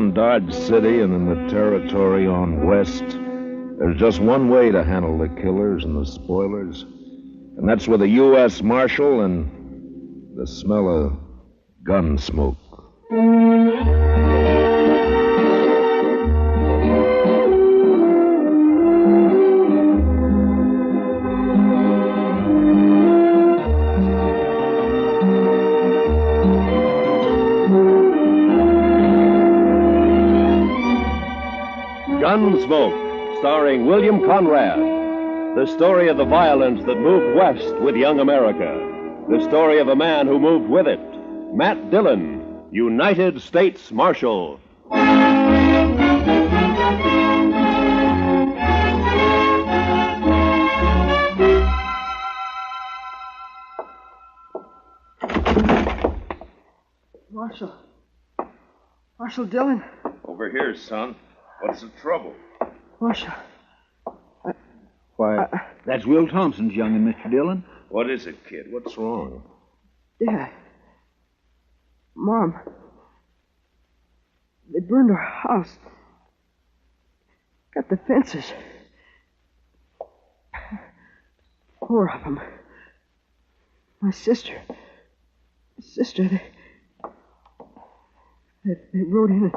around Dodge City and in the territory on west, there's just one way to handle the killers and the spoilers, and that's with a U.S. Marshal and the smell of gun smoke. Gunsmoke, starring William Conrad. The story of the violence that moved west with young America. The story of a man who moved with it. Matt Dillon, United States Marshal. Marshal Dillon. Over here, son. What's the trouble? Marshal. Why, that's Will Thompson's young'un, Mr. Dillon. What is it, kid? What's wrong? Dad. Mom. They burned our house. Got the fences. 4 of them. My sister. They rode in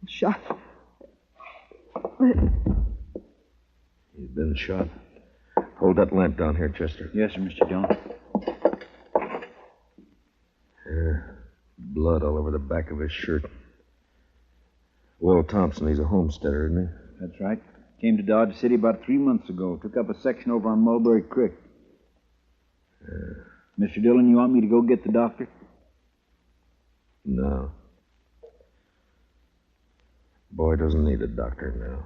and shot. He's been shot. Hold that lamp down here, Chester. Yes, sir, Mr. Dillon. Blood all over the back of his shirt. Will Thompson, he's a homesteader, isn't he? That's right. Came to Dodge City about 3 months ago. Took up a section over on Mulberry Creek. Mr. Dillon, you want me to go get the doctor? No. Boy doesn't need a doctor now.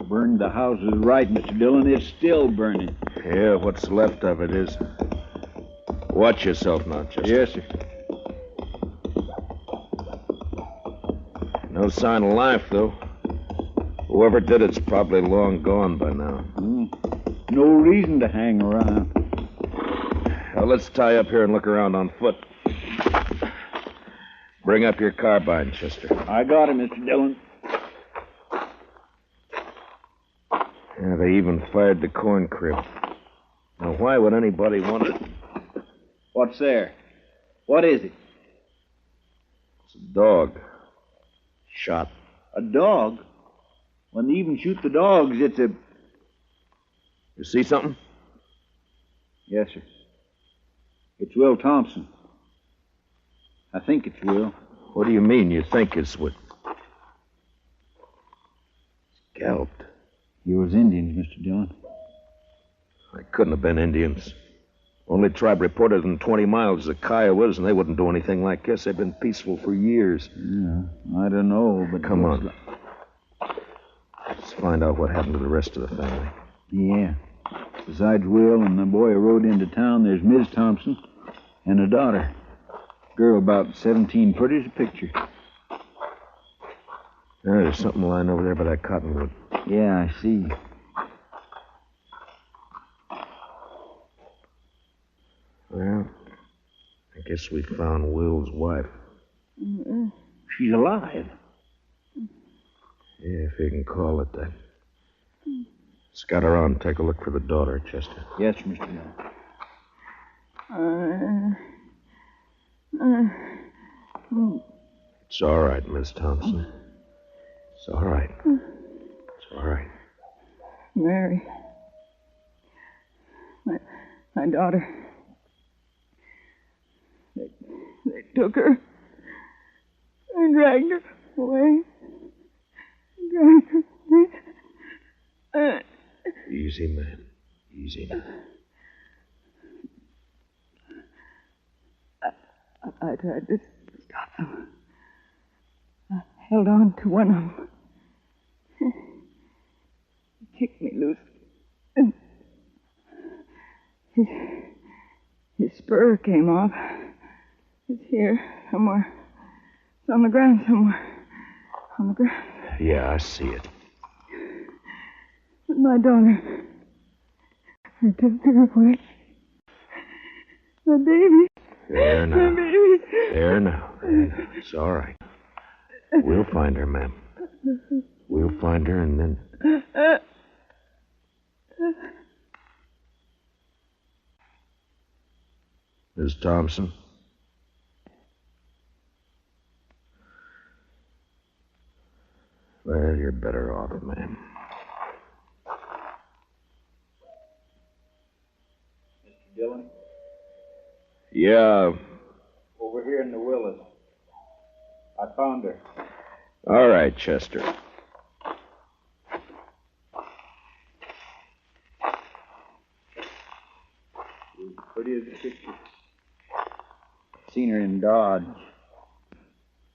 Burned the house is right, Mr. Dillon. It's still burning. Yeah, what's left of it is. Watch yourself now, Chester. Yes, sir. No sign of life, though. Whoever did it's probably long gone by now. No reason to hang around. Now, let's tie up here and look around on foot. Bring up your carbine, Chester. I got it, Mr. Dillon. Yeah, they even fired the corn crib. Now, why would anybody want it? What's there? What is it? It's a dog. Shot. A dog? When they even shoot the dogs, it's a... You see something? Yes, sir. It's Will Thompson. I think it's Will. What do you mean you think it's Will? Scalped. You was Indians, Mr. Dillon. I couldn't have been Indians. Only tribe reported in 20 miles is the Kiowas, and they wouldn't do anything like this. They've been peaceful for years. Yeah, I don't know, but... Come on. Let's find out what happened to the rest of the family. Yeah. Besides Will and the boy who rode into town, there's Ms. Thompson and a daughter. Girl about 17, pretty as a picture. There's something lying over there by that cottonwood. Yeah, I see. Well, I guess we found Will's wife. She's alive. Yeah, if you can call it that. Scout around and take a look for the daughter, Chester. Yes, Mr. Dillon. It's all right, Miss Thompson. It's all right. It's all right. Mary. My daughter. They took her and dragged her away. Easy, man. Easy now. I tried to stop them. I held on to one of them. He kicked me loose. And His spur came off. It's here, somewhere. It's on the ground somewhere. On the ground. Yeah, I see it. But my daughter. I took her away. My baby. There now. My baby. There now. It's all right. We'll find her, ma'am. We'll find her and then... Miss Thompson? Well, you're better off, ma'am. Mr. Dillon? Yeah. Over here in the Willis. I found her. All right, Chester. She's pretty as a picture. Seen her in Dodge.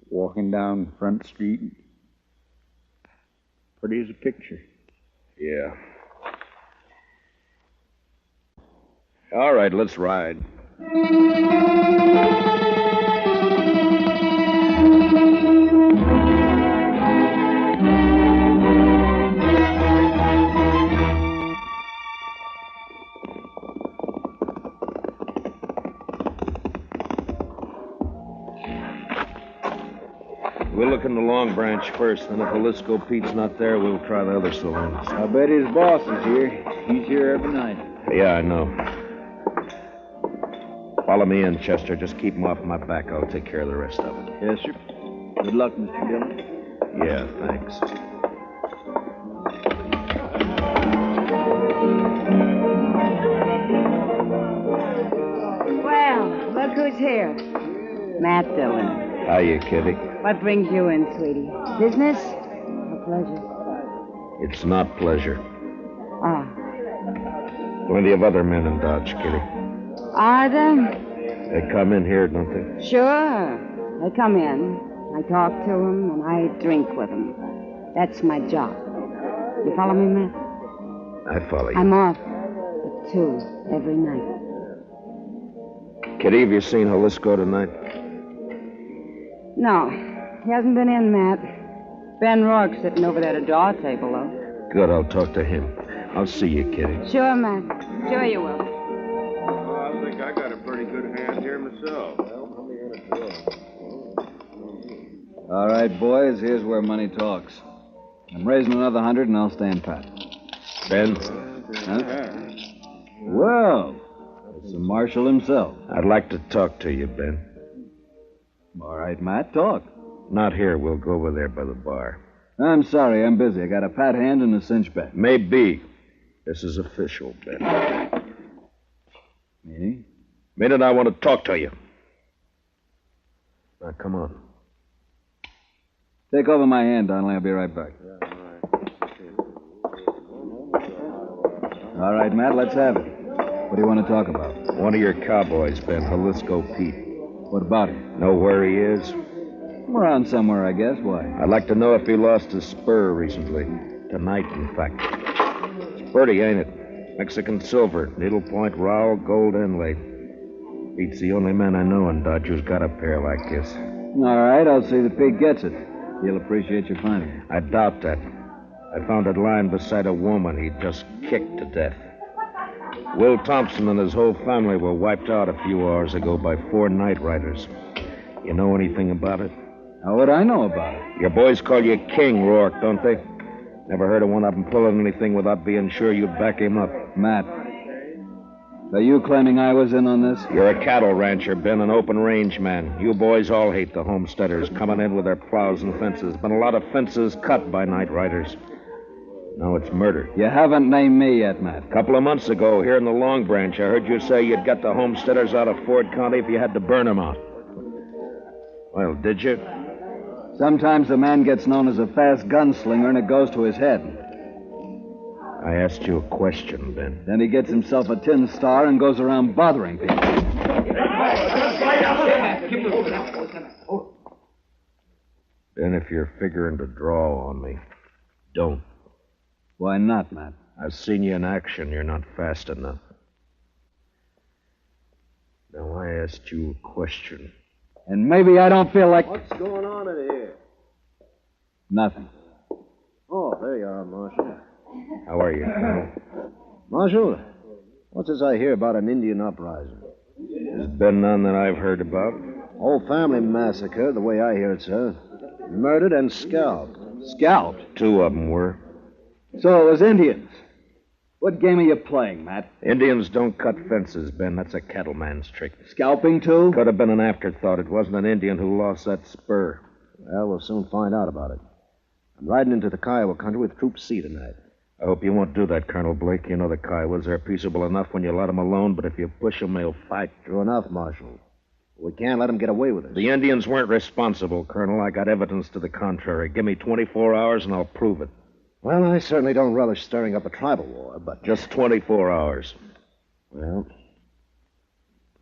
Walking down Front Street. Pretty as a picture. Yeah. All right, let's ride. We'll look in the Long Branch first, then if Jalisco Pete's not there, we'll try the other saloons. I bet his boss is here. He's here every night. Yeah, I know. Follow me in, Chester. Just keep him off my back. I'll take care of the rest of it. Yes, sir. Good luck, Mr. Dillon. Yeah, thanks. Well, look who's here. Matt Dillon. Hiya, Kitty. What brings you in, sweetie? Business or pleasure? It's not pleasure. Ah. Plenty of other men in Dodge, Kitty. Are there? They come in here, don't they? Sure. They come in. I talk to them, and I drink with them. That's my job. You follow me, Matt? I follow you. I'm off at 2 every night. Kitty, have you seen Jalisco tonight? No. He hasn't been in, Matt. Ben Rourke's sitting over there at a draw table, though. Good, I'll talk to him. I'll see you, Kitty. Sure, Matt. Sure you will. I think I got a pretty good hand here myself. All right, boys, here's where money talks. I'm raising another 100 and I'll stand pat. Ben, Huh? Well, it's the Marshal himself. I'd like to talk to you, Ben. All right, Matt, talk. Not here. We'll go over there by the bar. I'm sorry, I'm busy. I got a pat hand and a cinch bet. Maybe. This is official, Ben. Meaning? Minute, I want to talk to you. Now, come on. Take over my hand, Donnelly. I'll be right back. All right, Matt, let's have it. What do you want to talk about? One of your cowboys, Ben, Jalisco Pete. What about him? Know where he is? Around somewhere, I guess. Why? I'd like to know if he lost his spur recently. Tonight, in fact. It's pretty, ain't it? Mexican silver, needlepoint rowel, gold inlay. Pete's the only man I know in Dodge who's got a pair like this. All right, I'll see that Pete gets it. He'll appreciate your finding it. I doubt that. I found it lying beside a woman he'd just kicked to death. Will Thompson and his whole family were wiped out a few hours ago by 4 night riders. You know anything about it? How would I know about it? Your boys call you King, Rourke, don't they? Never heard of one of them pulling anything without being sure you'd back him up. Matt, are you claiming I was in on this? You're a cattle rancher, Ben, an open range man. You boys all hate the homesteaders coming in with their plows and fences. Been a lot of fences cut by night riders. Now it's murder. You haven't named me yet, Matt. A couple of months ago, here in the Long Branch, I heard you say you'd get the homesteaders out of Ford County if you had to burn them out. Well, did you? Sometimes a man gets known as a fast gunslinger and it goes to his head. I asked you a question, Ben. Then he gets himself a tin star and goes around bothering people. Ben, if you're figuring to draw on me, don't. Why not, Matt? I've seen you in action. You're not fast enough. asked you a question. And maybe I don't feel like... What's going on in here? Nothing. Oh, there you are, Marshal. How are you, Colonel? Marshal, what's this I hear about an Indian uprising? There's been none that I've heard about. Whole family massacre, the way I hear it, sir. Murdered and scalped. Scalped? 2 of them were. So it was Indians. What game are you playing, Matt? Indians don't cut fences, Ben. That's a cattleman's trick. Scalping, too? Could have been an afterthought. It wasn't an Indian who lost that spur. Well, we'll soon find out about it. I'm riding into the Kiowa country with Troop C tonight. I hope you won't do that, Colonel Blake. You know the Kiowas are peaceable enough when you let them alone, but if you push them, they'll fight. True enough, Marshal. We can't let them get away with it. The Indians weren't responsible, Colonel. I got evidence to the contrary. Give me 24 hours and I'll prove it. Well, I certainly don't relish stirring up a tribal war, but... Just 24 hours. Well,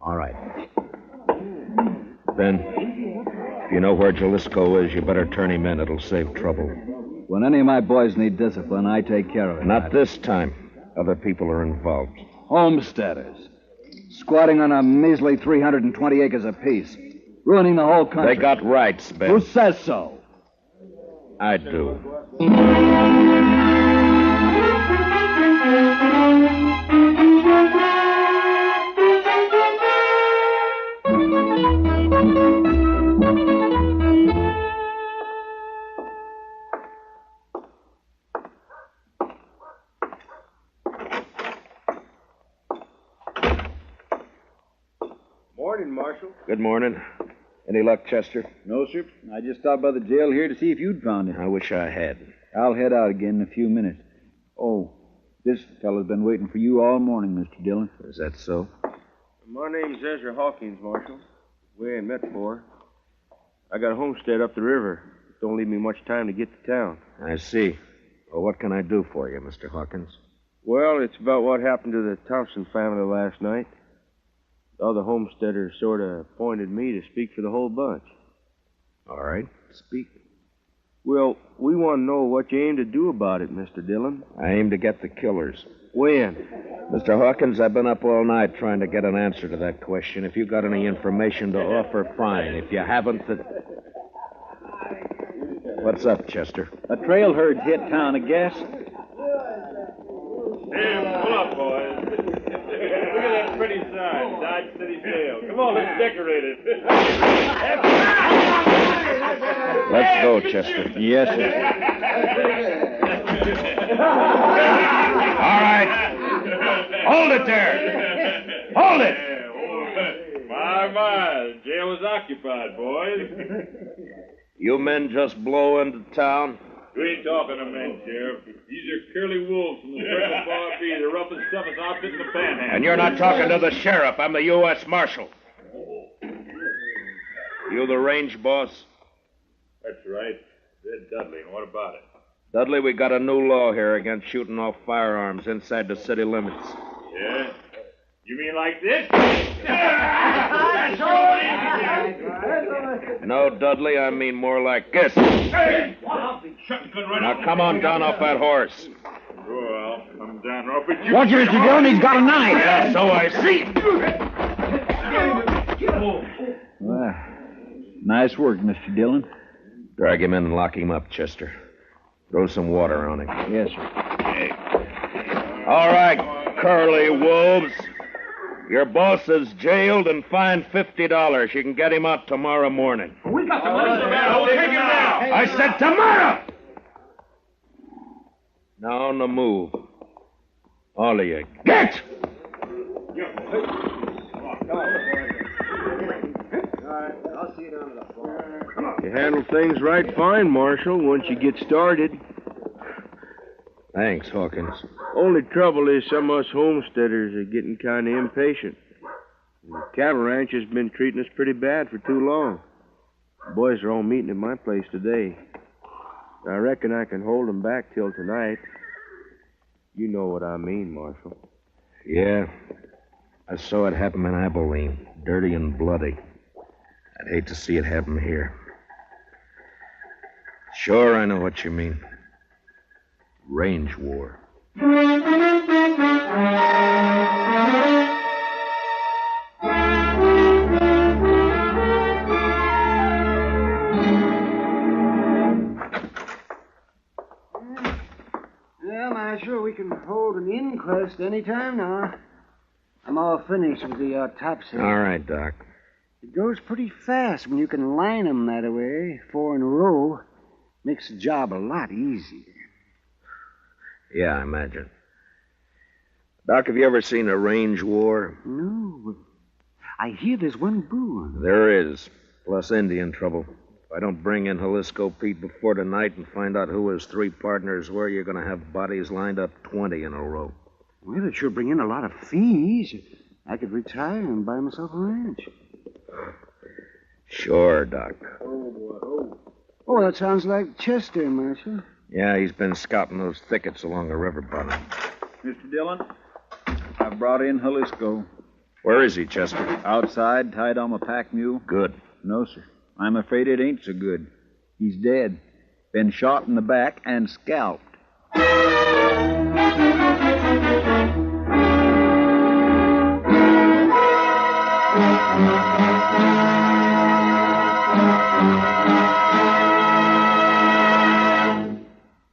all right. Ben, if you know where Jalisco is, you better turn him in. It'll save trouble. When any of my boys need discipline, I take care of it. Not this time. Other people are involved. Homesteaders. Squatting on a measly 320 acres apiece. Ruining the whole country. They got rights, Ben. Who says so? I do. Morning, Marshal. Good morning. Any luck, Chester? No, sir. I just stopped by the jail here to see if you'd found him. I wish I had. I'll head out again in a few minutes. Oh, this fellow's been waiting for you all morning, Mr. Dillon. Is that so? My name's Ezra Hawkins, Marshal. We ain't met before. I got a homestead up the river. Don't leave me much time to get to town. I see. Well, what can I do for you, Mr. Hawkins? Well, it's about what happened to the Thompson family last night. The other homesteaders sort of appointed me to speak for the whole bunch. All right, speak. Well, we want to know what you aim to do about it, Mr. Dillon. I aim to get the killers. When? Mr. Hawkins, I've been up all night trying to get an answer to that question. If you got any information to offer, fine. If you haven't, then... What's up, Chester? A trail herd hit town, I guess. Hey, pull up, boys. Look at that pretty sign, Dodge City Jail. Come on, let's decorate it. Let's go, Chester. Yes, sir. All right. Hold it there. Hold it. My, the jail is occupied, boys. You men just blow into town? We ain't talking to men, Sheriff. These are curly wolves from the Circle Bar B, the roughest, toughest outfit in the Panhandle. And you're not talking to the sheriff. I'm the U.S. Marshal. You the range boss? That's right. Red Dudley, and what about it? Dudley, we got a new law here against shooting off firearms inside the city limits. Yeah? You mean like this? No, Dudley, I mean more like this. Hey! Now come on down off that horse. Oh, I'll come down off it. Watch it, Mr. Dillon. He's got a knife. Yeah, so I see. Well, nice work, Mr. Dillon. Drag him in and lock him up, Chester. Throw some water on him. Yes, sir. All right, curly wolves. Your boss is jailed and fined $50. You can get him out tomorrow morning. We got the money for that. I'll take him now. I said tomorrow! Now on the move. All of you. Get! You handle things right fine, Marshal, once you get started. Thanks, Hawkins. Only trouble is some of us homesteaders are getting kind of impatient. The cattle ranch has been treating us pretty bad for too long. The boys are all meeting at my place today. I reckon I can hold them back till tonight. You know what I mean, Marshal. Yeah. I saw it happen in Abilene. Dirty and bloody. I'd hate to see it happen here. Sure, I know what you mean. Range war. inquest any time now. I'm all finished with the autopsy. All right, Doc. It goes pretty fast when you can line 'em that way, 4 in a row. Makes the job a lot easier. Yeah, I imagine. Doc, have you ever seen a range war? No. I hear there's one brewing. There is, plus Indian trouble. If I don't bring in Jalisco Pete before tonight and find out who his 3 partners were, you're going to have bodies lined up 20 in a row. Well, it sure bring in a lot of fees. I could retire and buy myself a ranch. Sure, Doc. Oh, that sounds like Chester, Marshal. Yeah, he's been scouting those thickets along the river bottom. Mr. Dillon, I brought in Jalisco. Where is he, Chester? Outside, tied on a pack mule. Good. No, sir. I'm afraid it ain't so good. He's dead. Been shot in the back and scalped.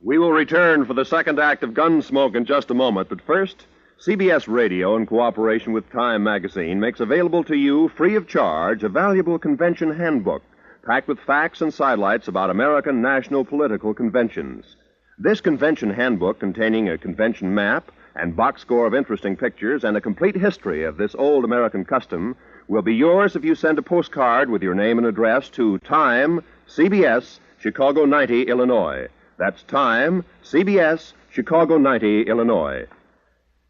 We will return for the second act of Gunsmoke in just a moment, but first, CBS Radio, in cooperation with Time Magazine, makes available to you, free of charge, a valuable convention handbook packed with facts and sidelights about American national political conventions. This convention handbook, containing a convention map and box score of interesting pictures and a complete history of this old American custom, will be yours if you send a postcard with your name and address to Time, CBS, Chicago 90, Illinois. That's Time, CBS, Chicago 90, Illinois.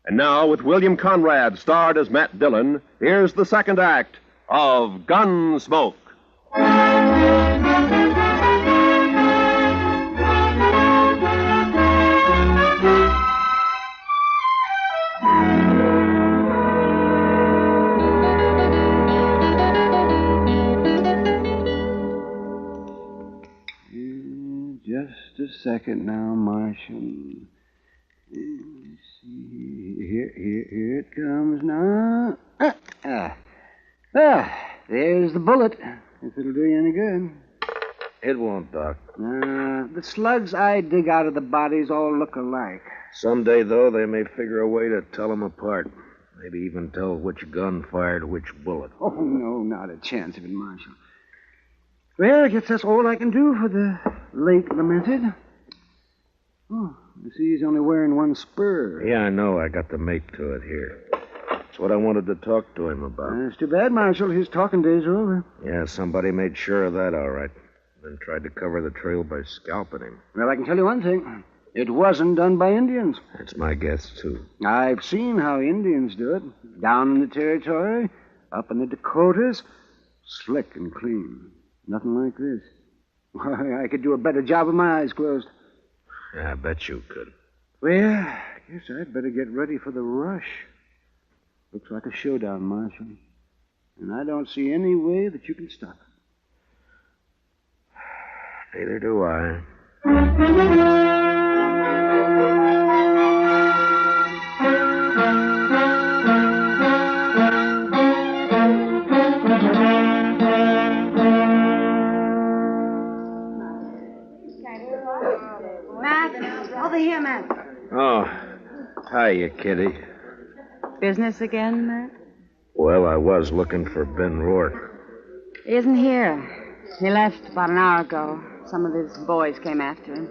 And now, with William Conrad starred as Matt Dillon, here's the second act of Gunsmoke. Just a second now, Marshal. Let's see. Here it comes now. There's the bullet. If it'll do you any good. It won't, Doc. The slugs I dig out of the bodies all look alike. Someday, though, they may figure a way to tell them apart. Maybe even tell which gun fired which bullet. Oh, no, not a chance of it, Marshal. Well, I guess that's all I can do for the late lamented. Oh, I see he's only wearing one spur. Yeah, I know. I got the mate to it here. That's what I wanted to talk to him about. It's too bad, Marshal. His talking days are over. Yeah, somebody made sure of that, all right. Then tried to cover the trail by scalping him. Well, I can tell you one thing. It wasn't done by Indians. That's my guess, too. I've seen how Indians do it. Down in the territory, up in the Dakotas, slick and clean. Nothing like this. Why, I could do a better job with my eyes closed. Yeah, I bet you could. Well, I guess I'd better get ready for the rush. Looks like a showdown, Marshal. And I don't see any way that you can stop it. Neither do I. Over here, Matt. Oh, hiya, Kitty. Business again, Matt? Well, I was looking for Ben Rourke. He isn't here. He left about an hour ago. Some of his boys came after him.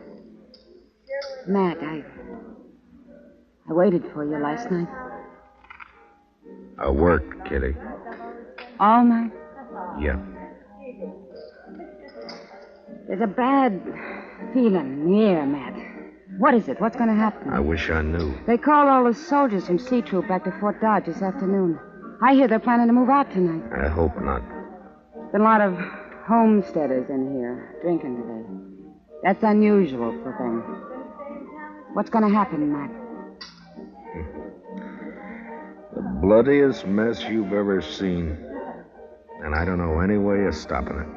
Matt, I waited for you last night. I worked, Kitty. All night? Yeah. There's a bad feeling in the air, Matt. What is it? What's going to happen? I wish I knew. They called all the soldiers from C Troop back to Fort Dodge this afternoon. I hear they're planning to move out tonight. I hope not. Been a lot of homesteaders in here drinking today. That's unusual for them. What's going to happen, Matt? The bloodiest mess you've ever seen. And I don't know any way of stopping it.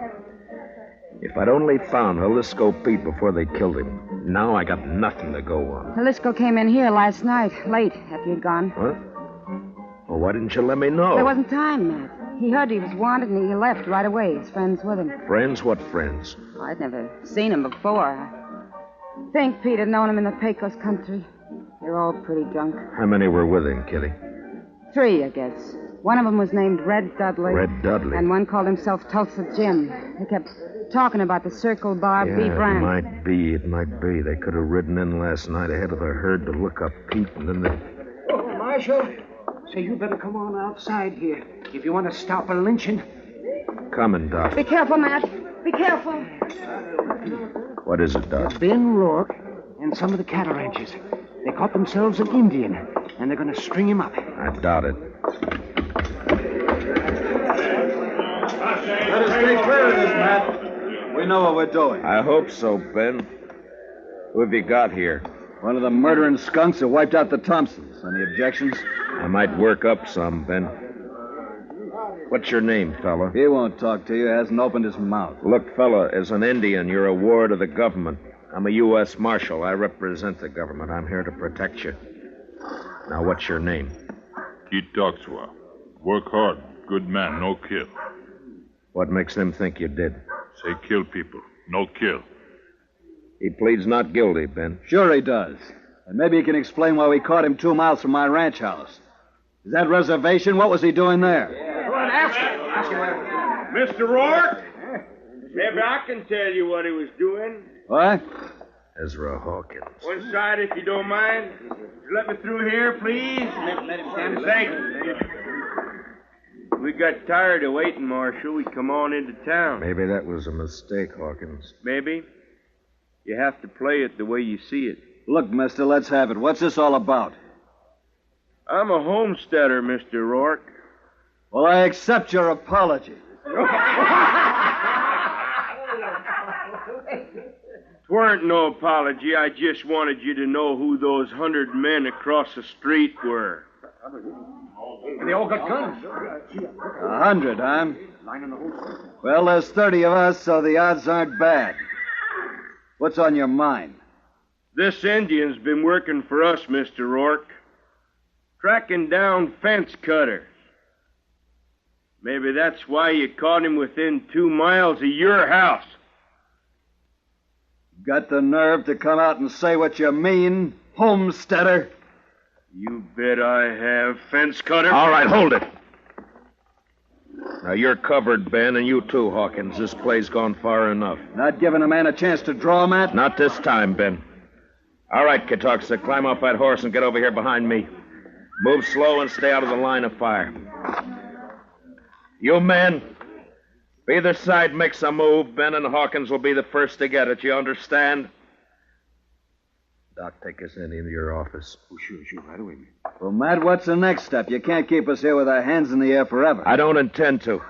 If I'd only found Jalisco Pete before they killed him, now I got nothing to go on. Jalisco came in here last night, late, after you'd gone. What? Well, why didn't you let me know? There wasn't time, Matt. He heard he was wanted, and he left right away. His friends with him. Friends? What friends? I'd never seen him before. I think Pete had known him in the Pecos country. They're all pretty drunk. How many were with him, Kitty? 3, I guess. One of them was named Red Dudley. Red Dudley? And one called himself Tulsa Jim. They kept talking about the Circle Bar Yeah, beef ranch. it might be. They could have ridden in last night ahead of the herd to look up Pete, and then they... Oh, Marshal. Say, you better come on outside here if you want to stop a lynching. Coming, Doc. Be careful, Matt. Be careful. What is it, Doc? Ben Rourke and some of the cattle ranchers. They caught themselves an Indian, and they're going to string him up. I doubt it. Let us take care of this, Matt. We know what we're doing. I hope so, Ben. Who have you got here? One of the murdering skunks that wiped out the Thompsons. Any objections? I might work up some, Ben. What's your name, fella? He won't talk to you. Hasn't opened his mouth. Look, fella, as an Indian, you're a ward of the government. I'm a U.S. Marshal. I represent the government. I'm here to protect you. Now, what's your name? Keith Doxwa. Work hard. Good man, no kill. What makes them think you did? Say kill people, no kill. He pleads not guilty, Ben. Sure he does. And maybe he can explain why we caught him 2 miles from my ranch house. Is that reservation? What was he doing there? Go on, ask him. Mr. Rourke? Maybe I can tell you what he was doing. What? Ezra Hawkins. One side, if you don't mind. Let me through here, please. Let him stand. Thank you. We got tired of waiting, Marshal. We come on into town. Maybe that was a mistake, Hawkins. Maybe. You have to play it the way you see it. Look, mister, let's have it. What's this all about? I'm a homesteader, Mr. Rourke. Well, I accept your apology. Weren't no apology. I just wanted you to know who those 100 men across the street were. They all got guns. 100, huh? Well, there's 30 of us, so the odds aren't bad. What's on your mind? This Indian's been working for us, Mr. Rourke. Tracking down fence cutters. Maybe that's why you caught him within 2 miles of your house. Got the nerve to come out and say what you mean, homesteader? You bet I have, fence cutter. All right, hold it. Now, you're covered, Ben, and you too, Hawkins. This play's gone far enough. Not giving a man a chance to draw, Matt? Not this time, Ben. All right, Katuxa, climb off that horse and get over here behind me. Move slow and stay out of the line of fire. You men, if either side makes a move, Ben and Hawkins will be the first to get it. You understand? Doc, take us into your office. Oh, sure, right away, man. Well, Matt, what's the next step? You can't keep us here with our hands in the air forever. I don't intend to.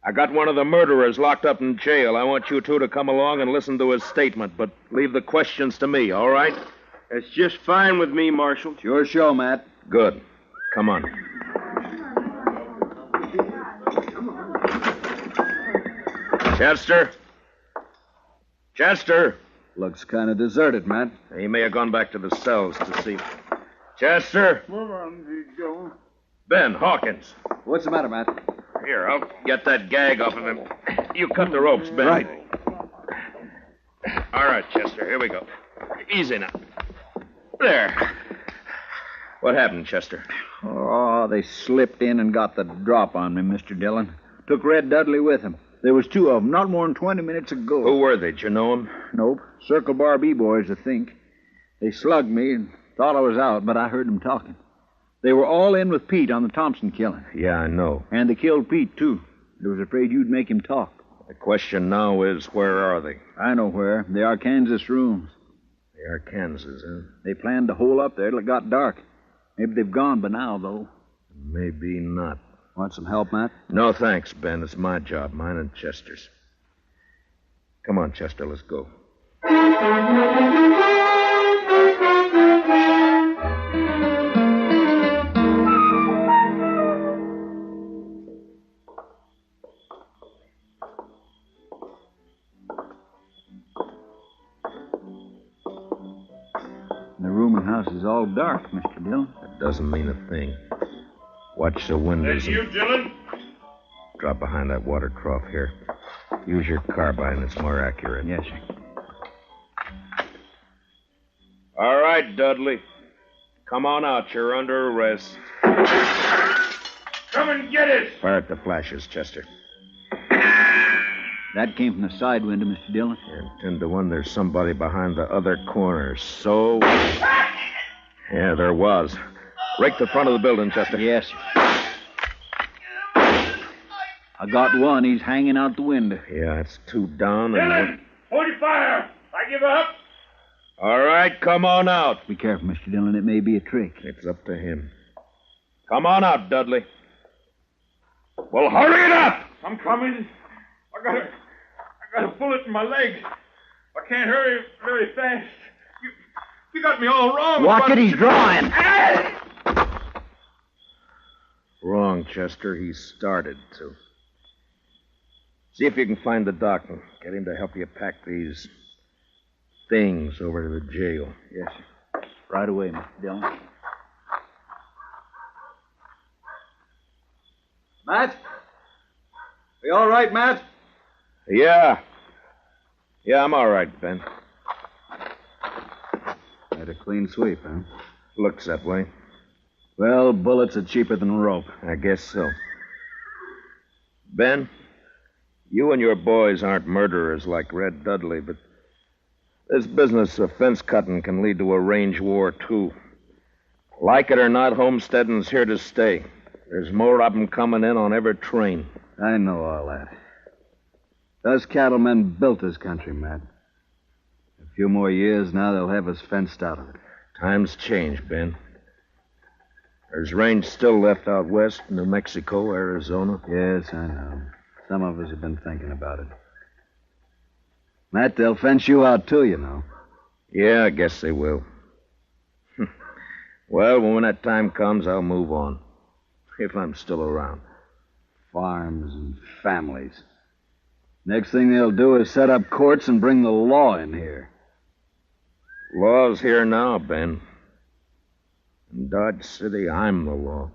I got one of the murderers locked up in jail. I want you two to come along and listen to his statement, but leave the questions to me, all right? That's just fine with me, Marshal. It's your show, Matt. Good. Come on. Chester? Chester? Looks kind of deserted, Matt. He may have gone back to the cells to see. Chester? Move on, Big Joe. Ben, Hawkins. What's the matter, Matt? Here, I'll get that gag off of him. You cut the ropes, Ben. Right. All right, Chester, here we go. Easy now. There. What happened, Chester? Oh, they slipped in and got the drop on me, Mr. Dillon. Took Red Dudley with him. There was 2 of them, not more than 20 minutes ago. Who were they? Did you know them? Nope. Circle Bar B-boys, I think. They slugged me and thought I was out, but I heard them talking. They were all in with Pete on the Thompson killing. Yeah, I know. And they killed Pete, too. They was afraid you'd make him talk. The question now is, where are they? I know where. The Arkansas rooms. The Arkansas, huh? They planned to hole up there till it got dark. Maybe they've gone by now, though. Maybe not. Want some help, Matt? No, thanks, Ben. It's my job, mine and Chester's. Come on, Chester, let's go. The rooming house is all dark, Mr. Dillon. That doesn't mean a thing. Watch the windows. That's you, Dillon? Drop behind that water trough here. Use your carbine. It's more accurate. Yes, sir. All right, Dudley. Come on out. You're under arrest. Come and get it! Fire at the flashes, Chester. That came from the side window, Mr. Dillon. And 10 to 1, there's somebody behind the other corner. So... Yeah, there was. Rake the front of the building, Chester. Yes, sir. I got one. He's hanging out the window. Yeah, it's 2 down and... Dillon! Hold your fire! I give up! All right, come on out. Be careful, Mr. Dillon. It may be a trick. It's up to him. Come on out, Dudley. Well, hurry it up! I'm coming. I got a bullet in my leg. I can't hurry very fast. You got me all wrong. Watch it, he's drawing. Wrong, Chester. He started to. See if you can find the doc and get him to help you pack these things over to the jail. Yes, sir. Right away, Mr. Dillon. Matt? Are you all right, Matt? Yeah. Yeah, I'm all right, Ben. Had a clean sweep, huh? Looks that way. Well, bullets are cheaper than rope. I guess so. Ben, you and your boys aren't murderers like Red Dudley, but this business of fence cutting can lead to a range war, too. Like it or not, homesteading's here to stay. There's more of them coming in on every train. I know all that. Those cattlemen built this country, Matt. A few more years now, they'll have us fenced out of it. Times change, Ben. There's range still left out west, New Mexico, Arizona. Yes, I know. Some of us have been thinking about it. Matt, they'll fence you out, too, you know. Yeah, I guess they will. Well, when that time comes, I'll move on. If I'm still around. Farms and families. Next thing they'll do is set up courts and bring the law in here. Law's here now, Ben. In Dodge City, I'm the law.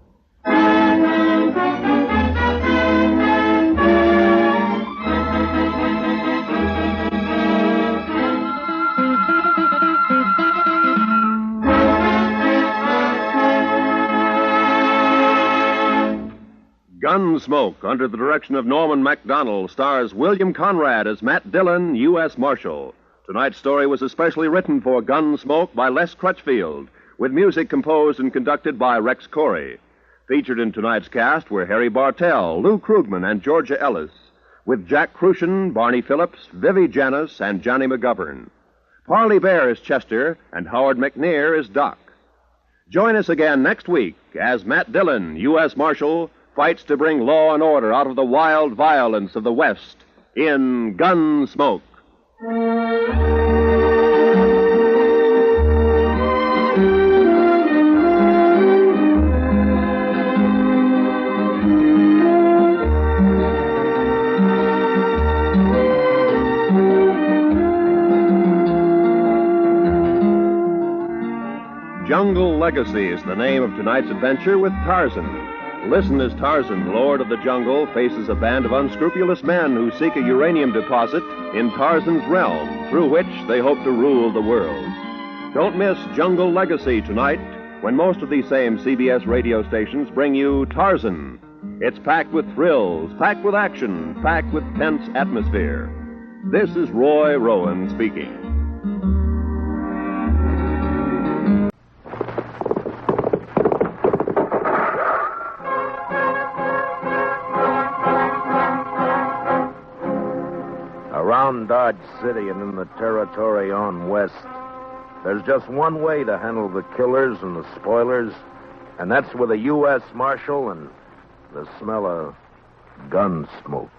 Gunsmoke, under the direction of Norman Macdonnell, stars William Conrad as Matt Dillon, U.S. Marshal. Tonight's story was especially written for Gunsmoke by Les Crutchfield, with music composed and conducted by Rex Corey. Featured in tonight's cast were Harry Bartell, Lou Krugman, and Georgia Ellis, with Jack Crucian, Barney Phillips, Vivi Janis, and Johnny McGovern. Parley Bear is Chester, and Howard McNear is Doc. Join us again next week as Matt Dillon, U.S. Marshal, fights to bring law and order out of the wild violence of the West in Gunsmoke. Jungle Legacy is the name of tonight's adventure with Tarzan. Listen as Tarzan, Lord of the Jungle, faces a band of unscrupulous men who seek a uranium deposit in Tarzan's realm, through which they hope to rule the world. Don't miss Jungle Legacy tonight, when most of these same CBS radio stations bring you Tarzan. It's packed with thrills, packed with action, packed with tense atmosphere. This is Roy Rowan speaking. Around Dodge City and in the territory on west, there's just one way to handle the killers and the spoilers, and that's with a U.S. Marshal and the smell of gun smoke.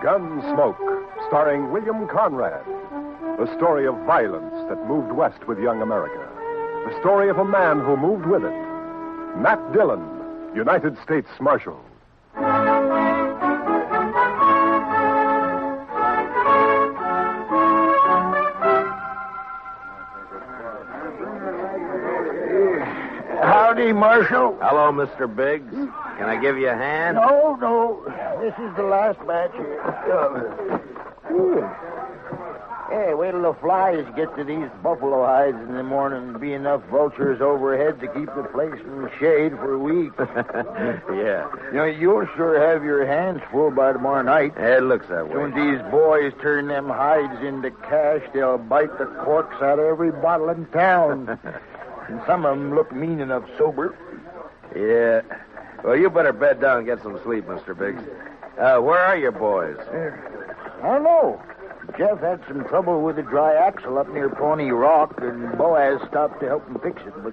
Gunsmoke, starring William Conrad. The story of violence that moved west with young America. The story of a man who moved with it. Matt Dillon, United States Marshal. Marshal. Hello, Mr. Biggs. Can I give you a hand? No. This is the last batch here. Hey, wait till the flies get to these buffalo hides in the morning and be enough vultures overhead to keep the place in the shade for a week. Yeah. You'll sure have your hands full by tomorrow night. It looks that way. When these boys turn them hides into cash, they'll bite the corks out of every bottle in town. And some of them look mean enough sober. Yeah. Well, you better bed down and get some sleep, Mr. Biggs. Where are your boys? I don't know. Jeff had some trouble with the dry axle up near Pawnee Rock, and Boaz stopped to help him fix it, but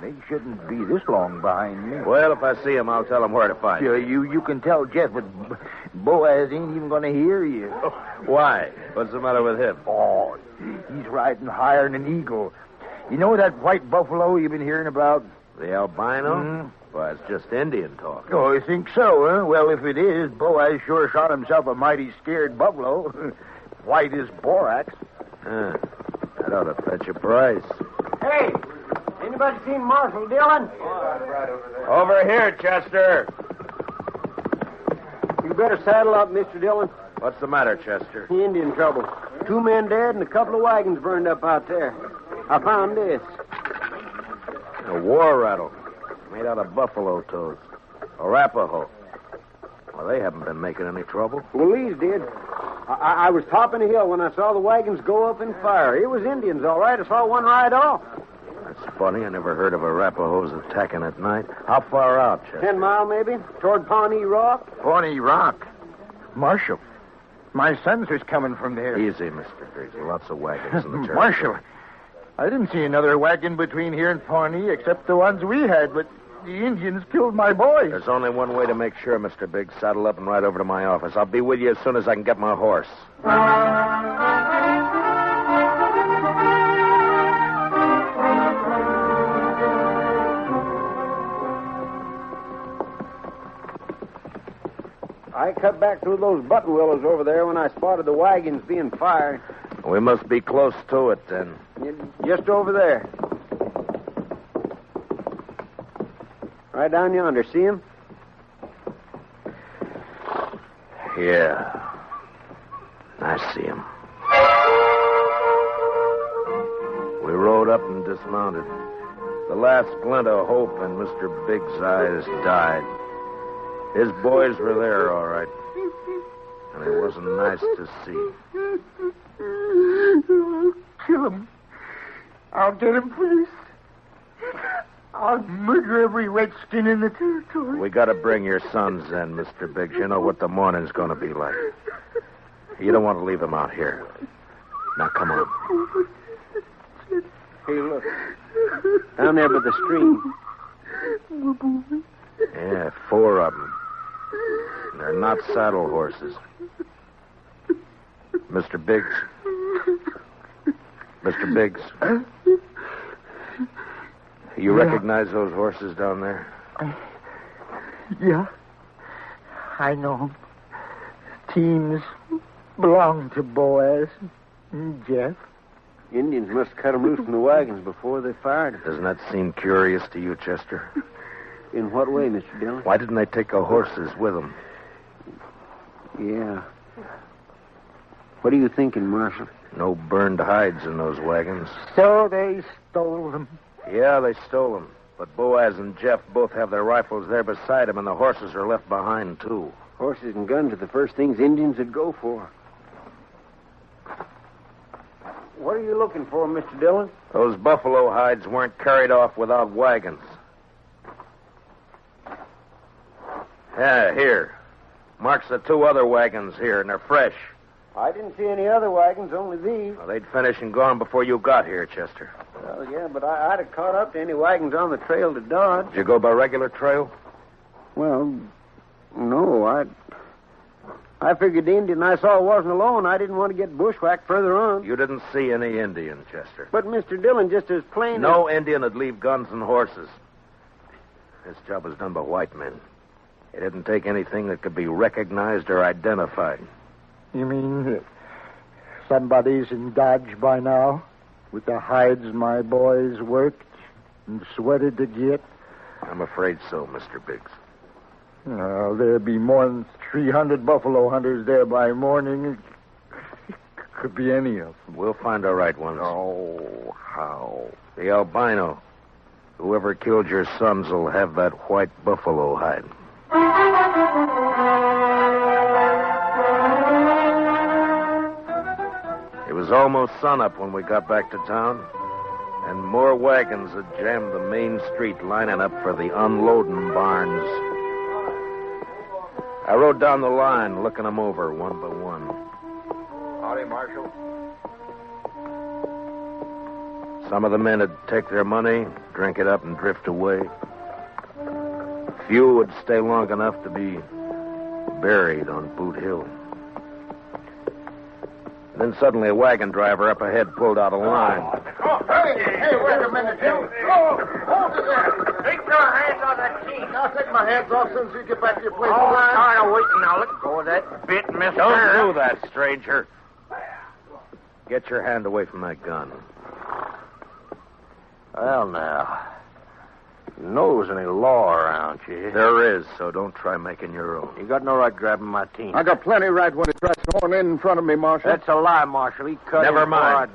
they shouldn't be this long behind me. Well, if I see him, I'll tell him where to find you. You can tell Jeff, but Boaz ain't even going to hear you. Why? What's the matter with him? Oh, he's riding higher than an eagle. You know that white buffalo you've been hearing about? The albino? Mm-hmm. Well, it's just Indian talk. Oh, you think so, huh? Well, if it is, Boaz sure shot himself a mighty scared buffalo. White as borax. That ought to fetch a price. Hey, anybody seen Marshal Dillon? Over here, Chester. You better saddle up, Mr. Dillon. What's the matter, Chester? Indian trouble. 2 men dead and a couple of wagons burned up out there. I found this. A war rattle made out of buffalo toes. Arapaho. Well, they haven't been making any trouble. Well, these did. I was topping a hill when I saw the wagons go up in fire. It was Indians, all right. I saw one ride off. That's funny. I never heard of Arapahoes attacking at night. How far out, Chester? 10 mile, maybe, toward Pawnee Rock. Pawnee Rock? Marshal, my sons was coming from there. Easy, Mr. Biggs. Lots of wagons in the territory. Marshal, I didn't see another wagon between here and Pawnee except the ones we had, but the Indians killed my boys. There's only one way to make sure, Mr. Biggs. Saddle up and ride over to my office. I'll be with you as soon as I can get my horse. I cut back through those button willows over there when I spotted the wagons being fired. We must be close to it, then. Just over there. Right down yonder. See him? Yeah. I see him. We rode up and dismounted. The last glint of hope in Mr. Biggs' eyes died. His boys were there, all right. And it wasn't nice to see. Kill him. I'll get him, please. I'll murder every redskin in the territory. We got to bring your sons in, Mr. Biggs. You know what the morning's going to be like. You don't want to leave them out here. Now, come on. Hey, look. Down there by the stream. Yeah, 4 of them. They're not saddle horses. Mr. Biggs. Mr. Biggs. You recognize those horses down there? Yeah. I know them. Teams belong to Boaz and Jeff. Indians must cut them loose from the wagons before they fired. Doesn't that seem curious to you, Chester? In what way, Mr. Dillon? Why didn't they take the horses with them? Yeah. What are you thinking, Marshal? No burned hides in those wagons. So they stole them. Yeah, they stole them. But Boaz and Jeff both have their rifles there beside them, and the horses are left behind, too. Horses and guns are the first things Indians would go for. What are you looking for, Mr. Dillon? Those buffalo hides weren't carried off without wagons. Yeah, here. Marks the 2 other wagons here, and they're fresh. I didn't see any other wagons, only these. Well, they'd finished and gone before you got here, Chester. Well, yeah, but I'd have caught up to any wagons on the trail to Dodge. Did you go by regular trail? Well, no, I figured the Indian I saw wasn't alone. I didn't want to get bushwhacked further on. You didn't see any Indian, Chester. But, Mr. Dillon, just as plain No Indian would leave guns and horses. This job was done by white men. It didn't take anything that could be recognized or identified. You mean somebody's in Dodge by now? With the hides my boys worked and sweated to get? I'm afraid so, Mr. Biggs. There'll be more than 300 buffalo hunters there by morning. It could be any of them. We'll find the right ones. Oh, how? The albino. Whoever killed your sons will have that white buffalo hide. It was almost sunup when we got back to town, and more wagons had jammed the main street lining up for the unloading barns. I rode down the line, looking them over one by one. Howdy, Marshal. Some of the men would take their money, drink it up, and drift away. Few would stay long enough to be buried on Boot Hill. Then suddenly a wagon driver up ahead pulled out a line. Oh, hey, wait a minute, Jim. Oh, hold it there. Take your hands on that team. I'll take my hands off as soon as you get back to your place. Oh, I'm tired of waiting. Now, let go of that bit, mister. Don't do that, stranger. Get your hand away from that gun. Well, now, you know there's any law around you. There is, so don't try making your own. You got no right grabbing my team. I got plenty right when he tries to horn in front of me, Marshal. That's a lie, Marshal. He cut Never him mind. hard.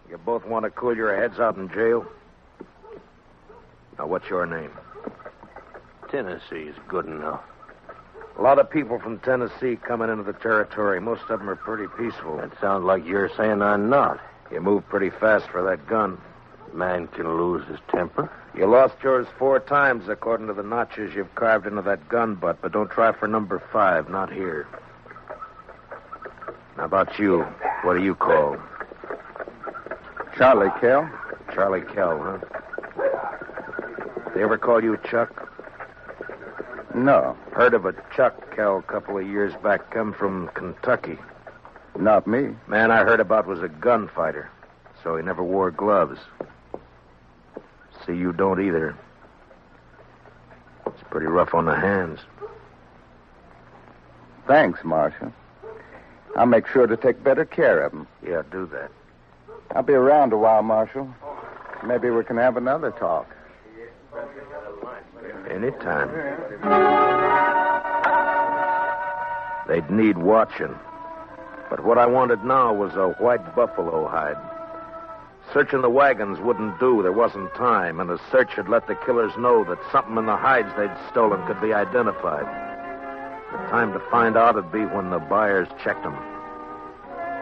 You both want to cool your heads out in jail? Now, what's your name? Tennessee's good enough. A lot of people from Tennessee coming into the territory. Most of them are pretty peaceful. That sounds like you're saying I'm not. You move pretty fast for that gun. Man can lose his temper. You lost yours 4 times, according to the notches you've carved into that gun butt, but don't try for number 5, not here. How about you? What do you call? Charlie Kell. Charlie Kell, huh? They ever call you Chuck? No, Heard of a Chuck Kell a couple of years back, come from Kentucky. not me. Man I heard about was a gunfighter, so he never wore gloves. See, you don't either. It's pretty rough on the hands. Thanks, Marshal. I'll make sure to take better care of him. Yeah, do that. I'll be around a while, Marshal. Maybe we can have another talk. Anytime. They'd need watching. But what I wanted now was a white buffalo hide. Searching the wagons wouldn't do. There wasn't time, and a search had let the killers know that something in the hides they'd stolen could be identified. The time to find out would be when the buyers checked them.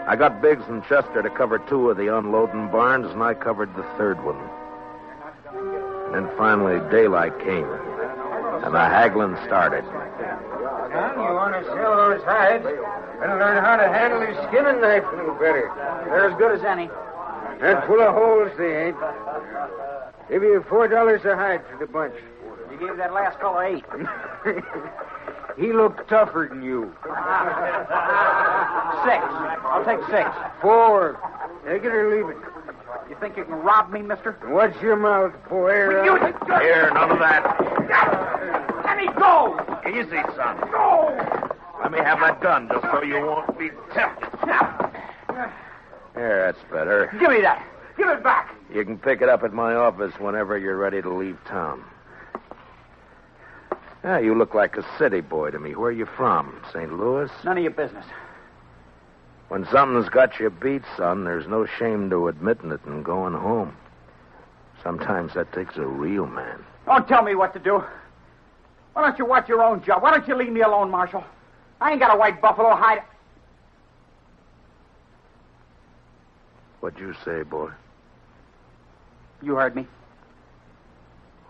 I got Biggs and Chester to cover 2 of the unloading barns, and I covered the 3rd one. And then finally daylight came, and the haggling started. Son, you want to sell those hides? Better learn how to handle your skinning knife a little better. They're as good as any. And full of holes they ain't. Give you $4 a hide for the bunch. You gave that last fellow 8. He looked tougher than you. 6. I'll take 6. 4. Take it or leave it. You think you can rob me, mister? Watch your mouth, boy. Here, none of that. Let me go! Easy, son. Go! Let me have that gun just so you won't be tempted. There, that's better. Give me that. Give it back. You can pick it up at my office whenever you're ready to leave town. Yeah, you look like a city boy to me. Where are you from? St. Louis? None of your business. When something's got you beat, son, there's no shame to admitting it and going home. Sometimes that takes a real man. Don't tell me what to do. Why don't you watch your own job? Why don't you leave me alone, Marshal? I ain't got a white buffalo hide. What'd you say, boy? You heard me.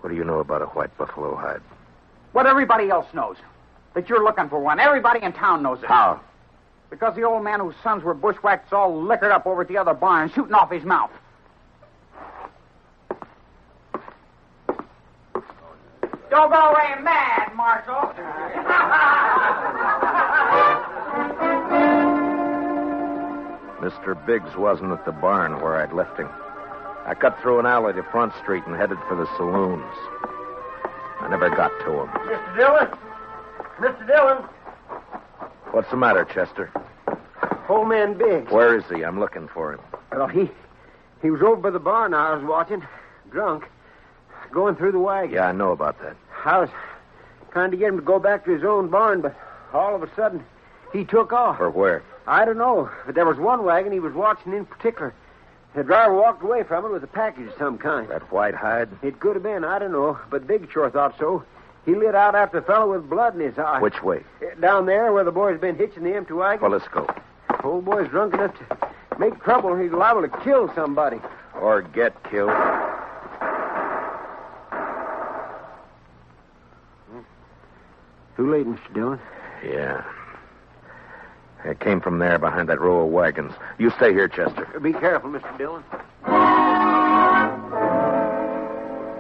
What do you know about a white buffalo hide? What everybody else knows. That you're looking for one. Everybody in town knows it. How? Because the old man whose sons were bushwhacked all liquored up over at the other barn, shooting off his mouth. Don't go away mad, Marshal. Mr. Biggs wasn't at the barn where I'd left him. I cut through an alley to Front Street and headed for the saloons. I never got to him. Mr. Dillon? Mr. Dillon? What's the matter, Chester? Old man Biggs. Where is he? I'm looking for him. Well, he was over by the barn I was watching, drunk. going through the wagon. Yeah, I know about that. I was trying to get him to go back to his own barn, but all of a sudden, he took off. For where? I don't know, but there was one wagon he was watching in particular. The driver walked away from it with a package of some kind. That white hide? It could have been, I don't know, but Big sure thought so. He lit out after the fellow with blood in his eye. Which way? Down there where the boy's been hitching the empty wagon. Well, let's go. Old boy's drunk enough to make trouble. He's liable to kill somebody. Or get killed. Too late, Mr. Dillon. Yeah. It came from there behind that row of wagons. You stay here, Chester. Be careful, Mr. Dillon.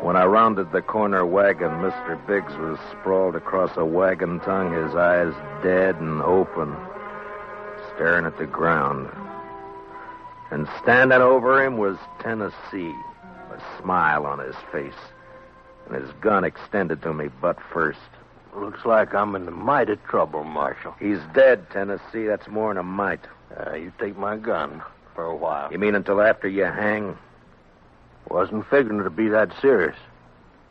When I rounded the corner wagon, Mr. Biggs was sprawled across a wagon tongue, his eyes dead and open, staring at the ground. And standing over him was Tennessee, a smile on his face, and his gun extended to me butt first. Looks like I'm in the mighty trouble, Marshal. He's dead, Tennessee. That's more than a mite. You take my gun for a while. You mean until after you hang? Wasn't figuring it'd be that serious.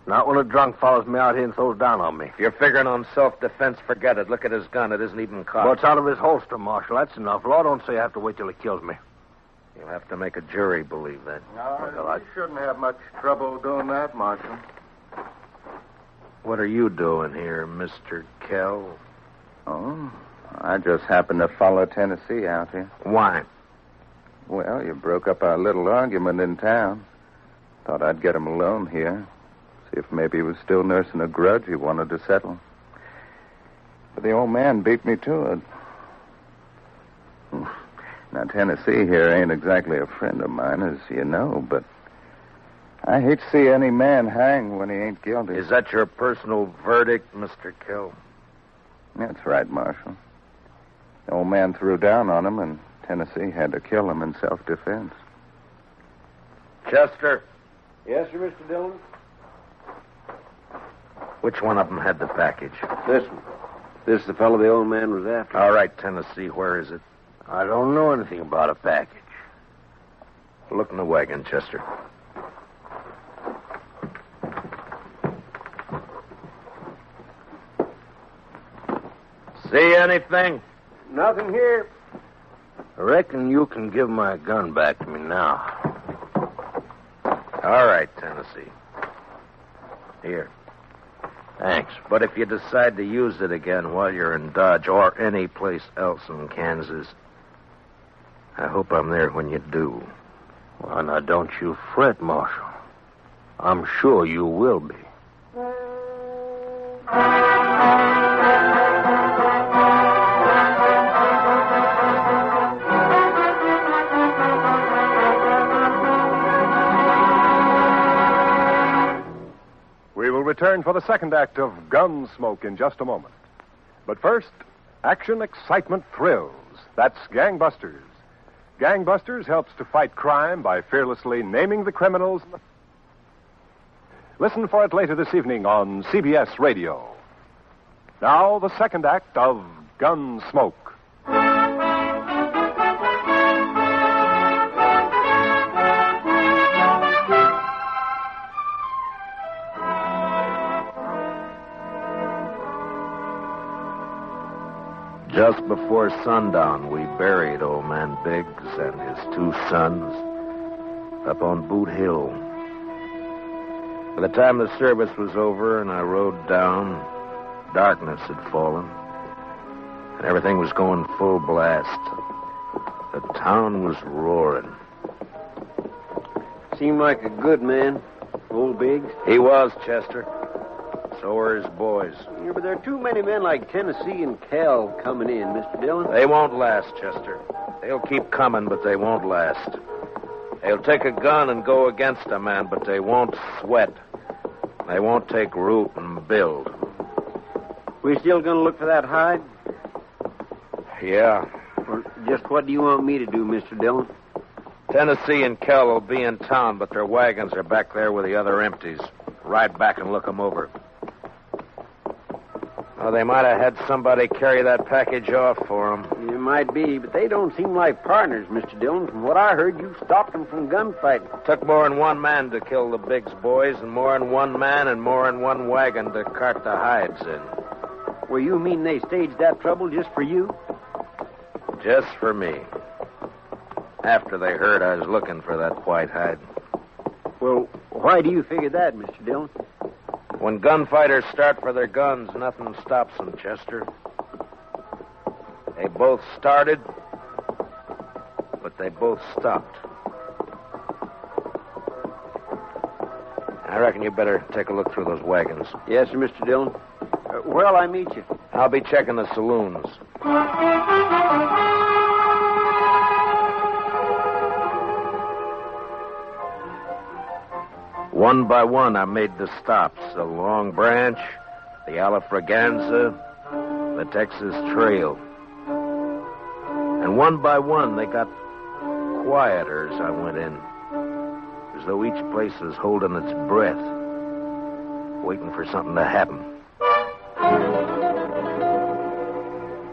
Not when a drunk follows me out here and throws down on me. If you're figuring on self-defense, forget it. Look at his gun. It isn't even cocked. Well, it's out of his holster, Marshal. That's enough. Law don't say I have to wait till he kills me. You'll have to make a jury believe that. No, you shouldn't have much trouble doing that, Marshal. What are you doing here, Mr. Kell? Oh, I just happened to follow Tennessee out here. Why? Well, you broke up our little argument in town. Thought I'd get him alone here. See if maybe he was still nursing a grudge he wanted to settle. But the old man beat me to it. Now, Tennessee here ain't exactly a friend of mine, as you know, but I hate to see any man hang when he ain't guilty. Is that your personal verdict, Mr. Kell? That's right, Marshal. The old man threw down on him, and Tennessee had to kill him in self-defense. Chester? Yes, sir, Mr. Dillon? Which one of them had the package? This one. This is the fellow the old man was after. All right, Tennessee, where is it? I don't know anything about a package. Look in the wagon, Chester. See anything? Nothing here. I reckon you can give my gun back to me now. All right, Tennessee. Here. Thanks. But if you decide to use it again while you're in Dodge or any place else in Kansas, I hope I'm there when you do. Well, now, don't you fret, Marshal. I'm sure you will be. We will return for the second act of Gunsmoke in just a moment. But first, action, excitement, thrills. That's Gangbusters. Gangbusters helps to fight crime by fearlessly naming the criminals. Listen for it later this evening on CBS Radio. Now, the second act of Gunsmoke. Just before sundown, we buried old man Biggs and his two sons up on Boot Hill. By the time the service was over and I rode down, darkness had fallen, and everything was going full blast. The town was roaring. Seemed like a good man, old Biggs. He was, Chester. So were his boys. Yeah, but there are too many men like Tennessee and Cal coming in, Mr. Dillon. They won't last, Chester. They'll keep coming, but they won't last. They'll take a gun and go against a man, but they won't sweat. They won't take root and build. We still gonna look for that hide? Yeah. Well, just what do you want me to do, Mr. Dillon? Tennessee and Kell will be in town, but their wagons are back there with the other empties. Ride back and look them over. Oh, they might have had somebody carry that package off for them. Yeah, might be, but they don't seem like partners, Mr. Dillon. From what I heard, you stopped them from gunfighting. Took more than one man to kill the Biggs boys, and more than one man and more than one wagon to cart the hides in. Well, you mean they staged that trouble just for you? Just for me. After they heard I was looking for that white hide. Well, why do you figure that, Mr. Dillon? When gunfighters start for their guns, nothing stops them, Chester. They both started, but they both stopped. I reckon you better take a look through those wagons. Yes, sir, Mr. Dillon. Where'll I meet you? I'll be checking the saloons. One by one, I made the stops. The Long Branch, the Alafraganza, the Texas Trail. And one by one, they got quieter as I went in. As though each place was holding its breath, waiting for something to happen.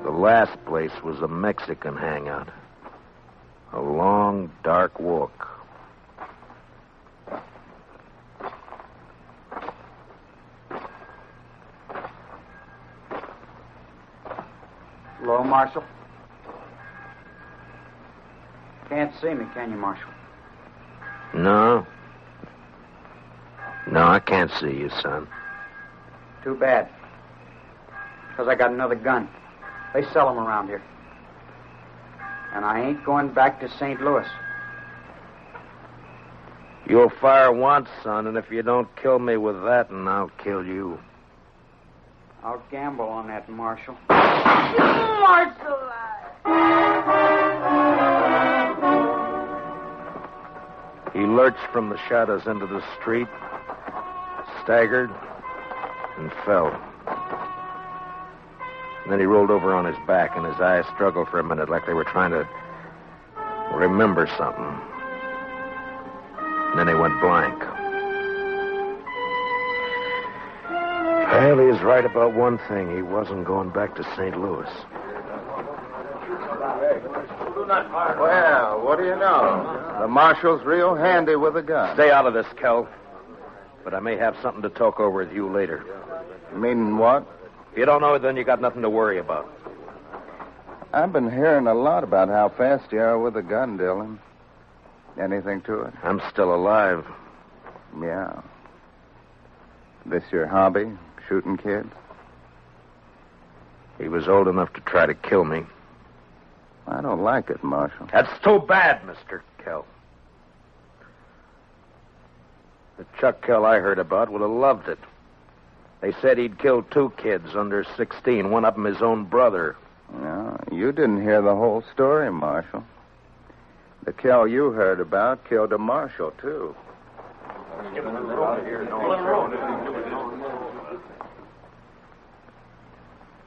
The last place was a Mexican hangout. A long, dark walk. Hello, Marshal. Can't see me, can you, Marshal? No. No, I can't see you, son. Too bad. Because I got another gun. They sell them around here. And I ain't going back to St. Louis. You'll fire once, son, and if you don't kill me with that, and I'll kill you. I'll gamble on that, Marshal. Marshal! He lurched from the shadows into the street, staggered, and fell. And then he rolled over on his back, and his eyes struggled for a minute like they were trying to remember something. And then he went blank. Well, he was right about one thing. He wasn't going back to St. Louis. Well, what do you know? The marshal's real handy with a gun. Stay out of this, Kel. But I may have something to talk over with you later. Meaning what? If you don't know it, then you got nothing to worry about. I've been hearing a lot about how fast you are with a gun, Dillon. Anything to it? I'm still alive. Yeah. This your hobby, shooting kids? He was old enough to try to kill me. I don't like it, Marshal. That's too bad, Mr. Kell. The Chuck Kell I heard about would have loved it. They said he'd killed 2 kids under 16, one of them his own brother. No, you didn't hear the whole story, Marshal. The Kell you heard about killed a marshal, too.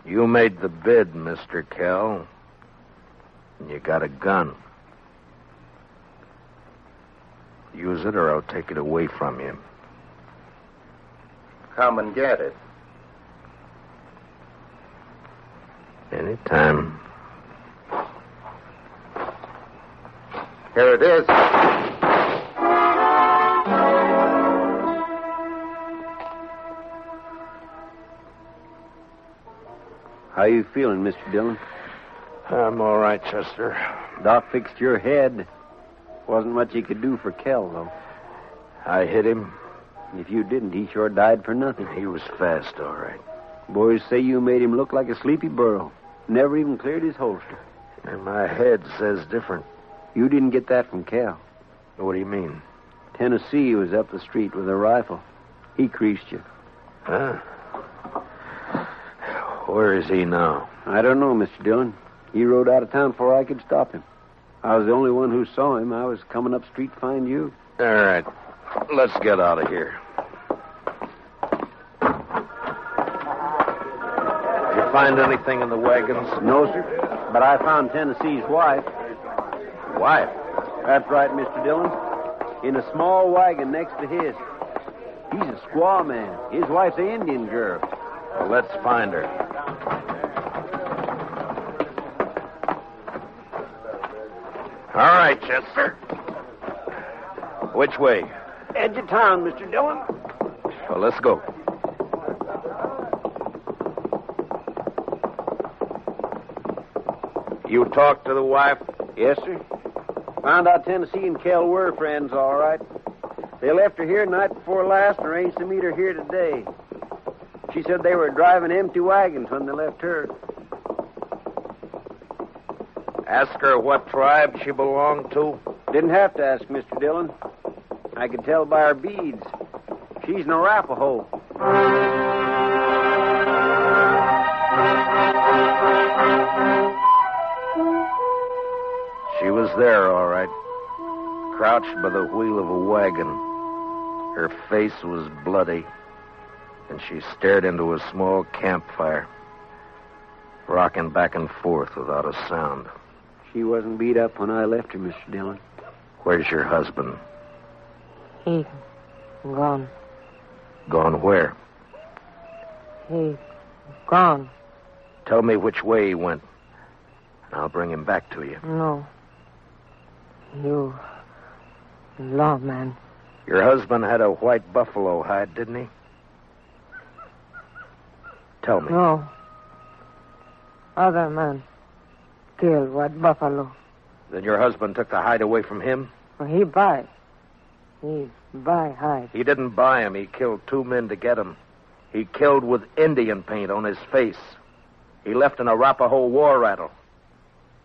You made the bid, Mr. Kell. And you got a gun. Use it or I'll take it away from you. Come and get it. Anytime. Here it is. How you feeling, Mr. Dillon? I'm all right, Chester. Doc fixed your head. Wasn't much he could do for Kell, though. I hit him. If you didn't, he sure died for nothing. He was fast, all right. Boys say you made him look like a sleepy burro. Never even cleared his holster. And my head says different. You didn't get that from Kell. What do you mean? Tennessee was up the street with a rifle. He creased you. Huh? Where is he now? I don't know, Mr. Dillon. He rode out of town before I could stop him. I was the only one who saw him. I was coming up street to find you. All right. Let's get out of here. Did you find anything in the wagons? No, sir. But I found Tennessee's wife. Wife? That's right, Mr. Dillon. In a small wagon next to his. He's a squaw man. His wife's an Indian girl. Well, let's find her. All right, Chester. Which way? Edge of town, Mr. Dillon. Well, let's go. You talked to the wife? Yes, sir. Found out Tennessee and Kell were friends, all right. They left her here night before last and arranged to meet her here today. She said they were driving empty wagons when they left her. Ask her what tribe she belonged to? Didn't have to ask, Mr. Dillon. I could tell by her beads. She's an Arapaho. She was there, all right. Crouched by the wheel of a wagon. Her face was bloody, and she stared into a small campfire, rocking back and forth without a sound. She wasn't beat up when I left her, Mr. Dillon. Where's your husband? He gone. Gone where? He gone. Tell me which way he went, and I'll bring him back to you. No. You lawman. Your husband had a white buffalo hide, didn't he? Tell me. No. Other man killed white buffalo. Then your husband took the hide away from him? He buy. He buy hide. He didn't buy him. He killed 2 men to get him. He killed with Indian paint on his face. He left an Arapaho war rattle.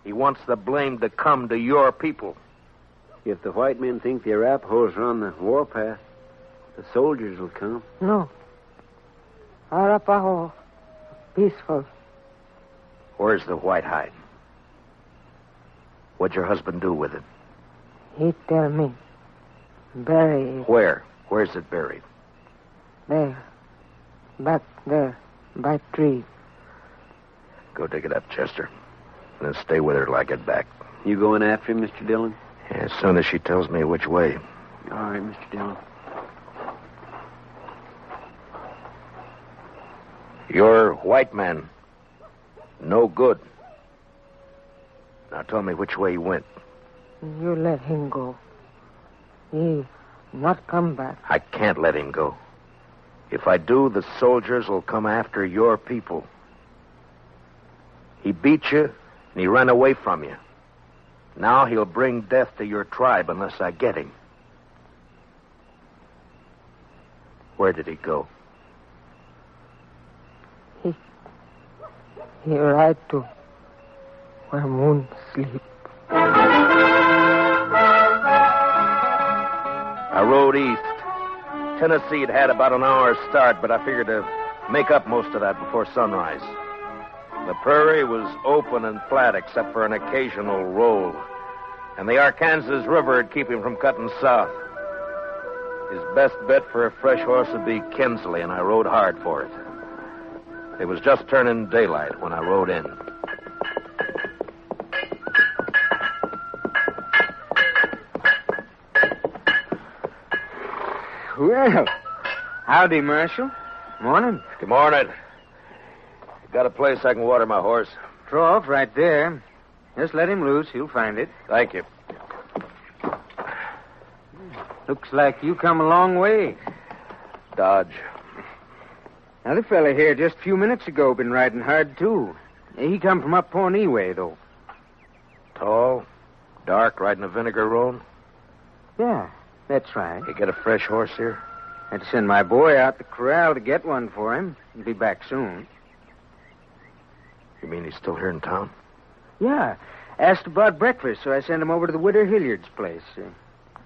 He wants the blame to come to your people. If the white men think the Arapahos are on the warpath, the soldiers will come. No. Arapaho peaceful. Where's the white hide? What'd your husband do with it? He tell me. Bury it. Where? Where's it buried? There. Back there. By tree. Go dig it up, Chester. And then stay with her till I get back. You going after him, Mr. Dillon? As soon as she tells me which way. All right, Mr. Dillon. You're white man. No good. Now tell me which way he went. You let him go. He not come back. I can't let him go. If I do, the soldiers will come after your people. He beat you, and he ran away from you. Now he'll bring death to your tribe unless I get him. Where did he go? He ride to where moon sleep. I rode east. Tennessee had about an hour's start, but I figured to make up most of that before sunrise. The prairie was open and flat except for an occasional roll, and the Arkansas River would keep him from cutting south. His best bet for a fresh horse would be Kinsley, and I rode hard for it. It was just turning daylight when I rode in. Well, howdy, Marshal. Morning. Good morning. Got a place I can water my horse? Trough right there. Just let him loose. He'll find it. Thank you. Looks like you come a long way. Dodge. Another fella here just a few minutes ago been riding hard, too. He come from up Pawnee way, though. Tall, dark, riding a vinegar roan? Yeah, that's right. You get a fresh horse here? Had to send my boy out the corral to get one for him. He'll be back soon. You mean he's still here in town? Yeah. Asked about breakfast, so I sent him over to the Widow Hilliard's place.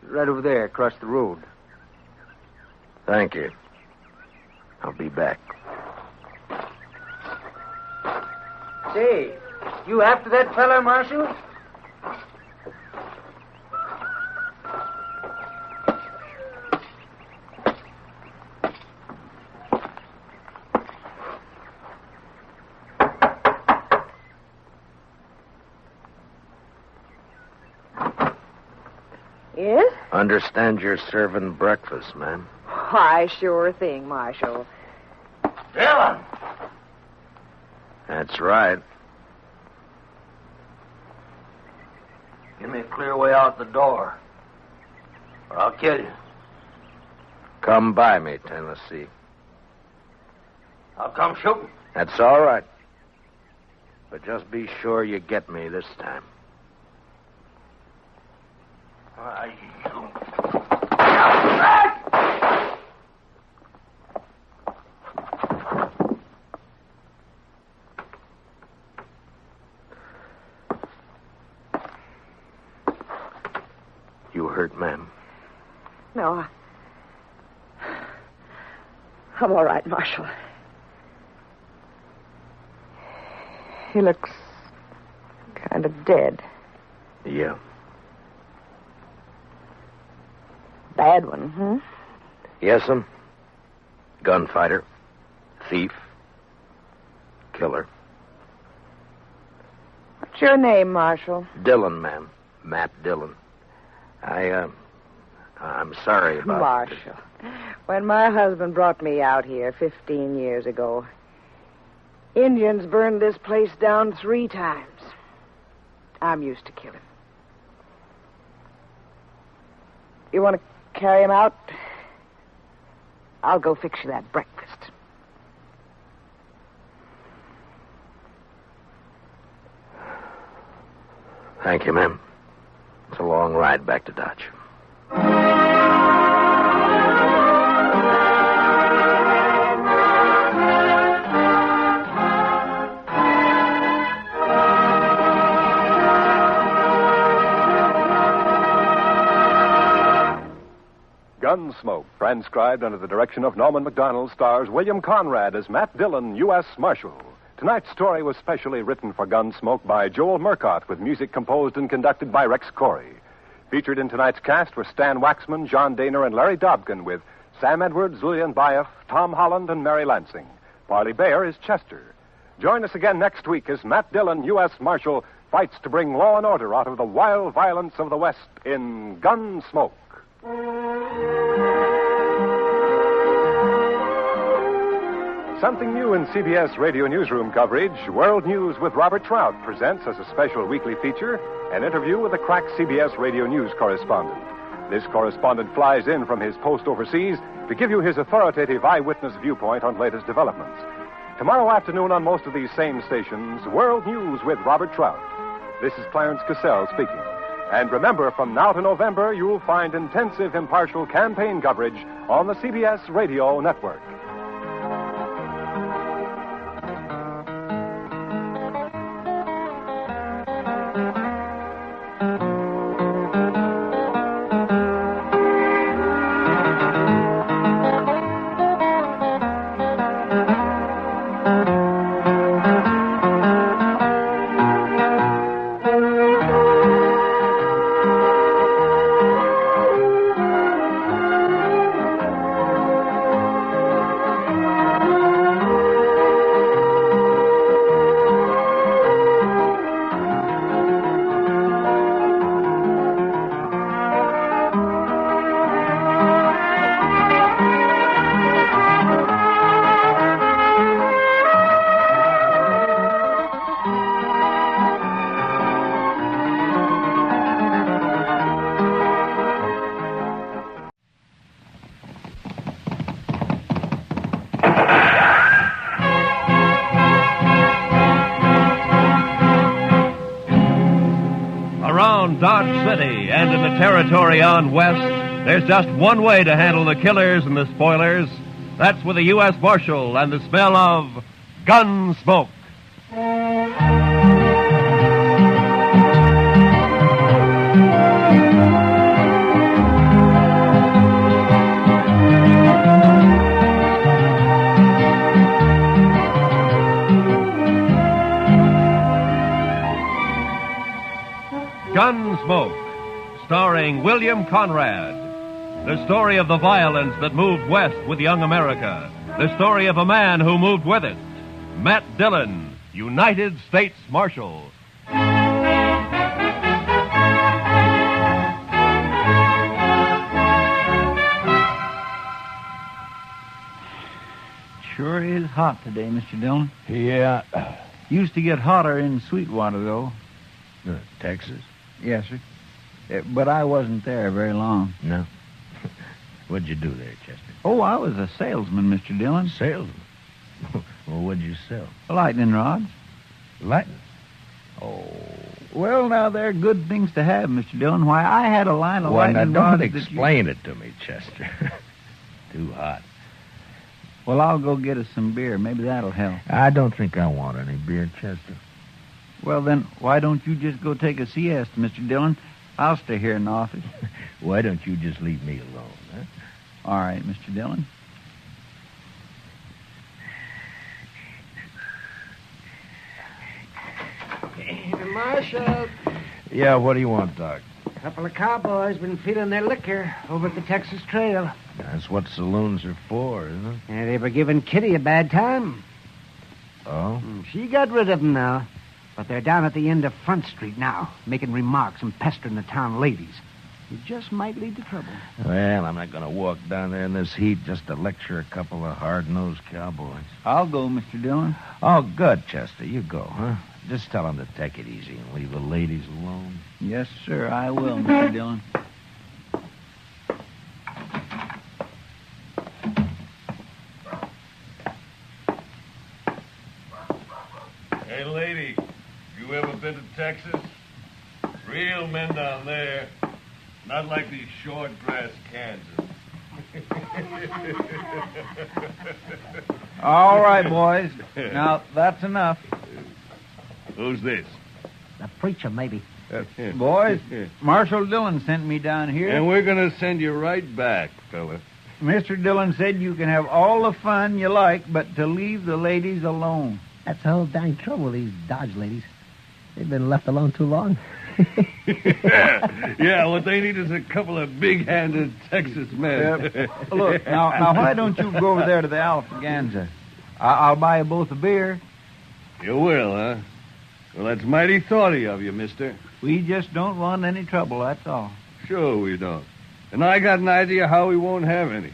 Right over there, across the road. Thank you. I'll be back. Say, you after that fella, Marshal? Yes? Understand you're serving breakfast, ma'am. Why, sure thing, Marshal. Dillon! That's right. Give me a clear way out the door, or I'll kill you. Come by me, Tennessee. I'll come shooting. That's all right. But just be sure you get me this time. Why, you... You hurt, ma'am? No, I'm all right, Marshal. He looks kind of dead. Yeah. Bad one, huh? Yes'm. Gunfighter. Thief. Killer. What's your name, Marshal? Dillon, ma'am. Matt Dillon. I'm sorry about... Marshal. When my husband brought me out here 15 years ago, Indians burned this place down 3 times. I'm used to killing. You want to carry him out? I'll go fix you that breakfast. Thank you, ma'am. It's a long ride back to Dodge. Gunsmoke, transcribed under the direction of Norman Macdonnell, stars William Conrad as Matt Dillon, U.S. Marshal. Tonight's story was specially written for Gunsmoke by Joel Murcott, with music composed and conducted by Rex Corey. Featured in tonight's cast were Stan Waxman, John Daner, and Larry Dobkin, with Sam Edwards, Lillian Baeff, Tom Holland, and Mary Lansing. Parley Bayer is Chester. Join us again next week as Matt Dillon, U.S. Marshal, fights to bring law and order out of the wild violence of the West in Gunsmoke. Something new in CBS Radio Newsroom coverage, World News with Robert Trout presents as a special weekly feature an interview with a crack CBS Radio News correspondent. This correspondent flies in from his post overseas to give you his authoritative eyewitness viewpoint on latest developments. Tomorrow afternoon on most of these same stations, World News with Robert Trout. This is Clarence Cassell speaking. And remember, from now to November, you'll find intensive, impartial campaign coverage on the CBS Radio Network. Dodge City and in the territory on West, there's just one way to handle the killers and the spoilers. That's with a U.S. Marshal and the smell of Gunsmoke. Gunsmoke, starring William Conrad. The story of the violence that moved west with young America. The story of a man who moved with it. Matt Dillon, United States Marshal. Sure is hot today, Mr. Dillon. Yeah. Used to get hotter in Sweetwater, though. Texas? Yes, sir. But I wasn't there very long. No? What'd you do there, Chester? Oh, I was a salesman, Mr. Dillon. Salesman? Well, what'd you sell? Lightning rods. Lightning? Oh, well, now, they're good things to have, Mr. Dillon. Why, I had a line of Well, now, lightning don't rods explain it to me, Chester. Too hot. Well, I'll go get us some beer. Maybe that'll help. I don't think I want any beer, Chester. Well, then, why don't you just go take a siesta, Mr. Dillon? I'll stay here in the office. Why don't you just leave me alone, huh? All right, Mr. Dillon. Hey, Marshal. Yeah, what do you want, Doc? A couple of cowboys been feeling their liquor over at the Texas Trail. That's what saloons are for, isn't it? Yeah, they were giving Kitty a bad time. Oh? She got rid of them now. But they're down at the end of Front Street now, making remarks and pestering the town ladies. It just might lead to trouble. Well, I'm not going to walk down there in this heat just to lecture a couple of hard-nosed cowboys. I'll go, Mr. Dillon. Oh, good, Chester. You go, huh? Just tell them to take it easy and leave the ladies alone. Yes, sir, I will, Mr. Dillon. Hey, lady, you ever been to Texas? Real men down there. Not like these short grass Kansas. All right, boys. Now, that's enough. Who's this? The preacher, maybe. Boys, Marshal Dillon sent me down here. And we're going to send you right back, fella. Mr. Dillon said you can have all the fun you like, but to leave the ladies alone. That's the whole dang trouble with these Dodge ladies. They've been left alone too long. Yeah, what they need is a couple of big-handed Texas men. Look, now, why don't you go over there to the Alfaganza? I'll buy you both a beer. You will, huh? Well, that's mighty thoughty of you, mister. We just don't want any trouble, that's all. Sure we don't. And I got an idea how we won't have any.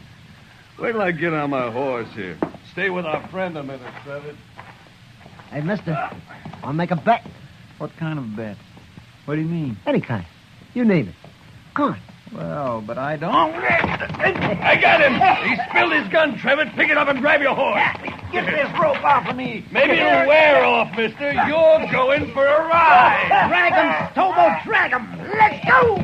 Wait till I get on my horse here. Stay with our friend a minute, Trevor. Hey, mister, want to make a bet? What kind of bet? What do you mean? Any kind. You name it. Come on. Well, but I don't. I got him! He spilled his gun, Trevor. Pick it up and drive your horse. Get this rope off of me. Maybe it'll wear off, mister. You're going for a ride. Drag him, Stobo, drag him. Let's go.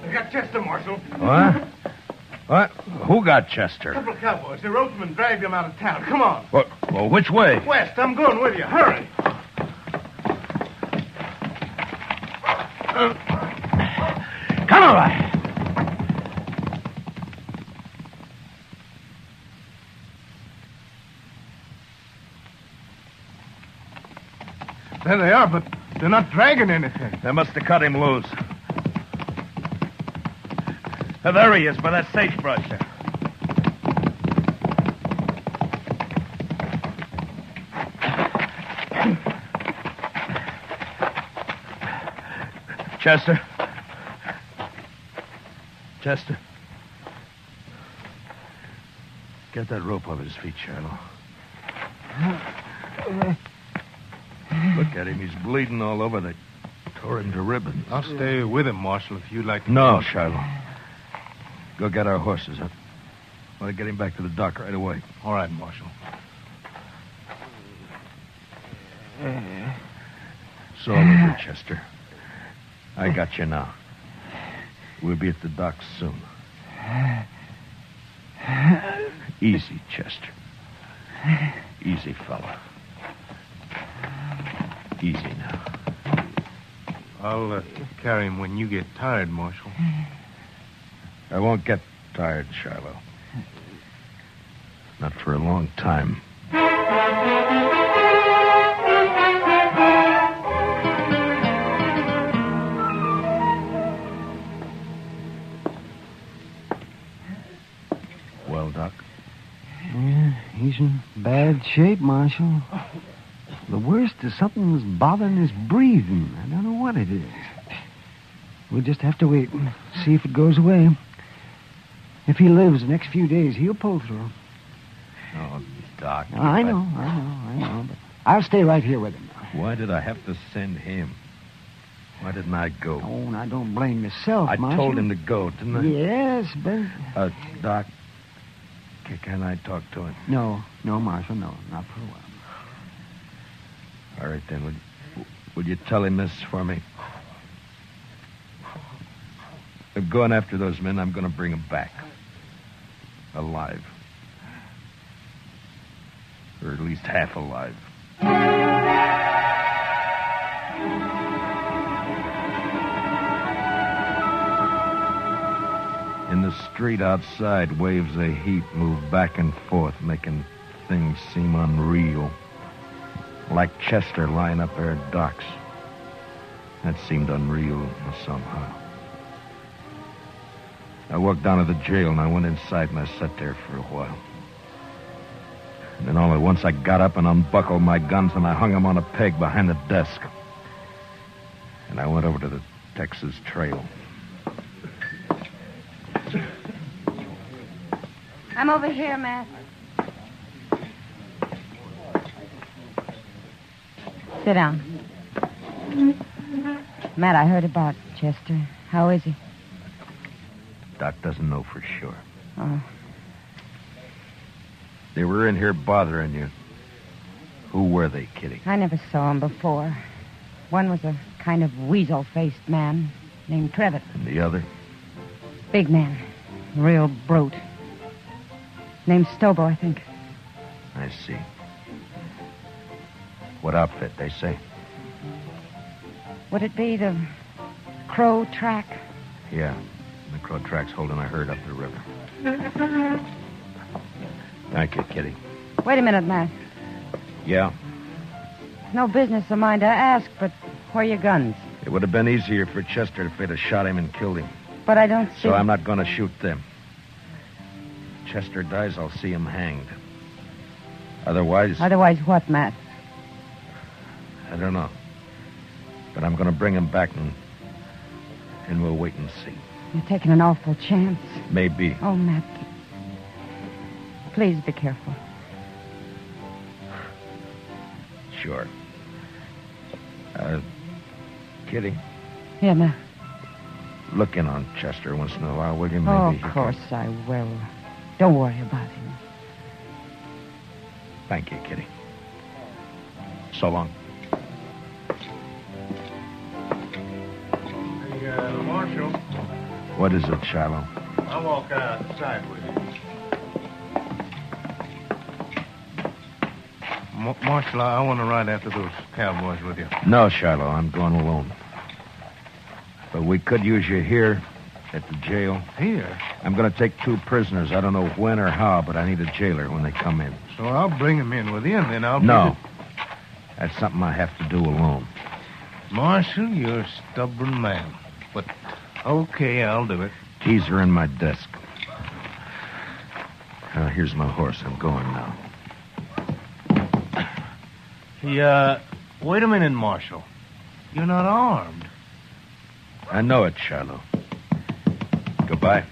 I got Chester, Marshal. What? What? Who got Chester? A couple of cowboys. The ropesman dragged him out of town. Come on. What? Well, which way? West, I'm going with you. Hurry. Come on, right. There they are, but they're not dragging anything. They must have cut him loose. There he is, by that sagebrush there. Chester. Chester. Get that rope off his feet, Shiloh. Look at him. He's bleeding all over. They tore him to ribbons. I'll stay with him, Marshal, if you'd like to. No, Shiloh. Go get our horses up. I want to get him back to the dock right away. All right, Marshal. It's all over, Chester. I got you now. We'll be at the docks soon. Easy, Chester. Easy, fella. Easy now. I'll carry him when you get tired, Marshal. I won't get tired, Shiloh. Not for a long time. Well, Doc? Yeah, he's in bad shape, Marshal. The worst is something's bothering his breathing. I don't know what it is. We'll just have to wait and see if it goes away. If he lives the next few days, he'll pull through. Oh, Doc. I know. But I'll stay right here with him. Why did I have to send him? Why didn't I go? Oh, and I don't blame yourself, I Marshal. told him to go, didn't I? Yes, but... Doc, can I talk to him? No, Marshal, no. Not for a while. All right, then. Would you tell him this for me? I'm going after those men. I'm going to bring them back. Alive. Or at least half alive. In the street outside, waves of heat move back and forth, making things seem unreal. Like Chester lying up there at docks. That seemed unreal somehow. I walked down to the jail, and I went inside, and I sat there for a while. And then all at once, I got up and unbuckled my guns, and I hung them on a peg behind the desk. And I went over to the Texas Trail. I'm over here, Matt. Sit down. Matt, I heard about Chester. How is he? Doc doesn't know for sure. Oh. They were in here bothering you. Who were they, Kitty? I never saw him before. One was a kind of weasel-faced man named Trevitt. And the other? Big man. Real brute. Named Stobo, I think. I see. What outfit, they say? Would it be the Crow Track? Yeah. The Crow Track's holding a herd up the river. Thank you, Kitty. Wait a minute, Matt. Yeah? It's no business of mine to ask, but where are your guns? It would have been easier for Chester if they'd have shot him and killed him. But I don't see... So I'm not going to shoot them. Chester dies, I'll see him hanged. Otherwise... Otherwise what, Matt? I don't know. But I'm going to bring him back and we'll wait and see. You're taking an awful chance. Maybe. Oh, Matt. Please be careful. Sure. Kitty? Yeah, Matt. Look in on Chester once in a while, will you? Maybe Oh, of course I will. Don't worry about him. Thank you, Kitty. So long. Hey, Marshal. What is it, Shiloh? I'll walk outside with you. Marshal, I want to ride after those cowboys with you. No, Shiloh, I'm going alone. But we could use you here at the jail. Here? I'm going to take 2 prisoners. I don't know when or how, but I need a jailer when they come in. So I'll bring them in with you, and then I'll... No. That's something I have to do alone. Marshal, you're a stubborn man. But, okay, I'll do it. Keys are in my desk. Here's my horse. I'm going now. Hey, wait a minute, Marshal. You're not armed. I know it, Shiloh. Goodbye.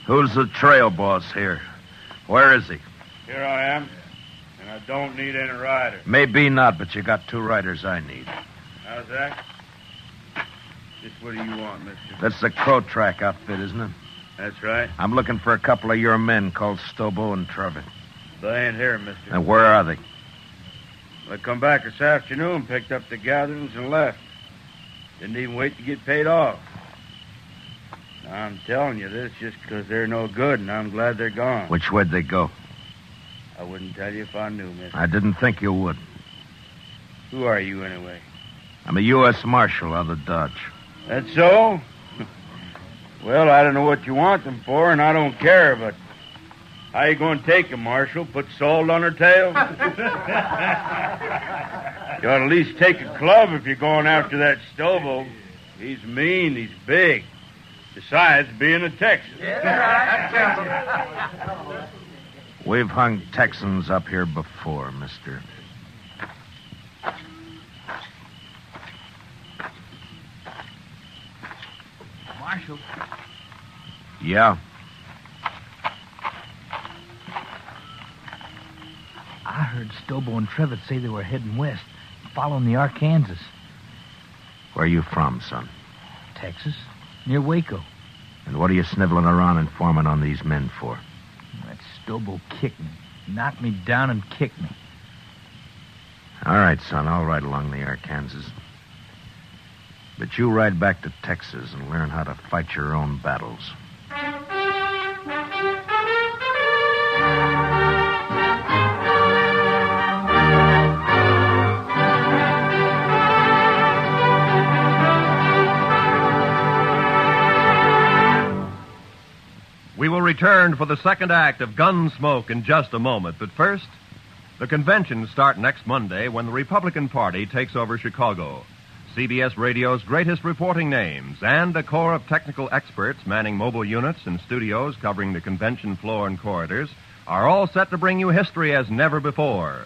Who's the trail boss here? Where is he? Here I am, and I don't need any rider. Maybe not, but you got 2 riders I need. How's that? Just what do you want, mister? That's the Crow Track outfit, isn't it? That's right. I'm looking for a couple of your men called Stobo and Trevitt. They ain't here, mister. And where are they? They come back this afternoon, picked up the gatherings, and left. Didn't even wait to get paid off. Now, I'm telling you this just because they're no good, and I'm glad they're gone. Which way'd they go? I wouldn't tell you if I knew, mister. I didn't think you would. Who are you, anyway? I'm a U.S. Marshal on the Dodge. That's so? Well, I don't know what you want them for, and I don't care, but How you going to take her, Marshal? Put salt on her tail? You ought to at least take a club if you're going after that Stobo. He's mean, he's big. Besides being a Texan. We've hung Texans up here before, mister. Marshal. Yeah? I heard Stobo and Trevitt say they were heading west, following the Arkansas. Where are you from, son? Texas, near Waco. And what are you sniveling around informing on these men for? That Stobo kicked me, knocked me down and kicked me. All right, son, I'll ride along the Arkansas. But you ride back to Texas and learn how to fight your own battles. We will return for the second act of Gunsmoke in just a moment. But first, the conventions start next Monday when the Republican Party takes over Chicago. CBS Radio's greatest reporting names and a corps of technical experts manning mobile units and studios covering the convention floor and corridors are all set to bring you history as never before.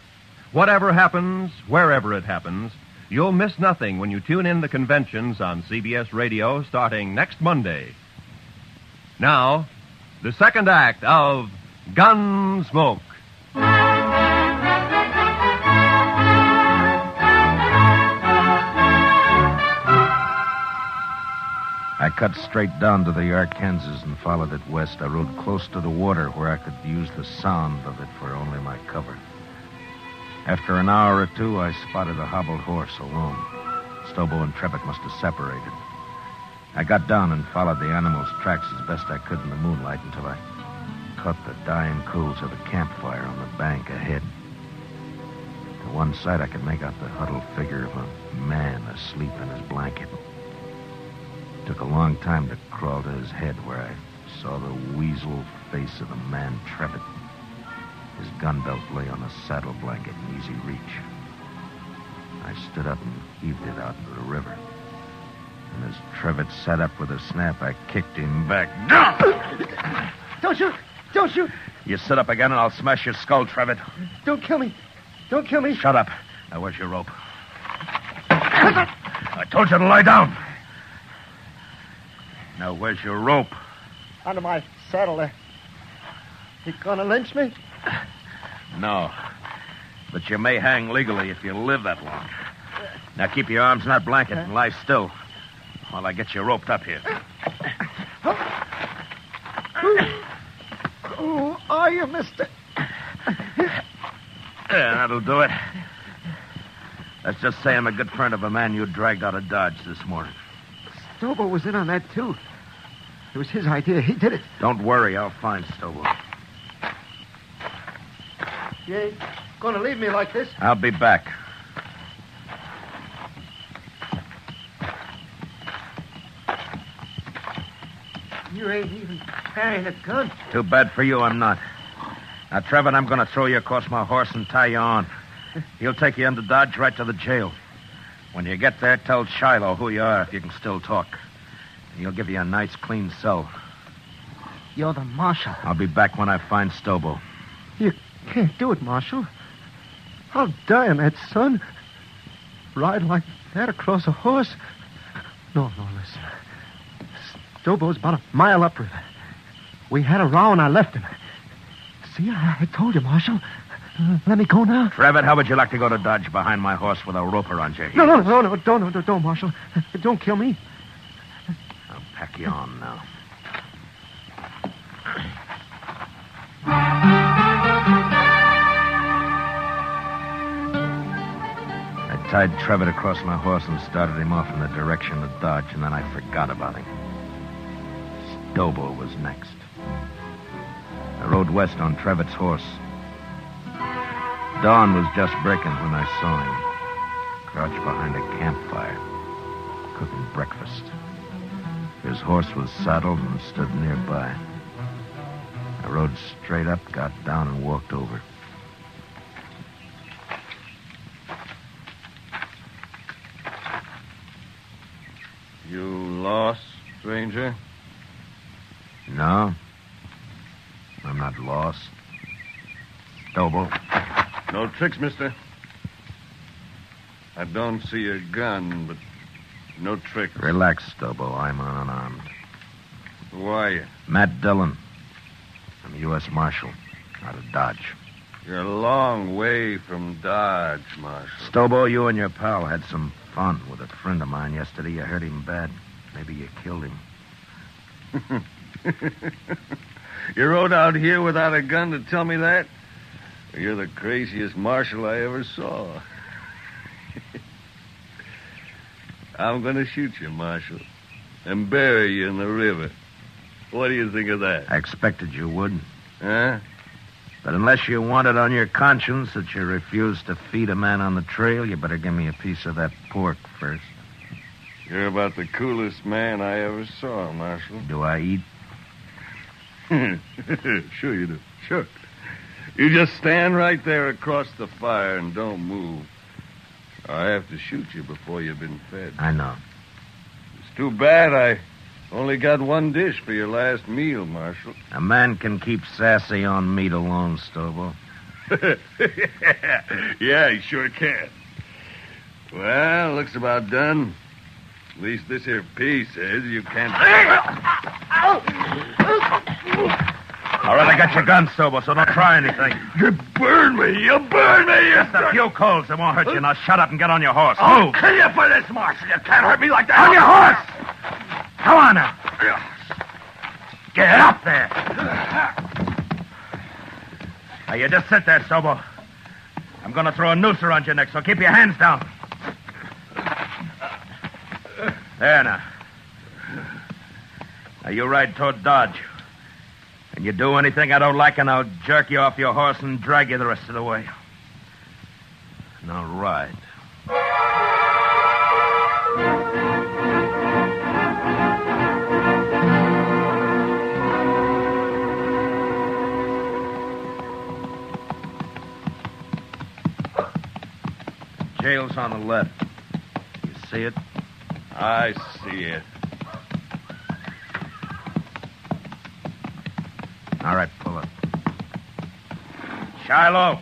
Whatever happens, wherever it happens, you'll miss nothing when you tune in the conventions on CBS Radio starting next Monday. Now, the second act of Gunsmoke. I cut straight down to the Arkansas and followed it west. I rode close to the water where I could use the sound of it for only my cover. After an hour or two, I spotted a hobbled horse alone. Stobo and Trevitt must have separated. I got down and followed the animal's tracks as best I could in the moonlight until I caught the dying coals of a campfire on the bank ahead. To one side, I could make out the huddled figure of a man asleep in his blanket. It took a long time to crawl to his head where I saw the weasel face of the man Trevitt. His gun belt lay on a saddle blanket in easy reach. I stood up and heaved it out into the river. And as Trevitt sat up with a snap, I kicked him back. Don't shoot! Don't shoot! You sit up again and I'll smash your skull, Trevitt. Don't kill me! Don't kill me! Shut up. Now, where's your rope? I told you to lie down. Now, where's your rope? Under my saddle there. You gonna lynch me? No. But you may hang legally if you live that long. Now, keep your arms in that blanket and lie still while I get you roped up here. Who are you, mister? Yeah, that'll do it. Let's just say I'm a good friend of a man you dragged out of Dodge this morning. Stobo was in on that, too. It was his idea. He did it. Don't worry. I'll find Stobo. You ain't gonna leave me like this? I'll be back. You ain't even carrying a gun. Too bad for you, I'm not. Now, Trevor, I'm going to throw you across my horse and tie you on. He'll take you into Dodge right to the jail. When you get there, tell Shiloh who you are if you can still talk. And he'll give you a nice, clean cell. You're the marshal. I'll be back when I find Stobo. You can't do it, Marshal. I'll die on that, son. Ride like that across a horse. No, listen. Stobo's about a mile upriver. We had a row and I left him. See, I told you, Marshal. Let me go now. Trevitt, how would you like to go to Dodge behind my horse with a rope around your heels? No, don't, Marshal. Don't kill me. I'll pack you on now. I tied Trevitt across my horse and started him off in the direction of Dodge, and then I forgot about him. Stobo was next. I rode west on Trevitt's horse. Dawn was just breaking when I saw him, crouched behind a campfire, cooking breakfast. His horse was saddled and stood nearby. I rode straight up, got down, and walked over. You lost, stranger? No. I'm not lost. Stobo. No tricks, mister. I don't see a gun, but no tricks. Relax, Stobo. I'm unarmed. Who are you? Matt Dillon. I'm a U.S. Marshal out of Dodge. You're a long way from Dodge, Marshal. Stobo, you and your pal had some fun with a friend of mine yesterday. You hurt him bad. Maybe you killed him. You rode out here without a gun to tell me that? You're the craziest marshal I ever saw. I'm going to shoot you, Marshal, and bury you in the river. What do you think of that? I expected you would. Huh? But unless you want it on your conscience that you refused to feed a man on the trail, you better give me a piece of that pork first. You're about the coolest man I ever saw, Marshal. Do I eat? Sure you do. Sure. You just stand right there across the fire and don't move. I have to shoot you before you've been fed. I know. It's too bad I only got one dish for your last meal, Marshal. A man can keep sassy on meat alone, Stobo. Yeah, he sure can. Well, looks about done. At least this here piece says you can't... All right, I got your gun, Stobo, so don't try anything. You burn me! You burn me! Just a few coals. It won't hurt you. Now shut up and get on your horse. I'll kill you for this, Marshal. You can't hurt me like that. On your horse! Come on now. Get up there. Now, you just sit there, Stobo. I'm going to throw a noose around your neck, so keep your hands down. There now. Now, you ride toward Dodge. And you do anything I don't like, and I'll jerk you off your horse and drag you the rest of the way. Now, ride. The jail's on the left. You see it? I see it. All right, pull up. Shiloh!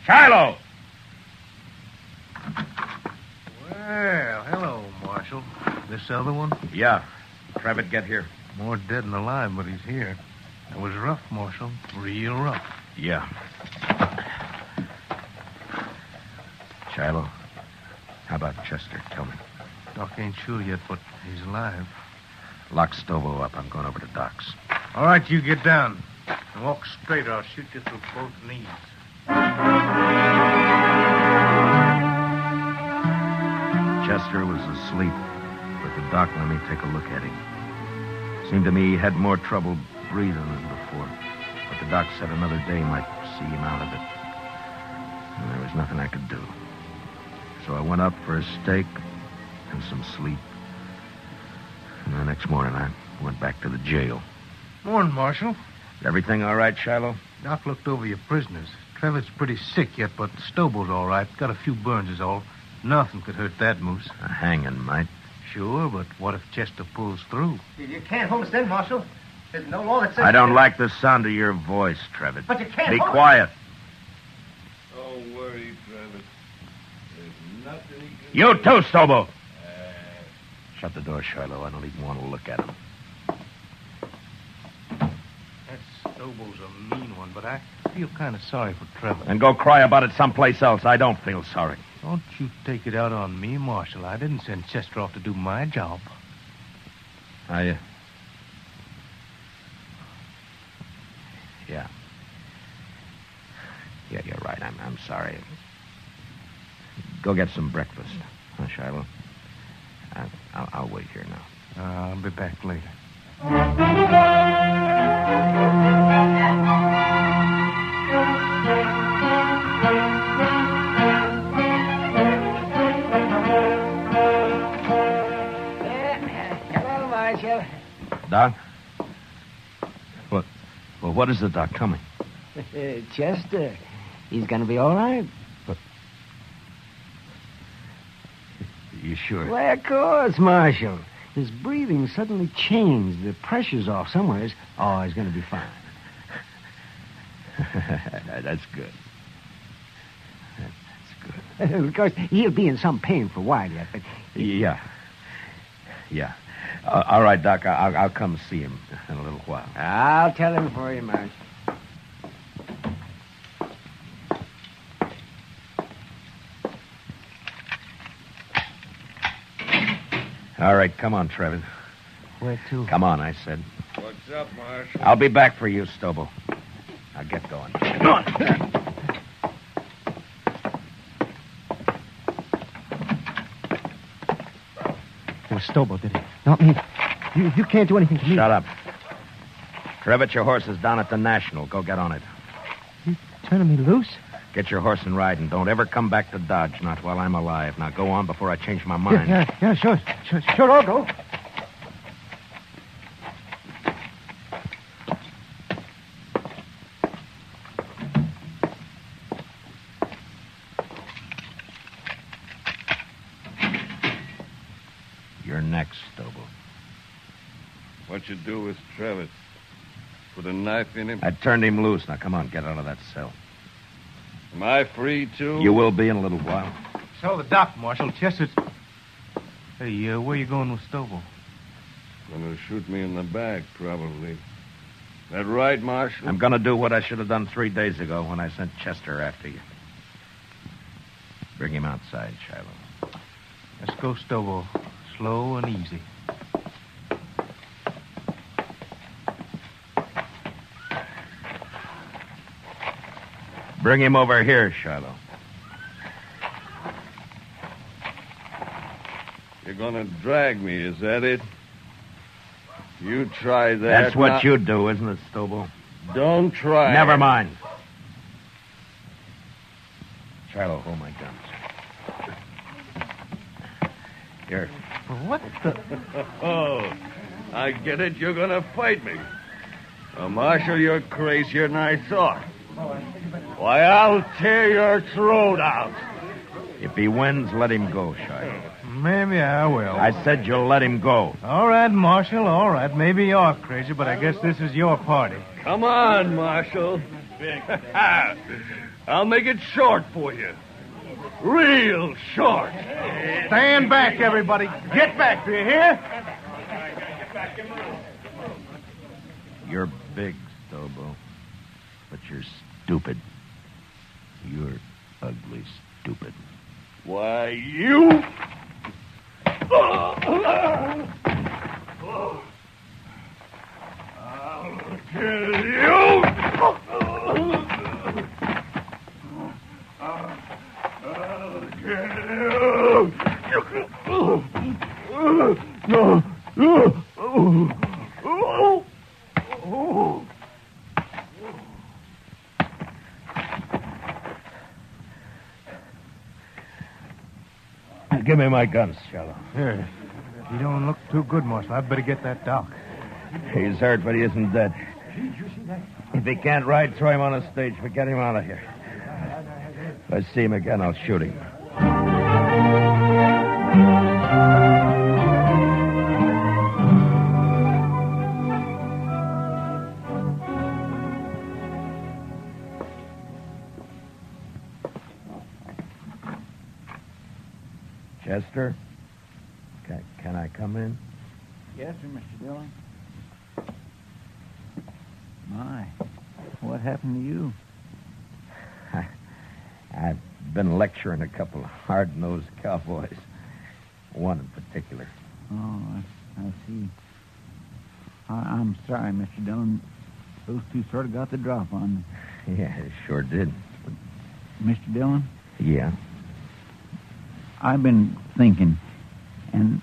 Shiloh! Well, hello, Marshal. This other one? Yeah. Trevitt, get here. More dead than alive, but he's here. It was rough, Marshal. Real rough. Yeah. Shiloh, how about Chester? Tell me. Doc ain't sure yet, but he's alive. Lock Stobo up. I'm going over to Doc's. All right, you get down. And walk straight, or I'll shoot you through both knees. Chester was asleep, but the doc let me take a look at him. Seemed to me he had more trouble breathing than before. But the doc said another day might see him out of it. And there was nothing I could do. So I went up for a steak and some sleep. And the next morning I went back to the jail. Morning, Marshal. Everything all right, Shiloh? Doc looked over your prisoners. Trevor's pretty sick yet, but Stobo's all right. Got a few burns is all. Nothing could hurt that moose. A hanging might. Sure, but what if Chester pulls through? You can't hold us in, Marshal. There's no law that says... I don't like the sound of your voice, Trevitt. But you can't Be hold quiet. Don't worry, Travis. There's nothing he can... You too, Stobo. Shut the door, Shiloh. I don't even want to look at him. That Stobo's a mean one, but I feel kind of sorry for Trevor. And go cry about it someplace else. I don't feel sorry. Don't you take it out on me, Marshal. I didn't send Chester off to do my job. Yeah. Yeah, you're right. I'm sorry. Go get some breakfast, huh, Shiloh? I'll wait here now. I'll be back later. Hello, Marshal. Doc? Well, what is the doc coming? Chester, he's going to be all right. But... You sure? Why, of course, Marshal. His breathing suddenly changed. The pressure's off somewhere. Oh, he's going to be fine. That's good. Of course, he'll be in some pain for a while yet, but... Yeah. All right, Doc, I'll come see him in a little while. I'll tell him for you, Marshal. All right, come on, Trevor. Where to? Come on, I said. What's up, Marshal? I'll be back for you, Stobo. Now get going. Come on. It was Stobo, did it? Not me. You can't do anything to me. Shut up. Trevitt, your horse is down at the National. Go get on it. You turning me loose? Get your horse and ride, and don't ever come back to Dodge, not while I'm alive. Now go on before I change my mind. Yeah, sure, I'll go. You're next, Stobo. What you do with Trevitt? Put a knife in him? I turned him loose. Now come on, get out of that cell. Am I free, too? You will be in a little while. So the doc, Marshal. Chester's... Hey, where you going with Stobo? Gonna shoot me in the back, probably. That right, Marshal? I'm gonna do what I should have done 3 days ago when I sent Chester after you. Bring him outside, Shiloh. Let's go, Stobo. Slow and easy. Bring him over here, Shiloh. You're gonna drag me, is that it? You try that. That's what you do, isn't it, Stobo? Don't try. Never mind. Shiloh, hold my guns. Here. What the... Oh, I get it. You're gonna fight me. Well, Marshal, you're crazier than I thought. Why, I'll tear your throat out. If he wins, let him go, Shiloh. Maybe I will. I said you'll let him go. All right, Marshal, all right. Maybe you're crazy, but I guess this is your party. Come on, Marshal. I'll make it short for you. Real short. Stand back, everybody. Get back, do you hear? You're big, Stobo, but you're stupid. You're ugly stupid. Why, you... I'll kill you! I'll kill you! No! Give me my guns, Shiloh. Here. You don't look too good, Marshal. I'd better get that doc. He's hurt, but he isn't dead. If he can't ride, throw him on a stage, but get him out of here. If I see him again, I'll shoot him. Chester? Can I come in? Yes, sir, Mr. Dillon. My, what happened to you? I've been lecturing a couple of hard-nosed cowboys. One in particular. Oh, I see. I'm sorry, Mr. Dillon. Those two sort of got the drop on me. Yeah, it sure did. Mr. Dillon? Yeah? I've been thinking, and...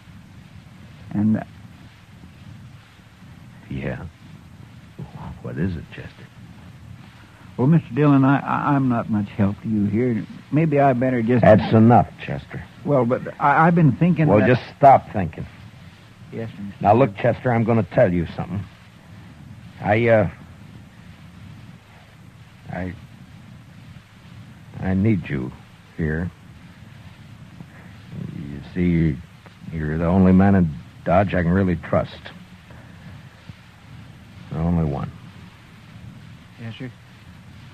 Yeah? What is it, Chester? Well, Mr. Dillon, I'm not much help to you here. Maybe I better just... That's enough, Chester. Well, but I've been thinking Well, that... just stop thinking. Yes, sir, Mr. Now, look, Chester, I'm going to tell you something. I I need you here. You see, you're the only man in Dodge I can really trust. The only one. Yes, sir.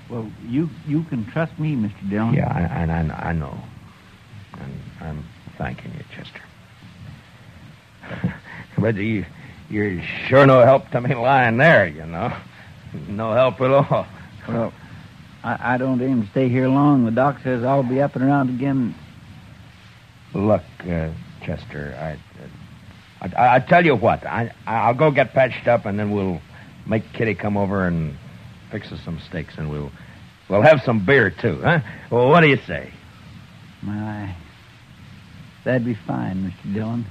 Well, you can trust me, Mr. Dillon. Yeah, I know. And I'm thanking you, Chester. But you're sure no help to me lying there, you know. No help at all. Well, I don't aim to stay here long. The doc says I'll be up and around again. Look, Chester, I tell you what. I'll go get patched up, and then we'll make Kitty come over and fix us some steaks, and we'll have some beer too, huh? Well, what do you say? My, that'd be fine, Mr. Dillon.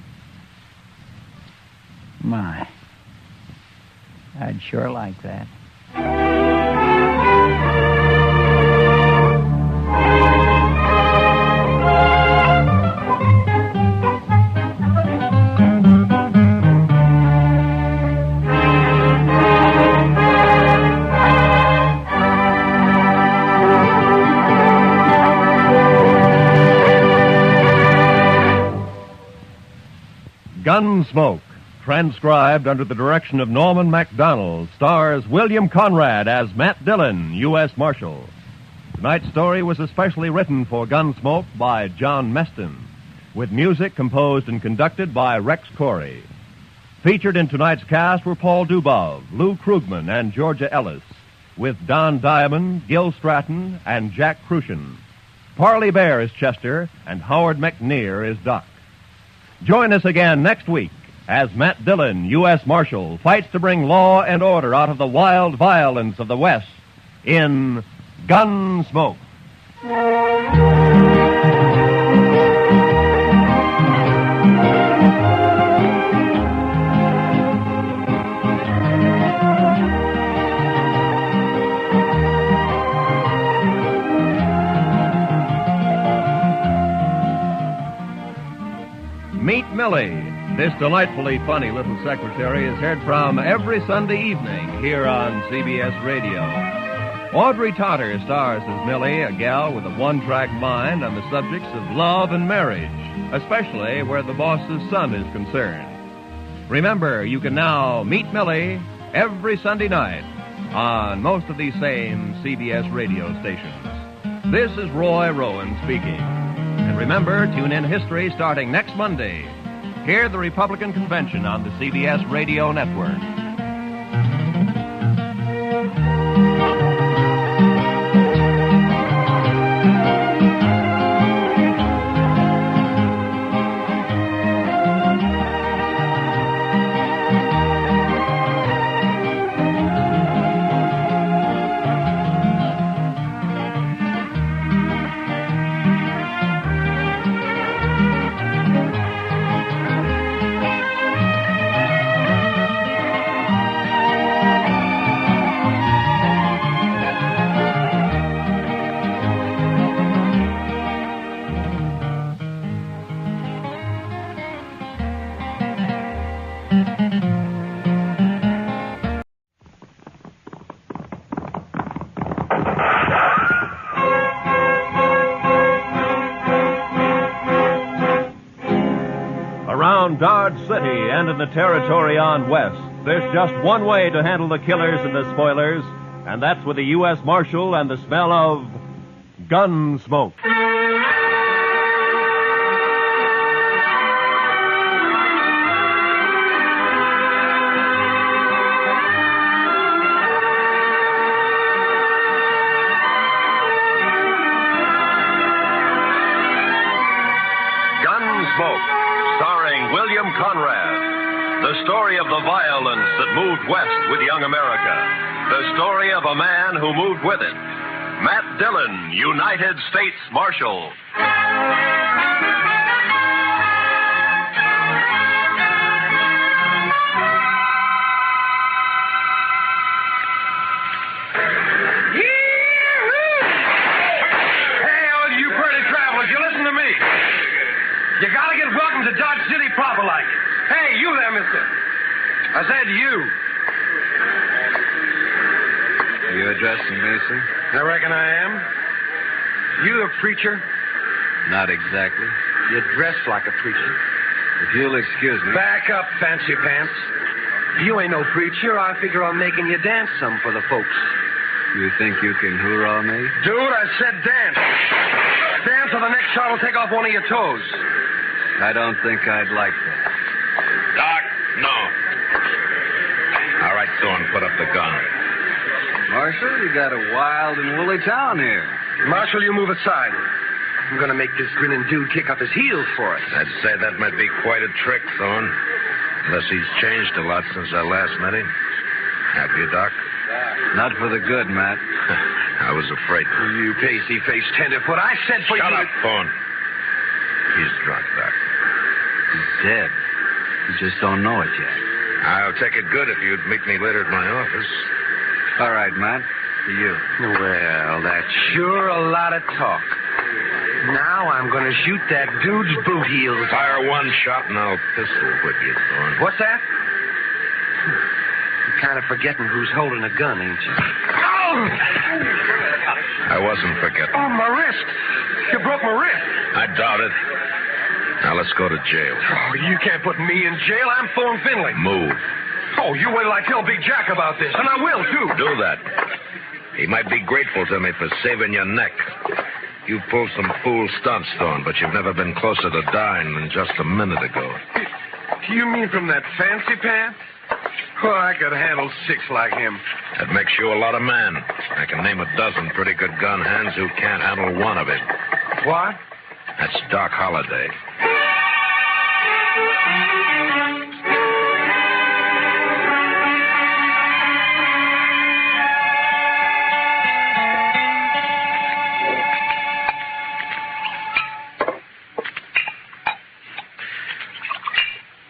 My, I'd sure like that. Gunsmoke, transcribed under the direction of Norman Macdonnell, stars William Conrad as Matt Dillon, U.S. Marshal. Tonight's story was especially written for Gunsmoke by John Meston, with music composed and conducted by Rex Corey. Featured in tonight's cast were Paul Dubov, Lou Krugman, and Georgia Ellis, with Don Diamond, Gil Stratton, and Jack Crucian. Parley Bear is Chester, and Howard McNear is Doc. Join us again next week as Matt Dillon, U.S. Marshal, fights to bring law and order out of the wild violence of the West in Gunsmoke. Meet Millie. This delightfully funny little secretary is heard from every Sunday evening here on CBS Radio. Audrey Totter stars as Millie, a gal with a one-track mind on the subjects of love and marriage, especially where the boss's son is concerned. Remember, you can now meet Millie every Sunday night on most of these same CBS radio stations. This is Roy Rowan speaking. And remember, tune in History starting next Monday. Hear the Republican Convention on the CBS Radio Network. Dodge City and in the territory on West, there's just one way to handle the killers and the spoilers, and that's with the U.S. Marshal and the smell of Gunsmoke. Gunsmoke. Starring William Conrad. The story of the violence that moved west with young America. The story of a man who moved with it. Matt Dillon, United States Marshal. You gotta get welcome to Dodge City proper like. Hey, you there, mister. I said you. Are you addressing me, sir? I reckon I am. You a preacher? Not exactly. You dress like a preacher. If you'll excuse me. Back up, fancy pants. You ain't no preacher. I figure on making you dance some for the folks. You think you can hoorah me? Dude, I said dance. Dance or the next shot will take off one of your toes. I don't think I'd like that. Doc, no. All right, Thorne, put up the gun. Marshal, you got a wild and woolly town here. Marshal, you move aside. I'm going to make this grinning dude kick up his heels for us. I'd say that might be quite a trick, Thorne. Unless he's changed a lot since I last met him. Have you, Doc? Not for the good, Matt. I was afraid. You pasty-faced tenderfoot. I said for you... Shut up, Thorne. He's drunk, Doc. He's dead. You just don't know it yet. I'll take it good if you'd meet me later at my office. All right, Matt. To you. Well, that's sure a lot of talk. Now I'm going to shoot that dude's boot heels. Fire one shot and I'll pistol whip you, Thorne. What's that? You're kind of forgetting who's holding a gun, ain't you? Oh! I wasn't forgetting. Oh, my wrist. You broke my wrist. I doubt it. Now let's go to jail. Oh, you can't put me in jail. I'm Thorne Finley. Move. Oh, you wait till I tell Big Jack about this, and I will, too. Do that. He might be grateful to me for saving your neck. You pulled some fool stunts, Thorne, but you've never been closer to dying than just a minute ago. You mean from that fancy pants? Oh, I could handle 6 like him. That makes you a lot of man. I can name a dozen pretty good gun hands who can't handle one of it. What? That's Doc Holliday.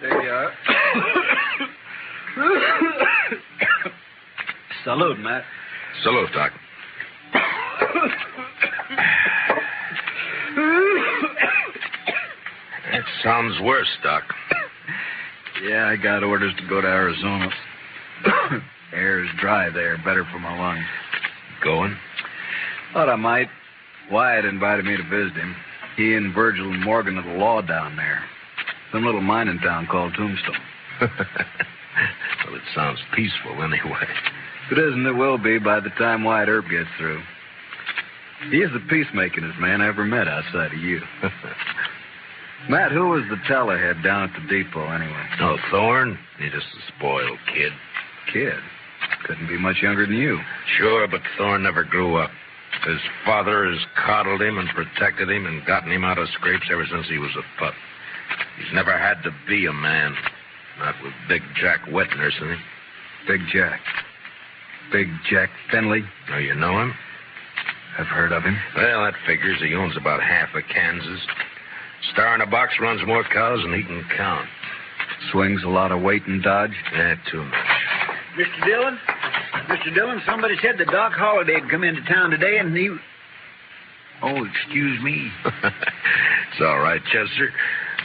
There you are. Salute, Matt. Salute, Doc. It sounds worse, Doc. Yeah, I got orders to go to Arizona. Air's dry there, better for my lungs. Going? Thought I might. Wyatt invited me to visit him. He and Virgil and Morgan are the law down there. Some little mining town called Tombstone. Well, it sounds peaceful anyway. If it isn't, it will be by the time Wyatt Earp gets through. He is the peacemakingest man I ever met outside of you. Matt, who was the tellerhead down at the depot anyway? Oh, Thorne? He's just a spoiled kid. Kid? Couldn't be much younger than you. Sure, but Thorne never grew up. His father has coddled him and protected him and gotten him out of scrapes ever since he was a pup. He's never had to be a man. Not with Big Jack wet nursing him. Big Jack? Big Jack Finley? Oh, you know him? I've heard of him. Well, that figures. He owns about half of Kansas. Star in a box runs more cows than he can count. Swings a lot of weight in Dodge? Too much. Mr. Dillon? Mr. Dillon, somebody said that Doc Holliday had come into town today and he... Oh, excuse me. It's all right, Chester.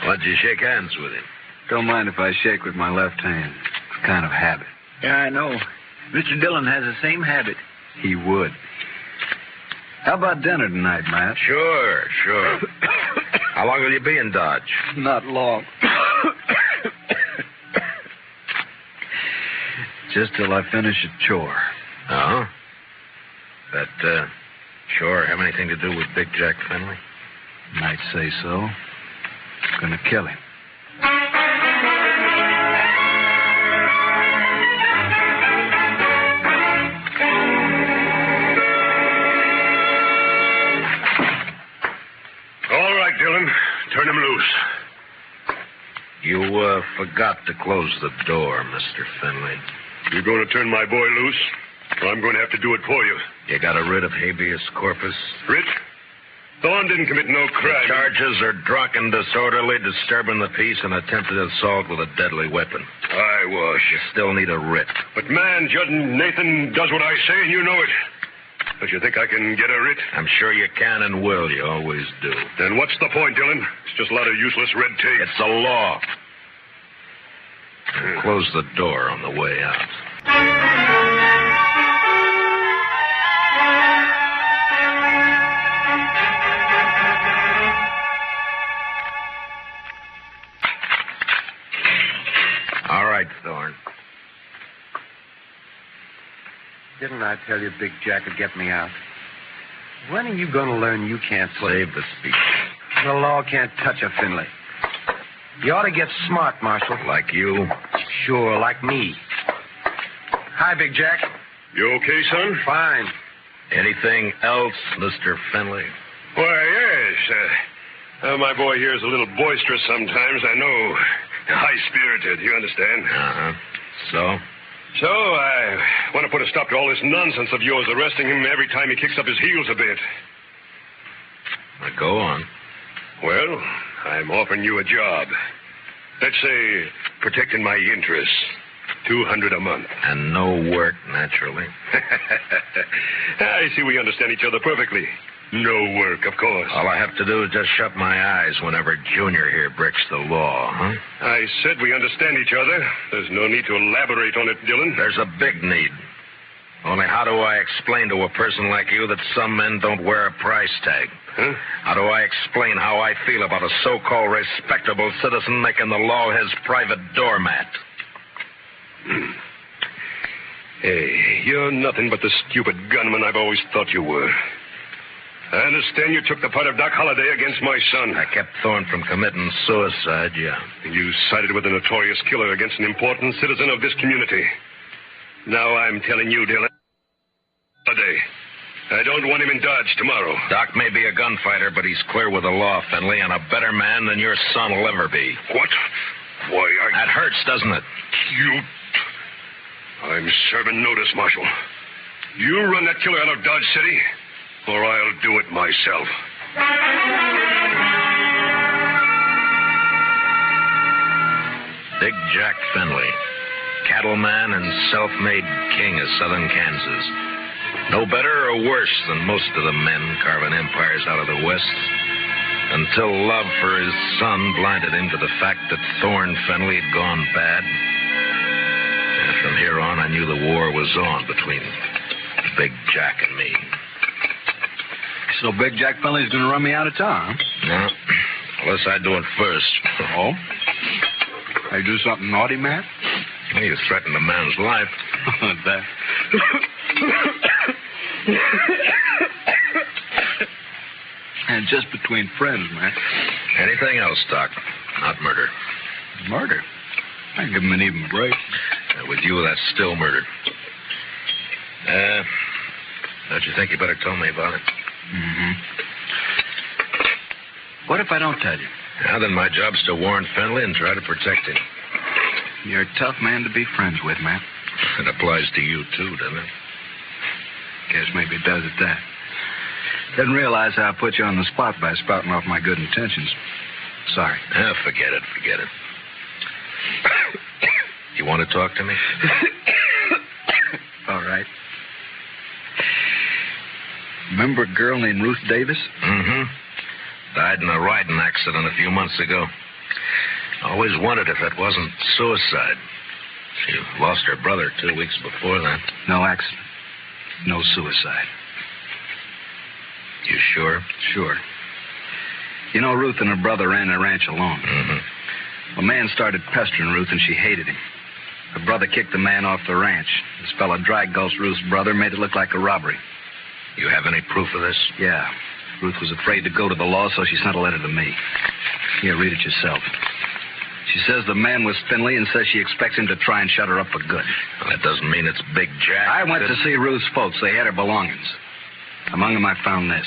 Why don't you shake hands with him? Don't mind if I shake with my left hand. It's kind of habit. Yeah, I know. Mr. Dillon has the same habit. He would. How about dinner tonight, Matt? Sure. How long will you be in Dodge? Not long. Just till I finish a chore. Oh? That chore have anything to do with Big Jack Finley? Might say so. Gonna kill him. All right, Dillon. Turn him loose. You forgot to close the door, Mr. Finley. You're going to turn my boy loose? Well, I'm going to have to do it for you. You got a writ of habeas corpus? Writ? Thorne didn't commit no crime. The charges are drunken, disorderly, disturbing the peace, and attempted assault with a deadly weapon. I was. You still need a writ. But, man, Judd Nathan does what I say, and you know it. Don't you think I can get a writ? I'm sure you can and will. You always do. Then what's the point, Dillon? It's just a lot of useless red tape. It's a law. Close the door on the way out. Didn't I tell you Big Jack would get me out? When are you going to learn you can't Save the speech. The law can't touch a Finley. You ought to get smart, Marshal. Like you? Sure, like me. Hi, Big Jack. You okay, son? Fine. Anything else, Mr. Finley? Why, yes. My boy here is a little boisterous sometimes, I know. High-spirited, you understand? Uh-huh. So? So, I want to put a stop to all this nonsense of yours arresting him every time he kicks up his heels a bit. Now, go on. Well, I'm offering you a job. Let's say, protecting my interests. $200 a month. And no work, naturally. I see we understand each other perfectly. No work, of course. All I have to do is just shut my eyes whenever Junior here breaks the law, huh? I said we understand each other. There's no need to elaborate on it, Dillon. There's a big need. Only how do I explain to a person like you that some men don't wear a price tag? Huh? How do I explain how I feel about a so-called respectable citizen making the law his private doormat? Hey, you're nothing but the stupid gunman I've always thought you were. I understand you took the part of Doc Holliday against my son. I kept Thorne from committing suicide, yeah. You sided with a notorious killer against an important citizen of this community. Now I'm telling you, Dillon, Holliday, I don't want him in Dodge tomorrow. Doc may be a gunfighter, but he's clear with the law, Finley, and a better man than your son will ever be. What? Why, That hurts, doesn't it? I'm serving notice, Marshal. You run that killer out of Dodge City, or I'll do it myself. Big Jack Finley, cattleman and self-made king of southern Kansas. No better or worse than most of the men carving empires out of the West. Until love for his son blinded him to the fact that Thorne Finley had gone bad. And from here on, I knew the war was on between Big Jack and me. So Big Jack Finley's going to run me out of town, huh? No, unless I do it first. Oh? I do something naughty, Matt? Well, you threatened a man's life. That... And just between friends, man. Anything else, Doc? Not murder. Murder? I give him an even break. With you, that's still murder. Don't you think you better tell me about it? Mm-hmm. What if I don't tell you? Now, then my job's to warn Finley and try to protect him. You're a tough man to be friends with, Matt. It applies to you, too, doesn't it? Guess maybe it does at that. Didn't realize how I put you on the spot by spouting off my good intentions. Sorry. Forget it. You want to talk to me? All right. Remember a girl named Ruth Davis? Mm-hmm. Died in a riding accident a few months ago. Always wondered if it wasn't suicide. She lost her brother 2 weeks before that. No accident. No suicide. You sure? Sure. You know, Ruth and her brother ran a ranch alone. Mm-hmm. A man started pestering Ruth, and she hated him. Her brother kicked the man off the ranch. This fella dry-gulched Ruth's brother, made it look like a robbery. You have any proof of this? Yeah. Ruth was afraid to go to the law, so she sent a letter to me. Here, read it yourself. She says the man was Finley and says she expects him to try and shut her up for good. Well, that doesn't mean it's Big Jack. I went to see Ruth's folks. They had her belongings. Among them, I found this.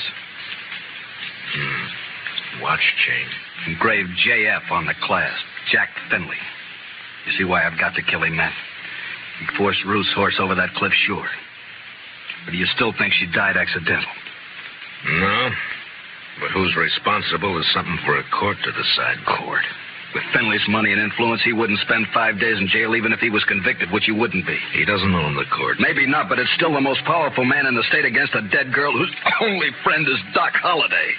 Watch chain. Engraved JF on the clasp. Jack Finley. You see why I've got to kill him, Matt? He forced Ruth's horse over that cliff, sure. But do you still think she died accidental? No. But who's responsible is something for a court to decide. Court? With Finley's money and influence, he wouldn't spend 5 days in jail even if he was convicted, which he wouldn't be. He doesn't own the court. Maybe not, but it's still the most powerful man in the state against a dead girl whose only friend is Doc Holliday.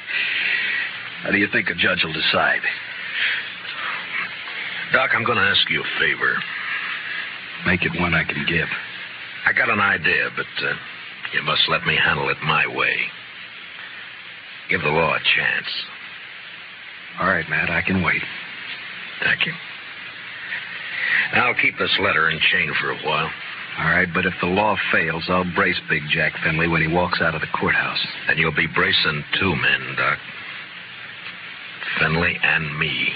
How do you think a judge will decide? Doc, I'm going to ask you a favor. Make it one I can give. I got an idea, but you must let me handle it my way. Give the law a chance. All right, Matt, I can wait. Thank you. I'll keep this letter and chain for a while. All right, but if the law fails, I'll brace Big Jack Finley when he walks out of the courthouse. And you'll be bracing 2 men, Doc. Finley and me.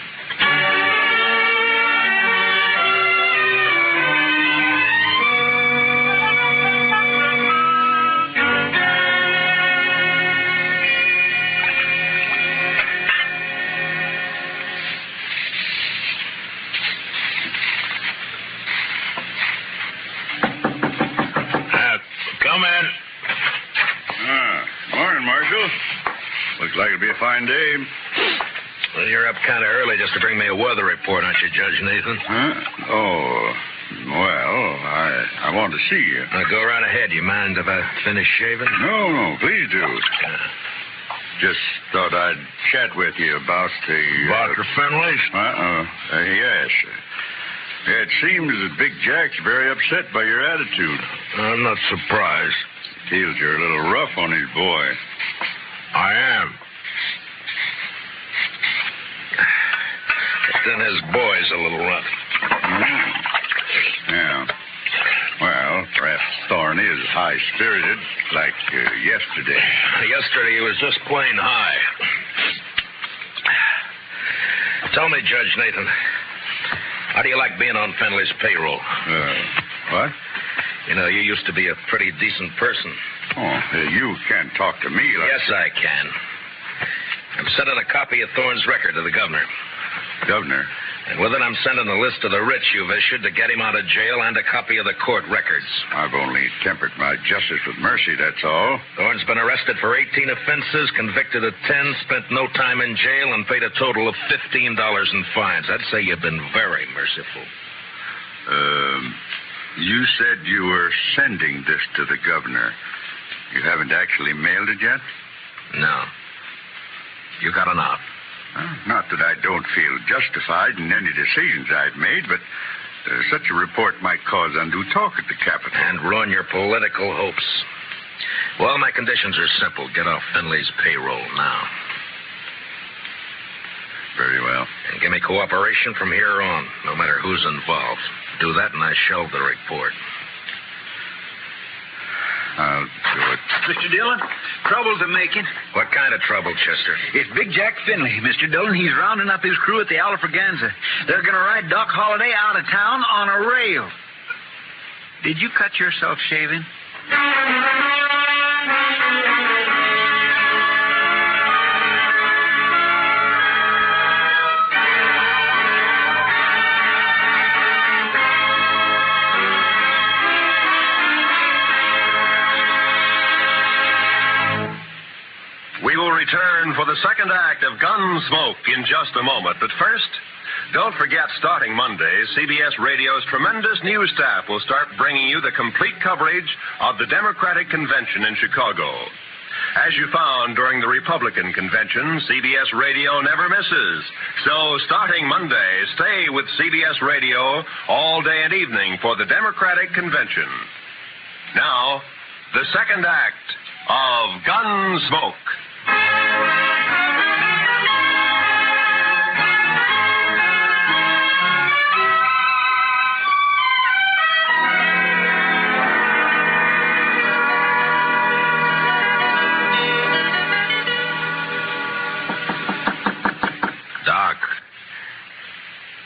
Come in. Morning, Marshal. Looks like it'll be a fine day. Well, you're up kind of early just to bring me a weather report, aren't you, Judge Nathan? Huh? Oh, well, I want to see you. Now, go right ahead. You mind if I finish shaving? No, please do. Just thought I'd chat with you about the... About the Finleys? Yes. It seems that Big Jack's very upset by your attitude. I'm not surprised. Feels you're a little rough on his boy. I am. But then his boy's a little rough. Yeah. Well, perhaps Thorne is high-spirited, like yesterday. Yesterday he was just plain high. Tell me, Judge Nathan, how do you like being on Finley's payroll? What? You know, you used to be a pretty decent person. Oh, you can't talk to me like... Yes, I can. I'm sending a copy of Thorne's record to the governor. Governor? And with it, I'm sending a list of the writs you've issued to get him out of jail and a copy of the court records. I've only tempered my justice with mercy, that's all. Thorne's been arrested for 18 offenses, convicted of 10, spent no time in jail, and paid a total of $15 in fines. I'd say you've been very merciful. You said you were sending this to the governor. You haven't actually mailed it yet? No. You got an out. Not that I don't feel justified in any decisions I've made, but such a report might cause undue talk at the Capitol. And ruin your political hopes. Well, my conditions are simple. Get off Finley's payroll now. Very well. And give me cooperation from here on, no matter who's involved. Do that and I shelve the report. I'll do it. Mr. Dillon, trouble's a making. What kind of trouble, Chester? It's Big Jack Finley, Mr. Dillon. He's rounding up his crew at the Alfraganza. They're going to ride Doc Holliday out of town on a rail. Did you cut yourself shaving? We will return for the second act of Gunsmoke in just a moment. But first, don't forget, starting Monday, CBS Radio's tremendous news staff will start bringing you the complete coverage of the Democratic Convention in Chicago. As you found during the Republican Convention, CBS Radio never misses. So starting Monday, stay with CBS Radio all day and evening for the Democratic Convention. Now, the second act of Gunsmoke.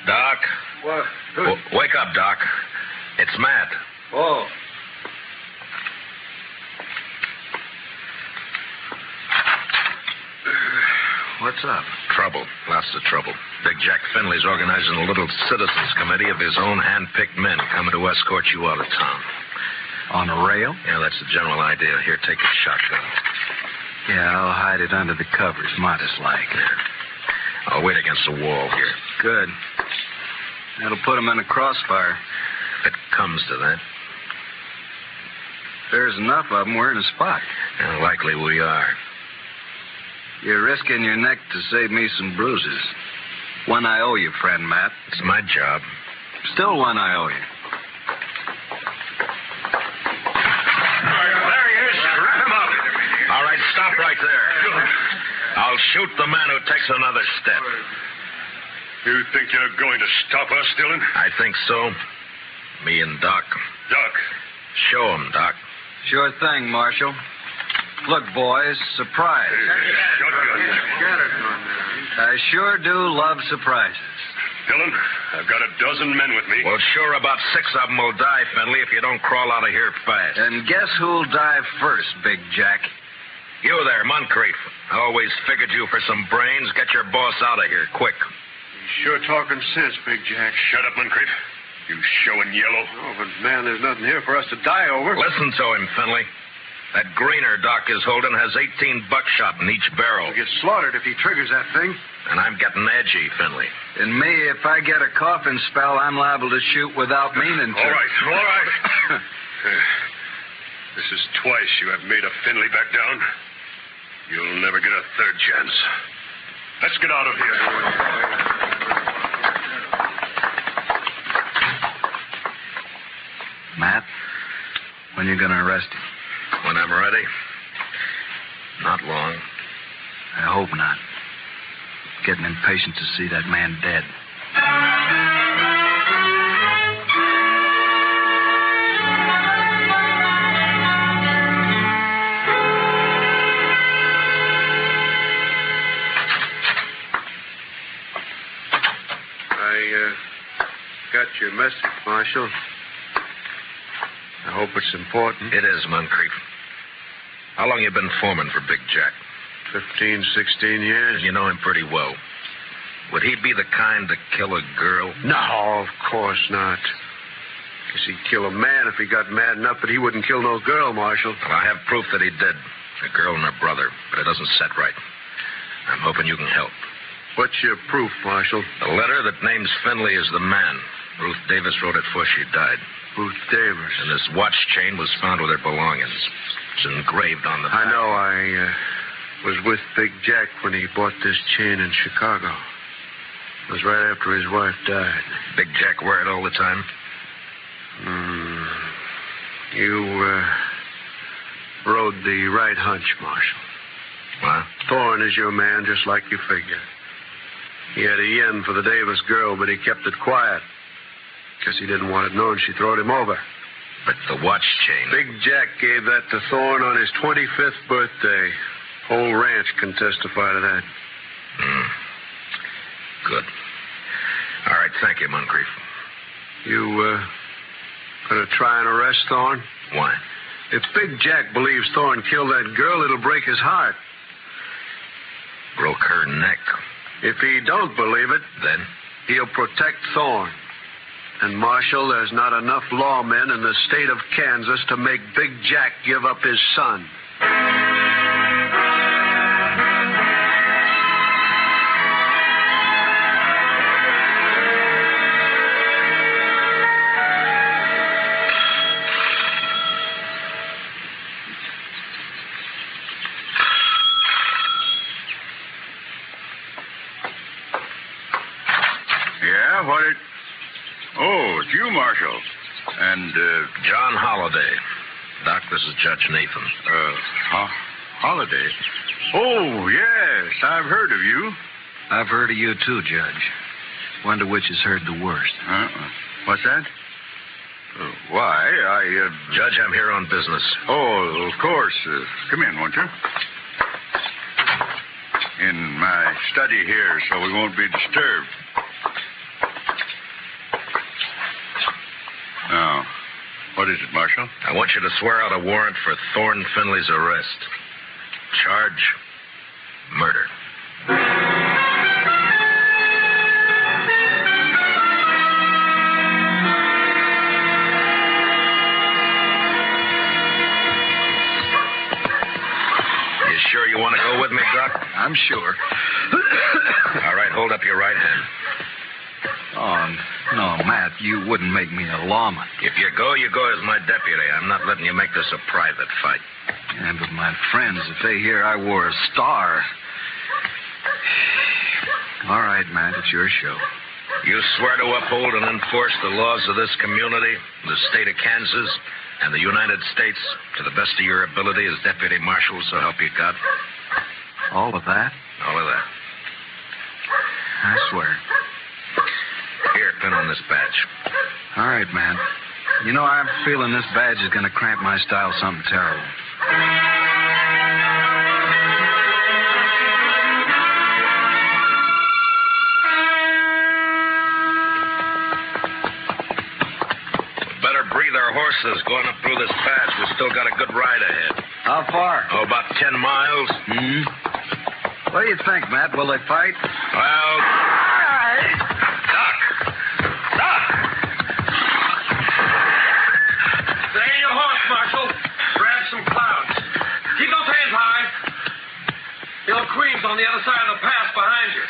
Doc. What? Wake up, Doc. It's Matt. Oh. What's up? Trouble. Lots of trouble. Big Jack Finley's organizing a little citizens committee of his own hand-picked men coming to escort you out of town. On a rail? Yeah, that's the general idea. Here, take a shotgun. Yeah, I'll hide it under the covers, modest like. Yeah. I'll wait against the wall here. Good. That'll put him in a crossfire. If it comes to that. There's enough of them, we're in a spot. Yeah, likely we are. You're risking your neck to save me some bruises. One I owe you, friend Matt. It's my job. Still one I owe you. There he is. Wrap him up. All right, stop right there. I'll shoot the man who takes another step. You think you're going to stop us, Dillon? I think so. Me and Doc. Doc. Show him, Doc. Sure thing, Marshal. Look, boys, surprise. I sure do love surprises. Dillon, I've got a dozen men with me. Well, sure, about 6 of them will die, Finley, if you don't crawl out of here fast. And guess who'll die first, Big Jack? You there, Moncrief. I always figured you for some brains. Get your boss out of here, quick. Sure talking sense, Big Jack. Shut up, Moncrief. You showing yellow. Oh, but, man, there's nothing here for us to die over. Listen to him, Finley. That greener Doc is holding has 18 buckshot in each barrel. He'll get slaughtered if he triggers that thing. And I'm getting edgy, Finley. And me, if I get a coughing spell, I'm liable to shoot without meaning to. All right. This is twice you have made a Finley back down. You'll never get a third chance. Let's get out of here. Matt, when you going to arrest him? When I'm ready. Not long. I hope not. Getting impatient to see that man dead. I got your message, Marshal. I hope it's important. It is, Moncrief. How long you been foreman for Big Jack? 15, 16 years. You know him pretty well. Would he be the kind to kill a girl? No, of course not. Guess he'd kill a man if he got mad enough, but he wouldn't kill no girl, Marshal. Well, I have proof that he did. A girl and her brother, but it doesn't set right. I'm hoping you can help. What's your proof, Marshal? A letter that names Finley as the man. Ruth Davis wrote it before she died. Ruth Davis. And this watch chain was found with her belongings. It's engraved on the back. I know. I was with Big Jack when he bought this chain in Chicago. It was right after his wife died. Big Jack wear it all the time? You rode the right hunch, Marshal. What? Thorne is your man, just like you figured. He had a yen for the Davis girl, but he kept it quiet. Guess he didn't want it known she throwed him over. But the watch chain... Big Jack gave that to Thorne on his 25th birthday. Whole ranch can testify to that. Good. All right, thank you, Moncrief. You, gonna try and arrest Thorne? Why? If Big Jack believes Thorne killed that girl, it'll break his heart. Broke her neck. If he don't believe it, then he'll protect Thorne. And, Marshal, there's not enough lawmen in the state of Kansas to make Big Jack give up his son. Yeah, what it... Oh, it's you, Marshal. And, John Holliday. Doc, this is Judge Nathan. Holliday? Oh, yes, I've heard of you. I've heard of you, too, Judge. Wonder which has heard the worst. What's that? Why, Judge, I'm here on business. Oh, of course. Come in, won't you? In my study here, so we won't be disturbed. Now, what is it, Marshal? I want you to swear out a warrant for Thorne Finley's arrest. Charge, murder. You sure you want to go with me, Doc? I'm sure. All right, hold up your right hand. Oh, no, Matt, you wouldn't make me a lawman. If you go as my deputy. I'm not letting you make this a private fight. Yeah, but my friends, if they hear I wore a star... All right, Matt, it's your show. You swear to uphold and enforce the laws of this community, the state of Kansas, and the United States to the best of your ability as deputy marshal, so help you God? All of that? All of that. I swear. Here, pin on this badge. All right, man. You know, I'm feeling this badge is going to cramp my style something terrible. Better breathe our horses going up through this pass. We still got a good ride ahead. How far? Oh, about 10 miles. Hmm? What do you think, Matt? Will they fight? Well, Stay your horse, Marshal. Grab some clouds. Keep those hands high. The old Queen's on the other side of the pass behind you.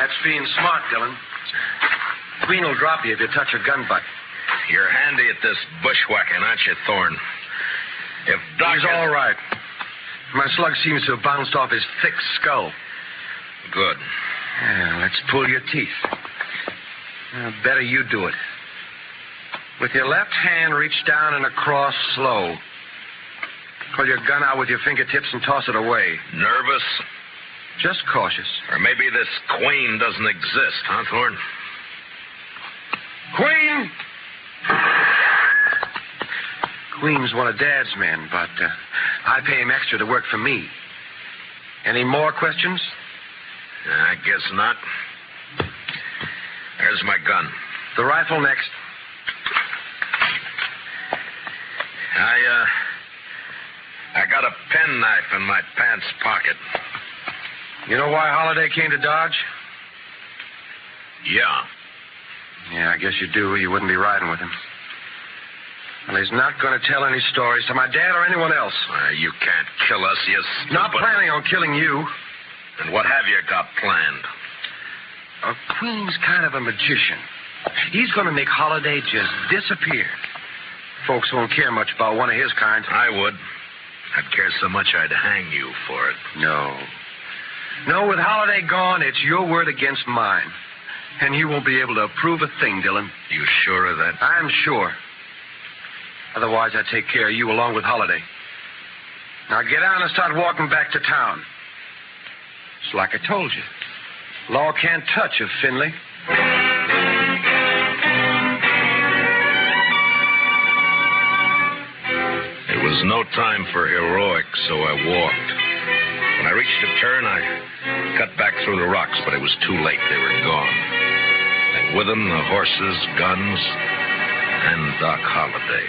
That's being smart, Dillon. Queen will drop you if you touch her gun butt. you're handy at this bushwhacking, aren't you, Thorne? If Doc He's all right. My slug seems to have bounced off his thick skull. Good. Yeah, let's pull your teeth. Better you do it. With your left hand, reach down and across slow. Pull your gun out with your fingertips and toss it away. Nervous? Just cautious. Or maybe this Queen doesn't exist, huh, Thorne? Queen! Queen's one of Dad's men, but I pay him extra to work for me. Any more questions? I guess not. There's my gun. The rifle next. I got a penknife in my pants pocket. You know why Holiday came to Dodge? Yeah. Yeah, I guess you do. You wouldn't be riding with him. Well, he's not going to tell any stories to my dad or anyone else. You can't kill us, you stupid... Not planning on killing you. And what have you got planned? Queen's kind of a magician. He's going to make Holiday just disappear. Folks won't care much about one of his kind. I would. I'd care so much I'd hang you for it. No. No, with Holiday gone, it's your word against mine. And you won't be able to prove a thing, Dillon. You sure of that? I'm sure. Otherwise, I'd take care of you along with Holiday. Now get on and start walking back to town. It's like I told you. Law can't touch a Finley. It was no time for heroics, so I walked. When I reached a turn, I cut back through the rocks, but it was too late. They were gone. And with them, the horses, guns, and Doc Holliday.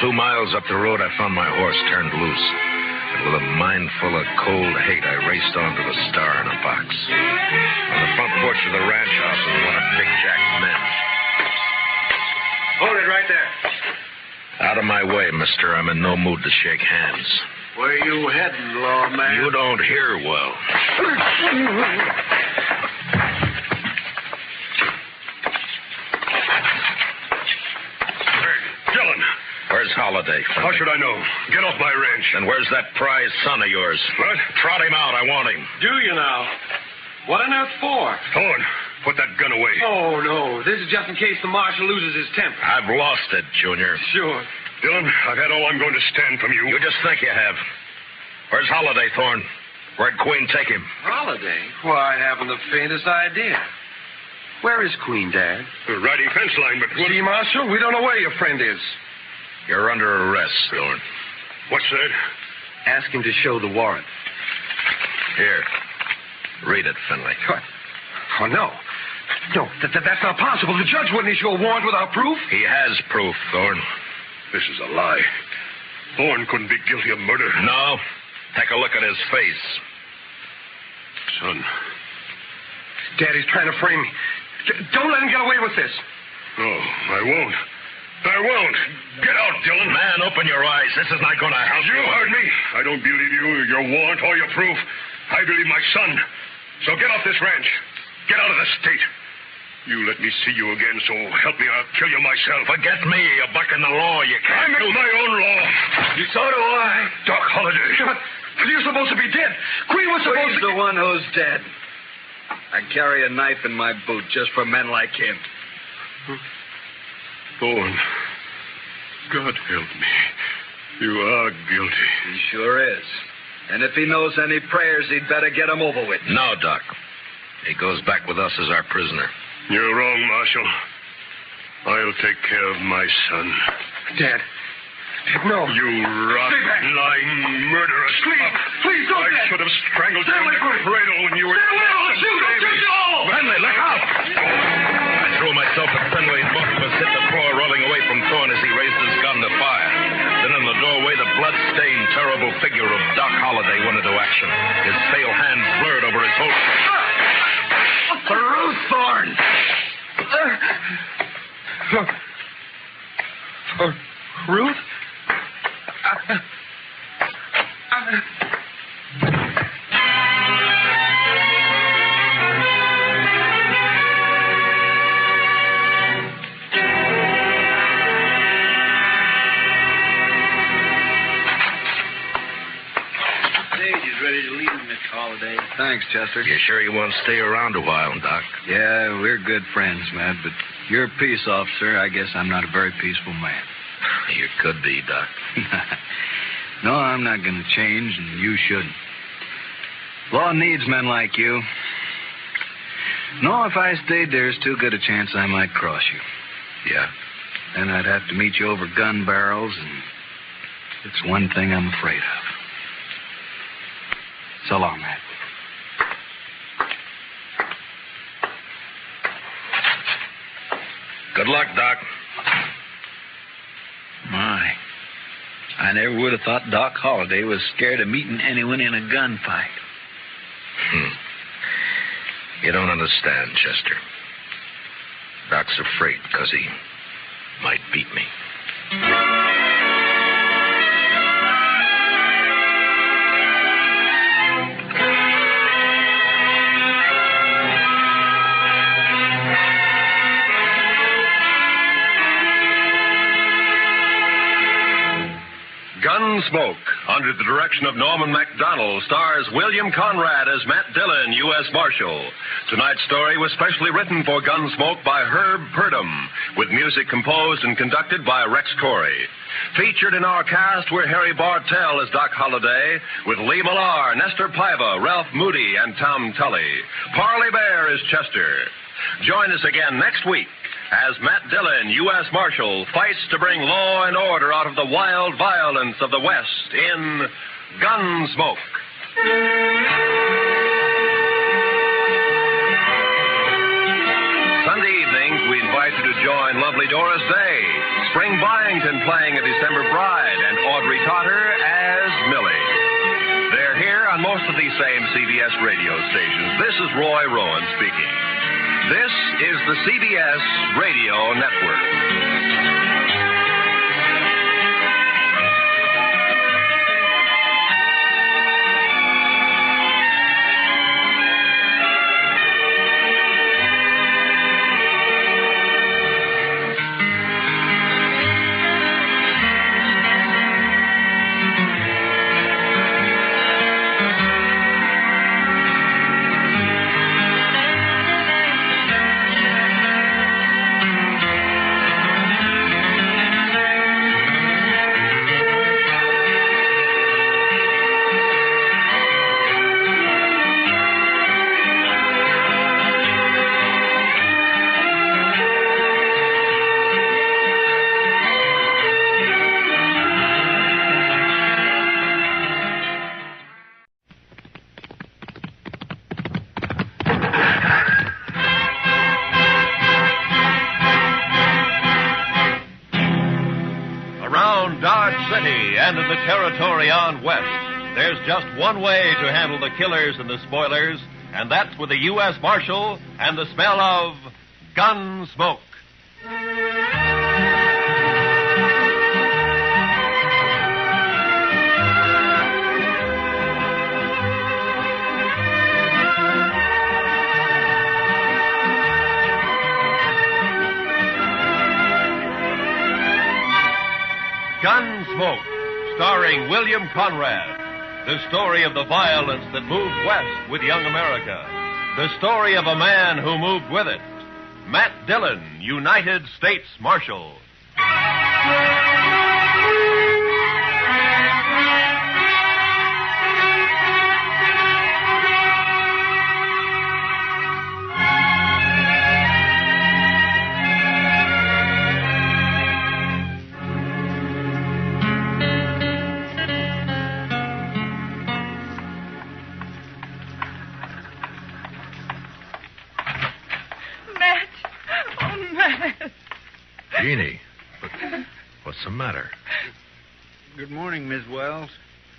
2 miles up the road, I found my horse turned loose. And with a mind full of cold hate, I raced on to the Star in a box. On the front porch of the ranch house was one of Big Jack's men. Hold it right there. Out of my way, mister. I'm in no mood to shake hands. Where you heading, lawman? You don't hear well. Dillon. Where's Holiday? How should I know? Get off my ranch. And where's that prize son of yours? What? Trot him out. I want him. Do you now? What on earth for? Thorne, put that gun away. Oh, no. This is just in case the marshal loses his temper. I've lost it, Junior. Sure. Dillon, I've had all I'm going to stand from you. You just think you have. Where's Holiday, Thorne? Where'd Queen take him? Holiday? Why, I haven't the faintest idea. Where is Queen, Dad? The riding fence line, but... See, Marshal, we don't know where your friend is. You're under arrest, Thorne. What's that? Ask him to show the warrant. Here. Read it, Finley. What? Oh, no. No, that's not possible. The judge wouldn't issue a warrant without proof. He has proof, Thorne. This is a lie. Thorne couldn't be guilty of murder. No. Take a look at his face. Son. Daddy's trying to frame me. Don't let him get away with this. No, I won't. I won't. Get out, Dillon. Man, open your eyes. This is not going to help you. You heard me. I don't believe you, your warrant, or your proof. I believe my son. So get off this ranch. Get out of the state. You let me see you again, so help me, I'll kill you myself. Forget me. You're bucking the law. You can't. I make my own law. So do I. Doc Holliday. But you're supposed to be dead. Queen was supposed to... He's the one who's dead. I carry a knife in my boot just for men like him. Thorne, God help me. You are guilty. He sure is. And if he knows any prayers, he'd better get 'em over with. No, Doc. He goes back with us as our prisoner. You're wrong, Marshal. I'll take care of my son. Dad. No. You rotten, lying, murderous pup. Please don't, I should have strangled you in the cradle when you were... Finley, look out! I threw myself at Finley. Both of us hit the floor, rolling away from Thorne as he raised his gun to fire. Then in the doorway, the blood-stained, terrible figure of Doc Holliday went into action. His pale hands blurred over his holster. Ruth Thorne! Ruth? Ready to leave, Mr. Holliday. Thanks, Chester. You sure you want to stay around a while, Doc? Yeah, we're good friends, Matt, but you're a peace officer. I guess I'm not a very peaceful man. You could be, Doc. No, I'm not going to change, and you shouldn't. Law needs men like you. No, if I stayed, there's too good a chance I might cross you. Yeah? Then I'd have to meet you over gun barrels, and it's one thing I'm afraid of. So long, Matt. Good luck, Doc. My. I never would have thought Doc Holliday was scared of meeting anyone in a gunfight. You don't understand, Chester. Doc's afraid because he might beat me. Gunsmoke, under the direction of Norman Macdonnell, stars William Conrad as Matt Dillon, U.S. Marshal. Tonight's story was specially written for Gunsmoke by Herb Purdom, with music composed and conducted by Rex Corey. Featured in our cast were Harry Bartell as Doc Holliday, with Lee Millar, Nestor Paiva, Ralph Moody, and Tom Tully. Parley Bear is Chester. Join us again next week as Matt Dillon, U.S. Marshal, fights to bring law and order out of the wild violence of the West in Gunsmoke. Sunday evenings, we invite you to join lovely Doris Day, Spring Byington playing a December Bride, and Audrey Totter as Millie. They're here on most of these same CBS radio stations. This is Roy Rowan speaking. This is the CBS Radio Network. And in the territory on West, there's just one way to handle the killers and the spoilers, and that's with the U.S. Marshal and the smell of Gunsmoke. Gunsmoke, starring William Conrad. The story of the violence that moved west with young America. The story of a man who moved with it. Matt Dillon, United States Marshal. Matt. Oh, Matt. Jeannie, what's the matter? Good morning, Miss Wells.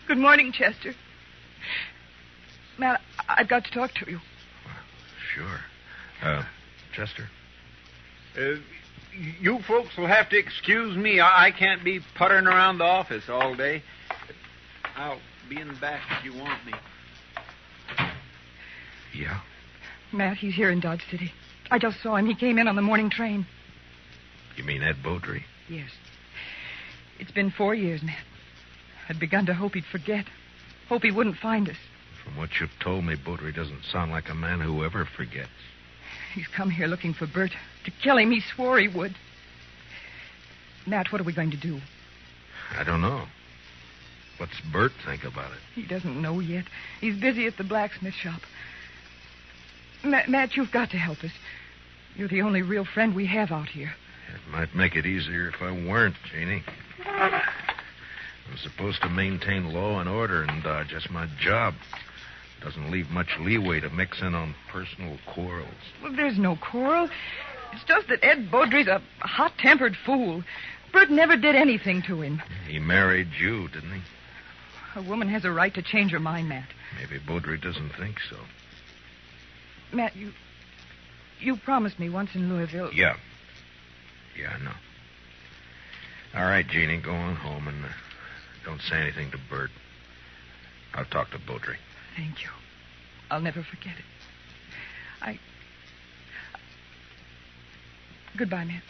Good morning, Chester. Matt, I've got to talk to you. Sure. Chester? You folks will have to excuse me. I can't be puttering around the office all day. I'll be in the back if you want me. Yeah? Matt, he's here in Dodge City. I just saw him. He came in on the morning train. You mean Ed Beaudry? Yes. It's been 4 years, Matt. I'd begun to hope he'd forget. Hope he wouldn't find us. From what you've told me, Beaudry doesn't sound like a man who ever forgets. He's come here looking for Bert. To kill him, he swore he would. Matt, what are we going to do? I don't know. What's Bert think about it? He doesn't know yet. He's busy at the blacksmith shop. Matt, you've got to help us. You're the only real friend we have out here. It might make it easier if I weren't, Jeannie. I'm supposed to maintain law and order in Dodge. That's my job. Doesn't leave much leeway to mix in on personal quarrels. Well, there's no quarrel. It's just that Ed Beaudry's a hot-tempered fool. Bert never did anything to him. He married you, didn't he? A woman has a right to change her mind, Matt. Maybe Beaudry doesn't think so. Matt, you promised me once in Louisville. Yeah. Yeah, I know. All right, Jeannie, go on home and don't say anything to Bert. I'll talk to Beaudry. Thank you. I'll never forget it. Goodbye, Matt.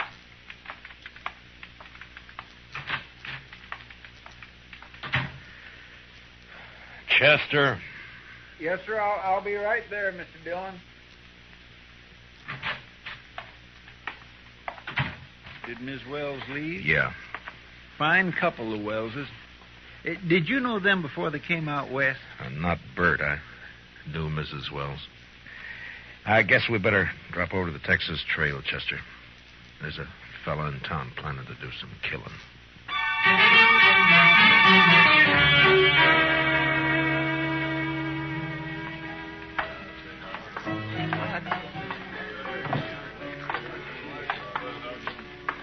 Chester. Yes, sir. I'll be right there, Mr. Dillon. Did Miss Wells leave? Yeah. Fine couple, the Wellses. Did you know them before they came out west? Not Bert. I knew Mrs. Wells. I guess we better drop over to the Texas Trail, Chester. There's a fella in town planning to do some killing.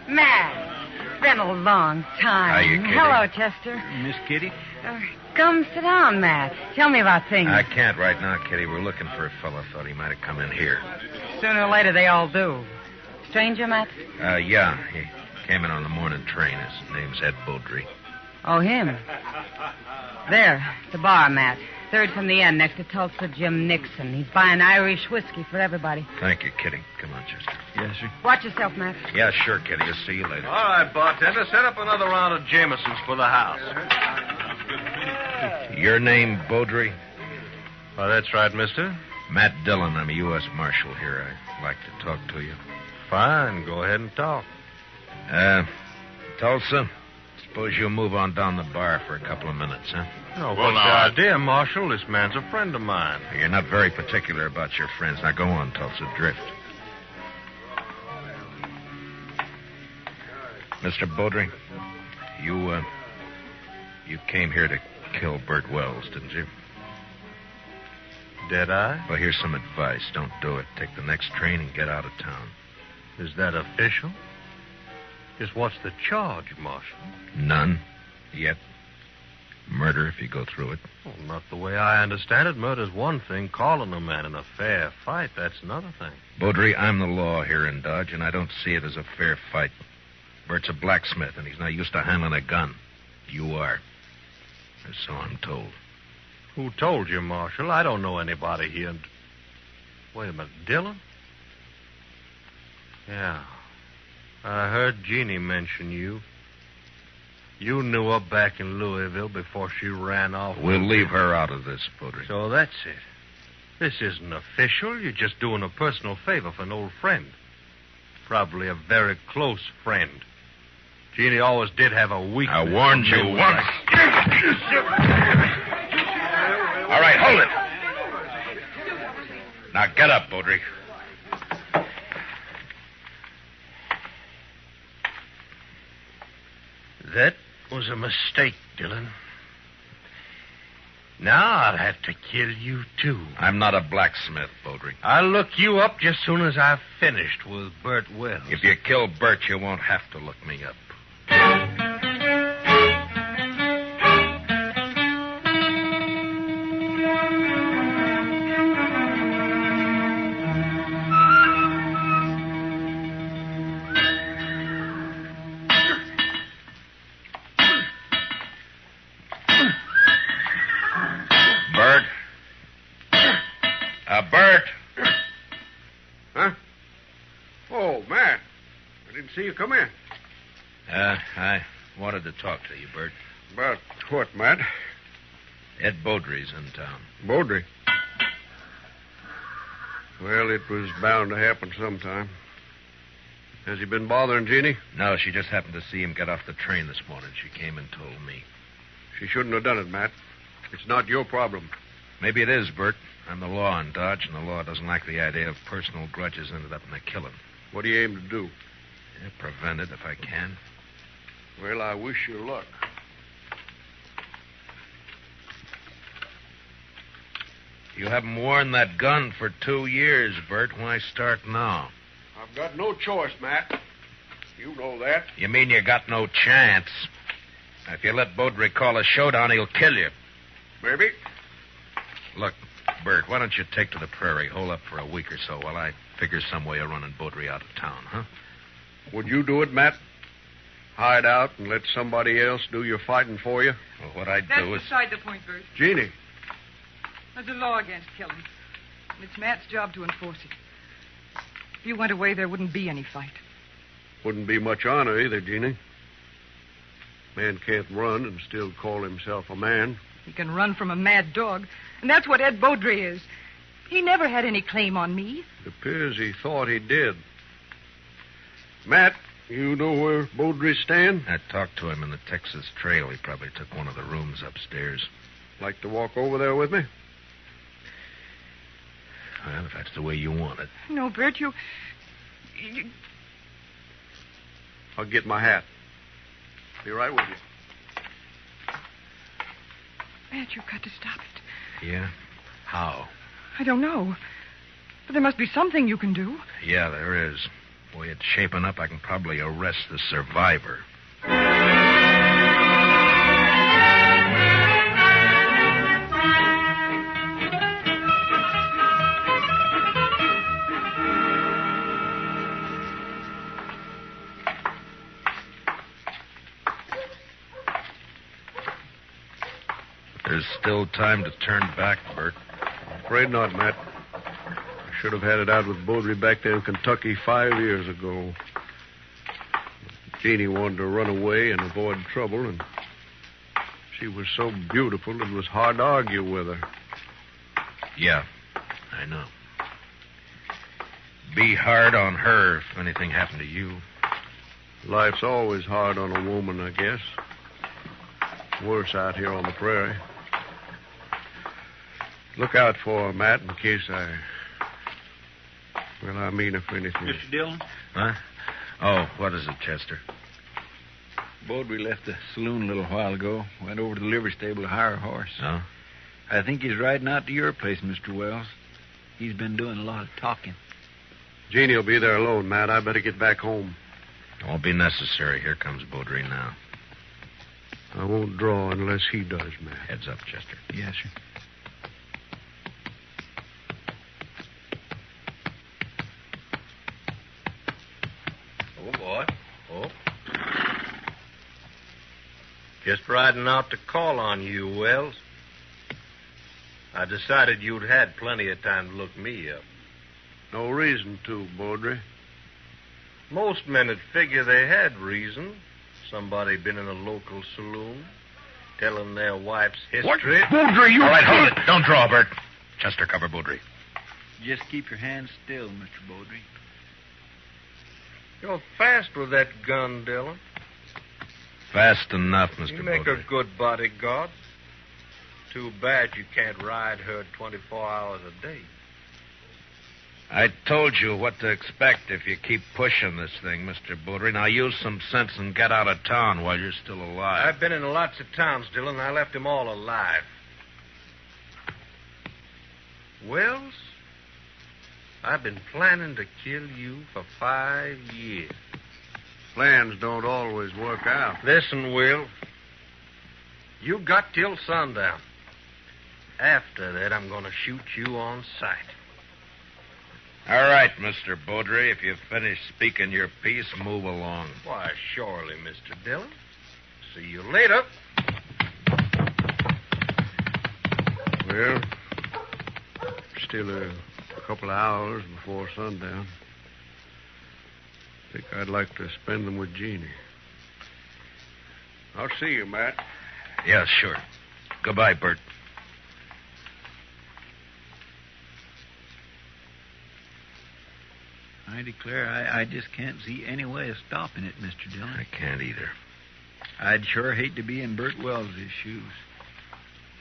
Matt, it's been a long time. Hiya, Kitty. Hello, Chester. Miss Kitty? Come sit down, Matt. Tell me about things. I can't right now, Kitty. We're looking for a fella. Thought he might have come in here. Sooner or later, they all do. Stranger, Matt? Yeah. He came in on the morning train. His name's Ed Beaudry. Oh, him. There, the bar, Matt. Third from the end, next to Tulsa Jim Nixon. He's buying Irish whiskey for everybody. Thank you, Kitty. Come on, Chester. Yes, sir. Watch yourself, Matt. Yeah, sure, Kitty. I'll see you later. All right, bartender, set up another round of Jamesons for the house. Your name, Beaudry? Oh, that's right, mister. Matt Dillon. I'm a U.S. Marshal here. I'd like to talk to you. Fine. Go ahead and talk. Tulsa, suppose you'll move on down the bar for a couple of minutes, huh? Oh, what's the idea, Marshal? This man's a friend of mine. You're not very particular about your friends. Now go on, Tulsa. Drift. Mr. Beaudry, you came here to kill Bert Wells, didn't you? Did I? Well, here's some advice. Don't do it. Take the next train and get out of town. Is that official? Just what's the charge, Marshal? None. Yet. Murder if you go through it. Well, not the way I understand it. Murder's one thing. Calling a man in a fair fight, that's another thing. Beaudry, I'm the law here in Dodge, and I don't see it as a fair fight. Bert's a blacksmith, and he's not used to handling a gun. You are. Or so I'm told. Who told you, Marshal? I don't know anybody here. Wait a minute. Dillon? Yeah. I heard Jeannie mention you. You knew her back in Louisville before she ran off. We'll leave her out of this, Beaudry. So that's it. This isn't official. You're just doing a personal favor for an old friend. Probably a very close friend. Jeannie always did have a weakness. I warned you once. All right, hold it. Now get up, Beaudry. That was a mistake, Dillon. Now I'll have to kill you, too. I'm not a blacksmith, Beaudry. I'll look you up just soon as I've finished with Bert Wells. If you kill Bert, you won't have to look me up. Bert. Huh? Oh, Matt. I didn't see you come in. I wanted to talk to you, Bert. About what, Matt? Ed Beaudry's in town. Beaudry? Well, it was bound to happen sometime. Has he been bothering Jeannie? No, she just happened to see him get off the train this morning. She came and told me. She shouldn't have done it, Matt. It's not your problem. Maybe it is, Bert. I'm the law in Dodge, and the law doesn't like the idea of personal grudges ended up in a killing. What do you aim to do? Yeah, prevent it if I can. Well, I wish you luck. You haven't worn that gun for 2 years, Bert. Why start now? I've got no choice, Matt. You know that. You mean you got no chance? If you let Beaudry call a showdown, he'll kill you. Maybe. Look, Bert, why don't you take to the prairie, hole up for a week or so while I figure some way of running Beaudry out of town, huh? Would you do it, Matt? Hide out and let somebody else do your fighting for you? Well, what I'd That's do is... beside the point, Bert. Jeannie. There's a law against killing. And it's Matt's job to enforce it. If you went away, there wouldn't be any fight. Wouldn't be much honor either, Jeannie. Man can't run and still call himself a man. He can run from a mad dog. And that's what Ed Beaudry is. He never had any claim on me. It appears he thought he did. Matt, you know where Beaudry's stand? I talked to him in the Texas Trail. He probably took one of the rooms upstairs. Like to walk over there with me? Well, if that's the way you want it. No, Bert, you... I'll get my hat. Be right with you. Matt, you've got to stop it. Yeah? How? I don't know. But there must be something you can do. Yeah, there is. The way it's shaping up, I can probably arrest the survivor. There's still time to turn back, Bert. Afraid not, Matt. I should have had it out with Beaudry back there in Kentucky 5 years ago. Jeannie wanted to run away and avoid trouble, and she was so beautiful it was hard to argue with her. Yeah, I know. Be hard on her if anything happened to you. Life's always hard on a woman, I guess. Worse out here on the prairie. Look out for her, Matt, in case I... Well, I mean, if anything... Mr. Dillon? Huh? Oh, what is it, Chester? Beaudry left the saloon a little while ago. Went over to the livery stable to hire a horse. Oh? I think he's riding out to your place, Mr. Wells. He's been doing a lot of talking. Jeannie will be there alone, Matt. I better get back home. It won't be necessary. Here comes Beaudry now. I won't draw unless he does, Matt. Heads up, Chester. Yes, sir. Oh, boy. Oh. Just riding out to call on you, Wells. I decided you'd had plenty of time to look me up. No reason to, Beaudry. Most men would figure they had reason. Somebody been in a local saloon, telling their wife's history. What? Beaudry, you... All right, hold it. Don't draw, Bert. Chester, cover Beaudry. Just keep your hands still, Mr. Beaudry. You're fast with that gun, Dillon. Fast enough, Mr. You make Beaudry. a good bodyguard. Too bad you can't ride her 24 hours a day. I told you what to expect if you keep pushing this thing, Mr. Beaudry. Now use some sense and get out of town while you're still alive. I've been in lots of towns, Dillon. I left them all alive. Wells, I've been planning to kill you for 5 years. Plans don't always work out. Listen, Will. You got till sundown. After that, I'm going to shoot you on sight. All right, Mr. Beaudry, if you've finished speaking your piece, move along. Why, surely, Mr. Dillon. See you later. Well, still a couple of hours before sundown. I think I'd like to spend them with Jeannie. I'll see you, Matt. Yeah, sure. Goodbye, Bert. I declare I just can't see any way of stopping it, Mr. Dillon. I can't either. I'd sure hate to be in Bert Wells' shoes.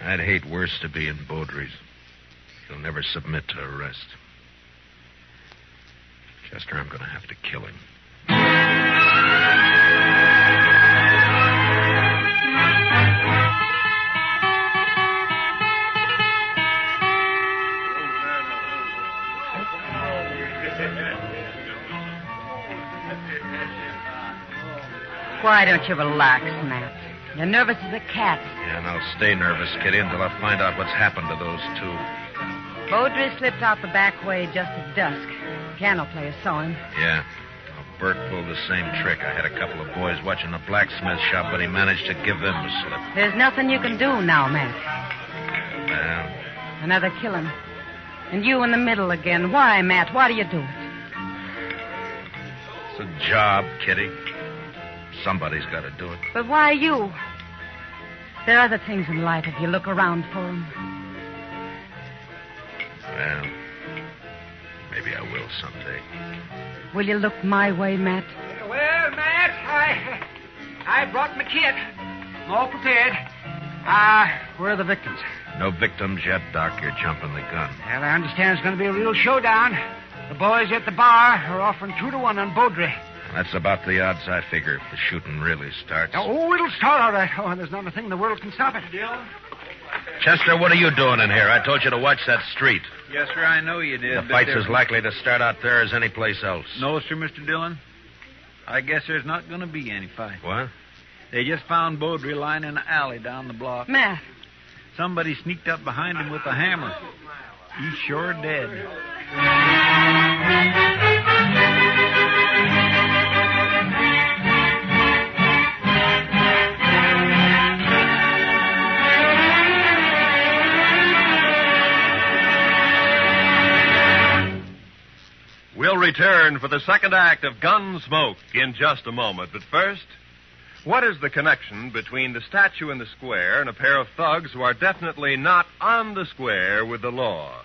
I'd hate worse to be in Beaudry's. He'll never submit to arrest. Chester, I'm going to have to kill him. Why don't you relax, Matt? You're nervous as a cat. Yeah, and I'll stay nervous, Kitty, until I find out what's happened to those two. Beaudry slipped out the back way just at dusk. Piano player saw him. Yeah. Well, Bert pulled the same trick. I had a couple of boys watching the blacksmith shop, but he managed to give them the slip. There's nothing you can do now, Matt. Well, Another killing. And you in the middle again. Why, Matt? Why do you do it? it's a job, Kitty. Somebody's got to do it. But why you? There are other things in life if you look around for them. Well, maybe I will someday. Will you look my way, Matt? Well, Matt, I brought my kit. I'm all prepared. Where are the victims? No victims yet, Doc. You're jumping the gun. Well, I understand it's going to be a real showdown. The boys at the bar are offering 2-1 on Beaudry. That's about the odds I figure if the shooting really starts. Oh, it'll start all right. Oh, there's not a thing in the world can stop it. Chester, what are you doing in here? I told you to watch that street. Yes, sir, I know you did. The fight's as likely to start out there as any place else. No, sir, Mr. Dillon. I guess there's not going to be any fight. What? They just found Beaudry lying in an alley down the block. Matt. Somebody sneaked up behind him with a hammer. He's sure dead. We'll return for the second act of Gunsmoke in just a moment. But first, what is the connection between the statue in the square and a pair of thugs who are definitely not on the square with the law?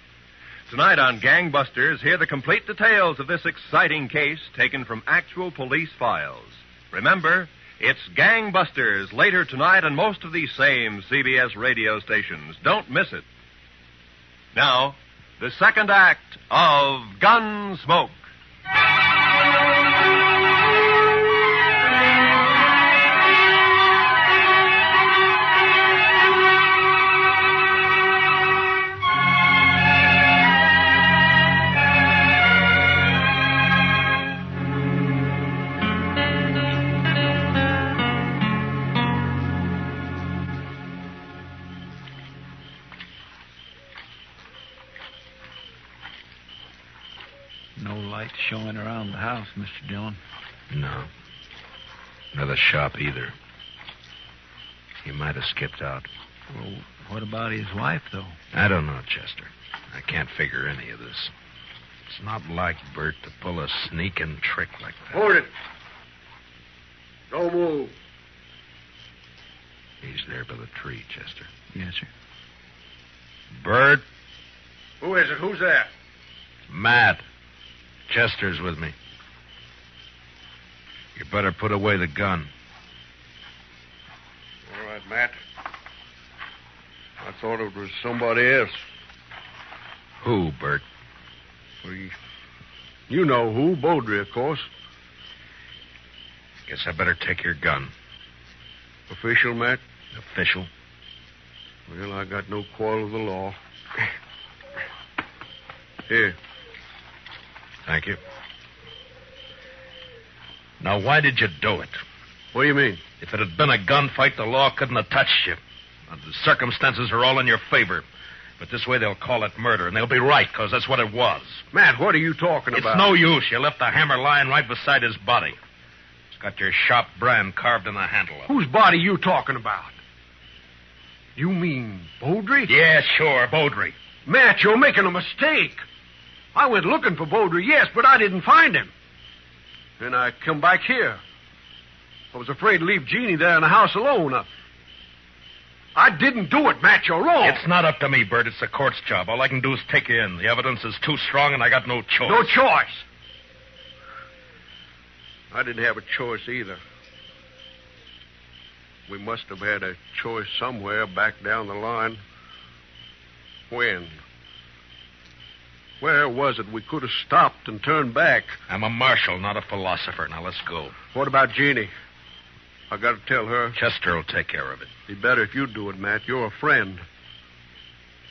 Tonight on Gangbusters, hear the complete details of this exciting case taken from actual police files. Remember, it's Gangbusters later tonight on most of these same CBS radio stations. Don't miss it. Now, the second act of Gunsmoke. No light showing around the house, Mr. Dillon. No. Nor the shop either. He might have skipped out. Well, what about his wife, though? I don't know, Chester. I can't figure any of this. It's not like Bert to pull a sneaking trick like that. Hold it. Don't move. He's there by the tree, Chester. Yes, sir. Bert? Who is it? Who's there? Matt. Chester's with me. You better put away the gun. All right, Matt. I thought it was somebody else. Who, Bert? Well, you know who. Beaudry, of course. Guess I better take your gun. Official, Matt? Official. Well, I got no quarrel with the law. Here. Thank you. Now, why did you do it? What do you mean? If it had been a gunfight, the law couldn't have touched you. The circumstances are all in your favor. But this way they'll call it murder, and they'll be right, because that's what it was. Matt, what are you talking about? It's no use. You left the hammer lying right beside his body. It's got your sharp brand carved in the handle of it. Whose body you talking about? You mean Beaudry? Yeah, sure, Beaudry. Matt, you're making a mistake. I went looking for Beaudry, yes, but I didn't find him. Then I come back here. I was afraid to leave Jeannie there in the house alone. I didn't do it, Matt. You're wrong. It's not up to me, Bert. It's the court's job. All I can do is take you in. The evidence is too strong, and I got no choice. No choice? I didn't have a choice either. We must have had a choice somewhere back down the line. When? Where was it we could have stopped and turned back? I'm a marshal, not a philosopher. Now, let's go. What about Jeannie? I got to tell her. Chester will take care of it. Be better if you do it, Matt. You're a friend.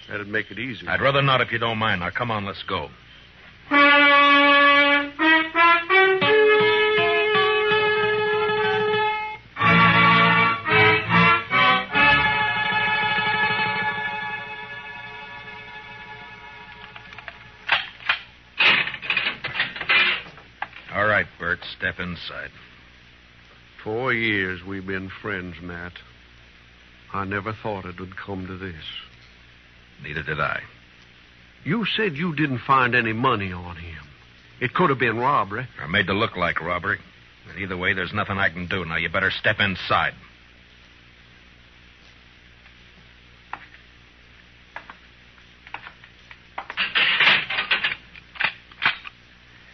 That'd make it easy. I'd rather not if you don't mind. Now, come on, let's go. All right, Bert, step inside. 4 years we've been friends, Matt. I never thought it would come to this. Neither did I. You said you didn't find any money on him. It could have been robbery. Or made to look like robbery. But either way, there's nothing I can do. Now, you better step inside.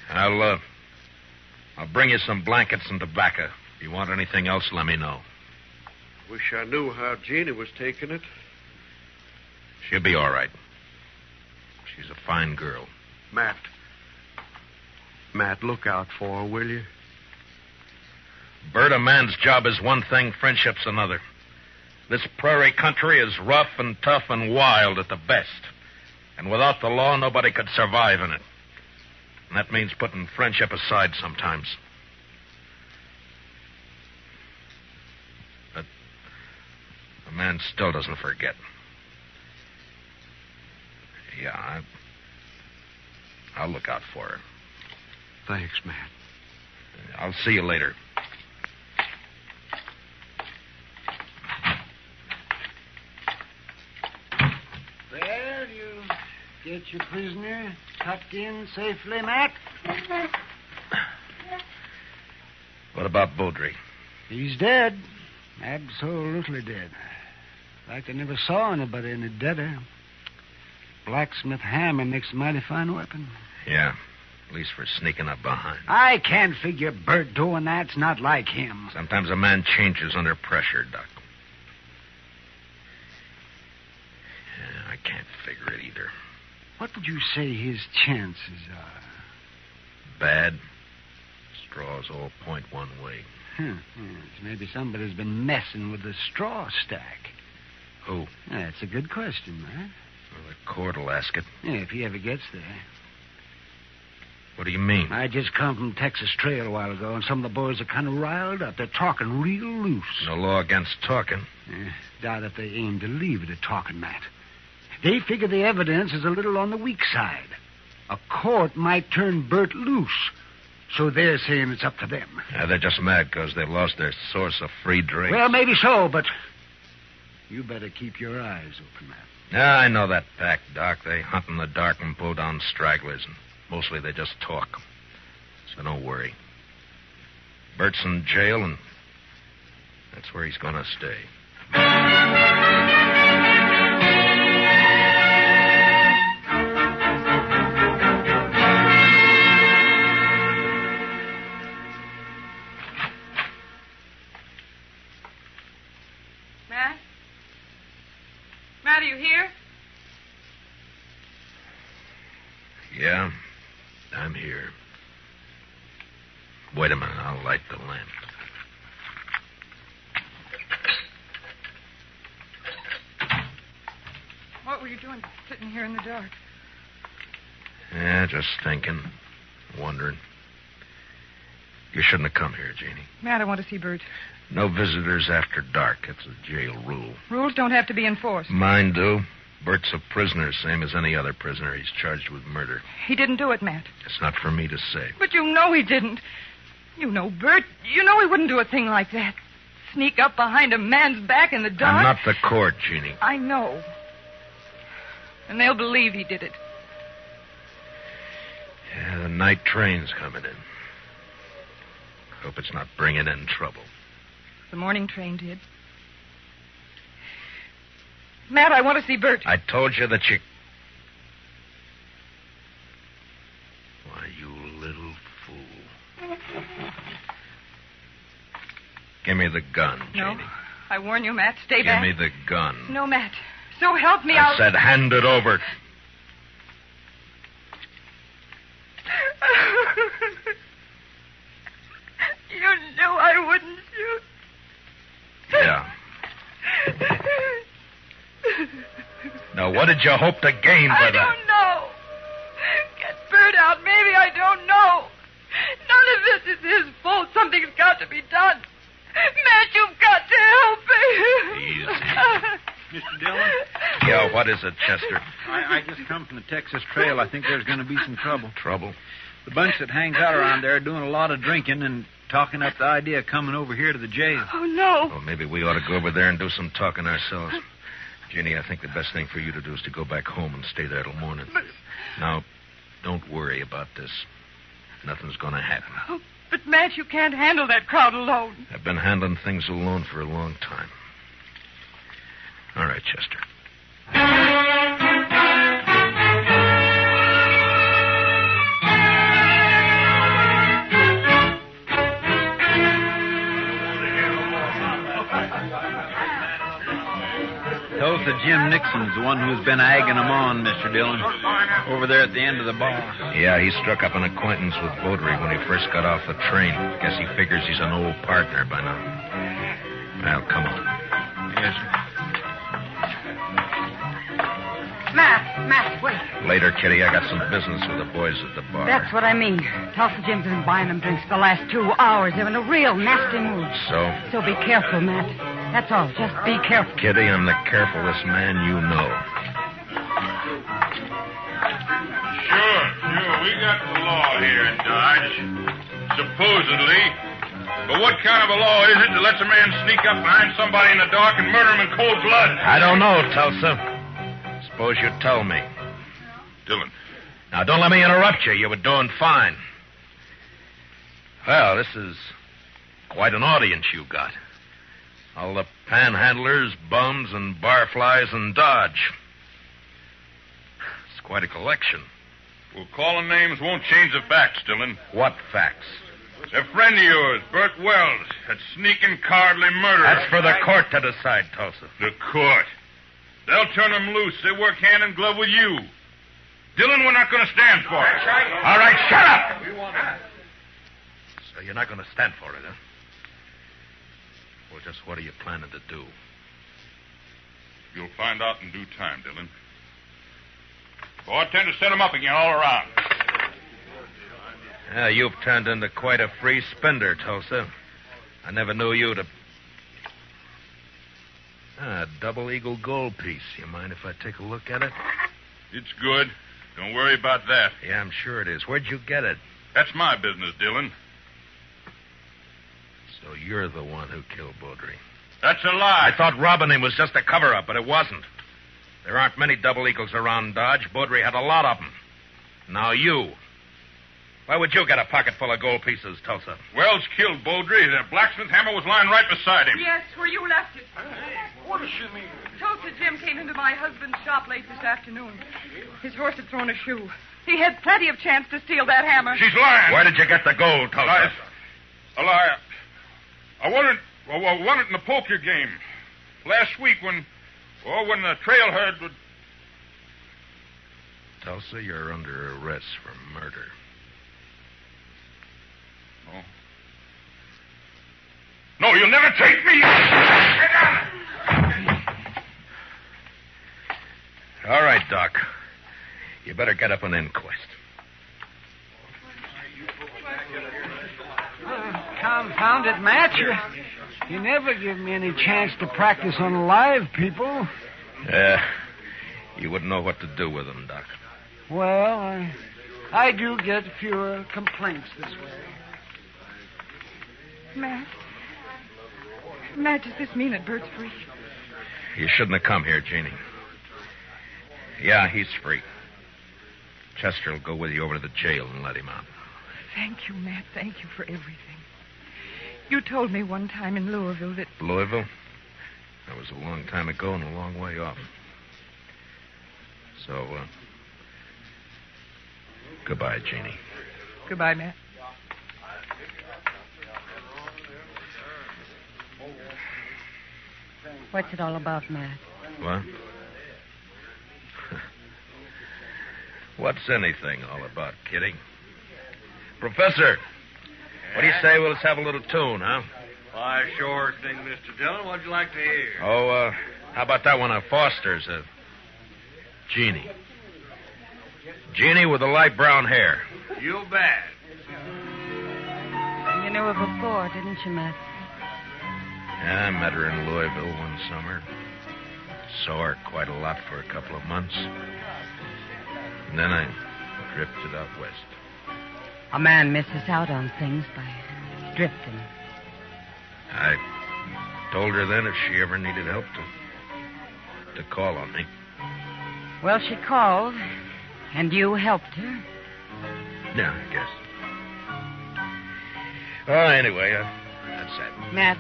I'll bring you some blankets and tobacco. If you want anything else, let me know. Wish I knew how Jeannie was taking it. She'll be all right. She's a fine girl. Matt, look out for her, will you? Bert, a man's job is one thing, friendship's another. This prairie country is rough and tough and wild at the best. And without the law, nobody could survive in it. And that means putting friendship aside sometimes. But a man still doesn't forget. Yeah, I'll look out for her. Thanks, Matt. I'll see you later. Well, you get your prisoner tucked in safely, Matt? What about Beaudry? He's dead. Absolutely dead. Like I never saw anybody any deader. Blacksmith hammer makes a mighty fine weapon. Yeah, at least for sneaking up behind. I can't figure Bert doing that. It's not like him. Sometimes a man changes under pressure, Doc. Yeah, I can't figure it either. What would you say his chances are? Bad. Straws all point one way. Yes, maybe somebody's been messing with the straw stack. Who? That's a good question, man. Well, the court will ask it. Yeah, if he ever gets there. What do you mean? I just come from Texas Trail a while ago, and some of the boys are kind of riled up. They're talking real loose. No law against talking. Doubt if they aim to leave it at talking, Matt. They figure the evidence is a little on the weak side. A court might turn Bert loose. So they're saying it's up to them. Yeah, they're just mad because they lost their source of free drink. Well, maybe so, but you better keep your eyes open, Matt. Yeah, I know that pack, Doc. They hunt in the dark and pull down stragglers, and mostly they just talk. So don't worry. Bert's in jail, and that's where he's going to stay. Matt, are you here? Yeah, I'm here. Wait a minute, I'll light the lamp. What were you doing sitting here in the dark? Yeah, just thinking, wondering. You shouldn't have come here, Jeannie. Matt, I want to see Bert. No visitors after dark. It's a jail rule. Rules don't have to be enforced. Mine do. Bert's a prisoner, same as any other prisoner. He's charged with murder. He didn't do it, Matt. It's not for me to say. But you know he didn't. You know Bert. You know he wouldn't do a thing like that. Sneak up behind a man's back in the dark. I'm not the court, Jeannie. I know. And they'll believe he did it. Yeah, the night train's coming in. Hope it's not bringing in trouble. The morning train did. Matt, I want to see Bert. I told you that you... Why, you little fool. Give me the gun, No. Jeannie. I warn you, Matt. Stay back. Give me the gun. No, Matt. So help me, I said hand it over. You knew I wouldn't shoot. Yeah. Now, what did you hope to gain by I that? don't know. Get Bert out. Maybe I don't know. None of this is his fault. Something's got to be done. Matt, you've got to help me. Easy. Mr. Dillon? Yeah, what is it, Chester? I just come from the Texas Trail. I think there's going to be some trouble. Trouble? The bunch that hangs out around there are doing a lot of drinking and talking up the idea of coming over here to the jail. Oh, no. Well, maybe we ought to go over there and do some talking ourselves. Jeannie, I think the best thing for you to do is to go back home and stay there till morning. Now, don't worry about this. Nothing's going to happen. Oh, but, Matt, you can't handle that crowd alone. I've been handling things alone for a long time. All right, Chester. Tulsa Jim Nixon's the one who's been egging them on, Mr. Dillon. Over there at the end of the bar. Yeah, he struck up an acquaintance with Beaudry when he first got off the train. Guess he figures he's an old partner by now. Well, come on. Yes, sir. Matt, wait. Later, Kitty, I got some business with the boys at the bar. That's what I mean. Tulsa Jim's been buying them drinks the last 2 hours. They're in a real nasty mood. So? So be careful, Matt. That's all. Just be careful. Kitty, I'm the carefulest man you know. Sure. We got the law here in Dodge. Supposedly. But what kind of a law is it that lets a man sneak up behind somebody in the dark and murder him in cold blood? I don't know, Tulsa. Suppose you tell me. Dillon. Now, don't let me interrupt you. You were doing fine. Well, this is quite an audience you got. All the panhandlers, bums, and barflies in Dodge. It's quite a collection. Well, calling names won't change the facts, Dillon. What facts? A friend of yours, Bert Wells, that sneaking cowardly murderer. That's for the court to decide, Tulsa. The court? They'll turn him loose. They work hand in glove with you. Dillon, we're not going to stand for it. All right, shut up! So you're not going to stand for it, huh? Well, just what are you planning to do? You'll find out in due time, Dillon. Oh, I tend to set him up again all around. Yeah, you've turned into quite a free spender, Tulsa. I never knew you to... A double eagle gold piece. You mind if I take a look at it? It's good. Don't worry about that. Yeah, I'm sure it is. Where'd you get it? That's my business, Dillon. So you're the one who killed Beaudry. That's a lie. I thought robbing him was just a cover-up, but it wasn't. There aren't many double eagles around Dodge. Beaudry had a lot of them. Now you. Why would you get a pocket full of gold pieces, Tulsa? Wells killed Beaudry. The blacksmith hammer was lying right beside him. Yes, where you left it. What does she mean? Tulsa Jim came into my husband's shop late this afternoon. His horse had thrown a shoe. He had plenty of chance to steal that hammer. She's lying. Where did you get the gold, Tulsa? A lie. I won it in the poker game. Last week when the trail herd would... Tulsa, you're under arrest for murder. Oh. No, you'll never take me! Get down! All right, Doc. You better get up an inquest. Confound it, Matt. You never give me any chance to practice on live people. Yeah. You wouldn't know what to do with them, Doc. Well, I do get fewer complaints this way. Matt, does this mean that Bert's free? You shouldn't have come here, Jeannie. Yeah, he's free. Chester will go with you over to the jail and let him out. Thank you, Matt. Thank you for everything. You told me one time in Louisville that... Louisville? That was a long time ago and a long way off. So, goodbye, Jeannie. Goodbye, Matt. What's it all about, Matt? What? What's anything all about, Kitty? Professor, what do you say we'll just have a little tune, huh? Why, sure thing, Mr. Dillon. What'd you like to hear? Oh, how about that one of Foster's? Jeannie. Jeannie with the light brown hair. You bet. You knew her before, didn't you, Matt? Yeah, I met her in Louisville one summer. Saw her quite a lot for a couple of months. And then I drifted out west. A man misses out on things by drifting. I told her then if she ever needed help to call on me. Well, she called, and you helped her. Yeah, I guess. Oh, anyway, that's that. Matt.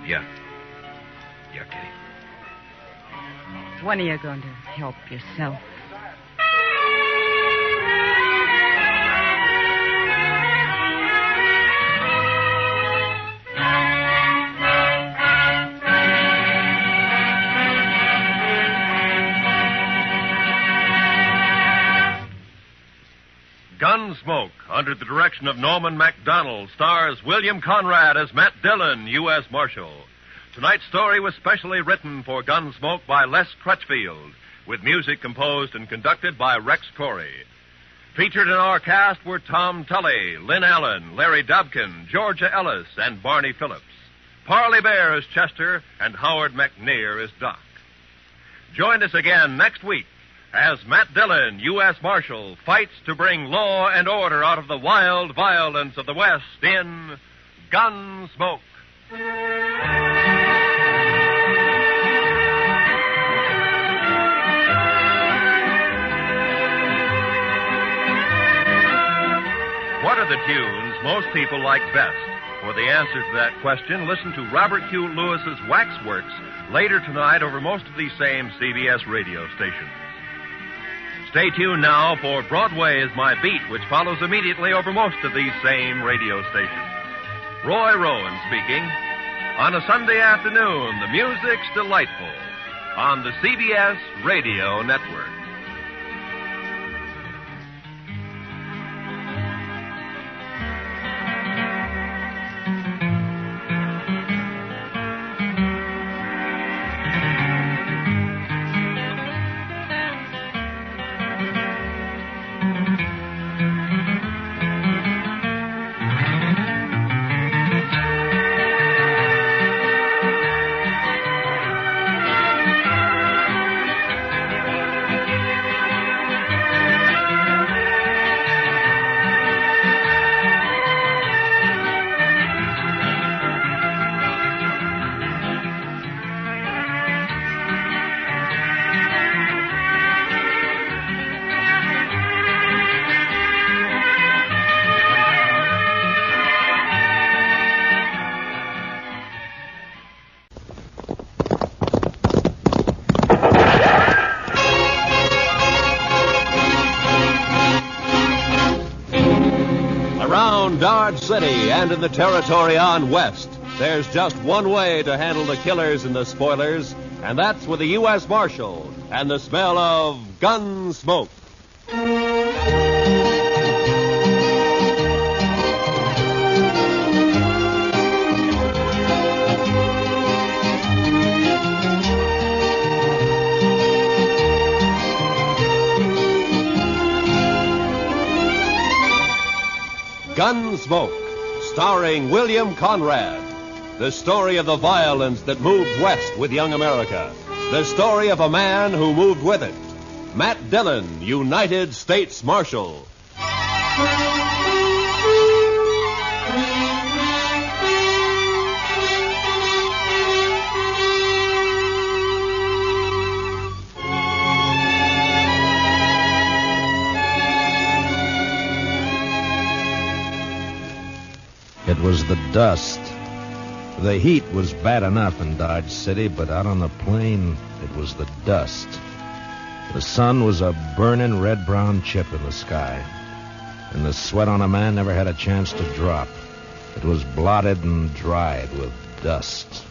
Yeah. Yeah, Kitty. When are you going to help yourself? Gunsmoke, under the direction of Norman Macdonnell, stars William Conrad as Matt Dillon, U.S. Marshal. Tonight's story was specially written for Gunsmoke by Les Crutchfield, with music composed and conducted by Rex Corey. Featured in our cast were Tom Tully, Lynn Allen, Larry Dobkin, Georgia Ellis, and Barney Phillips. Parley Bear is Chester, and Howard McNear is Doc. Join us again next week as Matt Dillon, U.S. Marshal, fights to bring law and order out of the wild violence of the West in Gunsmoke. What are the tunes most people like best? For the answer to that question, listen to Robert Hugh Lewis's Waxworks later tonight over most of these same CBS radio stations. Stay tuned now for Broadway is My Beat, which follows immediately over most of these same radio stations. Roy Rowan speaking. On a Sunday afternoon, the music's delightful on the CBS Radio Network. Dodge City and in the territory on west, there's just one way to handle the killers and the spoilers, and that's with the U.S. Marshal and the smell of Gunsmoke. Gunsmoke, starring William Conrad. The story of the violence that moved west with young America. The story of a man who moved with it. Matt Dillon, United States Marshal. It was the dust. The heat was bad enough in Dodge City, but out on the plain, it was the dust. The sun was a burning red-brown chip in the sky, and the sweat on a man never had a chance to drop. It was blotted and dried with dust.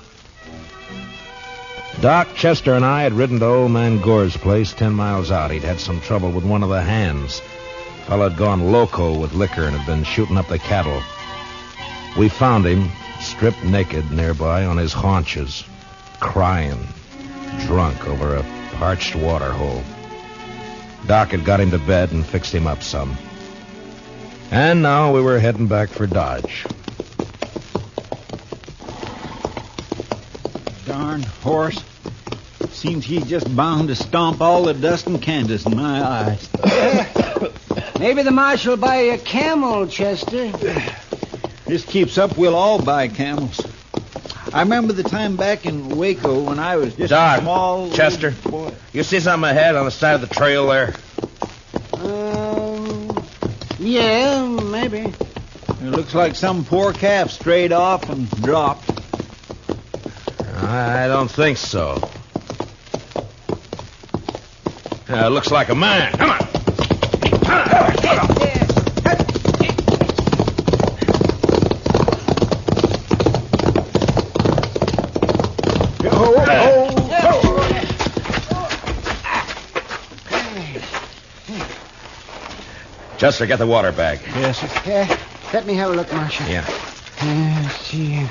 Doc, Chester, and I had ridden to old man Gore's place 10 miles out. He'd had some trouble with one of the hands. The fellow had gone loco with liquor and had been shooting up the cattle. We found him, stripped naked nearby on his haunches, crying, drunk over a parched water hole. Doc had got him to bed and fixed him up some. And now we were heading back for Dodge. Darn horse. Seems he's just bound to stomp all the dust in Kansas in my eyes. Maybe the marshal will buy you a camel, Chester. This keeps up, we'll all buy camels. I remember the time back in Waco when I was just Doc, a small... Chester, boy. You see something ahead on the side of the trail there? Yeah, maybe. It looks like some poor calf strayed off and dropped. I don't think so. It looks like a man. Come on. Chester, get the water bag. Yes, sir. Yeah, let me have a look, Marshal. Yeah. Let's see.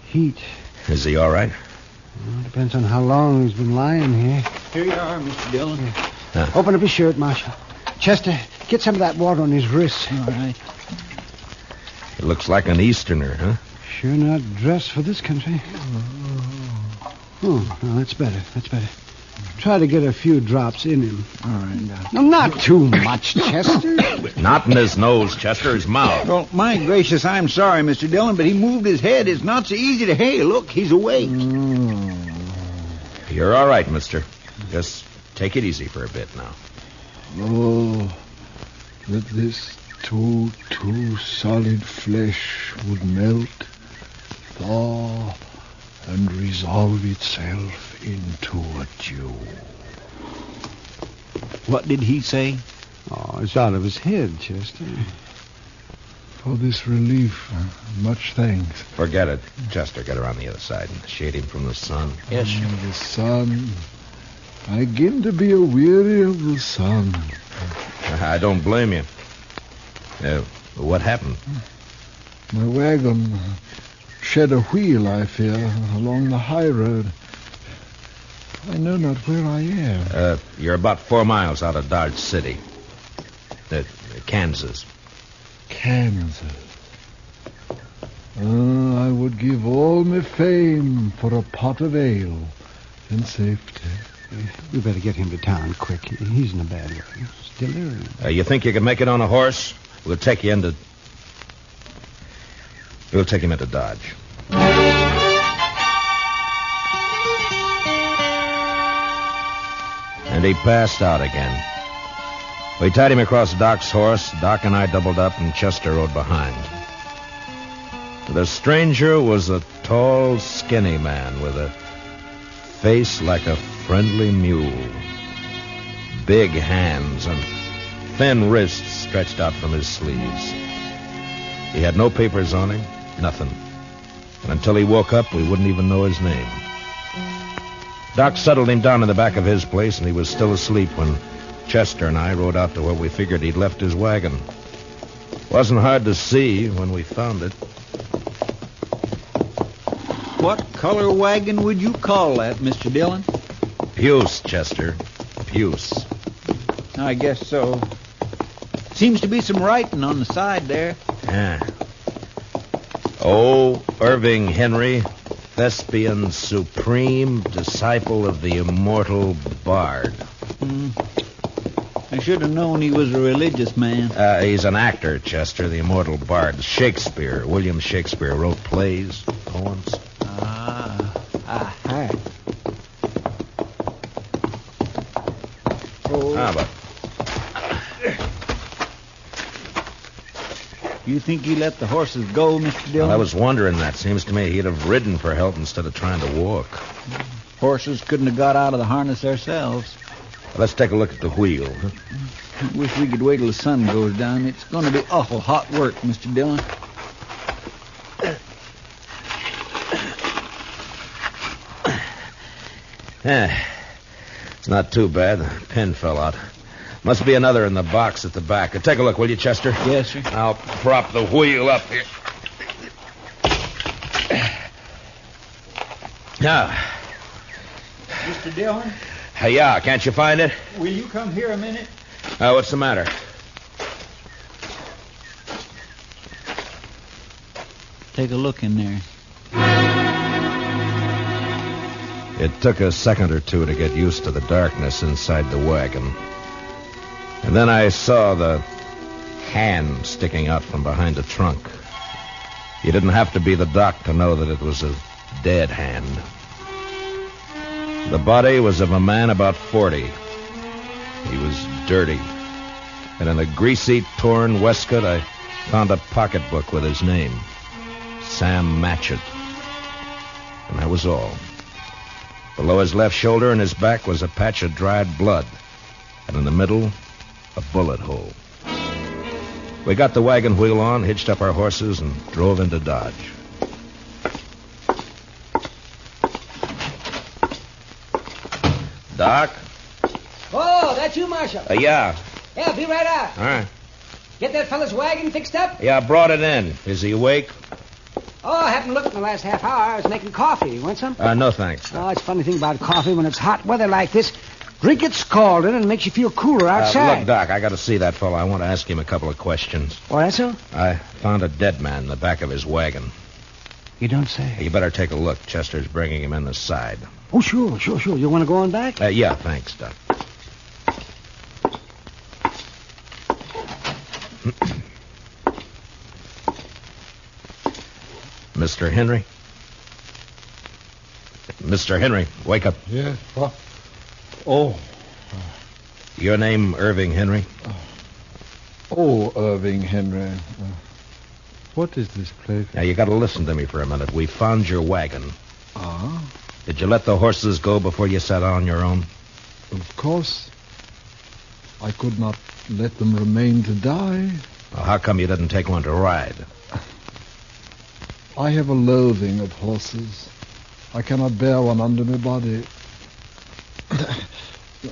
Heat. Is he all right? Well, depends on how long he's been lying here. Here you are, Mr. Dillon. Open up his shirt, Marshal. Chester, get some of that water on his wrists. All right. It looks like an Easterner, huh? Sure not dressed for this country. Oh, no, that's better. That's better. Try to get a few drops in him. All right. No, not too much, Chester. Not in his nose, Chester, his mouth. Well, my gracious, I'm sorry, Mr. Dillon, but he moved his head. It's not so easy to... Hey, look, he's awake. You're all right, mister. Just take it easy for a bit now. Oh, that this too solid flesh would melt, thaw, and resolve itself into a dew. What did he say? Oh, it's out of his head, Chester. For this relief, much thanks. Forget it. Chester, get around the other side and shade him from the sun. Yes, sir. The sun. I begin to be weary of the sun. I don't blame you. What happened? My wagon shed a wheel, I fear, along the high road. I know not where I am. You're about 4 miles out of Dodge City. Kansas. Kansas. I would give all my fame for a pot of ale and safety. We better get him to town quick. He's in a bad way. He's delirious. You think you can make it on a horse? We'll take him into Dodge. And he passed out again. We tied him across Doc's horse. Doc and I doubled up, and Chester rode behind. The stranger was a tall, skinny man with a face like a friendly mule. Big hands and thin wrists stretched out from his sleeves. He had no papers on him, nothing. And until he woke up, we wouldn't even know his name. Doc settled him down in the back of his place, and he was still asleep when Chester and I rode out to where we figured he'd left his wagon. Wasn't hard to see when we found it. What color wagon would you call that, Mr. Dillon? Puce, Chester. Puce. I guess so. Seems to be some writing on the side there. Yeah. Oh, Irving Henry, Thespian's supreme disciple of the immortal bard. I should have known he was a religious man. He's an actor, Chester, the immortal bard. Shakespeare, William Shakespeare, wrote plays, poems. Hi. But You think he let the horses go, Mr. Dillon? I was wondering that. Seems to me he'd have ridden for help instead of trying to walk. Horses couldn't have got out of the harness themselves. Let's take a look at the wheel. I wish we could wait till the sun goes down. It's going to be awful hot work, Mr. Dillon. It's not too bad. The pin fell out. Must be another in the box at the back. Take a look, will you, Chester? Yes, sir. I'll prop the wheel up here. Now. Mr. Dillon? Yeah, can't you find it? Will you come here a minute? What's the matter? Take a look in there. It took a second or two to get used to the darkness inside the wagon. And then I saw the hand sticking out from behind the trunk. You didn't have to be the doc to know that it was a dead hand. The body was of a man about 40. He was dirty. And in a greasy, torn waistcoat, I found a pocketbook with his name. Sam Matchett. And that was all. Below his left shoulder and his back was a patch of dried blood. And in the middle, a bullet hole. We got the wagon wheel on, hitched up our horses, and drove into Dodge. Doc? Oh, that's you, Marshal. Yeah. Yeah, be right out. All right. Get that fella's wagon fixed up? Yeah, I brought it in. Is he awake? Oh, I haven't looked in the last half hour. I was making coffee. You want some? No, thanks. Oh, it's a funny thing about coffee when it's hot weather like this. Drink it scalded and it makes you feel cooler outside. Look, Doc, I got to see that fellow. I want to ask him a couple of questions. Oh, that's so? I found a dead man in the back of his wagon. You don't say. You better take a look. Chester's bringing him in the side. Oh, sure. You want to go on back? Yeah, thanks, Doc. Mr. Henry? Mr. Henry, wake up. Yes, what? Oh. Your name, Irving Henry? Oh, Irving Henry. What is this place? Now, you got to listen to me for a minute. We found your wagon. Ah? Did you let the horses go before you sat on your own? Of course. I could not let them remain to die. Well, how come you didn't take one to ride? I have a loathing of horses. I cannot bear one under my body.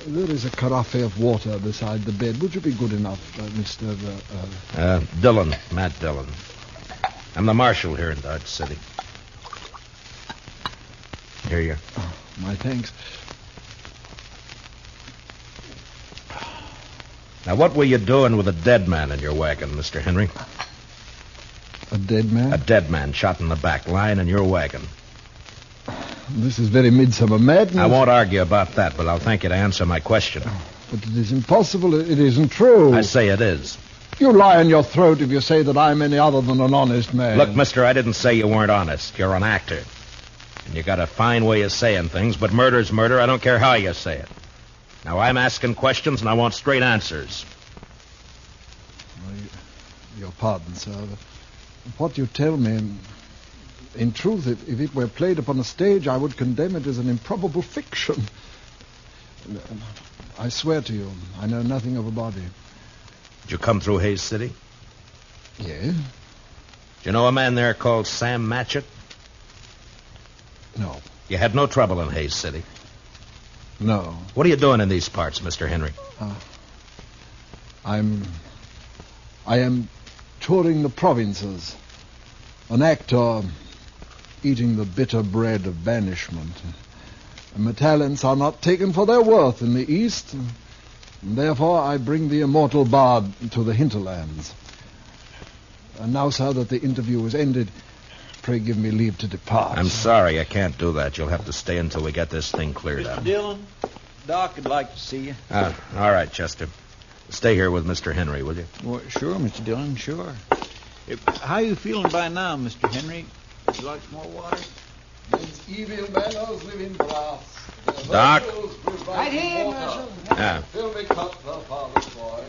There is a carafe of water beside the bed. Would you be good enough, Mr. Dillon, Matt Dillon. I'm the marshal here in Dodge City. Here you are. Oh, my thanks. Now, what were you doing with a dead man in your wagon, Mr. Henry? A dead man? A dead man shot in the back, lying in your wagon. This is very midsummer madness. I won't argue about that, but I'll thank you to answer my question. But it is impossible. It isn't true. I say it is. You lie in your throat if you say that I'm any other than an honest man. Look, mister, I didn't say you weren't honest. You're an actor. And you got a fine way of saying things, but murder's murder. I don't care how you say it. Now, I'm asking questions, and I want straight answers. Your pardon, sir. What you tell me, in truth, if it were played upon a stage, I would condemn it as an improbable fiction. I swear to you, I know nothing of a body. Did you come through Hayes City? Yes. Do you know a man there called Sam Matchett? No. You had no trouble in Hayes City? No. What are you doing in these parts, Mr. Henry? I am touring the provinces. An actor eating the bitter bread of banishment. And my talents are not taken for their worth in the East. And therefore, I bring the immortal bard to the hinterlands. And now, sir, that the interview is ended, pray give me leave to depart. I'm sorry, I can't do that. You'll have to stay until we get this thing cleared Mr. up. Dillon, Doc would like to see you. All right, Chester. Stay here with Mr. Henry, will you? Well, sure, Mr. Dillon, sure. How you feeling by now, Mr. Henry? Would you like some more water? These evil bellows live in brass. Doc? Right here, Marshal. Yeah. Fill me cup, the father's boy.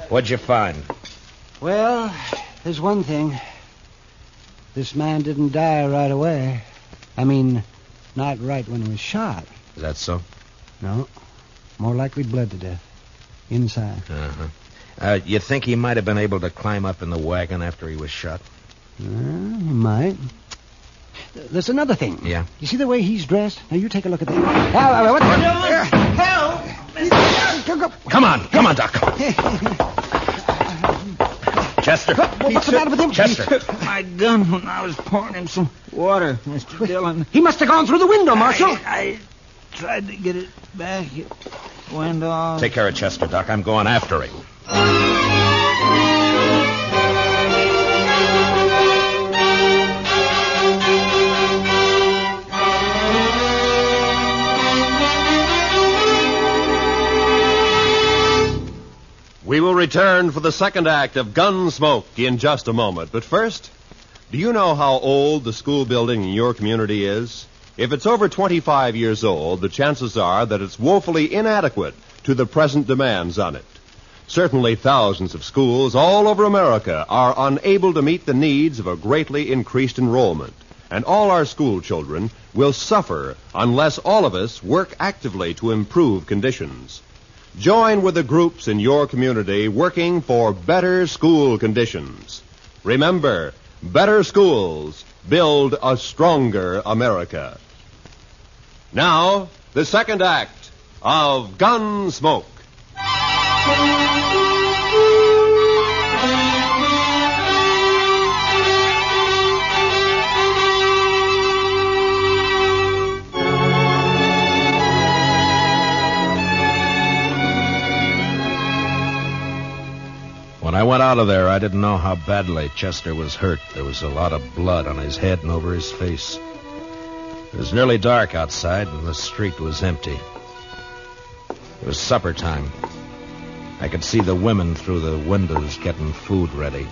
What'd you find? Well, there's one thing. This man didn't die right away. I mean, not right when he was shot. Is that so? No. More likely bled to death. Inside. You think he might have been able to climb up in the wagon after he was shot? He might. There's another thing. Yeah? You see the way he's dressed? Now, you take a look at that. What the... Help! Come on, Doc. Chester. What's the matter with him? Chester. He took my gun when I was pouring him some water, Mr. Dillon. He must have gone through the window, Marshal. I tried to get it back. It went off. Take care of Chester, Doc. I'm going after him. We will return for the second act of Gunsmoke in just a moment. But first, do you know how old the school building in your community is? If it's over 25 years old, the chances are that it's woefully inadequate to the present demands on it. Certainly thousands of schools all over America are unable to meet the needs of a greatly increased enrollment. And all our school children will suffer unless all of us work actively to improve conditions. Join with the groups in your community working for better school conditions. Remember, better schools build a stronger America. Now, the second act of Gunsmoke. When I went out of there, I didn't know how badly Chester was hurt. There was a lot of blood on his head and over his face. It was nearly dark outside, and the street was empty. It was supper time. I could see the women through the windows getting food ready.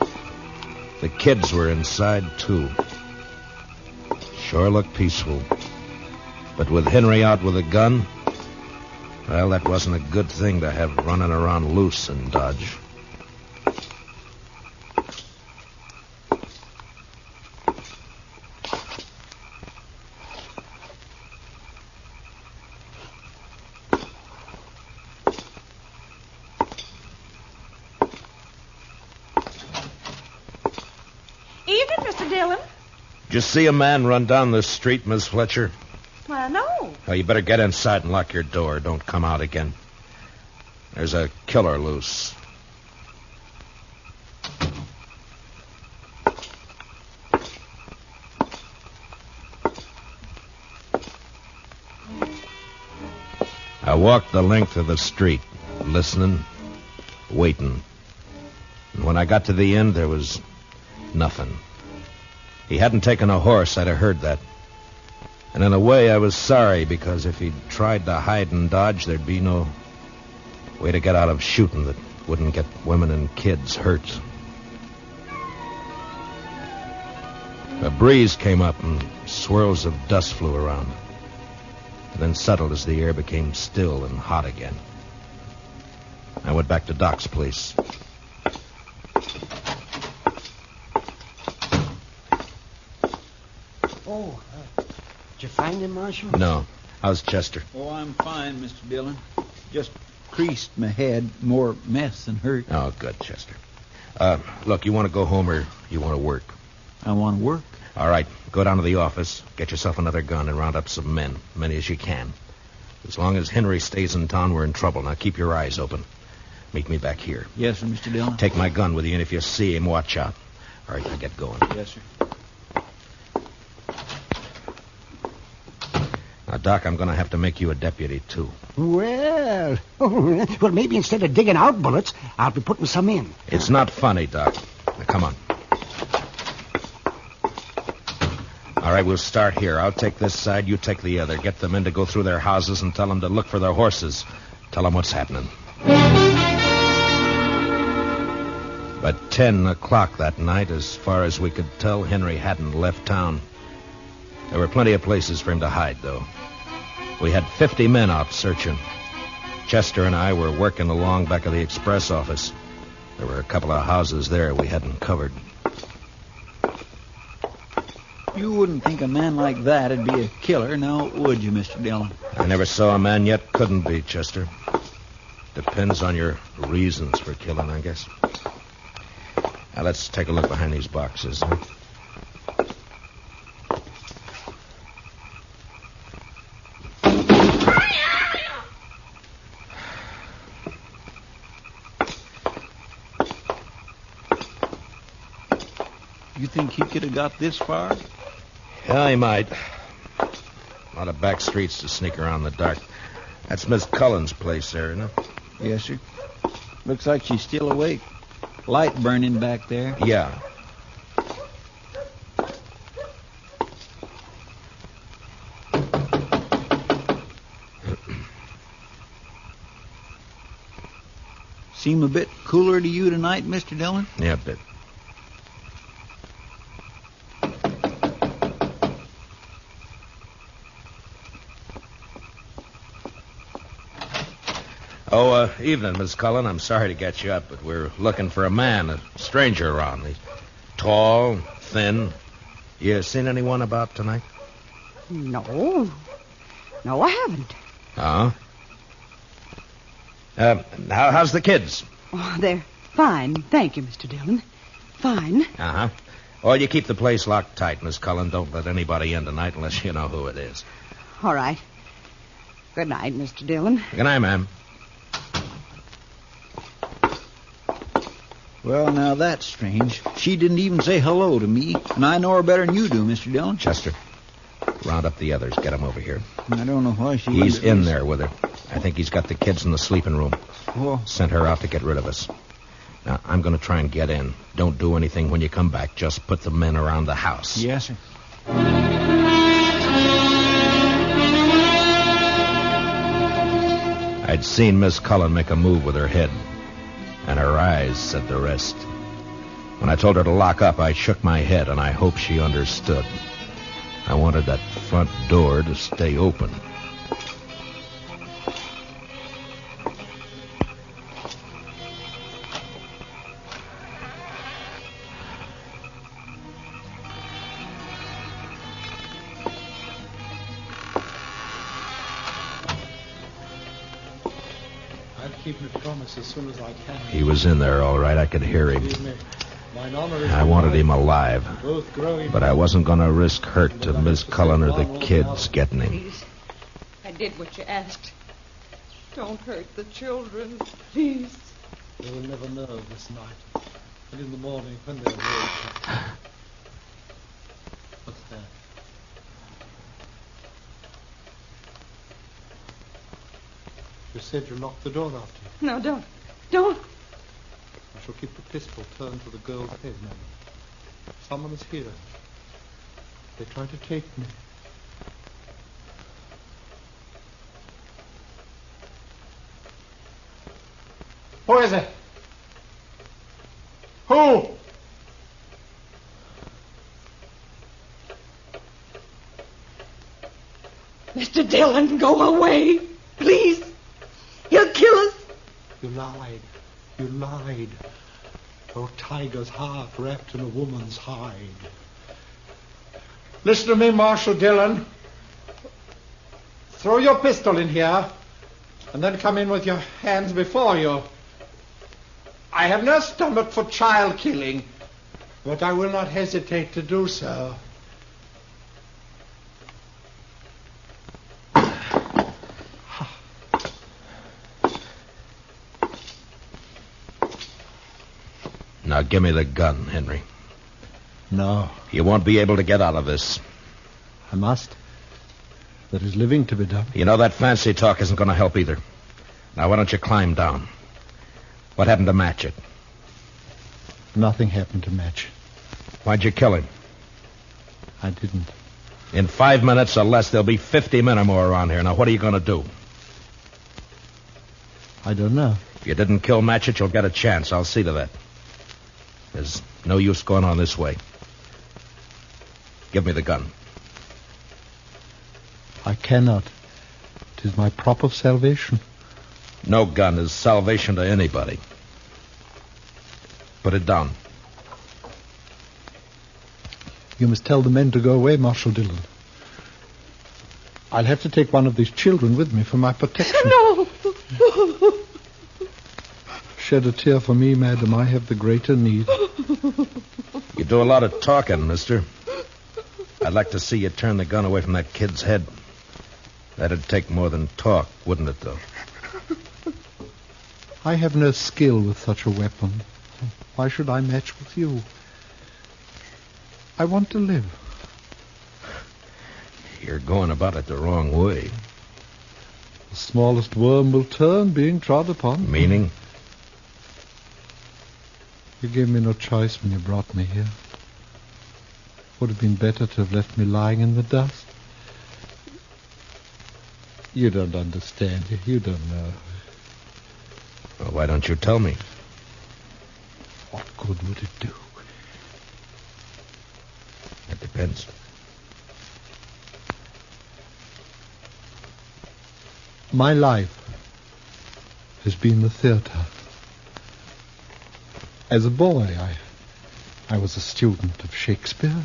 The kids were inside, too. Sure looked peaceful. But with Henry out with a gun, well, that wasn't a good thing to have running around loose in Dodge. Did you see a man run down the street, Miss Fletcher? Well, no. Well, you better get inside and lock your door. Don't come out again. There's a killer loose. I walked the length of the street, listening, waiting. And when I got to the end, there was nothing. He hadn't taken a horse, I'd have heard that. And in a way, I was sorry, because if he'd tried to hide and dodge, there'd be no way to get out of shooting that wouldn't get women and kids hurt. A breeze came up and swirls of dust flew around, and then settled as the air became still and hot again. I went back to Doc's place. Oh, did you find him, Marshal? No. How's Chester? Oh, I'm fine, Mr. Dillon. Just creased my head, more mess than hurt. Oh, good, Chester. Look, you want to go home or you want to work? I want to work. All right, go down to the office, get yourself another gun, and round up some men, many as you can. As long as Henry stays in town, we're in trouble. Now, keep your eyes open. Meet me back here. Yes, sir, Mr. Dillon. Take my gun with you, and if you see him, watch out. All right, now get going. Yes, sir. Now, Doc, I'm going to have to make you a deputy, too. Well, maybe instead of digging out bullets, I'll be putting some in. It's not funny, Doc. Now, come on. right, we'll start here. I'll take this side, you take the other. Get the men to go through their houses and tell them to look for their horses. Tell them what's happening. By 10 o'clock that night, as far as we could tell, Henry hadn't left town. There were plenty of places for him to hide, though. We had 50 men out searching. Chester and I were working along back of the express office. There were a couple of houses there we hadn't covered. You wouldn't think a man like that'd be a killer, now would you, Mr. Dillon? I never saw a man yet couldn't be, Chester. Depends on your reasons for killing, I guess. Now, let's take a look behind these boxes. Huh? You think he could have got this far? Yeah, he might. A lot of back streets to sneak around in the dark. That's Miss Cullen's place there, isn't it? Yes, sir. Looks like she's still awake. Light burning back there. Yeah. Seem a bit cooler to you tonight, Mr. Dillon? Yeah, a bit. Oh, evening, Miss Cullen. I'm sorry to get you up, but we're looking for a man, a stranger around. He's tall, thin. You seen anyone about tonight? No. No, I haven't. Oh? How's the kids? Oh, they're fine. Thank you, Mr. Dillon. Fine. Uh-huh. Well, you keep the place locked tight, Miss Cullen. Don't let anybody in tonight unless you know who it is. All right. Good night, Mr. Dillon. Good night, ma'am. Well, now that's strange. She didn't even say hello to me, and I know her better than you do, Mr. Dillon. Chester, round up the others. Get them over here. I don't know why she... He's in there with her. I think he's got the kids in the sleeping room. Oh. Sent her out to get rid of us. Now, I'm going to try and get in. Don't do anything when you come back. Just put the men around the house. Yes, sir. I'd seen Miss Cullen make a move with her head, and her eyes said the rest. When I told her to lock up, I shook my head, and I hoped she understood. I wanted that front door to stay open. Keep my promise as soon as I can. He was in there, all right. I could hear him. I wanted him alive, but I wasn't going to risk hurt to Miss Cullen or the kids getting him. Please, I did what you asked. Don't hurt the children, please. They will never know this night. And in the morning, when they're awake... What's that? You said you locked the door after you. No, don't. Don't. I shall keep the pistol turned to the girl's head, ma'am. Someone is here. They try to take me. Who is it? Who? Mr. Dillon, go away. Please. He'll kill us. You lied. You lied. Oh, tiger's heart wrapped in a woman's hide. Listen to me, Marshal Dillon. Throw your pistol in here, and then come in with your hands before you. I have no stomach for child killing, but I will not hesitate to do so. Now, give me the gun, Henry. No. You won't be able to get out of this. I must. There is living to be done. You know that fancy talk isn't going to help either. Now, why don't you climb down? What happened to Matchett? Nothing happened to Match. Why'd you kill him? I didn't. In 5 minutes or less, there'll be 50 men or more around here. Now, what are you going to do? I don't know. If you didn't kill Matchett, you'll get a chance. I'll see to that. There's no use going on this way. Give me the gun. I cannot. It is my prop of salvation. No gun is salvation to anybody. Put it down. You must tell the men to go away, Marshal Dillon. I'll have to take one of these children with me for my protection. No! Shed a tear for me, madam. I have the greater need. You do a lot of talking, mister. I'd like to see you turn the gun away from that kid's head. That'd take more than talk, wouldn't it, though? I have no skill with such a weapon. Why should I match with you? I want to live. You're going about it the wrong way. The smallest worm will turn, being trod upon. Meaning? You gave me no choice when you brought me here. Would have been better to have left me lying in the dust. You don't understand. You don't know. Well, why don't you tell me? What good would it do? It depends. My life has been the theater. As a boy, I was a student of Shakespeare.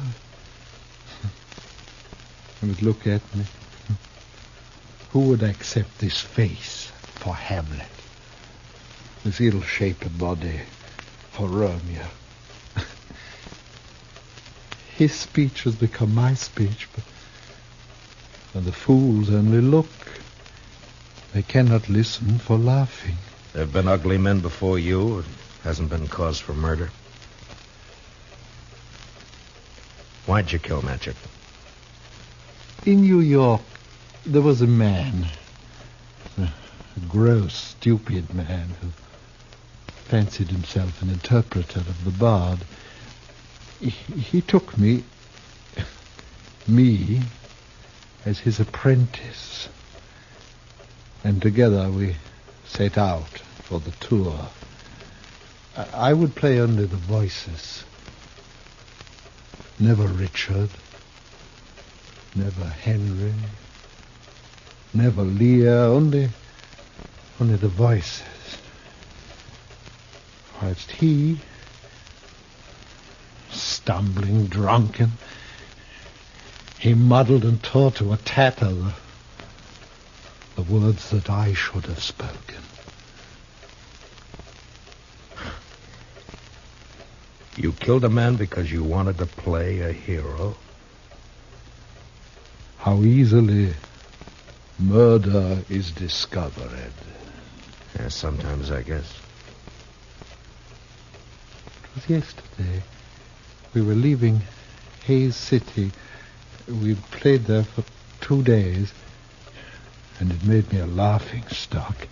You would look at me. Who would accept this face for Hamlet? This ill-shaped body for Romeo? His speech has become my speech, but the fools only look. They cannot listen for laughing. There have been ugly men before you. It hasn't been cause for murder. Why'd you kill Matchett? In New York, there was a man, a gross, stupid man who fancied himself an interpreter of the bard. He took me, as his apprentice, and together we set out for the tour. I would play only the voices. Never Richard, never Henry, never Lear, only the voices. Whilst he, stumbling, drunken, he muddled and tore to a tatter the words that I should have spoken. You killed a man because you wanted to play a hero? How easily murder is discovered. Yeah, sometimes, I guess. It was yesterday. We were leaving Hayes City. We played there for 2 days, and it made me a laughing stock.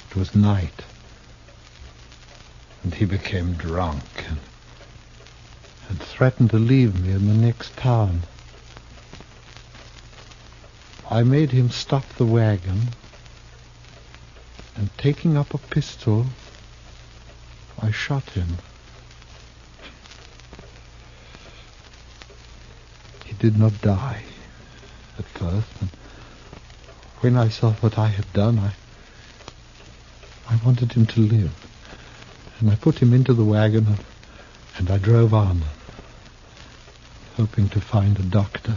It was night, and he became drunk and threatened to leave me in the next town. I made him stop the wagon, and taking up a pistol, I shot him. He did not die at first, and when I saw what I had done, I wanted him to live. And I put him into the wagon, and I drove on, hoping to find a doctor.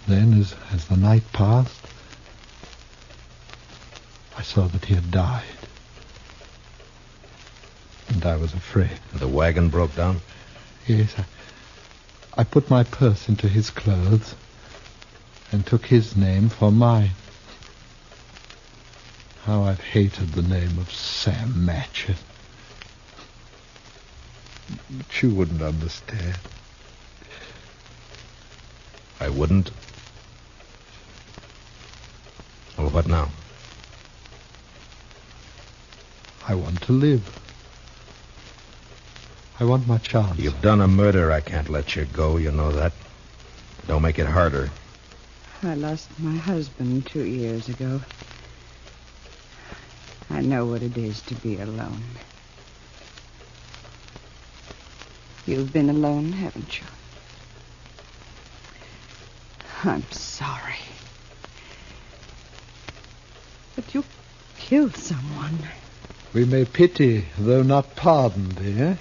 Then, as the night passed, I saw that he had died. And I was afraid. The wagon broke down? Yes, I put my purse into his clothes and took his name for mine. How I've hated the name of Sam Matchett. But you wouldn't understand. I wouldn't? Well, what now? I want to live. I want my chance. You've done a murder. I can't let you go. You know that. Don't make it harder. I lost my husband 2 years ago. I know what it is to be alone. You've been alone, haven't you? I'm sorry. But you killed someone. We may pity, though not pardon, dear.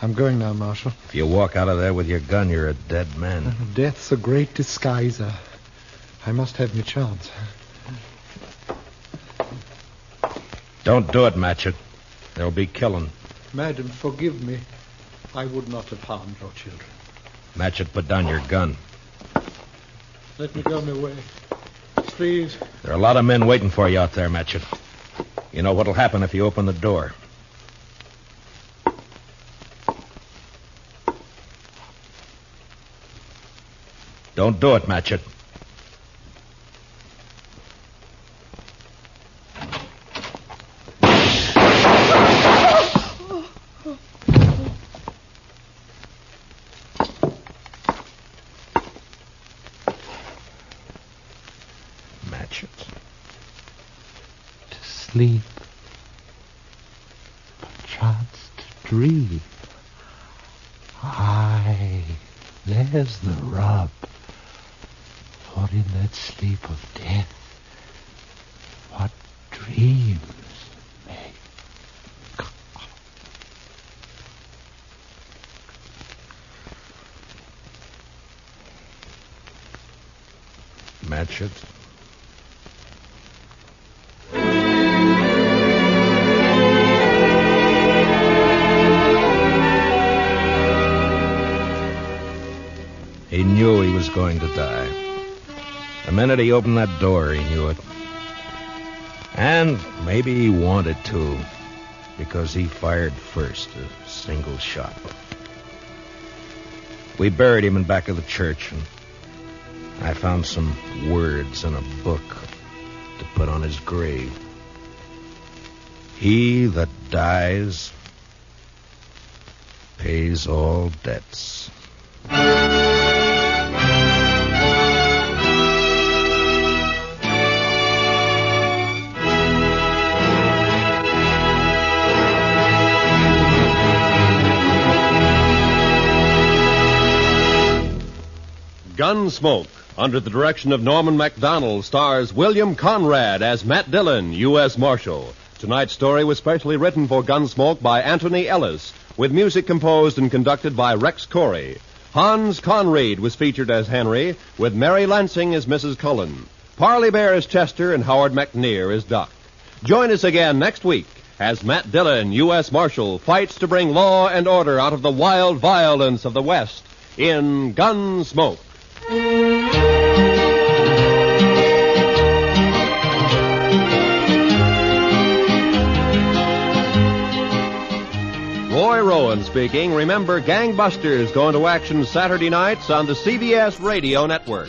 I'm going now, Marshal. If you walk out of there with your gun, you're a dead man. Death's a great disguiser. I must have my chance. Don't do it, Matchett. There'll be killing. Madam, forgive me. I would not have harmed your children. Matchett, put down your gun. Let me go my way. Please. There are a lot of men waiting for you out there, Matchett. You know what'll happen if you open the door. Don't do it, Matchett. Sleep, perchance to dream. Aye, there's the rub. For in that sleep of death, what dreams may come. Matchett. He knew he was going to die. The minute he opened that door, he knew it. And maybe he wanted to, because he fired first, a single shot. We buried him in back of the church, and I found some words in a book to put on his grave. He that dies pays all debts. Gunsmoke, under the direction of Norman Macdonnell, stars William Conrad as Matt Dillon, U.S. Marshal. Tonight's story was specially written for Gunsmoke by Anthony Ellis, with music composed and conducted by Rex Corey. Hans Conried was featured as Henry, with Mary Lansing as Mrs. Cullen. Parley Bear as Chester, and Howard McNear as Duck. Join us again next week as Matt Dillon, U.S. Marshal, fights to bring law and order out of the wild violence of the West in Gunsmoke. Roy Rowan speaking. Remember, Gangbusters going to action Saturday nights on the CBS Radio Network.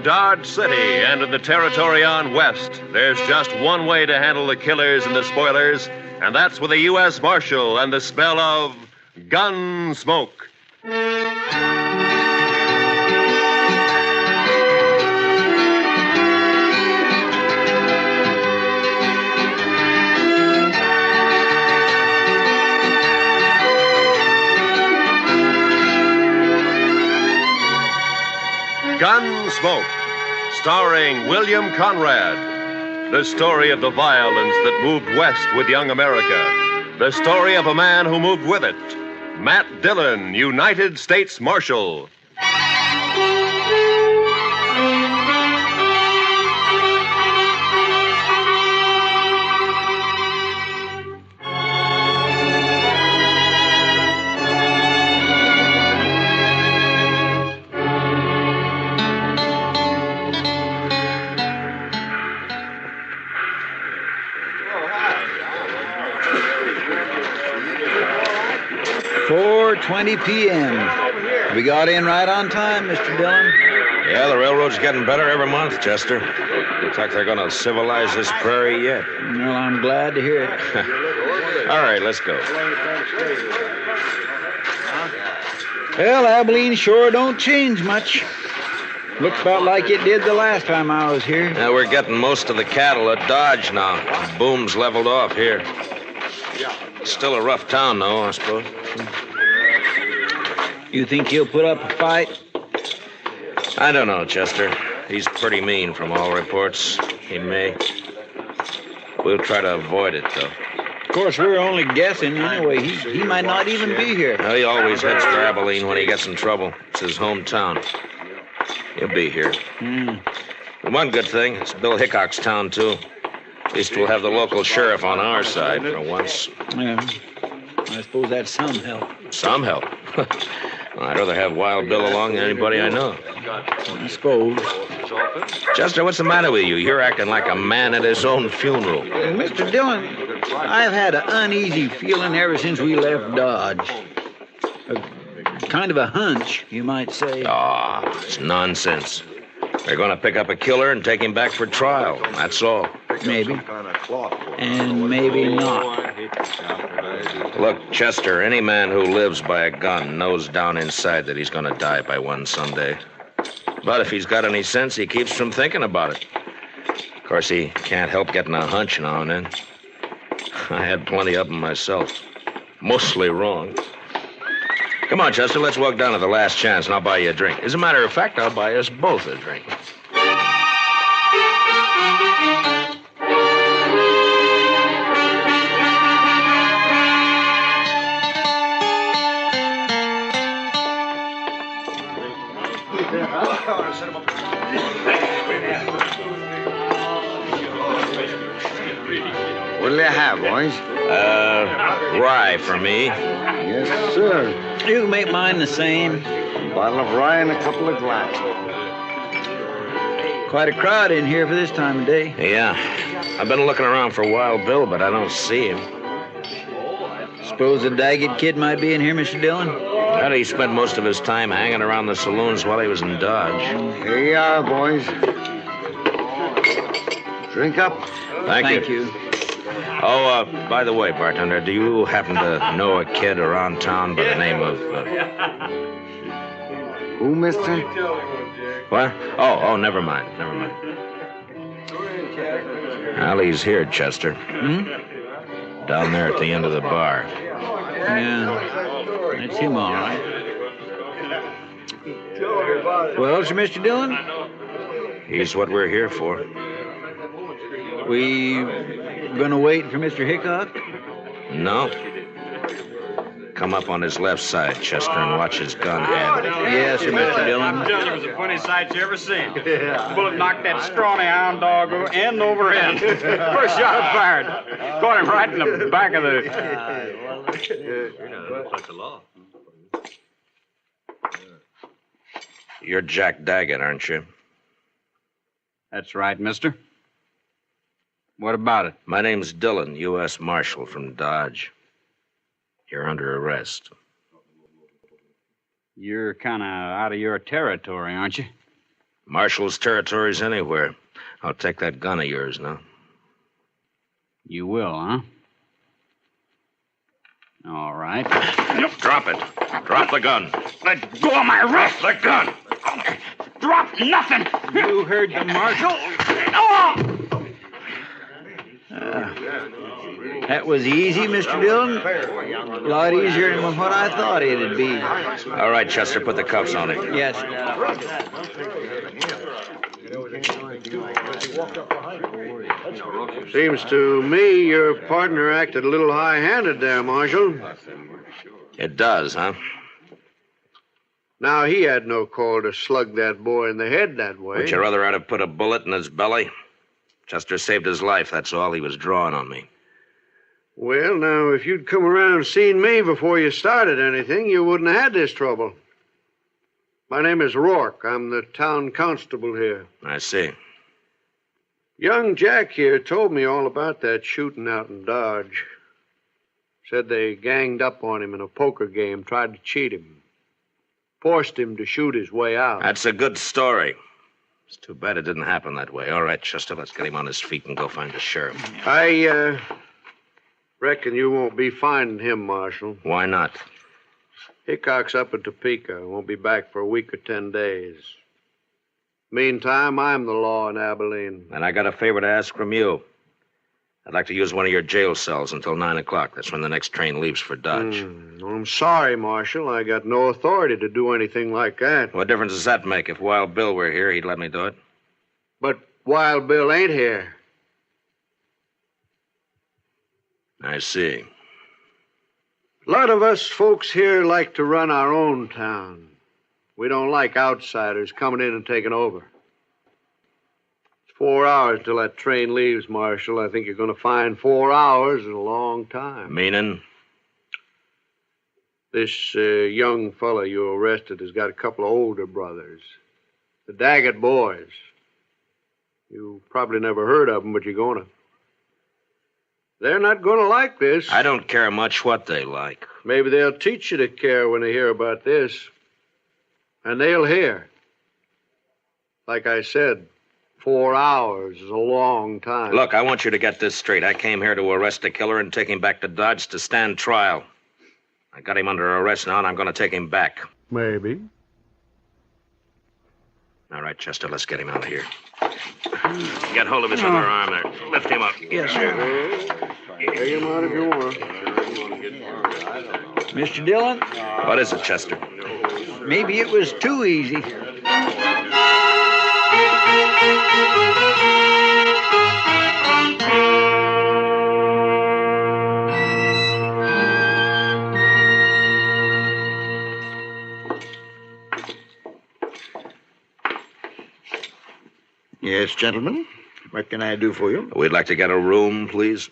Dodge City and in the territory on West, there's just one way to handle the killers and the spoilers, and that's with a U.S. Marshal and the smell of Gunsmoke. Gunsmoke, starring William Conrad. The story of the violence that moved west with young America. The story of a man who moved with it. Matt Dillon, United States Marshal. .20 p.m. We got in right on time, Mr. Dillon. Yeah, the railroad's getting better every month, Chester. Looks like they're going to civilize this prairie yet. Well, I'm glad to hear it. All right, let's go. Well, Abilene sure don't change much. Looks about like it did the last time I was here. Now, we're getting most of the cattle at Dodge now. The boom's leveled off here. Still a rough town, though, I suppose. You think he'll put up a fight? I don't know, Chester. He's pretty mean from all reports. He may. We'll try to avoid it, though. Of course, we're only guessing anyway. He might not even be here. No, he always heads for Abilene when he gets in trouble. It's his hometown. He'll be here. And one good thing, it's Bill Hickok's town, too. At least we'll have the local sheriff on our side for once. Yeah. I suppose that's some help. Some help? Well, I'd rather have Wild Bill along than anybody I know. I suppose. Chester, what's the matter with you? You're acting like a man at his own funeral. Mr. Dillon, I've had an uneasy feeling ever since we left Dodge. Kind of a hunch, you might say. It's nonsense. They're going to pick up a killer and take him back for trial. That's all. Maybe. And maybe not. Look, Chester, any man who lives by a gun knows down inside that he's going to die by one someday. But if he's got any sense, he keeps from thinking about it. Of course, he can't help getting a hunch now and then. I had plenty of them myself. Mostly wrong. Come on, Chester, let's walk down to the Last Chance and I'll buy you a drink. As a matter of fact, I'll buy us both a drink. What'll you have, boys? Rye for me. Yes, sir. You can make mine the same. A bottle of rye and a couple of glasses. Quite a crowd in here for this time of day. Yeah. I've been looking around for Wild Bill, but I don't see him. Suppose the Daggett kid might be in here, Mr. Dillon? How did he spend most of his time hanging around the saloons while he was in Dodge? Here you are, boys. Drink up. Thank you. Oh, by the way, bartender, do you happen to know a kid around town by the name of... Who, mister? What? Oh, never mind. Well, he's here, Chester. Down there at the end of the bar. Yeah, that's him, all right. Well, sir, Mr. Dillon? He's what we're here for. We gonna wait for Mr. Hickok? No. Come up on his left side, Chester, and watch his gun hand. Yes, sir, Mr. Dillon. I'm telling you, it was the funniest sight you ever seen. The bullet knocked that scrawny hound dog end over end. First shot I fired. Caught him right in the back of the... You're Jack Daggett, aren't you? That's right, mister. What about it? My name's Dillon, U.S. Marshal from Dodge. You're under arrest. You're kind of out of your territory, aren't you? Marshal's territory's anywhere. I'll take that gun of yours now. You will, huh? All right. Drop it. Drop the gun. Let go of my wrist. The gun. Drop nothing. You heard the marshal. Oh! That was easy, Mr. Dillon. A lot easier than what I thought it'd be. All right, Chester, put the cuffs on him. Yes. Seems to me your partner acted a little high-handed there, Marshal. It does, huh? Now, he had no call to slug that boy in the head that way. Would you rather I'd have put a bullet in his belly? Chester saved his life, that's all. He was drawing on me. Well, now, if you'd come around and seen me before you started anything, you wouldn't have had this trouble. My name is Rourke. I'm the town constable here. I see. Young Jack here told me all about that shooting out in Dodge. Said they ganged up on him in a poker game, tried to cheat him. Forced him to shoot his way out. That's a good story. It's too bad it didn't happen that way. All right, Chester, let's get him on his feet and go find the sheriff. I reckon you won't be finding him, Marshal. Why not? Hickok's up at Topeka. Won't be back for a week or 10 days. Meantime, I'm the law in Abilene. And I got a favor to ask from you. I'd like to use one of your jail cells until 9 o'clock. That's when the next train leaves for Dodge. I'm sorry, Marshal. I got no authority to do anything like that. What difference does that make? If Wild Bill were here, he'd let me do it. But Wild Bill ain't here. I see. A lot of us folks here like to run our own town. We don't like outsiders coming in and taking over. It's 4 hours till that train leaves, Marshal. I think you're going to find 4 hours is a long time. Meaning? This young fella you arrested has got a couple of older brothers. The Daggett boys. You probably never heard of them, but you're going to. They're not going to like this. I don't care much what they like. Maybe they'll teach you to care when they hear about this. And they'll hear. Like I said, 4 hours is a long time. Look, I want you to get this straight. I came here to arrest the killer and take him back to Dodge to stand trial. I got him under arrest now, and I'm going to take him back. Maybe. All right, Chester, let's get him out of here. Get hold of his other arm there. Lift him up. Yes, sir. Take him out if you want. Mr. Dillon? What is it, Chester? Maybe it was too easy. Yes, gentlemen. What can I do for you? We'd like to get a room, please.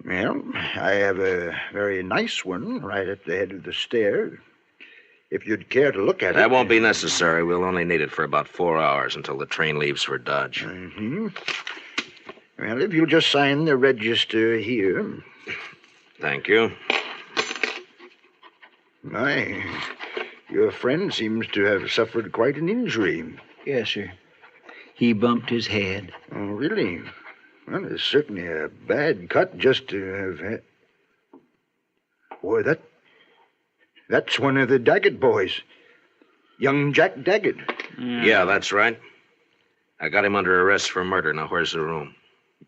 Well, I have a very nice one right at the head of the stairs. If you'd care to look at it. That won't be necessary. We'll only need it for about 4 hours until the train leaves for Dodge. Mm-hmm. Well, if you'll just sign the register here. Thank you. My, your friend seems to have suffered quite an injury. Yes, sir. He bumped his head. Oh, really? Well, it's certainly a bad cut just to have had. Boy, that's one of the Daggett boys. Young Jack Daggett. Yeah, that's right. I got him under arrest for murder. Now, where's the room?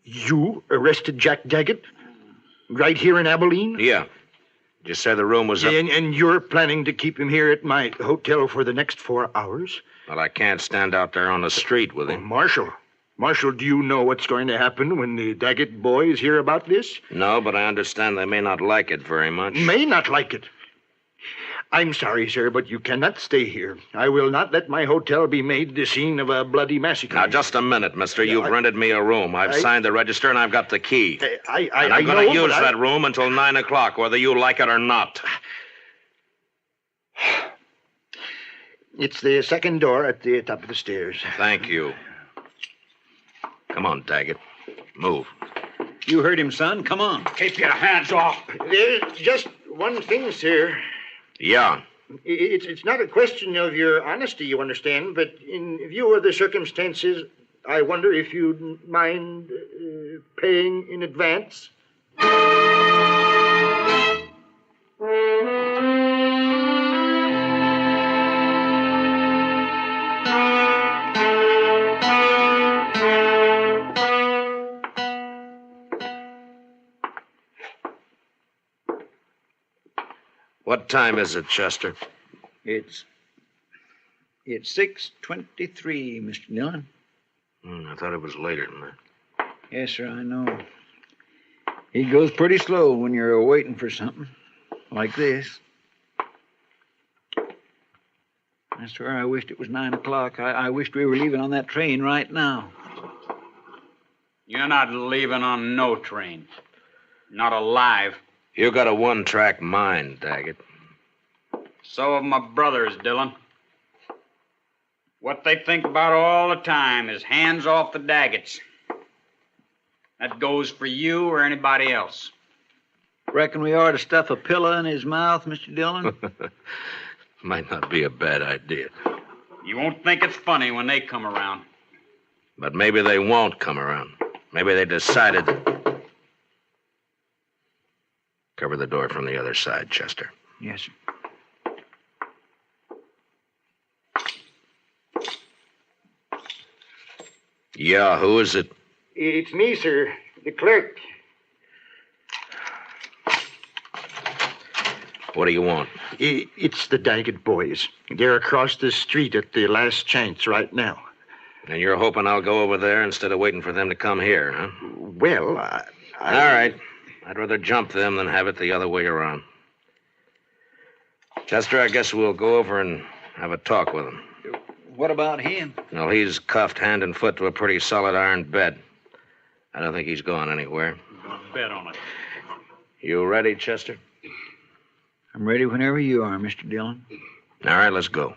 You arrested Jack Daggett? Right here in Abilene? Yeah. Did you say the room was up? And you're planning to keep him here at my hotel for the next 4 hours? Well, I can't stand out there on the street with him. Marshal, do you know what's going to happen when the Daggett boys hear about this? No, but I understand they may not like it very much. May not like it. I'm sorry, sir, but you cannot stay here. I will not let my hotel be made the scene of a bloody massacre. Now, just a minute, mister. You've rented me a room. I've signed the register, and I've got the key. I'm going to use that room until 9 o'clock, whether you like it or not. It's the second door at the top of the stairs. Thank you. Come on, Daggett. Move. You heard him, son. Come on. Keep your hands off. There's just one thing, sir. Yeah. It's not a question of your honesty, you understand, but in view of the circumstances, I wonder if you'd mind paying in advance. What time is it, Chester? It's 6:23, Mr. Dillon. I thought it was later than that. Yes, sir, I know. He goes pretty slow when you're waiting for something like this. I swear I wished it was 9 o'clock. I wished we were leaving on that train right now. You're not leaving on no train. Not alive. You got a one-track mind, Daggett. So have my brothers, Dillon. What they think about all the time is hands off the Daggets. That goes for you or anybody else. Reckon we ought to stuff a pillow in his mouth, Mr. Dillon? Might not be a bad idea. You won't think it's funny when they come around. But maybe they won't come around. Maybe they decided. Cover the door from the other side, Chester. Yes, sir. Yeah, who is it? It's me, sir. The clerk. What do you want? It's the Daggett boys. They're across the street at the last chance right now. And you're hoping I'll go over there instead of waiting for them to come here, huh? Well, All right. I'd rather jump them than have it the other way around. Chester, I guess we'll go over and have a talk with him. What about him? Well, he's cuffed hand and foot to a pretty solid iron bed. I don't think he's going anywhere. Bet on it. You ready, Chester? I'm ready whenever you are, Mr. Dillon. All right, let's go.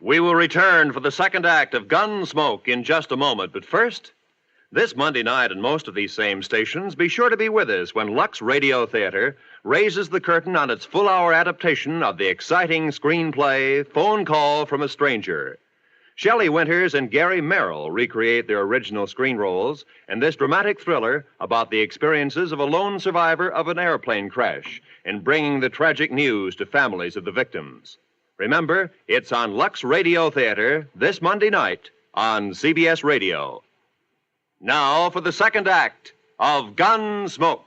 We will return for the second act of Gunsmoke in just a moment. But first, this Monday night on most of these same stations, be sure to be with us when Lux Radio Theater raises the curtain on its full-hour adaptation of the exciting screenplay Phone Call from a Stranger. Shelley Winters and Gary Merrill recreate their original screen roles in this dramatic thriller about the experiences of a lone survivor of an airplane crash in bringing the tragic news to families of the victims. Remember, it's on Lux Radio Theater this Monday night on CBS Radio. Now for the second act of Gunsmoke.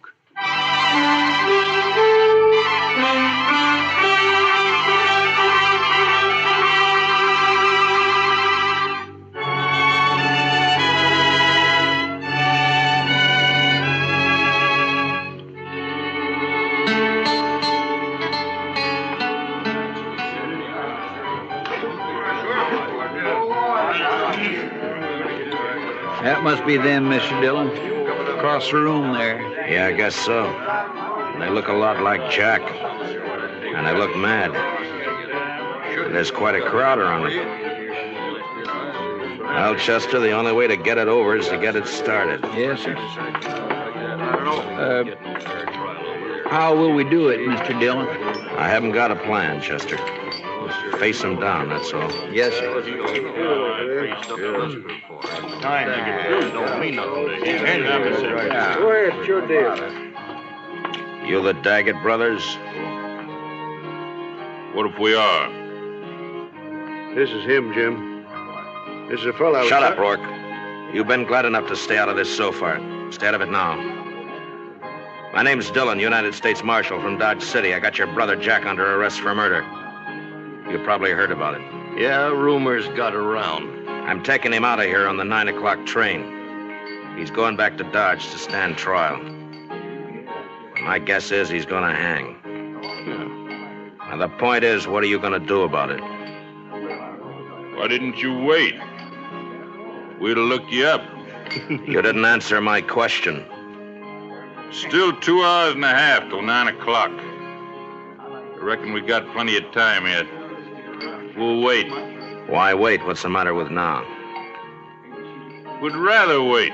That must be them, Mr. Dillon. Across the room there. Yeah, I guess so. They look a lot like Jack. And they look mad. There's quite a crowd around them. Well, Chester, the only way to get it over is to get it started. Yes, sir. How will we do it, Mr. Dillon? I haven't got a plan, Chester. Just face them down, that's all. Yes, sir. Don't mean nothing to him. Go ahead, it's your deal. You the Daggett brothers? What if we are? This is him, Jim. This is a fellow. Shut up, Rourke. You've been glad enough to stay out of this so far. Stay out of it now. My name's Dillon, United States Marshal from Dodge City. I got your brother Jack under arrest for murder. You probably heard about it. Yeah, rumors got around. I'm taking him out of here on the 9 o'clock train. He's going back to Dodge to stand trial. My guess is he's going to hang. Now, the point is, what are you going to do about it? Why didn't you wait? We'd have looked you up. You didn't answer my question. Still 2 hours and a half till 9 o'clock. I reckon we got plenty of time yet. We'll wait. Why wait? What's the matter with now? We'd rather wait.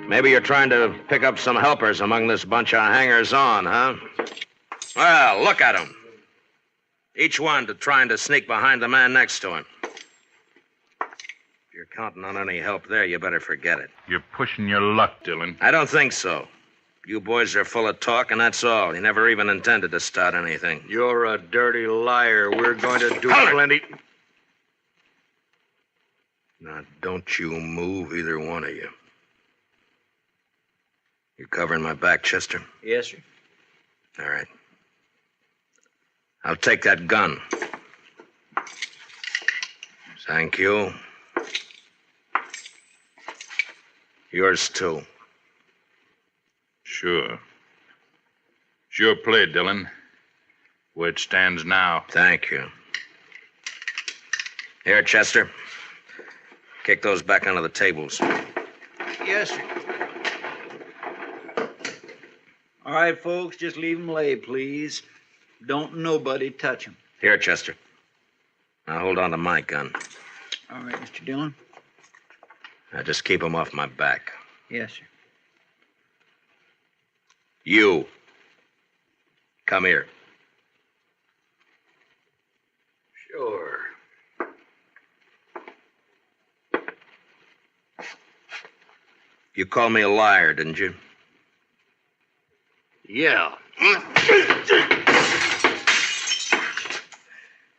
Maybe you're trying to pick up some helpers among this bunch of hangers-on, huh? Well, look at them. Each one trying to sneak behind the man next to him. If you're counting on any help there, you better forget it. You're pushing your luck, Dillon. I don't think so. You boys are full of talk, and that's all. You never even intended to start anything. You're a dirty liar. We're going to do plenty. Now, don't you move, either one of you. You covering my back, Chester? Yes, sir. All right. I'll take that gun. Thank you. Yours, too. Sure. Sure play, Dillon. Where it stands now. Thank you. Here, Chester. Kick those back onto the tables. Yes, sir. All right, folks, just leave them lay, please. Don't nobody touch them. Here, Chester. Now hold on to my gun. All right, Mr. Dillon. Now just keep them off my back. Yes, sir. You. Come here. Sure. You called me a liar, didn't you? Yeah.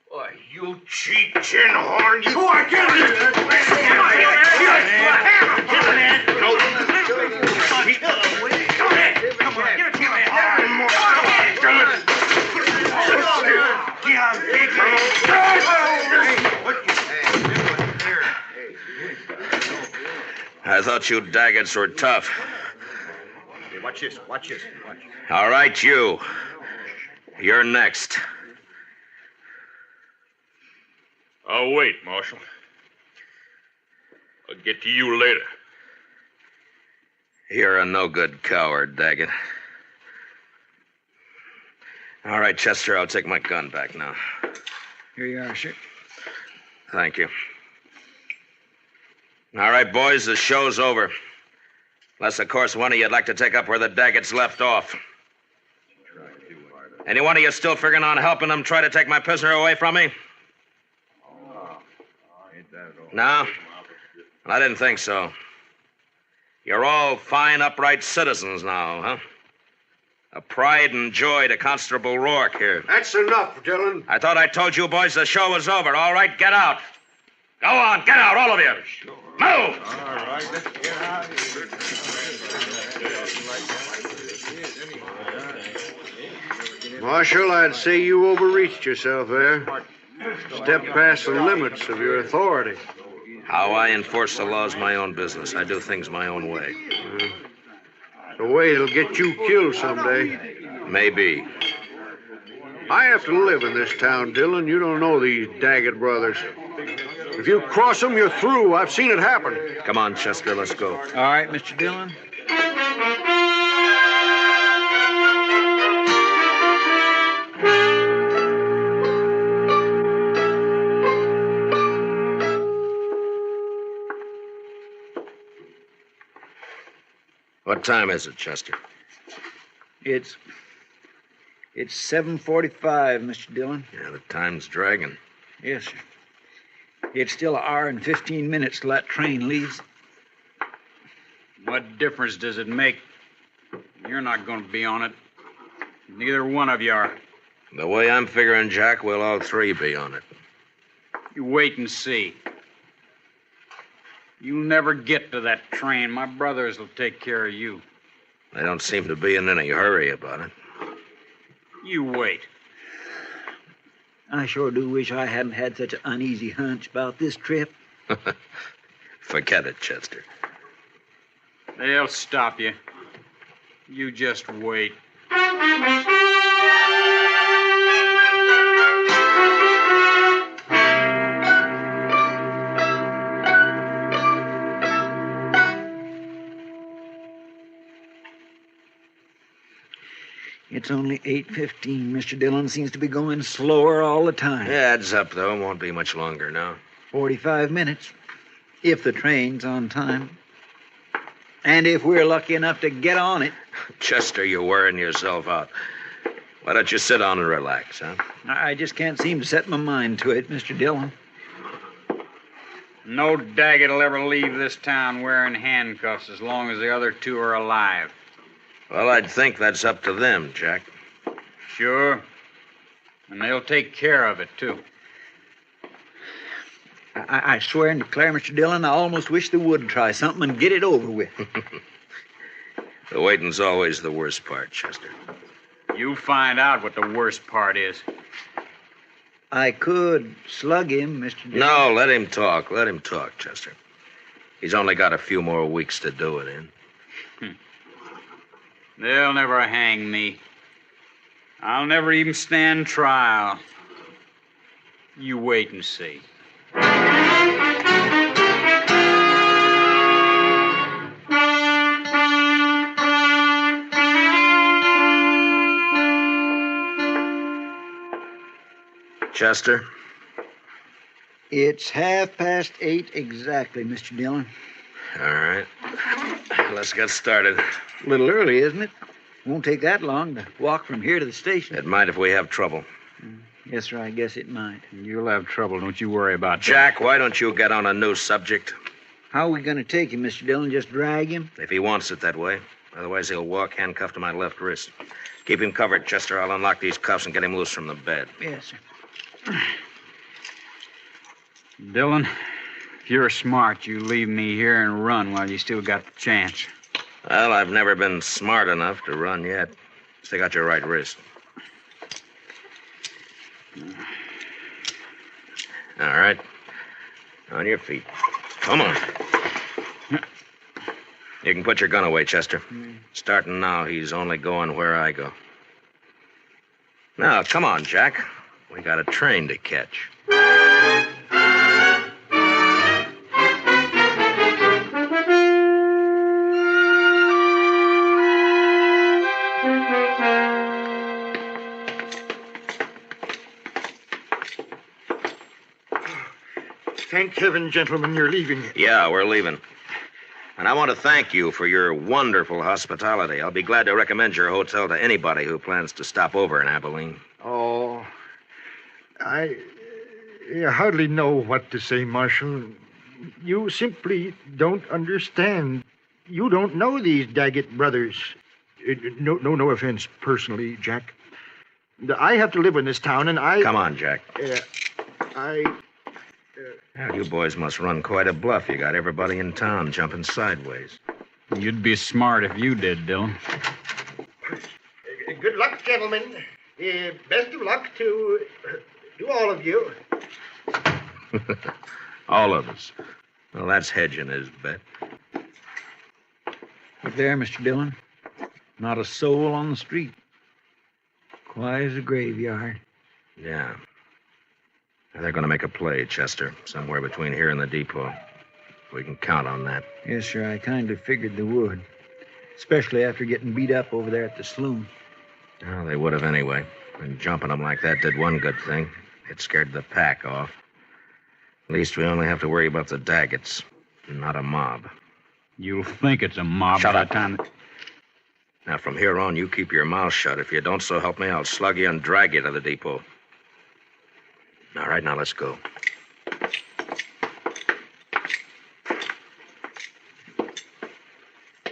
Boy, you cheap tin horn. You... Oh, I get it! I thought you Daggetts were tough. Hey, watch this. Watch. All right, you. You're next. I'll wait, Marshal. I'll get to you later. You're a no-good coward, Daggett. All right, Chester, I'll take my gun back now. Here you are, sir. Thank you. All right, boys, the show's over. Unless, of course, one of you'd like to take up where the Daggetts left off. Any one of you still figuring on helping them try to take my prisoner away from me? No? Well, I didn't think so. You're all fine, upright citizens now, huh? A pride and joy to Constable Rourke here. That's enough, Dillon. I thought I told you boys the show was over. All right, get out. Go on, get out, all of you. Sure. Move! All right, let's get out of here. Marshal, I'd say you overreached yourself there. Stepped past the limits of your authority. How I enforce the law's my own business. I do things my own way. The way it'll get you killed someday. Maybe. I have to live in this town, Dillon. You don't know these Daggett brothers. If you cross them, you're through. I've seen it happen. Come on, Chester, let's go. All right, Mr. Dillon. What time is it, Chester? It's 7:45, Mr. Dillon. Yeah, the time's dragging. Yes, sir. It's still an hour and 15 minutes till that train leaves. What difference does it make? You're not going to be on it. Neither one of you are. The way I'm figuring, Jack, we'll all three be on it. You wait and see. You'll never get to that train. My brothers will take care of you. They don't seem to be in any hurry about it. You wait. I sure do wish I hadn't had such an uneasy hunch about this trip. Forget it, Chester. They'll stop you. You just wait. It's only 8:15. Mr. Dillon seems to be going slower all the time. Yeah, adds up, though. Won't be much longer now. 45 minutes, if the train's on time. And if we're lucky enough to get on it. Chester, you're wearing yourself out. Why don't you sit down and relax, huh? I just can't seem to set my mind to it, Mr. Dillon. No Daggett will ever leave this town wearing handcuffs as long as the other two are alive. Well, I'd think that's up to them, Jack. Sure. And they'll take care of it, too. I swear and declare, Mr. Dillon, I almost wish they would try something and get it over with. The waiting's always the worst part, Chester. You find out what the worst part is. I could slug him, Mr. Dillon. No, let him talk. Let him talk, Chester. He's only got a few more weeks to do it in. They'll never hang me. I'll never even stand trial. You wait and see. Chester? It's 8:30 exactly, Mr. Dillon. All right. Let's get started. A little early, isn't it? Won't take that long to walk from here to the station. It might if we have trouble. Yes, sir, I guess it might. You'll have trouble, don't you worry about that. Jack, why don't you get on a new subject? How are we going to take him, Mr. Dillon? Just drag him? If he wants it that way. Otherwise, he'll walk handcuffed to my left wrist. Keep him covered, Chester. I'll unlock these cuffs and get him loose from the bed. Yes, sir. Dillon, if you're smart, you leave me here and run while you still got the chance. Well, I've never been smart enough to run yet. Stick out your right wrist. All right. On your feet. Come on. You can put your gun away, Chester. Starting now, he's only going where I go. Now, come on, Jack. We got a train to catch. Thank heaven, gentlemen, you're leaving. Yeah, we're leaving. And I want to thank you for your wonderful hospitality. I'll be glad to recommend your hotel to anybody who plans to stop over in Abilene. Oh, I hardly know what to say, Marshal. You simply don't understand. You don't know these Daggett brothers. No offense personally, Jack. I have to live in this town, and I... Come on, Jack. Now, you boys must run quite a bluff. You got everybody in town jumping sideways. You'd be smart if you did, Dillon. Good luck, gentlemen. Best of luck to all of you. All of us. Well, that's hedging his bet. Look there, Mr. Dillon. Not a soul on the street. Quiet as a graveyard. Yeah. They're going to make a play, Chester, somewhere between here and the depot. We can count on that. Yes, sir, I kind of figured they would. Especially after getting beat up over there at the saloon. Well, they would have anyway. And jumping them like that did one good thing. It scared the pack off. At least we only have to worry about the Daggets, not a mob. You'll think it's a mob Shut by up. the time... Now, from here on, you keep your mouth shut. If you don't, so help me, I'll slug you and drag you to the depot. All right, now let's go.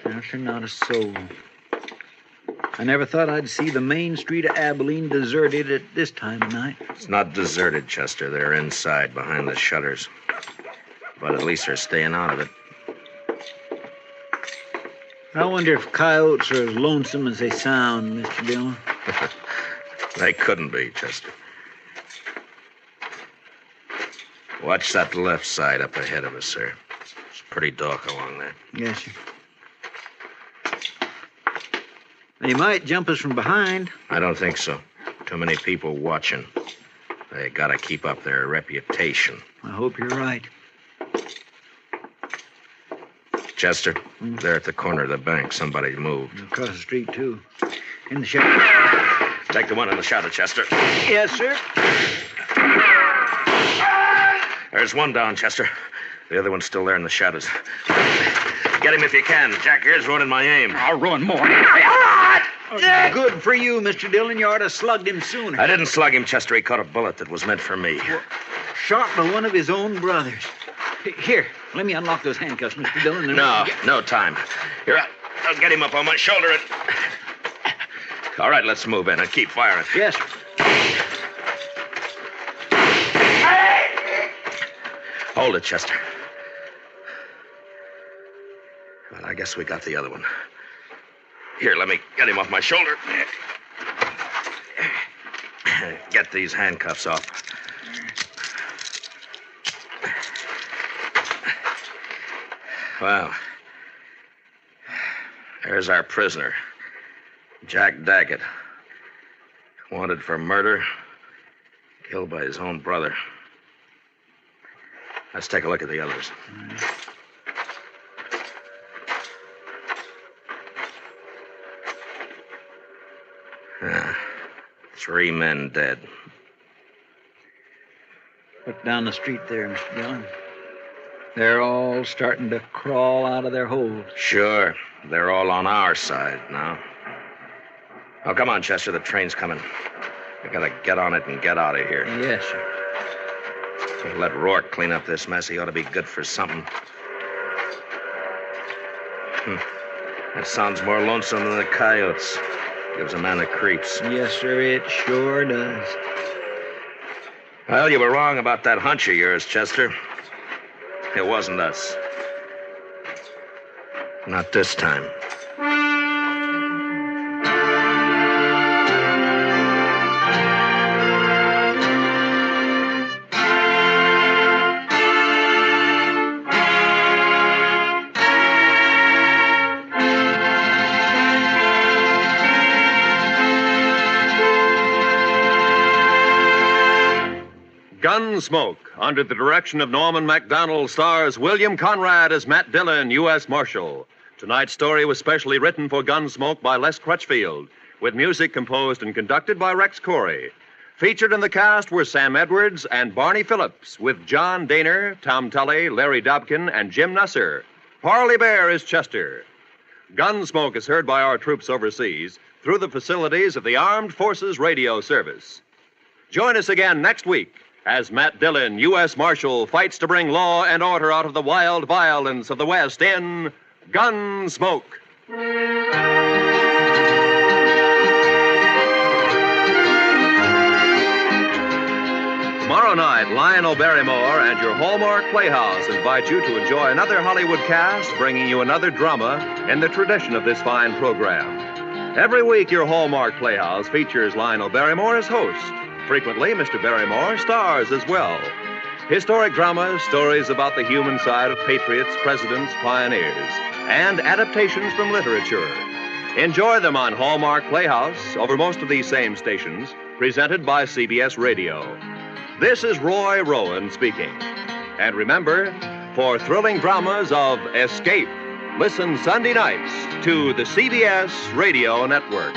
Now, sir, not a soul. I never thought I'd see the main street of Abilene deserted at this time of night. It's not deserted, Chester. They're inside, behind the shutters. But at least they're staying out of it. I wonder if coyotes are as lonesome as they sound, Mr. Dillon. They couldn't be, Chester. Watch that left side up ahead of us, sir. It's pretty dark along there. Yes, sir. They might jump us from behind. I don't think so. Too many people watching. They gotta keep up their reputation. I hope you're right. Chester, there at the corner of the bank, somebody moved. Across the street, too. In the shadow. Take the one in the shadow, Chester. Yes, sir. There's one down, Chester. The other one's still there in the shadows. Get him if you can. Jack here's ruining my aim. I'll ruin more. Good for you, Mr. Dillon. You ought to have slugged him sooner. I didn't slug him, Chester. He caught a bullet that was meant for me. Shot by one of his own brothers. Here, let me unlock those handcuffs, Mr. Dillon. No time. Here, I'll get him up on my shoulder and All right, let's move in and keep firing. Yes, sir. Hold it, Chester. Well, I guess we got the other one. Here, let me get him off my shoulder. Get these handcuffs off. Well, there's our prisoner, Jack Daggett. Wanted for murder, killed by his own brother. Let's take a look at the others. Ah, 3 men dead. Look down the street there, Mr. Dillon. They're all starting to crawl out of their holes. Sure. They're all on our side now. Oh, come on, Chester. The train's coming. We gotta get on it and get out of here. Yes, sir. So let Rourke clean up this mess. He ought to be good for something. That sounds more lonesome than the coyotes. Gives a man the creeps. Yes, sir, it sure does. Well, you were wrong about that hunch of yours, Chester. It wasn't us. Not this time. Gunsmoke, under the direction of Norman Macdonnell, stars William Conrad as Matt Dillon, U.S. Marshal. Tonight's story was specially written for Gunsmoke by Les Crutchfield, with music composed and conducted by Rex Corey. Featured in the cast were Sam Edwards and Barney Phillips, with John Daner, Tom Tully, Larry Dobkin, and Jim Nusser. Parley Bear is Chester. Gunsmoke is heard by our troops overseas through the facilities of the Armed Forces Radio Service. Join us again next week as Matt Dillon, U.S. Marshal, fights to bring law and order out of the wild violence of the West in Gunsmoke. Tomorrow night, Lionel Barrymore and your Hallmark Playhouse invite you to enjoy another Hollywood cast bringing you another drama in the tradition of this fine program. Every week, your Hallmark Playhouse features Lionel Barrymore as host. Frequently, Mr. Barrymore stars as well. Historic dramas, stories about the human side of patriots, presidents, pioneers, and adaptations from literature. Enjoy them on Hallmark Playhouse over most of these same stations, presented by CBS Radio. This is Roy Rowan speaking. And remember, for thrilling dramas of escape, listen Sunday nights to the CBS Radio Network.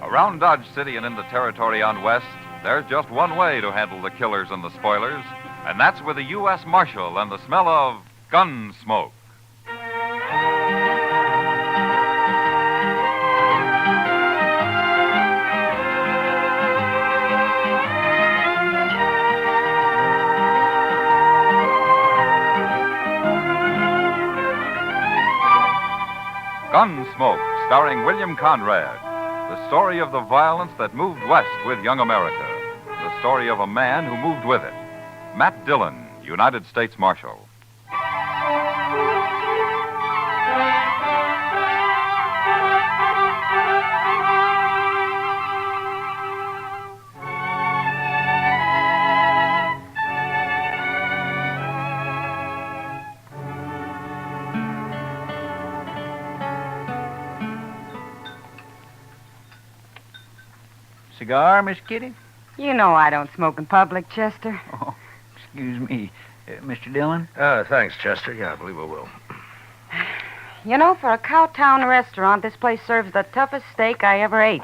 Around Dodge City and in the territory on West, there's just one way to handle the killers and the spoilers, and that's with a U.S. Marshal and the smell of Gunsmoke. Gunsmoke, starring William Conrad. The story of the violence that moved west with young America. The story of a man who moved with it. Matt Dillon, United States Marshal. cigar, Miss Kitty? You know I don't smoke in public, Chester. Oh, excuse me. Mr. Dillon? Thanks, Chester. Yeah, I believe I will. You know, for a Cowtown restaurant, this place serves the toughest steak I ever ate.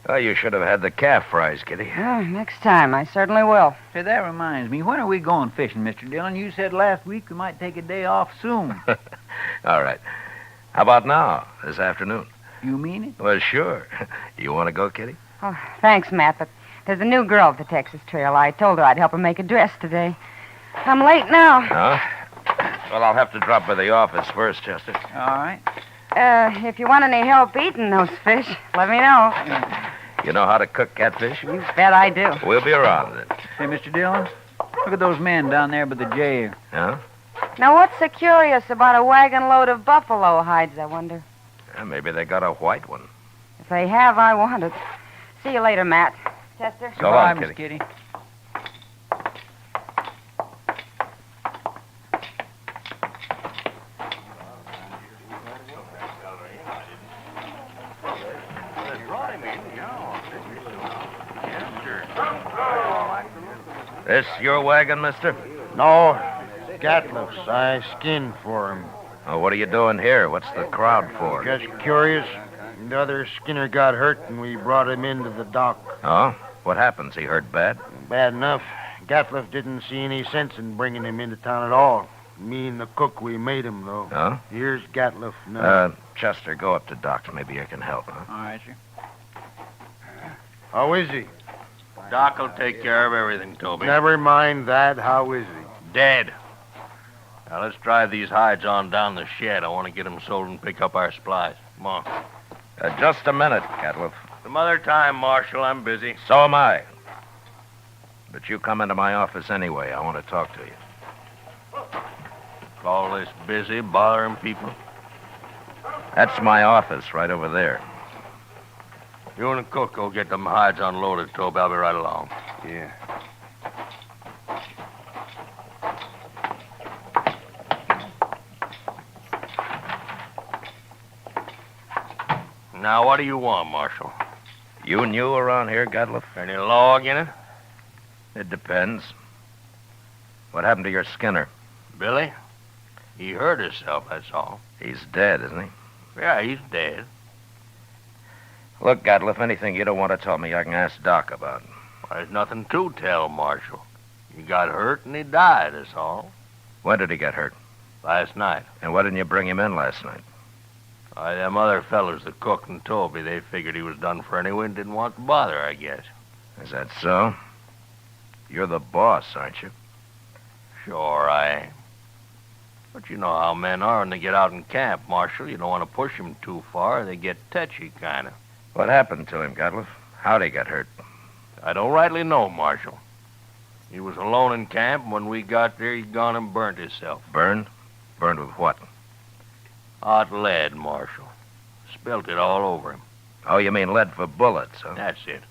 Oh, you should have had the calf fries, Kitty. Next time, I certainly will. Say, that reminds me. When are we going fishing, Mr. Dillon? You said last week we might take a day off soon. All right. How about now, this afternoon? You mean it? Well, sure. You want to go, Kitty? Oh, thanks, Matt, but there's a new girl at the Texas Trail. I told her I'd help her make a dress today. I'm late now. Huh? Well, I'll have to drop by the office first, Chester. All right. If you want any help eating those fish, let me know. You know how to cook catfish? You bet I do. We'll be around then. Say, Mr. Dillon, look at those men down there by the jail. Huh? Now, what's so curious about a wagon load of buffalo hides, I wonder? Maybe they got a white one. If they have, I want it. See you later, Matt. Chester? So long, Miss Kitty. This your wagon, mister? No, Gatliff's. I skinned for him. Oh, what are you doing here? What's the crowd for? Just curious. The other skinner got hurt, and we brought him into the dock. Oh? What happens? He hurt bad? Bad enough. Gatliff didn't see any sense in bringing him into town at all. Me and the cook, we made him, though. Oh? Here's Gatliff now. Chester, go up to Doc's. Maybe you can help, huh? All right, sir. How is he? Doc will take care of everything, Toby. Never mind that. How is he? Dead. Now, let's drive these hides on down the shed. I want to get them sold and pick up our supplies. Come on. Just a minute, Gatliff. Some other time, Marshal. I'm busy. So am I. But you come into my office anyway. I want to talk to you. Call this busy, bothering people? That's my office right over there. You and the cook go get them hides unloaded, Toby. I'll be right along. Yeah. Now, what do you want, Marshal? You new around here, Gatliff? Any law in it? It depends. What happened to your Skinner? Billy? He hurt himself, that's all. He's dead, isn't he? Yeah, he's dead. Look, Gatliff, anything you don't want to tell me, I can ask Doc about. There's nothing to tell, Marshal. He got hurt and he died, that's all. When did he get hurt? Last night. And why didn't you bring him in last night? Why, them other fellas, the cook and Toby, they figured he was done for anyway and didn't want to bother, I guess. Is that so? You're the boss, aren't you? Sure I am. But you know how men are when they get out in camp, Marshal. You don't want to push them too far. They get touchy, kind of. What happened to him, Gatliff? How'd he get hurt? I don't rightly know, Marshal. He was alone in camp, and when we got there, he'd gone and burnt himself. Burned? Burned with what? Hot lead, Marshal. Spilt it all over him. Oh, you mean lead for bullets, huh? That's it.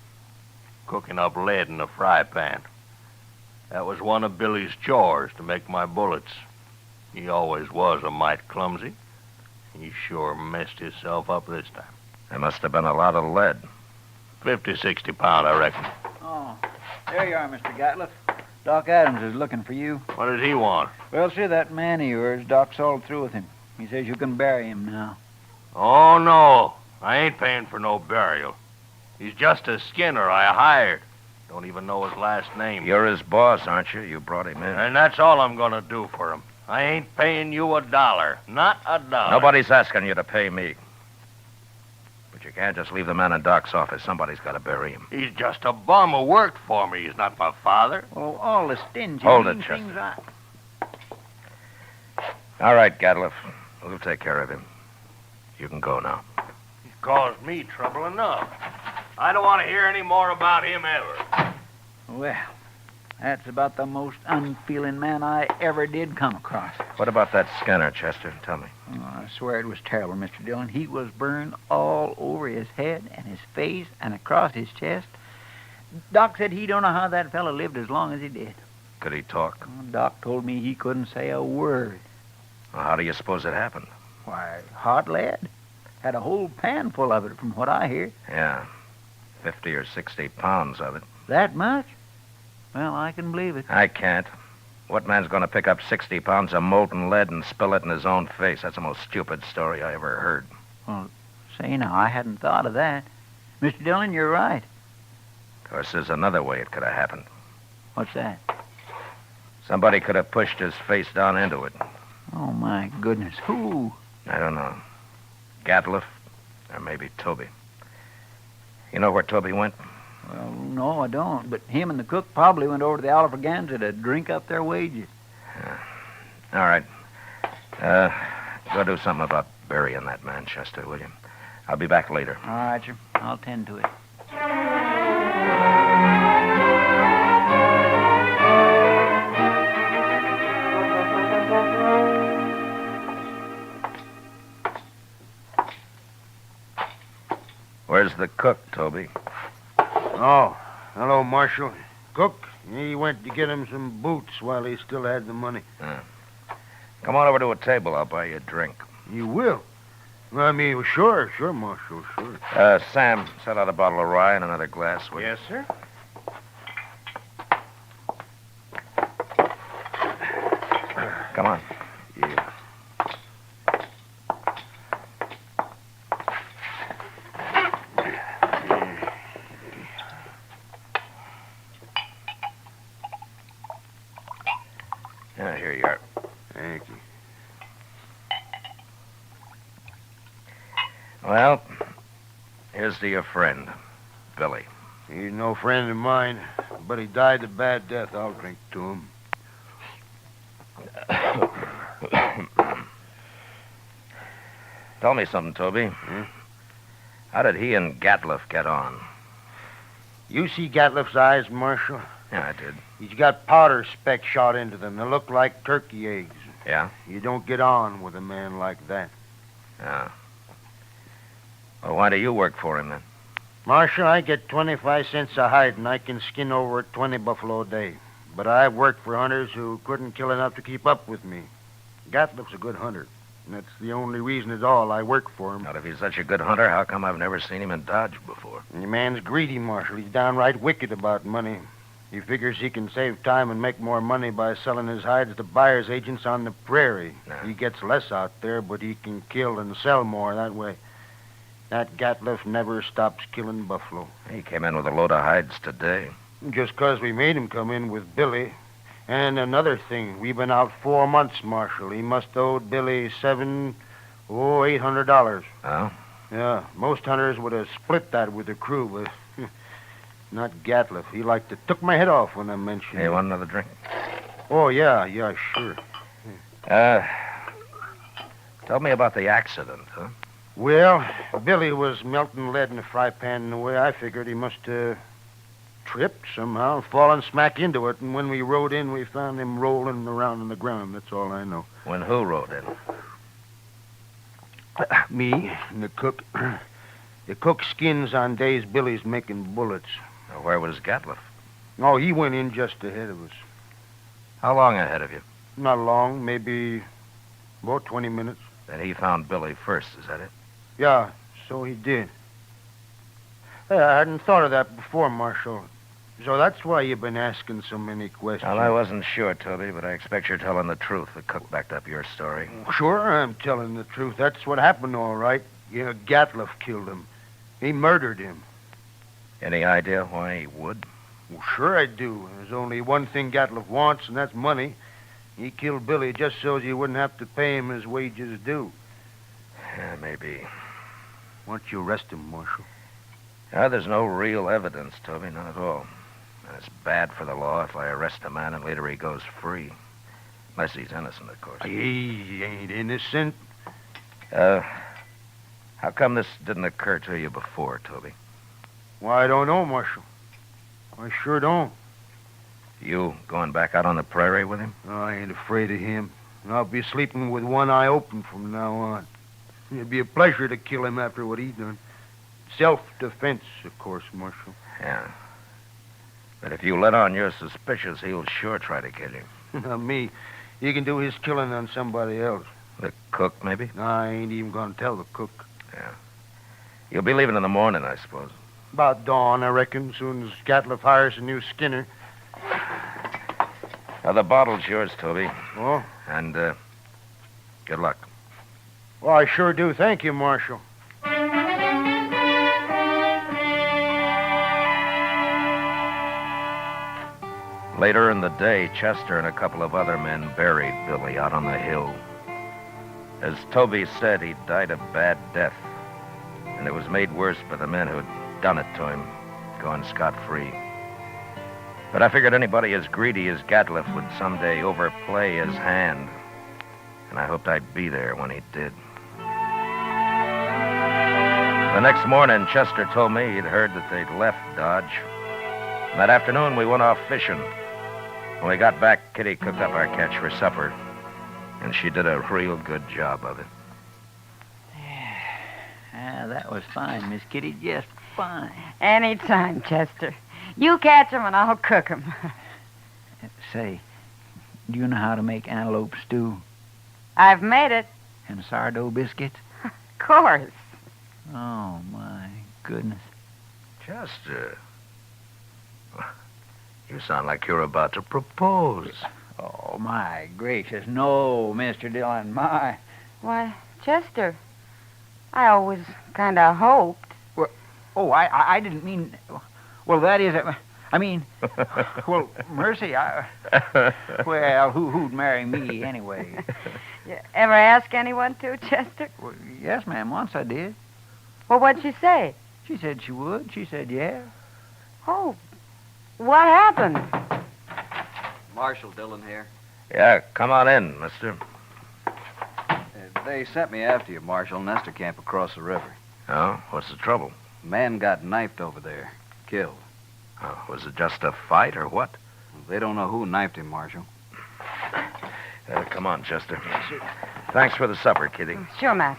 Cooking up lead in a fry pan. That was one of Billy's chores, to make my bullets. He always was a mite clumsy. He sure messed himself up this time. There must have been a lot of lead. 50, 60 pound, I reckon. Oh, there you are, Mr. Gatliff. Doc Adams is looking for you. What did he want? Well, see, that man of yours, Doc's all through with him. He says you can bury him now. Oh, no. I ain't paying for no burial. He's just a skinner I hired. Don't even know his last name. You're his boss, aren't you? You brought him in. And that's all I'm going to do for him. I ain't paying you $1. Not $1. Nobody's asking you to pay me. But you can't just leave the man in Doc's office. Somebody's got to bury him. He's just a bum who worked for me. He's not my father. Oh, all the stingy Hold it, things Chester. All right, Gatliff. We'll take care of him. You can go now. He's caused me trouble enough. I don't want to hear any more about him ever. Well, that's about the most unfeeling man I ever did come across. What about that Skinner, Chester? Tell me. Oh, I swear it was terrible, Mr. Dillon. He was burned all over his head and his face and across his chest. Doc said he don't know how that fellow lived as long as he did. Could he talk? Doc told me he couldn't say a word. Well, how do you suppose it happened? Why, hot lead. Had a whole pan full of it, from what I hear. Yeah. 50 or 60 pounds of it. That much? Well, I can believe it. I can't. What man's going to pick up 60 pounds of molten lead and spill it in his own face? That's the most stupid story I ever heard. Well, say now, I hadn't thought of that. Mr. Dillon, you're right. Of course, there's another way it could have happened. What's that? Somebody could have pushed his face down into it. Oh, my goodness. Who? I don't know. Gatliff, or maybe Toby. You know where Toby went? Well, no, I don't. But him and the cook probably went over to the Alfraganza to drink up their wages. All right. Go do something about burying that man, Chester, will you? I'll be back later. All right, sir. I'll tend to it. Where's the cook, Toby? Oh, hello, Marshal. Cook, he went to get him some boots while he still had the money. Come on over to a table. I'll buy you a drink. You will? Well, I mean, sure, Marshal, sure. Sam, set out a bottle of rye and another glass, will you? Yes, sir. Come on. Yeah. Here you are. Thank you. Well, here's to your friend, Billy. He's no friend of mine, but he died a bad death. I'll drink to him. Tell me something, Toby. How did he and Gatliff get on? You see Gatliff's eyes, Marshal? Yeah, I did. He's got powder specks shot into them. They look like turkey eggs. Yeah? You don't get on with a man like that. Yeah. Well, why do you work for him, then? Marshal, I get 25 cents a hide, and I can skin over 20 buffalo a day. But I've worked for hunters who couldn't kill enough to keep up with me. Gatliff's a good hunter, and that's the only reason at all I work for him. Now, if he's such a good hunter, how come I've never seen him in Dodge before? And the man's greedy, Marshal. He's downright wicked about money. He figures he can save time and make more money by selling his hides to buyer's agents on the prairie. Yeah. He gets less out there, but he can kill and sell more that way. That Gatliff never stops killing buffalo. He came in with a load of hides today. Just 'cause we made him come in with Billy. And another thing, we've been out 4 months, Marshal. He must owe Billy $800. Oh? Yeah, most hunters would have split that with the crew, but not Gatliff. He like to took my head off when I mentioned Hey, it. want another drink? Oh, yeah, sure. Tell me about the accident, huh? Well, Billy was melting lead in a fry pan, and the way I figured he must have tripped somehow, fallen smack into it, and when we rode in, we found him rolling around on the ground. That's all I know. When who rode in? Me and the cook. The cook skins on days Billy's making bullets. Now, where was Gatliff? Oh, he went in just ahead of us. How long ahead of you? Not long, maybe about 20 minutes. Then he found Billy first, is that it? Yeah, so he did. Hey, I hadn't thought of that before, Marshal. So that's why you've been asking so many questions. Well, I wasn't sure, Toby, but I expect you're telling the truth. The cook backed up your story. Sure, I'm telling the truth. That's what happened, all right. Yeah, Gatliff killed him. He murdered him. Any idea why he would? Well, sure I do. There's only one thing Gatliff wants, and that's money. He killed Billy just so you wouldn't have to pay him his wages due. Yeah, maybe. Why don't you arrest him, Marshal? There's no real evidence, Toby, none at all. And it's bad for the law if I arrest a man and later he goes free. Unless he's innocent, of course. He ain't innocent. How come this didn't occur to you before, Toby? Why, I don't know, Marshal. I sure don't. You going back out on the prairie with him? Oh, I ain't afraid of him. I'll be sleeping with one eye open from now on. It'd be a pleasure to kill him after what he done. Self-defense, of course, Marshal. Yeah. But if you let on you're suspicious, he'll sure try to kill you. Not me. He can do his killing on somebody else. The cook, maybe? I ain't even gonna tell the cook. Yeah. You'll be leaving in the morning, I suppose. About dawn, I reckon, soon as Gatliff hires a new skinner. Now, the bottle's yours, Toby. Oh? And, good luck. Well, I sure do. Thank you, Marshal. Later in the day, Chester and a couple of other men buried Billy out on the hill. As Toby said, he died a bad death, and it was made worse by the men who'd done it to him, going scot-free. But I figured anybody as greedy as Gatliff would someday overplay his hand, and I hoped I'd be there when he did. The next morning, Chester told me he'd heard that they'd left Dodge. And that afternoon, we went off fishing. When we got back, Kitty cooked up our catch for supper, and she did a real good job of it. Yeah, that was fine, Miss Kitty, just fine. Anytime, Chester. You catch 'em and I'll cook 'em. Say, do you know how to make antelope stew? I've made it. And sourdough biscuits? Of course. Oh, my goodness. Chester, you sound like you're about to propose. Oh, my gracious. No, Mr. Dillon, my... Why, Chester, I always kind of hoped. Well, oh, I didn't mean... Well, that is... I mean... Well, mercy, well, who'd marry me anyway? You ever ask anyone to, Chester? Well, yes, ma'am, once I did. Well, what'd she say? She said she would. She said, yeah. Oh, what happened? Marshal Dillon here. Yeah, come on in, mister. They sent me after you, Marshal. Nestor camp across the river. Oh, what's the trouble? Man got knifed over there. Killed. Oh, was it just a fight or what? They don't know who knifed him, Marshal. Come on, Chester. Thanks for the supper, Kitty. Sure, Matt.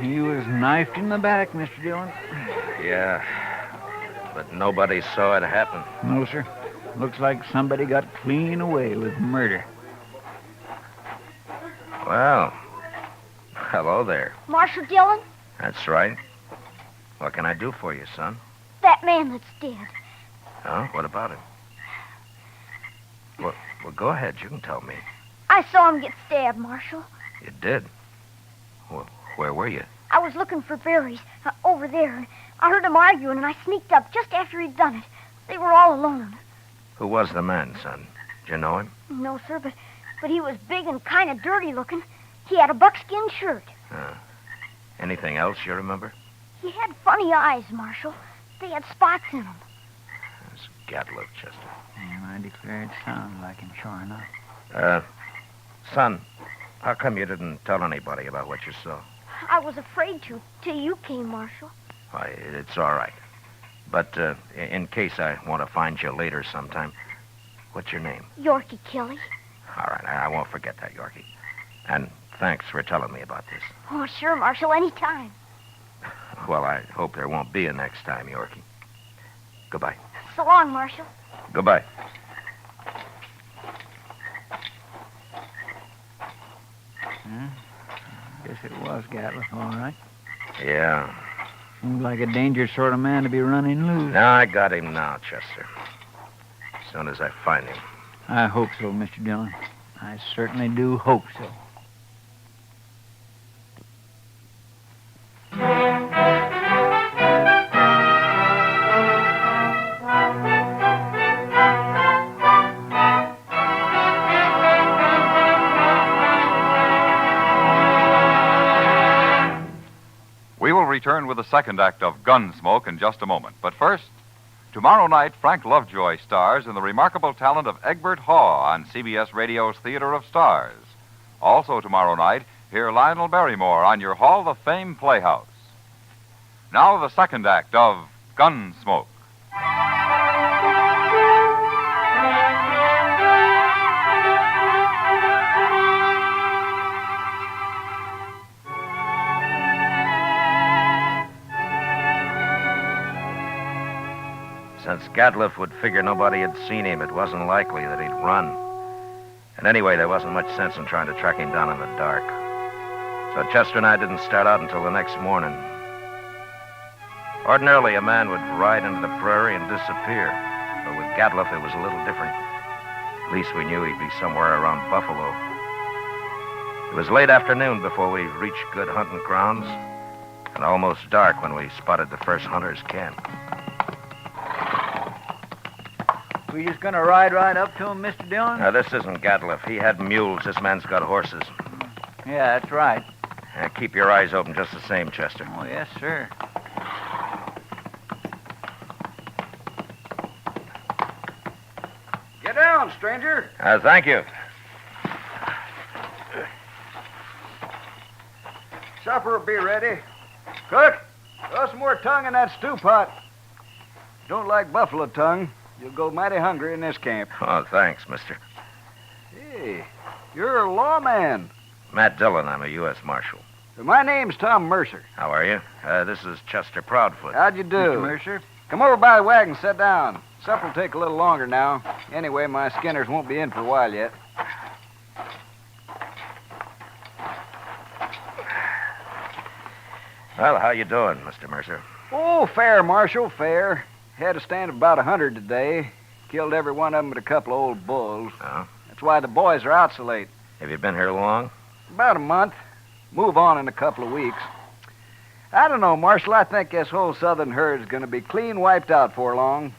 He was knifed in the back, Mr. Dillon. Yeah, but nobody saw it happen. No, sir. Looks like somebody got clean away with murder. Well, hello there. Marshal Dillon? That's right. What can I do for you, son? That man that's dead. Oh, what about him? Well, go ahead. You can tell me. I saw him get stabbed, Marshal. You did? Well, where were you? I was looking for berries over there. I heard them arguing, and I sneaked up just after he'd done it. They were all alone. Who was the man, son? Did you know him? No, sir, but he was big and kind of dirty looking. He had a buckskin shirt. Anything else you remember? He had funny eyes, Marshal. They had spots in them. That's Gatliff, Chester. Yeah, I declare it sounded like him, sure enough. Son, how come you didn't tell anybody about what you saw? I was afraid to, till you came, Marshal. Why, it's all right. But in case I want to find you later sometime, what's your name? Yorkie Kelly. All right, I won't forget that, Yorkie. And thanks for telling me about this. Oh, sure, Marshal, anytime. Well, I hope there won't be a next time, Yorkie. Goodbye. So long, Marshal. Goodbye. Guess it was Gatliff, all right. Yeah. Seems like a dangerous sort of man to be running loose. No, I got him now, Chester. As soon as I find him. I hope so, Mr. Dillon. I certainly do hope so. We will return with the second act of Gunsmoke in just a moment. But first, tomorrow night, Frank Lovejoy stars in the remarkable talent of Egbert Haw on CBS Radio's Theater of Stars. Also tomorrow night, hear Lionel Barrymore on your Hall of Fame Playhouse. Now the second act of Gunsmoke. Since Gadliff would figure nobody had seen him, it wasn't likely that he'd run. And anyway, there wasn't much sense in trying to track him down in the dark. So Chester and I didn't start out until the next morning. Ordinarily, a man would ride into the prairie and disappear. But with Gadliff, it was a little different. At least we knew he'd be somewhere around Buffalo. It was late afternoon before we reached good hunting grounds, and almost dark when we spotted the first hunter's camp. We just gonna ride right up to him, Mr. Dillon? Now, this isn't Gadliff. He had mules. This man's got horses. Yeah, that's right. Keep your eyes open just the same, Chester. Oh, yes, sir. Get down, stranger. Thank you. Supper will be ready. Cook, throw some more tongue in that stew pot. Don't like buffalo tongue. You'll go mighty hungry in this camp. Oh, thanks, mister. Hey, you're a lawman. Matt Dillon. I'm a U.S. Marshal. My name's Tom Mercer. How are you? This is Chester Proudfoot. How'd you do? Mr. Mercer? Come over by the wagon and sit down. Supper'll take a little longer now. Anyway, my skinners won't be in for a while yet. Well, how you doing, Mr. Mercer? Oh, fair, Marshal, fair. Had a stand of about 100 today. Killed every one of them but a couple of old bulls. Oh? That's why the boys are out so late. Have you been here long? About a month. Move on in a couple of weeks. I don't know, Marshal. I think this whole southern herd's going to be clean wiped out for long.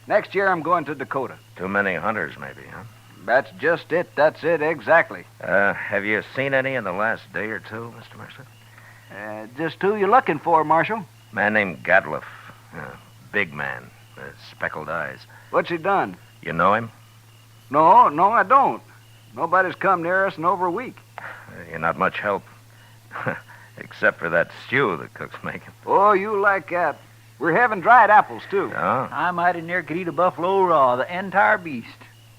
Next year, I'm going to Dakota. Too many hunters, maybe, huh? That's just it. That's it, exactly. Have you seen any in the last day or two, Mr. Mercer? Just who you looking for, Marshal? Man named Gadliff. Big man. Speckled eyes. What's he done? You know him? No, I don't. Nobody's come near us in over a week. You're not much help. Except for that stew the cook's making. Oh, you like that. We're having dried apples, too. Oh? I mighty near could eat a buffalo raw, the entire beast.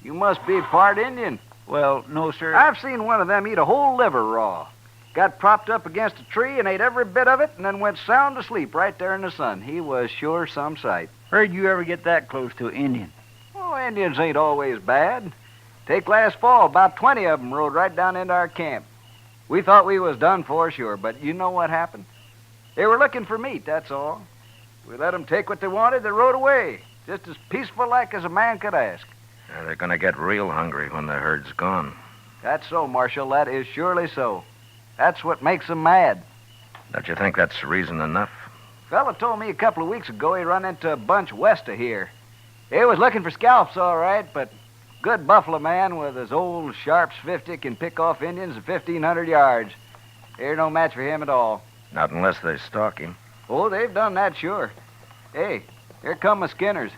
You must be part Indian. Well, no, sir. I've seen one of them eat a whole liver raw. Got propped up against a tree and ate every bit of it and then went sound asleep right there in the sun. He was sure some sight. Where'd you ever get that close to an Indian? Oh, Indians ain't always bad. Take last fall, about 20 of them rode right down into our camp. We thought we was done for, sure, but you know what happened? They were looking for meat, that's all. We let them take what they wanted, they rode away. Just as peaceful like as a man could ask. They're going to get real hungry when the herd's gone. That's so, Marshal. That is surely so. That's what makes them mad. Don't you think that's reason enough? Fella told me a couple of weeks ago he run into a bunch west of here. He was looking for scalps, all right, but good buffalo man with his old Sharps 50 can pick off Indians at 1,500 yards. They're no match for him at all. Not unless they stalk him. Oh, they've done that, sure. Hey, here come my skinners.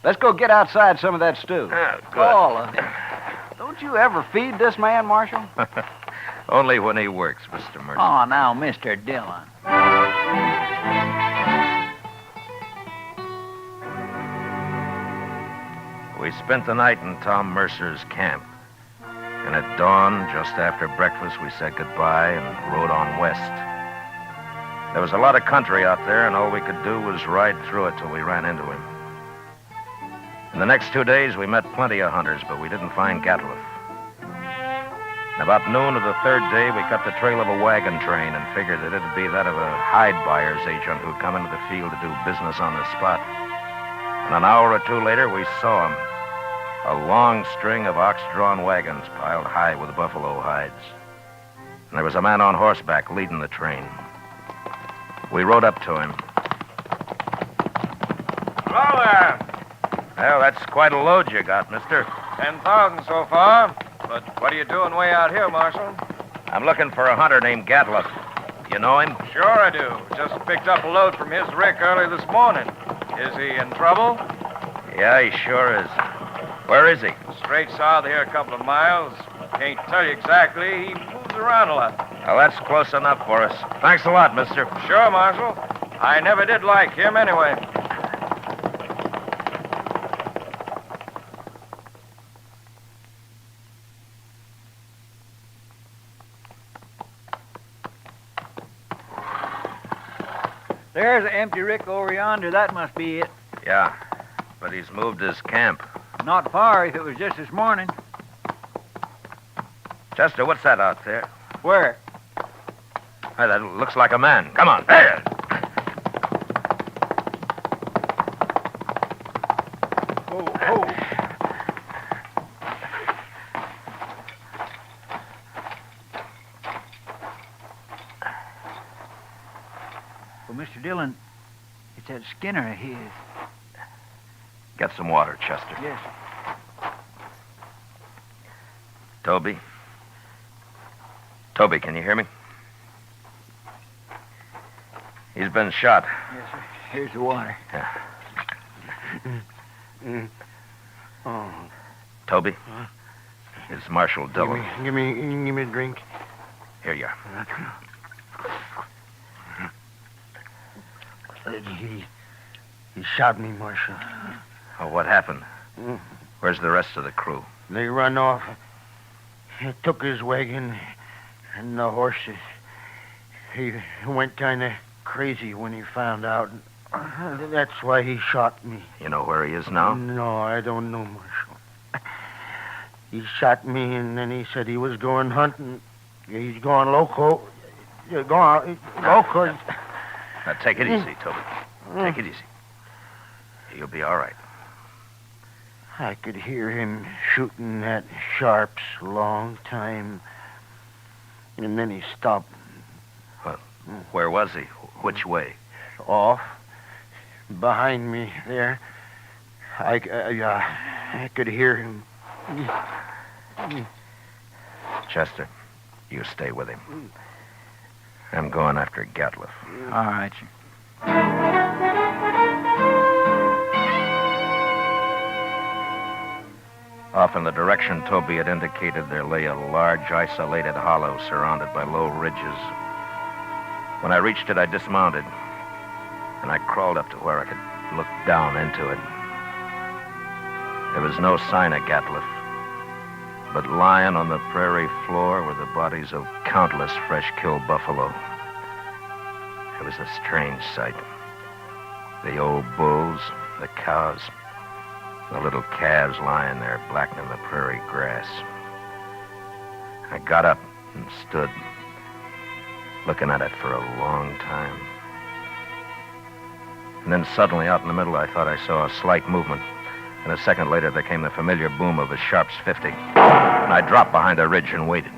Let's go get outside some of that stew. Good. All of it. Don't you ever feed this man, Marshal? Only when he works, Mr. Mercer. Oh, now, Mr. Dillon. We spent the night in Tom Mercer's camp. And at dawn, just after breakfast, we said goodbye and rode on west. There was a lot of country out there, and all we could do was ride through it till we ran into him. In the next 2 days, we met plenty of hunters, but we didn't find Gadliff. About noon of the third day, we cut the trail of a wagon train and figured that it'd be that of a hide buyer's agent who'd come into the field to do business on the spot. And an hour or two later, we saw him. A long string of ox-drawn wagons piled high with buffalo hides. And there was a man on horseback leading the train. We rode up to him. Hello there. Well, that's quite a load you got, mister. 10,000 so far. But what are you doing way out here, Marshal? I'm looking for a hunter named Gadliff. You know him? Sure I do. Just picked up a load from his rick early this morning. Is he in trouble? Yeah, he sure is. Where is he? Straight south here a couple of miles. Can't tell you exactly. He moves around a lot. Well, that's close enough for us. Thanks a lot, mister. Sure, Marshal. I never did like him anyway. There's an empty rick over yonder. That must be it. Yeah. But he's moved his camp. Not far if it was just this morning. Chester, what's that out there? Where? Hey, that looks like a man. Come on. Hey! Well, Mr. Dillon, it's that Skinner of his. Get some water, Chester. Yes. Toby? Toby, can you hear me? He's been shot. Yes, sir. Here's the water. Yeah. Oh. Toby? It's Marshal Dillon. Give me a drink. Here you are. He shot me, Marshal. Oh, what happened? Where's the rest of the crew? They run off. He took his wagon and the horses. He went kind of crazy when he found out. That's why he shot me. You know where he is now? No, I don't know, Marshal. He shot me, and then he said he was going hunting. He's going loco. Going loco. Now, take it easy, Toby. Take it easy. You'll be all right. I could hear him shooting at Sharps a long time. And then he stopped. Well, where was he? Which way? Off. Behind me there. I could hear him. Chester, you stay with him. I'm going after Gatliff. All right, sir. Off in the direction Toby had indicated, there lay a large, isolated hollow surrounded by low ridges. When I reached it, I dismounted, and I crawled up to where I could look down into it. There was no sign of Gatliff, but lying on the prairie floor were the bodies of countless fresh-killed buffalo. It was a strange sight. The old bulls, the cows, the little calves lying there blackening the prairie grass. I got up and stood, looking at it for a long time. And then suddenly, out in the middle, I thought I saw a slight movement. And a second later, there came the familiar boom of a Sharps 50. And I dropped behind a ridge and waited.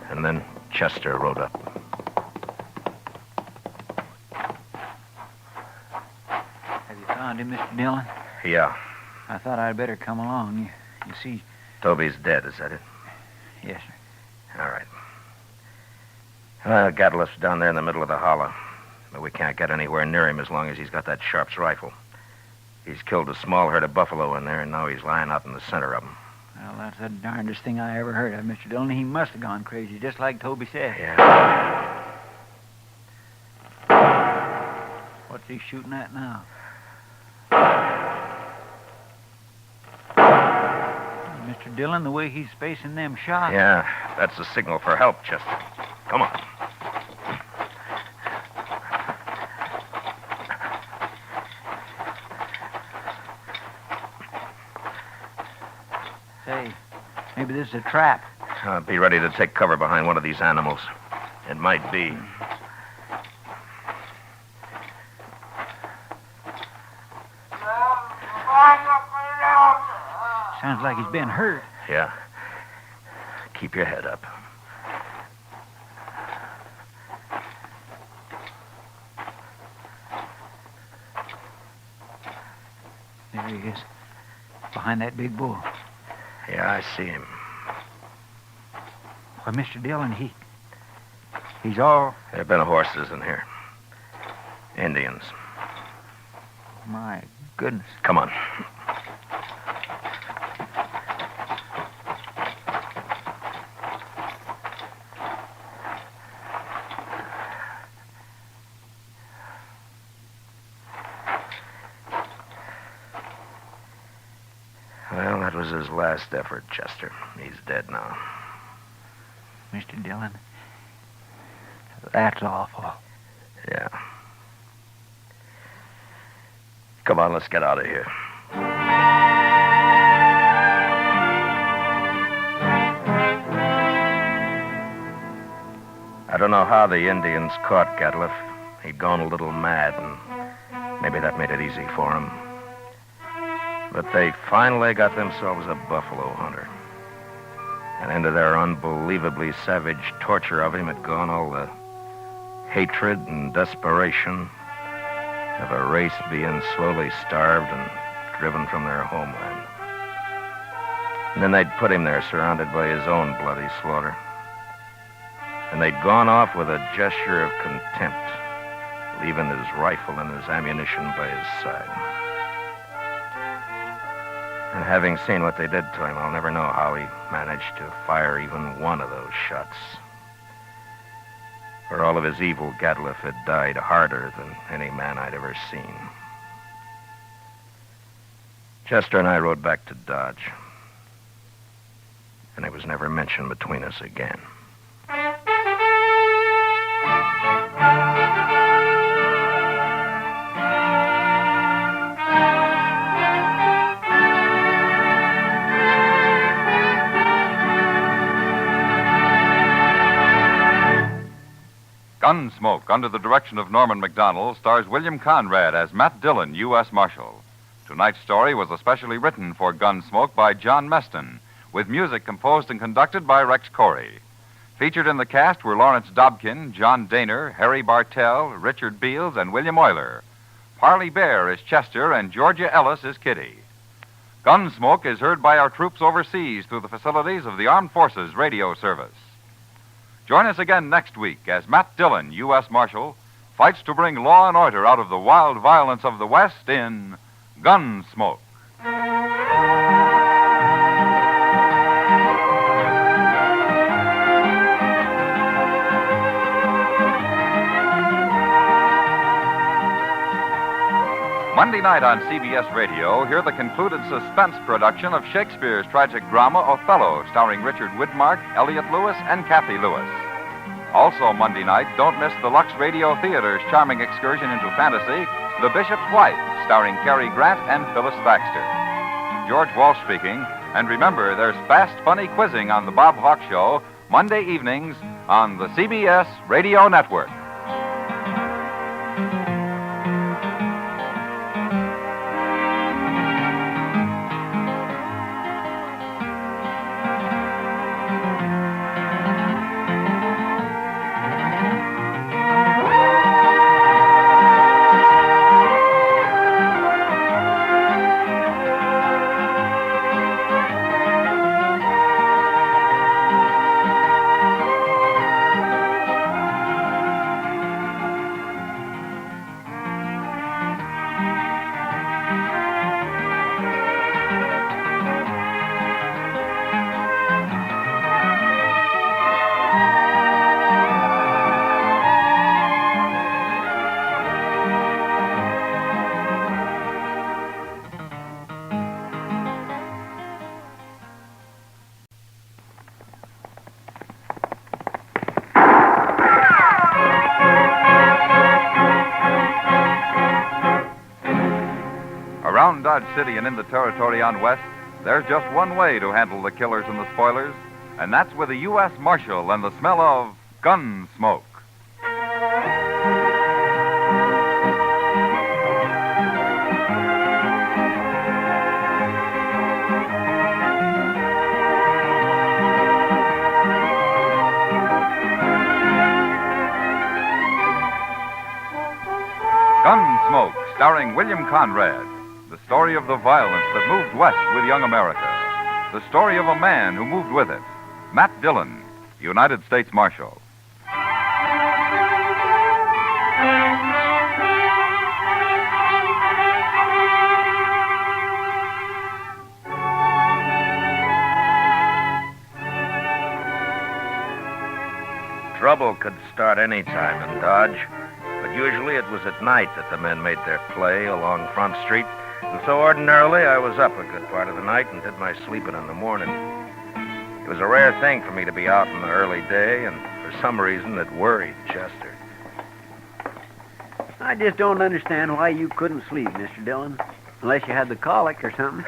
And then Chester rode up. Have you found him, Mr. Dillon? Yeah. I thought I'd better come along. You see... Toby's dead, is that it? Yes, sir. All right. Gatliff's down there in the middle of the hollow. But we can't get anywhere near him as long as he's got that Sharps rifle. He's killed a small herd of buffalo in there, and now he's lying out in the center of them. Well, that's the darndest thing I ever heard of, Mr. Dillon. He must have gone crazy, just like Toby said. Yeah. What's he shooting at now? Mr. Dillon, the way he's spacing them shots. Yeah, that's a signal for help, Chester. Come on. Say, maybe this is a trap. Be ready to take cover behind one of these animals. It might be. Sounds like he's been hurt. Yeah. Keep your head up. There he is, behind that big bull. Yeah, I see him. Well, Mr. Dillon, he's all... There have been horses in here. Indians. My goodness. Come on. Well, that was his last effort, Chester. He's dead now. Mr. Dillon, that's awful. Yeah. Come on, let's get out of here. I don't know how the Indians caught Gatliff. He'd gone a little mad, and maybe that made it easy for him. But they finally got themselves a buffalo hunter. And into their unbelievably savage torture of him had gone all the hatred and desperation of a race being slowly starved and driven from their homeland. And then they'd put him there surrounded by his own bloody slaughter. And they'd gone off with a gesture of contempt, leaving his rifle and his ammunition by his side. And having seen what they did to him, I'll never know how he managed to fire even one of those shots. For all of his evil, Gatliff had died harder than any man I'd ever seen. Chester and I rode back to Dodge, and it was never mentioned between us again. Gunsmoke, under the direction of Norman Macdonnell, stars William Conrad as Matt Dillon, U.S. Marshal. Tonight's story was especially written for Gunsmoke by John Meston, with music composed and conducted by Rex Corey. Featured in the cast were Lawrence Dobkin, John Daner, Harry Bartell, Richard Beals, and William Euler. Parley Bear is Chester, and Georgia Ellis is Kitty. Gunsmoke is heard by our troops overseas through the facilities of the Armed Forces Radio Service. Join us again next week as Matt Dillon, U.S. Marshal, fights to bring law and order out of the wild violence of the West in Gunsmoke. Monday night on CBS Radio, hear the concluded suspense production of Shakespeare's tragic drama Othello, starring Richard Widmark, Elliot Lewis, and Kathy Lewis. Also Monday night, don't miss the Lux Radio Theater's charming excursion into fantasy, The Bishop's Wife, starring Cary Grant and Phyllis Baxter. George Walsh speaking, and remember, there's fast, funny quizzing on The Bob Hawk Show, Monday evenings on the CBS Radio Network. Around Dodge City and in the territory on West, there's just one way to handle the killers and the spoilers, and that's with a U.S. Marshal and the smell of Gunsmoke. Gunsmoke, starring William Conrad. The story of the violence that moved west with young America. The story of a man who moved with it. Matt Dillon, United States Marshal. Trouble could start any time in Dodge, but usually it was at night that the men made their play along Front Street. And so ordinarily, I was up a good part of the night and did my sleeping in the morning. It was a rare thing for me to be out in the early day, and for some reason, it worried Chester. I just don't understand why you couldn't sleep, Mr. Dillon. Unless you had the colic or something.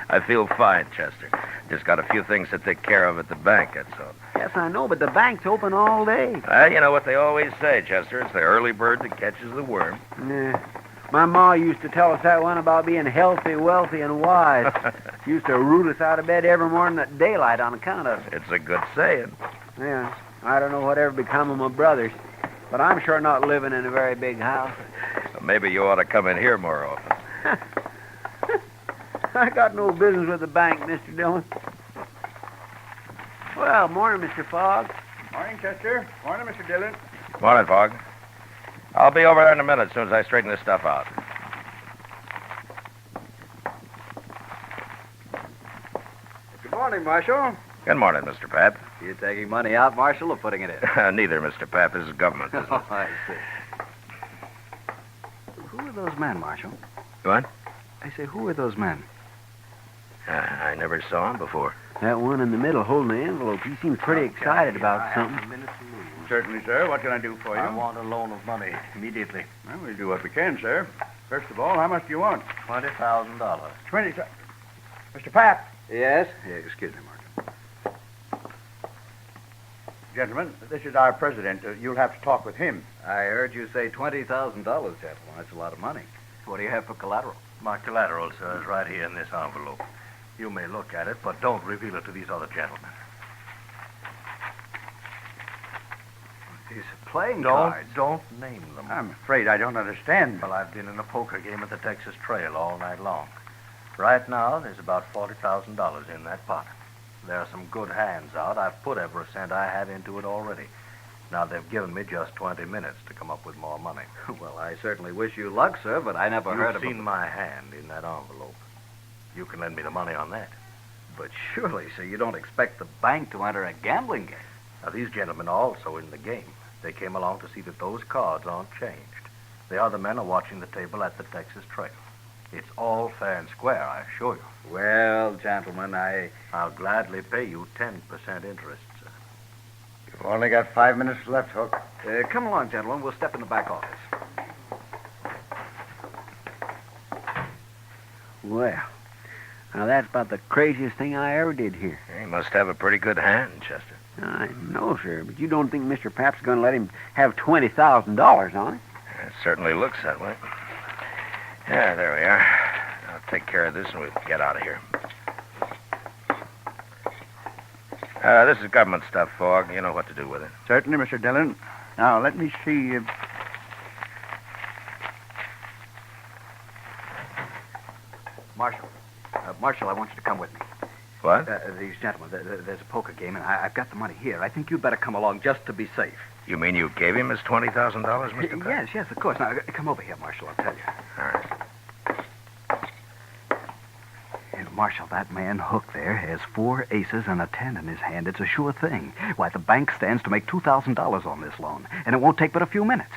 I feel fine, Chester. Just got a few things to take care of at the bank, that's all. Yes, I know, but the bank's open all day. Well, you know what they always say, Chester. It's the early bird that catches the worm. Yeah. My ma used to tell us that one about being healthy, wealthy, and wise. She used to root us out of bed every morning at daylight on account of it. It's a good saying. Yeah. I don't know whatever become of my brothers, but I'm sure not living in a very big house. Maybe you ought to come in here more often. I got no business with the bank, Mr. Dillon. Well, morning, Mr. Fogg. Morning, Chester. Morning, Mr. Dillon. Morning, Fogg. I'll be over there in a minute as soon as I straighten this stuff out. Good morning, Marshal. Good morning, Mr. Pap. You taking money out, Marshal, or putting it in? Neither, Mr. Pap. This is government business. Oh, I see. Who are those men, Marshal? What? I say, who are those men? I never saw him before. That one in the middle holding the envelope, he seems pretty excited about something. Certainly, sir. What can I do for you? I want a loan of money immediately. Well, we'll do what we can, sir. First of all, how much do you want? $20,000. 20. Mr. Pat. Yes? Yeah, excuse me, Marshal. Gentlemen, this is our president. You'll have to talk with him. I heard you say $20,000, gentlemen. That's a lot of money. What do you have for collateral? My collateral, sir, is right here in this envelope. You may look at it, but don't reveal it to these other gentlemen. These playing cards. Don't name them. I'm afraid I don't understand. Well, I've been in a poker game at the Texas Trail all night long. Right now, there's about $40,000 in that pot. There are some good hands out. I've put every cent I have into it already. Now, they've given me just 20 minutes to come up with more money. Well, I certainly wish you luck, sir, but I never heard of You've seen my hand in that envelope. You can lend me the money on that. But surely, sir, you don't expect the bank to enter a gambling game. Now, these gentlemen are also in the game. They came along to see that those cards aren't changed. The other men are watching the table at the Texas Trail. It's all fair and square, I assure you. Well, gentlemen, I'll gladly pay you 10% interest, sir. You've only got 5 minutes left, Hook. Come along, gentlemen. We'll step in the back office. Well, now that's about the craziest thing I ever did here. He must have a pretty good hand, Chester. I know, sir, but you don't think Mr. Pap's going to let him have $20,000 on it? It certainly looks that way. Yeah, there we are. I'll take care of this and we'll get out of here. This is government stuff, Fogg. You know what to do with it. Certainly, Mr. Dillon. Now, let me see. Marshal, I want you to come with me. What? These gentlemen, there's a poker game, and I've got the money here. I think you'd better come along just to be safe. You mean you gave him his $20,000, Mr. Pat? Yes, of course. Now, come over here, Marshal, I'll tell you. All right. Marshal, that man Hook there has 4 aces and a 10 in his hand. It's a sure thing. Why, the bank stands to make $2,000 on this loan, and it won't take but a few minutes.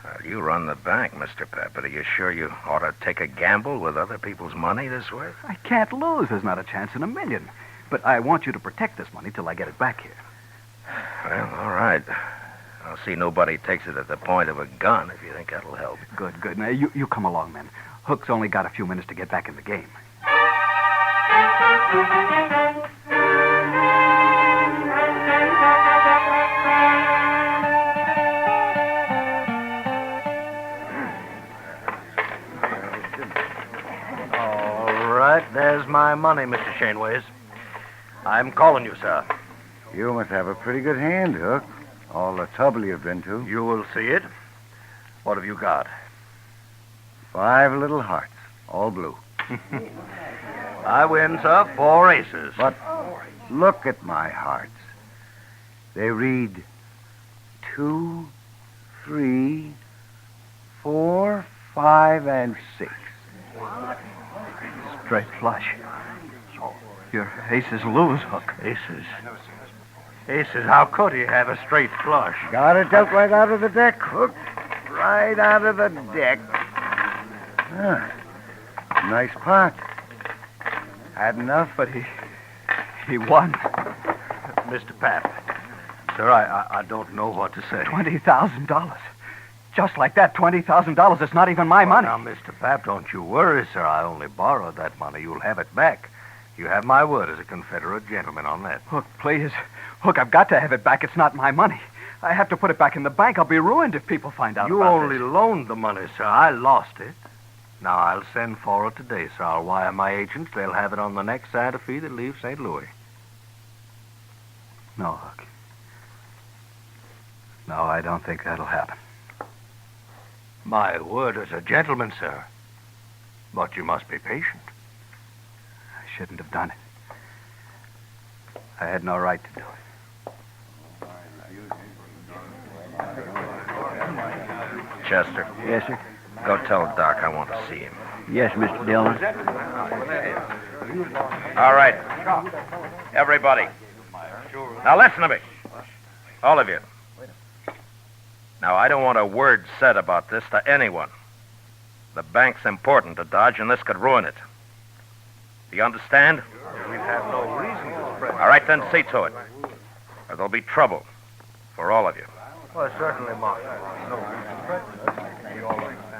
Well, you run the bank, Mr. Pat, but are you sure you ought to take a gamble with other people's money this way? I can't lose. There's not a chance in a million. But I want you to protect this money till I get it back here. Well, all right. I'll see nobody takes it at the point of a gun if you think that'll help. Good. Now, you come along, then. Hook's only got a few minutes to get back in the game. All right, there's my money, Mr. Shaneways. I'm calling you, sir. You must have a pretty good hand, Hook. All the trouble you've been to. You will see it. What have you got? 5 little hearts, all blue. I win, sir. 4 aces. But look at my hearts. They read 2, 3, 4, 5, and 6. Straight flush. Your aces lose, Hook. Aces? Aces? How could he have a straight flush? Got it dealt right out of the deck, Hook. Right out of the deck. Nice pot. Had enough? But he won. Mr. Pap, sir, I don't know what to say. $20,000. Just like that, $20,000 is not even my money. Now, Mr. Pap, don't you worry, sir. I only borrowed that money. You'll have it back. You have my word as a Confederate gentleman on that. Hook, please. Hook, I've got to have it back. It's not my money. I have to put it back in the bank. I'll be ruined if people find out You about only this. loaned the money, sir. I lost it. Now, I'll send for it today, sir. I'll wire my agents. They'll have it on the next Santa Fe that leaves St. Louis. No, Hook. No, I don't think that'll happen. My word as a gentleman, sir. But you must be patient. I shouldn't have done it. I had no right to do it. Chester. Yes, sir. Go tell Doc I want to see him. Yes, Mr. Dillon. All right. Everybody. Now listen to me. All of you. Now, I don't want a word said about this to anyone. The bank's important to Dodge, and this could ruin it. Do you understand? We'd have no reason to spread. All right, then see to it. Or there'll be trouble for all of you. Well, certainly, Marshal. No reason to spread. You all understand.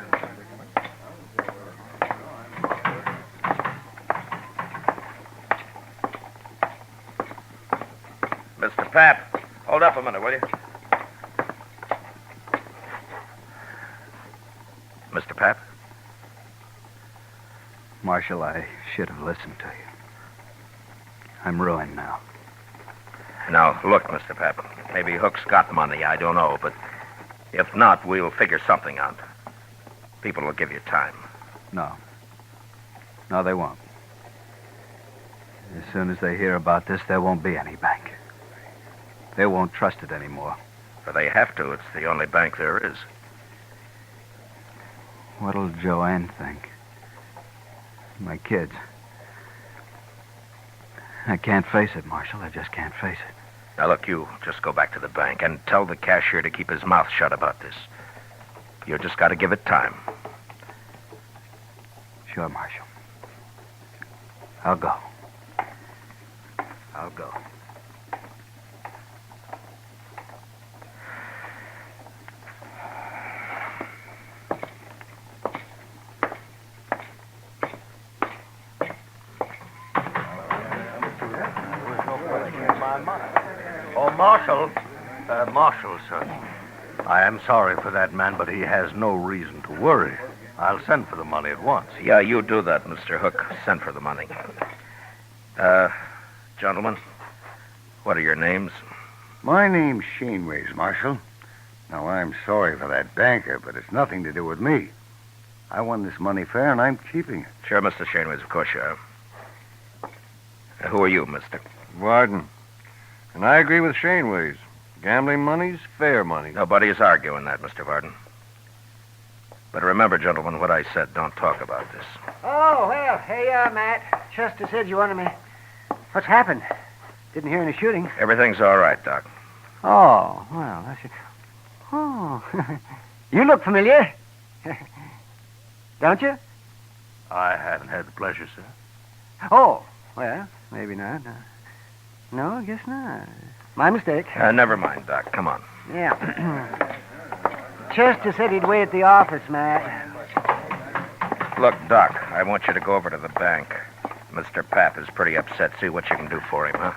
Mr. Pap, hold up a minute, will you? Mr. Pap? Marshal, I should have listened to you. I'm ruined now. Now, look, Mr. Pap. Maybe Hook's got money, I don't know, but if not, we'll figure something out. People will give you time. No. No, they won't. As soon as they hear about this, there won't be any bank. They won't trust it anymore. But they have to. It's the only bank there is. What'll Joanne think? My kids. I can't face it, Marshal. I just can't face it. Now, look, you just go back to the bank and tell the cashier to keep his mouth shut about this. You just got to give it time. Sure, Marshal. I'll go. I'll go. Oh, Marshal, sir. I am sorry for that man, but he has no reason to worry. I'll send for the money at once. Yeah, you do that, Mr. Hook. Send for the money. Gentlemen, what are your names? My name's Shaneways, Marshal. Now, I'm sorry for that banker, but it's nothing to do with me. I won this money fair, and I'm keeping it. Sure, Mr. Shaneways, of course you are. Who are you, mister? Warden. And I agree with Shaneways. Gambling money's fair money. Nobody is arguing that, Mr. Varden. But remember, gentlemen, what I said. Don't talk about this. Oh, well, hey, Matt. Chester said you wanted me. What's happened? Didn't hear any shooting. Everything's all right, Doc. Oh, well, that's it. Oh, you look familiar. Don't you? I haven't had the pleasure, sir. Oh, well, maybe not. No, I guess not. My mistake. Never mind, Doc. Come on. Yeah. Chester said he'd wait at the office, Matt. Look, Doc, I want you to go over to the bank. Mr. Pap is pretty upset. See what you can do for him, huh?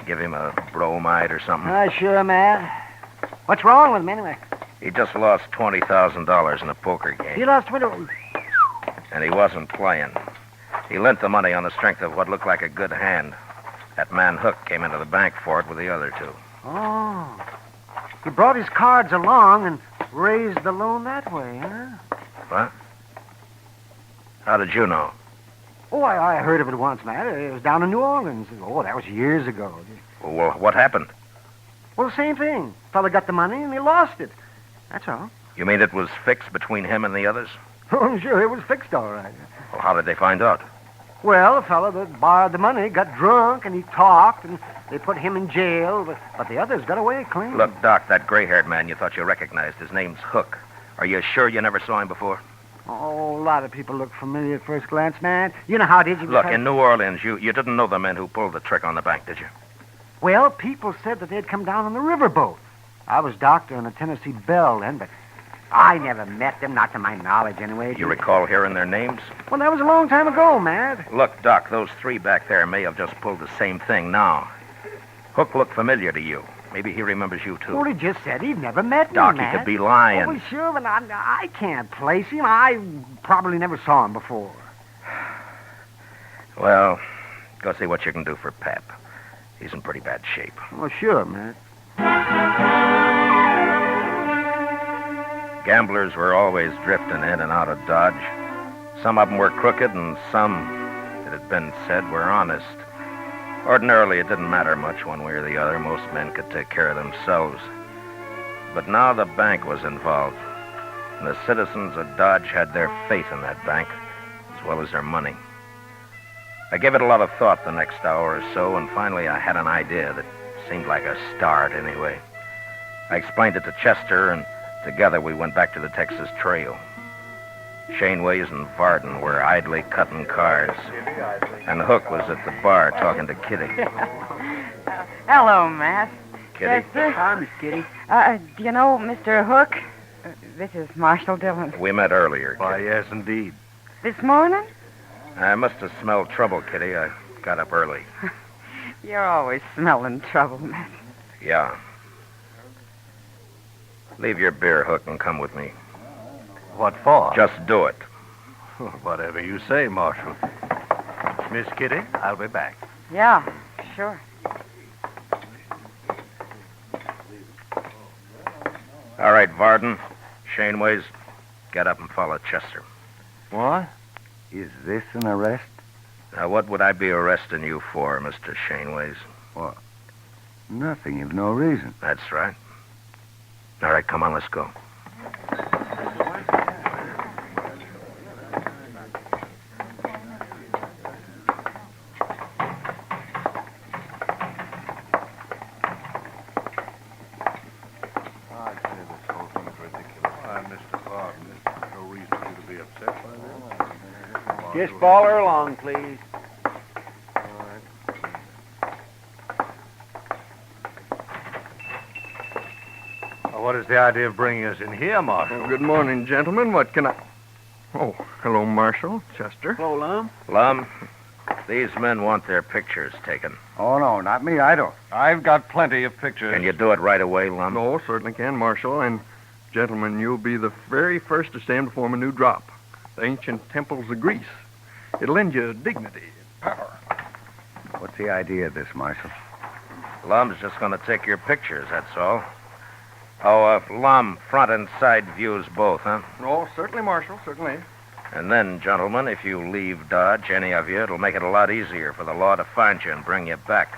Give him a bromide or something. Sure, Matt. What's wrong with him, anyway? He just lost $20,000 in a poker game. He lost 20... And he wasn't playing. He lent the money on the strength of what looked like a good hand. That man Hook came into the bank for it with the other two. Oh. He brought his cards along and raised the loan that way, huh? What? How did you know? Oh, I heard of it once, Matt. It was down in New Orleans. Oh, that was years ago. Well, what happened? Well, the same thing. Fella got the money and he lost it. That's all. You mean it was fixed between him and the others? Oh, sure, it was fixed all right. Well, how did they find out? Well, the fellow that borrowed the money got drunk and he talked and they put him in jail, but the others got away clean. Look, Doc, that gray-haired man you thought you recognized, his name's Hook. Are you sure you never saw him before? Oh, a lot of people look familiar at first glance, man. You know how did you... Look, in New Orleans, you didn't know the men who pulled the trick on the bank, did you? Well, people said that they'd come down on the riverboat. I was doctor in the Tennessee Belle then, but I never met them, not to my knowledge, anyway. You recall hearing their names? Well, that was a long time ago, Matt. Look, Doc, those three back there may have just pulled the same thing now. Hook looked familiar to you. Maybe he remembers you, too. Well, he just said he'd never met me, Doc, Matt. he could be lying. Oh, well, sure, but I can't place him. I probably never saw him before. Well, go see what you can do for Pap. He's in pretty bad shape. Well, sure, Matt. Gamblers were always drifting in and out of Dodge. Some of them were crooked, and some, it had been said, were honest. Ordinarily, it didn't matter much one way or the other. Most men could take care of themselves. But now the bank was involved, and the citizens of Dodge had their faith in that bank, as well as their money. I gave it a lot of thought the next hour or so, and finally I had an idea that seemed like a start anyway. I explained it to Chester, and together we went back to the Texas Trail. Shaneways and Varden were idly cutting cars, and Hook was at the bar talking to Kitty. Hello, Matt. Kitty? Chester? Hi, Miss Kitty. Do you know Mr. Hook? This is Marshal Dillon. We met earlier. Why, yes, indeed. This morning? I must have smelled trouble, Kitty. I got up early. You're always smelling trouble, Matt. Yeah. Leave your beer, Hook, and come with me. What for? Just do it. Whatever you say, Marshal. Miss Kitty, I'll be back. Yeah, sure. All right, Varden, Shaneways, get up and follow Chester. What? Is this an arrest? Now, what would I be arresting you for, Mr. Shaneways? What? Nothing. You've no reason. That's right. All right, come on, let's go. Just follow her along, please. What is the idea of bringing us in here, Marshal? Well, good morning, gentlemen. What can I... Oh, hello, Marshal. Chester. Hello, Lum. Lum, these men want their pictures taken. Oh, no, not me. I don't. I've got plenty of pictures. Can you do it right away, Lum? No, certainly can, Marshal. And, gentlemen, you'll be the very first to stand before a new drop. The ancient temples of Greece. It'll lend you dignity and power. What's the idea of this, Marshal? Lum's just going to take your pictures, that's all. Oh, Lum, front and side views both, huh? Oh, certainly, Marshal, certainly. And then, gentlemen, if you leave Dodge, any of you, it'll make it a lot easier for the law to find you and bring you back.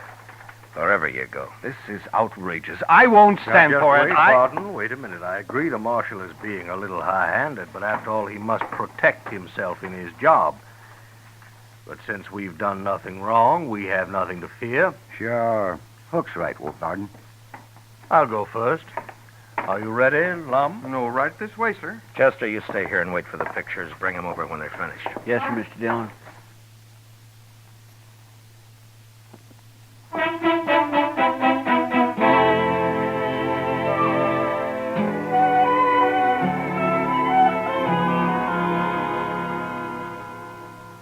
Wherever you go. This is outrageous. I won't stand for it. Pardon. Wait a minute. I agree the Marshal is being a little high-handed, but after all, he must protect himself in his job. But since we've done nothing wrong, we have nothing to fear. Sure. Hook's right, Wolf Varden. I'll go first. Are you ready, Lum? No, right this way, sir. Chester, you stay here and wait for the pictures. Bring them over when they're finished. Yes, sir, Mr. Dillon.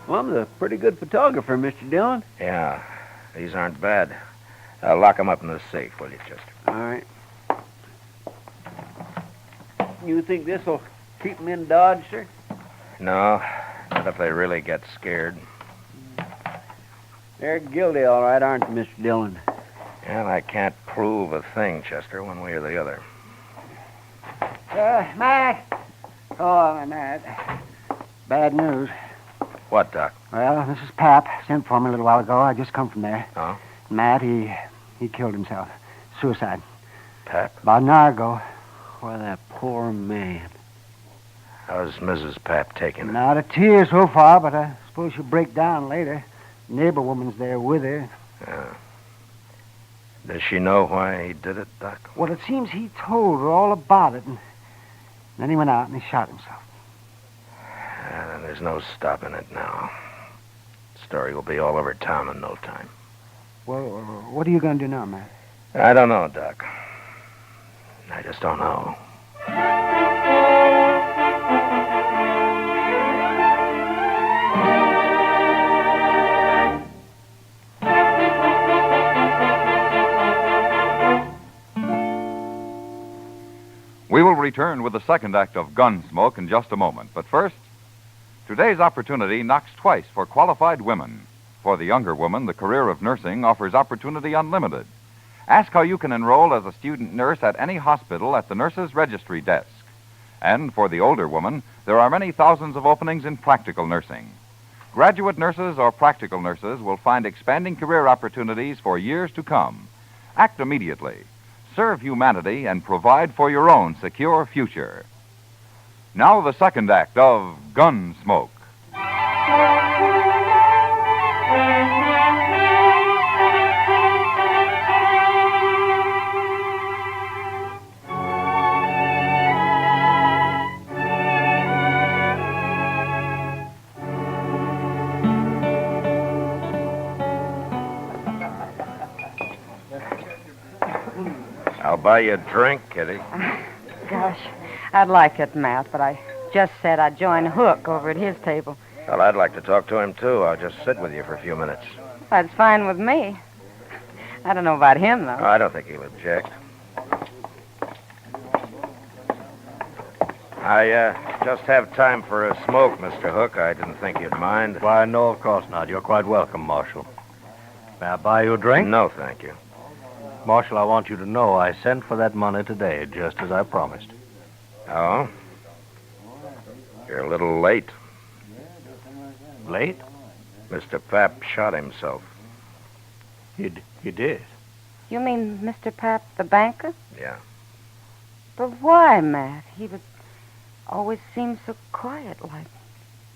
Well, I'm a pretty good photographer, Mr. Dillon. Yeah, these aren't bad. Lock them up in the safe, will you, Chester? All right. You think this will keep them in Dodge, sir? No, not if they really get scared. They're guilty, all right, aren't they, Mr. Dillon? And I can't prove a thing, Chester, one way or the other. Matt. Oh, Matt. Bad news. What, Doc? Well, this is Pap. Sent for me a little while ago. I just come from there. Oh? Matt, he killed himself. Suicide. Pap? About an hour ago. Why, that poor man. How's Mrs. Pap taking it? Not a tear so far, but I suppose she'll break down later. Neighbor woman's there with her. Yeah. Does she know why he did it, Doc? Well, it seems he told her all about it, and then he went out and he shot himself. And there's no stopping it now. The story will be all over town in no time. Well, what are you going to do now, Matt? I don't know, Doc. I just don't know. return with the second act of Gunsmoke in just a moment. But first, today's opportunity knocks twice for qualified women. For the younger woman, the career of nursing offers opportunity unlimited. Ask how you can enroll as a student nurse at any hospital at the nurse's registry desk. And for the older woman, there are many thousands of openings in practical nursing. Graduate nurses or practical nurses will find expanding career opportunities for years to come. Act immediately. Serve humanity and provide for your own secure future. Now the second act of Gunsmoke. I'll buy you a drink, Kitty. Gosh, I'd like it, Matt, but I just said I'd join Hook over at his table. Well, I'd like to talk to him, too. I'll just sit with you for a few minutes. That's fine with me. I don't know about him, though. Oh, I don't think he'll object. I just have time for a smoke, Mr. Hook. I didn't think you'd mind. Why, no, of course not. You're quite welcome, Marshal. May I buy you a drink? No, thank you. Marshal, I want you to know I sent for that money today, just as I promised. Oh? You're a little late. Late? Mr. Papp shot himself. He did? You mean Mr. Papp, the banker? Yeah. But why, Matt? He would always seem so quiet like.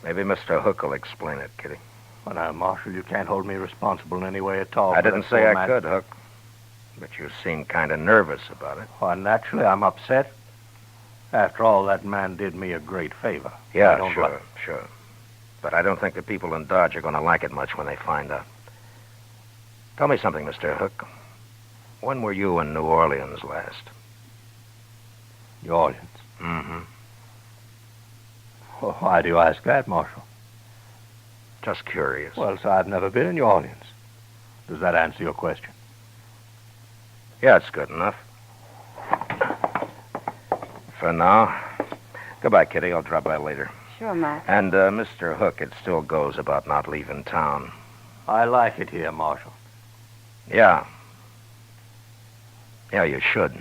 Maybe Mr. Hook will explain it, Kitty. Well, now, Marshal, you can't hold me responsible in any way at all. I didn't say I could, Hook. But you seem kind of nervous about it. Well, naturally, I'm upset. After all, that man did me a great favor. Yeah, sure. But I don't think the people in Dodge are going to like it much when they find out. Tell me something, Mr. Hook. When were you in New Orleans last? New Orleans? Mm-hmm. Well, why do you ask that, Marshal? Just curious. Well, sir, I've never been in New Orleans. Does that answer your question? Yeah, it's good enough. For now. Goodbye, Kitty. I'll drop by later. Sure, Matt. And, Mr. Hook, it still goes about not leaving town. I like it here, Marshal. Yeah. Yeah, you should.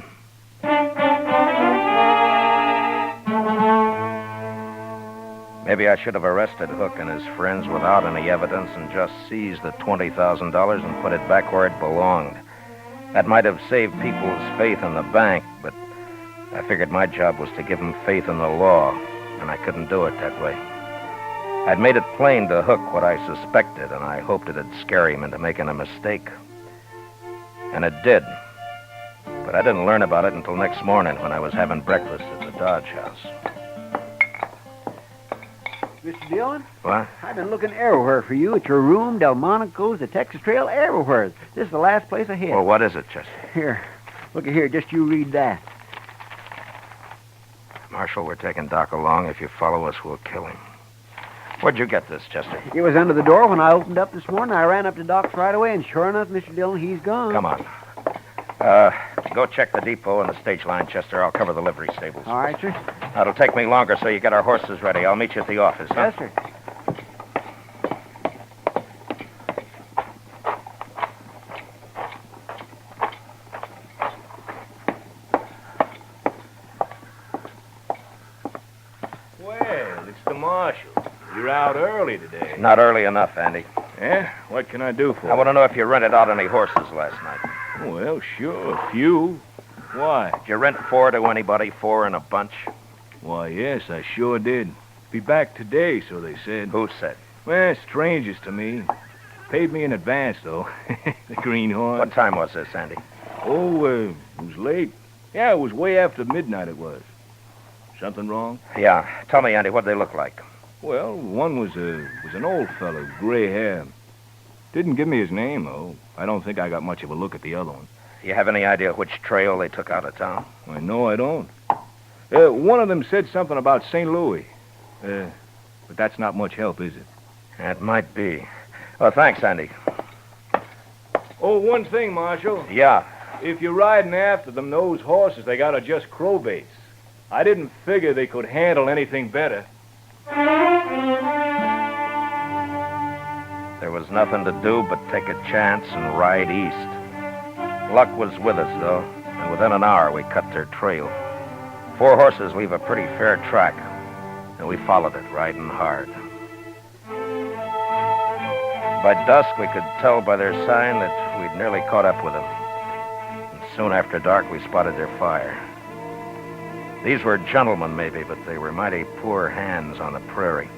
Maybe I should have arrested Hook and his friends without any evidence and just seized the $20,000 and put it back where it belonged. That might have saved people's faith in the bank, but I figured my job was to give them faith in the law, and I couldn't do it that way. I'd made it plain to Hook what I suspected, and I hoped it'd scare him into making a mistake. And it did. But I didn't learn about it until next morning when I was having breakfast at the Dodge house. Mr. Dillon? What? I've been looking everywhere for you, at your room, Delmonico's, the Texas Trail, everywhere. This is the last place I hit. Well, what is it, Chester? Here, look at here, just you read that. Marshal, we're taking Doc along. If you follow us, we'll kill him. Where'd you get this, Chester? It was under the door when I opened up this morning. I ran up to Doc's right away, and sure enough, Mr. Dillon, he's gone. Come on. Go check the depot and the stage line, Chester. I'll cover the livery stables. All right, sir. It'll take me longer, so you get our horses ready. I'll meet you at the office, huh? Yes, sir. Well, it's the Marshal. You're out early today. Not early enough, Andy. Yeah? What can I do for you? I want to know if you rented out any horses last night. Well, sure, a few. Why? Did you rent 4 to anybody, 4 in a bunch? Why, yes, I sure did. Be back today, so they said. Who said? Well, strangers to me. Paid me in advance, though. The greenhorn. What time was this, Andy? Oh, it was late. Yeah, it was way after midnight it was. Something wrong? Yeah. Tell me, Andy, what'd they look like? Well, one was an old fellow, gray hair. Didn't give me his name, though. I don't think I got much of a look at the other one. You have any idea which trail they took out of town? Why, no, I don't. One of them said something about St. Louis. But that's not much help, is it? That might be. Well, thanks, Andy. Oh, one thing, Marshal. Yeah. If you're riding after them, those horses, they got are just crowbaits. I didn't figure they could handle anything better. There was nothing to do but take a chance and ride east. Luck was with us, though, and within an hour we cut their trail. 4 horses leave a pretty fair track, and we followed it, riding hard. By dusk, we could tell by their sign that we'd nearly caught up with them. And soon after dark, we spotted their fire. These were gentlemen, maybe, but they were mighty poor hands on the prairie.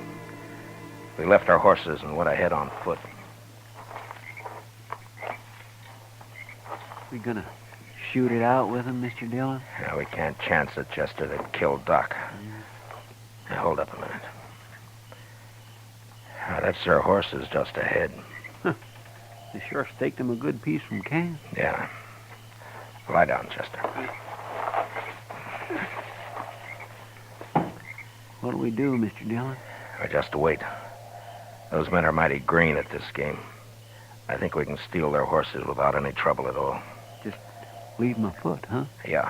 We left our horses and went ahead on foot. We gonna shoot it out with them, Mr. Dillon? Yeah, we can't chance it, Chester. They'd kill Doc. Now, hold up a minute. That's their horses just ahead. They sure staked them a good piece from camp. Yeah. Lie down, Chester. What'll we do, Mr. Dillon? We just wait. Those men are mighty green at this game. I think we can steal their horses without any trouble at all. Just leave them afoot, huh? Yeah.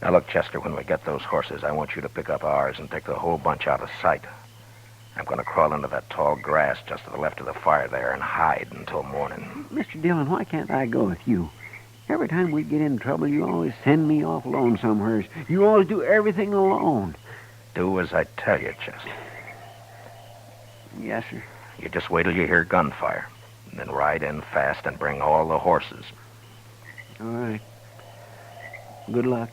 Now, look, Chester, when we get those horses, I want you to pick up ours and take the whole bunch out of sight. I'm going to crawl into that tall grass just to the left of the fire there and hide until morning. Mr. Dillon, why can't I go with you? Every time we get in trouble, you always send me off alone somewheres. You always do everything alone. Do as I tell you, Chester. Yes, sir. You just wait till you hear gunfire, and then ride in fast and bring all the horses. All right. Good luck.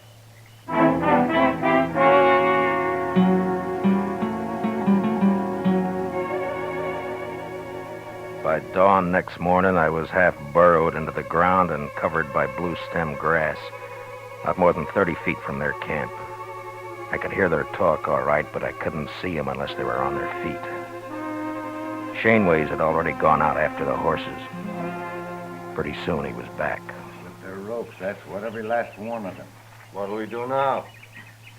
By dawn next morning, I was half burrowed into the ground and covered by blue-stem grass, not more than 30 feet from their camp. I could hear their talk all right, but I couldn't see them unless they were on their feet. Shaneways had already gone out after the horses. Pretty soon he was back. With their ropes, that's what every last one of them. What do we do now?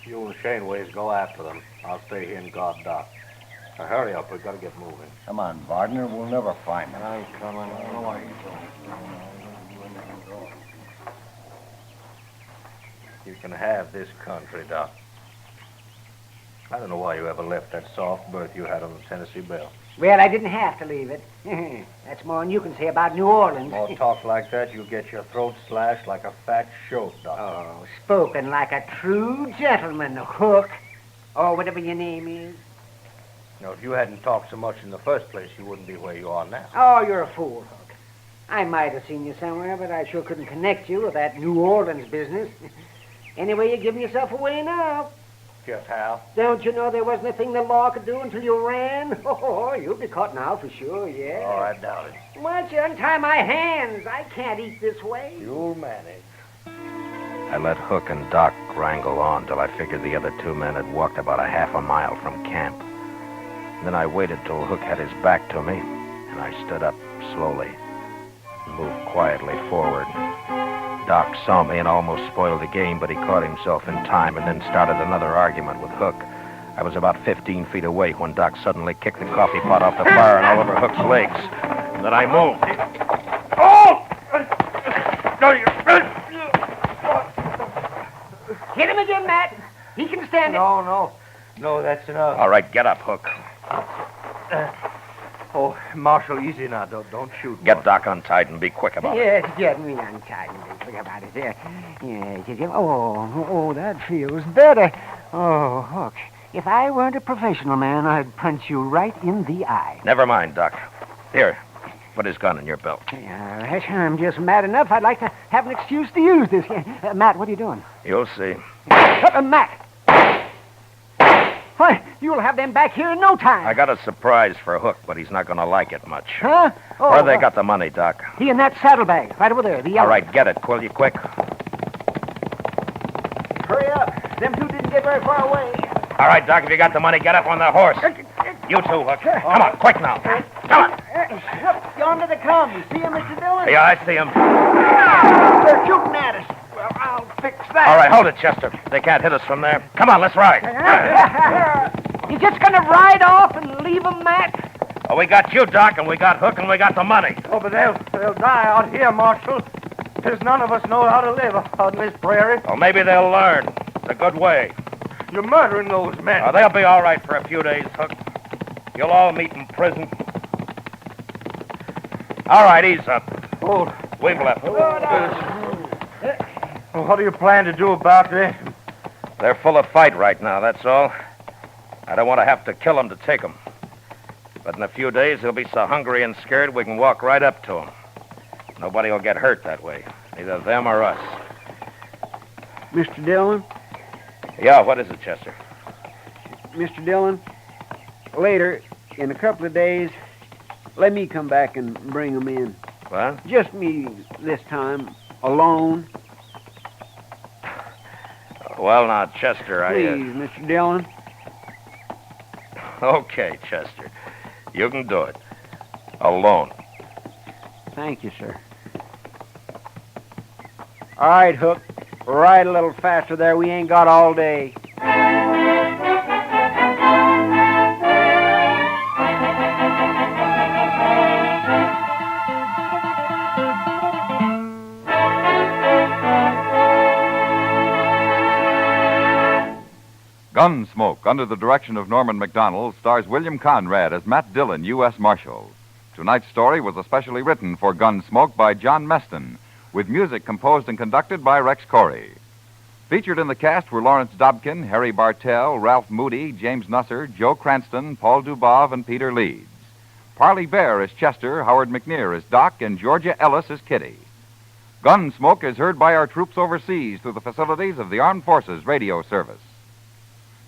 You and Shaneways go after them. I'll stay here and guard Doc. Now hurry up, we've got to get moving. Come on, Vardner, we'll never find them. I'm coming. I don't know why you don't. You can have this country, Doc. I don't know why you ever left that soft berth you had on the Tennessee Belle. Well, I didn't have to leave it. That's more than you can say about New Orleans. More talk like that, you'll get your throat slashed like a fat shoat, Doc. Oh, spoken like a true gentleman, Hook. Or whatever your name is. You know, if you hadn't talked so much in the first place, you wouldn't be where you are now. Oh, you're a fool, Hook. I might have seen you somewhere, but I sure couldn't connect you with that New Orleans business. Anyway, you're giving yourself away now. Just how? Don't you know there wasn't a thing the law could do until you ran? Oh, you'll be caught now for sure, yeah. Oh, I doubt it. Why don't you untie my hands? I can't eat this way. You'll manage. I let Hook and Doc wrangle on till I figured the other 2 men had walked about a half a mile from camp. And then I waited till Hook had his back to me, and I stood up slowly and moved quietly forward. Doc saw me and almost spoiled the game, but he caught himself in time and then started another argument with Hook. I was about 15 feet away when Doc suddenly kicked the coffee pot off the fire and all over Hook's legs. And then I moved. Oh! Hit him again, Matt. He can stand it. No, that's enough. All right, get up, Hook. Oh, Marshal, easy now. Don't shoot. Get Doc untied and be quick about it. Yes, get me untied and be quick about it. There. Yes. Oh, that feels better. Oh, Hook, if I weren't a professional man, I'd punch you right in the eye. Never mind, Doc. Here, put his gun in your belt. I'm just mad enough. I'd like to have an excuse to use this. Matt, what are you doing? You'll see. Matt! Why, you'll have them back here in no time. I got a surprise for Hook, but he's not going to like it much. Huh? Oh, Where they got the money, Doc? He in that saddlebag, right over there. The All right, get it, will you, quick? Hurry up. Them two didn't get very far away. All right, Doc, if you got the money, get up on the horse. You too, Hook. Come on, quick now. Come on. Yonder they come. You see him, Mr. Dillon? Yeah, I see him. They're shooting at us. Well, I'll fix that. All right, hold it, Chester. They can't hit us from there. Come on, let's ride. You just gonna ride off and leave them, Matt? Well, we got you, Doc, and we got Hook, and we got the money. Oh, but they'll die out here, Marshal. There's none of us know how to live on this prairie. Well, maybe they'll learn. It's a good way. You're murdering those men. They'll be all right for a few days, Hook. You'll all meet in prison. All right, ease up. Hold. We've left. What do you plan to do about this? They're full of fight right now, that's all. I don't want to have to kill them to take them. But in a few days, they'll be so hungry and scared we can walk right up to them. Nobody will get hurt that way, neither them or us. Mr. Dillon? Yeah, what is it, Chester? Mr. Dillon, later, in a couple of days, let me come back and bring them in. What? Just me this time, alone. Well, now, Chester, Please, Mr. Dillon. Okay, Chester. You can do it. Alone. Thank you, sir. All right, Hook. Ride a little faster there. We ain't got all day. Gunsmoke, under the direction of Norman Macdonnell, stars William Conrad as Matt Dillon, U.S. Marshal. Tonight's story was especially written for Gunsmoke by John Meston, with music composed and conducted by Rex Corey. Featured in the cast were Lawrence Dobkin, Harry Bartell, Ralph Moody, James Nusser, Joe Cranston, Paul Dubov, and Peter Leeds. Parley Bear is Chester, Howard McNear is Doc, and Georgia Ellis is Kitty. Gunsmoke is heard by our troops overseas through the facilities of the Armed Forces Radio Service.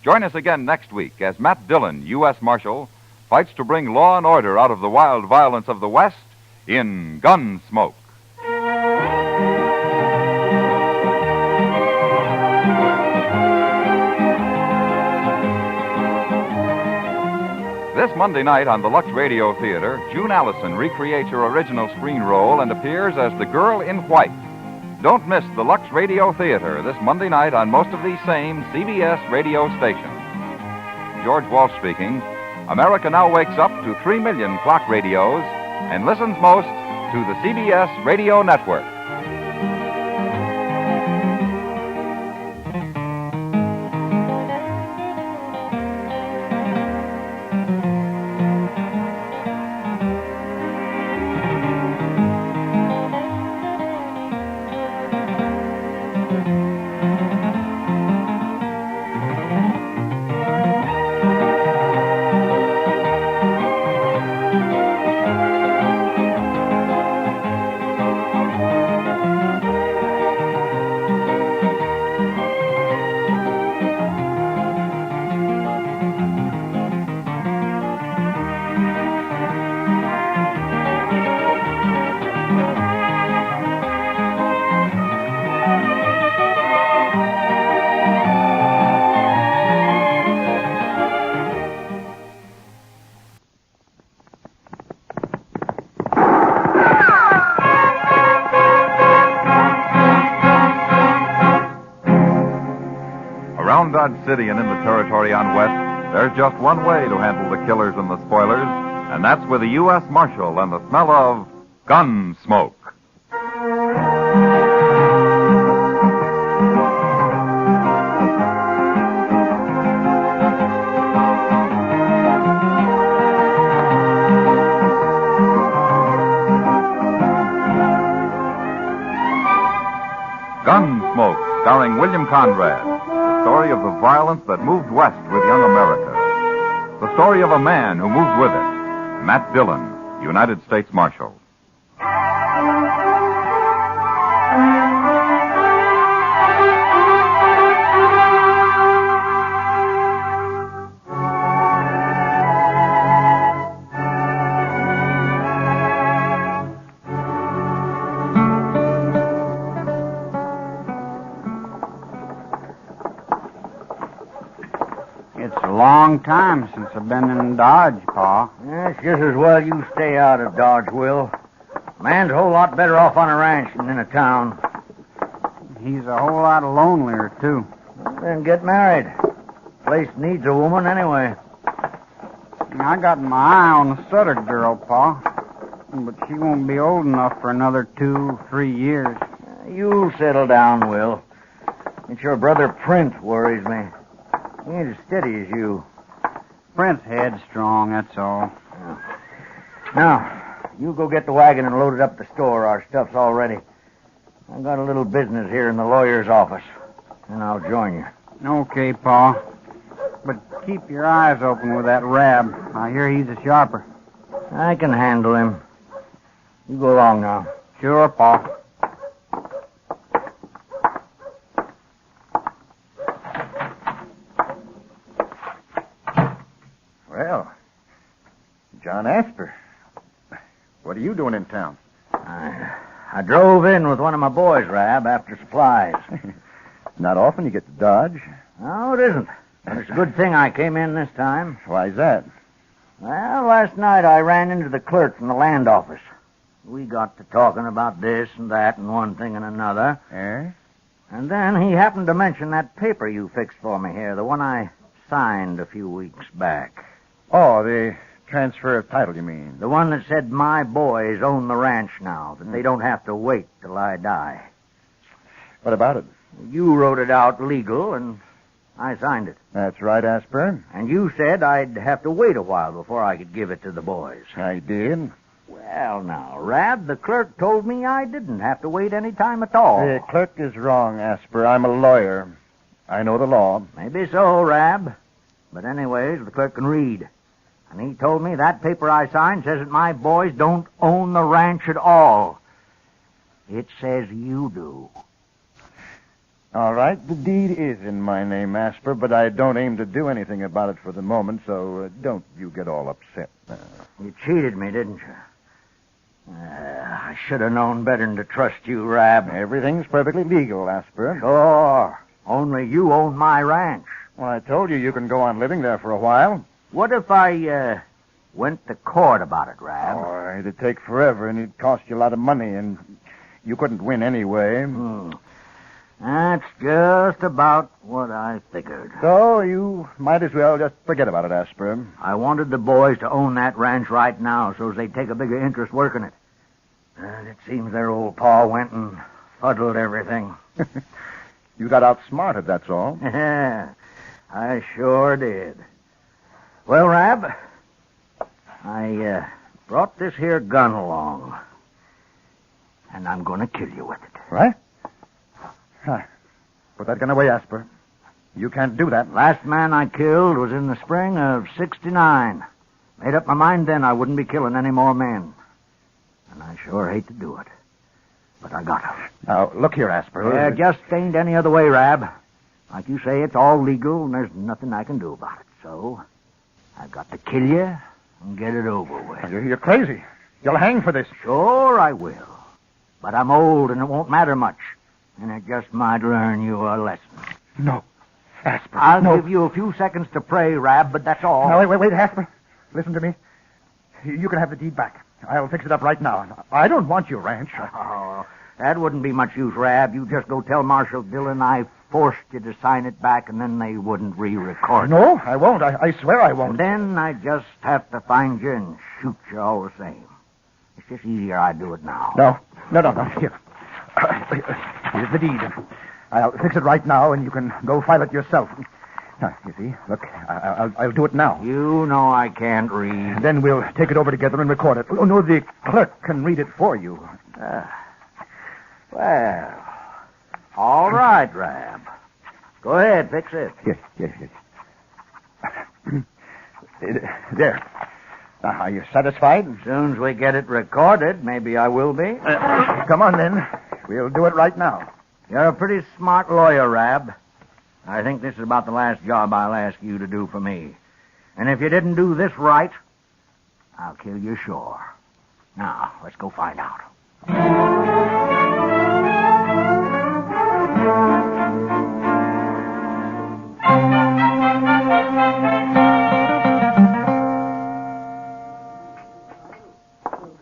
Join us again next week as Matt Dillon, U.S. Marshal, fights to bring law and order out of the wild violence of the West in Gunsmoke. This Monday night on the Lux Radio Theater, June Allison recreates her original screen role and appears as the Girl in White. Don't miss the Lux Radio Theater this Monday night on most of these same CBS radio stations. George Walsh speaking. America now wakes up to 3 million clock radios and listens most to the CBS Radio Network. Dodge City and in the territory on West, there's just one way to handle the killers and the spoilers, and that's with a U.S. Marshal and the smell of Gunsmoke. Gunsmoke, starring William Conrad. The story of the violence that moved west with young America. The story of a man who moved with it. Matt Dillon, United States Marshal. Long time since I've been in Dodge, Pa. Yeah, it's just as well you stay out of Dodge, Will. Man's a whole lot better off on a ranch than in a town. He's a whole lot lonelier, too. Then get married. Place needs a woman anyway. I got my eye on the Sutter girl, Pa. But she won't be old enough for another 2-3 years. You'll settle down, Will. It's your brother Prince worries me. He ain't as steady as you. Prince headstrong, that's all. Yeah. Now, you go get the wagon and load it up at the store. Our stuff's all ready. I've got a little business here in the lawyer's office, and I'll join you. Okay, Pa. But keep your eyes open with that Rab. I hear he's a sharper. I can handle him. You go along now. Sure, Pa. Well, John Asper, what are you doing in town? I drove in with one of my boys, Rab, after supplies. Not often you get to Dodge. No, it isn't. But it's a good thing I came in this time. Why's that? Well, last night I ran into the clerk from the land office. We got to talking about this and that and one thing and another. Eh? And then he happened to mention that paper you fixed for me here, the one I signed a few weeks back. Oh, the transfer of title, you mean? The one that said my boys own the ranch now, that they don't have to wait till I die. What about it? You wrote it out legal, and I signed it. That's right, Asper. And you said I'd have to wait a while before I could give it to the boys. I did. Well, now, Rab, the clerk told me I didn't have to wait any time at all. The clerk is wrong, Asper. I'm a lawyer. I know the law. Maybe so, Rab. But anyways, the clerk can read. And he told me that paper I signed says that my boys don't own the ranch at all. It says you do. All right, the deed is in my name, Asper, but I don't aim to do anything about it for the moment, so don't you get all upset. You cheated me, didn't you? I should have known better than to trust you, Rab. Everything's perfectly legal, Asper. Sure. Only you own my ranch. Well, I told you could go on living there for a while. What if I went to court about it, Rab? Oh, it'd take forever, and it'd cost you a lot of money, and you couldn't win anyway. That's just about what I figured. So you might as well just forget about it, Asper. I wanted the boys to own that ranch right now so they'd take a bigger interest working it. And it seems their old pa went and fuddled everything. You got outsmarted, that's all. Yeah, I sure did. Well, Rab, I brought this here gun along, and I'm going to kill you with it. What? Put that gun away, Asper. You can't do that. Last man I killed was in the spring of '69. Made up my mind then I wouldn't be killing any more men. And I sure hate to do it. But I gotta. Now, look here, Asper. Yeah, just ain't any other way, Rab. Like you say, it's all legal, and there's nothing I can do about it. So, I've got to kill you and get it over with. You're crazy. You'll hang for this. Sure I will. But I'm old, and it won't matter much. And it just might learn you a lesson. No. Asper, I'll give you a few seconds to pray, Rab, but that's all. No, wait, Asper. Listen to me. You can have the deed back. I'll fix it up right now. I don't want your ranch. Oh, that wouldn't be much use, Rab. You just go tell Marshal Dillon I forced you to sign it back, and then they wouldn't re-record it. No, I won't. I swear I won't. And then I just have to find you and shoot you all the same. It's just easier I do it now. No. Here. Here's the deed. I'll fix it right now, and you can go file it yourself. Now, you see, look, I'll do it now. You know I can't read. Then we'll take it over together and record it. Oh, no, the clerk can read it for you. Well, all right, Rab. Go ahead, fix it. Yes. There. Now, are you satisfied? As soon as we get it recorded, maybe I will be. Come on, then. We'll do it right now. You're a pretty smart lawyer, Rab. I think this is about the last job I'll ask you to do for me. And if you didn't do this right, I'll kill you sure. Now, let's go find out.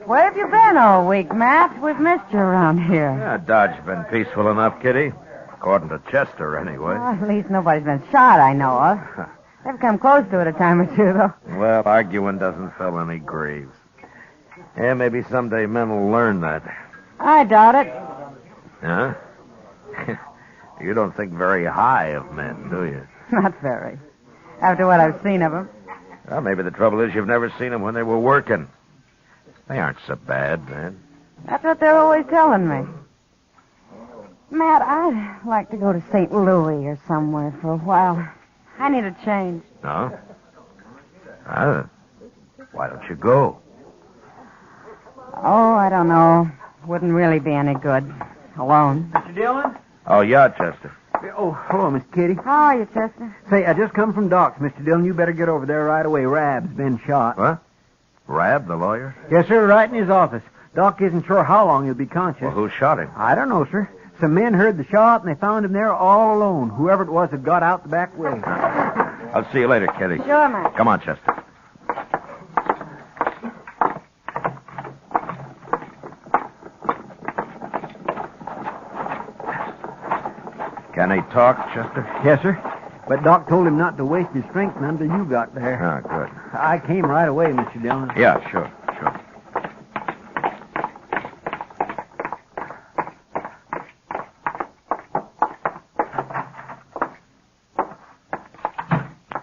Where have you been all week, Matt? We've missed you around here. Yeah, Dodge's been peaceful enough, Kitty. According to Chester, anyway. Well, at least nobody's been shot, I know of. They've come close to it a time or two, though. Well, arguing doesn't fill any graves. Yeah, maybe someday men will learn that. I doubt it. Huh? You don't think very high of men, do you? Not very. After what I've seen of them. Well, maybe the trouble is you've never seen them when they were working. They aren't so bad, man. That's what they're always telling me. Matt, I'd like to go to St. Louis or somewhere for a while. I need a change. No? Why don't you go? Oh, I don't know. Wouldn't really be any good. Alone. Mr. Dillon? Oh, yeah, Chester. Oh, hello, Miss Kitty. How are you, Chester? Say, I just come from Doc's, Mr. Dillon. You better get over there right away. Rab's been shot. What? Rab, the lawyer? Yes, sir, right in his office. Doc isn't sure how long he'll be conscious. Well, who shot him? I don't know, sir. Some men heard the shot, and they found him there all alone. Whoever it was had got out the back way. I'll see you later, Kitty. Sure, Matt. Come on, Chester. Can he talk, Chester? Yes, sir. But Doc told him not to waste his strength until you got there. Oh, good. I came right away, Mr. Dillon. Yeah, sure.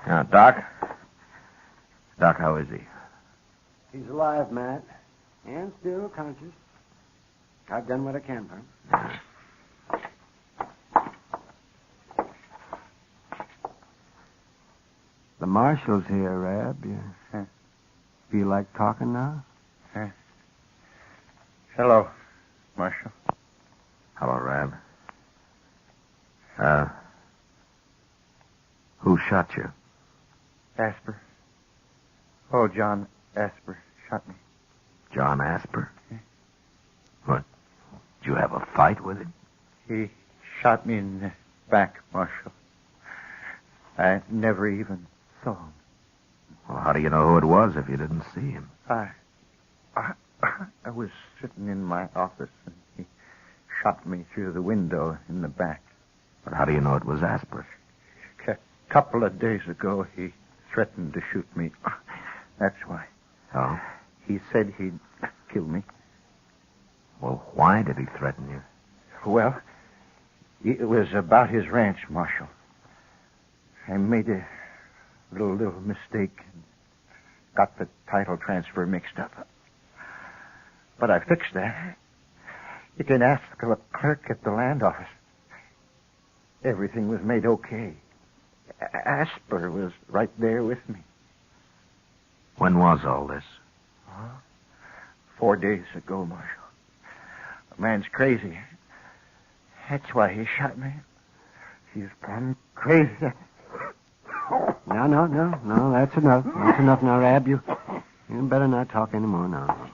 Now, Doc, how is he? He's alive, Matt, and still conscious. I've done what I can for him. The marshal's here, Rab. You feel like talking now? Hello, Marshal. Hello, Rab. Who shot you? Asper. Oh, John Asper shot me. John Asper? What? Did you have a fight with him? He shot me in the back, Marshal. I never even saw him. Well, how do you know who it was if you didn't see him? I was sitting in my office, and he shot me through the window in the back. But how do you know it was Asper? A couple of days ago, he threatened to shoot me. That's why. Oh? He said he'd kill me. Well, why did he threaten you? Well, it was about his ranch, Marshal. I made a little mistake and got the title transfer mixed up. But I fixed that. You can ask the clerk at the land office. Everything was made okay. Asper was right there with me. When was all this? 4 days ago, Marshal. The man's crazy. That's why he shot me. He's gone crazy. No, that's enough. That's enough now, Rab. You better not talk anymore now.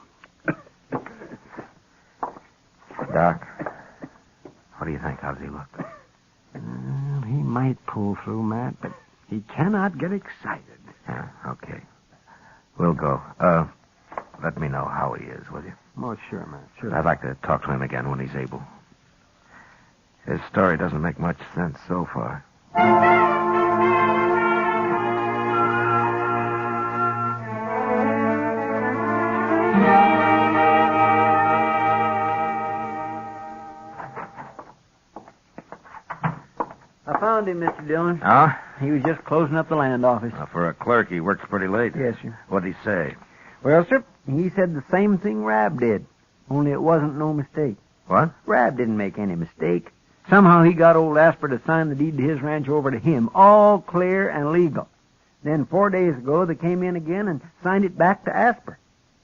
Doc, what do you think? How does he look? He might pull through, Matt, but he cannot get excited. Yeah, okay. We'll go. Let me know how he is, will you? Oh, sure, Matt, sure. I'd like to talk to him again when he's able. His story doesn't make much sense so far. I found him, Mr. Dillon. Oh? He was just closing up the land office. For a clerk, he works pretty late. Yes, sir. What'd he say? Well, sir, he said the same thing Rab did, only it wasn't no mistake. What? Rab didn't make any mistake. Somehow he got old Asper to sign the deed to his ranch over to him, all clear and legal. Then 4 days ago, they came in again and signed it back to Asper.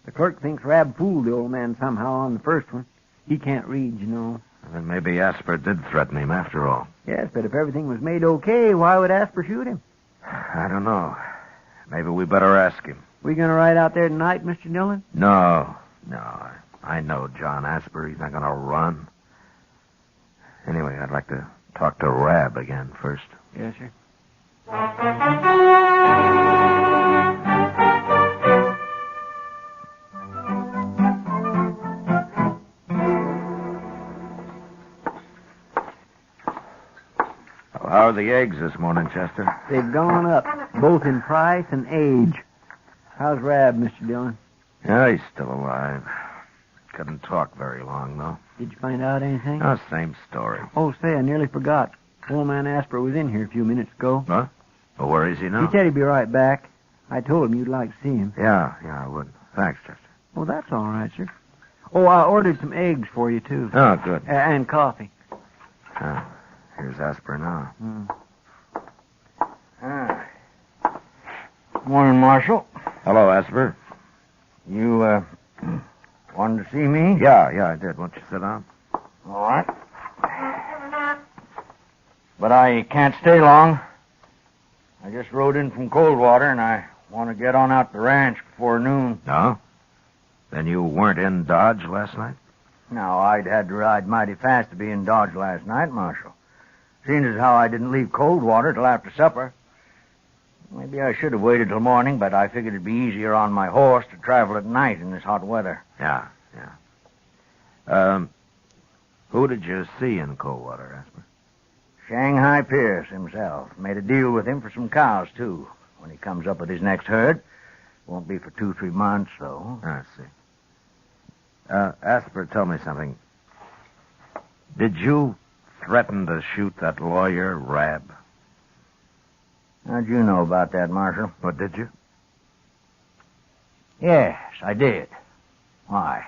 The clerk thinks Rab fooled the old man somehow on the first one. He can't read, you know. Then maybe Asper did threaten him after all. Yes, but if everything was made okay, why would Asper shoot him? I don't know. Maybe we better ask him. We going to ride out there tonight, Mr. Dillon? No. I know John Asper. He's not going to run. Anyway, I'd like to talk to Rab again first. Yes, sir. How are the eggs this morning, Chester? They've gone up, both in price and age. How's Rab, Mr. Dillon? Yeah, he's still alive. Couldn't talk very long, though. Did you find out anything? Oh, same story. Oh, say, I nearly forgot. Old man Asper was in here a few minutes ago. Huh? Well, where is he now? He said he'd be right back. I told him you'd like to see him. Yeah, I would. Thanks, Chester. Oh, that's all right, sir. Oh, I ordered some eggs for you, too. Oh, good. And coffee. Here's Asper now. Morning, Marshal. Hello, Asper. You, wanted to see me? Yeah, I did. Won't you sit down? All right. But I can't stay long. I just rode in from Coldwater, and I want to get on out the ranch before noon. No? Then you weren't in Dodge last night? No, I'd had to ride mighty fast to be in Dodge last night, Marshal. Seeing as how I didn't leave Coldwater till after supper. Maybe I should have waited till morning, but I figured it'd be easier on my horse to travel at night in this hot weather. Yeah. Who did you see in Coldwater, Asper? Shanghai Pierce himself. Made a deal with him for some cows, too, when he comes up with his next herd. Won't be for 2-3 months, though. I see. Asper, tell me something. Did you threaten to shoot that lawyer, Rab? How'd you know about that, Marshal? What, did you? Yes, I did. Why?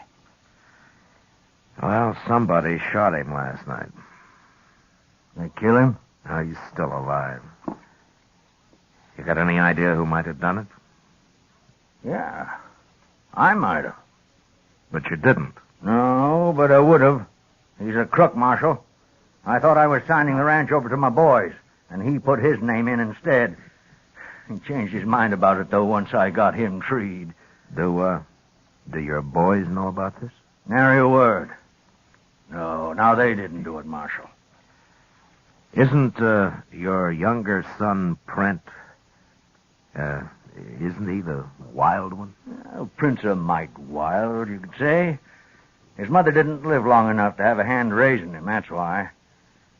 Well, somebody shot him last night. They kill him? No, he's still alive. You got any idea who might have done it? Yeah, I might have. But you didn't. No, but I would have. He's a crook, Marshal. I thought I was signing the ranch over to my boys, and he put his name in instead. He changed his mind about it, though, once I got him treed. Do your boys know about this? Nary a word. No, now they didn't do it, Marshal. Isn't your younger son, Prent, isn't he the wild one? Well, Prent's a mite wild, you could say. His mother didn't live long enough to have a hand raising him, that's why.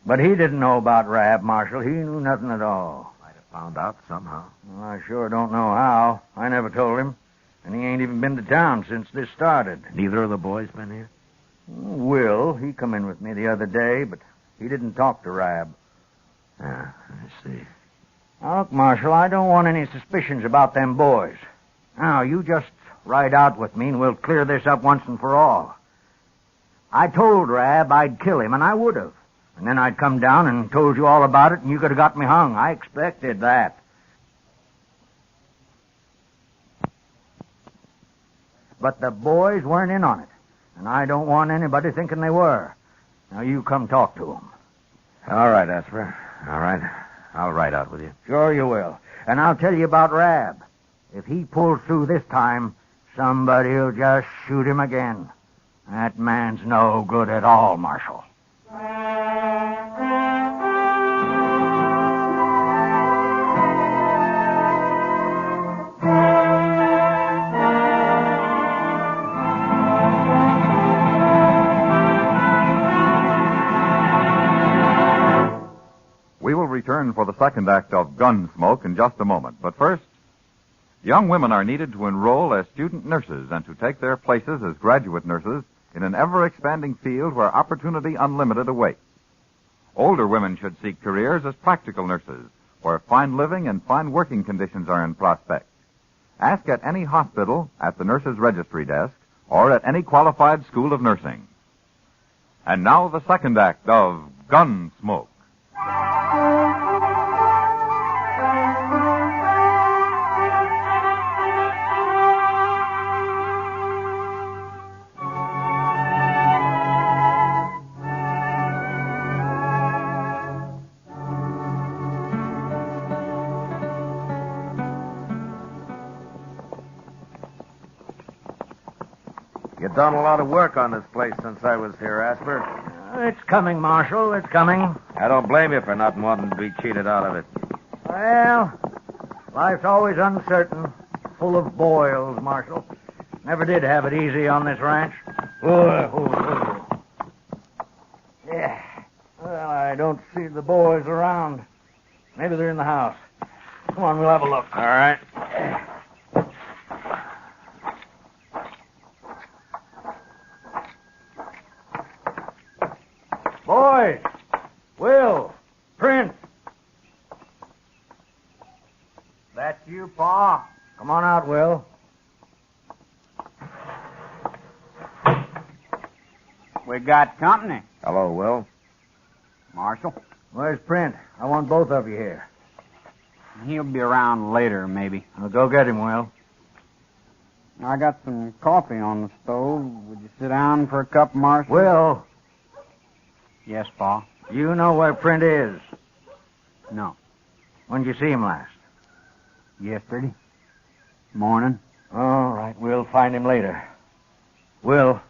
But he didn't know about Rab, Marshal. He knew nothing at all. Might have found out somehow. Well, I sure don't know how. I never told him. And he ain't even been to town since this started. Neither of the boys been here? Will, he come in with me the other day, but he didn't talk to Rab. Ah, I see. Now, look, Marshal, I don't want any suspicions about them boys. Now, you just ride out with me and we'll clear this up once and for all. I told Rab I'd kill him, and I would have. And then I'd come down and told you all about it, and you could have got me hung. I expected that. But the boys weren't in on it, and I don't want anybody thinking they were. Now, you come talk to them. All right, Asper. All right. I'll ride out with you. Sure you will. And I'll tell you about Rab. If he pulls through this time, somebody'll just shoot him again. That man's no good at all, Marshal. We will return for the second act of Gunsmoke in just a moment. But first, young women are needed to enroll as student nurses and to take their places as graduate nurses in an ever-expanding field where opportunity unlimited awaits. Older women should seek careers as practical nurses, where fine living and fine working conditions are in prospect. Ask at any hospital, at the nurse's registry desk, or at any qualified school of nursing. And now the second act of Gunsmoke. You've done a lot of work on this place since I was here, Asper. It's coming, Marshal. It's coming. I don't blame you for not wanting to be cheated out of it. Well, life's always uncertain, full of boils, Marshal. Never did have it easy on this ranch. Yeah. Well, I don't see the boys around. Maybe they're in the house. Come on, we'll have a look. All right. Boys! Will! Pa. Come on out, Will. We got company. Hello, Will. Marshal? Where's Print? I want both of you here. He'll be around later, maybe. Well, go get him, Will. I got some coffee on the stove. Would you sit down for a cup, Marshal? Will. Yes, Pa. You know where Print is? No. When did you see him last? Yesterday. Morning. All right, we'll find him later. Will,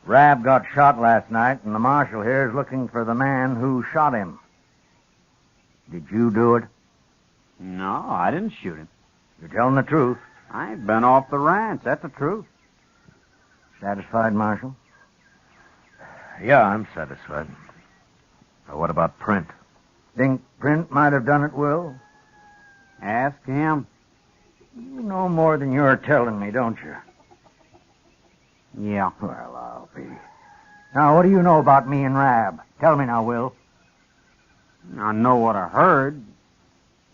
Rab got shot last night, and the marshal here is looking for the man who shot him. Did you do it? No, I didn't shoot him. You're telling the truth. I ain't been off the ranch. That's the truth. Satisfied, Marshal? Yeah, I'm satisfied. But what about Print? Think Print might have done it, Will? Ask him. You know more than you're telling me, don't you? Yeah. Well, I'll be. Now, what do you know about me and Rab? Tell me now, Will. I know what I heard.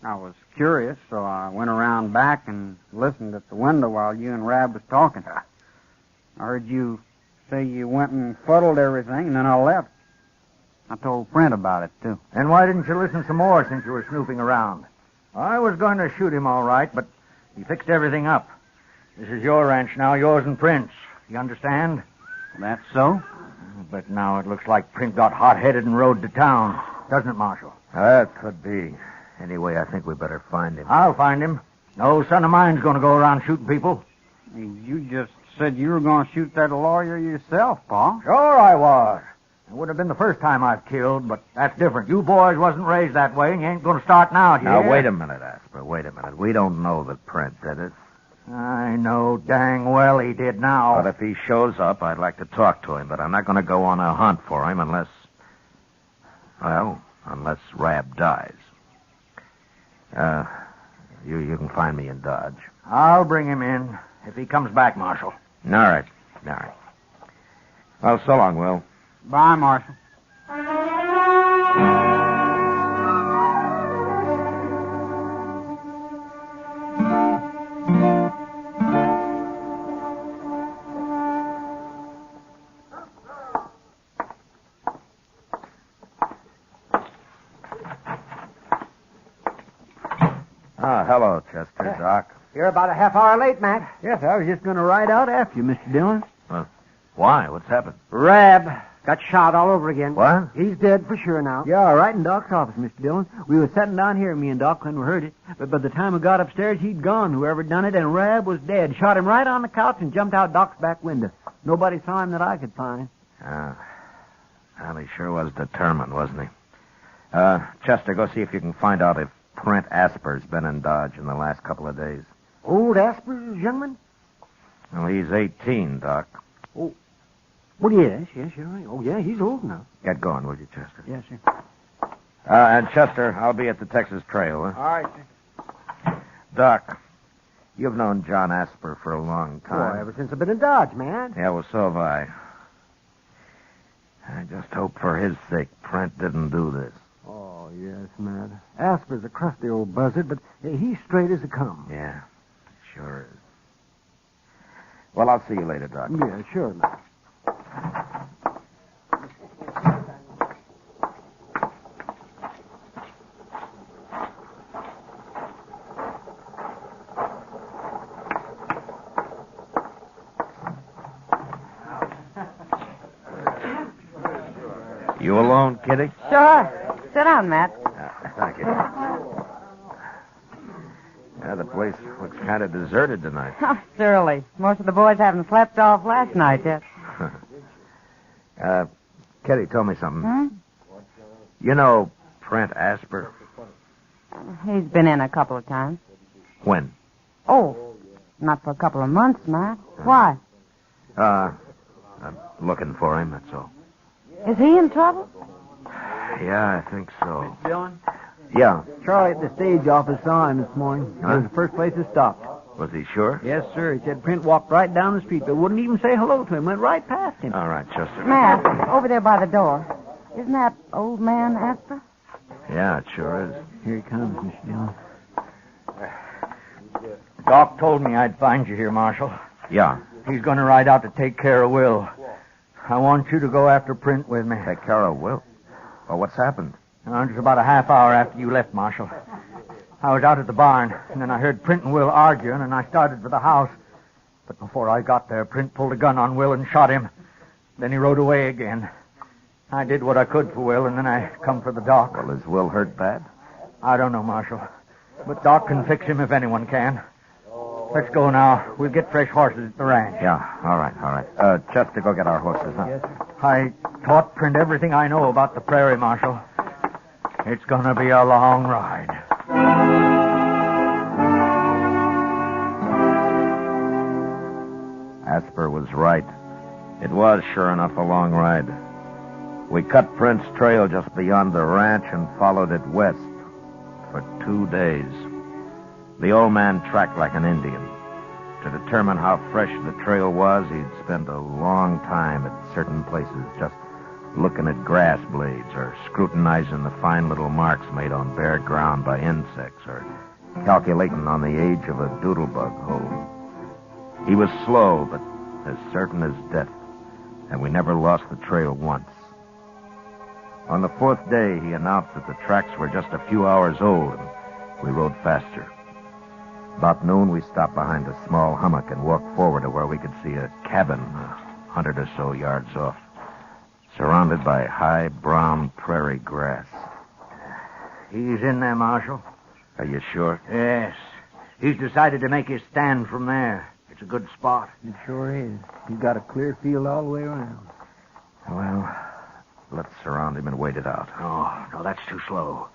I was curious, so I went around back and listened at the window while you and Rab was talking. I heard you say you went and fuddled everything, and then I left. I told Print about it, too. And why didn't you listen some more since you were snooping around? I was going to shoot him all right, but he fixed everything up. This is your ranch now, yours and Print's. You understand? That's so? But now it looks like Print got hot-headed and rode to town. Doesn't it, Marshal? That could be. Anyway, I think we better find him. I'll find him. No son of mine's going to go around shooting people. You just said you were going to shoot that lawyer yourself, Pa. Sure I was. It would have been the first time I've killed, but that's different. You boys wasn't raised that way, and you ain't going to start now, do you? Now, wait a minute, Asper. Wait a minute. We don't know that Print did it. I know dang well he did now. But if he shows up, I'd like to talk to him, but I'm not going to go on a hunt for him unless Rab dies. You can find me in Dodge. I'll bring him in if he comes back, Marshal. All right. Well, so long, Will. Bye, Marshal. Hello, Chester. Doc. You're about a half hour late, Matt. Yes, I was just going to ride out after you, Mr. Dillon. Why? What's happened? Rab got shot all over again. What? He's dead for sure now. Yeah, right in Doc's office, Mr. Dillon. We were sitting down here, me and Doc, when we heard it. But by the time we got upstairs, he'd gone, whoever done it, and Rab was dead. Shot him right on the couch and jumped out Doc's back window. Nobody saw him that I could find. Well, he sure was determined, wasn't he? Chester, go see if you can find out if Print Asper's been in Dodge in the last couple of days. Old Asper, gentlemen? Well, he's 18, Doc. Oh, well, yes, you're right. Oh, yeah, he's old now. Get going, will you, Chester? Yes, sir. And Chester, I'll be at the Texas Trail, huh? All right, sir. Doc, you've known John Asper for a long time. Oh, ever since I've been in Dodge, man. Yeah, well, so have I. I just hope for his sake Print didn't do this. Oh, yes, Matt. Asper's a crusty old buzzard, but he's straight as they come. Yeah, sure is. Well, I'll see you later, Doc. Yeah, sure, Matt. You alone, Kitty? Sure. Sit down, Matt. Thank you. Yeah, the place looks kind of deserted tonight. Oh, surely. Most of the boys haven't slept off last night yet. Kitty, tell me something. Hmm? You know Print Asper? He's been in a couple of times. When? Oh, not for a couple of months, Matt. Why? I'm looking for him, that's all. Is he in trouble? Yeah, I think so. Dillon? Yeah. Charlie at the stage office saw him this morning. It Huh? was the first place he stopped. Was he sure? Yes, sir. He said Print walked right down the street, but wouldn't even say hello to him. Went right past him. All right, Chester. Matt, over there by the door. Isn't that old man Asper? Yeah, it sure is. Here he comes, Mr. Dillon. Doc told me I'd find you here, Marshal. Yeah. He's going to ride out to take care of Will. I want you to go after Print with me. Take care of Will? Well, what's happened? Just about a half hour after you left, Marshal. I was out at the barn, and then I heard Print and Will arguing, and I started for the house. But before I got there, Print pulled a gun on Will and shot him. Then he rode away again. I did what I could for Will, and then I come for the Doc. Well, is Will hurt bad? I don't know, Marshal. But Doc can fix him if anyone can. Let's go now. We'll get fresh horses at the ranch. Yeah, all right. Chester, go get our horses, huh? Yes, sir. I taught Print everything I know about the prairie, Marshal. It's gonna be a long ride. Asper was right. It was, sure enough, a long ride. We cut Print's trail just beyond the ranch and followed it west for 2 days. The old man tracked like an Indian. To determine how fresh the trail was, he'd spend a long time at certain places just looking at grass blades or scrutinizing the fine little marks made on bare ground by insects or calculating on the age of a doodlebug hole. He was slow, but as certain as death, and we never lost the trail once. On the 4th day, he announced that the tracks were just a few hours old, and we rode faster. About noon, we stopped behind a small hummock and walked forward to where we could see a cabin 100 or so yards off, surrounded by high brown prairie grass. He's in there, Marshal. Are you sure? Yes. He's decided to make his stand from there. It's a good spot. It sure is. He's got a clear field all the way around. Well, let's surround him and wait it out. Oh, no, that's too slow.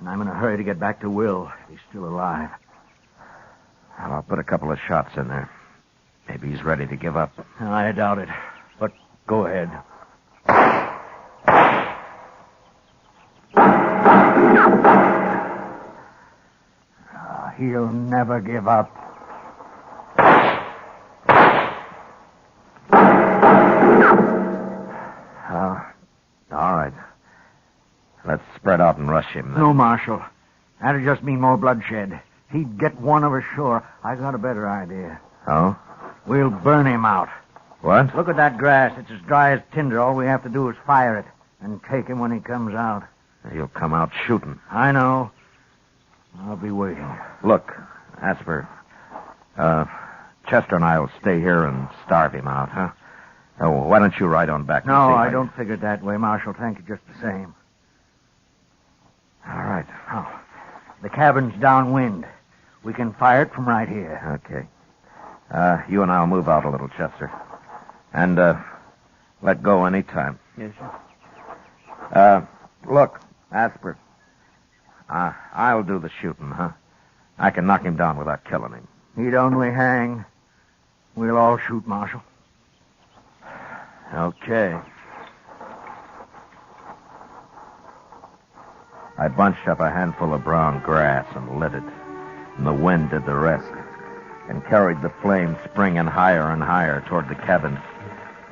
And I'm in a hurry to get back to Will. He's still alive. Well, I'll put a couple of shots in there. Maybe he's ready to give up. I doubt it. But go ahead. He'll never give up. All right. Let's spread out and rush him, then. No, Marshal. That'll just mean more bloodshed. He'd get one of us sure. I got a better idea. Oh? We'll burn him out. What? Look at that grass. It's as dry as tinder. All we have to do is fire it and take him when he comes out. He'll come out shooting. I know. I'll be waiting. Look, Asper, Chester and I will stay here and starve him out, huh? Oh, why don't you ride on back? No, I don't figure it that way, Marshal. Thank you just the same. All right. Oh, the cabin's downwind. We can fire it from right here. Okay. You and I'll move out a little, Chester. And, let go any time. Yes, sir. Look, Asper. I'll do the shooting, huh? I can knock him down without killing him. He'd only hang. We'll all shoot, Marshal. Okay. I bunched up a handful of brown grass and lit it, and the wind did the rest, and carried the flame springing higher and higher toward the cabin.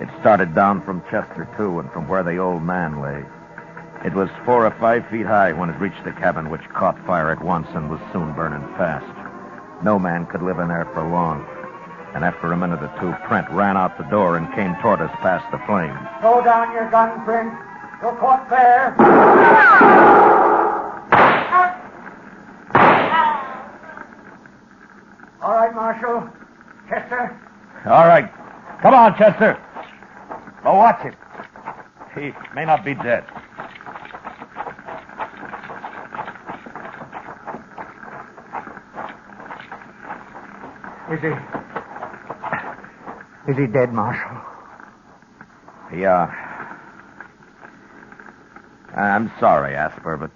It started down from Chester, too, and from where the old man lay. It was 4 or 5 feet high when it reached the cabin, which caught fire at once and was soon burning fast. No man could live in there for long. And after a minute or two, Prent ran out the door and came toward us past the flame. Throw down your gun, Prent. You're caught fair. All right, Marshal. Chester? All right. Come on, Chester. Go watch him. He may not be dead. Is he dead, Marshal? Yeah. I'm sorry, Asper, but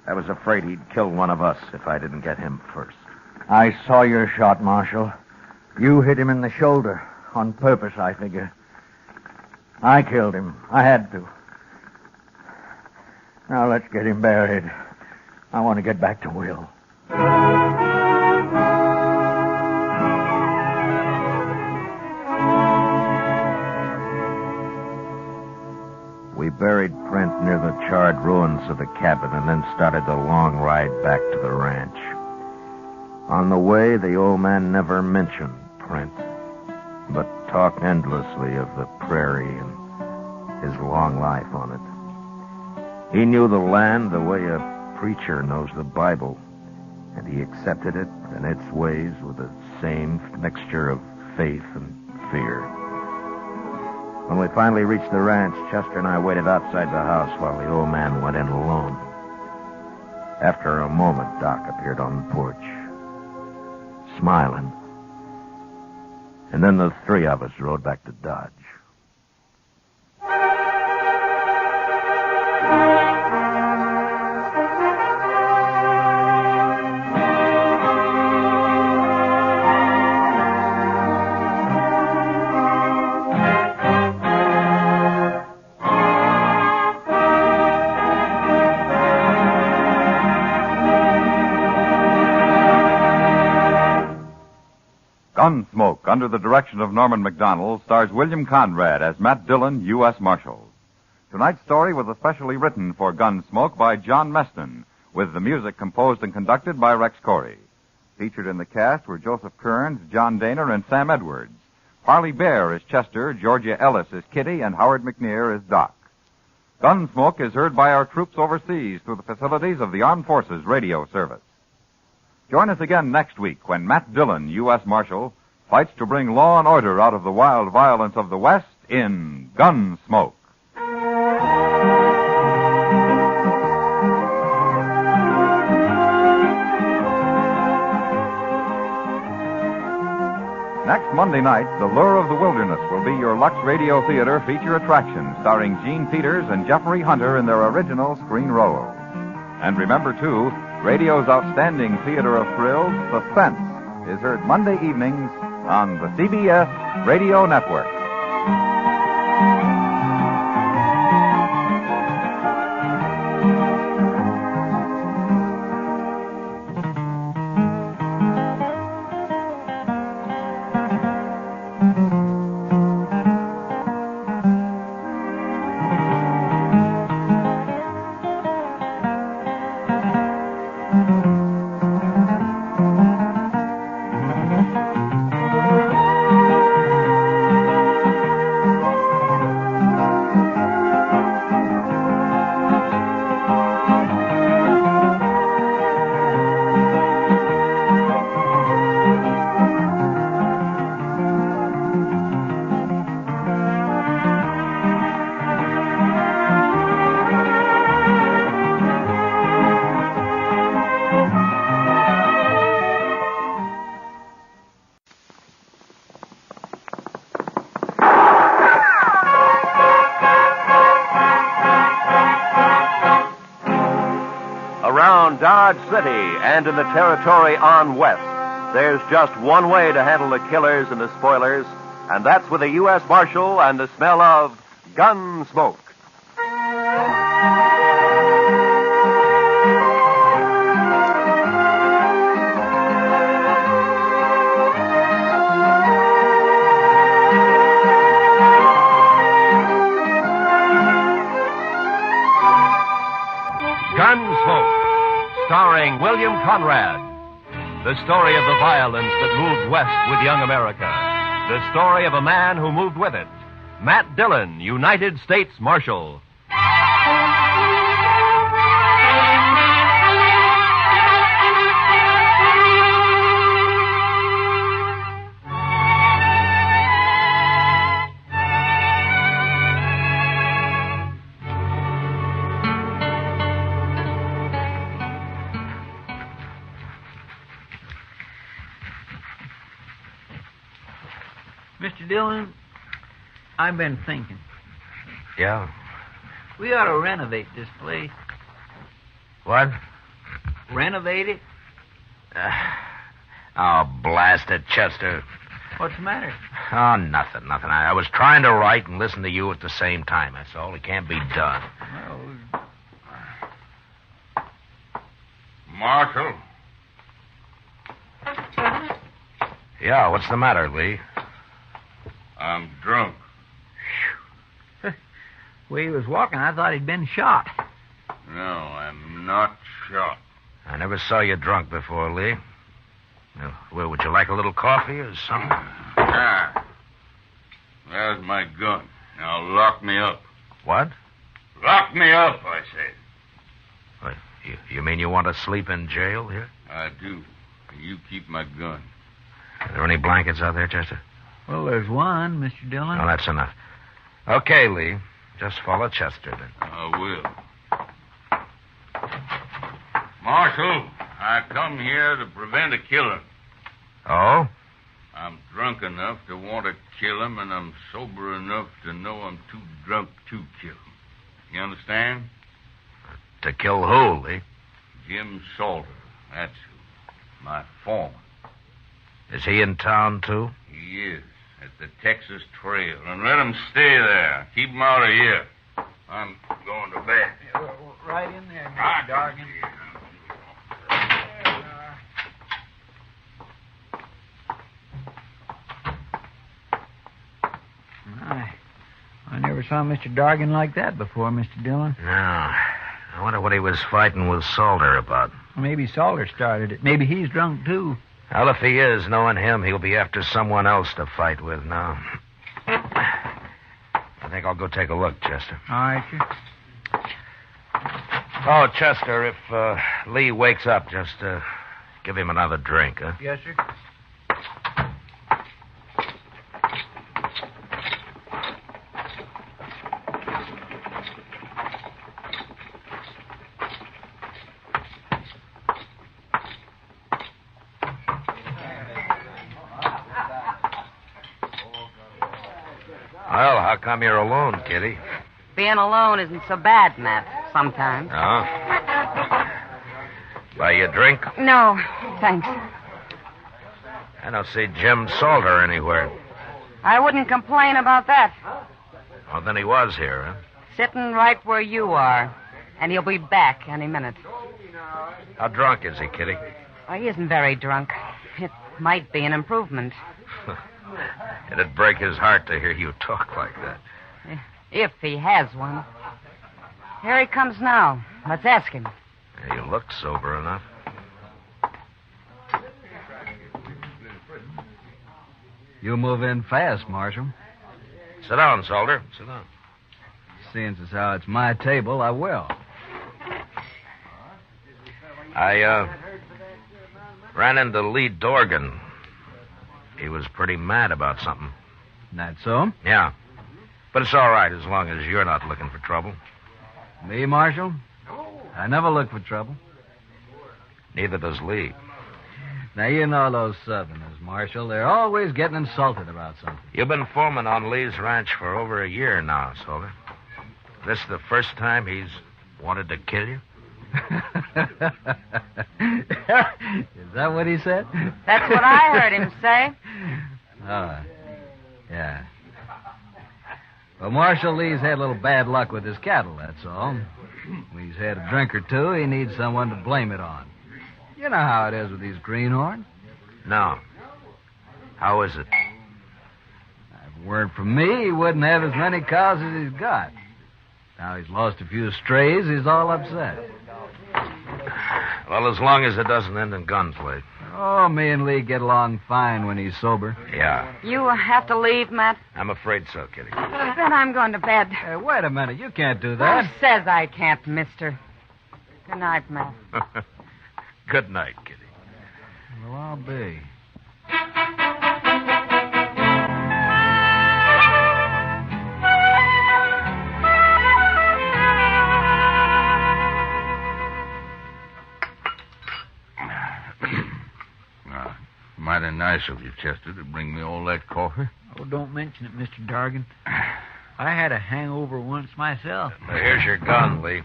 I was afraid he'd kill one of us if I didn't get him first. I saw your shot, Marshal. You hit him in the shoulder. On purpose, I figure. I killed him. I had to. Now let's get him buried. I want to get back to Will. We buried Prent near the charred ruins of the cabin and then started the long ride back to the ranch. On the way, the old man never mentioned print, but talked endlessly of the prairie and his long life on it. He knew the land the way a preacher knows the Bible, and he accepted it and its ways with the same mixture of faith and fear. When we finally reached the ranch, Chester and I waited outside the house while the old man went in alone. After a moment, Doc appeared on the porch, smiling. And then the three of us rode back to Dodge. Gunsmoke, under the direction of Norman Macdonnell, stars William Conrad as Matt Dillon, U.S. Marshal. Tonight's story was especially written for Gunsmoke by John Meston, with the music composed and conducted by Rex Corey. Featured in the cast were Joseph Kearns, John Daner, and Sam Edwards. Parley Bear is Chester, Georgia Ellis is Kitty, and Howard McNear is Doc. Gunsmoke is heard by our troops overseas through the facilities of the Armed Forces Radio Service. Join us again next week when Matt Dillon, U.S. Marshal, fights to bring law and order out of the wild violence of the West in Gunsmoke. Next Monday night, The Lure of the Wilderness will be your Lux Radio Theater feature attraction, starring Gene Peters and Jeffrey Hunter in their original screen role. And remember, too, radio's outstanding theater of thrills, Suspense, is heard Monday evenings on the CBS Radio Network. Dodge City and in the territory on west, there's just one way to handle the killers and the spoilers, and that's with a U.S. Marshal and the smell of Gunsmoke. Gunsmoke, starring William Conrad. The story of the violence that moved west with young America. The story of a man who moved with it. Matt Dillon, United States Marshal. Mr. Dillon, I've been thinking. Yeah? We ought to renovate this place. What? Renovate it? Oh, blast it, Chester. What's the matter? Oh, nothing. I was trying to write and listen to you at the same time, that's all. It can't be done. Well, Marshal? Yeah, what's the matter, Lee? I'm drunk. Well, he was walking. I thought he'd been shot. No, I'm not shot. I never saw you drunk before, Lee. Well, would you like a little coffee or something? Ah. There's my gun. Now lock me up. What? Lock me up, I said. What, you mean you want to sleep in jail here? I do. You keep my gun. Are there any blankets out there, Chester? Well, there's one, Mr. Dillon. No, that's enough. Okay, Lee. Just follow Chester, then. I will. Marshal, I come here to prevent a killing. Oh? I'm drunk enough to want to kill him, and I'm sober enough to know I'm too drunk to kill him. You understand? To kill who, Lee? Jim Salter. That's who. My foreman. Is he in town, too? He is. At the Texas Trail. And let him stay there. Keep him out of here. I'm going to bed. Right in there, Mr. Dargan. I never saw Mr. Dargan like that before, Mr. Dillon. No. I wonder what he was fighting with Salter about. Maybe Salter started it. Maybe he's drunk, too. Well, if he is, knowing him, he'll be after someone else to fight with now. I think I'll go take a look, Chester. All right, sir. Oh, Chester, if Lee wakes up, just give him another drink, huh? Yes, sir. Well, how come you're alone, Kitty? Being alone isn't so bad, Matt, sometimes. Oh? Buy you a drink? No, thanks. I don't see Jim Salter anywhere. I wouldn't complain about that. Well, then he was here, huh? Sitting right where you are. And he'll be back any minute. How drunk is he, Kitty? Well, he isn't very drunk. It might be an improvement. It'd break his heart to hear you talk like that. If he has one. Here he comes now. Let's ask him. You look sober enough. You move in fast, Marshal. Sit down, Salter. Sit down. Seeing as how it's my table, I will. I ran into Lee Dorgan. He was pretty mad about something. That so? Yeah. But it's all right as long as you're not looking for trouble. Me, Marshal? I never look for trouble. Neither does Lee. Now, you know those Southerners, Marshal. They're always getting insulted about something. You've been foreman on Lee's ranch for over a year now, Salter. This the first time he's wanted to kill you? Is that what he said? That's what I heard him say. Oh, yeah. Well, Marshal, Lee's had a little bad luck with his cattle, that's all. When he's had a drink or two, he needs someone to blame it on. You know how it is with these greenhorns. No. How is it? If it weren't for me, he wouldn't have as many cows as he's got. Now he's lost a few strays, he's all upset. Well, as long as it doesn't end in gunplay. Oh, me and Lee get along fine when he's sober. Yeah. You have to leave, Matt? I'm afraid so, Kitty. Then I'm going to bed. Hey, wait a minute. You can't do that. Who says I can't, mister? Good night, Matt. Good night, Kitty. Well, I'll be. Mighty nice of you, Chester, to bring me all that coffee. Oh, don't mention it, Mr. Dargan. I had a hangover once myself. Well, here's your gun, Lee.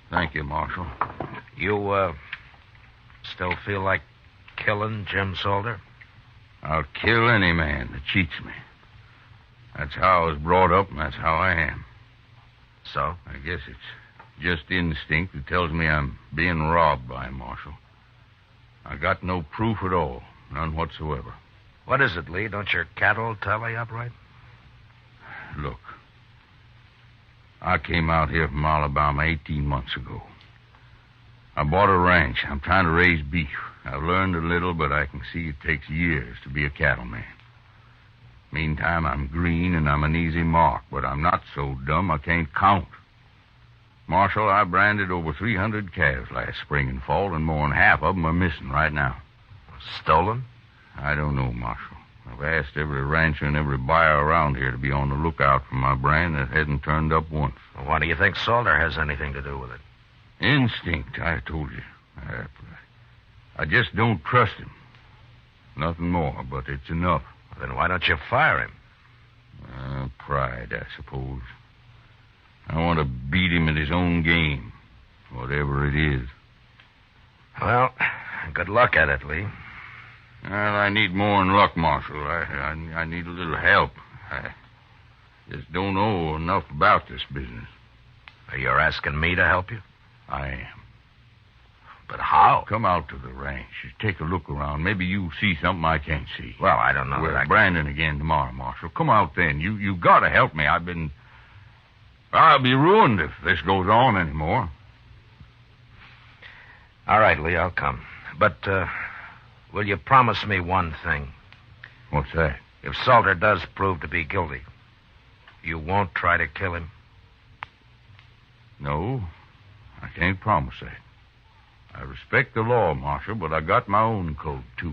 Thank you, Marshal. You, still feel like killing Jim Salter? I'll kill any man that cheats me. That's how I was brought up, and that's how I am. So? I guess it's just instinct that tells me I'm being robbed by him, Marshal. I got no proof at all. None whatsoever. What is it, Lee? Don't your cattle tally up right? Look. I came out here from Alabama 18 months ago. I bought a ranch. I'm trying to raise beef. I've learned a little, but I can see it takes years to be a cattleman. Meantime, I'm green and I'm an easy mark, but I'm not so dumb I can't count. Marshal, I branded over 300 calves last spring and fall, and more than half of them are missing right now. Stolen? I don't know, Marshal. I've asked every rancher and every buyer around here to be on the lookout for my brand that hasn't turned up once. Well, why do you think Salter has anything to do with it? Instinct, I told you. I just don't trust him. Nothing more, but it's enough. Then why don't you fire him? Pride, I suppose. I want to beat him at his own game, whatever it is. Well, good luck at it, Lee. Well, I need more than luck, Marshal. I need a little help. I just don't know enough about this business. You're asking me to help you? I am. But how? Come out to the ranch. Just take a look around. Maybe you'll see something I can't see. Well, I don't know. We're branding again tomorrow, Marshal. Come out then. You got to help me. I'll be ruined if this goes on anymore. All right, Lee, I'll come. But, will you promise me one thing? What's that? If Salter does prove to be guilty, you won't try to kill him? No, I can't promise that. I respect the law, Marshal, but I got my own code, too.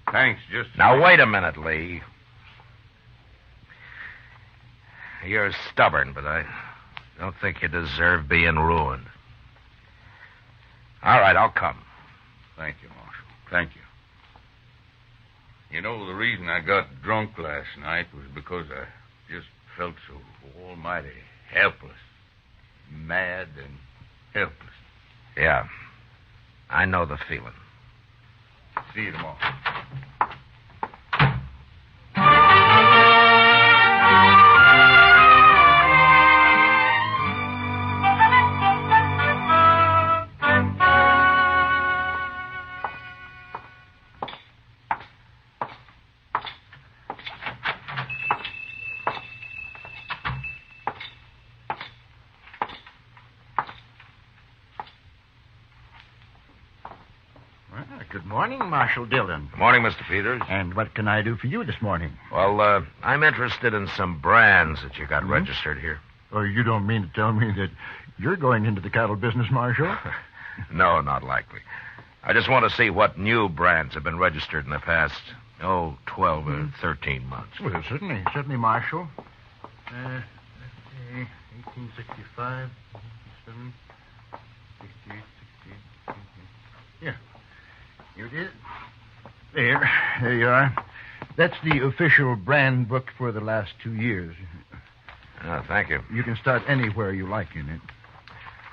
Thanks, just... Now, wait a minute, Lee. You're stubborn, but I don't think you deserve being ruined. All right, I'll come. Thank you, Marshal. Thank you. You know, the reason I got drunk last night was because I just felt so almighty helpless. Mad and helpless. Yeah. I know the feeling. See you tomorrow. Good morning, Marshal Dillon. Good morning, Mr. Peters. And what can I do for you this morning? Well, I'm interested in some brands that you got registered here. Oh, you don't mean to tell me that you're going into the cattle business, Marshal? No, not likely. I just want to see what new brands have been registered in the past, 12 or 13 months. Well, certainly, Marshal. 1865, 67, 68, 68. Yeah. Here it is. There you are. That's the official brand book for the last 2 years. Oh, thank you. You can start anywhere you like in it.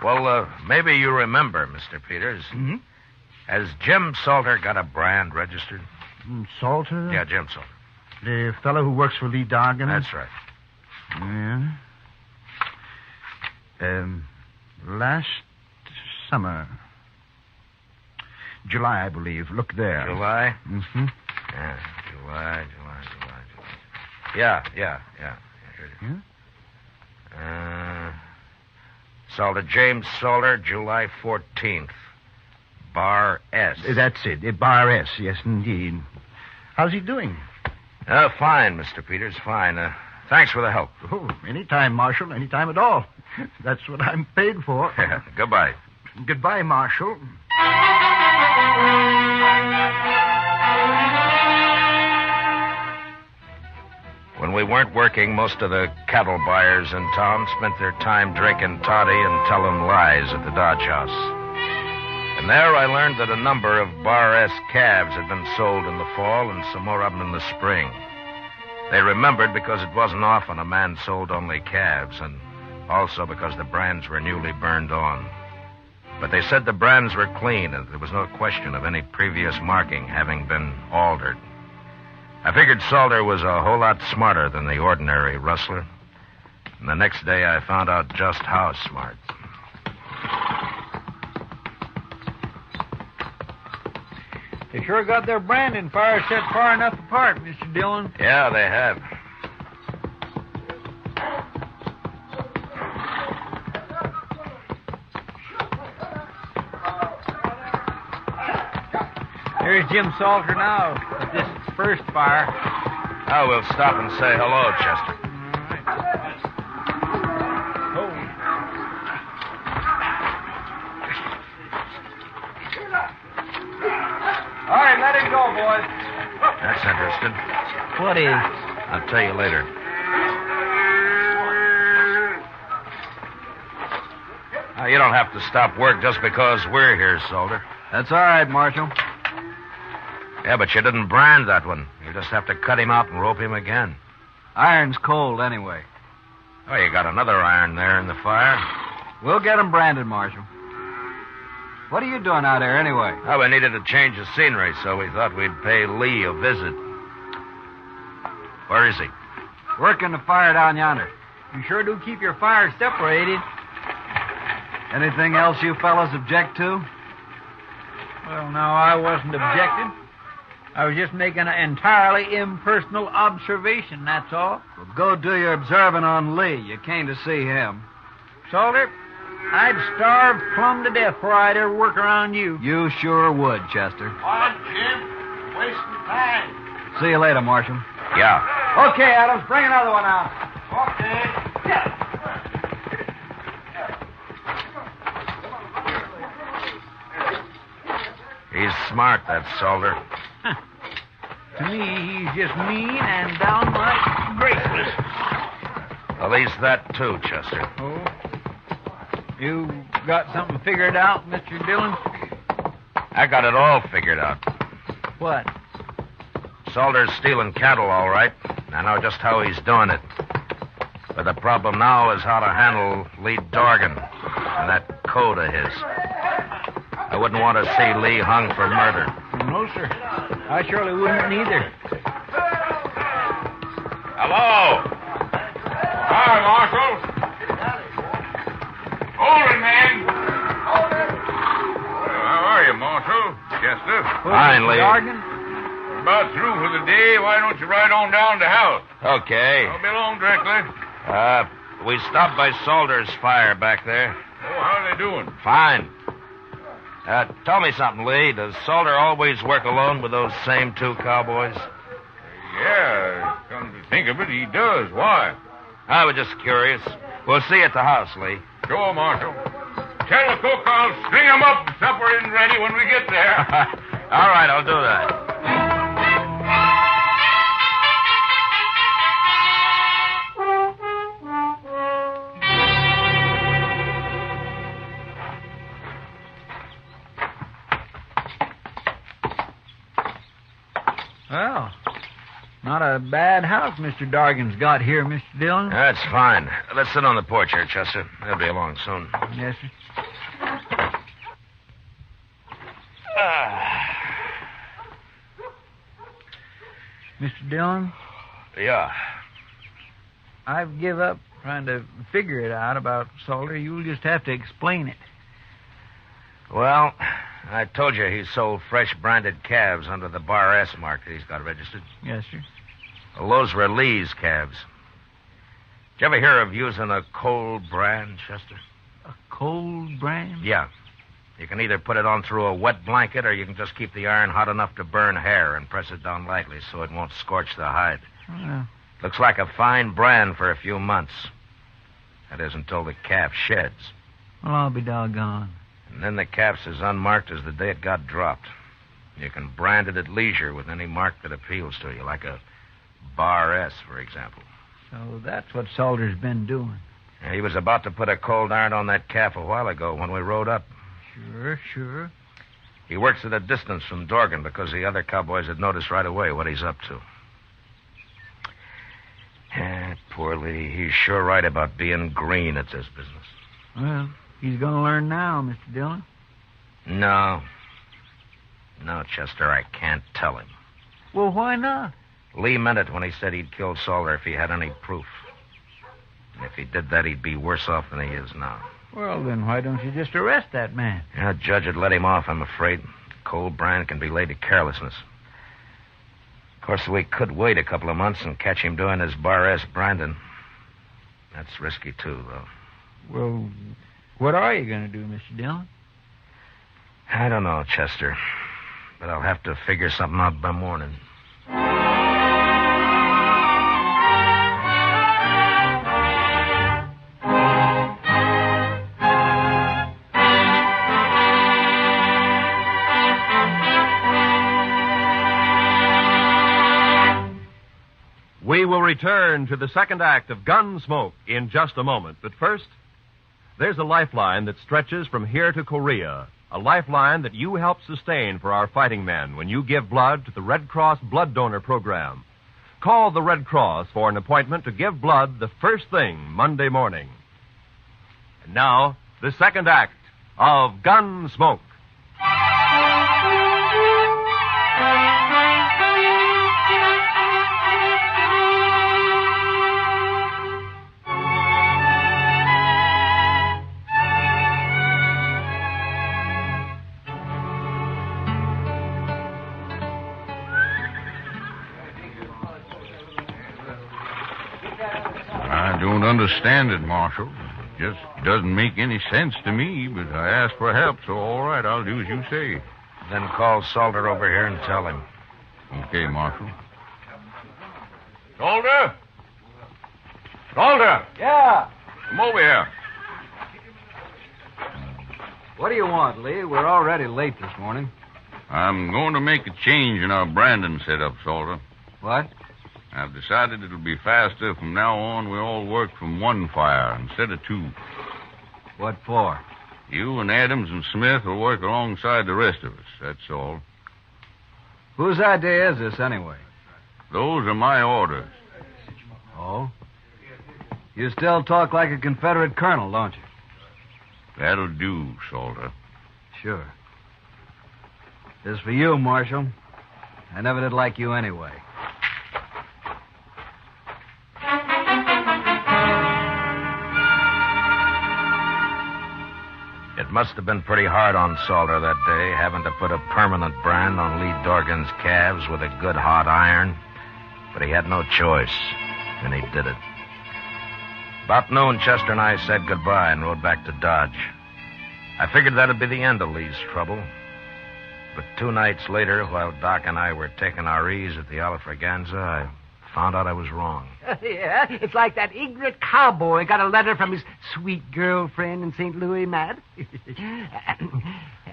Well, maybe you remember, Mr. Peters. Mm-hmm. Has Jim Salter got a brand registered? Salter? Yeah, Jim Salter. The fellow who works for Lee Dargan? That's right. Yeah. Last summer. July, I believe. Look there. July? Mm-hmm. Yeah, July. Yeah. Here it is. Salter, James Salter, July 14th. Bar S. That's it. Bar S, yes, indeed. How's he doing? Fine, Mr. Peters, fine. Thanks for the help. Oh, anytime, Marshal, anytime at all. That's what I'm paid for. Goodbye. Goodbye, Marshal. When we weren't working, most of the cattle buyers in town spent their time drinking toddy and telling lies at the Dodge House. And there I learned that a number of Bar S calves had been sold in the fall and some more of them in the spring. They remembered because it wasn't often a man sold only calves, and also because the brands were newly burned on. But they said the brands were clean, and there was no question of any previous marking having been altered. I figured Salter was a whole lot smarter than the ordinary rustler. And the next day I found out just how smart. They sure got their branding fire set far enough apart, Mr. Dillon. Yeah, they have. Here's Jim Salter now at this first fire. Oh, we'll stop and say hello, Chester. All right, let him go, boys. That's interesting. What is? I'll tell you later. You don't have to stop work just because we're here, Salter. That's all right, Marshal. Yeah, but you didn't brand that one. You just have to cut him out and rope him again. Iron's cold anyway. Oh, you got another iron there in the fire. We'll get him branded, Marshal. What are you doing out there anyway? Oh, we needed to change the scenery, so we thought we'd pay Lee a visit. Where is he? Working the fire down yonder. You sure do keep your fires separated. Anything else you fellas object to? Well, no, I wasn't objecting. I was just making an entirely impersonal observation, that's all. Well, go do your observing on Lee. You came to see him. Salter, I'd starve plumb to death before I'd ever work around you. You sure would, Chester. On, Jim. Wasting time. See you later, Marshal. Yeah. Okay, Adams, bring another one out. Okay. Yeah. He's smart, that Salter. To me, he's just mean and downright graceless. At least that, too, Chester. Oh? You got something figured out, Mr. Dillon? I got it all figured out. What? Salter's stealing cattle, all right. I know just how he's doing it. But the problem now is how to handle Lee Dorgan and that code of his. I wouldn't want to see Lee hung for murder. No, sir. I surely wouldn't either. Hello. Hi, Marshal. Hold it, man. How are you, Marshal? Chester? Fine, Lee. We're about through for the day. Why don't you ride on down to the house? Okay. I'll be along directly. We stopped by Salter's fire back there. Oh, how are they doing? Fine. Tell me something, Lee. Does Salter always work alone with those same two cowboys? Yeah, come to think of it, he does. Why? I was just curious. We'll see you at the house, Lee. Sure, Marshal. Tell the cook I'll string him up and supper isn't ready when we get there. All right, I'll do that. Well, not a bad house Mr. Dorgan's got here, Mr. Dillon. That's fine. Let's sit on the porch here, Chester. They'll be along soon. Yes, sir. Mr. Dillon? Yeah. I've give up trying to figure it out about Salter. You'll just have to explain it. Well, I told you he sold fresh branded calves under the Bar S mark that he's got registered. Yes, sir. Well, those were Lee's calves. Did you ever hear of using a cold brand, Chester? A cold brand? Yeah. You can either put it on through a wet blanket or you can just keep the iron hot enough to burn hair and press it down lightly so it won't scorch the hide. Well, Looks like a fine brand for a few months. That is until the calf sheds. I'll be doggone. And then the calf's as unmarked as the day it got dropped. You can brand it at leisure with any mark that appeals to you, like a Bar S, for example. So that's what Salter's been doing. Yeah, he was about to put a cold iron on that calf a while ago when we rode up. Sure. He works at a distance from Dorgan because the other cowboys had noticed right away what he's up to. Poor Lee. He's sure right about being green at this business. Well, he's going to learn now, Mr. Dillon. No, Chester, I can't tell him. Well, why not? Lee meant it when he said he'd kill Salter if he had any proof. And if he did that, he'd be worse off than he is now. Well, then why don't you just arrest that man? Yeah, the judge would let him off, I'm afraid. Cold brand can be laid to carelessness. Of course, we could wait a couple of months and catch him doing his Bar S branding. That's risky, too, though. Well, what are you going to do, Mr. Dillon? I don't know, Chester. but I'll have to figure something out by morning. We will return to the second act of Gunsmoke in just a moment. But first, there's a lifeline that stretches from here to Korea. A lifeline that you help sustain for our fighting men when you give blood to the Red Cross Blood Donor Program. Call the Red Cross for an appointment to give blood the first thing Monday morning. And now, the second act of Gunsmoke. I don't understand it, Marshal. It just doesn't make any sense to me, but I asked for help, so all right, I'll do as you say. Then call Salter over here and tell him. Okay, Marshal. Salter? Salter! Yeah? Come over here. What do you want, Lee? We're already late this morning. I'm going to make a change in our branding setup, Salter. What? I've decided it'll be faster from now on. We all work from one fire instead of two. What for? You and Adams and Smith will work alongside the rest of us, that's all. Whose idea is this, anyway? Those are my orders. Oh? You still talk like a Confederate colonel, don't you? That'll do, Salter. Sure. This is for you, Marshal. I never did like you anyway. It must have been pretty hard on Salter that day, having to put a permanent brand on Lee Dorgan's calves with a good hot iron. But he had no choice, and he did it. About noon, Chester and I said goodbye and rode back to Dodge. I figured that'd be the end of Lee's trouble. But 2 nights later, while Doc and I were taking our ease at the Alfraganza, I found out I was wrong. Yeah, it's like that ignorant cowboy got a letter from his sweet girlfriend in St. Louis, Matt.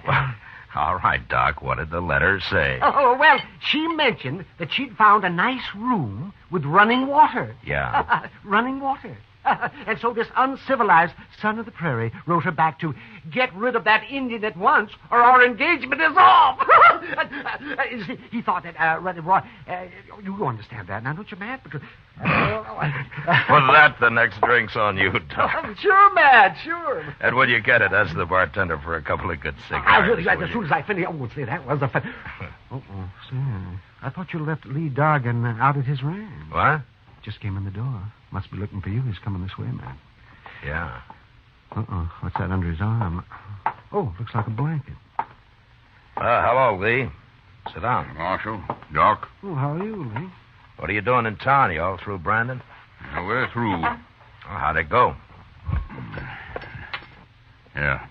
Well, all right, Doc, what did the letter say? Oh, well, she mentioned that she'd found a nice room with running water. Yeah. Running water. And so this uncivilized son of the prairie wrote her back to get rid of that Indian at once, or our engagement is off. He thought that, you understand that now, don't you, Matt? For that, the next drink's on you, Doc. Sure, Matt, sure. And will you get it as the bartender for a couple of good cigars? I will, as soon as I finish. Oh, see, that was a fun. I thought you left Lee Dorgan out at his ranch. What? Just came in the door. Must be looking for you. He's coming this way, man. Yeah. What's that under his arm? Oh, looks like a blanket. Hello, Lee. Sit down. Marshal, Doc. Oh, how are you, Lee? What are you doing in town? You all through, Brandon? Yeah, we're through. Oh, how'd it go? Yeah.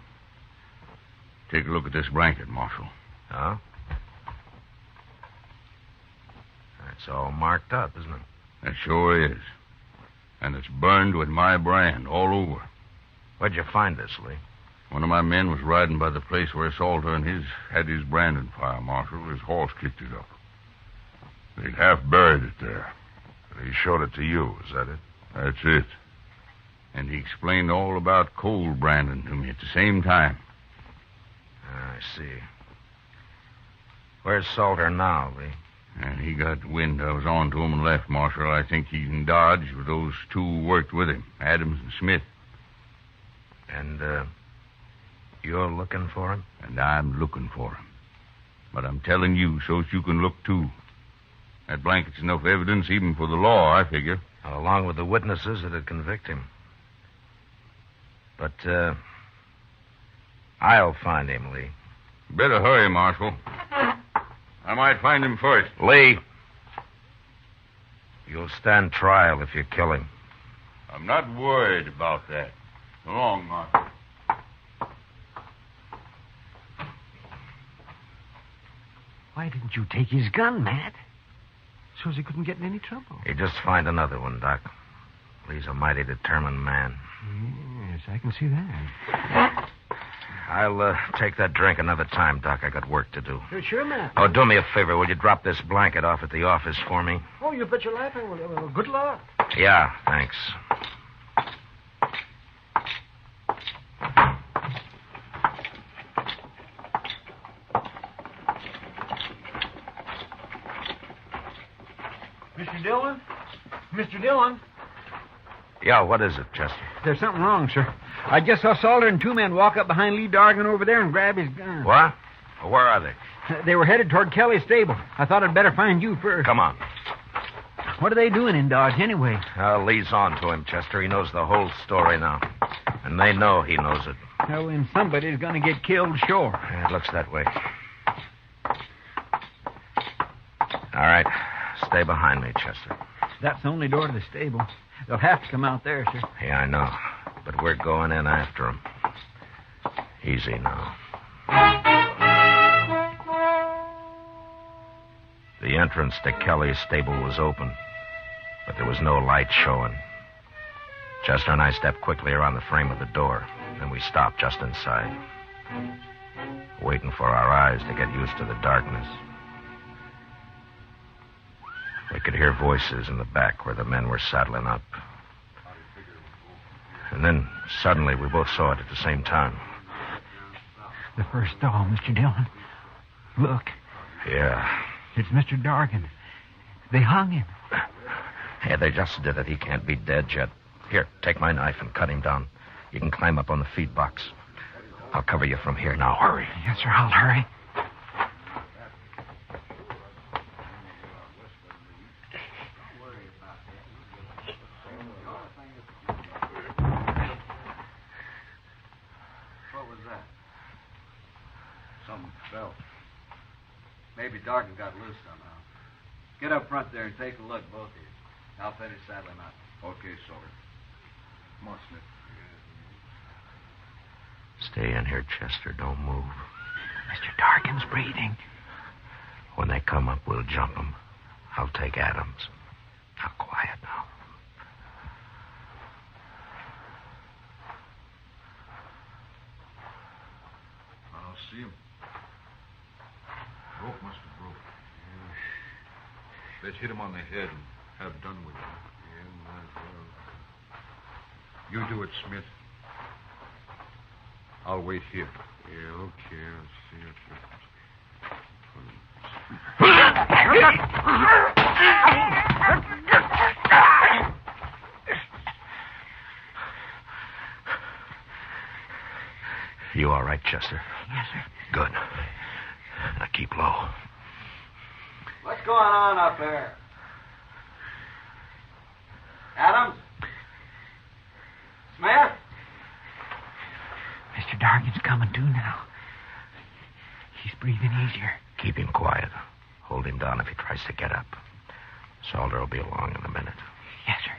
Take a look at this blanket, Marshal. Huh? It's all marked up, isn't it? It sure is. And it's burned with my brand all over. Where'd you find this, Lee? One of my men was riding by the place where Salter and his had his branding fire, Marshal. His horse kicked it up. They'd half buried it there. He showed it to you, is that it? That's it. And he explained all about cold branding to me at the same time. I see. Where's Salter now, Lee? And he got wind I was on to him and left, Marshal. I think he's in Dodge with those two who worked with him, Adams and Smith. And, you're looking for him? And I'm looking for him. But I'm telling you so you can look, too. That blanket's enough evidence even for the law, I figure. Along with the witnesses that'd convict him. But, I'll find him, Lee. Better hurry, Marshal. I might find him first. Lee, you'll stand trial if you kill him. I'm not worried about that. So long, Marshal. Why didn't you take his gun, Matt? So's he couldn't get in any trouble. You just find another one, Doc. He's a mighty determined man. Yes, I can see that. I'll take that drink another time, Doc. I got work to do. Sure, Matt. Oh, do me a favor. Will you drop this blanket off at the office for me? Oh, you bet you're laughing. Well, good luck. Yeah, thanks. Mr. Dillon? Mr. Dillon? Yeah, what is it, Chester? There's something wrong, sir. I just saw Salter and two men walk up behind Lee Dargan over there and grab his gun. What? Well, where are they? They were headed toward Kelly's stable. I thought I'd better find you first. Come on. What are they doing in Dodge, anyway? Lee's on to him, Chester. He knows the whole story now. And they know he knows it. Well, then somebody's going to get killed, sure. Yeah, it looks that way. All right. Stay behind me, Chester. That's the only door to the stable. They'll have to come out there, sir. Yeah, I know. But we're going in after them. Easy now. The entrance to Kelly's stable was open, but there was no light showing. Chester and I stepped quickly around the frame of the door, and we stopped just inside, waiting for our eyes to get used to the darkness. We could hear voices in the back where the men were saddling up. And then, suddenly, we both saw it at the same time. The first doll, Mr. Dillon. Look. Yeah. It's Mr. Dargan. They hung him. Yeah, they just did it. He can't be dead yet. Here, take my knife and cut him down. You can climb up on the feed box. I'll cover you from here. Now, hurry. Yes, sir, I'll hurry. Maybe Dargan got loose somehow. Get up front there and take a look, both of you. I'll finish saddling up. Okay, Salter. Come on, Smith. Stay in here, Chester. Don't move. Mr. Dargan's breathing. When they come up, we'll jump them. I'll take Adams. Now, quiet now. I don't see him. Rope must have broke. Yeah. Let's hit him on the head and have done with it. Yeah, might as well. You do it, Smith. I'll wait here. Yeah, okay. I'll see it. You all right, Chester? Yes, sir. Good. Now keep low. What's going on up there? Adams? Smith? Mr. Dargan's coming to now. He's breathing easier. Keep him quiet. Hold him down if he tries to get up. Salter will be along in a minute. Yes, sir.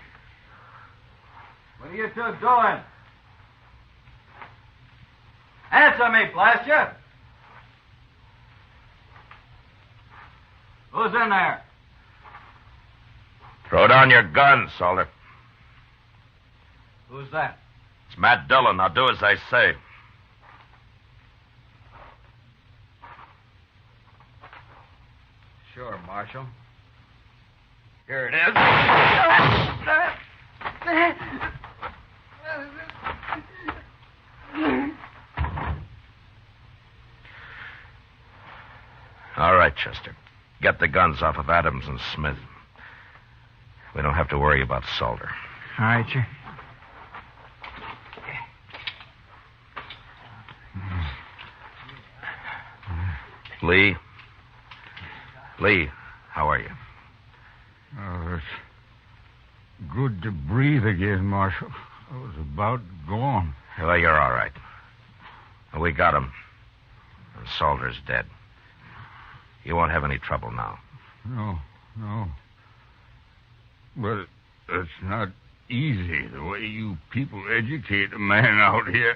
What are you two doing? Answer me, blast you! Who's in there? Throw down your gun, Salter. Who's that? It's Matt Dillon. Now do as I say. Sure, Marshal. Here it is. All right, Chester. Get the guns off of Adams and Smith. We don't have to worry about Salter. All right, sir. Lee? Lee, how are you? Oh, it's good to breathe again, Marshal. I was about gone. Well, you're all right. We got him. And Salter's dead. You won't have any trouble now. No. But it's not easy, the way you people educate a man out here.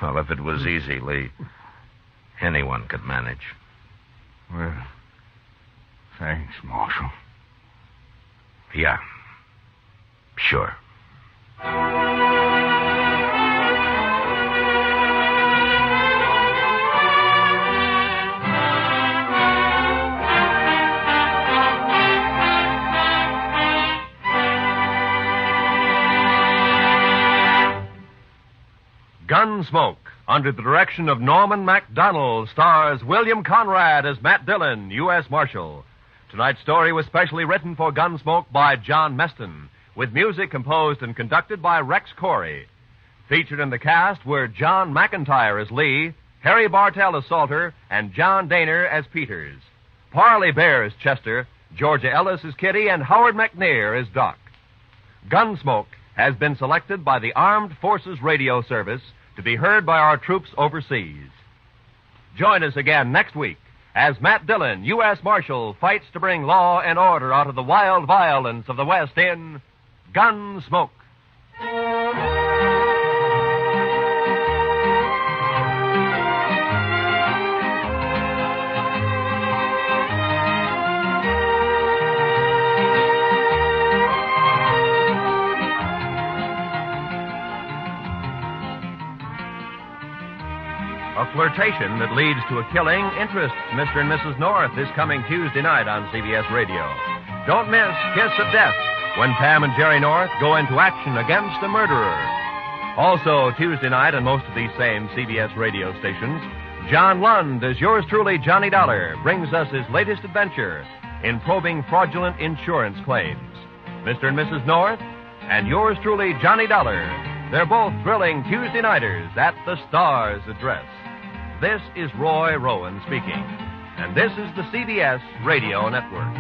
Well, if it was easy, Lee, anyone could manage. Well, thanks, Marshal. Yeah. Sure. Gunsmoke, under the direction of Norman Macdonnell, stars William Conrad as Matt Dillon, U.S. Marshal. Tonight's story was specially written for Gunsmoke by John Meston, with music composed and conducted by Rex Corey. Featured in the cast were John McIntyre as Lee, Harry Bartell as Salter, and John Daner as Peters. Parley Bear as Chester, Georgia Ellis as Kitty, and Howard McNair as Doc. Gunsmoke has been selected by the Armed Forces Radio Service to be heard by our troops overseas. Join us again next week as Matt Dillon, U.S. Marshal, fights to bring law and order out of the wild violence of the West in Gunsmoke. A flirtation that leads to a killing interests Mr. and Mrs. North this coming Tuesday night on CBS Radio. Don't miss Kiss of Death when Pam and Jerry North go into action against a murderer. Also, Tuesday night on most of these same CBS radio stations, John Lund, as yours truly, Johnny Dollar, brings us his latest adventure in probing fraudulent insurance claims. Mr. and Mrs. North and yours truly, Johnny Dollar. They're both thrilling Tuesday nighters at the Star's Address. This is Roy Rowan speaking, and this is the CBS Radio Network.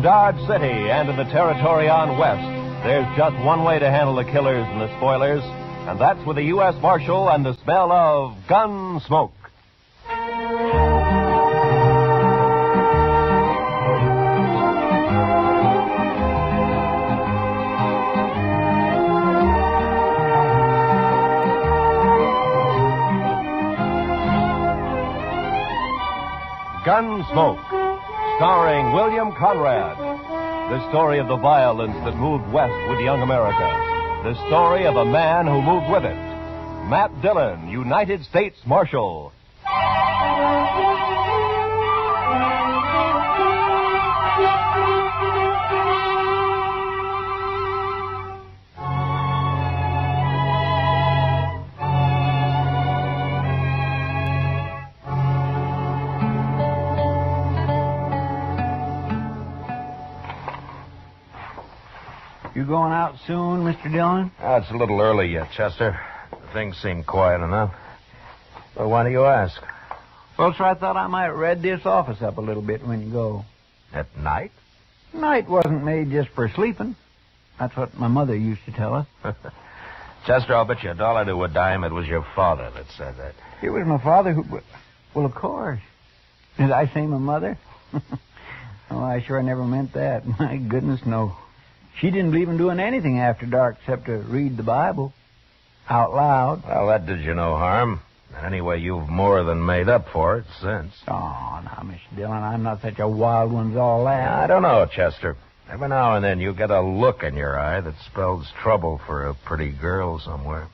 Dodge City and in the territory on West, there's just one way to handle the killers and the spoilers, and that's with the U.S. Marshal and the smell of Gunsmoke. Gunsmoke, starring William Conrad. The story of the violence that moved west with young America. The story of a man who moved with it. Matt Dillon, United States Marshal. You going out soon, Mr. Dillon? It's a little early yet, Chester. Things seem quiet enough. Well, why do you ask? Well, sir, I thought I might red this office up a little bit when you go. At night? Night wasn't made just for sleeping. That's what my mother used to tell us. Chester, I'll bet you $1 to a dime it was your father that said that. It was my father who... Well, of course. Did I say my mother? Oh, I sure never meant that. My goodness, no. She didn't believe in doing anything after dark except to read the Bible out loud. Well, that did you no harm. And anyway, you've more than made up for it since. Oh, now, Mr. Dillon, I'm not such a wild one as all that. I don't know, Chester. Every now and then you get a look in your eye that spells trouble for a pretty girl somewhere.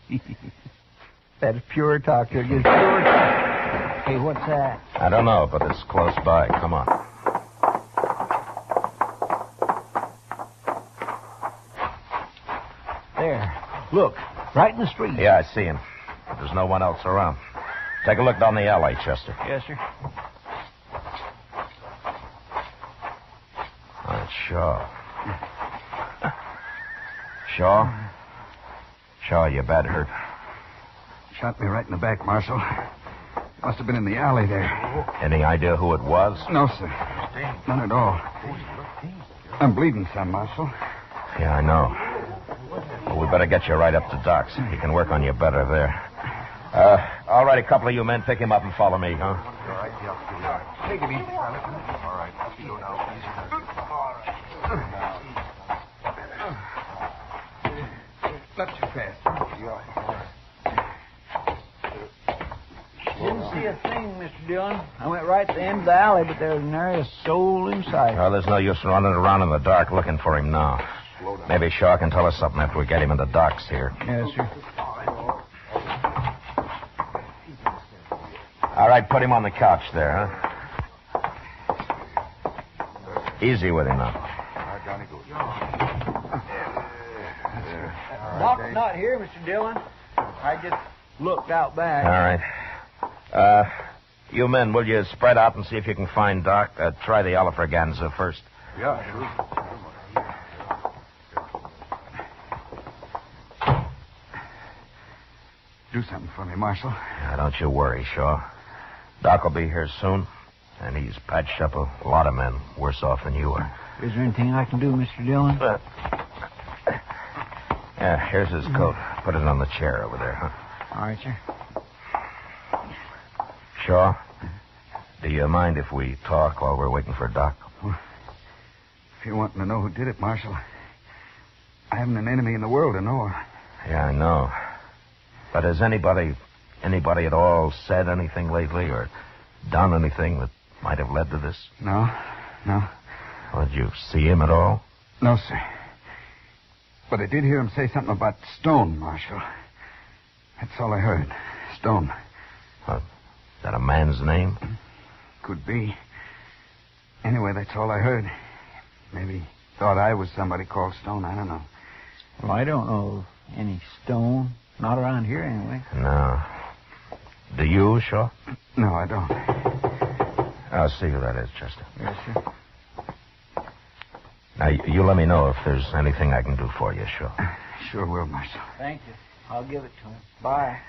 That's pure talk. You're just pure talk. Hey, what's that? I don't know, but it's close by. Come on. There. Look, right in the street. Yeah, I see him. There's no one else around. Take a look down the alley, Chester. Yes, sir. Oh, it's Shaw. Shaw? Shaw, you bad hurt. Shot me right in the back, Marshal. Must have been in the alley there. Any idea who it was? No, sir. None at all. I'm bleeding some, Marshal. Yeah, I know. Well, we better get you right up to Doc's. He can work on you better there. All right, a couple of you men, pick him up and follow me, huh? All right, yeah. Take it easy, fella. All right, slow down. Easy. Not too fast. You all right? Didn't see a thing, Mr. Dillon. I went right to the end of the alley, but there was nary a soul in sight. Well, there's no use running around in the dark looking for him now. Maybe Shaw can tell us something after we get him into Doc's here. Yes, sir. All right, put him on the couch there, huh? Easy with him now. Johnny, go. Doc's not here, Mr. Dillon. I just looked out back. All right. You men, will you spread out and see if you can find Doc? Try the Alfraganza first. Yeah, sure. Do something for me, Marshal. Yeah, don't you worry, Shaw. Doc will be here soon, and he's patched up a lot of men worse off than you are. Is there anything I can do, Mr. Dillon? Yeah, here's his coat. Put it on the chair over there, huh? All right, sir. Shaw, do you mind if we talk while we're waiting for Doc? If you're wanting to know who did it, Marshal, I haven't an enemy in the world to know. Yeah, I know. But has anybody at all said anything lately or done anything that might have led to this? No. Well, did you see him at all? No, sir. But I did hear him say something about Stone, Marshal. That's all I heard. Stone. Is that a man's name? Could be. Anyway, that's all I heard. Maybe thought I was somebody called Stone. I don't know. Well, I don't know of any Stone. Not around here, anyway. No. Do you, Shaw? No, I don't. I'll see who that is, Chester. Yes, sir. Now, you let me know if there's anything I can do for you, Shaw. Sure will, Marshal. Thank you. I'll give it to him. Bye.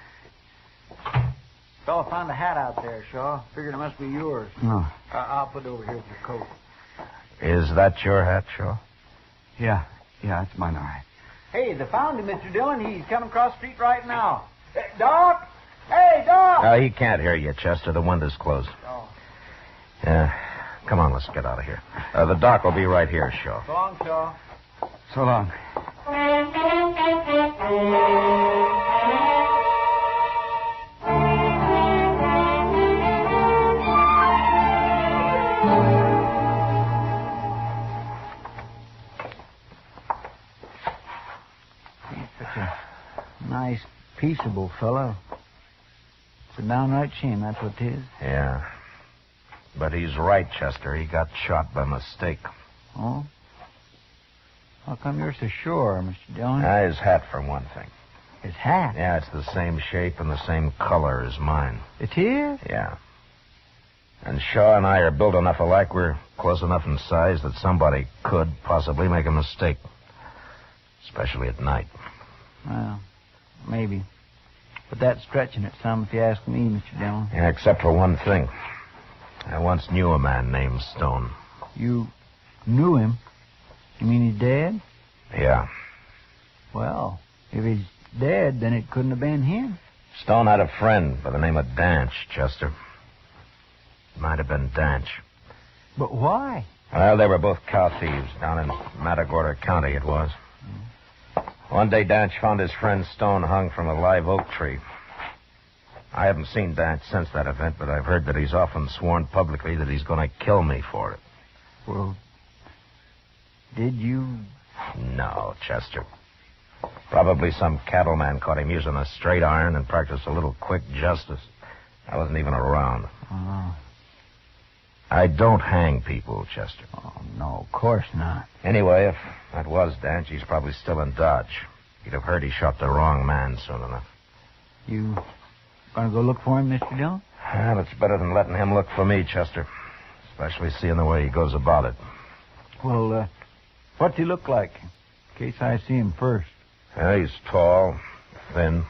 Fella found a hat out there, Shaw. Figured it must be yours. No. I'll put it over here with your coat. Is that your hat, Shaw? Yeah, it's mine, all right. Hey, they found him, Mr. Dillon. He's coming across the street right now. Doc! Hey, Doc! No, he can't hear you, Chester. The window's closed. Oh. Yeah. Come on, let's get out of here. The doc will be right here, Shaw. So long, Shaw. So long. Nice, peaceable fellow. It's a downright shame, that's what it is. Yeah. But he's right, Chester. He got shot by mistake. Oh? How come you're so sure, Mr. Dillon? His hat, for one thing. His hat? Yeah, it's the same shape and the same color as mine. It is? Yeah. And Shaw and I are built enough alike, we're close enough in size that somebody could possibly make a mistake. Especially at night. Well, maybe. But that's stretching it some, if you ask me, Mr. Dillon. Yeah, except for one thing. I once knew a man named Stone. You knew him? You mean he's dead? Yeah. Well, if he's dead, then it couldn't have been him. Stone had a friend by the name of Danch, Chester. It might have been Danch. But why? Well, they were both cow thieves down in Matagorda County, it was. One day, Danch found his friend Stone hung from a live oak tree. I haven't seen Danch since that event, but I've heard that he's often sworn publicly that he's going to kill me for it. Well, Did you? No, Chester. Probably some cattleman caught him using a straight iron and practiced a little quick justice. I wasn't even around. Oh. I don't hang people, Chester. Oh, no, of course not. Anyway, if that was Danch, he's probably still in Dodge. He'd have heard he shot the wrong man soon enough. You gonna go look for him, Mr. Dillon? Well, it's better than letting him look for me, Chester. Especially seeing the way he goes about it. Well, what's he look like? In case I see him first. Yeah, he's tall, thin.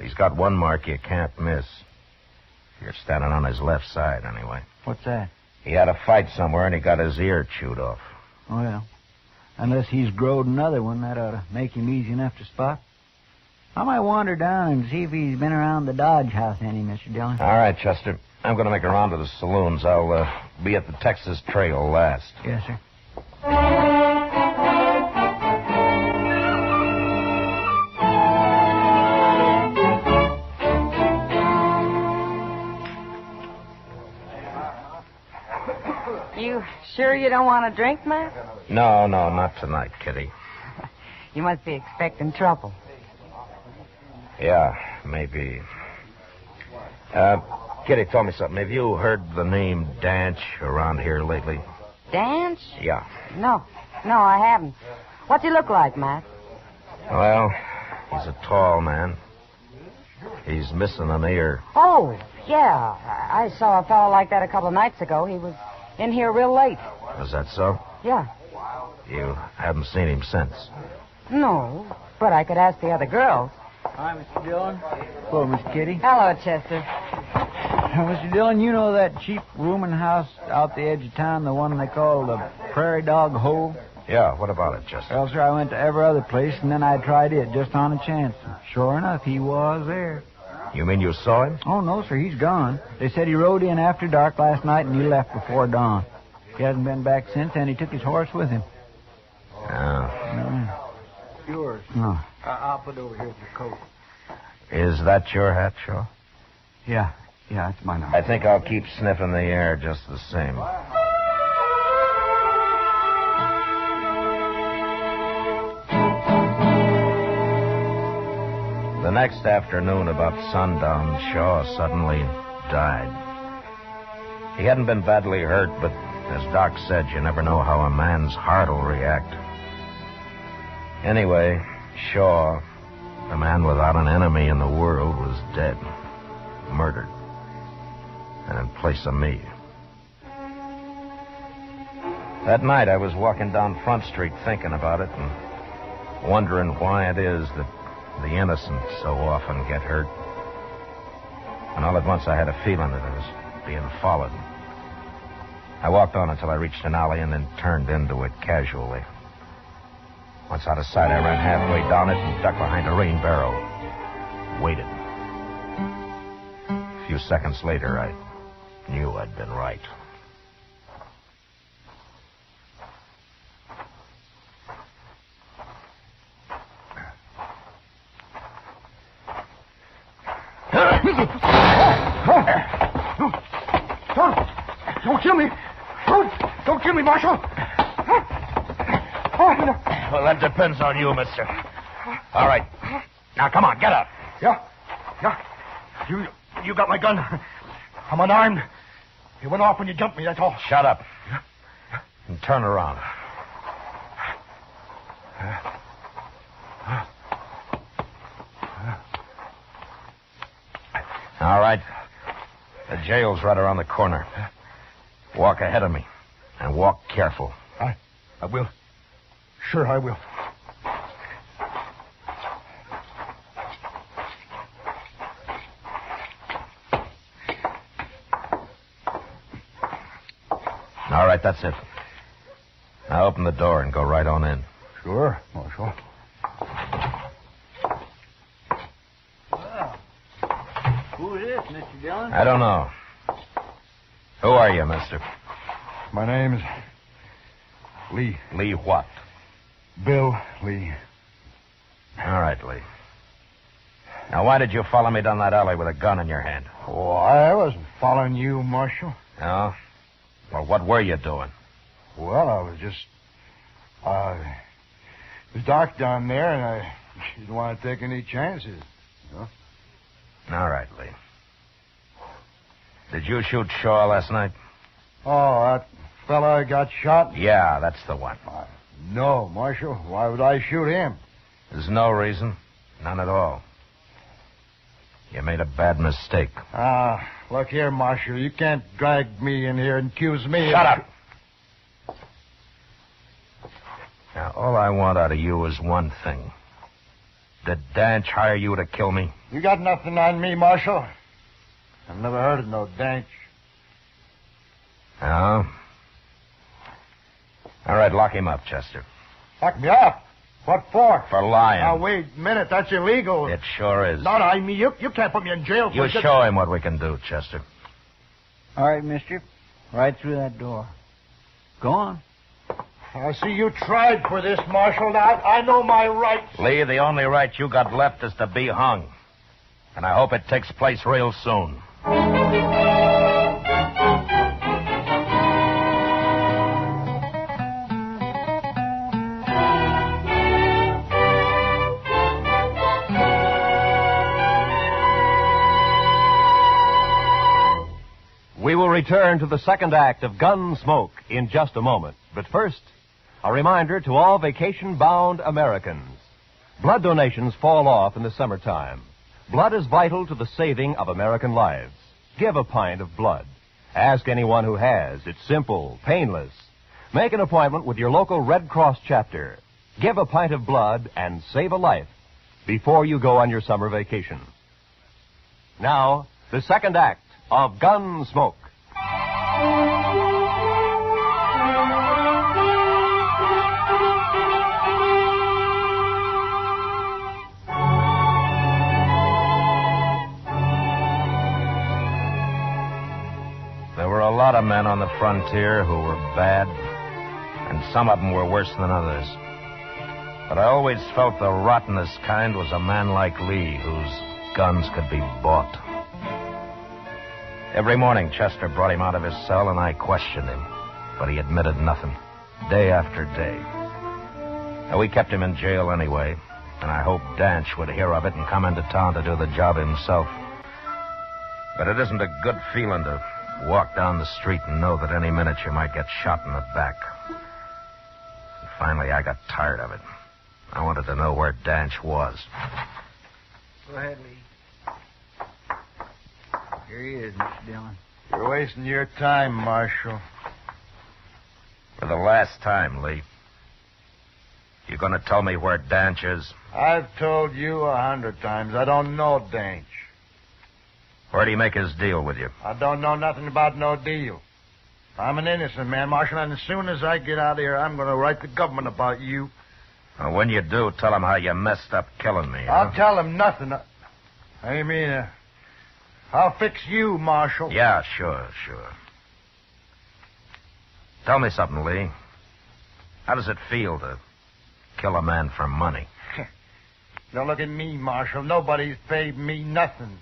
He's got one mark you can't miss. You're standing on his left side, anyway. What's that? He had a fight somewhere, and he got his ear chewed off. Well, unless he's growed another one, that ought to make him easy enough to spot. I might wander down and see if he's been around the Dodge house any, Mr. Dillon. All right, Chester. I'm going to make a round to the saloons. I'll be at the Texas Trail last. Yes, sir. You sure you don't want a drink, Matt? No, not tonight, Kitty. You must be expecting trouble. Yeah, maybe. Kitty, tell me something. Have you heard the name Danch around here lately? Danch? Yeah. No, I haven't. What's he look like, Matt? Well, he's a tall man. He's missing an ear. Oh, yeah. I saw a fellow like that a couple of nights ago. He was in here real late. Was that so? Yeah. You haven't seen him since? No, but I could ask the other girls. Hi, Mr. Dillon. Hello, Miss Kitty. Hello, Chester. Mr. Dillon, you know that cheap rooming house out the edge of town, the one they call the Prairie Dog Hole? Yeah, what about it, Chester? Well, sir, I went to every other place, and then I tried it just on a chance. Sure enough, he was there. You mean you saw him? Oh, no, sir, he's gone. They said he rode in after dark last night, and he left before dawn. He hasn't been back since, and he took his horse with him. Oh. Yours. No. I'll put it over here with your coat. Is that your hat, Shaw? Yeah, it's mine now. I think I'll keep sniffing the air just the same. The next afternoon, about sundown, Shaw suddenly died. He hadn't been badly hurt, but as Doc said, you never know how a man's heart will react. Anyway, Shaw, the man without an enemy in the world, was dead. Murdered. And in place of me. That night, I was walking down Front Street thinking about it and wondering why it is that the innocent so often get hurt. And all at once, I had a feeling that I was being followed. I walked on until I reached an alley and then turned into it casually. Once out of sight, I ran halfway down it and ducked behind a rain barrel. Waited. A few seconds later, I knew I'd been right. Don't kill me. Don't kill me, Marshal. Well, that depends on you, mister. All right. Now, come on, get up. Yeah. You got my gun. I'm unarmed. It went off when you jumped me, that's all. Shut up. And turn around. All right. The jail's right around the corner. Walk ahead of me. And walk careful. I will. Sure, I will. All right, that's it. Now open the door and go right on in. Sure, Marshal. Who is this, Mr. Dillon? I don't know. Who are you, mister? My name's Lee. Lee what? Bill Lee. All right, Lee. Now, why did you follow me down that alley with a gun in your hand? Oh, I wasn't following you, Marshal. No? Well, what were you doing? Well, I was just It was dark down there, and I didn't want to take any chances. You know? All right, Lee. Did you shoot Shaw last night? Oh, that fella got shot? Yeah, that's the one. No, Marshal. Why would I shoot him? There's no reason. None at all. You made a bad mistake. Look here, Marshal. You can't drag me in here and accuse me. Shut up! Now, all I want out of you is one thing. Did Danch hire you to kill me? You got nothing on me, Marshal. I've never heard of no Danch. No? All right, lock him up, Chester. Lock me up? What for? For lying. Now, wait a minute. That's illegal. It sure is. No, I mean, you can't put me in jail for You show him what we can do, Chester. All right, mister. Right through that door. Go on. I see you tried for this, Marshal. Now, I know my rights. Lee, the only right you got left is to be hung. And I hope it takes place real soon. We will return to the second act of Gunsmoke in just a moment. But first, a reminder to all vacation-bound Americans. Blood donations fall off in the summertime. Blood is vital to the saving of American lives. Give a pint of blood. Ask anyone who has. It's simple, painless. Make an appointment with your local Red Cross chapter. Give a pint of blood and save a life before you go on your summer vacation. Now, the second act of Gunsmoke. There were a lot of men on the frontier who were bad, and some of them were worse than others. But I always felt the rottenest kind was a man like Lee, whose guns could be bought. Every morning, Chester brought him out of his cell, and I questioned him. But he admitted nothing, day after day. Now, we kept him in jail anyway, and I hoped Danch would hear of it and come into town to do the job himself. But it isn't a good feeling to walk down the street and know that any minute you might get shot in the back. And finally, I got tired of it. I wanted to know where Danch was. Go ahead, Lee. Here he is, Mr. Dillon. You're wasting your time, Marshal. For the last time, Lee. You gonna tell me where Danch is? I've told you 100 times. I don't know Danch. Where'd he make his deal with you? I don't know nothing about no deal. I'm an innocent man, Marshal, and as soon as I get out of here, I'm going to write the government about you. Well, when you do, tell him how you messed up killing me. I'll tell him nothing. I mean, I'll fix you, Marshal. Yeah, sure. Tell me something, Lee. How does it feel to kill a man for money? Don't look at me, Marshal. Nobody's paid me nothing.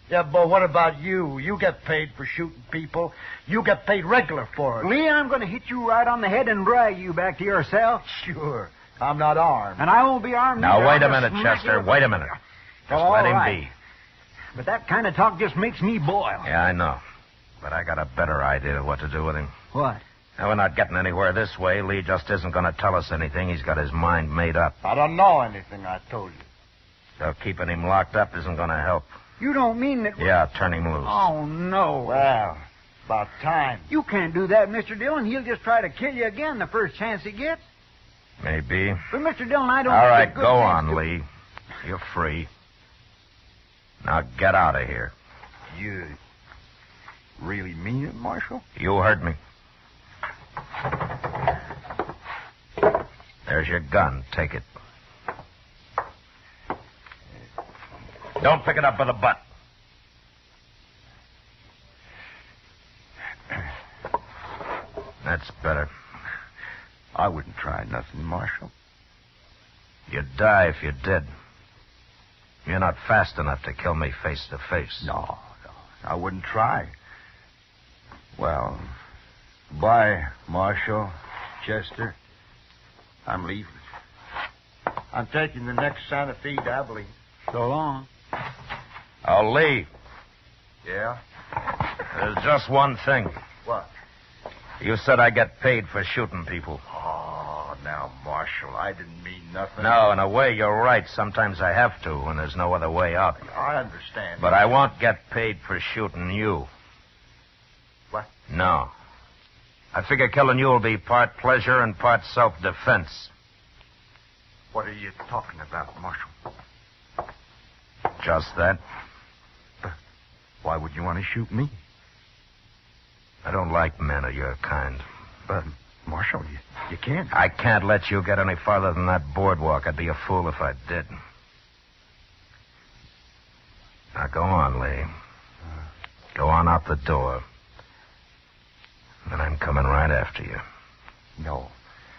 Yeah, but what about you? You get paid for shooting people. You get paid regular for it. Lee, I'm going to hit you right on the head and drag you back to your cell. Sure. I'm not armed. And I won't be armed Now, either. wait a minute, Chester. Wait a minute. Just let him be. But that kind of talk just makes me boil. Yeah, I know. But I got a better idea of what to do with him. What? Now, we're not getting anywhere this way. Lee just isn't going to tell us anything. He's got his mind made up. I don't know anything, I told you. So keeping him locked up isn't going to help. You don't mean that... Yeah, turn him loose. Oh, no. Well, about time. You can't do that, Mr. Dillon. He'll just try to kill you again the first chance he gets. Maybe. But, Mr. Dillon, I don't... All right, go on, Lee. You're free. Now get out of here. You really mean it, Marshal? You heard me. There's your gun. Take it. Don't pick it up by the butt. That's better. I wouldn't try nothing, Marshal. You'd die if you did. You're not fast enough to kill me face to face. No. I wouldn't try. Well, bye, Marshal, Chester. I'm leaving. I'm taking the next Santa Fe to Abilene. So long. Oh, Lee, Yeah? there's just one thing. What? You said I get paid for shooting people. Oh, now, Marshal, I didn't mean nothing. No, in a way, you're right. Sometimes I have to, and there's no other way out. I understand. But I won't get paid for shooting you. What? No. I figure killing you will be part pleasure and part self-defense. What are you talking about, Marshal? Just that. Why would you want to shoot me? I don't like men of your kind. But, Marshal, you can't. I can't let you get any farther than that boardwalk. I'd be a fool if I did. Now, go on, Lee. Go on out the door. And I'm coming right after you. No.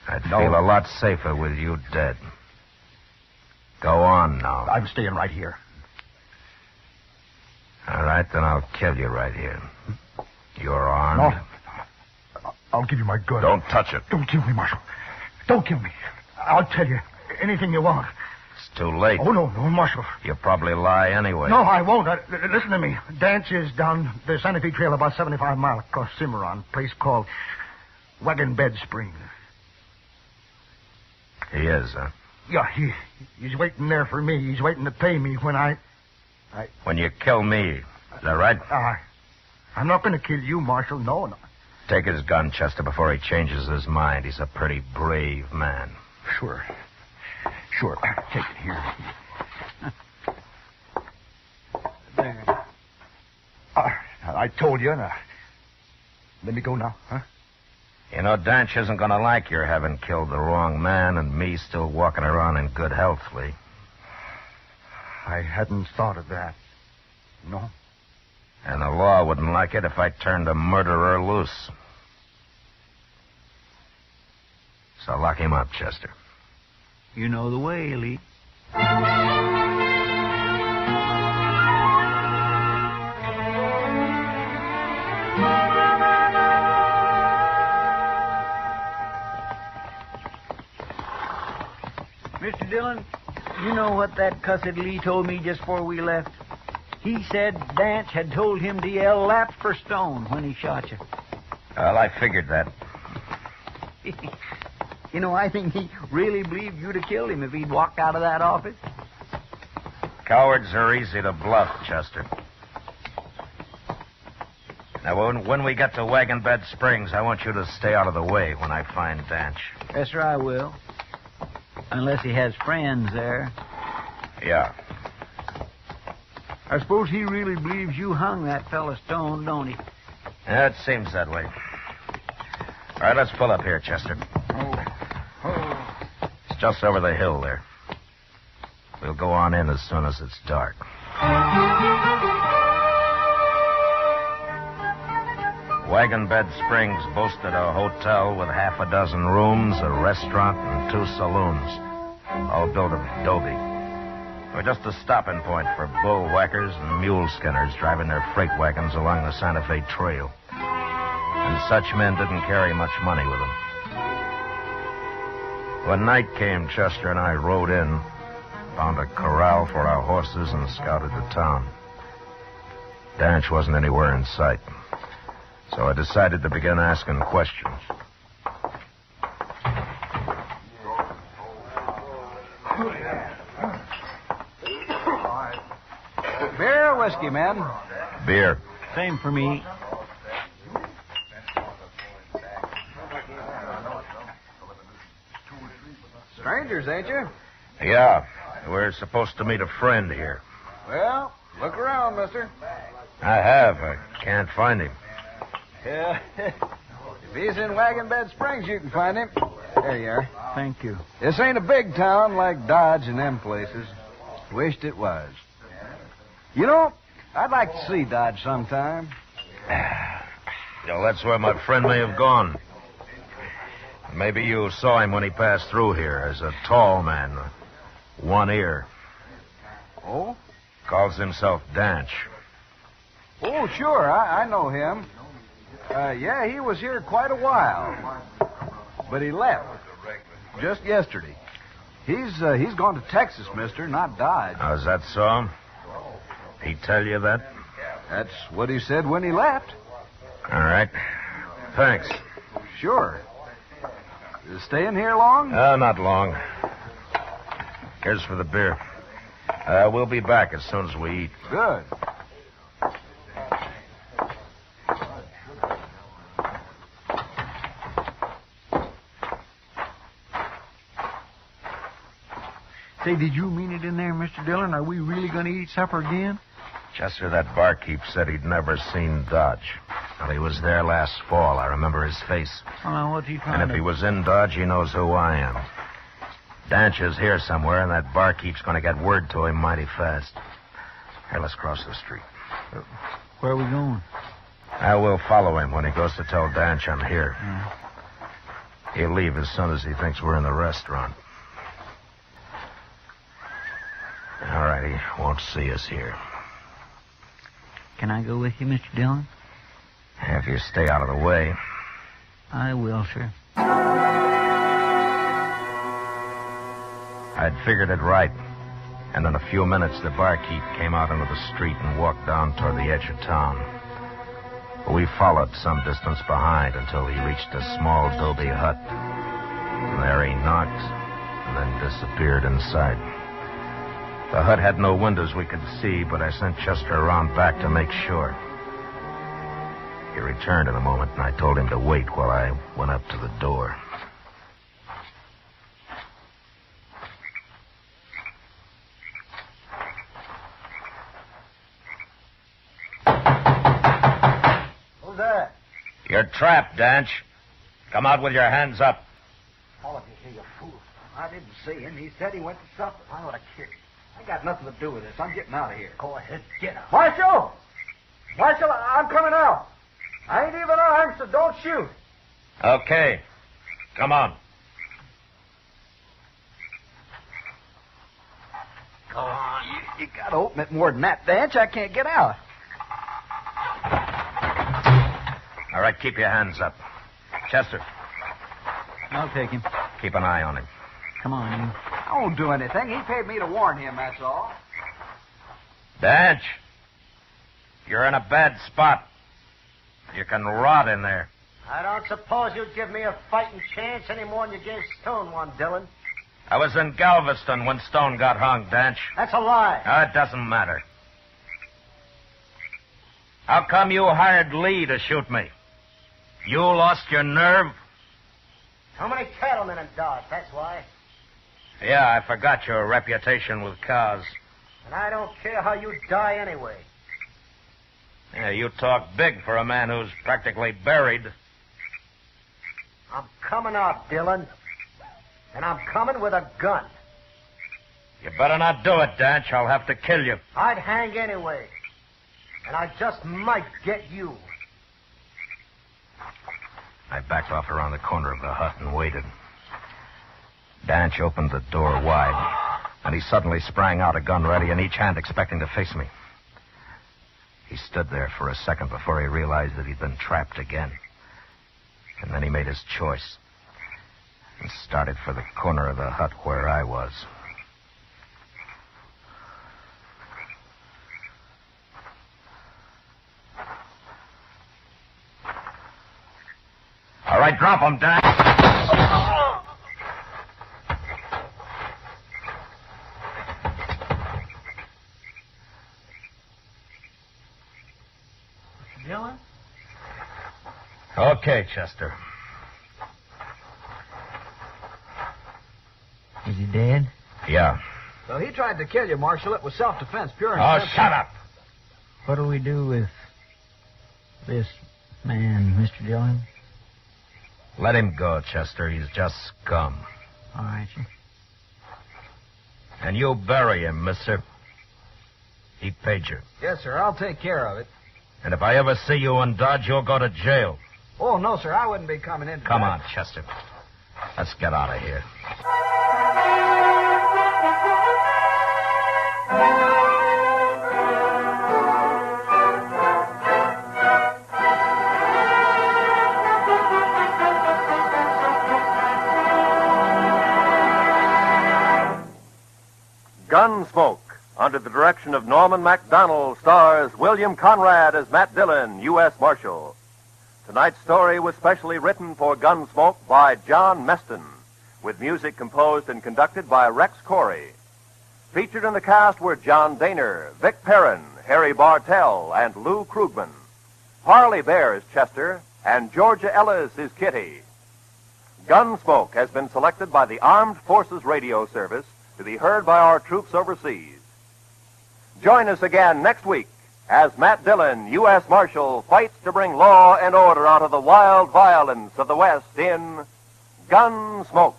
I'd feel a lot safer with you dead. Go on now. I'm staying right here. All right, then I'll kill you right here. You're armed? No. I'll give you my gun. Don't touch it. Don't kill me, Marshal. Don't kill me. I'll tell you anything you want. It's too late. Oh, no, Marshal. You'll probably lie anyway. No, I won't. Listen to me. Dance is down the Santa Fe Trail about 75 miles across Cimarron, a place called Wagon Bed Springs. He is, huh? Yeah, he's waiting there for me. He's waiting to pay me when When you kill me. Is that right? I'm not going to kill you, Marshal. No. Take his gun, Chester, before he changes his mind. He's a pretty brave man. Sure. Take it here. There. I told you. Now, let me go now, huh? You know, Danch isn't going to like your having killed the wrong man and me still walking around in good health, Lee. I hadn't thought of that. No? And the law wouldn't like it if I turned a murderer loose. So lock him up, Chester. You know the way, Lee. Mr. Dillon, you know what that cussed Lee told me just before we left? He said Dance had told him to yell lap for stone when he shot you. Well, I figured that. You know, I think he really believed you'd have killed him if he'd walked out of that office. Cowards are easy to bluff, Chester. Now, when we get to Wagon Bed Springs, I want you to stay out of the way when I find Danch. Yes, sir, I will. Unless he has friends there. Yeah. I suppose he really believes you hung that fella Stone, don't he? Yeah, it seems that way. All right, let's pull up here, Chester. It's just over the hill there. We'll go on in as soon as it's dark. Wagon Bed Springs boasted a hotel with half a dozen rooms, a restaurant, and 2 saloons, all built of adobe. We're just a stopping point for bull whackers and mule skinners driving their freight wagons along the Santa Fe Trail. And such men didn't carry much money with them. When night came, Chester and I rode in, found a corral for our horses, and scouted the town. Danch wasn't anywhere in sight, so I decided to begin asking questions. Beer or whiskey, men? Beer. Same for me. Strangers, ain't you? Yeah, we're supposed to meet a friend here. Well, look around, mister. I have. I can't find him. Yeah. If he's in Wagon Bed Springs, you can find him. There you are. Thank you. This ain't a big town like Dodge and them places. Wished it was. You know, I'd like to see Dodge sometime. Well, that's where my friend may have gone. Maybe you saw him when he passed through here as a tall man, one ear. Oh? Calls himself Danch. Oh, sure. I know him. Yeah, he was here quite a while. But he left. just yesterday. He's gone to Texas, mister, not Dodge. Oh, is that so? He tell you that? That's what he said when he left. All right. Thanks. Sure. Staying here long? Not long. Here's for the beer. We'll be back as soon as we eat. Good. Say, did you mean it in there, Mr. Dillon? Are we really going to eat supper again? Chester, that barkeep said he'd never seen Dodge. Well, he was there last fall. I remember his face. Well, now, what's he trying And if he was in Dodge, he knows who I am. Danch is here somewhere, and that barkeep's going to get word to him mighty fast. Here, let's cross the street. Where are we going? I will follow him when he goes to tell Danch I'm here. He'll leave as soon as he thinks we're in the restaurant. All right, he won't see us here. Can I go with you, Mr. Dillon? If you stay out of the way. I will, sir. I'd figured it right. And in a few minutes, the barkeep came out into the street and walked down toward the edge of town. We followed some distance behind until he reached a small adobe hut. And there he knocked and then disappeared inside. The hut had no windows we could see, but I sent Chester around back to make sure. He returned in a moment, and I told him to wait while I went up to the door. Who's that? You're trapped, Danch. Come out with your hands up. All of you here, you fools. I didn't see him. He said he went to supper. I ought to kill him. I got nothing to do with this. I'm getting out of here. Go ahead, get out. Marshal! Marshal, I'm coming out. I ain't even armed, so don't shoot. Okay. Come on. Go on. You got to open it more than that, Danch. I can't get out. All right, keep your hands up. Chester. I'll take him. Keep an eye on him. Come on, you. I won't do anything. He paid me to warn him, that's all. Danch. You're in a bad spot. You can rot in there. I don't suppose you'd give me a fighting chance any more than you gave Stone one, Dillon. I was in Galveston when Stone got hung, Danch. That's a lie. It doesn't matter. How come you hired Lee to shoot me? You lost your nerve? How many cattlemen in Dodge, that's why. Yeah, I forgot your reputation with cows. And I don't care how you die anyway. Yeah, you talk big for a man who's practically buried. I'm coming out, Dillon. And I'm coming with a gun. You better not do it, Danch. I'll have to kill you. I'd hang anyway. And I just might get you. I backed off around the corner of the hut and waited. Danch opened the door wide, and he suddenly sprang out, a gun ready in each hand, expecting to face me. He stood there for a second before he realized that he'd been trapped again. And then he made his choice and started for the corner of the hut where I was. All right, drop him, Danch. Dillon? Okay, Chester. Is he dead? Yeah. So he tried to kill you, Marshal. It was self-defense, pure and Oh, simple. shut up. What'll we do with this man, Mr. Dillon? Let him go, Chester. He's just scum. All right, sir. And you bury him, mister. He paid you. Yes, sir. I'll take care of it. And if I ever see you in Dodge, you'll go to jail. Oh, no, sir. I wouldn't be coming in. Come on, Chester. Let's get out of here. Gunsmoke, under the direction of Norman Macdonnell, stars William Conrad as Matt Dillon, U.S. Marshal. Tonight's story was specially written for Gunsmoke by John Meston, with music composed and conducted by Rex Corey. Featured in the cast were John Daner, Vic Perrin, Harry Bartell, and Lou Krugman. Harley Bear is Chester, and Georgia Ellis is Kitty. Gunsmoke has been selected by the Armed Forces Radio Service to be heard by our troops overseas. Join us again next week as Matt Dillon, U.S. Marshal, fights to bring law and order out of the wild violence of the West in Gunsmoke.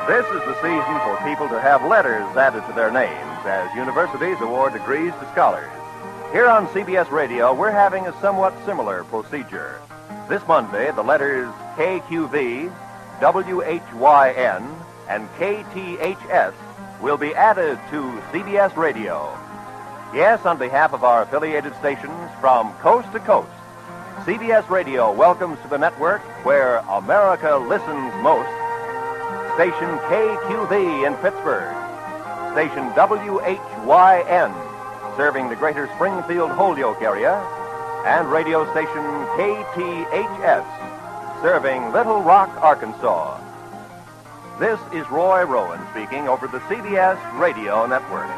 This is the season for people to have letters added to their names as universities award degrees to scholars. Here on CBS Radio, we're having a somewhat similar procedure. This Monday, the letters KQV, WHYN, and KTHS will be added to CBS Radio. Yes, on behalf of our affiliated stations from coast to coast, CBS Radio welcomes to the network where America listens most, station KQV in Pittsburgh, station WHYN, serving the greater Springfield-Holyoke area, and radio station KTHS, serving Little Rock, Arkansas. This is Roy Rowan speaking over the CBS Radio Network.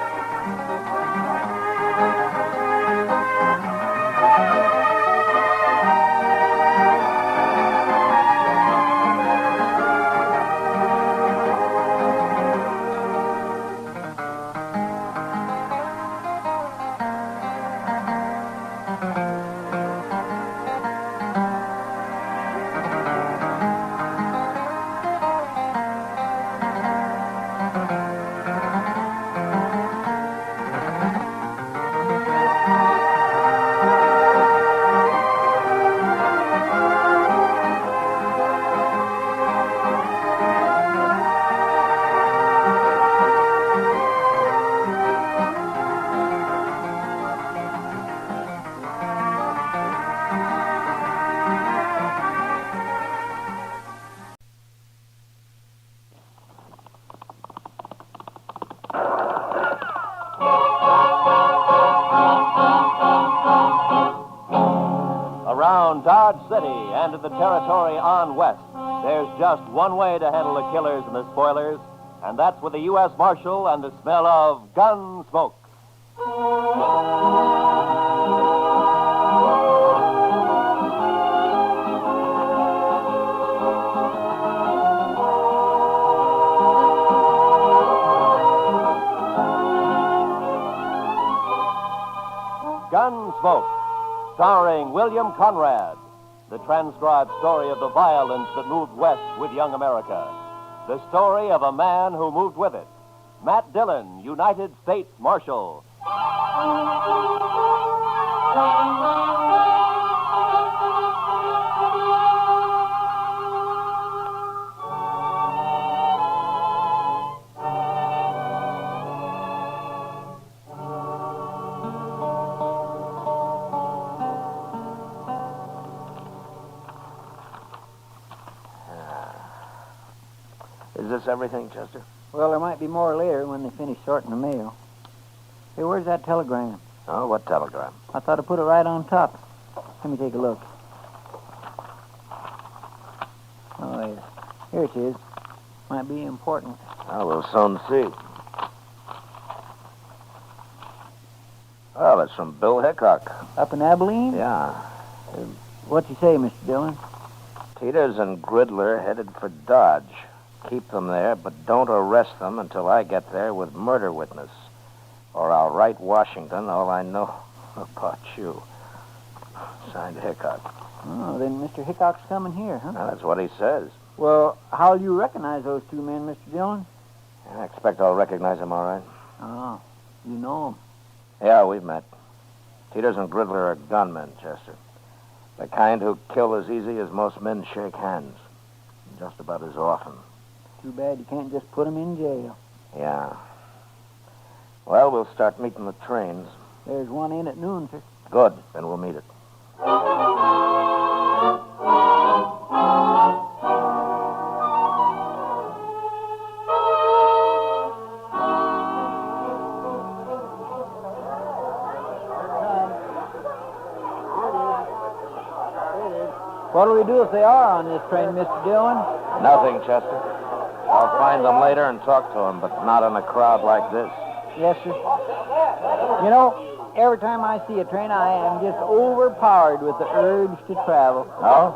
Around Dodge City and in the territory on west, there's just one way to handle the killers and the spoilers, and that's with the U.S. Marshal and the smell of Gunsmoke. Gunsmoke, starring William Conrad, the transcribed story of the violence that moved west with young America. The story of a man who moved with it. Matt Dillon, United States Marshal. Is this everything, Chester? Well, there might be more later when they finish sorting the mail. Hey, where's that telegram? Oh, what telegram? I thought I put it right on top. Let me take a look. Oh, yes. Here it is. Might be important. Oh, we'll soon see. Well, it's from Bill Hickok. Up in Abilene? Yeah. What's he say, Mr. Dillon? Teeters and Gridler headed for Dodge. Keep them there, but don't arrest them until I get there with murder witness. Or I'll write Washington all I know about you. Signed Hickok. Oh, then Mr. Hickok's coming here, huh? Now, that's what he says. Well, how'll you recognize those two men, Mr. Dillon? I expect I'll recognize him all right. Oh, you know them. Yeah, we've met. Teeters and Gridler are gunmen, Chester. The kind who kill as easy as most men shake hands. Just about as often. Too bad you can't just put 'em in jail. Yeah. Well, we'll start meeting the trains. There's one in at noon, sir. Good. Then we'll meet it. What'll we do if they are on this train, Mr. Dillon? Nothing, Chester. I'll find them later and talk to them, but not in a crowd like this. Yes, sir. You know, every time I see a train, I am just overpowered with the urge to travel. Oh?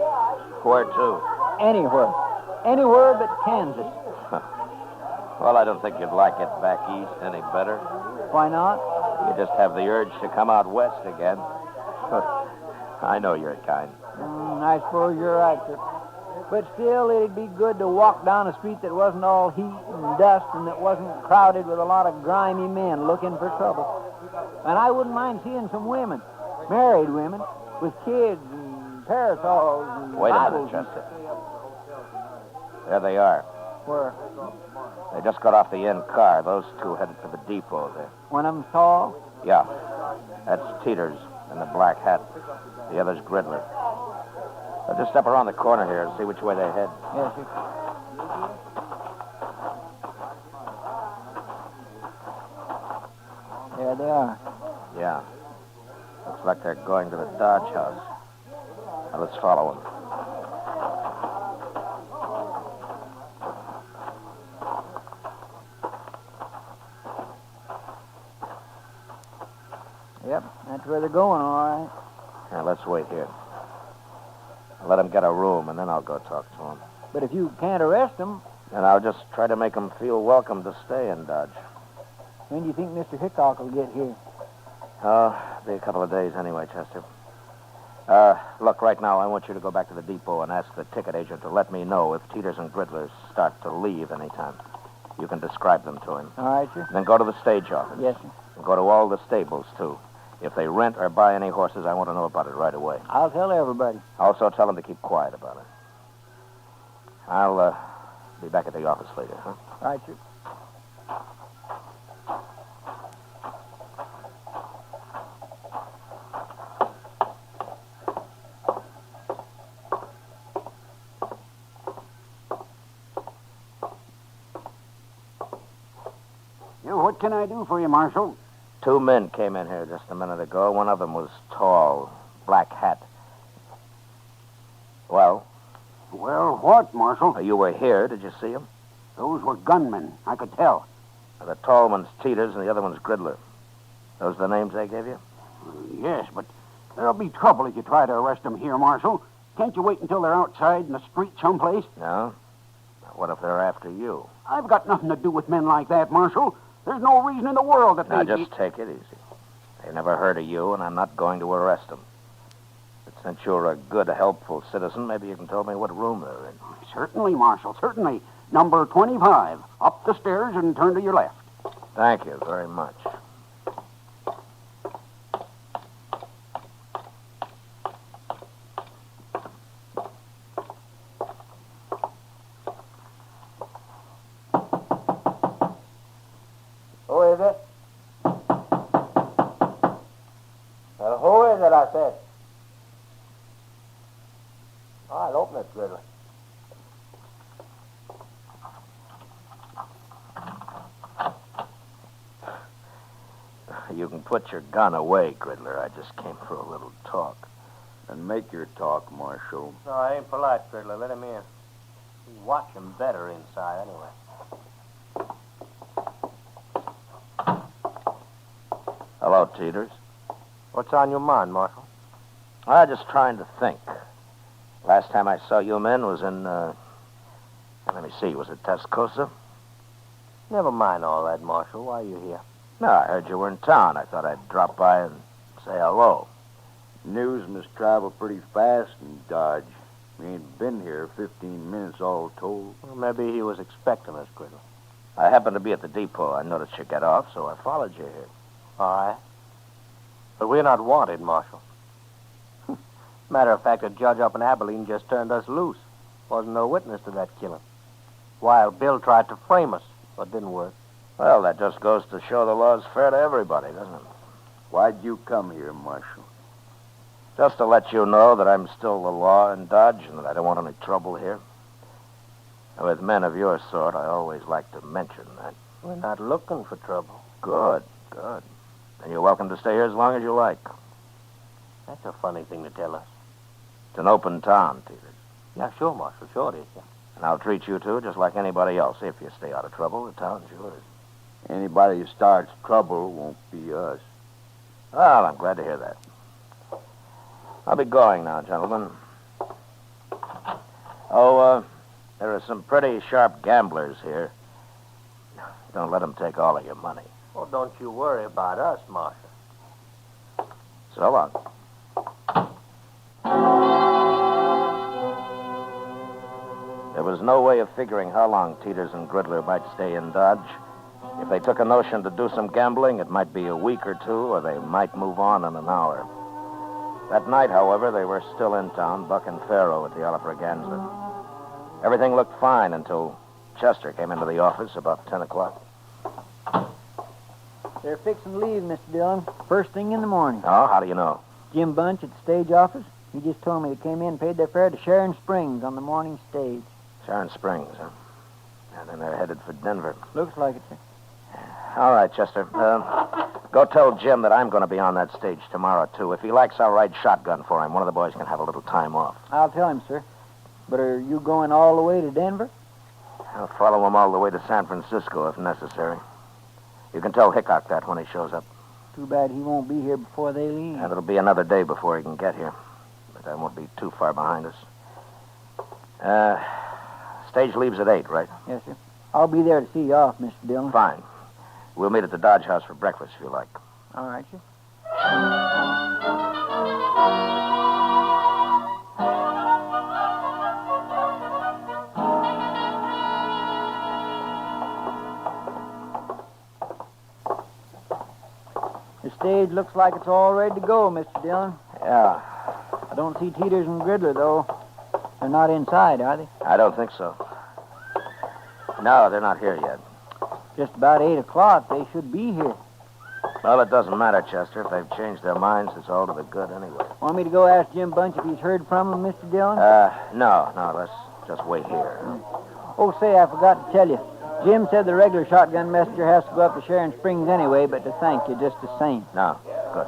Where to? Anywhere. Anywhere but Kansas. Well, I don't think you'd like it back east any better. Why not? You just have the urge to come out west again. I know your kind. I suppose you're right, sir. But still, it'd be good to walk down a street that wasn't all heat and dust and that wasn't crowded with a lot of grimy men looking for trouble. And I wouldn't mind seeing some women, married women, with kids and parasols and Wait a Bibles minute, Chester. There they are. Where? They just got off the end car. Those two headed for the depot there. One of them's tall? Yeah. That's Teeters in the black hat. The other's Gridler. I'll just step around the corner here and see which way they head. Yes, sir. There they are. Yeah. Looks like they're going to the Dodge House. Now, let's follow them. Yep, that's where they're going, all right. Now, let's wait here. Let them get a room, and then I'll go talk to them. But if you can't arrest them... And I'll just try to make them feel welcome to stay in Dodge. When do you think Mr. Hickok will get here? Be a couple of days anyway, Chester. Look, right now, I want you to go back to the depot and ask the ticket agent to let me know if Teeters and Gridler start to leave anytime. You can describe them to him. All right, sir. Then go to the stage office. Yes, sir. And go to all the stables, too. If they rent or buy any horses, I want to know about it right away. I'll tell everybody. Also tell them to keep quiet about it. I'll be back at the office later, huh? All right, sir. What can I do for you, Marshal? Two men came in here just a minute ago. One of them was tall, black hat. Well? Well, what, Marshal? You were here. Did you see him? Those were gunmen. I could tell. The tall one's Teeters and the other one's Gridler. Those the names they gave you? Yes, but there'll be trouble if you try to arrest them here, Marshal. Can't you wait until they're outside in the street someplace? No. What if they're after you? I've got nothing to do with men like that, Marshal. There's no reason in the world that Now, they... just take it easy. They never heard of you, and I'm not going to arrest them. But since you're a good, helpful citizen, maybe you can tell me what room they're in. Certainly, Marshal, certainly. Number 25. Up the stairs and turn to your left. Thank you very much. Who is it? Who is it, I said? I'll open it, Gridler. You can put your gun away, Gridler. I just came for a little talk. And make your talk, Marshal. No, I ain't polite, Gridler. Let him in. You watch him better inside, anyway. Hello, Teeters. What's on your mind, Marshal? I'm just trying to think. Last time I saw you men was in, let me see, was it Tascosa? Never mind all that, Marshal. Why are you here? No, I heard you were in town. I thought I'd drop by and say hello. News must travel pretty fast in Dodge. We ain't been here 15 minutes all told. Well, maybe he was expecting us, Gridler. I happened to be at the depot. I noticed you get off, so I followed you here. All right. But we're not wanted, Marshal. Matter of fact, a judge up in Abilene just turned us loose. Wasn't no witness to that killing. Wild Bill tried to frame us, but didn't work. Well, that just goes to show the law's fair to everybody, doesn't it? Why'd you come here, Marshal? Just to let you know that I'm still the law in Dodge and that I don't want any trouble here. With men of your sort, I always like to mention that. We're not looking for trouble. Good, good. And you're welcome to stay here as long as you like. That's a funny thing to tell us. It's an open town, Peters. Yeah, sure, Marshal. Sure it is, yeah. And I'll treat you two just like anybody else. If you stay out of trouble, the town's yours. Anybody who starts trouble won't be us. Well, I'm glad to hear that. I'll be going now, gentlemen. Oh, there are some pretty sharp gamblers here. Don't let them take all of your money. Well, don't you worry about us, Marshal. So long. There was no way of figuring how long Teeters and Gridler might stay in Dodge. If they took a notion to do some gambling, it might be a week or two, or they might move on in an hour. That night, however, they were still in town, Buck and Faro at the Alafraganza. Everything looked fine until Chester came into the office about 10 o'clock. They're fixing to leave, Mr. Dillon, first thing in the morning. Oh, how do you know? Jim Bunch at the stage office. He just told me they came in and paid their fare to Sharon Springs on the morning stage. Sharon Springs, huh? And then they're headed for Denver. Looks like it, sir. All right, Chester. Go tell Jim that I'm going to be on that stage tomorrow, too. If he likes, I'll ride shotgun for him. One of the boys can have a little time off. I'll tell him, sir. But are you going all the way to Denver? I'll follow him all the way to San Francisco if necessary. You can tell Hickok that when he shows up. Too bad he won't be here before they leave. And it'll be another day before he can get here. But that won't be too far behind us. Stage leaves at 8, right? Yes, sir. I'll be there to see you off, Mr. Dillon. Fine. We'll meet at the Dodge House for breakfast if you like. All right, sir. The stage looks like it's all ready to go, Mr. Dillon. Yeah. I don't see Teeters and Gridler, though. They're not inside, are they? I don't think so. No, they're not here yet. Just about 8 o'clock. They should be here. Well, it doesn't matter, Chester. If they've changed their minds, it's all to the good anyway. Want me to go ask Jim Bunch if he's heard from them, Mr. Dillon? No. Let's just wait here. Oh, say, I forgot to tell you. Jim said the regular shotgun messenger has to go up to Sharon Springs anyway, but to thank you just the same. No, good.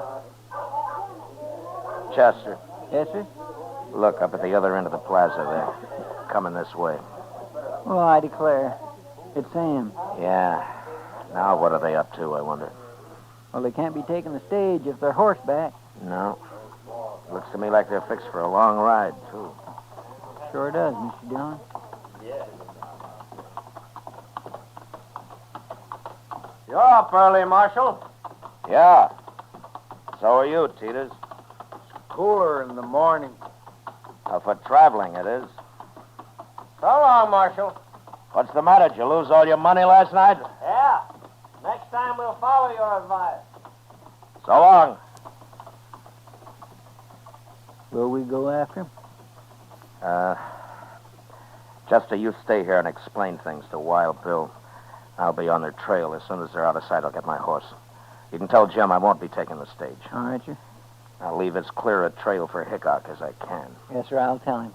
Chester. Yes, sir? Look up at the other end of the plaza there. Coming this way. Oh, I declare. It's Sam. Yeah. Now what are they up to, I wonder? Well, they can't be taking the stage if they're horseback. No. Looks to me like they're fixed for a long ride, too. Sure does, Mr. Dillon. You're up early, Marshal. Yeah. So are you, Teeters. Cooler in the morning. For traveling, it is. So long, Marshal. What's the matter? Did you lose all your money last night? Yeah. Next time we'll follow your advice. So long. Will we go after him? Chester, you stay here and explain things to Wild Bill. I'll be on their trail. As soon as they're out of sight, I'll get my horse. You can tell Jim I won't be taking the stage. All right, sir. I'll leave as clear a trail for Hickok as I can. Yes, sir, I'll tell him.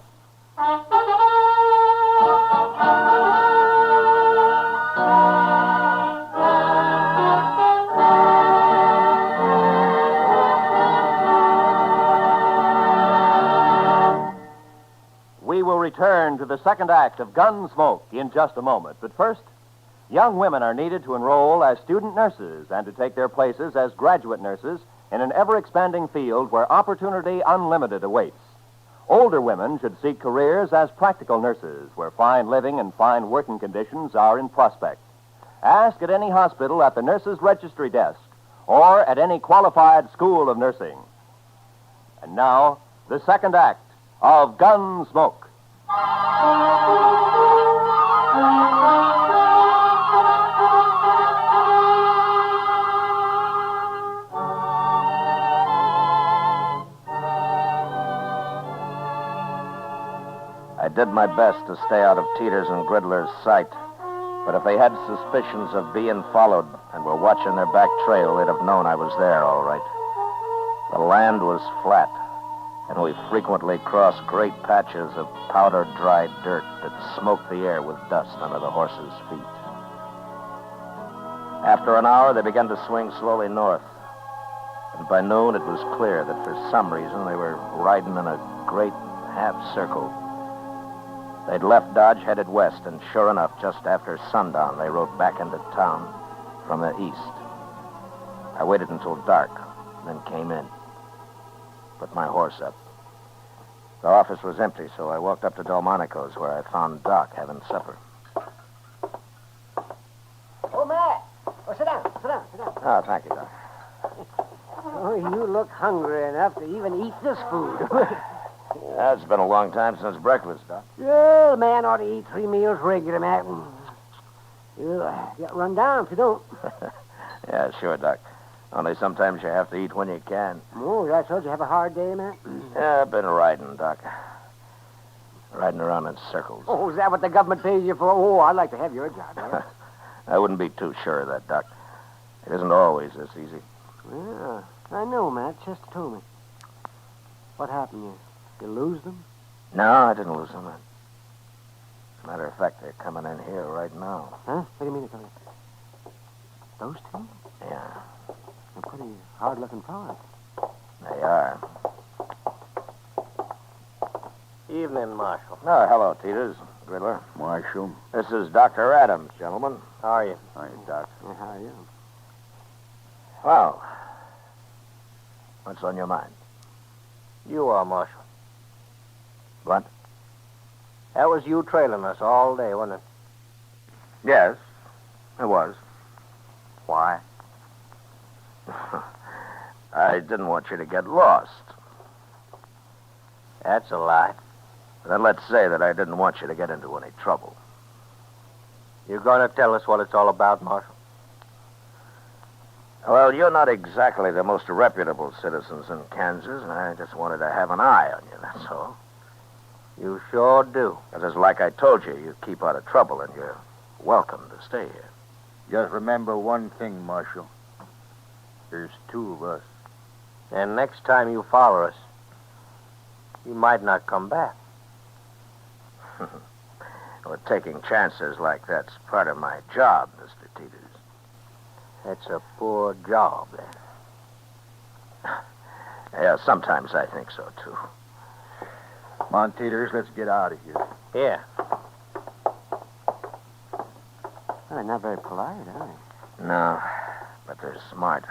We will return to the second act of Gunsmoke in just a moment. But first, young women are needed to enroll as student nurses and to take their places as graduate nurses in an ever-expanding field where opportunity unlimited awaits. Older women should seek careers as practical nurses where fine living and fine working conditions are in prospect. Ask at any hospital at the nurses' registry desk or at any qualified school of nursing. And now, the second act of Gunsmoke. did my best to stay out of Teeter's and Gridler's sight. But if they had suspicions of being followed and were watching their back trail, they'd have known I was there, all right. The land was flat, and we frequently crossed great patches of powder-dried dirt that smoked the air with dust under the horses' feet. After an hour, they began to swing slowly north. And by noon, it was clear that for some reason they were riding in a great half-circle. They'd left Dodge, headed west, and sure enough, just after sundown, they rode back into town from the east. I waited until dark, then came in. Put my horse up. The office was empty, so I walked up to Delmonico's, where I found Doc having supper. Oh, Matt. Oh, sit down. Oh, thank you, Doc. Oh, you look hungry enough to even eat this food. It's been a long time since breakfast, Doc. Well, a man ought to eat 3 meals regular, Matt. You'll get run down if you don't. Yeah, sure, Doc. Only sometimes you have to eat when you can. Oh, that's all. Did you have a hard day, Matt? Yeah, I've been riding, Doc. Riding around in circles. Oh, is that what the government pays you for? Oh, I'd like to have your job. Yeah. I wouldn't be too sure of that, Doc. It isn't always this easy. Yeah, I know, Matt. Chester told me. What happened? You lose them? No, I didn't lose them. As a matter of fact, they're coming in here right now. Huh? What do you mean they're coming in? Those two? Yeah. They're pretty hard-looking fellas. They are. Evening, Marshal. Oh, hello, Teeters. Gridler. Marshal. This is Dr. Adams, gentlemen. How are you? Hi, Doc. Yeah, how are you? Well, what's on your mind? You are, Marshal. What? That was you trailing us all day, wasn't it? Yes, it was. Why? I didn't want you to get lost. That's a lie. Then let's say that I didn't want you to get into any trouble. You going to tell us what it's all about, Marshal? Well, you're not exactly the most reputable citizens in Kansas, and I just wanted to have an eye on you, that's all. You sure do. Because like I told you, you keep out of trouble, and you're welcome to stay here. Just remember one thing, Marshal. There's two of us. And next time you follow us, you might not come back. Well, taking chances like that's part of my job, Mr. Teeters. That's a poor job, then. Yeah, sometimes I think so, too. Come on, Teeters, let's get out of here. Yeah. Well, they're not very polite, are they? No, but they're smart.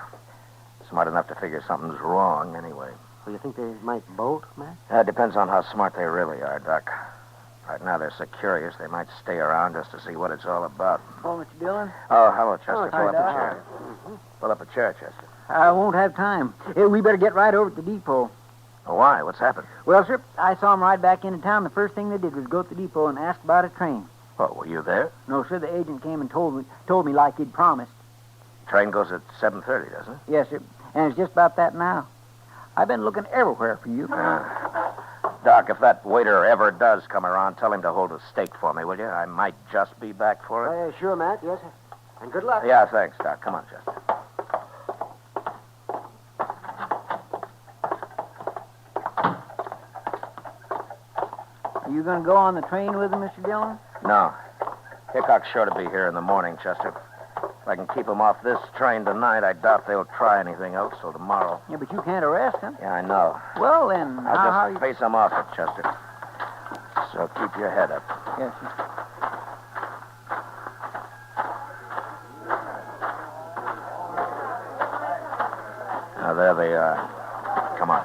Smart enough to figure something's wrong, anyway. Well, you think they might bolt, Matt? It depends on how smart they really are, Doc. Right now, they're so curious, they might stay around just to see what it's all about. Oh, Mr. Dillon? Oh, hello, Chester. Oh, Pull up hi, a chair. Mm-hmm. Pull up a chair, Chester. I won't have time. We better get right over to the depot. Oh, why? What's happened? Well, sir, I saw 'em ride back into town. The first thing they did was go to the depot and ask about a train. Oh, were you there? No, sir, the agent came and told me like he'd promised. Train goes at 7:30, doesn't it? Yes, sir, and it's just about that now. I've been looking everywhere for you. Doc, if that waiter ever does come around, tell him to hold a steak for me, will you? I might just be back for it. Sure, Matt, yes, sir. And good luck. Yeah, thanks, Doc. Come on, Chester. Are you going to go on the train with him, Mr. Dillon? No. Hickok's sure to be here in the morning, Chester. If I can keep him off this train tonight, I doubt they'll try anything else till tomorrow. Yeah, but you can't arrest him. Yeah, I know. Well, then, I'll just face him off it, Chester. So keep your head up. Yes, sir. Now, there they are. Come on.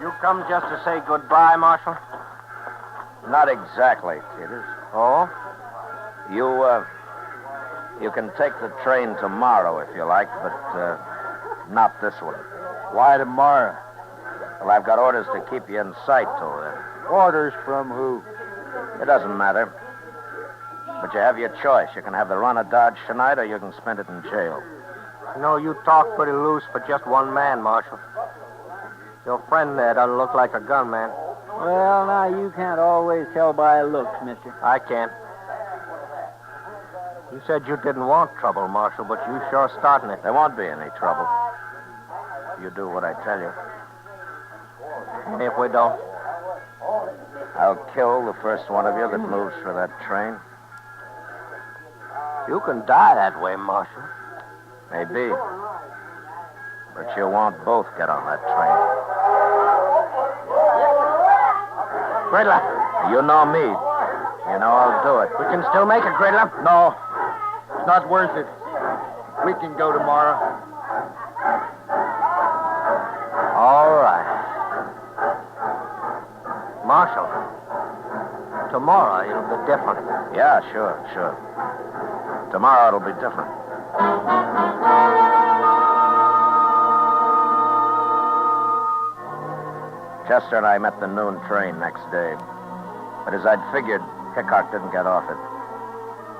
You come just to say goodbye, Marshal? Not exactly, Teeters. Oh? You can take the train tomorrow if you like, but not this one. Why tomorrow? Well, I've got orders to keep you in sight till then. Orders from who? It doesn't matter. But you have your choice. You can have the run of Dodge tonight, or you can spend it in jail. You know, you talk pretty loose for just one man, Marshal. Your friend there doesn't look like a gunman. Well, now, you can't always tell by looks, mister. I can't. You said you didn't want trouble, Marshal, but you sure starting it. There won't be any trouble. You do what I tell you. And if we don't? I'll kill the first one of you that moves for that train. You can die that way, Marshal. Maybe. But you won't both get on that train. Gridler. You know me. You know I'll do it. We can still make it, Gridler. No. It's not worth it. We can go tomorrow. All right. Marshal, tomorrow it'll be different. Yeah, sure. Tomorrow it'll be different. Chester and I met the noon train next day. But as I'd figured, Hickok didn't get off it.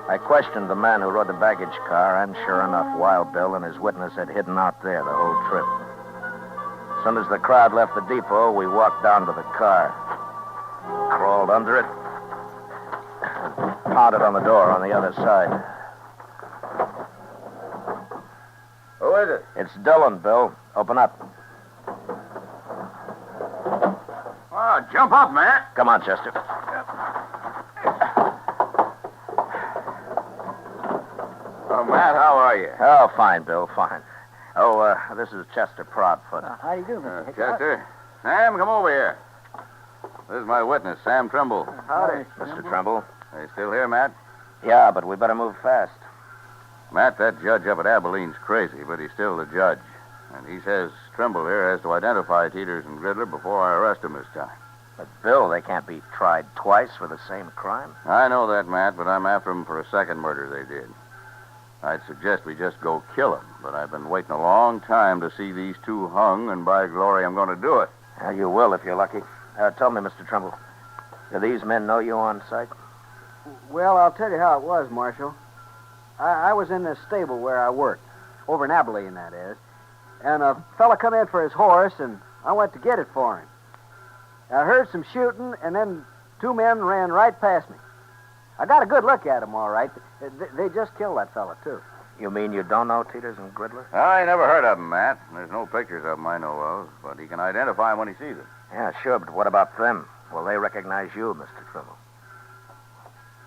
I questioned the man who rode the baggage car, and sure enough, Wild Bill and his witness had hidden out there the whole trip. As soon as the crowd left the depot, we walked down to the car, crawled under it, and pounded on the door on the other side. Who is it? It's Dillon, Bill. Open up. Oh, jump up, man. Come on, Chester. Oh, Matt, how are you? Oh, fine, Bill, fine. Oh, this is Chester Proudfoot. How do you do, Mr. Hickok? Chester. Sam, come over here. This is my witness, Sam Trimble. Howdy. Mr. Trimble. Are you still here, Matt? Yeah, but we better move fast. Matt, that judge up at Abilene's crazy, but he's still the judge. And he says Trimble here has to identify Teeters and Gridler before I arrest him this time. But, Bill, they can't be tried twice for the same crime. I know that, Matt, but I'm after them for a second murder they did. I'd suggest we just go kill them, but I've been waiting a long time to see these two hung, and by glory, I'm going to do it. Yeah, you will if you're lucky. Tell me, Mr. Trimble, do these men know you on sight? Well, I'll tell you how it was, Marshal. I was in the stable where I worked, over in Abilene, that is, and a fella come in for his horse, and I went to get it for him. I heard some shooting, and then two men ran right past me. I got a good look at them, all right. They just killed that fella, too. You mean you don't know Teeters and Gridler? I never heard of them, Matt. There's no pictures of them I know of, but he can identify them when he sees them. Yeah, sure, but what about them? Will they recognize you, Mr. Trimble?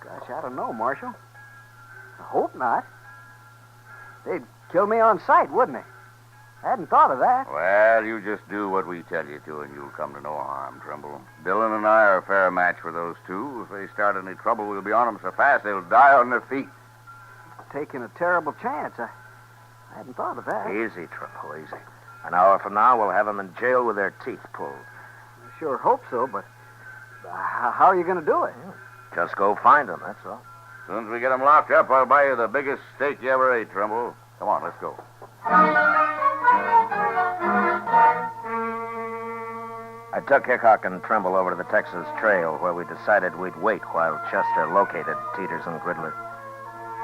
Gosh, I don't know, Marshal. I hope not. They'd kill me on sight, wouldn't they? I hadn't thought of that. Well, you just do what we tell you to, and you'll come to no harm, Trimble. Dillon and I are a fair match for those two. If they start any trouble, we'll be on them so fast they'll die on their feet. Taking a terrible chance. I hadn't thought of that. Easy, Trimble, easy. An hour from now, we'll have them in jail with their teeth pulled. I sure hope so, but how are you going to do it? Just go find them, that's all. As soon as we get them locked up, I'll buy you the biggest steak you ever ate, Trimble. Come on, let's go. I took Hickok and Trimble over to the Texas Trail, where we decided we'd wait while Chester located Teeters and Gridler.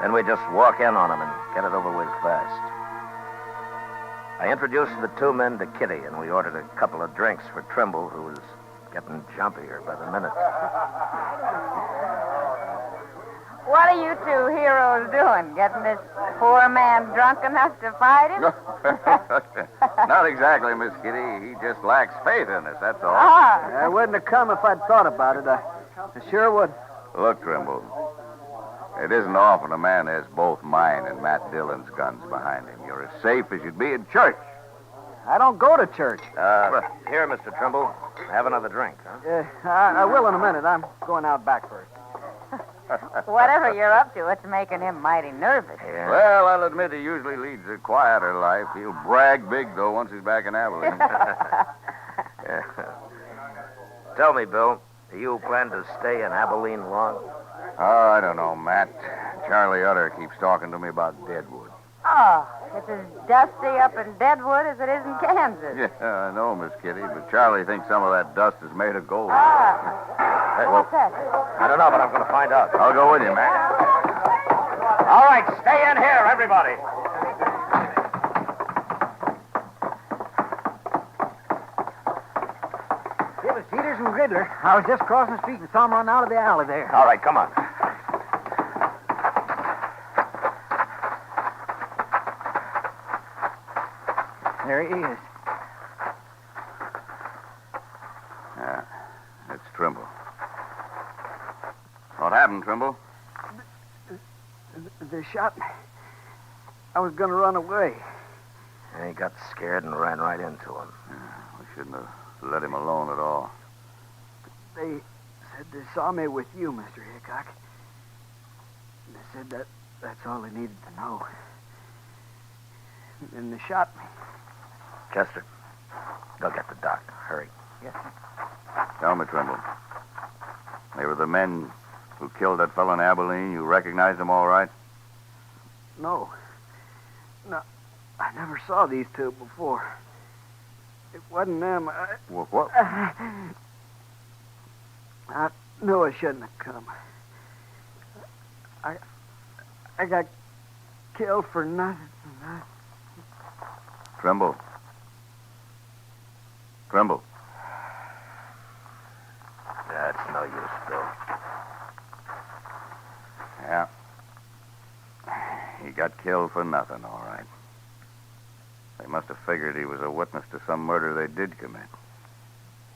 Then we'd just walk in on them and get it over with fast. I introduced the two men to Kitty, and we ordered a couple of drinks for Trimble, who was getting jumpier by the minute. What are you two heroes doing? Getting this poor man drunk enough to fight him? Not exactly, Miss Kitty. He just lacks faith in us, that's all. I wouldn't have come if I'd thought about it. I sure would. Look, Trimble, it isn't often a man has both mine and Matt Dillon's guns behind him. You're as safe as you'd be in church. I don't go to church. Here, Mr. Trimble. Have another drink, huh? I will in a minute. I'm going out back first. Whatever you're up to, it's making him mighty nervous. Yeah. Well, I'll admit he usually leads a quieter life. He'll brag big, though, once he's back in Abilene. Tell me, Bill, do you plan to stay in Abilene long? Oh, I don't know, Matt. Charlie Utter keeps talking to me about Deadwood. Oh, it's as dusty up in Deadwood as it is in Kansas. Yeah, I know, Miss Kitty, but Charlie thinks some of that dust is made of gold. What's that? I don't know, but I'm going to find out. I'll go with you, Matt. All right, stay in here, everybody. from Riddler. I was just crossing the street and saw him run out of the alley there. All right, come on. There he is. Yeah, it's Trimble. What happened, Trimble? They shot me. I was going to run away. And he got scared and ran right into him. Yeah, we shouldn't have let him alone at all. They said they saw me with you, Mr. Hickok. They said that's all they needed to know. And they shot me. Chester, go get the doctor. Hurry. Yes, sir. Tell me, Trimble. They were the men who killed that fellow in Abilene. You recognize them all right? No. No, I never saw these two before. It wasn't them. What? I knew I shouldn't have come. I got killed for nothing. Trimble. Trimble. That's no use, Bill. Yeah. He got killed for nothing, all right. They must have figured he was a witness to some murder they did commit.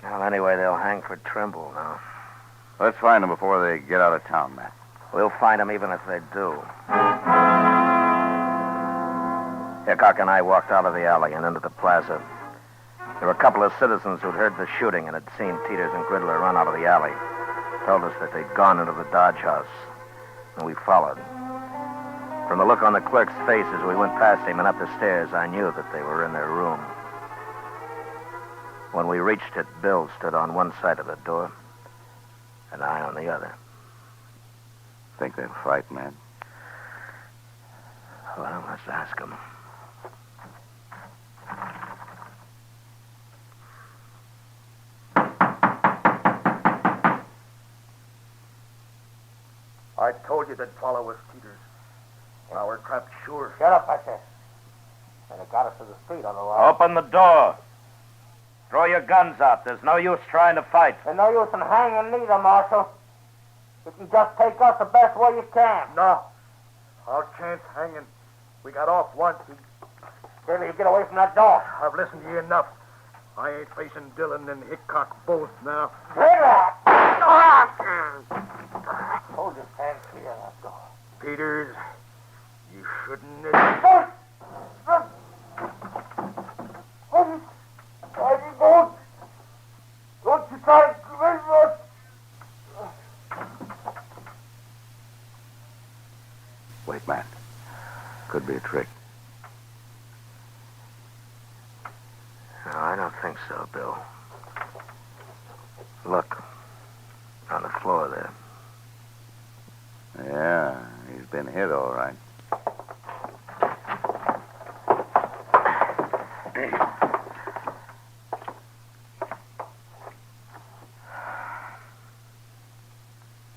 Well, anyway, they'll hang for Trimble now. Let's find them before they get out of town, Matt. We'll find them even if they do. Hickok and I walked out of the alley and into the plaza. There were a couple of citizens who'd heard the shooting and had seen Teeters and Gridler run out of the alley. Told us that they'd gone into the Dodge house, and we followed. From the look on the clerk's face as we went past him and up the stairs, I knew that they were in their room. When we reached it, Bill stood on one side of the door, and I on the other. Think they'll fight, man? Well, let's ask them. I told you they'd follow us, Teeters. Well, we're trapped sure. Shut up, I said. And it got us to the street otherwise. Open the door. Throw your guns out. There's no use trying to fight. There's no use in hanging neither, Marshal. You can just take us the best way you can. No. Our chance hanging. We got off once. Till you get away from that door. I've listened to you enough. I ain't facing Dillon and Hickok both now. Hold your hands clear of that door. Peters, you shouldn't have... Don't you try to convince us. Wait, Matt. Could be a trick. No, I don't think so, Bill. Look. On the floor there. Yeah, he's been hit all right.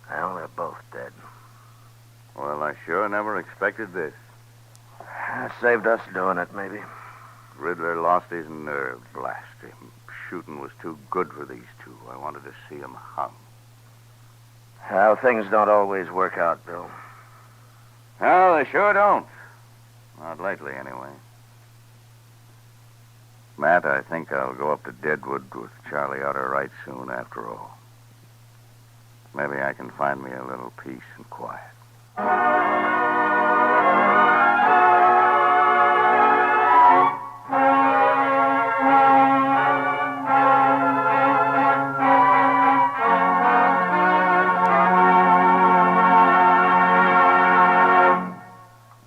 Well, they're both dead. Well, I sure never expected this. Saved us doing it, maybe. Riddler lost his nerve. Blast him. Shooting was too good for these two. I wanted to see him hung. Well, things don't always work out, Bill. No, they sure don't. Not lately, anyway. Matt, I think I'll go up to Deadwood with Charlie out of right soon after all. Maybe I can find me a little peace and quiet.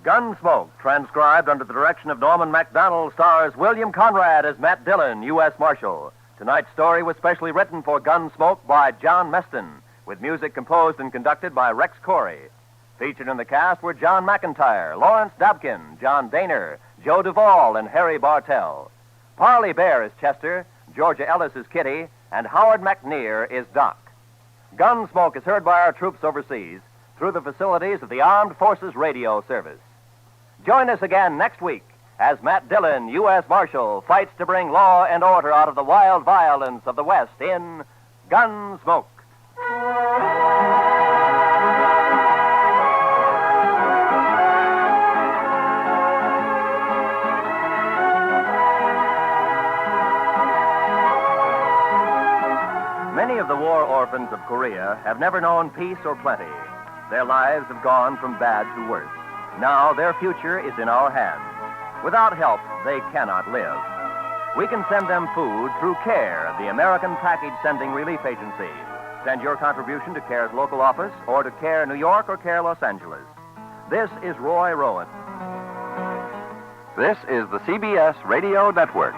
Gunsmoke, transcribed under the direction of Norman Macdonnell, stars William Conrad as Matt Dillon, U.S. Marshal. Tonight's story was specially written for Gunsmoke by John Meston, with music composed and conducted by Rex Corey. Featured in the cast were John McIntyre, Lawrence Dabkin, John Daner, Joe Duvall, and Harry Bartell. Parley Bear is Chester, Georgia Ellis is Kitty, and Howard McNear is Doc. Gunsmoke is heard by our troops overseas through the facilities of the Armed Forces Radio Service. Join us again next week as Matt Dillon, U.S. Marshal, fights to bring law and order out of the wild violence of the West in Gunsmoke. Many of the war orphans of Korea have never known peace or plenty. Their lives have gone from bad to worse. Now their future is in our hands. Without help, they cannot live. We can send them food through CARE, the American Package Sending Relief Agency. Send your contribution to CARE's local office or to CARE New York or CARE Los Angeles. This is Roy Rowan. This is the CBS Radio Network.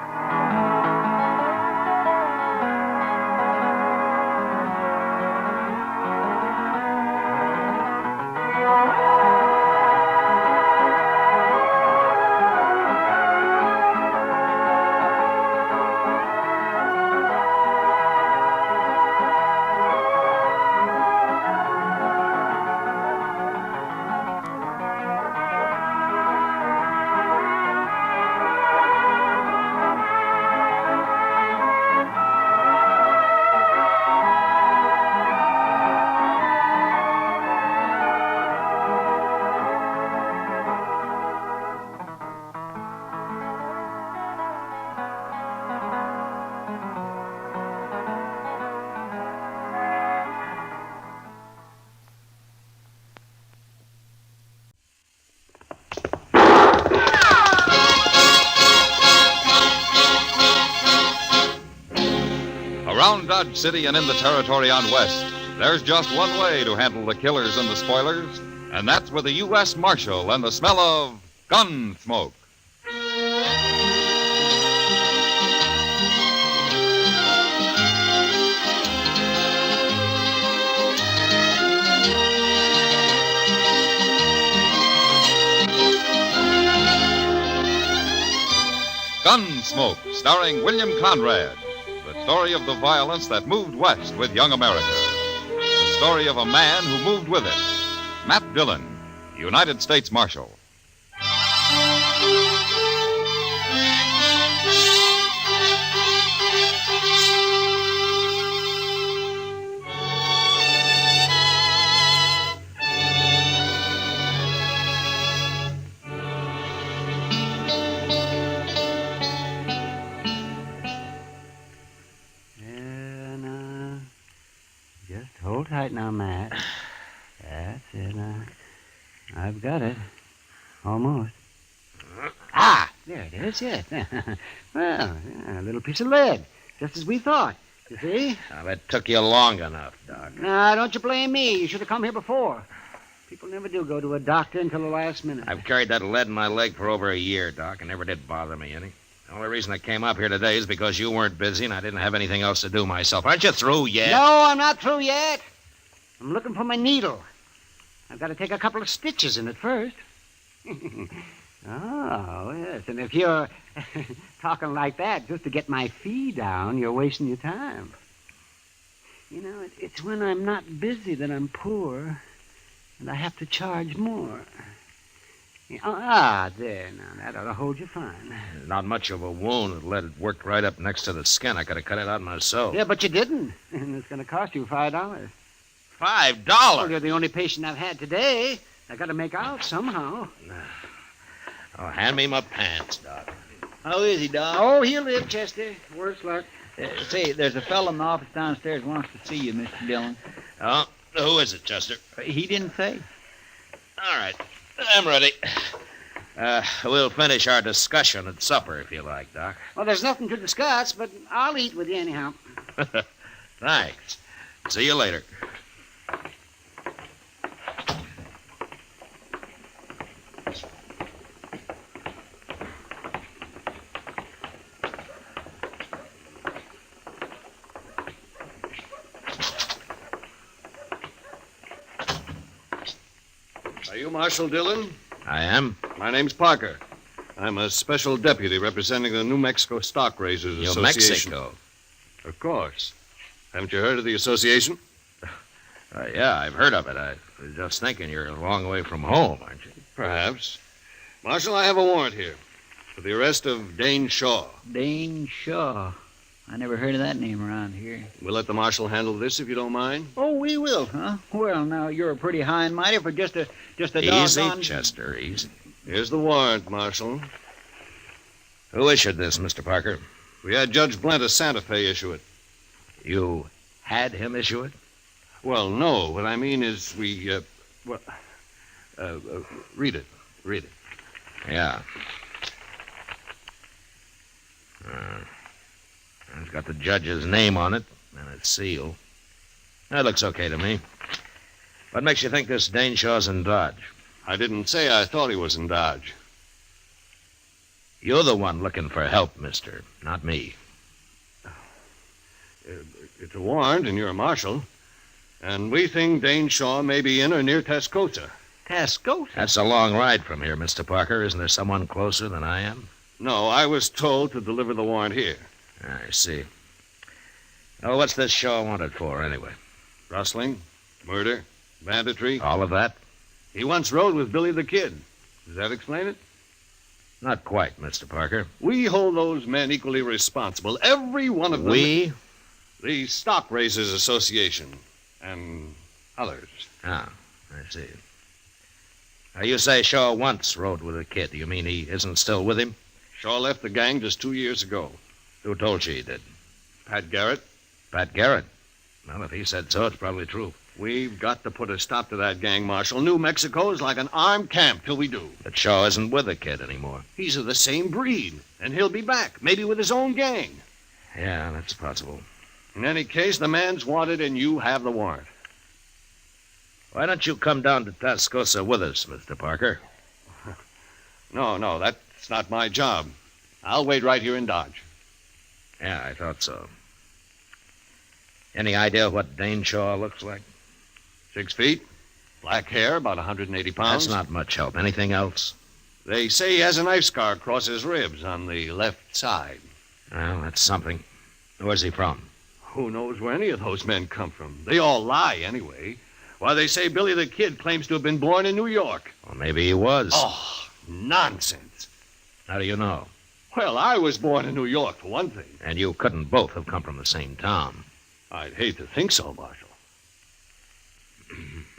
Around Dodge City and in the territory on West, there's just one way to handle the killers and the spoilers, and that's with a U.S. Marshal and the smell of Gunsmoke. Gunsmoke, starring William Conrad. The story of the violence that moved west with young America. The story of a man who moved with it. Matt Dillon, United States Marshal. Hold tight now, Matt. That's it. I've got it. Almost. Ah, there it is, yes. Well, a little piece of lead, just as we thought. You see? Now, that took you long enough, Doc. Now, don't you blame me. You should have come here before. People never do go to a doctor until the last minute. I've carried that lead in my leg for over a year, Doc, and never did bother me any. The only reason I came up here today is because you weren't busy and I didn't have anything else to do myself. Aren't you through yet? No, I'm not through yet. I'm looking for my needle. I've got to take a couple of stitches in it first. Oh, yes. And if you're talking like that just to get my fee down, you're wasting your time. You know, it's when I'm not busy that I'm poor, and I have to charge more. There, now, that ought to hold you fine. Not much of a wound. The lead worked right up next to the skin. I could have cut it out myself. Yeah, but you didn't. And it's going to cost you $5. $5? Well, you're the only patient I've had today. I got to make out somehow. Oh, hand me my pants, Doc. How is he, Doc? Oh, he'll live, Chester. Worse luck. Say, there's a fellow in the office downstairs who wants to see you, Mr. Dillon. Oh, who is it, Chester? He didn't say. All right. I'm ready. We'll finish our discussion at supper, if you like, Doc. Well, there's nothing to discuss, but I'll eat with you anyhow. Thanks. See you later. Are you Marshal Dillon? I am. My name's Parker. I'm a special deputy representing the New Mexico Stock Raisers Association. New Mexico? Of course. Haven't you heard of the association? Yeah, I've heard of it. I was just thinking you're a long way from home, aren't you? Perhaps. Marshal, I have a warrant here for the arrest of Dane Shaw. Dane Shaw? I never heard of that name around here. We'll let the marshal handle this if you don't mind. Oh, we will, huh? Well, now, you're pretty high and mighty for just a Easy, doggone... Chester, easy. Here's the warrant, Marshal. Who issued this, Mr. Parker? We had Judge Blent of Santa Fe issue it. You had him issue it? Well, no. What I mean is we, read it. Read it. Yeah. It's got the judge's name on it and its seal. That looks okay to me. What makes you think this Dane Shaw's in Dodge? I didn't say I thought he was in Dodge. You're the one looking for help, mister, not me. It's a warrant, and you're a marshal. And we think Dane Shaw may be in or near Tascosa. Tascosa? That's a long ride from here, Mr. Parker. Isn't there someone closer than I am? No, I was told to deliver the warrant here. I see. Oh, what's this Shaw wanted for, anyway? Rustling, murder, banditry. All of that? He once rode with Billy the Kid. Does that explain it? Not quite, Mr. Parker. We hold those men equally responsible. Every one of them. We? The Stock Raisers Association. And others. Ah, I see. Now, you say Shaw once rode with a kid. Do you mean he isn't still with him? Shaw left the gang just 2 years ago. Who told you he did? Pat Garrett. Pat Garrett? Well, if he said so, it's probably true. We've got to put a stop to that gang, Marshal. New Mexico's like an armed camp till we do. But Shaw isn't with the kid anymore. He's of the same breed, and he'll be back, maybe with his own gang. Yeah, that's possible. In any case, the man's wanted, and you have the warrant. Why don't you come down to Tascosa with us, Mr. Parker? No, that's not my job. I'll wait right here in Dodge. Yeah, I thought so. Any idea what Dane Shaw looks like? 6 feet, black hair, about 180 pounds. That's not much help. Anything else? They say he has a knife scar across his ribs on the left side. Well, that's something. Where's he from? Who knows where any of those men come from? They all lie, anyway. Why, they say Billy the Kid claims to have been born in New York. Well, maybe he was. Oh, nonsense. How do you know? Well, I was born in New York, for one thing. And you couldn't both have come from the same town. I'd hate to think so, Marshal.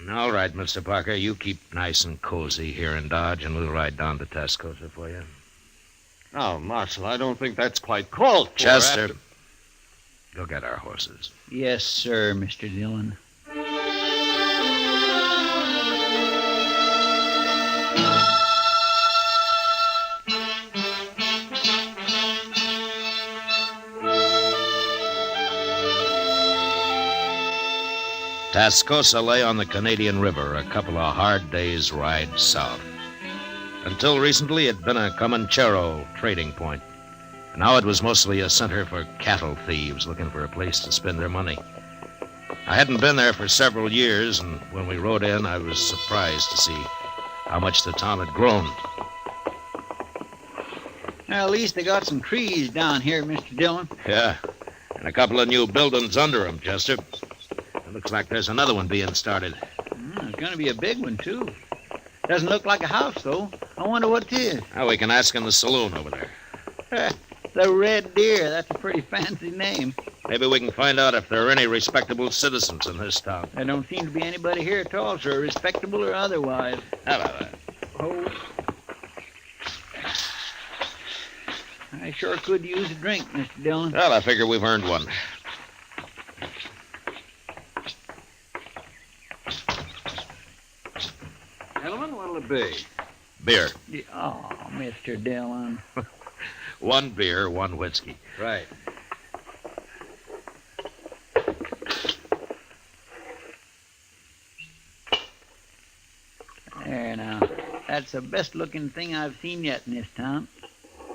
All right, Mr. Parker, you keep nice and cozy here in Dodge, and we'll ride down to Tascosa for you. Now, Marshal, I don't think that's quite called for. Chester, go get our horses. Yes, sir, Mr. Dillon. Tascosa lay on the Canadian River, a couple of hard days' ride south. Until recently, it had been a Comanchero trading point. And now it was mostly a center for cattle thieves looking for a place to spend their money. I hadn't been there for several years, and when we rode in, I was surprised to see how much the town had grown. Well, at least they got some trees down here, Mr. Dillon. Yeah, and a couple of new buildings under them, Chester. It looks like there's another one being started. It's going to be a big one, too. Doesn't look like a house, though. I wonder what it is. Now we can ask in the saloon over there. The Red Deer. That's a pretty fancy name. Maybe we can find out if there are any respectable citizens in this town. There don't seem to be anybody here at all, sir, respectable or otherwise. How about that? Oh. I sure could use a drink, Mr. Dillon. Well, I figure we've earned one. Gentlemen, what'll it be? Beer. Oh, Mr. Dillon. One beer, one whiskey. Right. There now. That's the best looking thing I've seen yet in this town.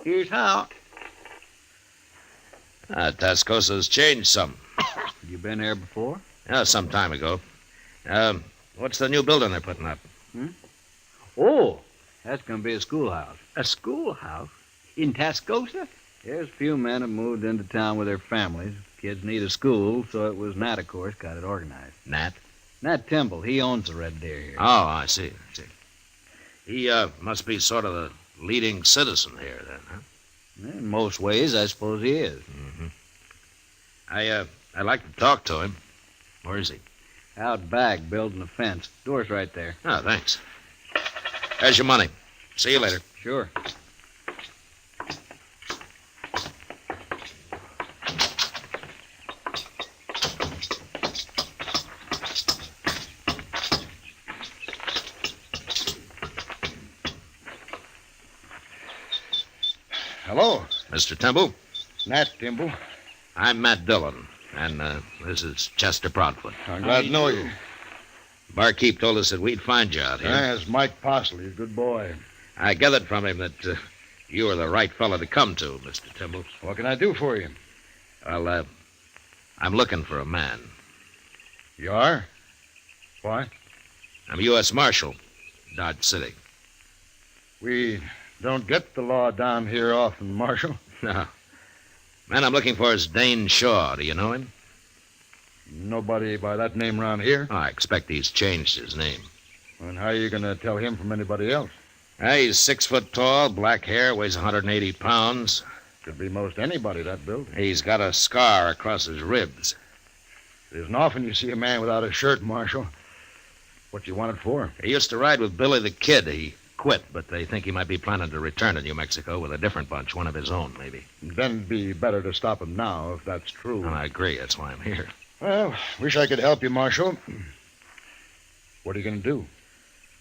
Here's how. Tascosa's changed some. You been there before? Yeah, some time ago. What's the new building they're putting up? Oh, that's going to be a schoolhouse. A schoolhouse? In Tascosa? There's a few men have moved into town with their families. Kids need a school, so it was Nat, of course, got it organized. Nat? Nat Temple. He owns the Red Deer here. Oh, I see. He must be sort of the leading citizen here, then, huh? In most ways, I suppose he is. Mm-hmm. I'd like to talk to him. Where is he? Out back, building the fence. Door's right there. Oh, thanks. There's your money. See you later. Sure. Hello. Mr. Temple? Nat Timble. I'm Matt Dillon, and this is Chester Proudfoot. I'm glad to know you. Barkeep told us that we'd find you out here. That's Mike Postle. He's a good boy. I gathered from him that you were the right fellow to come to, Mr. Timble. What can I do for you? Well, I'm looking for a man. You are? Why? I'm a U.S. Marshal, Dodge City. We don't get the law down here often, Marshal. No. Man I'm looking for is Dane Shaw. Do you know him? Nobody by that name around here? Oh, I expect he's changed his name. And how are you going to tell him from anybody else? He's 6 foot tall, black hair, weighs 180 pounds. Could be most anybody, that build. He's got a scar across his ribs. It isn't often you see a man without a shirt, Marshal. What you want it for? He used to ride with Billy the Kid. He quit, but they think he might be planning to return to New Mexico with a different bunch, one of his own, maybe. Then it'd be better to stop him now, if that's true. I agree. That's why I'm here. Well, wish I could help you, Marshal. What are you going to do?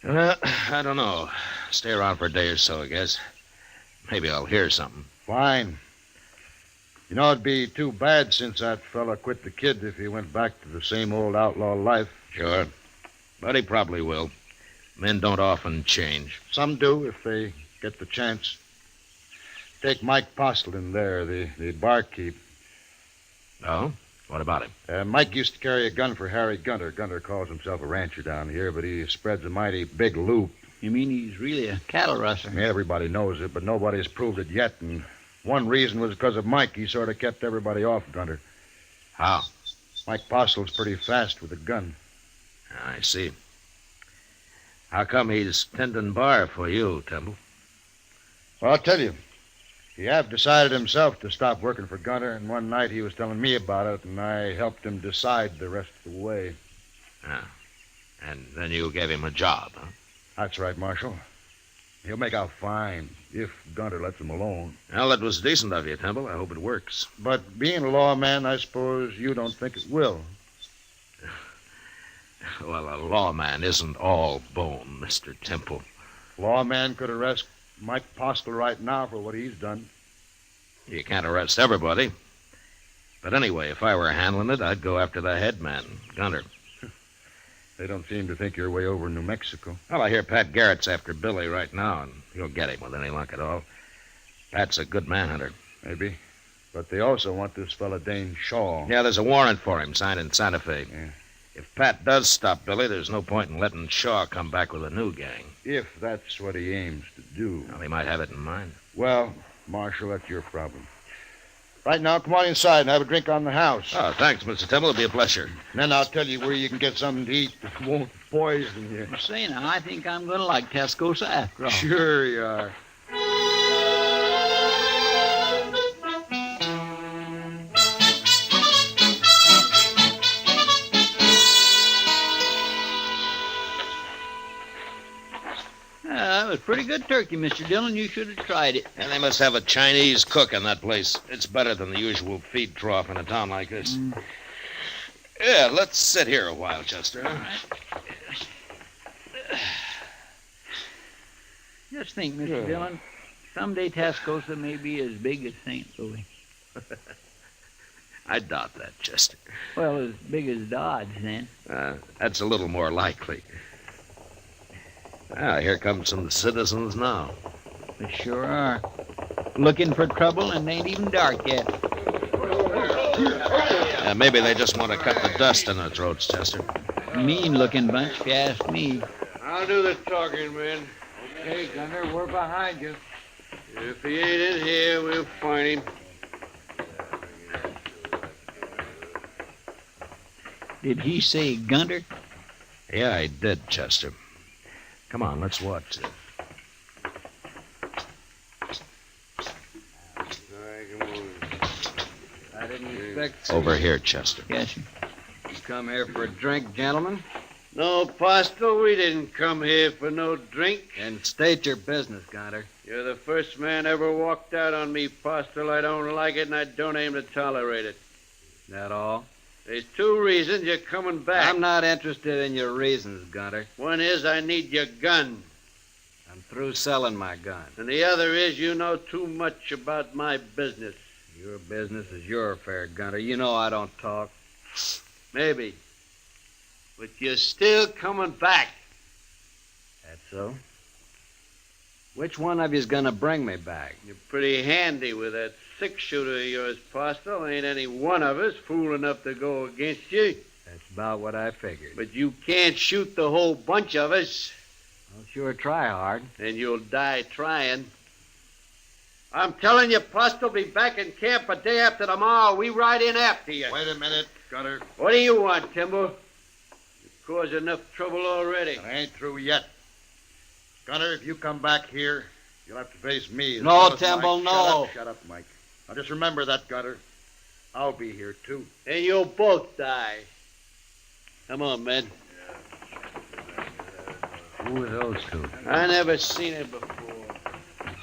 I don't know. Stay around for a day or so, I guess. Maybe I'll hear something. Fine. You know, it'd be too bad since that fella quit the Kid if he went back to the same old outlaw life. Sure. But he probably will. Men don't often change. Some do if they get the chance. Take Mike Postle in there, the barkeep. Oh? What about him? Mike used to carry a gun for Harry Gunter. Gunter calls himself a rancher down here, but he spreads a mighty big loop. You mean he's really a cattle rustler? Everybody knows it, but nobody's proved it yet. And one reason was because of Mike. He sort of kept everybody off Gunter. How? Mike Postle's pretty fast with a gun. I see. How come he's tending bar for you, Temple? Well, I'll tell you. He have decided himself to stop working for Gunter, and one night he was telling me about it, and I helped him decide the rest of the way. Ah. And then you gave him a job, huh? That's right, Marshal. He'll make out fine if Gunter lets him alone. Well, that was decent of you, Temple. I hope it works. But being a lawman, I suppose you don't think it will. Well, a lawman isn't all bone, Mr. Temple. Lawman could arrest Mike Postle right now for what he's done. You can't arrest everybody. But anyway, if I were handling it, I'd go after the head man, Gunter. They don't seem to think you're way over in New Mexico. Well, I hear Pat Garrett's after Billy right now, and he'll get him with any luck at all. Pat's a good manhunter. Maybe. But they also want this fella Dane Shaw. Yeah, there's a warrant for him signed in Santa Fe. Yeah. If Pat does stop Billy, there's no point in letting Shaw come back with a new gang. If that's what he aims to do. Well, he might have it in mind. Well, Marshal, that's your problem. Right now, come on inside and have a drink on the house. Oh, thanks, Mr. Temple. It'll be a pleasure. And then I'll tell you where you can get something to eat that won't poison you. Say now, I think I'm going to like Tascosa after all. Sure you are. That was pretty good turkey, Mr. Dillon. You should have tried it. And they must have a Chinese cook in that place. It's better than the usual feed trough in a town like this. Yeah, let's sit here a while, Chester. All right. Just think, Mr. Dillon, someday Tascosa may be as big as St. Louis. I doubt that, Chester. Well, as big as Dodge, then. That's a little more likely. Ah, here come some citizens now. They sure are. Looking for trouble, and it ain't even dark yet. Maybe they just want to cut the dust in their throats, Chester. Mean-looking bunch, if you ask me. I'll do the talking, man. Okay, Gunner, we're behind you. If he ain't in here, we'll find him. Did he say Gunter? Yeah, I did, Chester. Come on, let's watch it. I didn't expect object? Over here, Chester. Yes, sir. You come here for a drink, gentlemen? No, Postle, we didn't come here for no drink. And state your business, Gunter. You're the first man ever walked out on me, Postle. I don't like it, and I don't aim to tolerate it. That all? There's two reasons you're coming back. I'm not interested in your reasons, Gunter. One is I need your gun. I'm through selling my gun. And the other is you know too much about my business. Your business is your affair, Gunter. You know I don't talk. Maybe. But you're still coming back. That's so? Which one of you's gonna bring me back? You're pretty handy with that six-shooter of yours, Postle. Ain't any one of us fool enough to go against you. That's about what I figured. But you can't shoot the whole bunch of us. I'll sure try hard. And you'll die trying. I'm telling you, Postle, be back in camp a day after tomorrow. We ride in after you. Wait a minute, Gunter. What do you want, Timber? You've caused enough trouble already. I ain't through yet. Gunter, if you come back here, you'll have to face me. No, Timble, no. Shut up, Mike. Now just remember that, Gunter. I'll be here, too. And you'll both die. Come on, men. Who are those two? I never seen it before.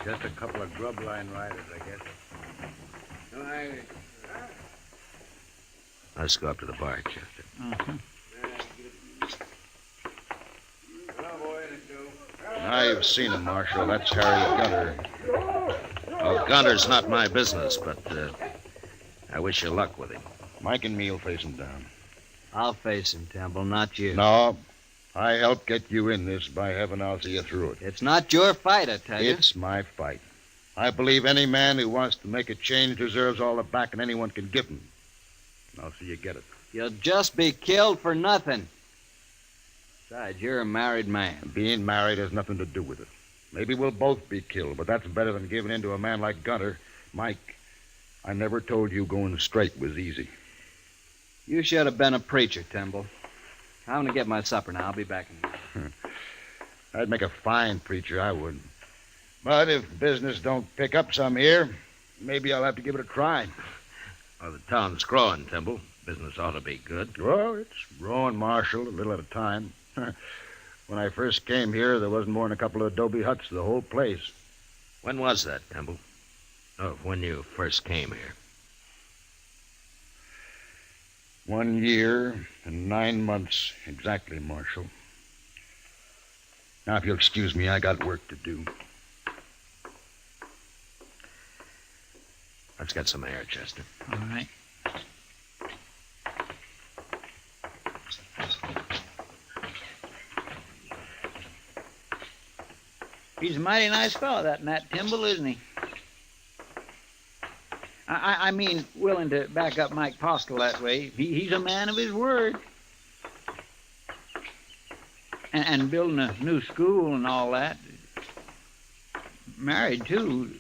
Just a couple of grub line riders, I guess. Let's go up to the bar, Chester. Mm-hmm. Now you've seen him, Marshal. That's Harry Gunter. Well, Gunter's not my business, but I wish you luck with him. Mike and me will face him down. I'll face him, Temple, not you. No. I helped get you in this. By heaven, I'll see you through it. It's not your fight, I tell you. It's my fight. I believe any man who wants to make a change deserves all the backing anyone can give him. I'll see you get it. You'll just be killed for nothing. Besides, you're a married man. Being married has nothing to do with it. Maybe we'll both be killed, but that's better than giving in to a man like Gunter. Mike, I never told you going straight was easy. You should have been a preacher, Temple. I'm going to get my supper now. I'll be back in a minute. I'd make a fine preacher, I would. But if business don't pick up some here, maybe I'll have to give it a try. Well, the town's growing, Temple. Business ought to be good. Well, it's growing, Marshal, a little at a time. When I first came here, there wasn't more than a couple of adobe huts, the whole place. When was that, Temple? Oh, when you first came here. 1 year and 9 months exactly, Marshal. Now, if you'll excuse me, I got work to do. Let's get some air, Chester. All right. He's a mighty nice fellow, that Nat Timble, isn't he? I mean, willing to back up Mike Postle that way. He's a man of his word. And building a new school and all that. Married, too.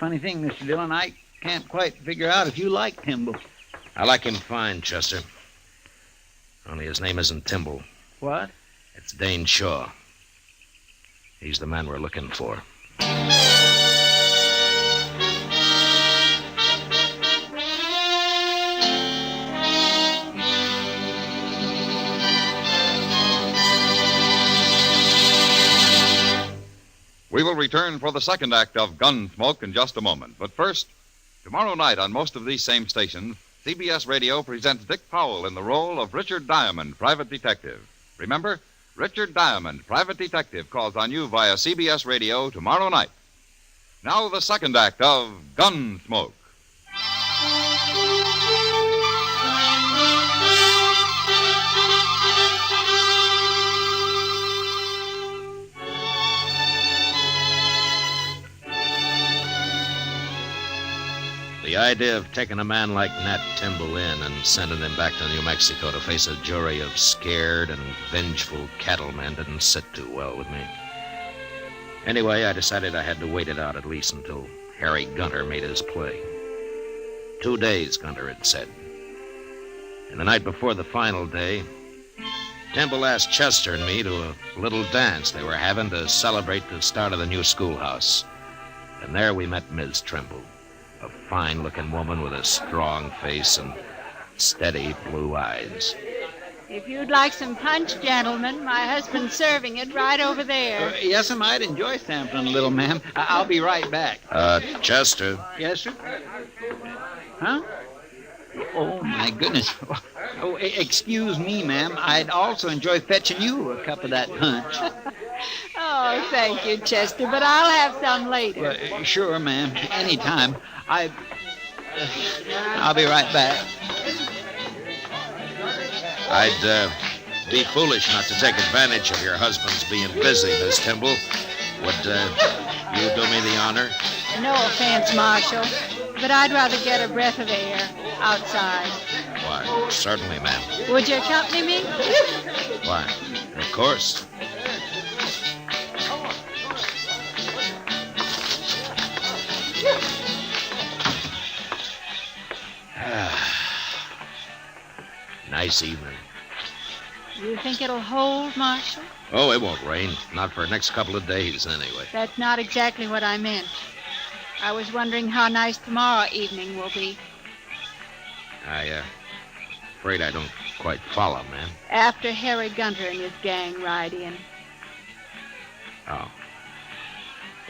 Funny thing, Mr. Dillon, I can't quite figure out if you like Timble. I like him fine, Chester. Only his name isn't Timble. What? It's Dane Shaw. He's the man we're looking for. We will return for the second act of Gunsmoke in just a moment. But first, tomorrow night on most of these same stations, CBS Radio presents Dick Powell in the role of Richard Diamond, private detective. Remember, Richard Diamond, private detective, calls on you via CBS Radio tomorrow night. Now the second act of Gunsmoke. The idea of taking a man like Nat Timble in and sending him back to New Mexico to face a jury of scared and vengeful cattlemen didn't sit too well with me. Anyway, I decided I had to wait it out at least until Harry Gunter made his play. 2 days, Gunter had said. And the night before the final day, Timble asked Chester and me to a little dance they were having to celebrate the start of the new schoolhouse. And there we met Ms. Trimble. A fine-looking woman with a strong face and steady blue eyes. If you'd like some punch, gentlemen, my husband's serving it right over there. Yes, I might enjoy sampling a little, ma'am. I'll be right back. Chester. Yes, sir? Huh? Oh, my goodness. Oh, excuse me, ma'am. I'd also enjoy fetching you a cup of that punch. Oh, thank you, Chester, but I'll have some later. Well, sure, ma'am. Anytime. I'll be right back. I'd be foolish not to take advantage of your husband's being busy, Miss Timble. Would you do me the honor? No offense, Marshal, but I'd rather get a breath of air outside. Why, certainly, ma'am. Would you accompany me? Why, of course. Nice evening. You think it'll hold, Marshal? Oh, it won't rain. Not for the next couple of days, anyway. That's not exactly what I meant. I was wondering how nice tomorrow evening will be. Afraid I don't quite follow, ma'am. After Harry Gunter and his gang ride in. Oh.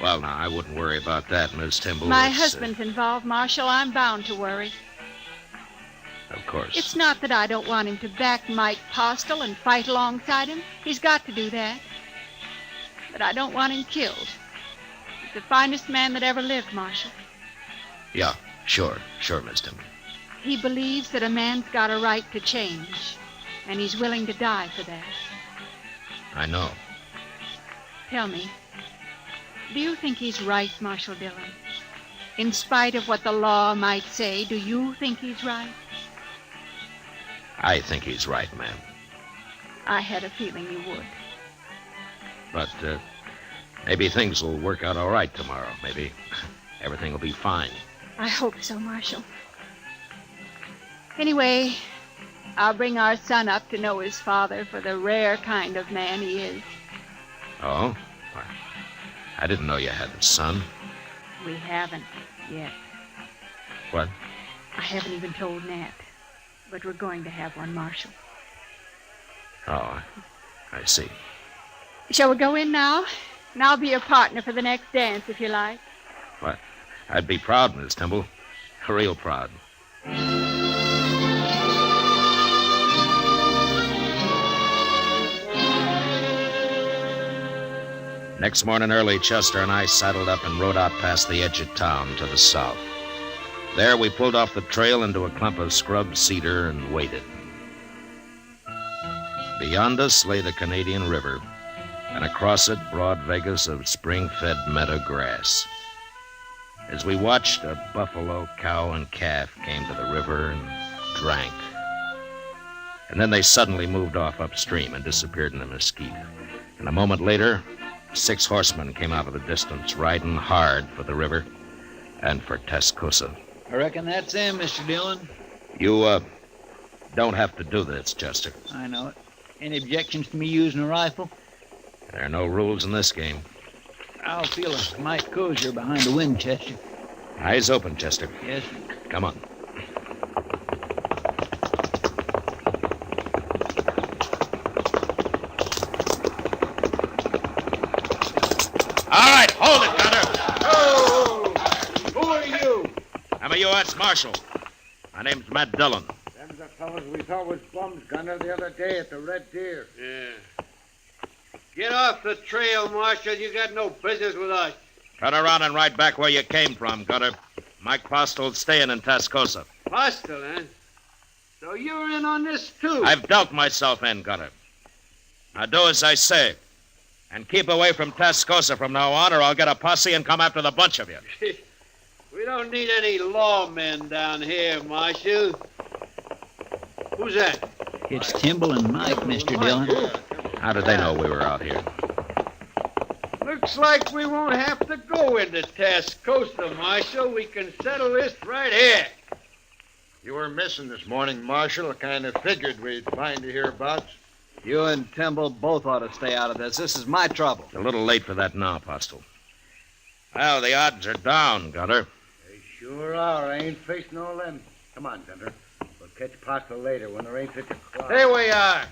Well, now, I wouldn't worry about that, Miss Timble. My husband's involved, Marshal. I'm bound to worry. Of course. It's not that I don't want him to back Mike Postle and fight alongside him. He's got to do that. But I don't want him killed. He's the finest man that ever lived, Marshal. Yeah, sure, Miss Timble. He believes that a man's got a right to change, and he's willing to die for that. I know. Tell me, do you think he's right, Marshal Dillon? In spite of what the law might say, do you think he's right? I think he's right, ma'am. I had a feeling you would. But maybe things will work out all right tomorrow. Maybe everything will be fine. I hope so, Marshal. Anyway, I'll bring our son up to know his father for the rare kind of man he is. Oh? I didn't know you had a son. We haven't yet. What? I haven't even told Nat. But we're going to have one, Marshal. Oh, I see. Shall we go in now? And I'll be your partner for the next dance, if you like. What? I'd be proud, Miss Timble. Real proud. Next morning early, Chester and I saddled up and rode out past the edge of town to the south. There we pulled off the trail into a clump of scrub cedar and waited. Beyond us lay the Canadian River, and across it broad Vegas of spring-fed meadow grass. As we watched, a buffalo, cow, and calf came to the river and drank. And then they suddenly moved off upstream and disappeared in the mesquite. And a moment later, 6 horsemen came out of the distance, riding hard for the river and for Tascosa. I reckon that's them, Mr. Dillon. You, don't have to do this, Chester. I know it. Any objections to me using a rifle? There are no rules in this game. I'll feel a mite cozier behind the wind, Chester. Eyes open, Chester. Yes, sir. Come on. All right, hold it, Gunner. Oh! Who are you? I'm a U.S. Marshal. My name's Matt Dillon. Them's the fellows we thought was bums, Gunner, the other day at the Red Deer. Yeah. Get off the trail, Marshal. You got no business with us. Turn around and ride back where you came from, Gunner. Mike Postle's staying in Tascosa. Postle, eh? So you're in on this, too? I've dealt myself in, Gunner. Now do as I say. And keep away from Tascosa from now on, or I'll get a posse and come after the bunch of you. We don't need any lawmen down here, Marshal. Who's that? It's Timble and Mike, Mr. Dillon. How did they know we were out here? Looks like we won't have to go into Tascosa, Marshal. We can settle this right here. You were missing this morning, Marshal. I kind of figured we'd find you hereabouts. You and Timble both ought to stay out of this. This is my trouble. It's a little late for that now, Postle. Well, the odds are down, Gunner. They Sure are. I ain't facing all them. Come on, Gunter. We'll catch Postle later when there ain't such a crowd. Here we are.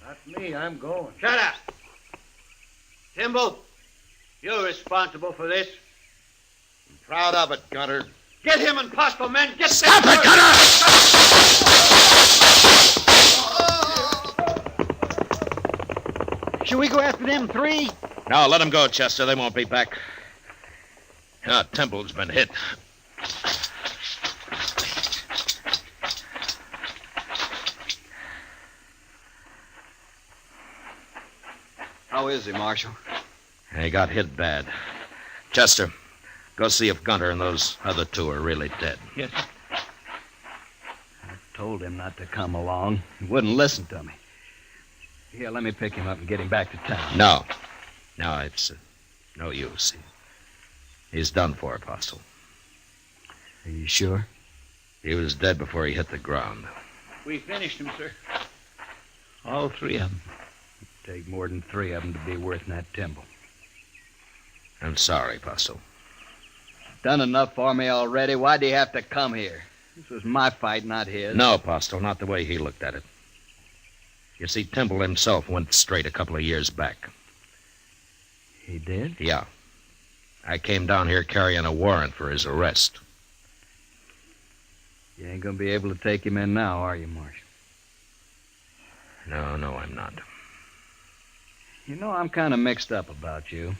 Not me. I'm going. Shut up. Timble, you're responsible for this. I'm proud of it, Gunter. Get him and Postle, men. Get Stop them it, Gunter! Should we go after them three? No, let them go, Chester. They won't be back. Temple's been hit. How is he, Marshal? He got hit bad. Chester, go see if Gunter and those other two are really dead. Yes. I told him not to come along. He wouldn't listen to me. Here, let me pick him up and get him back to town. No. No, it's no use. He's done for, Apostle. Are you sure? He was dead before he hit the ground. We finished him, sir. All three of them. It'd take more than three of them to be worth that Timble. I'm sorry, Apostle. Done enough for me already. Why'd he have to come here? This was my fight, not his. No, Apostle, not the way he looked at it. You see, Timble himself went straight a couple of years back. He did? Yeah. I came down here carrying a warrant for his arrest. You ain't gonna be able to take him in now, are you, Marshal? No, I'm not. You know, I'm kind of mixed up about you.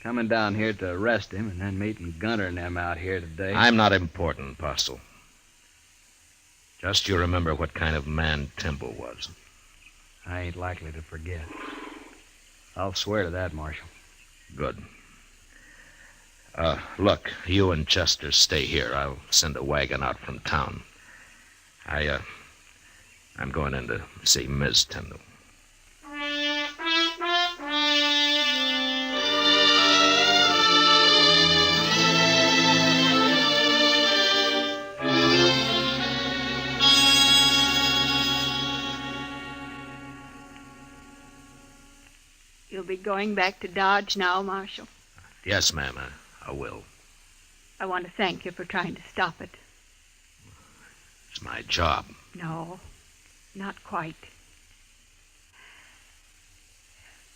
Coming down here to arrest him and then meeting Gunter and them out here today. I'm not important, Apostle. Just you remember what kind of man Timble was. I ain't likely to forget. I'll swear to that, Marshal. Good. Look, you and Chester stay here. I'll send a wagon out from town. I'm going in to see Ms. Tyndall. You'll be going back to Dodge now, Marshal. Yes, ma'am, I will. I want to thank you for trying to stop it. It's my job. No, not quite.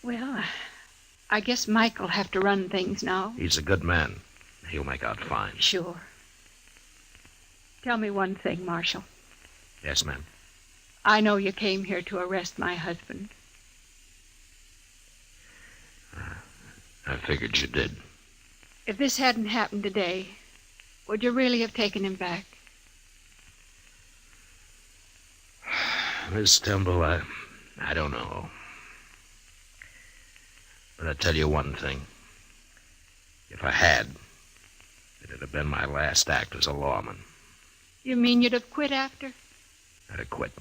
Well, I guess Mike'll have to run things now. He's a good man. He'll make out fine. Sure. Tell me one thing, Marshal. Yes, ma'am. I know you came here to arrest my husband. I figured you did. If this hadn't happened today, would you really have taken him back? Miss Timble, I don't know. But I'll tell you one thing. If I had, it'd have been my last act as a lawman. You mean you'd have quit after? I'd have quit.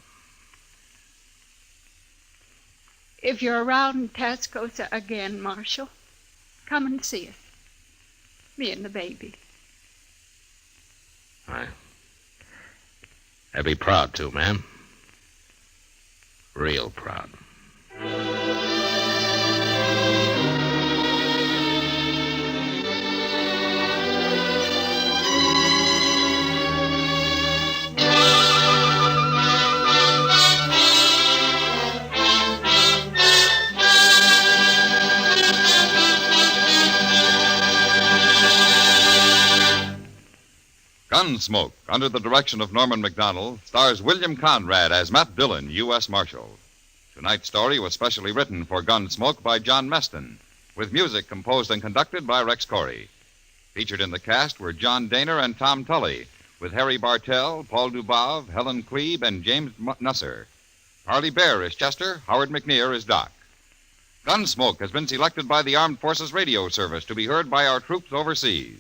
If you're around Tascosa again, Marshal, come and see us. Me and the baby. I'd be proud to, ma'am. Real proud. Gunsmoke, under the direction of Norman Macdonnell, stars William Conrad as Matt Dillon, U.S. Marshal. Tonight's story was specially written for Gunsmoke by John Meston, with music composed and conducted by Rex Corey. Featured in the cast were John Daner and Tom Tully, with Harry Bartell, Paul Dubov, Helen Klebe, and James Nusser. Harley Bear is Chester, Howard McNear is Doc. Gunsmoke has been selected by the Armed Forces Radio Service to be heard by our troops overseas.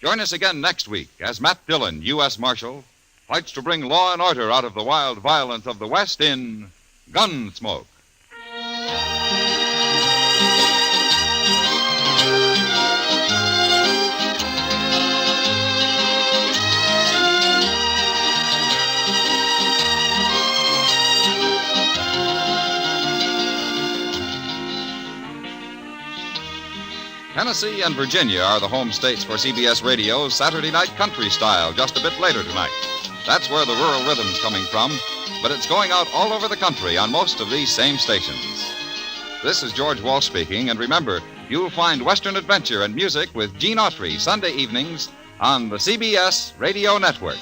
Join us again next week as Matt Dillon, U.S. Marshal, fights to bring law and order out of the wild violence of the West in Gunsmoke. Tennessee and Virginia are the home states for CBS Radio's Saturday Night Country Style, just a bit later tonight. That's where the rural rhythm's coming from, but it's going out all over the country on most of these same stations. This is George Walsh speaking, and remember, you'll find Western adventure and music with Gene Autry Sunday evenings on the CBS Radio Network.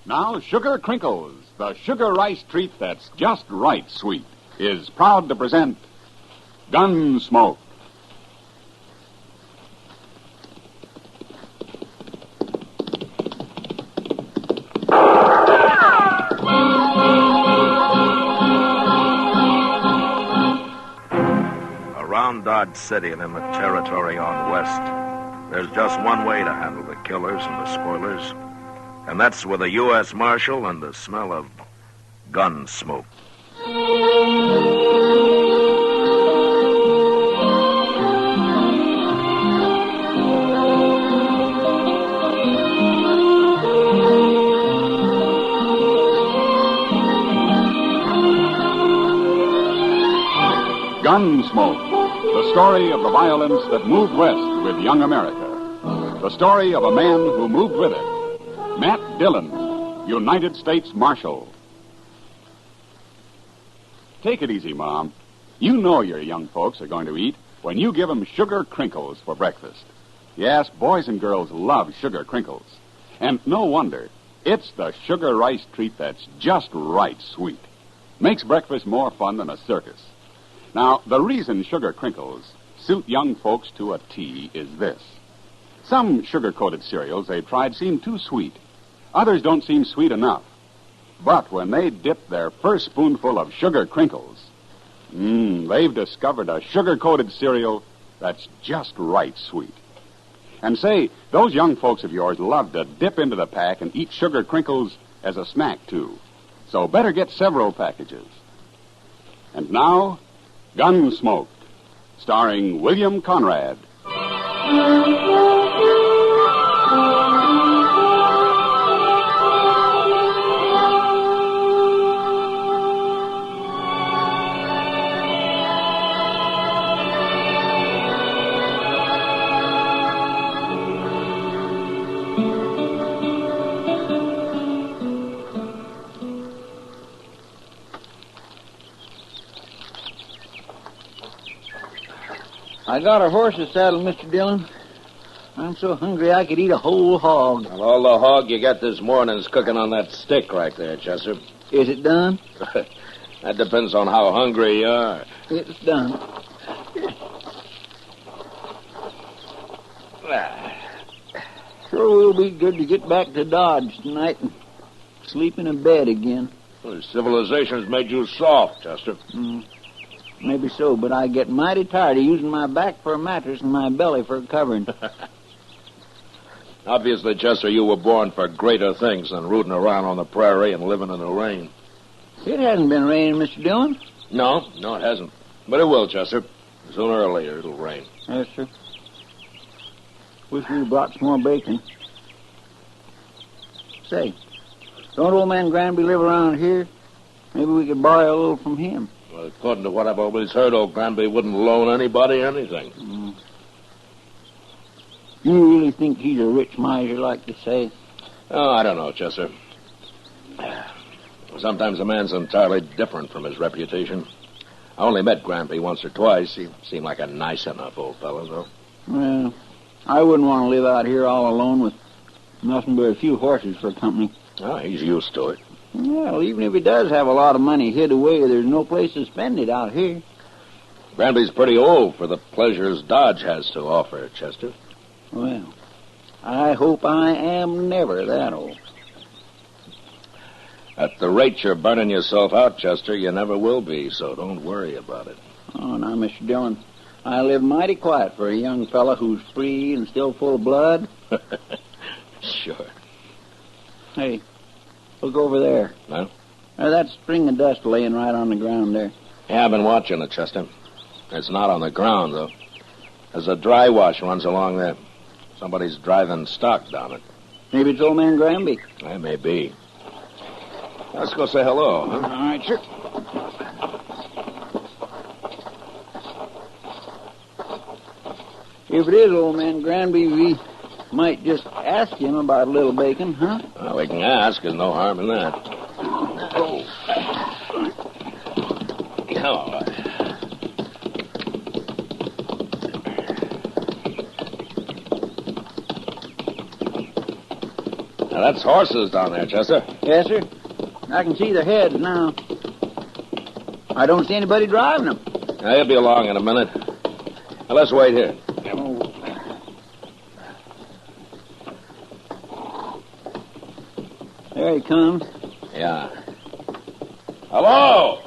Now, Sugar Crinkles, the sugar rice treat that's just right sweet, is proud to present Gunsmoke. Around Dodge City and in the territory on west, there's just one way to handle the killers and the spoilers. And that's with a U.S. Marshal and the smell of gun smoke. Gunsmoke, the story of the violence that moved west with young America. The story of a man who moved with it. Matt Dillon, United States Marshal. Take it easy, Mom. You know your young folks are going to eat when you give them sugar crinkles for breakfast. Yes, boys and girls love sugar crinkles. And no wonder. It's the sugar rice treat that's just right sweet. Makes breakfast more fun than a circus. Now, the reason sugar crinkles suit young folks to a T is this. Some sugar-coated cereals they've tried seem too sweet. Others don't seem sweet enough. But when they dip their first spoonful of sugar crinkles, they've discovered a sugar-coated cereal that's just right sweet. And say, those young folks of yours love to dip into the pack and eat sugar crinkles as a snack, too. So better get several packages. And now, Gunsmoke, starring William Conrad. I got a horse to saddle, Mr. Dillon. I'm so hungry I could eat a whole hog. Well, all the hog you got this morning's cooking on that stick right there, Chester. Is it done? That depends on how hungry you are. It's done. Sure will be good to get back to Dodge tonight and sleep in a bed again. Well, civilization's made you soft, Chester. Maybe so, but I get mighty tired of using my back for a mattress and my belly for a covering. Obviously, Chester, you were born for greater things than rooting around on the prairie and living in the rain. It hasn't been raining, Mr. Dillon. No, it hasn't. But it will, Chester. Sooner or later, it'll rain. Yes, sir. Wish we'd brought some more bacon. Say, don't old man Granby live around here? Maybe we could borrow a little from him. Well, according to what I've always heard, old Granby wouldn't loan anybody anything. You really think he's a rich miser, like they say? Oh, I don't know, Chester. Sometimes a man's entirely different from his reputation. I only met Granby once or twice. He seemed like a nice enough old fellow, though. Well, I wouldn't want to live out here all alone with nothing but a few horses for company. Oh, he's used to it. Well, even if he does have a lot of money hid away, there's no place to spend it out here. Granby's pretty old for the pleasures Dodge has to offer, Chester. Well, I hope I am never that old. At the rate you're burning yourself out, Chester, you never will be, so don't worry about it. Oh, now, Mr. Dillon, I live mighty quiet for a young fella who's free and still full of blood. Sure. Hey, look over there. Huh? There's that string of dust laying right on the ground there. Yeah, I've been watching it, Chester. It's not on the ground, though. There's a dry wash runs along there. Somebody's driving stock down it. Maybe it's old man Granby. That may be. Let's go say hello, huh? All right, sure. If it is old man Granby, we might just ask him about a little bacon, huh? Well, we can ask. There's no harm in that. Oh. Oh. Now, that's horses down there, Chester. Yes, sir. I can see their heads now. I don't see anybody driving them. Now, he'll be along in a minute. Now, let's wait here. Oh. There he comes. Yeah. Hello!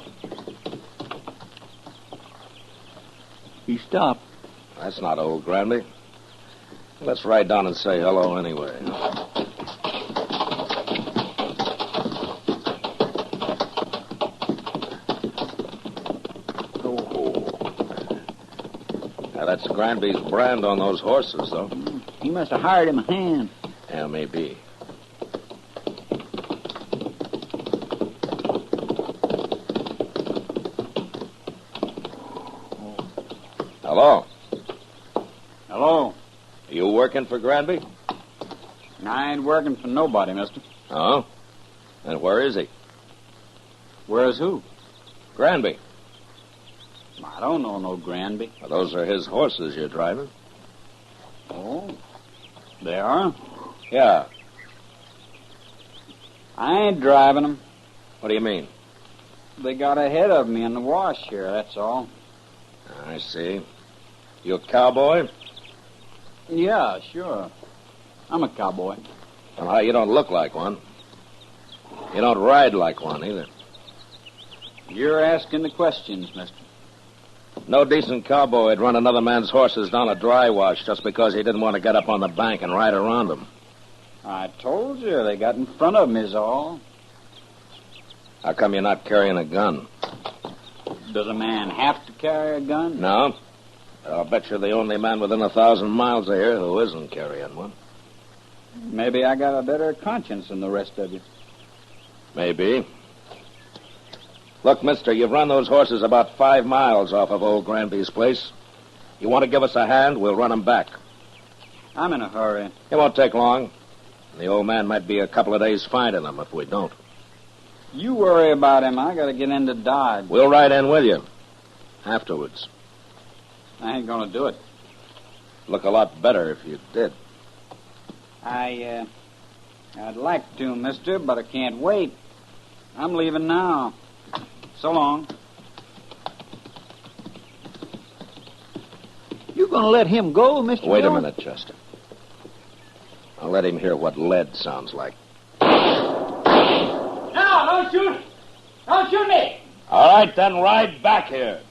He stopped. That's not old Granby. Let's ride down and say hello anyway. Now, that's Granby's brand on those horses, though. He must have hired him a hand. Yeah, maybe. Hello? Hello. Are you working for Granby? I ain't working for nobody, mister. Oh? And where is he? Where's who? Granby. I don't know no Granby. Well, those are his horses you're driving. Oh, they are? Yeah. I ain't driving them. What do you mean? They got ahead of me in the wash here, that's all. I see. You a cowboy? Yeah, sure. I'm a cowboy. Well, you don't look like one. You don't ride like one, either. You're asking the questions, mister. No decent cowboy would run another man's horses down a dry wash just because he didn't want to get up on the bank and ride around them. I told you, they got in front of me is all. How come you're not carrying a gun? Does a man have to carry a gun? No. I'll bet you're the only man within 1,000 miles of here who isn't carrying one. Maybe I got a better conscience than the rest of you. Maybe. Look, mister, you've run those horses about 5 miles off of old Granby's place. You want to give us a hand, we'll run them back. I'm in a hurry. It won't take long. The old man might be a couple of days finding them if we don't. You worry about him. I got to get into Dodge. We'll ride in with you. Afterwards. I ain't going to do it. Look a lot better if you did. I'd like to, mister, but I can't wait. I'm leaving now. So long. You going to let him go, Mr. Wait a Dillon? minute, Chester. I'll let him hear what lead sounds like. No, don't shoot! Don't shoot me! All right, then ride back here.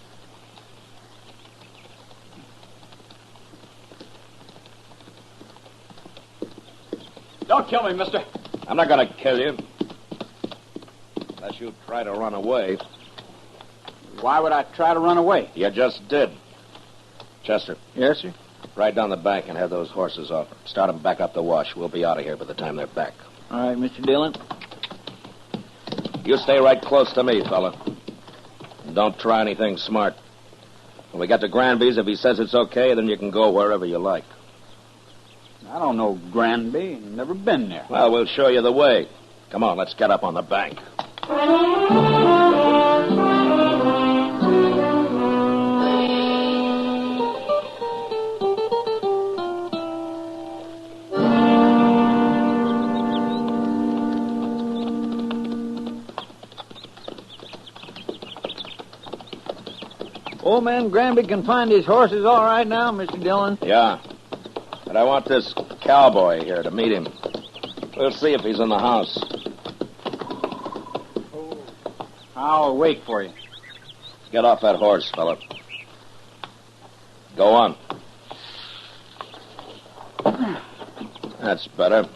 Don't kill me, mister. I'm not going to kill you. Unless you try to run away. Why would I try to run away? You just did. Chester. Yes, sir? Ride down the bank and have those horses off. Start them back up the wash. We'll be out of here by the time they're back. All right, Mr. Dillon. You stay right close to me, fella. And don't try anything smart. When we get to Granby's, if he says it's okay, then you can go wherever you like. I don't know Granby. Never been there. Well, we'll show you the way. Come on, let's get up on the bank. Old man Granby can find his horses all right now, Mr. Dillon. Yeah. But I want this cowboy here to meet him. We'll see if he's in the house. I'll wait for you. Get off that horse, fella. Go on. That's better.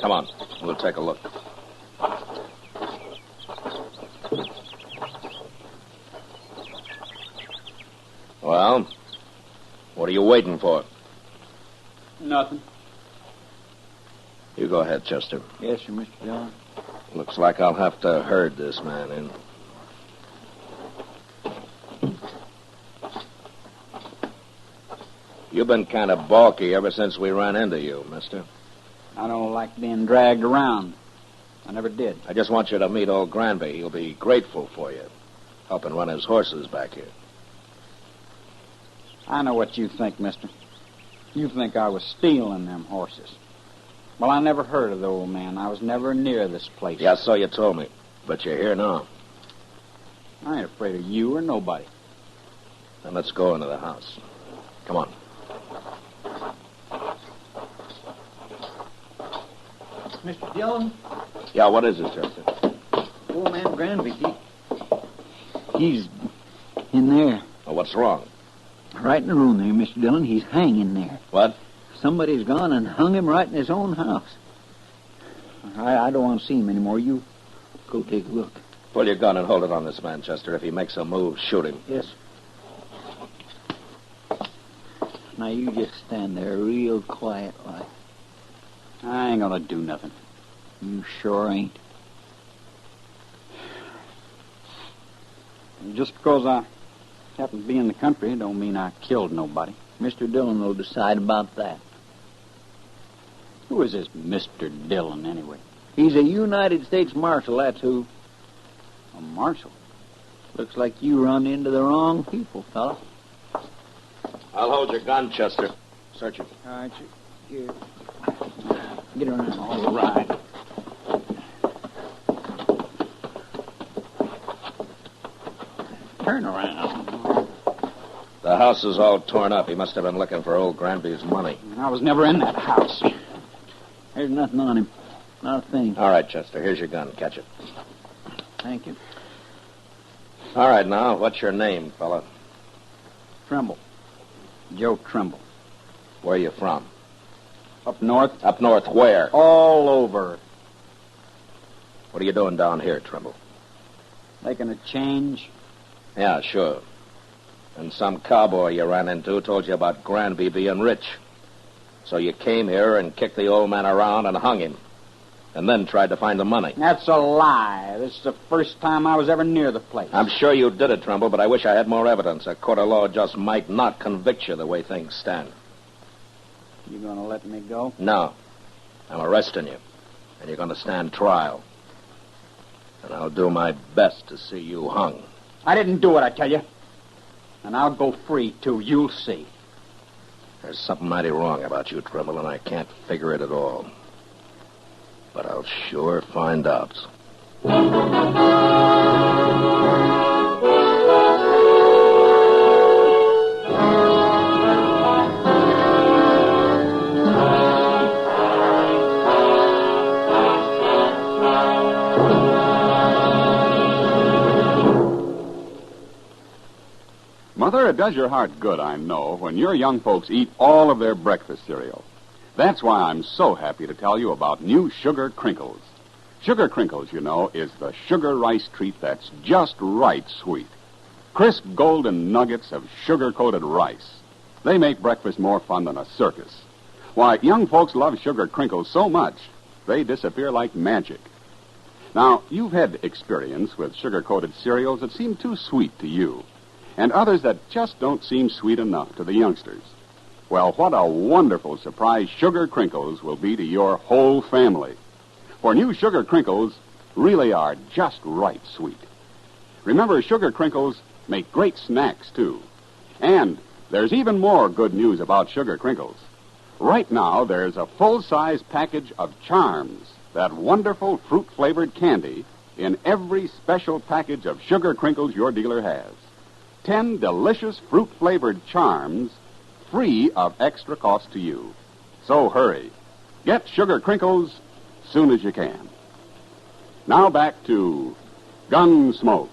Come on. We'll take a look. Well, what are you waiting for? Nothing. You go ahead, Chester. Yes, sir, Mr. Dillon. Looks like I'll have to herd this man in. You've been kind of balky ever since we ran into you, mister. I don't like being dragged around. I never did. I just want you to meet old Granby. He'll be grateful for you, helping run his horses back here. I know what you think, mister. You think I was stealing them horses. Well, I never heard of the old man. I was never near this place. Yeah, so you told me. But you're here now. I ain't afraid of you or nobody. Then let's go into the house. Come on. Mr. Dillon? Yeah, what is it, Chester? Old man Granby, he's in there. Oh, what's wrong? Right in the room there, Mr. Dillon. He's hanging there. What? Somebody's gone and hung him right in his own house. I don't want to see him anymore. You go take a look. Pull your gun and hold it on this man, Chester. If he makes a move, shoot him. Yes. Now, you just stand there real quiet like. I ain't gonna do nothing. You sure ain't. Just because I happen to be in the country don't mean I killed nobody. Mr. Dillon will decide about that. Who is this Mr. Dillon, anyway? He's a United States Marshal, that's who. A marshal? Looks like you run into the wrong people, fella. I'll hold your gun, Chester. Search it. All right, here. Get around. All right. Turn around. The house is all torn up. He must have been looking for old Granby's money. I was never in that house. There's nothing on him. Not a thing. All right, Chester. Here's your gun. Catch it. Thank you. All right, now, what's your name, fella? Trimble. Joe Trimble. Where you from? Up north. Up north where? All over. What are you doing down here, Trimble? Making a change. Yeah, sure. And some cowboy you ran into told you about Granby being rich. So you came here and kicked the old man around and hung him. And then tried to find the money. That's a lie. This is the first time I was ever near the place. I'm sure you did it, Trimble, but I wish I had more evidence. A court of law just might not convict you the way things stand. You gonna let me go? No. I'm arresting you. And you're gonna stand trial. And I'll do my best to see you hung. I didn't do it, I tell you. And I'll go free, too. You'll see. There's something mighty wrong about you, Trimble, and I can't figure it at all. But I'll sure find out. Mother, it does your heart good, I know, when your young folks eat all of their breakfast cereal. That's why I'm so happy to tell you about new Sugar Crinkles. Sugar Crinkles, you know, is the sugar rice treat that's just right sweet. Crisp golden nuggets of sugar-coated rice. They make breakfast more fun than a circus. Why, young folks love Sugar Crinkles so much, they disappear like magic. Now, you've had experience with sugar-coated cereals that seem too sweet to you, and others that just don't seem sweet enough to the youngsters. Well, what a wonderful surprise Sugar Crinkles will be to your whole family. For new Sugar Crinkles really are just right sweet. Remember, Sugar Crinkles make great snacks, too. And there's even more good news about Sugar Crinkles. Right now, there's a full-size package of Charms, that wonderful fruit-flavored candy in every special package of sugar crinkles your dealer has. 10 delicious fruit-flavored charms free of extra cost to you. So hurry. Get sugar crinkles soon as you can. Now back to Gunsmoke.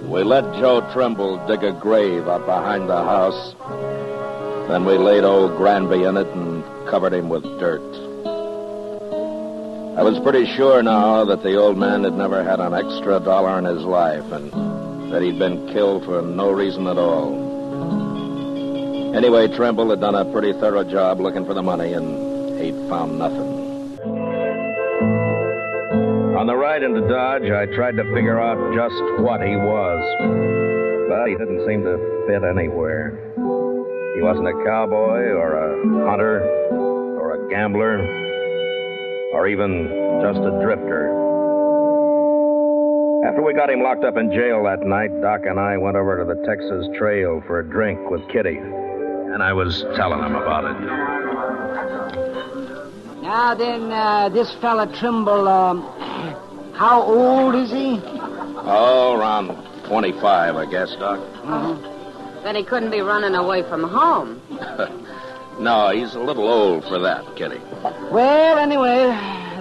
We let Joe Trimble dig a grave up behind the house. Then we laid old Granby in it and covered him with dirt. I was pretty sure now that the old man had never had an extra dollar in his life and that he'd been killed for no reason at all. Anyway, Trimble had done a pretty thorough job looking for the money, and he'd found nothing. On the ride into Dodge, I tried to figure out just what he was. But he didn't seem to fit anywhere. He wasn't a cowboy or a hunter or a gambler or even just a drifter. After we got him locked up in jail that night, Doc and I went over to the Texas Trail for a drink with Kitty. And I was telling him about it. Now then, this fella Trimble, how old is he? Oh, around 25, I guess, Doc. Then he couldn't be running away from home. No, he's a little old for that, Kitty. Well, anyway,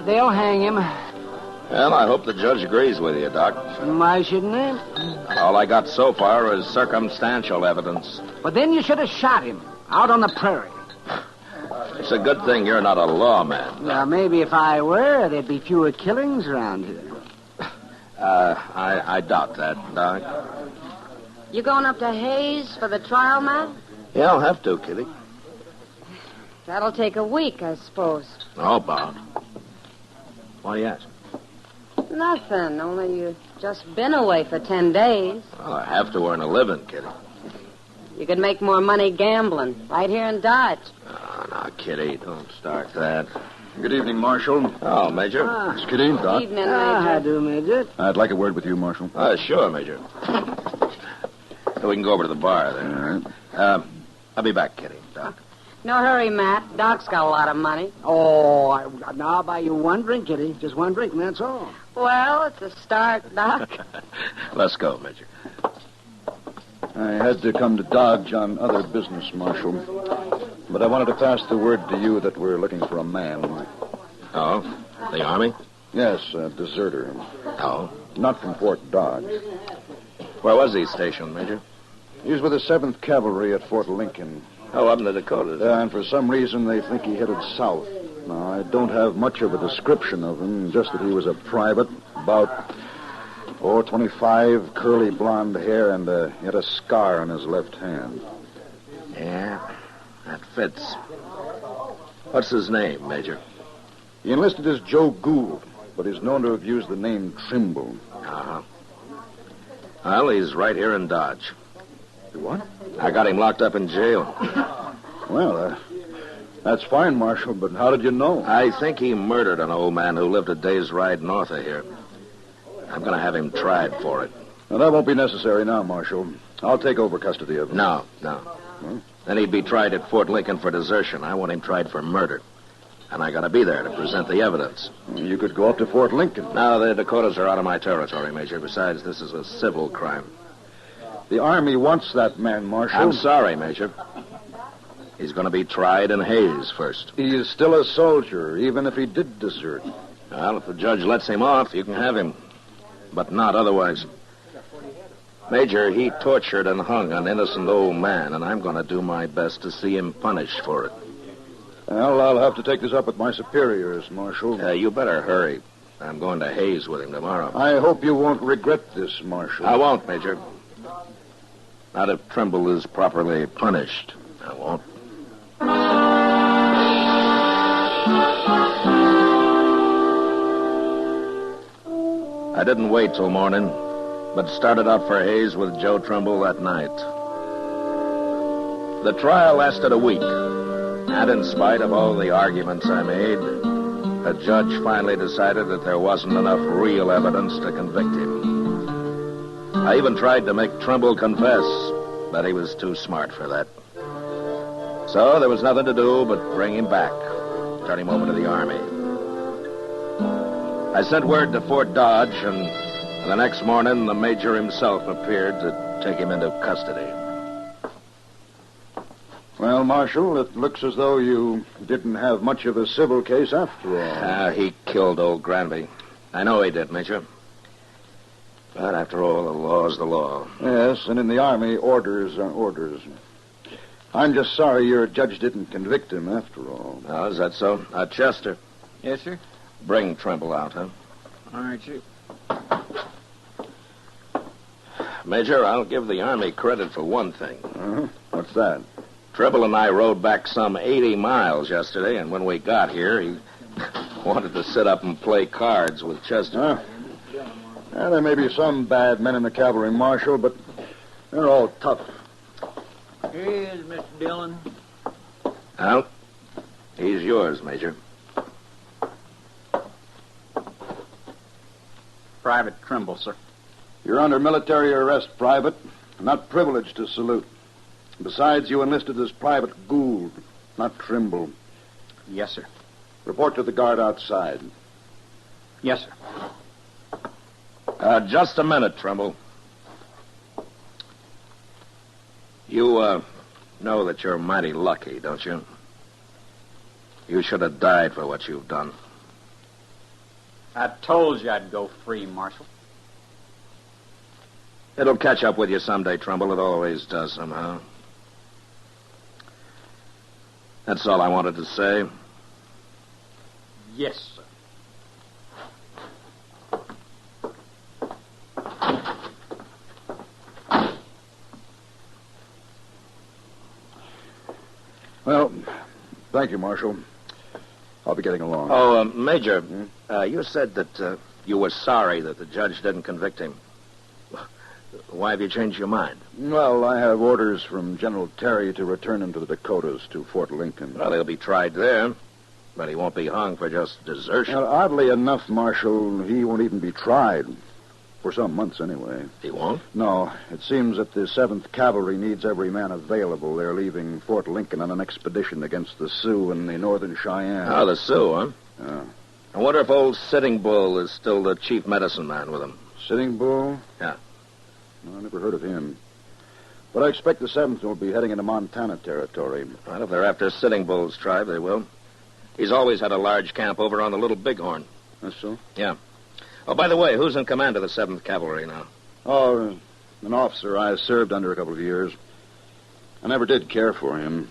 they'll hang him. Well, I hope the judge agrees with you, Doc. Why shouldn't they? All I got so far is circumstantial evidence. But then you should have shot him out on the prairie. It's a good thing you're not a lawman. Well, maybe if I were, there'd be fewer killings around here. I doubt that, Doc. You going up to Hayes for the trial, Matt? Yeah, I'll have to, Kitty. That'll take a week, I suppose. Oh, about. Why do you ask? Nothing, only you've just been away for 10 days. Well, I have to earn a living, Kitty. You could make more money gambling right here in Dodge. Oh, now, Kitty, don't start that. Good evening, Marshal. Oh, Major. It's Kitty, Doc. Evening, Major. How do, Major? I'd like a word with you, Marshal. Sure, Major. So we can go over to the bar then. All right. I'll be back, Kitty. Doc. No hurry, Matt. Doc's got a lot of money. Oh, now I'll buy you one drink, Kitty. Just one drink, and that's all. Well, it's a start, Doc. Let's go, Major. I had to come to Dodge on other business, Marshal. But I wanted to pass the word to you that we're looking for a man. Oh? The Army? Yes, a deserter. Oh? Not from Fort Dodge. Where was he stationed, Major? He was with the 7th Cavalry at Fort Lincoln. Oh, up in the Dakotas. And for some reason, they think he headed south. Now, I don't have much of a description of him, just that he was a private, about 25, curly blonde hair, and he had a scar on his left hand. Yeah, that fits. What's his name, Major? He enlisted as Joe Gould, but he's known to have used the name Trimble. Uh-huh. Well, he's right here in Dodge. What? I got him locked up in jail. Well, that's fine, Marshal, but how did you know? I think he murdered an old man who lived a day's ride north of here. I'm going to have him tried for it. Now, that won't be necessary now, Marshal. I'll take over custody of him. No. Huh? Then he'd be tried at Fort Lincoln for desertion. I want him tried for murder. And I got to be there to present the evidence. You could go up to Fort Lincoln. No, the Dakotas are out of my territory, Major. Besides, this is a civil crime. The Army wants that man, Marshal. I'm sorry, Major. He's going to be tried in Hayes first. He is still a soldier, even if he did desert. Well, if the judge lets him off, you can have him. But not otherwise. Major, he tortured and hung an innocent old man, and I'm going to do my best to see him punished for it. Well, I'll have to take this up with my superiors, Marshal. You better hurry. I'm going to Hayes with him tomorrow. I hope you won't regret this, Marshal. I won't, Major. Not if Trimble is properly punished. I won't. I didn't wait till morning, but started out for Hayes with Joe Trimble that night. The trial lasted a week. And in spite of all the arguments I made, a judge finally decided that there wasn't enough real evidence to convict him. I even tried to make Trimble confess, but he was too smart for that. So there was nothing to do but bring him back, turn him over to the Army. I sent word to Fort Dodge, and the next morning the major himself appeared to take him into custody. Well, Marshal, it looks as though you didn't have much of a civil case after all. He killed old Granby. I know he did, Major. But after all, the law's the law. Yes, and in the Army, orders are orders. I'm just sorry your judge didn't convict him after all. Oh, is that so? Chester. Yes, sir? Bring Trimble out, huh? All right, sir. Major, I'll give the Army credit for one thing. What's that? Trimble and I rode back some 80 miles yesterday, and when we got here, he wanted to sit up and play cards with Chester. There may be some bad men in the cavalry, Marshal, but they're all tough. Here he is, Mr. Dillon. Well, he's yours, Major. Private Trimble, sir. You're under military arrest, Private. Not privileged to salute. Besides, you enlisted as Private Gould, not Trimble. Yes, sir. Report to the guard outside. Yes, sir. Just a minute, Trimble. You, know that you're mighty lucky, don't you? You should have died for what you've done. I told you I'd go free, Marshal. It'll catch up with you someday, Trimble. It always does somehow. That's all I wanted to say. Yes, sir. Well, thank you, Marshal. I'll be getting along. Oh, Major, you said that you were sorry that the judge didn't convict him. Why have you changed your mind? Well, I have orders from General Terry to return him to the Dakotas, to Fort Lincoln. Well, he'll be tried there, but he won't be hung for just desertion. Well, oddly enough, Marshal, he won't even be tried. For some months, anyway. He won't? No. It seems that the 7th Cavalry needs every man available. They're leaving Fort Lincoln on an expedition against the Sioux and the Northern Cheyenne. Oh, the Sioux, huh? Yeah. I wonder if old Sitting Bull is still the chief medicine man with them. Sitting Bull? Yeah. Well, I never heard of him. But I expect the 7th will be heading into Montana territory. Well, if they're after Sitting Bull's tribe, they will. He's always had a large camp over on the Little Bighorn. That's so? Yeah. Oh, by the way, who's in command of the 7th Cavalry now? Oh, an officer I served under a couple of years. I never did care for him.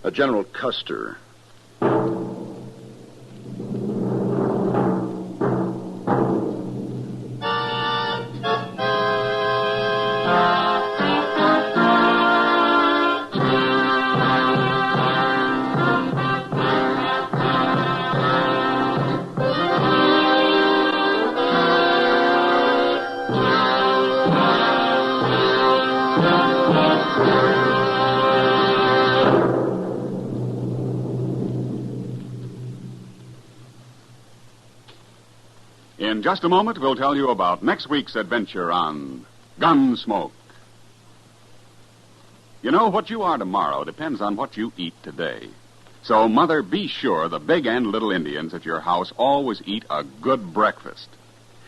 A General Custer. In just a moment, we'll tell you about next week's adventure on Gunsmoke. You know, what you are tomorrow depends on what you eat today. So, Mother, be sure the big and little Indians at your house always eat a good breakfast.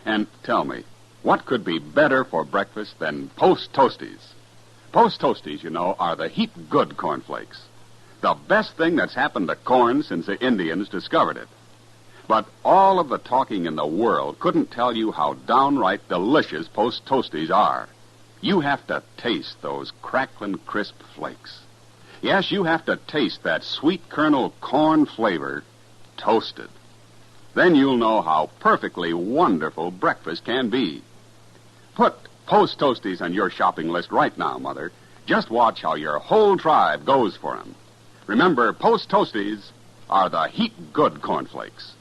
And tell me, what could be better for breakfast than Post Toasties? Post Toasties, you know, are the heap good cornflakes. The best thing that's happened to corn since the Indians discovered it. But all of the talking in the world couldn't tell you how downright delicious Post Toasties are. You have to taste those crackling, crisp flakes. Yes, you have to taste that sweet kernel corn flavor toasted. Then you'll know how perfectly wonderful breakfast can be. Put Post Toasties on your shopping list right now, Mother. Just watch how your whole tribe goes for them. Remember, Post Toasties are the heap good cornflakes.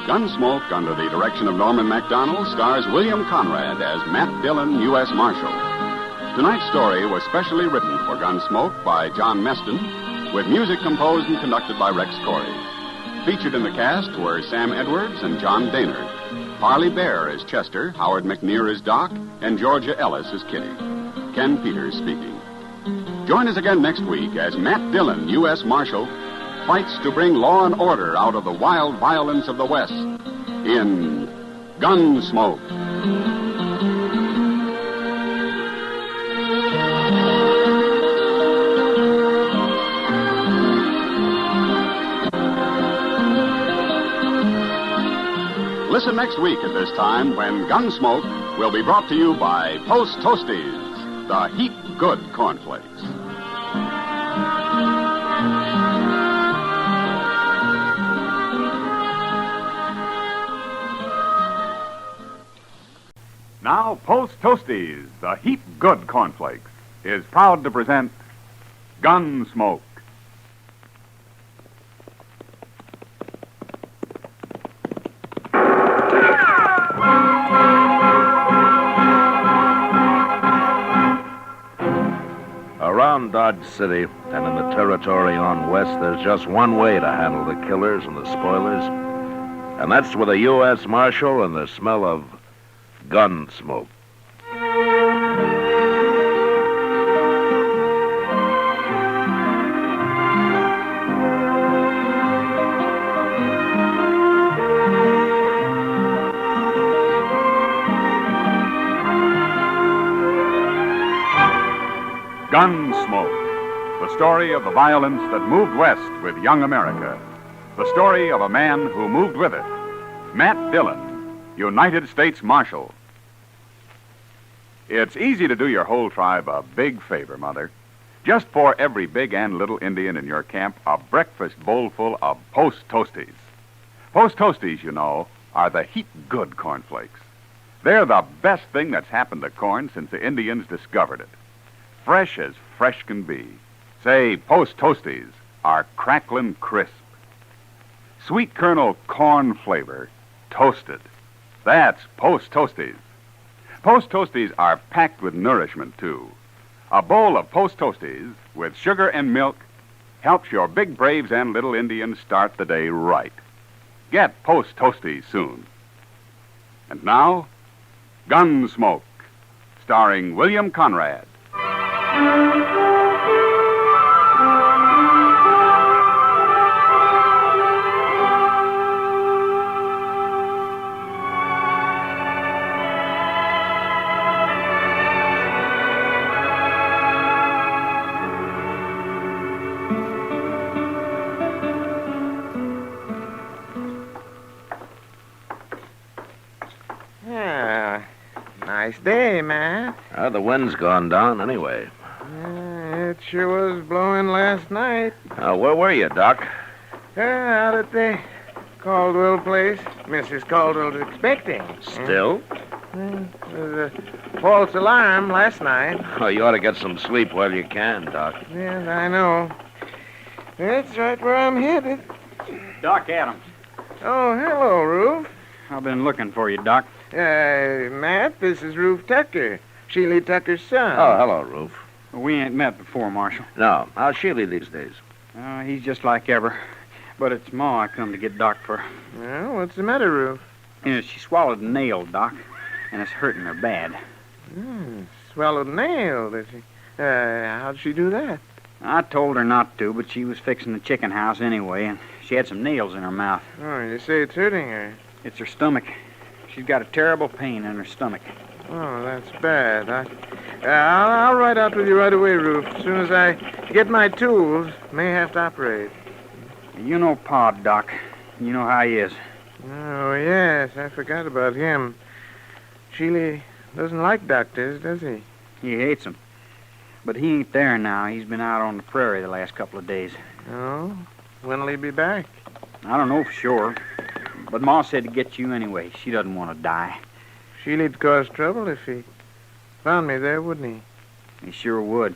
Gunsmoke, under the direction of Norman Macdonnell, stars William Conrad as Matt Dillon, U.S. Marshal. Tonight's story was specially written for Gunsmoke by John Meston, with music composed and conducted by Rex Corey. Featured in the cast were Sam Edwards and John Daynard. Harley Bear as Chester, Howard McNear as Doc, and Georgia Ellis as Kitty. Ken Peters speaking. Join us again next week as Matt Dillon, U.S. Marshal, fights to bring law and order out of the wild violence of the West in Gunsmoke. Listen next week at this time when Gunsmoke will be brought to you by Post Toasties, the heap good cornflakes. Now, Post Toasties, the heap good cornflakes, is proud to present Gunsmoke. Around Dodge City and in the territory on west, there's just one way to handle the killers and the spoilers, and that's with a U.S. Marshal and the smell of gun smoke. Gunsmoke, the story of the violence that moved west with young America. The story of a man who moved with it. Matt Dillon, United States Marshal. It's easy to do your whole tribe a big favor, Mother. Just pour every big and little Indian in your camp a breakfast bowl full of Post Toasties. Post Toasties, you know, are the heap good cornflakes. They're the best thing that's happened to corn since the Indians discovered it. Fresh as fresh can be. Say, Post Toasties are crackling crisp. Sweet kernel corn flavor, toasted. That's Post Toasties. Post Toasties are packed with nourishment, too. A bowl of Post Toasties with sugar and milk helps your big braves and little Indians start the day right. Get Post Toasties soon. And now, Gunsmoke, starring William Conrad. Nice day, Matt. The wind's gone down anyway. It sure was blowing last night. Where were you, Doc? Out at the Caldwell place. Mrs. Caldwell's expecting. Still? There was a false alarm last night. Oh, you ought to get some sleep while you can, Doc. Yes, I know. That's right where I'm headed. Doc Adams. Oh, hello, Roof. I've been looking for you, Doc. Matt, this is Roof Tucker, Sheely Tucker's son. Oh, hello, Roof. We ain't met before, Marshal. No. How's Sheely these days? He's just like ever. But it's Ma I come to get Doc for. Well, what's the matter, Roof? She swallowed a nail, Doc, and it's hurting her bad. Swallowed a nail, did she? How'd she do that? I told her not to, but she was fixing the chicken house anyway, and she had some nails in her mouth. Oh, you say it's hurting her? It's her stomach. She's got a terrible pain in her stomach. Oh, that's bad. I'll ride out with you right away, Roof. As soon as I get my tools, may have to operate. You know Pa, Doc. You know how he is. Oh, yes, I forgot about him. Sheely doesn't like doctors, does he? He hates them. But he ain't there now. He's been out on the prairie the last couple of days. Oh? When'll he be back? I don't know for sure. But Ma said to get you anyway. She doesn't want to die. Sheely'd cause trouble if he found me there, wouldn't he? He sure would.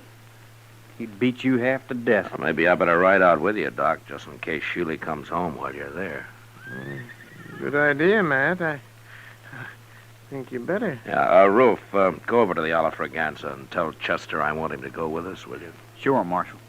He'd beat you half to death. Well, maybe I better ride out with you, Doc, just in case Sheely comes home while you're there. Good idea, Matt. I think you better. Yeah, Roof, go over to the Olafraganza and tell Chester I want him to go with us, will you? Sure, Marshal.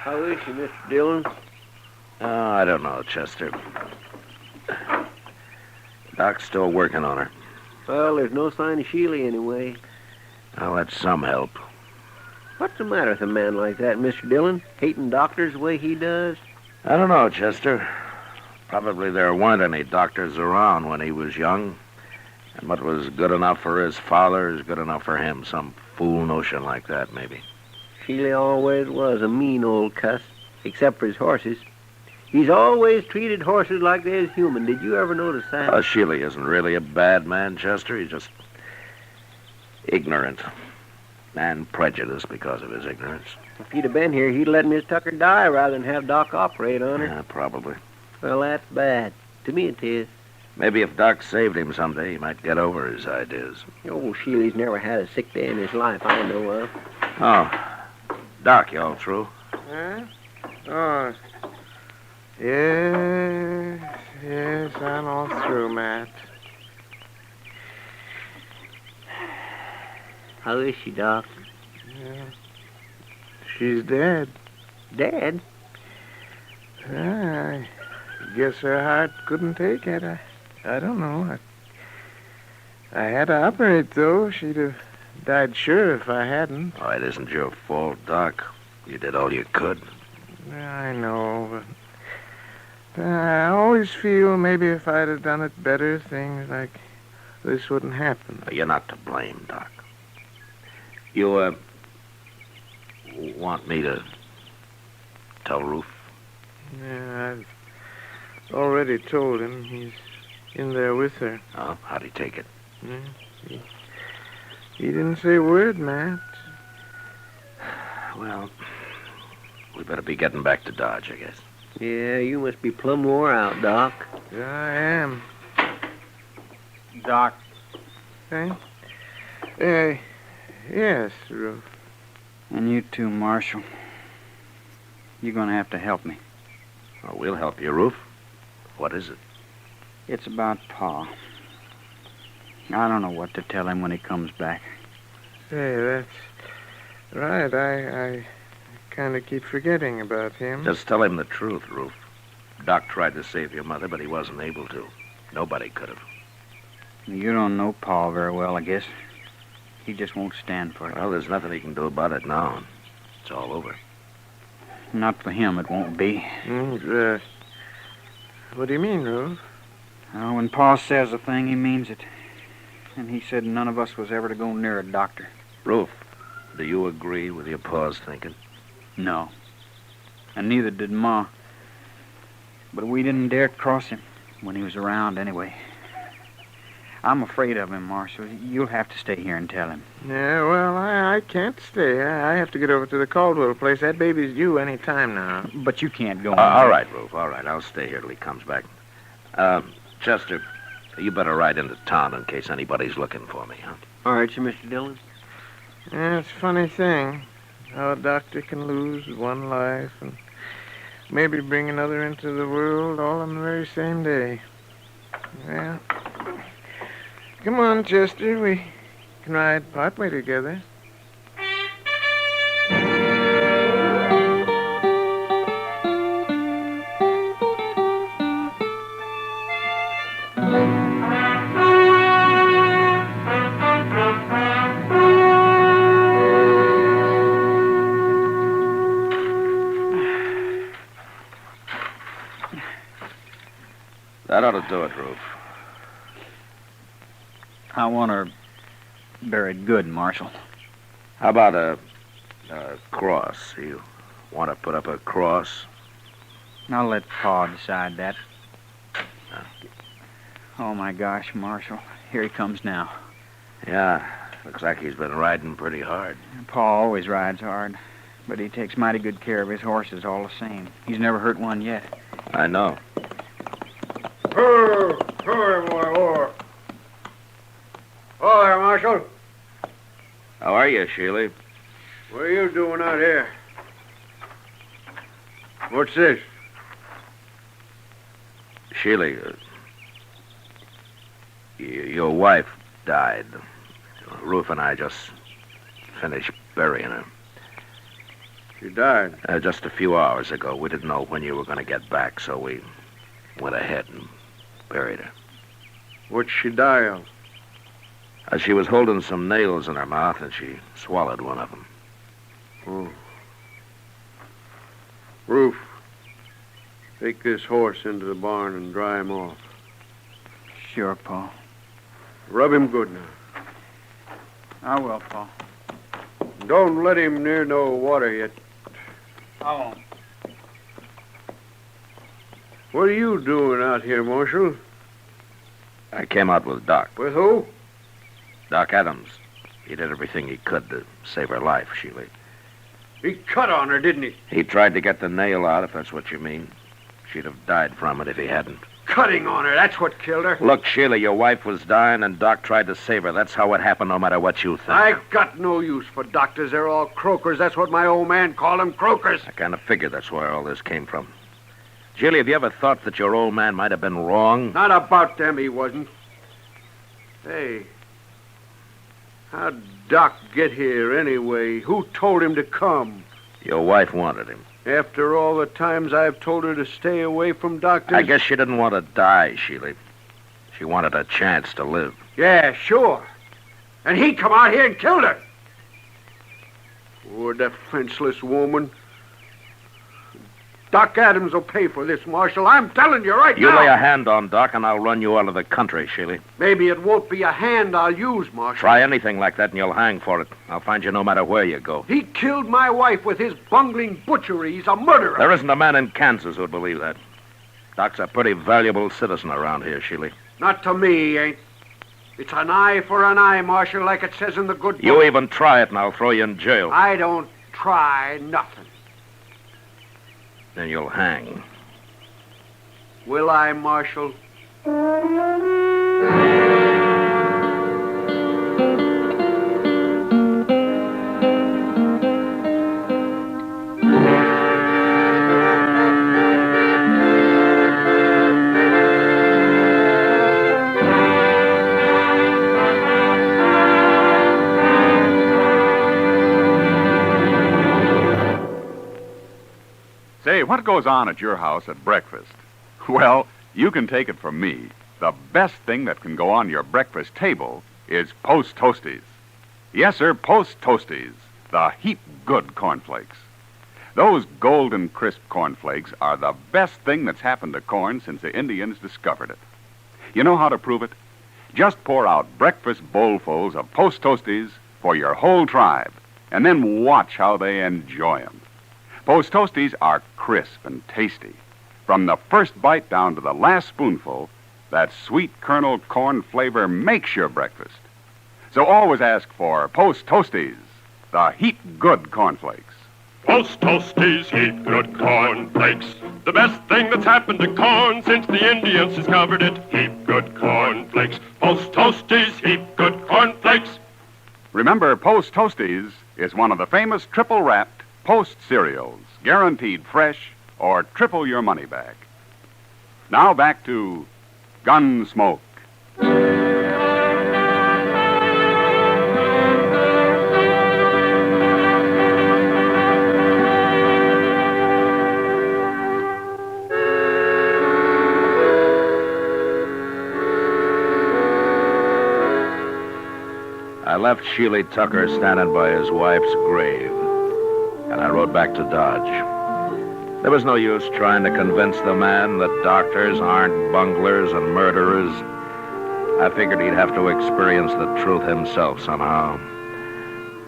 How is she, Mr. Dillon? I don't know, Chester. Doc's still working on her. Well, there's no sign of Sheila anyway. Well, that's some help. What's the matter with a man like that, Mr. Dillon? Hating doctors the way he does? I don't know, Chester. Probably there weren't any doctors around when he was young. And what was good enough for his father is good enough for him. Some fool notion like that, maybe. Sheila always was a mean old cuss, except for his horses. He's always treated horses like they're human. Did you ever notice that? Sheila isn't really a bad man, Chester. He's just ignorant and prejudiced because of his ignorance. If he'd have been here, he'd let Miss Tucker die rather than have Doc operate on her. Yeah, probably. Well, that's bad. To me it is. Maybe if Doc saved him someday, he might get over his ideas. Oh, Sheila's never had a sick day in his life I know of. Oh, Doc, you all through? Huh? Oh, yes, I'm all through, Matt. How is she, Doc? Yeah. She's dead. Dead? I guess her heart couldn't take it. I don't know. I had to operate, though. She'd have died sure if I hadn't. Oh, it isn't your fault, Doc. You did all you could. I know, but I always feel maybe if I'd have done it better, things like this wouldn't happen. You're not to blame, Doc. You, want me to tell Roof? Yeah, I've already told him. He's in there with her. Oh, how'd he take it? Yeah, he didn't say a word, Matt. Well, we better be getting back to Dodge, I guess. Yeah, you must be plumb wore out, Doc. Yeah, I am. Doc. Hey? Yes, Roof. And you too, Marshal. You're going to have to help me. Oh, we'll help you, Roof. What is it? It's about Pa. I don't know what to tell him when he comes back. Hey, that's right. I kind of keep forgetting about him. Just tell him the truth, Roof. Doc tried to save your mother, but he wasn't able to. Nobody could have. You don't know Pa very well, I guess. He just won't stand for it. Well, there's nothing he can do about it now. It's all over. Not for him, it won't be. What do you mean, Roof? Well, when Pa says a thing, he means it. And he said none of us was ever to go near a doctor. Roof, do you agree with your Pa's thinking? No. And neither did Ma. But we didn't dare cross him when he was around anyway. I'm afraid of him, Marshal. You'll have to stay here and tell him. Yeah, well, I can't stay. I have to get over to the Caldwell place. That baby's due any time now. But you can't go. All right, Roof, all right. I'll stay here till he comes back. Chester, you better ride into town in case anybody's looking for me, huh? All right, you, Mr. Dillon. Yeah, it's a funny thing how a doctor can lose one life and maybe bring another into the world all on the very same day. Well, come on, Chester. We can ride partway together. That ought to do it, Roof. I want her buried good, Marshal. How about a cross? You want to put up a cross? I'll let Pa decide that. Oh, my gosh, Marshal. Here he comes now. Yeah, Looks like he's been riding pretty hard. Pa always rides hard, but he takes mighty good care of his horses all the same. He's never hurt one yet. I know. Hurry, boy, or. Oh, there, Marshal. How are you, Sheely? What are you doing out here? What's this? Sheely, your wife died. Ruth and I just finished burying her. She died? Just a few hours ago. We didn't know when you were going to get back, so we went ahead and buried her. What'd she die of? She was holding some nails in her mouth, and she swallowed one of them. Oh. Ruth, take this horse into the barn and dry him off. Sure, Pa. Rub him good now. I will, Pa. Don't let him near no water yet. I won't. What are you doing out here, Marshal? I came out with Doc. With who? Doc Adams. He did everything he could to save her life, Sheely. He cut on her, didn't he? He tried to get the nail out, if that's what you mean. She'd have died from it if he hadn't. Cutting on her, that's what killed her. Look, Sheila, your wife was dying, and Doc tried to save her. That's how it happened, no matter what you think. I got no use for doctors. They're all croakers. That's what my old man called them, croakers. I kind of figured that's where all this came from. Sheila, have you ever thought that your old man might have been wrong? Not about them, he wasn't. Hey, how'd Doc get here anyway? Who told him to come? Your wife wanted him. After all the times I've told her to stay away from doctors? I guess she didn't want to die, Sheila. She wanted a chance to live. Yeah, sure. And he come out here and killed her. Poor defenseless woman. Doc Adams will pay for this, Marshal. I'm telling you right now. You lay a hand on Doc, and I'll run you out of the country, Sheila. Maybe it won't be a hand I'll use, Marshal. Try anything like that, and you'll hang for it. I'll find you no matter where you go. He killed my wife with his bungling butchery. He's a murderer. There isn't a man in Kansas who'd believe that. Doc's a pretty valuable citizen around here, Sheila. Not to me, ain't. It's an eye for an eye, Marshal, like it says in the good book. You even try it, and I'll throw you in jail. I don't try nothing. Then you'll hang. Will I, Marshal? Say, what goes on at your house at breakfast? Well, you can take it from me. The best thing that can go on your breakfast table is Post Toasties. Yes, sir, Post Toasties, the heap good cornflakes. Those golden crisp cornflakes are the best thing that's happened to corn since the Indians discovered it. You know how to prove it? Just pour out breakfast bowlfuls of Post Toasties for your whole tribe, and then watch how they enjoy 'em. Post Toasties are crisp and tasty. From the first bite down to the last spoonful, that sweet kernel corn flavor makes your breakfast. So always ask for Post Toasties, the heap good cornflakes. Post Toasties, heap good cornflakes. The best thing that's happened to corn since the Indians discovered it. Heap good cornflakes. Post Toasties, heap good cornflakes. Remember, Post Toasties is one of the famous triple-wrapped Post cereals, guaranteed fresh or triple your money back. Now back to Gunsmoke. I left Sheely Tucker standing by his wife's grave, and I rode back to Dodge. There was no use trying to convince the man that doctors aren't bunglers and murderers. I figured he'd have to experience the truth himself somehow.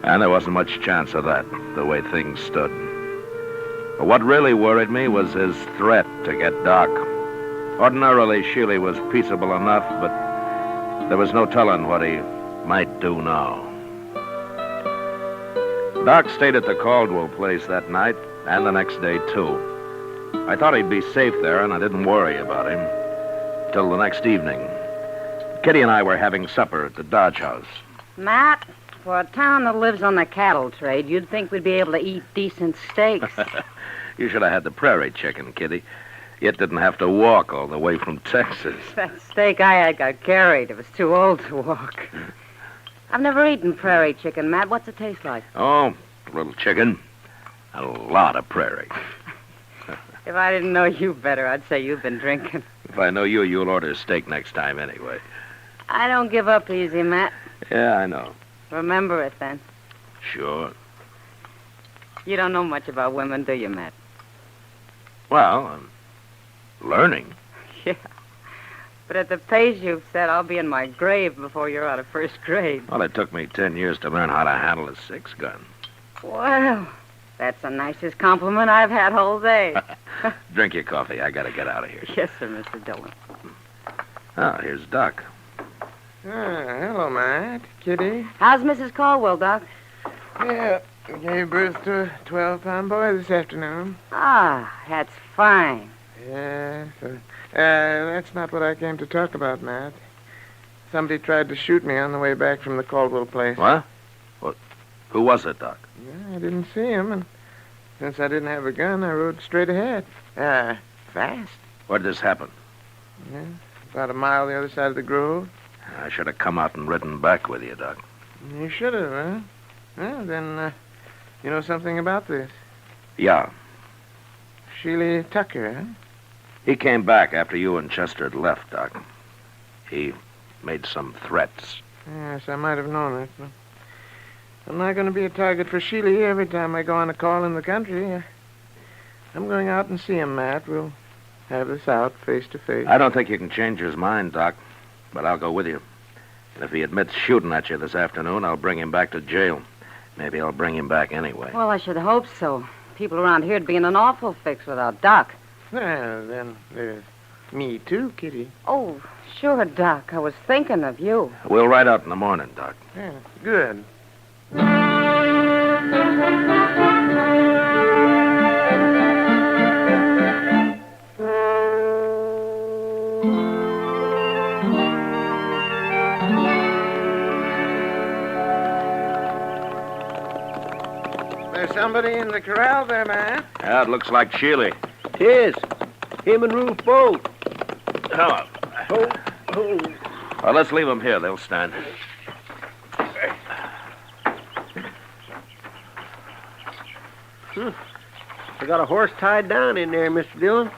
And there wasn't much chance of that, the way things stood. But what really worried me was his threat to get Doc. Ordinarily, Sheely was peaceable enough, but there was no telling what he might do now. Doc stayed at the Caldwell place that night and the next day, too. I thought he'd be safe there, and I didn't worry about him till the next evening. Kitty and I were having supper at the Dodge House. Matt, for a town that lives on the cattle trade, you'd think we'd be able to eat decent steaks. You should have had the prairie chicken, Kitty. It didn't have to walk all the way from Texas. That steak I had got carried. It was too old to walk. I've never eaten prairie chicken, Matt. What's it taste like? Oh, a little chicken, a lot of prairie. If I didn't know you better, I'd say you've been drinking. If I know you, you'll order steak next time anyway. I don't give up easy, Matt. Yeah, I know. Remember it, then. Sure. You don't know much about women, do you, Matt? Well, I'm learning. Yeah. But at the pace you've set, I'll be in my grave before you're out of first grade. Well, it took me 10 years to learn how to handle a 6-gun. Well, that's the nicest compliment I've had all day. Drink your coffee. I gotta get out of here. Yes, sir, Mr. Dillon. Oh, here's Doc. Hello, Matt. Kitty. How's Mrs. Caldwell, Doc? Yeah, gave birth to a 12-pound boy this afternoon. Ah, that's fine. Yes. That's not what I came to talk about, Matt. Somebody tried to shoot me on the way back from the Caldwell place. What? Who was it, Doc? Yeah, I didn't see him, and since I didn't have a gun, I rode straight ahead. Fast. Where did this happen? Yeah, about a mile the other side of the grove. I should have come out and ridden back with you, Doc. You should have, huh? Well, then, you know something about this? Yeah. Sheely Tucker, huh? He came back after you and Chester had left, Doc. He made some threats. Yes, I might have known it. But I'm not going to be a target for Sheely every time I go on a call in the country. I'm going out and see him, Matt. We'll have this out face to face. I don't think you can change his mind, Doc, but I'll go with you. And if he admits shooting at you this afternoon, I'll bring him back to jail. Maybe I'll bring him back anyway. Well, I should hope so. People around here'd be in an awful fix without Doc. Well, then there's me too, Kitty. Oh, sure, Doc. I was thinking of you. We'll ride out in the morning, Doc. Yeah, good. There's somebody in the corral there, man. Yeah, it looks like Sheely. Tis. Him and Ruth both. Hello. Well, let's leave them here. They'll stand. I got a horse tied down in there, Mr. Dillon.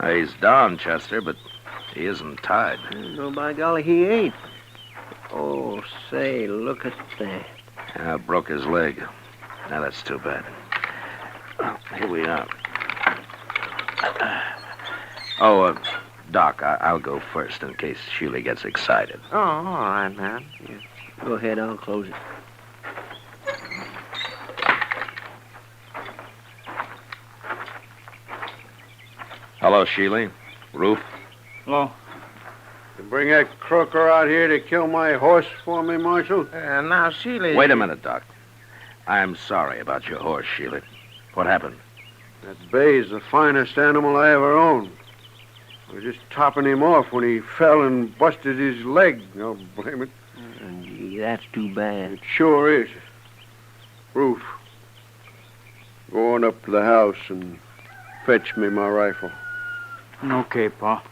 He's down, Chester, but he isn't tied. No, by golly, he ain't. Oh, say, look at that. Yeah, broke his leg. Now, that's too bad. Well, here we are. Doc, I'll go first in case Sheely gets excited. Oh, all right, man. Yeah. Go ahead, I'll close it. Hello, Sheely. Ruth. Hello. You bring that croaker out here to kill my horse for me, Marshal? Now, Sheely... Wait a minute, Doc. I'm sorry about your horse, Sheely. What happened? That bay's the finest animal I ever owned. I was just topping him off when he fell and busted his leg. I'll blame it. Gee, that's too bad. It sure is. Ruth, go on up to the house and fetch me my rifle. Okay, Pa.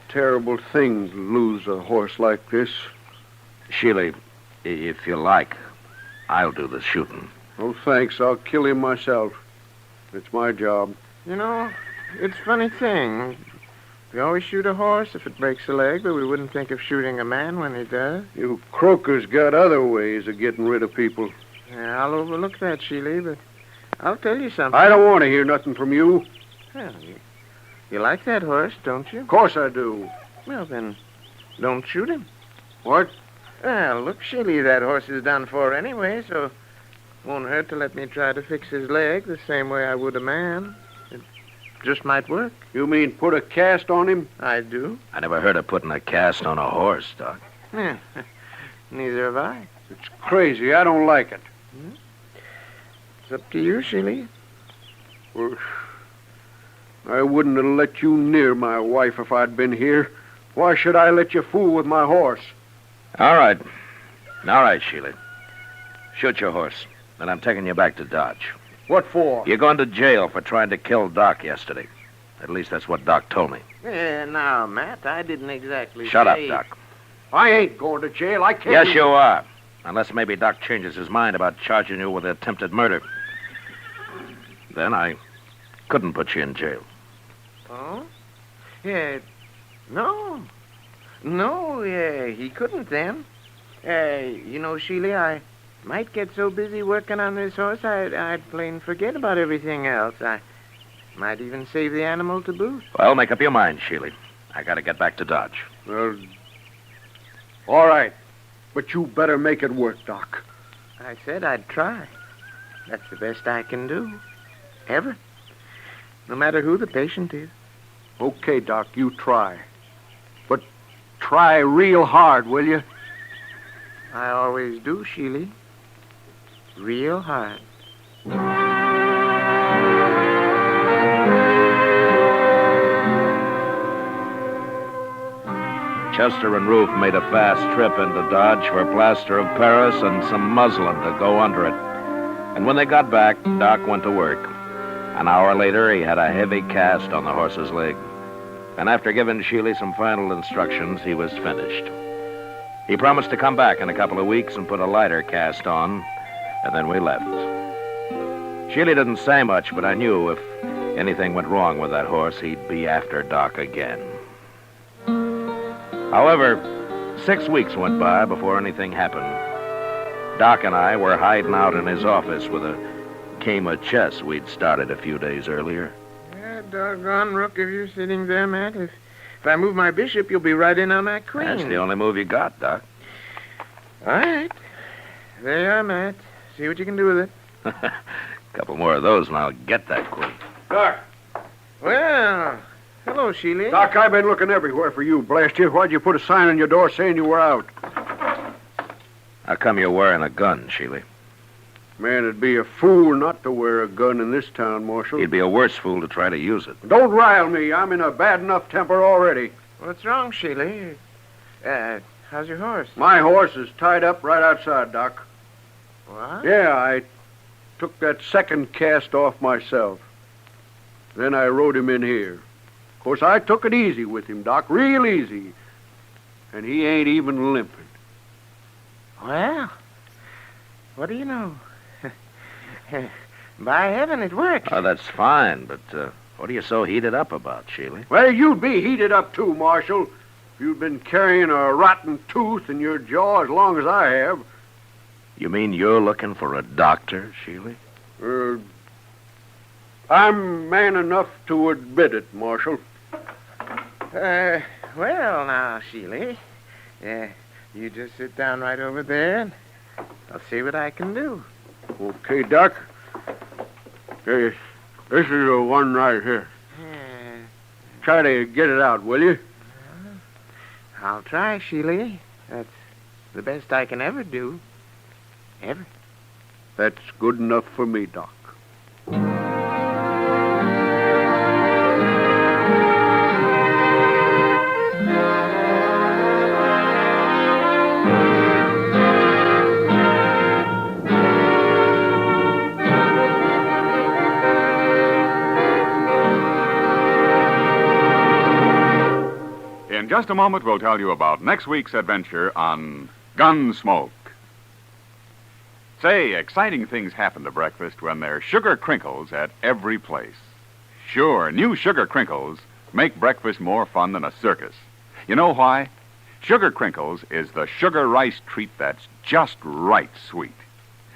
Terrible thing to lose a horse like this. Sheely, if you like, I'll do the shooting. Oh, thanks. I'll kill him myself. It's my job. You know, it's a funny thing. We always shoot a horse if it breaks a leg, but we wouldn't think of shooting a man when he does. You croakers got other ways of getting rid of people. Yeah, I'll overlook that, Sheely, but I'll tell you something. I don't want to hear nothing from you. Well, you like that horse, don't you? Of course I do. Well, then, don't shoot him. What? Well, look, Sheely, that horse is done for anyway, so it won't hurt to let me try to fix his leg the same way I would a man. It just might work. You mean put a cast on him? I do. I never heard of putting a cast on a horse, Doc. Yeah, neither have I. It's crazy. I don't like it. It's up to you, Sheely. Well, I wouldn't have let you near my wife if I'd been here. Why should I let you fool with my horse? All right, Sheely. Shoot your horse, and I'm taking you back to Dodge. What for? You're going to jail for trying to kill Doc yesterday. At least that's what Doc told me. Now, Matt, I didn't exactly Shut up, Doc. I ain't going to jail. I can't... Yes, you are. Unless maybe Doc changes his mind about charging you with attempted murder. Then I couldn't put you in jail. Oh? Yeah, no. No, he couldn't then. Sheely, I might get so busy working on this horse, I'd plain forget about everything else. I might even save the animal to boot. Well, make up your mind, Sheely. I gotta get back to Dodge. Well, all right. But you better make it work, Doc. I said I'd try. That's the best I can do. Ever. No matter who the patient is. Okay, Doc, you try. But try real hard, will you? I always do, Sheely. Real hard. Chester and Ruth made a fast trip into Dodge for a plaster of Paris and some muslin to go under it. And when they got back, Doc went to work. An hour later, he had a heavy cast on the horse's leg. And after giving Sheely some final instructions, he was finished. He promised to come back in a couple of weeks and put a lighter cast on, and then we left. Sheely didn't say much, but I knew if anything went wrong with that horse, he'd be after Doc again. However, 6 weeks went by before anything happened. Doc and I were hiding out in his office with a game of chess we'd started a few days earlier. Yeah, doggone rook, if you're sitting there, Matt. If I move my bishop, you'll be right in on that queen. That's the only move you got, Doc. All right. There you are, Matt. See what you can do with it. A couple more of those and I'll get that queen. Doc. Well, hello, Sheely. Doc, I've been looking everywhere for you, blast you. Why'd you put a sign on your door saying you were out? How come you're wearing a gun, Sheely? Man, it'd be a fool not to wear a gun in this town, Marshal. You'd be a worse fool to try to use it. Don't rile me. I'm in a bad enough temper already. What's wrong, Sheely? How's your horse? My horse is tied up right outside, Doc. What? Yeah, I took that second cast off myself. Then I rode him in here. Of course, I took it easy with him, Doc, real easy. And he ain't even limping. Well, what do you know? By heaven, it worked. Oh, that's fine, but what are you so heated up about, Sheely? Well, you'd be heated up too, Marshal. If you'd been carrying a rotten tooth in your jaw as long as I have. You mean you're looking for a doctor, Sheely? I'm man enough to admit it, Marshal. Well, now, Sheely. You just sit down right over there, and I'll see what I can do. Okay, Doc. Hey, this is the one right here. Try to get it out, will you? I'll try, Sheely. That's the best I can ever do. Ever. That's good enough for me, Doc. In just a moment, we'll tell you about next week's adventure on Gunsmoke. Say, exciting things happen to breakfast when there's sugar crinkles at every place. Sure, new sugar crinkles make breakfast more fun than a circus. You know why? Sugar crinkles is the sugar rice treat that's just right sweet.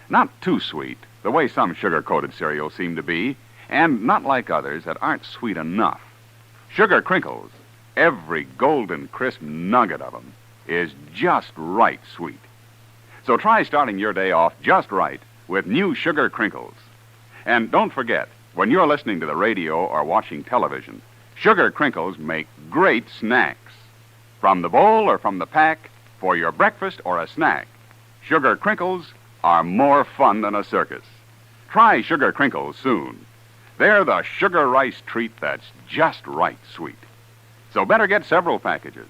Not too sweet, the way some sugar-coated cereals seem to be, and not like others that aren't sweet enough. Sugar crinkles, every golden crisp nugget of them, is just right sweet. So try starting your day off just right with new sugar crinkles. And don't forget, when you're listening to the radio or watching television, sugar crinkles make great snacks. From the bowl or from the pack, for your breakfast or a snack, sugar crinkles are more fun than a circus. Try sugar crinkles soon. They're the sugar rice treat that's just right sweet. So better get several packages.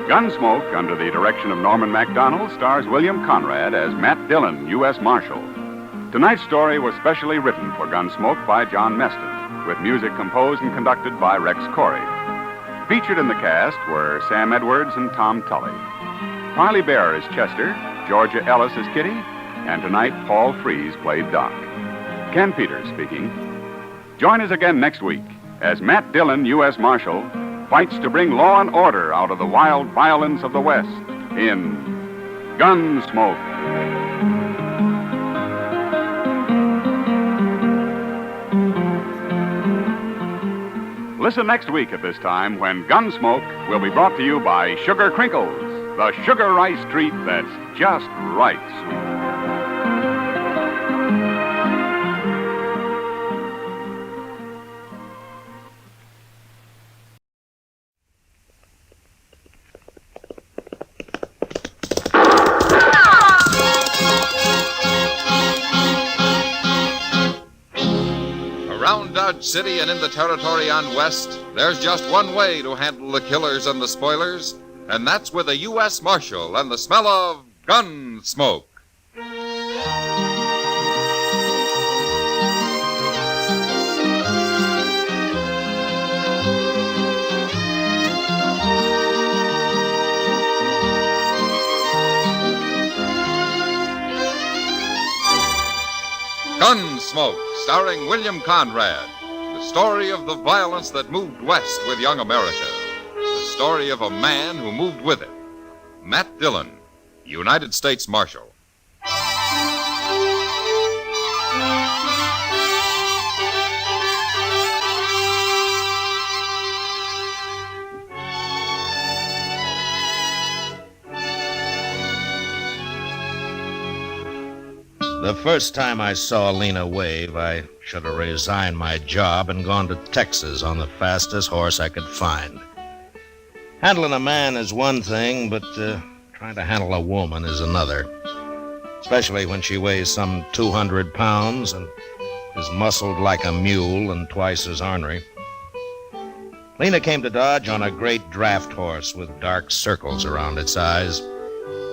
Gunsmoke, under the direction of Norman Macdonnell, stars William Conrad as Matt Dillon, U.S. Marshal. Tonight's story was specially written for Gunsmoke by John Meston, with music composed and conducted by Rex Corey. Featured in the cast were Sam Edwards and Tom Tully. Parley Bear is Chester, Georgia Ellis is Kitty, and tonight Paul Frees played Doc. Ken Peters speaking. Join us again next week as Matt Dillon, U.S. Marshal, fights to bring law and order out of the wild violence of the West in Gunsmoke. Listen next week at this time when Gunsmoke will be brought to you by Sugar Crinkles, the sugar rice treat that's just right sweet. Around Dodge City and in the territory on West, there's just one way to handle the killers and the spoilers, and that's with a U.S. Marshal and the smell of gun smoke. Gunsmoke, starring William Conrad. The story of the violence that moved west with young America. The story of a man who moved with it. Matt Dillon, United States Marshal. The first time I saw Lena wave, I should have resigned my job and gone to Texas on the fastest horse I could find. Handling a man is one thing, but trying to handle a woman is another. Especially when she weighs some 200 pounds and is muscled like a mule and twice as ornery. Lena came to Dodge on a great draft horse with dark circles around its eyes.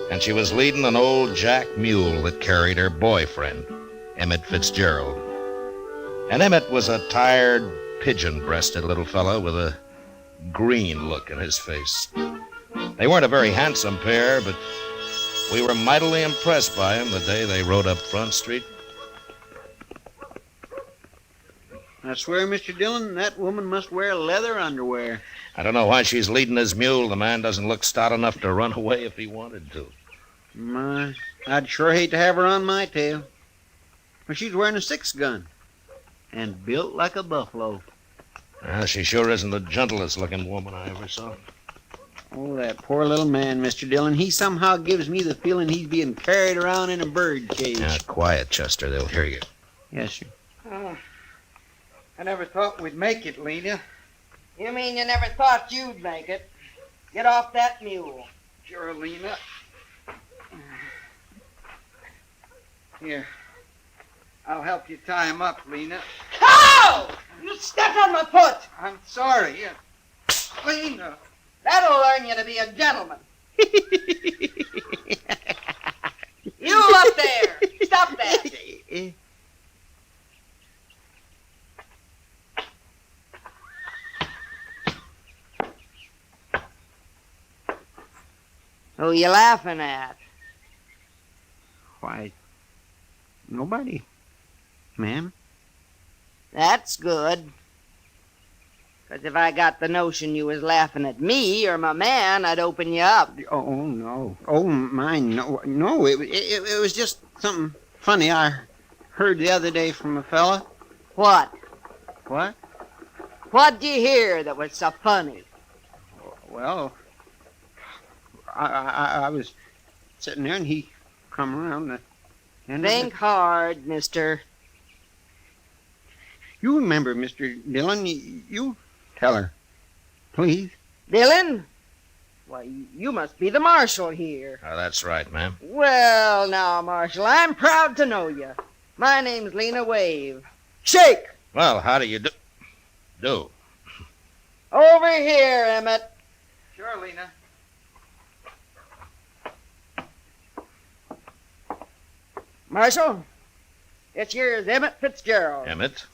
And she was leading an old jack mule that carried her boyfriend, Emmett Fitzgerald. And Emmett was a tired, pigeon-breasted little fellow with a green look in his face. They weren't a very handsome pair, but we were mightily impressed by him the day they rode up Front Street. I swear, Mr. Dillon, that woman must wear leather underwear. I don't know why she's leading his mule. The man doesn't look stout enough to run away if he wanted to. My, I'd sure hate to have her on my tail. But she's wearing a 6-gun and built like a buffalo. She sure isn't the gentlest looking woman I ever saw. Oh, that poor little man, Mr. Dillon. He somehow gives me the feeling he's being carried around in a bird cage. Now, quiet, Chester. They'll hear you. Yes, sir. Oh, I never thought we'd make it, Lena. You mean you never thought you'd make it? Get off that mule. Sure, Lena. Here. I'll help you tie him up, Lena. Cow! You stepped on my foot! I'm sorry. Lena. That'll learn you to be a gentleman. You up there! Stop that! Who you laughing at? Why, nobody, ma'am. That's good. 'Cause if I got the notion you was laughing at me or my man, I'd open you up. Oh, no. Oh, mine, no. No, it was just something funny I heard the other day from a fella. What? What? What'd you hear that was so funny? Well, I was sitting there and he come around the end Think hard, mister. You remember, Mr. Dillon. You tell her. Please. Dillon? Why, you must be the marshal here. Oh, that's right, ma'am. Well, now, Marshal, I'm proud to know you. My name's Lena Wave. Shake! Well, how do you do? Over here, Emmett. Sure, Lena. Marshal, it's yours, Emmett Fitzgerald. Emmett?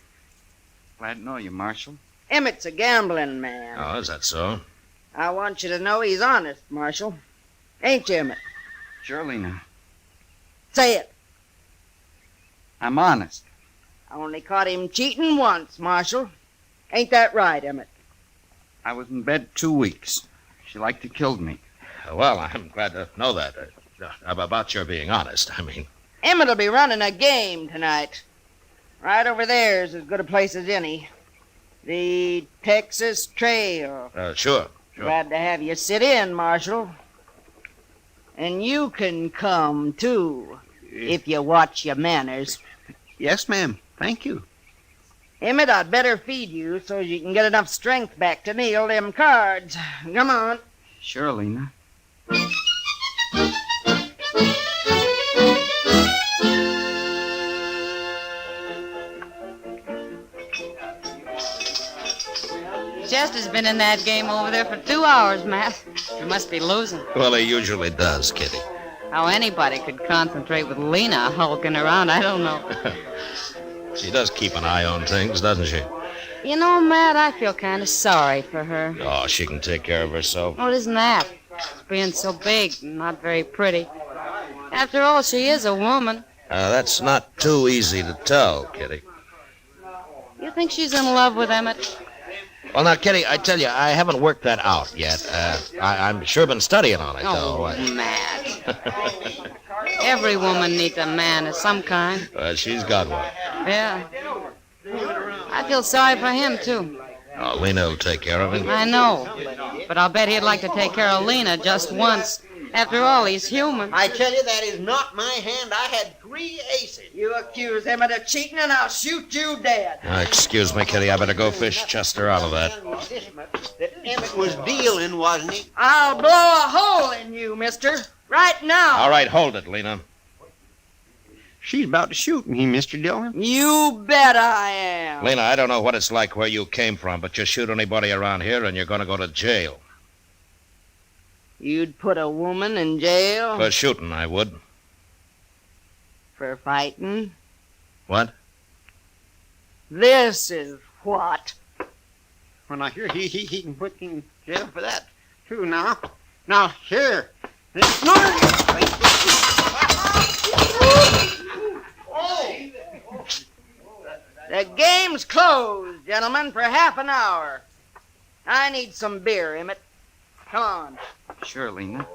Glad to know you, Marshal. Emmett's a gambling man. Oh, is that so? I want you to know he's honest, Marshal. Ain't you, Emmett? Sure, Lena. Say it. I'm honest. I only caught him cheating once, Marshal. Ain't that right, Emmett? I was in bed 2 weeks. She liked to kill me. Well, I'm glad to know that. About your being honest, I mean. Emmett'll be running a game tonight. Right over there's as good a place as any. The Texas Trail. Sure. Glad to have you sit in, Marshal. And you can come, too, if you watch your manners. Yes, ma'am. Thank you. Emmett, I'd better feed you so you can get enough strength back to kneel them cards. Come on. Sure, Lena. Chester's been in that game over there for 2 hours, Matt. He must be losing. Well, he usually does, Kitty. How anybody could concentrate with Lena hulking around, I don't know. She does keep an eye on things, doesn't she? You know, Matt, I feel kind of sorry for her. Oh, she can take care of herself. Oh, it isn't that. It's being so big and not very pretty. After all, she is a woman. That's not too easy to tell, Kitty. You think she's in love with Emmett? Well, now, Kitty, I tell you, I haven't worked that out yet. I'm sure been studying on it, though. Matt. Every woman needs a man of some kind. She's got one. Yeah. I feel sorry for him, too. Oh, Lena will take care of him. I know. But I'll bet he'd like to take care of Lena just once. After all, he's human. I tell you, that is not my hand. I had 3 aces. You accuse Emmett of cheating, and I'll shoot you dead. Excuse me, Kitty. I better go fish Chester out of that. That Emmett was dealing, wasn't he? I'll blow a hole in you, mister. Right now. All right, hold it, Lena. She's about to shoot me, Mr. Dillon. You bet I am. Lena, I don't know what it's like where you came from, but you shoot anybody around here and you're going to go to jail. You'd put a woman in jail? For shooting, I would. For fighting? What? This is what? Well, now, here, he can put me in jail for that, too, now. Now, here. The game's closed, gentlemen, for half an hour. I need some beer, Emmett. Come on. Sure, Lena.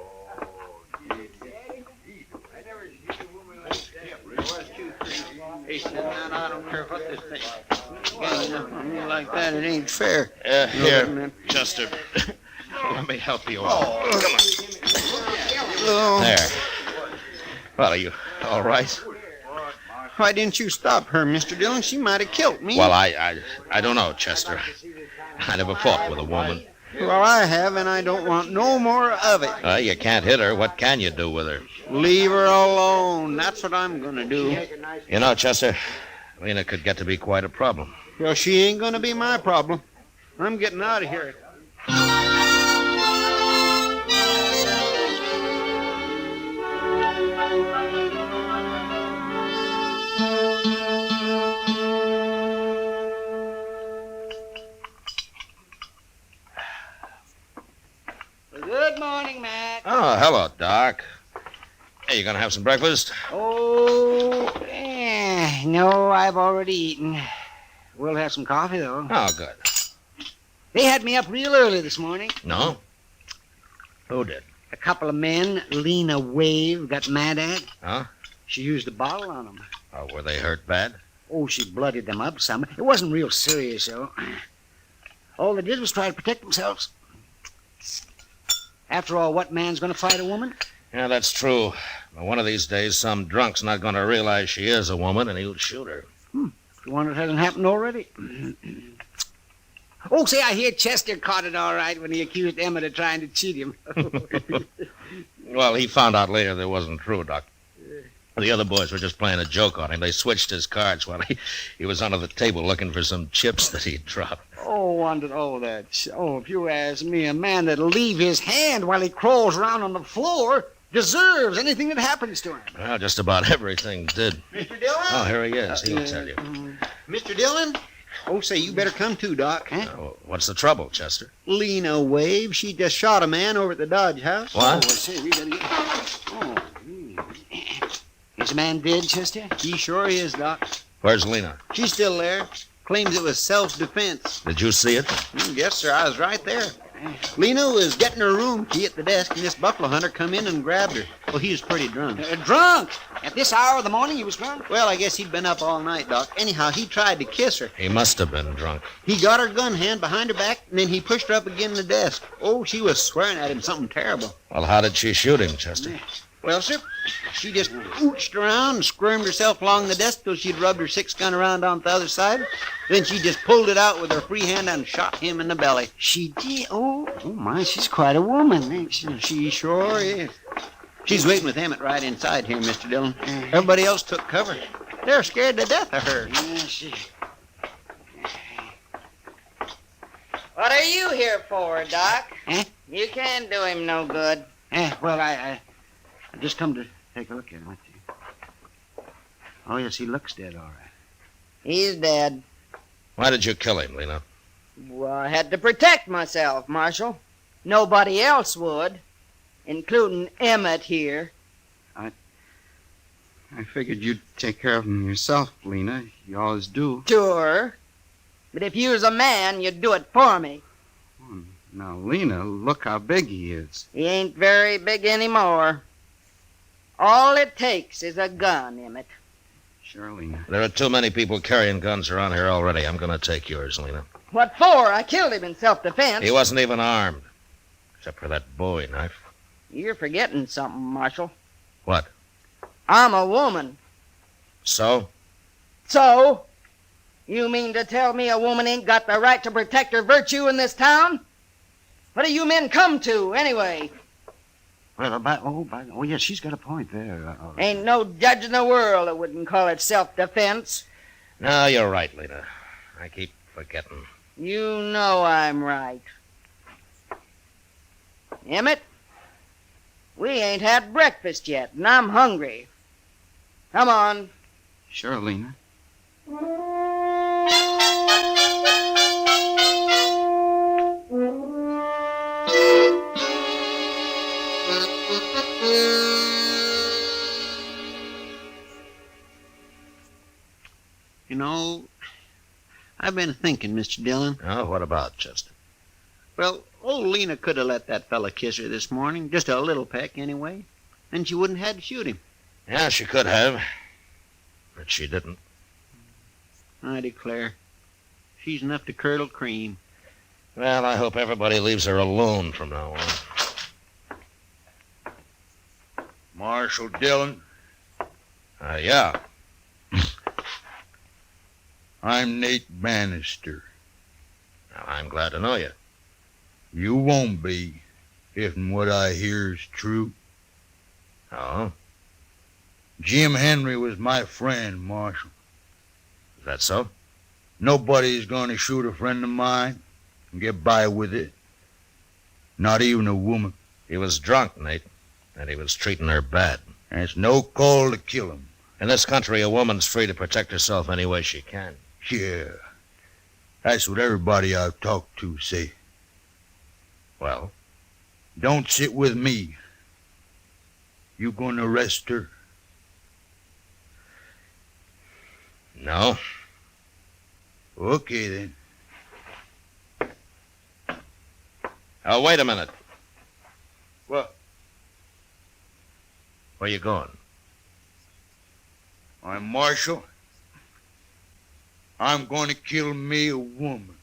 He said, man, I don't care what this thing is. On me like that, it ain't fair. Here, Chester. Let me help you out. Come on. There. Well, are you all right? Why didn't you stop her, Mr. Dillon? She might have killed me. Well, I don't know, Chester. I never fought with a woman. Well, I have, and I don't want no more of it. You can't hit her. What can you do with her? Leave her alone. That's what I'm going to do. You know, Chester, Lena could get to be quite a problem. Well, she ain't going to be my problem. I'm getting out of here. Good morning, Mac. Oh, hello, Doc. Hey, you gonna have some breakfast? Oh, no, I've already eaten. We'll have some coffee, though. Oh, good. They had me up real early this morning. No? Who did? A couple of men Lena Wave got mad at. Huh? She used a bottle on them. Oh, were they hurt bad? Oh, she bloodied them up some. It wasn't real serious, though. All they did was try to protect themselves. After all, what man's going to fight a woman? Yeah, that's true. But one of these days, some drunk's not going to realize she is a woman, and he'll shoot her. the one that hasn't happened already. Oh, say, I hear Chester caught it all right when he accused Emmett of trying to cheat him. Well, he found out later that wasn't true, Doc. The other boys were just playing a joke on him. They switched his cards while he was under the table looking for some chips that he'd dropped. If you ask me, a man that'll leave his hand while he crawls around on the floor deserves anything that happens to him. Well, just about everything did. Mr. Dillon? Oh, here he is. He'll tell you. Mr. Dillon? Oh, say, you better come too, Doc. What's the trouble, Chester? Lena Wave, she just shot a man over at the Dodge House. What? We better get... Is the man dead, Chester? He sure is, Doc. Where's Lena? She's still there. Claims it was self-defense. Did you see it? Yes, sir. I was right there. Lena was getting her room key at the desk, and this buffalo hunter come in and grabbed her. Well, he was pretty drunk. Drunk? At this hour of the morning he was drunk? Well, I guess he'd been up all night, Doc. Anyhow, he tried to kiss her. He must have been drunk. He got her gun hand behind her back, and then he pushed her up against the desk. Oh, she was swearing at him something terrible. Well, how did she shoot him, Chester? Well, sir, she just ooched around and squirmed herself along the desk till she'd rubbed her 6-gun around on the other side. Then she just pulled it out with her free hand and shot him in the belly. She did? Oh, my, she's quite a woman, ain't she? She sure is. She's waiting with Emmett right inside here, Mr. Dillon. Everybody else took cover. They're scared to death of her. What are you here for, Doc? Eh? You can't do him no good. Well, I just come to take a look at him. Oh, yes, he looks dead, all right. He's dead. Why did you kill him, Lena? Well, I had to protect myself, Marshal. Nobody else would, including Emmett here. I figured you'd take care of him yourself, Lena. You always do. Sure. But if you was a man, you'd do it for me. Now, Lena, look how big he is. He ain't very big anymore. All it takes is a gun, Emmett. Sure, Lena. There are too many people carrying guns around here already. I'm going to take yours, Lena. What for? I killed him in self-defense. He wasn't even armed, except for that Bowie knife. You're forgetting something, Marshal. What? I'm a woman. So? So? You mean to tell me a woman ain't got the right to protect her virtue in this town? What do you men come to, anyway? Well, yes, she's got a point there. Ain't no judge in the world that wouldn't call it self-defense. No, you're right, Lena. I keep forgetting. You know I'm right. Emmett, we ain't had breakfast yet, and I'm hungry. Come on. Sure, Lena. You know, I've been thinking, Mr. Dillon. Oh, what about, Chester? Well, old Lena could have let that fella kiss her this morning. Just a little peck, anyway. Then she wouldn't have had to shoot him. Yeah, she could have. But she didn't. I declare. She's enough to curdle cream. Well, I hope everybody leaves her alone from now on. Marshal Dillon? Yeah. I'm Nate Bannister. Now, I'm glad to know you. You won't be, if what I hear is true. Oh? Jim Henry was my friend, Marshal. Is that so? Nobody's going to shoot a friend of mine and get by with it. Not even a woman. He was drunk, Nate, and he was treating her bad. And it's no call to kill him. In this country, a woman's free to protect herself any way she can. Yeah. That's what everybody I've talked to say. Well? Don't sit with me. You gonna arrest her? No. Okay, then. Oh, wait a minute. What? Where you going? I'm Marshal. I'm going to kill me a woman.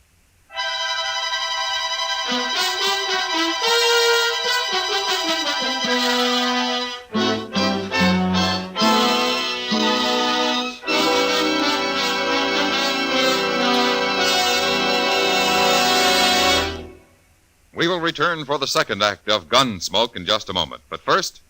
We will return for the second act of Gunsmoke in just a moment. But first,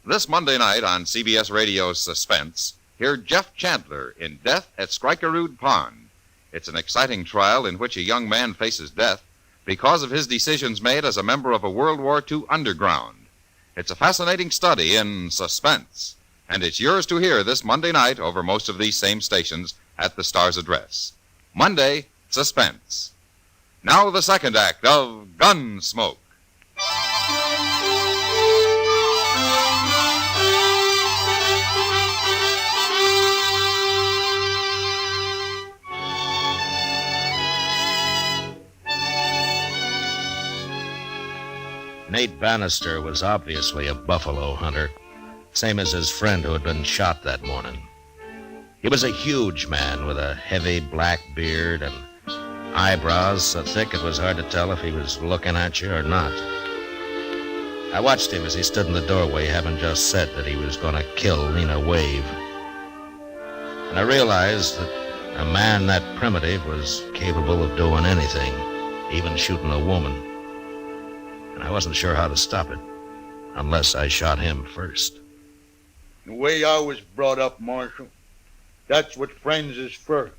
this Monday night on CBS Radio's Suspense, hear Jeff Chandler in Death at Skrikerud Pond. It's an exciting trial in which a young man faces death because of his decisions made as a member of a World War II underground. It's a fascinating study in suspense, and it's yours to hear this Monday night over most of these same stations at the Star's address. Monday, Suspense. Now the second act of Gunsmoke. Nate Bannister was obviously a buffalo hunter, same as his friend who had been shot that morning. He was a huge man with a heavy black beard and eyebrows so thick it was hard to tell if he was looking at you or not. I watched him as he stood in the doorway, having just said that he was going to kill Lena Wave. And I realized that a man that primitive was capable of doing anything, even shooting a woman. And I wasn't sure how to stop it, unless I shot him first. The way I was brought up, Marshal, that's what friends is for.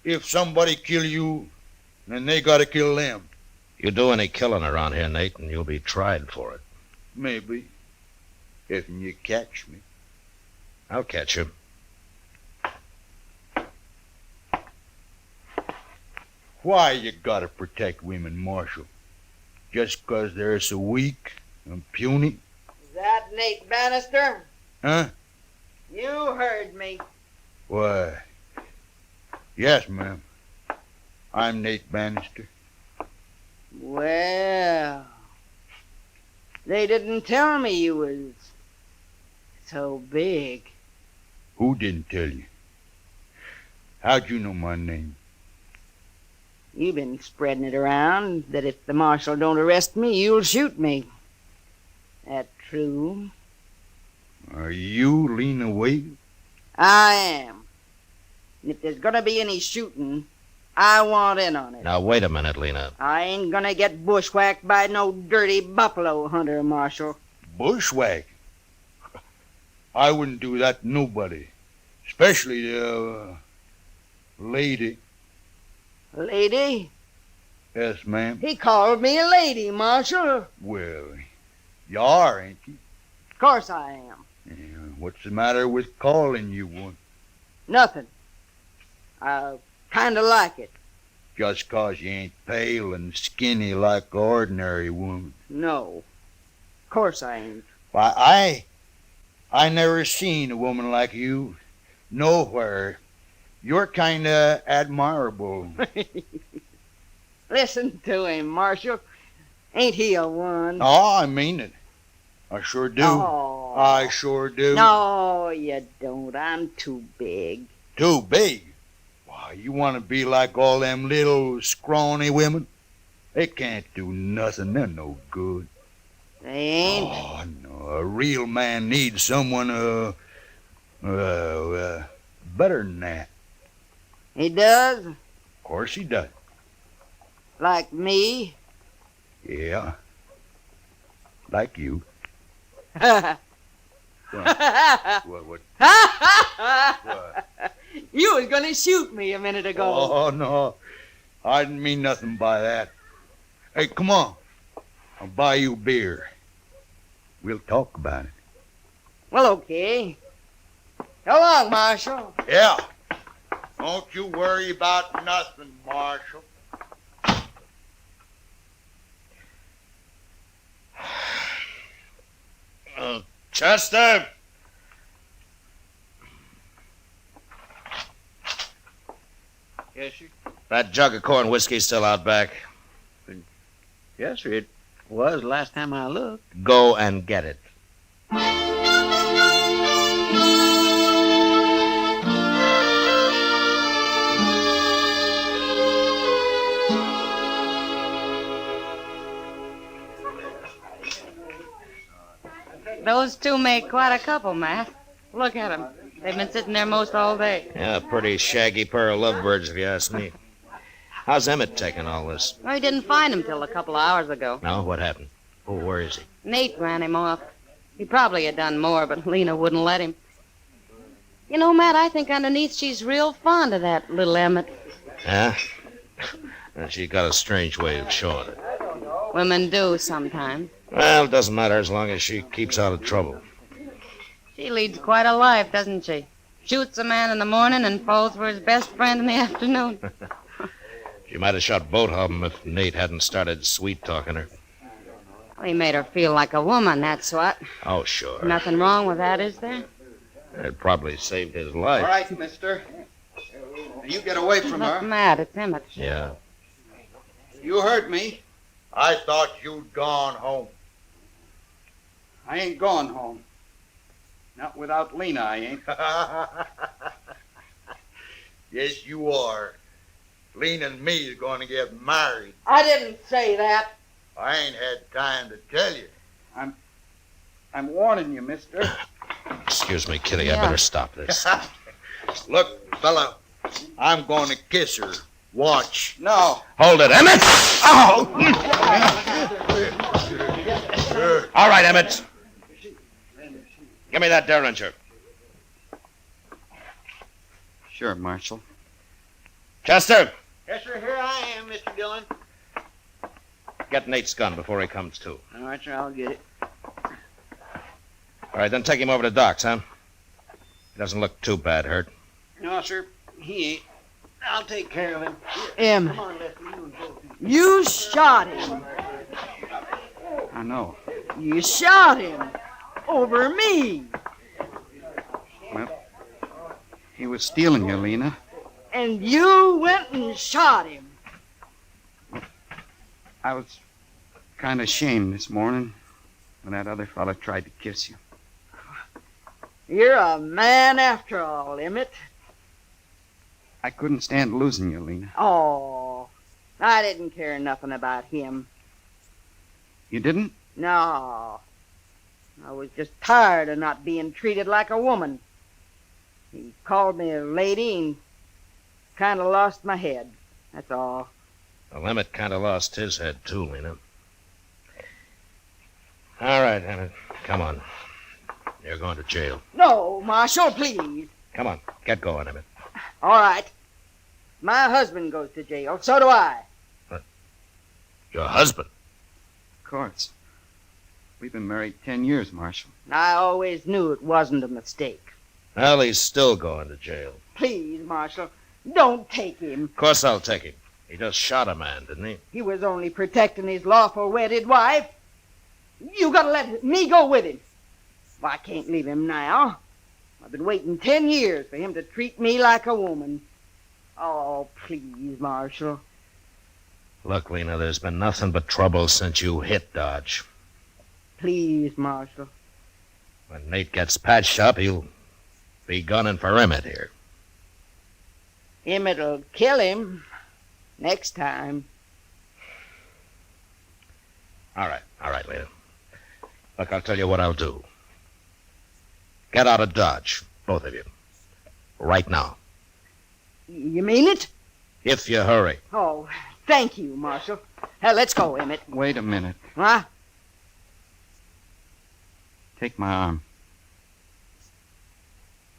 If somebody kill you, then they gotta kill them. You do any killing around here, Nate, and you'll be tried for it. Maybe. If you catch me. I'll catch you. Why you gotta protect women, Marshal? Just 'cause they're so weak and puny? Is that Nate Bannister? Huh? You heard me. Why, yes, ma'am. I'm Nate Bannister. Well, they didn't tell me you was so big. Who didn't tell you? How'd you know my name? You've been spreading it around that if the marshal don't arrest me, you'll shoot me. That true? Are you Lena Wade? I am. And if there's gonna be any shooting, I want in on it. Now, wait a minute, Lena. I ain't gonna get bushwhacked by no dirty buffalo hunter, Marshal. Bushwhack? I wouldn't do that to nobody. Especially the lady. Lady? Yes, ma'am. He called me a lady, Marshal. Well, you are, ain't you? Of course I am. Yeah, what's the matter with calling you one? Nothing. I kinda like it. Just 'cause you ain't pale and skinny like an ordinary woman. No. Of course I ain't. Why, I never seen a woman like you nowhere. You're kinda admirable. Listen to him, Marshal. Ain't he a one? Oh, I mean it. I sure do. Oh. I sure do. No, you don't. I'm too big. Too big? Why, you want to be like all them little scrawny women? They can't do nothing. They're no good. They ain't? Oh, no. A real man needs someone, better than that. He does? Of course he does. Like me? Yeah. Like you. What? What? You was gonna shoot me a minute ago. Oh, no. I didn't mean nothing by that. Hey, come on. I'll buy you beer. We'll talk about it. Well, okay. So long, Marshal. Yeah. Don't you worry about nothing, Marshal. Chester! Yes, sir. That jug of corn whiskey's still out back. Yes, sir. It was last time I looked. Go and get it. Those two make quite a couple, Matt. Look at them. They've been sitting there most all day. Yeah, a pretty shaggy pair of lovebirds, if you ask me. How's Emmett taking all this? Well, he didn't find him till a couple of hours ago. No, what happened? Oh, where is he? Nate ran him off. He probably had done more, but Lena wouldn't let him. You know, Matt, I think underneath she's real fond of that little Emmett. Yeah? She got a strange way of showing it. Women do sometimes. Well, it doesn't matter as long as she keeps out of trouble. She leads quite a life, doesn't she? Shoots a man in the morning and falls for his best friend in the afternoon. She might have shot both of them if Nate hadn't started sweet-talking her. Well, he made her feel like a woman, that's what. Oh, sure. Nothing wrong with that, is there? It probably saved his life. All right, mister. You get away from Look, her. Matt, it's Emmett. Yeah. You heard me. I thought you'd gone home. I ain't going home. Not without Lena, I ain't. Yes, you are. Lena and me is going to get married. I didn't say that. I ain't had time to tell you. I'm warning you, mister. Excuse me, Kitty. I better stop this. Look, fella, I'm going to kiss her. Watch. No. Hold it, Emmett! Oh! All right, Emmett. Give me that derringer. Sure, Marshal. Chester, Yes, sir, here I am, Mr. Dillon. get Nate's gun before he comes to. All right, sir, I'll get it. All right, then take him over to Doc's, huh? He doesn't look too bad hurt. No, sir, he ain't. I'll take care of him. Em, Come on, Lefty, you and both. you shot him. I know. You shot him. Over me. Well, he was stealing you, Lena. And you went and shot him. I was kind of ashamed this morning when that other fella tried to kiss you. You're a man after all, Emmett. I couldn't stand losing you, Lena. Oh, I didn't care nothing about him. You didn't? No. I was just tired of not being treated like a woman. He called me a lady and kind of lost my head. That's all. Well, Emmett kind of lost his head, too, Lena. All right, Emmett, come on. You're going to jail. No, Marshal, please. Come on, get going, Emmett. All right. My husband goes to jail. So do I. Your husband? Of course. We've been married 10 years, Marshal. I always knew it wasn't a mistake. Well, he's still going to jail. Please, Marshal, don't take him. Of course I'll take him. He just shot a man, didn't he? He was only protecting his lawful wedded wife. You gotta let me go with him. Well, I can't leave him now. I've been waiting 10 years for him to treat me like a woman. Oh, please, Marshal. Look, Lena, there's been nothing but trouble since you hit Dodge. Please, Marshal. When Nate gets patched up, he'll be gunning for Emmett here. Emmett'll kill him next time. All right, Lena. Look, I'll tell you what I'll do. Get out of Dodge, both of you. Right now. You mean it? If you hurry. Oh, thank you, Marshal. Let's go, Emmett. Wait a minute. Huh? Take my arm.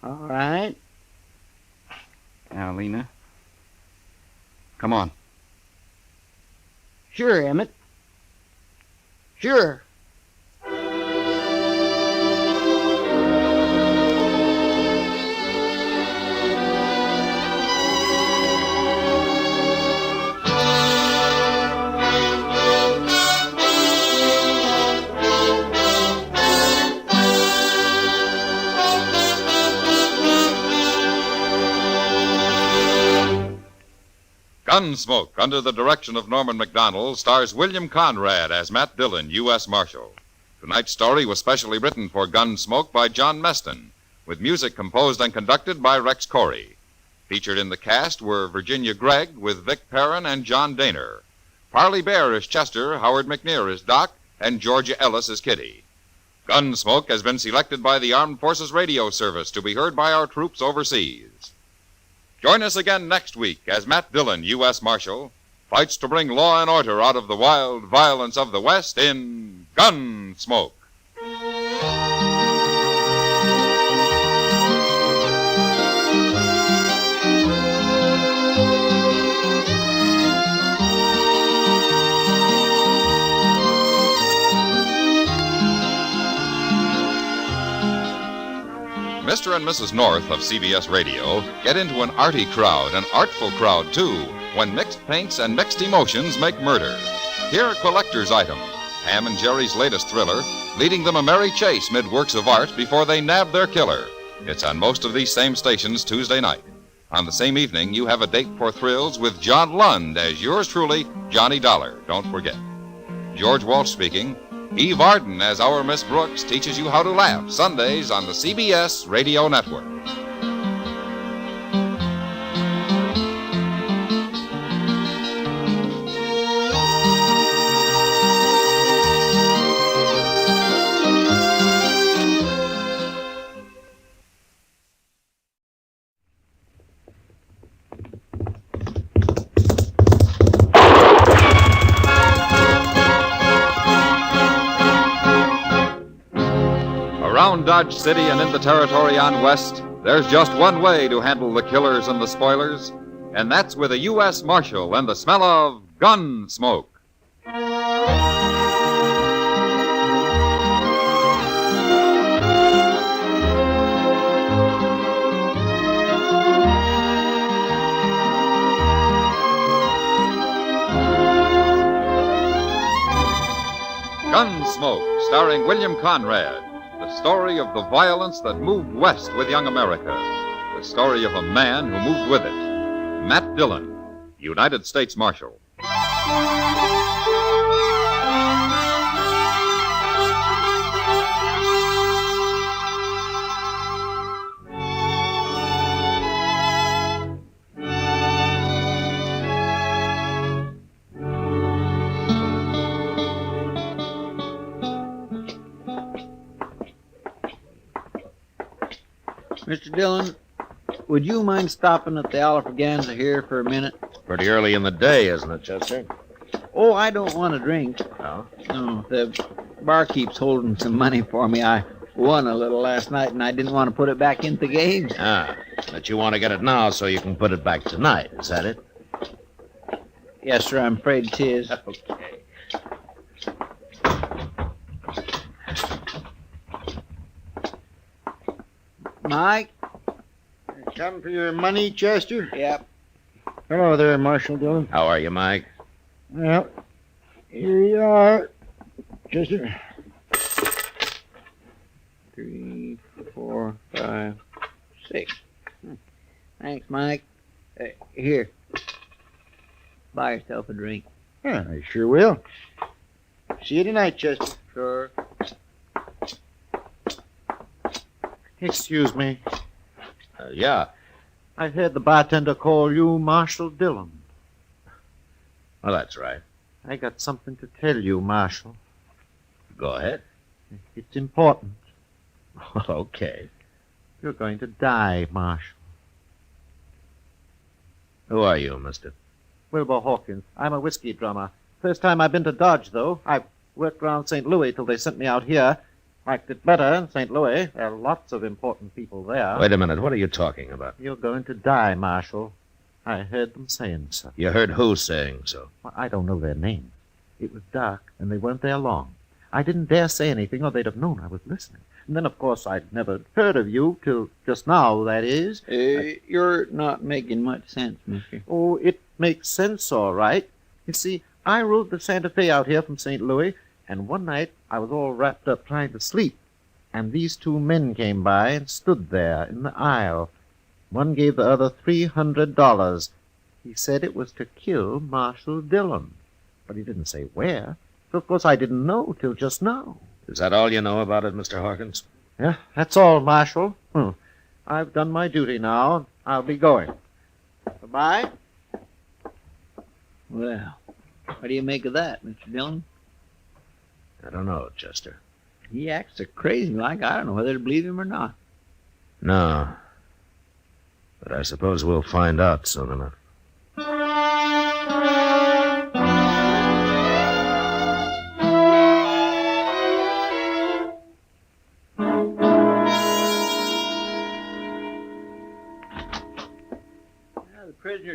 All right. Now, Lena. Come on. Sure, Emmett. Sure. Gunsmoke, under the direction of Norman Macdonnell, stars William Conrad as Matt Dillon, U.S. Marshal. Tonight's story was specially written for Gunsmoke by John Meston, with music composed and conducted by Rex Corey. Featured in the cast were Virginia Gregg with Vic Perrin and John Daner. Parley Bear as Chester, Howard McNear as Doc, and Georgia Ellis as Kitty. Gunsmoke has been selected by the Armed Forces Radio Service to be heard by our troops overseas. Join us again next week as Matt Dillon, U.S. Marshal, fights to bring law and order out of the wild violence of the West in Gunsmoke. Mr. and Mrs. North of CBS Radio get into an arty crowd, an artful crowd, too, when mixed paints and mixed emotions make murder. Here, collector's item, Ham and Jerry's latest thriller, leading them a merry chase mid works of art before they nab their killer. It's on most of these same stations Tuesday night. On the same evening, you have a date for thrills with John Lund as yours truly, Johnny Dollar. Don't forget. George Walsh speaking. Eve Arden as our Miss Brooks teaches you how to laugh Sundays on the CBS Radio Network. Around Dodge City and in the territory on West, there's just one way to handle the killers and the spoilers, and that's with a U.S. Marshal and the smell of Gunsmoke. Gunsmoke, starring William Conrad. The story of the violence that moved west with young America. The story of a man who moved with it. Matt Dillon, United States Marshal. Mr. Dillon, would you mind stopping at the Alfraganza here for a minute? Pretty early in the day, isn't it, Chester? Oh, I don't want a drink. No? No, the barkeep's holding some money for me. I won a little last night, and I didn't want to put it back into the game. Ah, but you want to get it now so you can put it back tonight, is that it? Yes, sir, I'm afraid 'tis. Okay. Mike? Come for your money, Chester? Yep. Hello there, Marshal Dillon. How are you, Mike? Well, here you are, Chester. 3, 4, 5, 6. Thanks, Mike. Here. Buy yourself a drink. Yeah, I sure will. See you tonight, Chester. Sure. Excuse me. Yeah. I heard the bartender call you Marshal Dillon. Well, that's right. I got something to tell you, Marshal. Go ahead. It's important. Okay. You're going to die, Marshal. Who are you, mister? Wilbur Hawkins. I'm a whiskey drummer. First time I've been to Dodge, though. I worked around St. Louis till they sent me out here. Liked it better in St. Louis. There are lots of important people there. Wait a minute. What are you talking about? You're going to die, Marshal. I heard them saying so. You heard who saying so? Well, I don't know their names. It was dark, and they weren't there long. I didn't dare say anything, or they'd have known I was listening. And then, of course, I'd never heard of you till just now, that is. You're not making much sense, mister. Oh, it makes sense, all right. You see, I rode the Santa Fe out here from St. Louis, and one night I was all wrapped up trying to sleep, and these two men came by and stood there in the aisle. One gave the other $300. He said it was to kill Marshal Dillon, but he didn't say where. So, of course, I didn't know till just now. Is that all you know about it, Mr. Hawkins? Yeah, that's all, Marshal. I've done my duty now. I'll be going. Goodbye. Well, what do you make of that, Mr. Dillon? I don't know, Chester. He acts so crazy like I don't know whether to believe him or not. No. But I suppose we'll find out soon enough.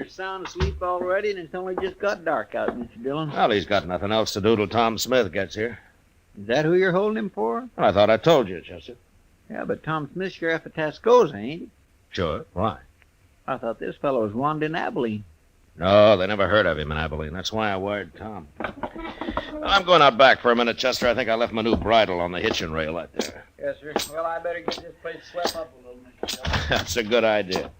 You're sound asleep already, and it's only just got dark out, Mr. Dillon. Well, he's got nothing else to do till Tom Smith gets here. Is that who you're holding him for? Well, I thought I told you, Chester. Yeah, but Tom Smith's sheriff of Tascosa, ain't he? Sure. Why? I thought this fellow was wanted in Abilene. No, they never heard of him in Abilene. That's why I wired Tom. I'm going out back for a minute, Chester. I think I left my new bridle on the hitching rail out there. Yes, sir. Well, I better get this place swept up a little, Mr. Dillon. That's a good idea.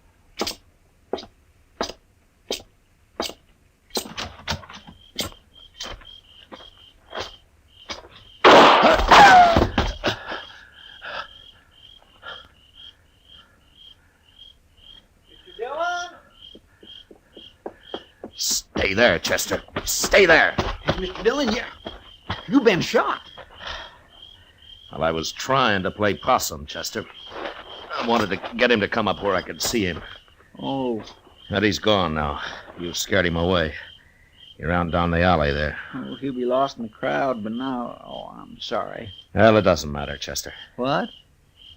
Stay there, Chester. Stay there. Mr. Dillon, you've been shot. Well, I was trying to play possum, Chester. I wanted to get him to come up where I could see him. Oh. But he's gone now. You scared him away. He ran down the alley there. Oh, he'll be lost in the crowd, but now... Oh, I'm sorry. Well, it doesn't matter, Chester. What?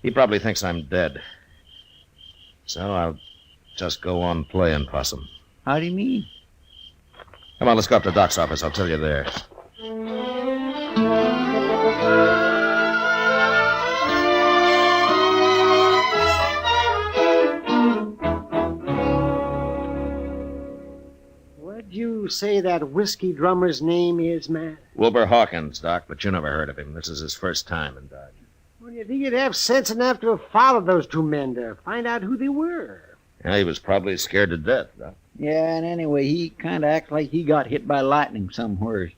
He probably thinks I'm dead. So I'll just go on playing possum. How do you mean? Come on, let's go up to Doc's office. I'll tell you there. What'd you say that whiskey drummer's name is, Matt? Wilbur Hawkins, Doc, but you never heard of him. This is his first time in Dodge. Well, you think you'd have sense enough to have followed those two men to find out who they were? Yeah, he was probably scared to death, Doc. Yeah, and anyway, he kind of acts like he got hit by lightning somewhere.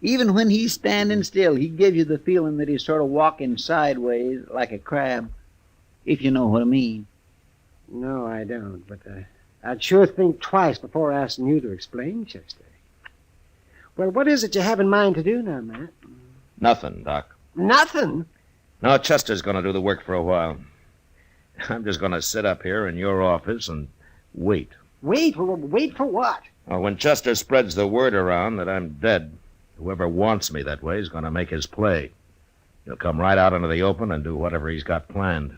Even when he's standing still, he gives you the feeling that he's sort of walking sideways like a crab, if you know what I mean. No, I don't, but I'd sure think twice before asking you to explain, Chester. Well, what is it you have in mind to do now, Matt? Nothing, Doc. Nothing? No, Chester's going to do the work for a while. I'm just going to sit up here in your office and wait. Wait? Well, wait for what? Well, when Chester spreads the word around that I'm dead, whoever wants me that way is going to make his play. He'll come right out into the open and do whatever he's got planned.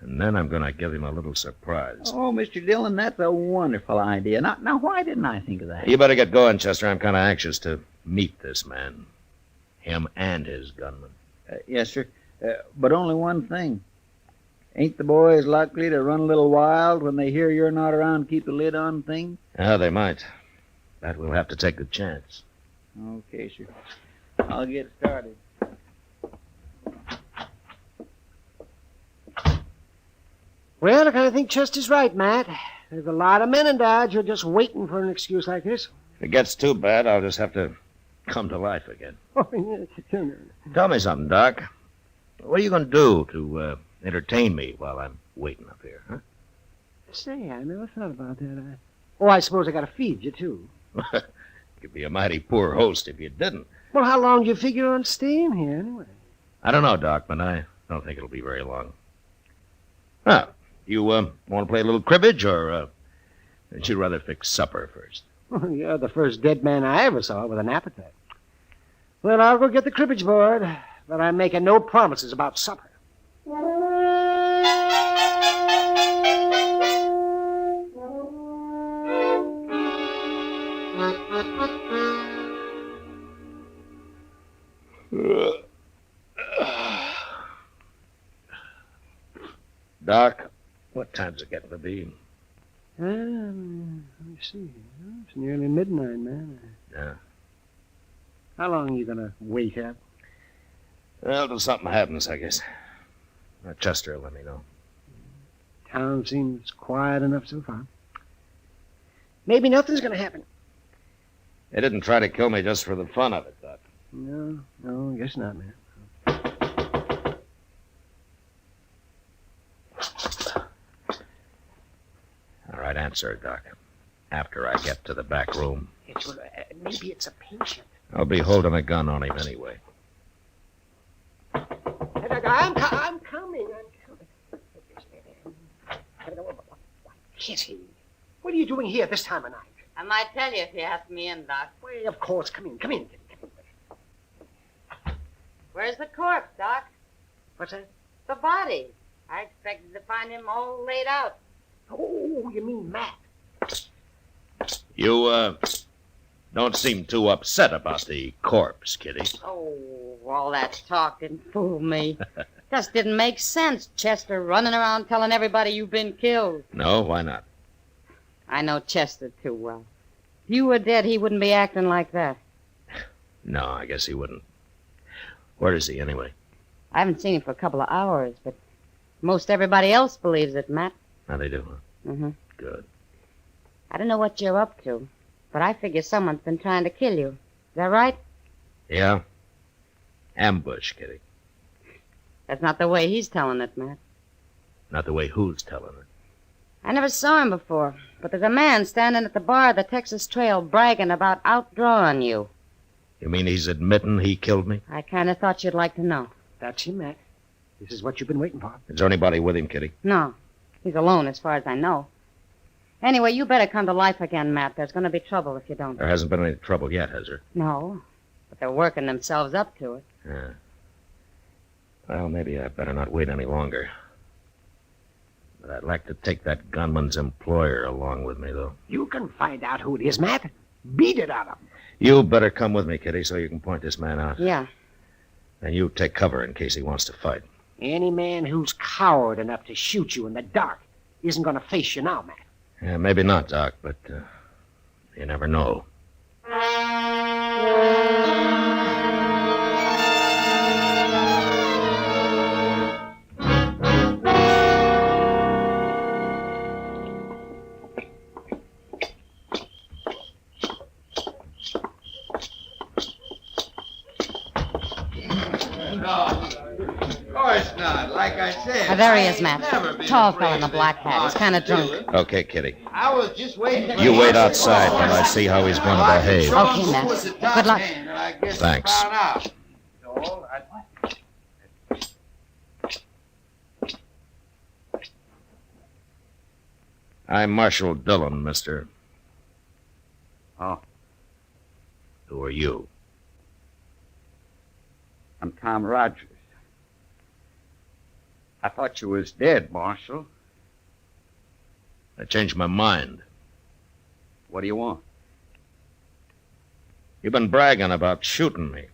And then I'm going to give him a little surprise. Oh, Mr. Dillon, that's a wonderful idea. Now, why didn't I think of that? You better get going, Chester. I'm kind of anxious to meet this man. Him and his gunman. Yes, sir. But only one thing. Ain't the boys likely to run a little wild when they hear you're not around to keep the lid on things? Yeah, they might. But we'll have to take the chance. Okay, sir. I'll get started. Well, I kind of think Chester's right, Matt. There's a lot of men in Dodge who are just waiting for an excuse like this. If it gets too bad, I'll just have to come to life again. Tell me something, Doc. What are you going to do to entertain me while I'm waiting up here, huh? Say, I never thought about that. I suppose I got to feed you, too. You'd be a mighty poor host if you didn't. Well, how long do you figure on staying here, anyway? I don't know, Doc, but I don't think it'll be very long. Ah, you want to play a little cribbage, or would you rather fix supper first? You're the first dead man I ever saw with an appetite. Well, I'll go get the cribbage board, but I'm making no promises about supper. Doc, what time's it getting to be? Let me see. It's nearly midnight, man. Yeah. How long are you going to wait up? Well, till something happens, I guess. Chester will let me know. Town seems quiet enough so far. Maybe nothing's going to happen. They didn't try to kill me just for the fun of it, Doc. No, I guess not, man. All right, answer it, Doc. After I get to the back room. Maybe it's a patient. I'll be holding a gun on him anyway. I'm coming. Kitty, what are you doing here this time of night? I might tell you if you ask me in, Doc. Well, of course. Come in. Where's the corpse, Doc? What's that? The body. I expected to find him all laid out. Oh, you mean Matt? You, don't seem too upset about the corpse, Kitty. Oh, all that talk didn't fool me. Just didn't make sense, Chester, running around telling everybody you've been killed. No, why not? I know Chester too well. If you were dead, he wouldn't be acting like that. No, I guess he wouldn't. Where is he, anyway? I haven't seen him for a couple of hours, but most everybody else believes it, Matt. Now they do, huh? Mm-hmm. Good. I don't know what you're up to, but I figure someone's been trying to kill you. Is that right? Yeah? Ambush, Kitty. That's not the way he's telling it, Matt. Not the way who's telling it. I never saw him before, but there's a man standing at the bar of the Texas Trail bragging about outdrawing you. You mean he's admitting he killed me? I kind of thought you'd like to know. That's him, Matt. This is what you've been waiting for. Is there anybody with him, Kitty? No, he's alone as far as I know. Anyway, you better come to life again, Matt. There's going to be trouble if you don't. There hasn't been any trouble yet, has there? No, but they're working themselves up to it. Yeah. Well, maybe I better not wait any longer. But I'd like to take that gunman's employer along with me, though. You can find out who it is, Matt. Beat it out of him. You better come with me, Kitty, so you can point this man out. Yeah. And you take cover in case he wants to fight. Any man who's coward enough to shoot you in the dark isn't going to face you now, Matt. Yeah, maybe not, Doc, but you never know. Like I said. There he is, Matt. Tall fellow in a black hat. He's kind of drunk. Okay, Kitty. I was just waiting for You wait outside while I see how he's going to behave. Okay, Matt. Good luck. Thanks. I'm Marshal Dillon, mister. Oh, Who are you? I'm Tom Rogers. I thought you was dead, Marshal. I changed my mind. What do you want? You've been bragging about shooting me.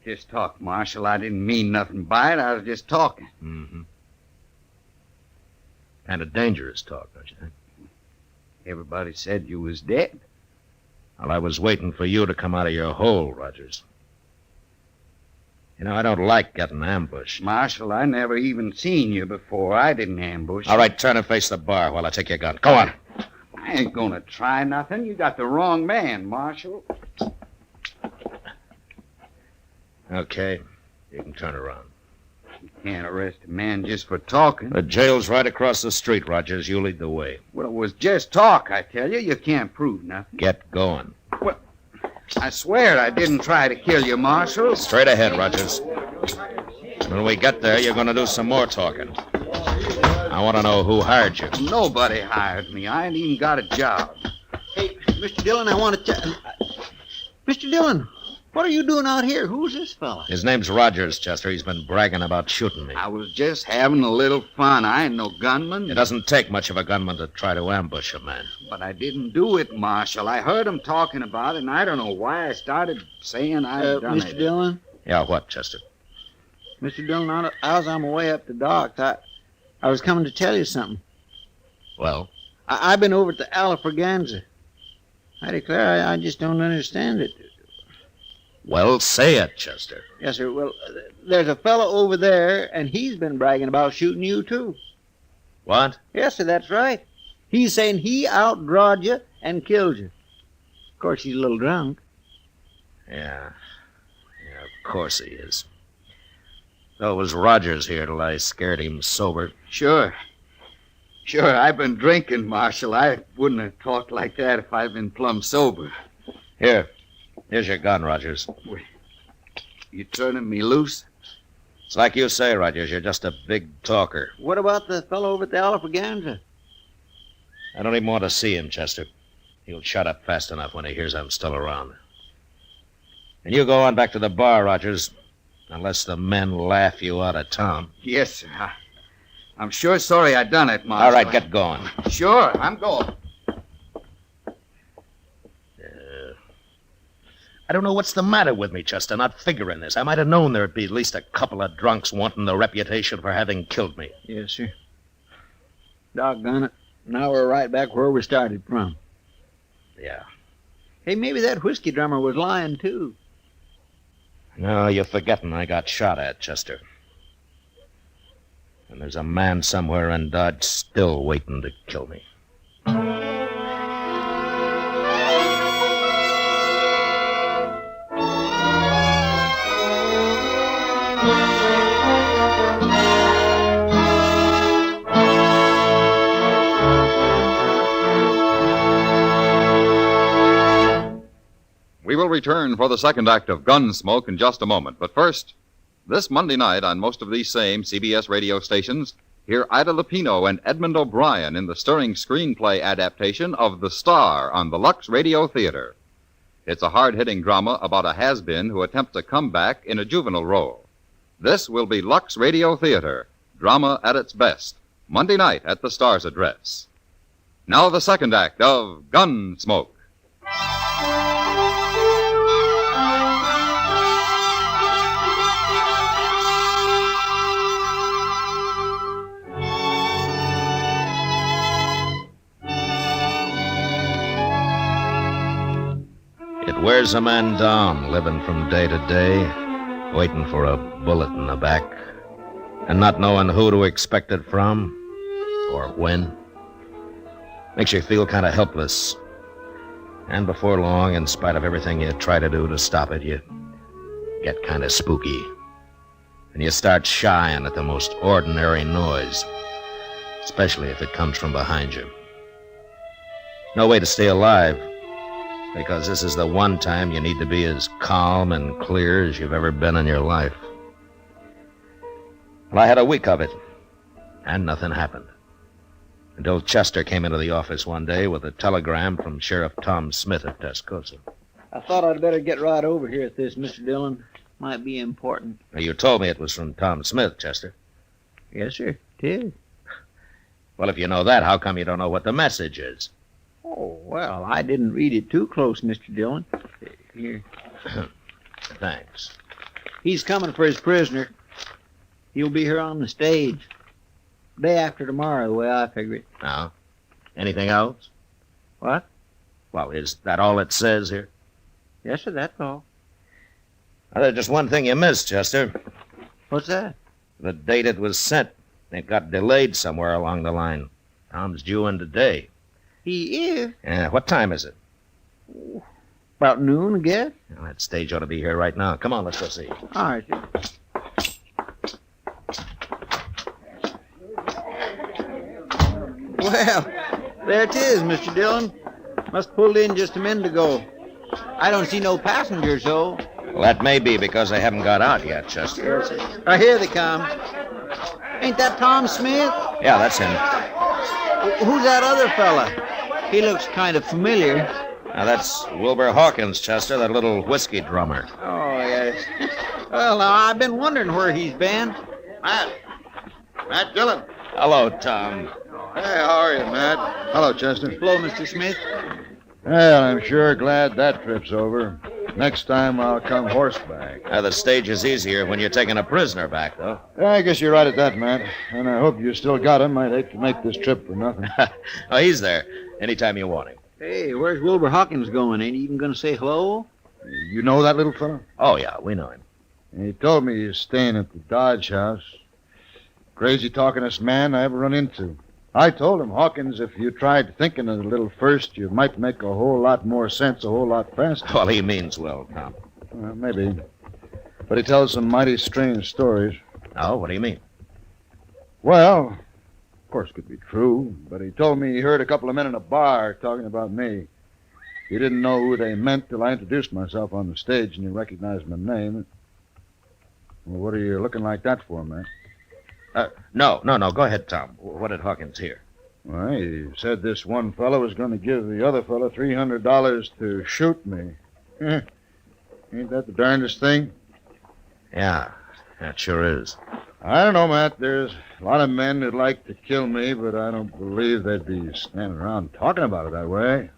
Just talk, Marshal. I didn't mean nothing by it. I was just talking. Mm-hmm. Kind of dangerous talk, don't you think? Everybody said you was dead. Well, I was waiting for you to come out of your hole, Rogers. You know, I don't like getting ambushed. Marshal, I never even seen you before. I didn't ambush. All right, turn and face the bar while I take your gun. Go on. I ain't gonna try nothing. You got the wrong man, Marshal. Okay, you can turn around. You can't arrest a man just for talking. The jail's right across the street, Rogers. You lead the way. Well, it was just talk, I tell you. You can't prove nothing. Get going. Well, I swear I didn't try to kill you, Marshal. Straight ahead, Rogers. When we get there, you're going to do some more talking. I want to know who hired you. Nobody hired me. I ain't even got a job. Hey, Mr. Dillon, I want to tell... Mr. Dillon, what are you doing out here? Who's this fella? His name's Rogers, Chester. He's been bragging about shooting me. I was just having a little fun. I ain't no gunman. It doesn't take much of a gunman to try to ambush a man. But I didn't do it, Marshal. I heard him talking about it, and I don't know why I started saying I'd done Mr. it. Dillon? Yeah, what, Chester? Mr. Dillon, I was on my way up to Doc's. I was coming to tell you something. Well? I've been over to Alafraganza. I declare I just don't understand it. Well, say it, Chester. Yes, sir. Well, there's a fellow over there, and he's been bragging about shooting you, too. What? Yes, sir, that's right. He's saying he outdrawed you and killed you. Of course, he's a little drunk. Yeah, of course he is. So it was Rogers here till I scared him sober. Sure, I've been drinking, Marshal. I wouldn't have talked like that if I'd been plumb sober. Here's your gun, Rogers. You turning me loose? It's like you say, Rogers. You're just a big talker. What about the fellow over at the Alafraganza? I don't even want to see him, Chester. He'll shut up fast enough when he hears I'm still around. And you go on back to the bar, Rogers, unless the men laugh you out of town. Yes, sir. I'm sure sorry I done it, Marshal. All right, get going. Sure, I'm going. I don't know what's the matter with me, Chester, not figuring this. I might have known there'd be at least a couple of drunks wanting the reputation for having killed me. Yes, sir. Doggone it. Now we're right back where we started from. Yeah. Hey, maybe that whiskey drummer was lying, too. No, you're forgetting I got shot at, Chester. And there's a man somewhere in Dodge still waiting to kill me. We will return for the second act of Gunsmoke in just a moment. But first, this Monday night on most of these same CBS radio stations, hear Ida Lupino and Edmund O'Brien in the stirring screenplay adaptation of The Star on the Lux Radio Theater. It's a hard-hitting drama about a has-been who attempts a comeback in a juvenile role. This will be Lux Radio Theater, drama at its best, Monday night at the Star's address. Now the second act of Gunsmoke. It wears a man down, living from day to day, waiting for a bullet in the back, and not knowing who to expect it from, or when. Makes you feel kind of helpless. And before long, in spite of everything you try to do to stop it, you get kind of spooky. And you start shying at the most ordinary noise, especially if it comes from behind you. No way to stay alive, because this is the one time you need to be as calm and clear as you've ever been in your life. Well, I had a week of it, and nothing happened. Until Chester came into the office one day with a telegram from Sheriff Tom Smith at Tascosa. I thought I'd better get right over here at this, Mr. Dillon. Might be important. Now, you told me it was from Tom Smith, Chester. Yes, sir. It is. Well, if you know that, how come you don't know what the message is? Oh, well, I didn't read it too close, Mr. Dillon. Here. Thanks. He's coming for his prisoner. He'll be here on the stage. Day after tomorrow, the way I figure it. Now, anything else? What? Well, is that all it says here? Yes, sir, that's all. Well, there's just one thing you missed, Chester. What's that? The date it was sent. It got delayed somewhere along the line. Tom's due in today. He is? Yeah, what time is it? About noon, I guess. Well, that stage ought to be here right now. Come on, let's go see. All right, sir. Well, there it is, Mr. Dillon. Must pulled in just a minute ago. I don't see no passengers, though. Well, that may be because they haven't got out yet, Chester. Yes, sir. Here they come. Ain't that Tom Smith? Yeah, that's him. Who's that other fella? He looks kind of familiar. Now, that's Wilbur Hawkins, Chester, that little whiskey drummer. Oh, yes. Well, now, I've been wondering where he's been. Matt Dillon. Hello, Tom. Hey, how are you, Matt? Hello, Chester. Hello, Mr. Smith. Well, I'm sure glad that trip's over. Next time I'll come horseback. Now, the stage is easier when you're taking a prisoner back, though. Yeah, I guess you're right at that, Matt. And I hope you still got him. I'd hate to make this trip for nothing. Oh, he's there. Anytime you want him. Hey, where's Wilbur Hawkins going? Ain't he even going to say hello? You know that little fellow? Oh, yeah, we know him. He told me he's staying at the Dodge house. Crazy talkingest man I ever run into. I told him, Hawkins, if you tried thinking a little first, you might make a whole lot more sense a whole lot faster. Well, he means well, Tom. Maybe. But he tells some mighty strange stories. Oh, what do you mean? Well, of course it could be true, but he told me he heard a couple of men in a bar talking about me. He didn't know who they meant till I introduced myself on the stage and he recognized my name. Well, what are you looking like that for, man? No. Go ahead, Tom. What did Hawkins hear? Well, he said this one fellow was going to give the other fellow $300 to shoot me. Ain't that the darndest thing? Yeah, that sure is. I don't know, Matt. There's a lot of men that'd like to kill me, but I don't believe they'd be standing around talking about it that way.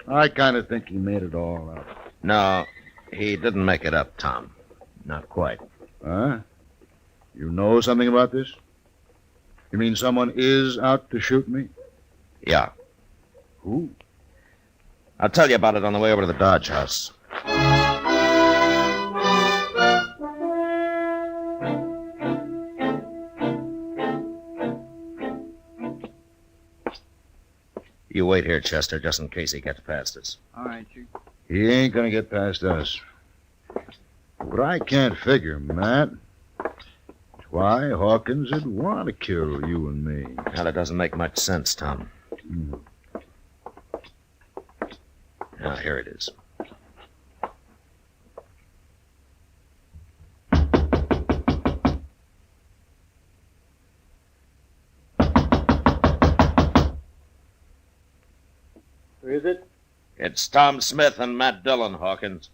I kind of think he made it all up. No, he didn't make it up, Tom. Not quite. Huh? You know something about this? You mean someone is out to shoot me? Yeah. Who? I'll tell you about it on the way over to the Dodge House. You wait here, Chester, just in case he gets past us. All right, Chief. He ain't gonna get past us. But I can't figure, Matt. Why Hawkins would want to kill you and me. Now, that doesn't make much sense, Tom. Now, here it is. Who is it? It's Tom Smith and Matt Dillon, Hawkins.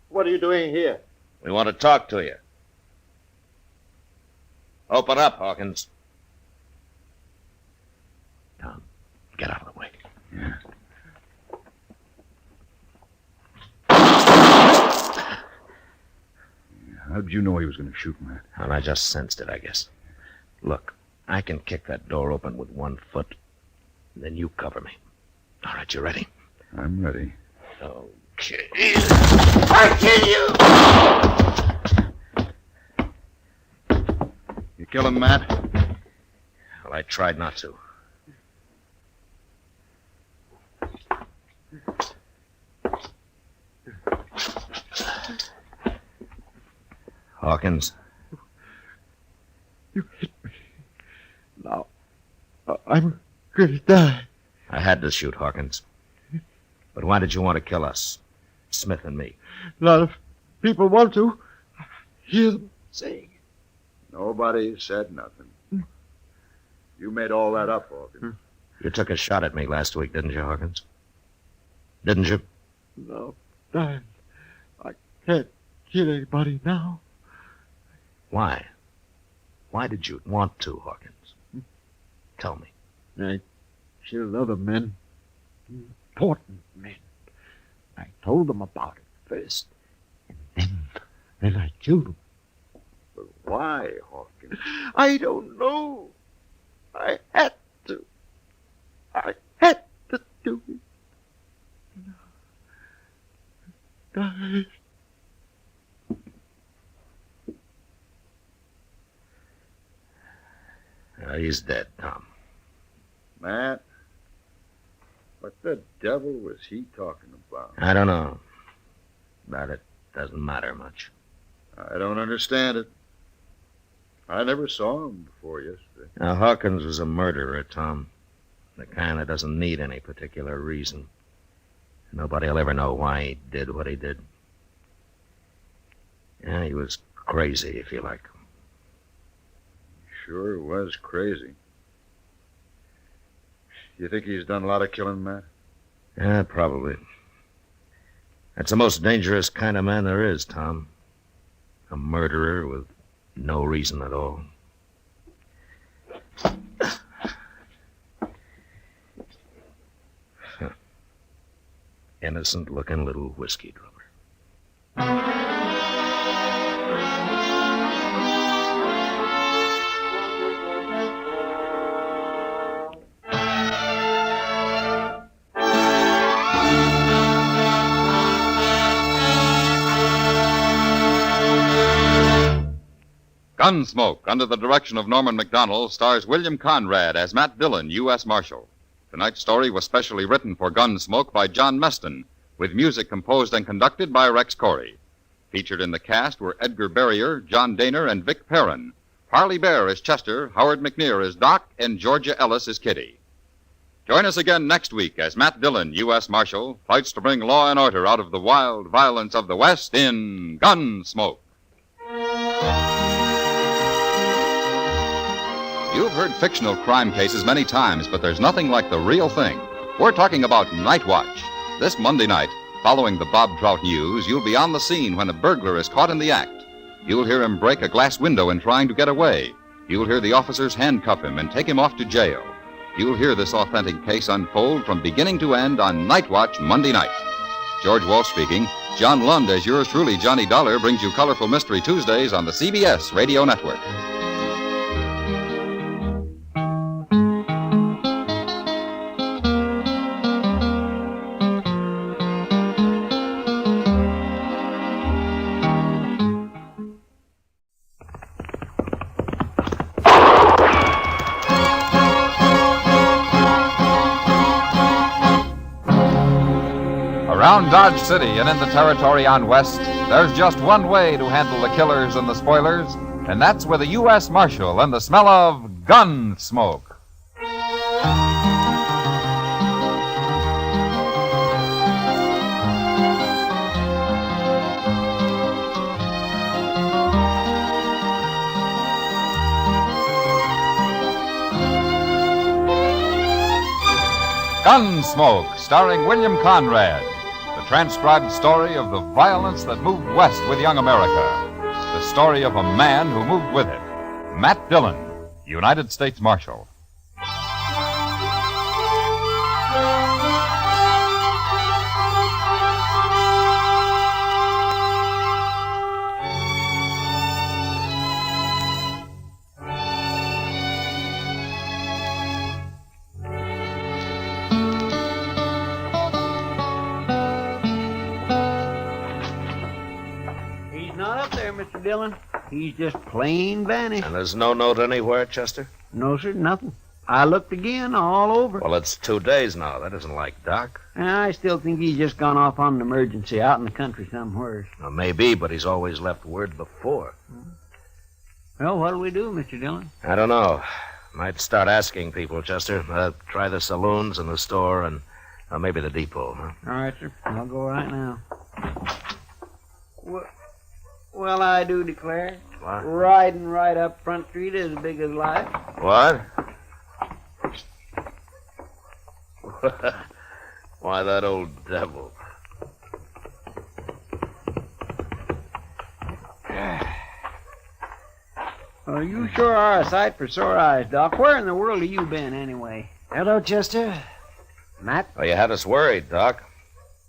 What are you doing here? We want to talk to you. Open up, Hawkins. Tom, get out of the way. Yeah. How'd you know he was going to shoot, Matt? Well, I just sensed it, I guess. Look, I can kick that door open with 1 foot. Then you cover me. All right, you ready? I'm ready. Okay. I'll kill you! You kill him, Matt? Well, I tried not to. Hawkins. You hit me. Now, I'm going to die. I had to shoot Hawkins. But why did you want to kill us? Smith and me. A lot of people want to. I hear them saying. Nobody said nothing. You made all that up, Hawkins. You took a shot at me last week, didn't you, Hawkins? Didn't you? No, Dan. I can't kill anybody now. Why? Why did you want to, Hawkins? Tell me. I killed other men. Important men. I told them about it first. And then I killed them. But why, Hawkins? I don't know. I had to. I had to do it. Die. He's dead, Tom. Matt, what the devil was he talking about? I don't know. But it doesn't matter much. I don't understand it. I never saw him before yesterday. Now, Hawkins was a murderer, Tom. The kind that doesn't need any particular reason. Nobody will ever know why he did what he did. Yeah, he was crazy, if you like. Sure was crazy. You think he's done a lot of killing, Matt? Yeah, probably. That's the most dangerous kind of man there is, Tom. A murderer with no reason at all. Innocent-looking little whiskey drummer. Gunsmoke, under the direction of Norman Macdonnell, stars William Conrad as Matt Dillon, U.S. Marshal. Tonight's story was specially written for Gunsmoke by John Meston, with music composed and conducted by Rex Corey. Featured in the cast were Edgar Barrier, John Daner, and Vic Perrin. Harley Bear as Chester, Howard McNear as Doc, and Georgia Ellis as Kitty. Join us again next week as Matt Dillon, U.S. Marshal, fights to bring law and order out of the wild violence of the West in Gunsmoke. You've heard fictional crime cases many times, but there's nothing like the real thing. We're talking about Night Watch. This Monday night, following the Bob Trout news, you'll be on the scene when a burglar is caught in the act. You'll hear him break a glass window in trying to get away. You'll hear the officers handcuff him and take him off to jail. You'll hear this authentic case unfold from beginning to end on Night Watch Monday night. George Walsh speaking. John Lund, as yours truly, Johnny Dollar, brings you Colorful Mystery Tuesdays on the CBS Radio Network. Around Dodge City and in the territory on West, there's just one way to handle the killers and the spoilers, and that's with a U.S. Marshal and the smell of Gunsmoke. Gunsmoke, starring William Conrad. The transcribed story of the violence that moved west with young America. The story of a man who moved with it. Matt Dillon, United States Marshal. Mr. Dillon. He's just plain vanished. And there's no note anywhere, Chester? No, sir, nothing. I looked again, all over. Well, it's 2 days now. That isn't like Doc. I still think he's just gone off on an emergency out in the country somewhere. Well, maybe, but he's always left word before. Well, what'll we do, Mr. Dillon? I don't know. Might start asking people, Chester. Try the saloons and the store and maybe the depot, huh? All right, sir. I'll go right now. Well, I do declare. What? Riding right up Front Street as big as life. What? Why, that old devil. Well, you sure are a sight for sore eyes, Doc. Where in the world have you been, anyway? Hello, Chester. Matt? Well, you had us worried, Doc.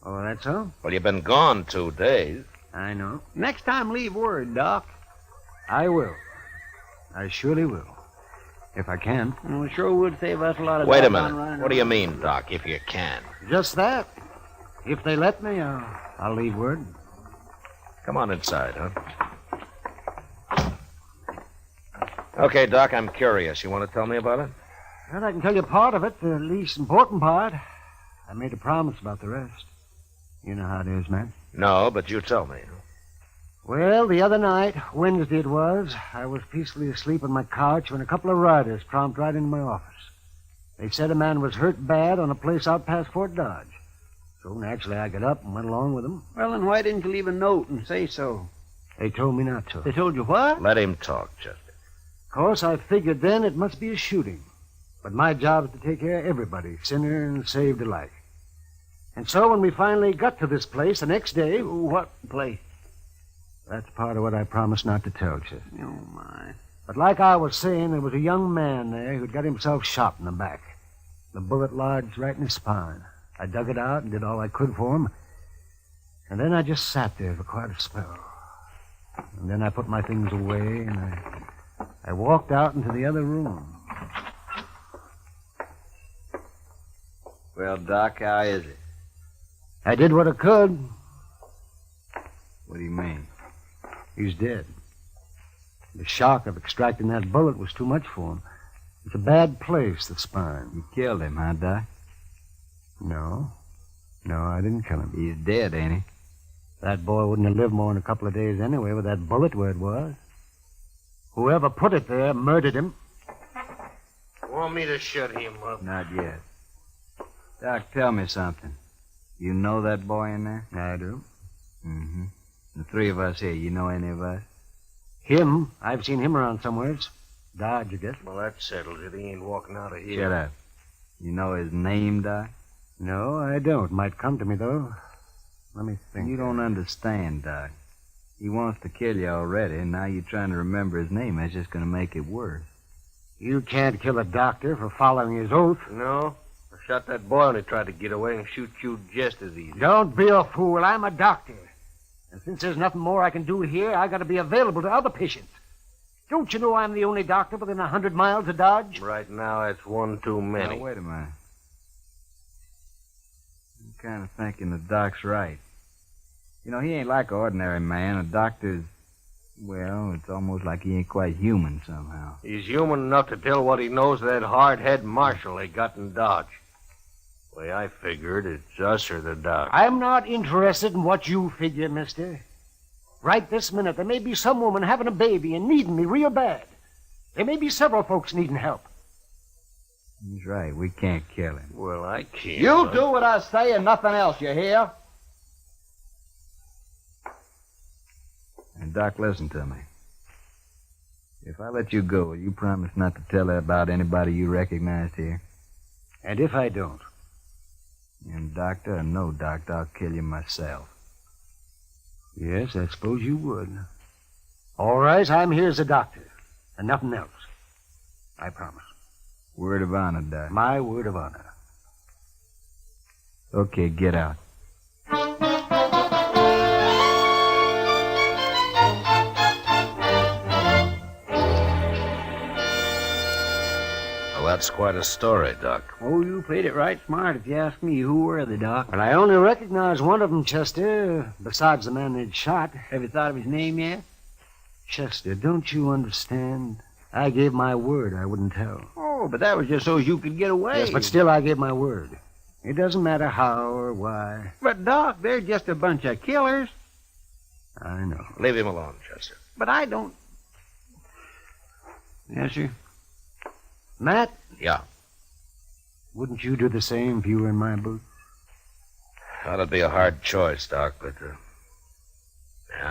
Oh, that's so? Well, you've been gone 2 days. I know. Next time, leave word, Doc. I will. I surely will. If I can. Well, it sure would save us a lot of Wait a doggone minute. running What do you around. mean, Doc, if you can? Just that. If they let me, I'll leave word. Come on inside, huh? Okay, Doc, I'm curious. You want to tell me about it? Well, I can tell you part of it, the least important part. I made a promise about the rest. You know how it is, man. No, but you tell me. Well, the other night, Wednesday it was, I was peacefully asleep on my couch when a couple of riders tromped right into my office. They said a man was hurt bad on a place out past Fort Dodge. So naturally I got up and went along with them. Well, then why didn't you leave a note and say so? They told me not to. They told you what? Let him talk, Chester. Of course, I figured then it must be a shooting. But my job is to take care of everybody, sinner and saved alike. And so when we finally got to this place the next day... What place? That's part of what I promised not to tell, Chester. Oh, my. But like I was saying, there was a young man there who'd got himself shot in the back. The bullet lodged right in his spine. I dug it out and did all I could for him. And then I just sat there for quite a spell. And then I put my things away and I walked out into the other room. Well, Doc, how is it? I did what I could. What do you mean? He's dead. The shock of extracting that bullet was too much for him. It's a bad place, the spine. You killed him, huh, Doc? No. No, I didn't kill him. He's dead, ain't he? That boy wouldn't have lived more than a couple of days anyway with that bullet where it was. Whoever put it there murdered him. Want me to shut him up? Not yet. Doc, tell me something. You know that boy in there? I do. Mm-hmm. The three of us here, you know any of us? Him? I've seen him around somewheres. Dodge, I guess. Well, that settles it. He ain't walking out of here. Shut up. You know his name, Doc? No, I don't. Might come to me, though. Let me think. You don't understand, Doc. He wants to kill you already, and now you're trying to remember his name. That's just going to make it worse. You can't kill a doctor for following his oath. No. I shot that boy when he tried to get away and shoot you just as easy. Don't be a fool. I'm a doctor. And since there's nothing more I can do here, I got to be available to other patients. Don't you know I'm the only doctor within 100 miles of Dodge? Right now, that's one too many. Now, wait a minute. I'm kind of thinking the doc's right. You know, he ain't like an ordinary man. A doctor's, well, it's almost like he ain't quite human somehow. He's human enough to tell what he knows to that hard-head marshal they got in Dodge. The way I figured, it's us or the doc. I'm not interested in what you figure, mister. Right this minute, there may be some woman having a baby and needing me real bad. There may be several folks needing help. He's right. We can't kill him. Well, I can't. You do what I say and nothing else, you hear? And, Doc, listen to me. If I let you go, you promise not to tell her about anybody you recognized here? And if I don't? And doctor or no doctor, I'll kill you myself. Yes, I suppose you would. All right, I'm here as a doctor, and nothing else. I promise. Word of honor, Doc. My word of honor. Okay, get out. Well, that's quite a story, Doc. Oh, you played it right smart if you ask me. Who were they, Doc? And I only recognize one of them, Chester, besides the man they'd shot. Have you thought of his name yet? Chester, don't you understand? I gave my word I wouldn't tell. Oh, but that was just so you could get away. Yes, but still I gave my word. It doesn't matter how or why. But, Doc, they're just a bunch of killers. I know. Leave him alone, Chester. But I don't... Yes, sir? Matt? Yeah. Wouldn't you do the same if you were in my boots? That'd be a hard choice, Doc, but...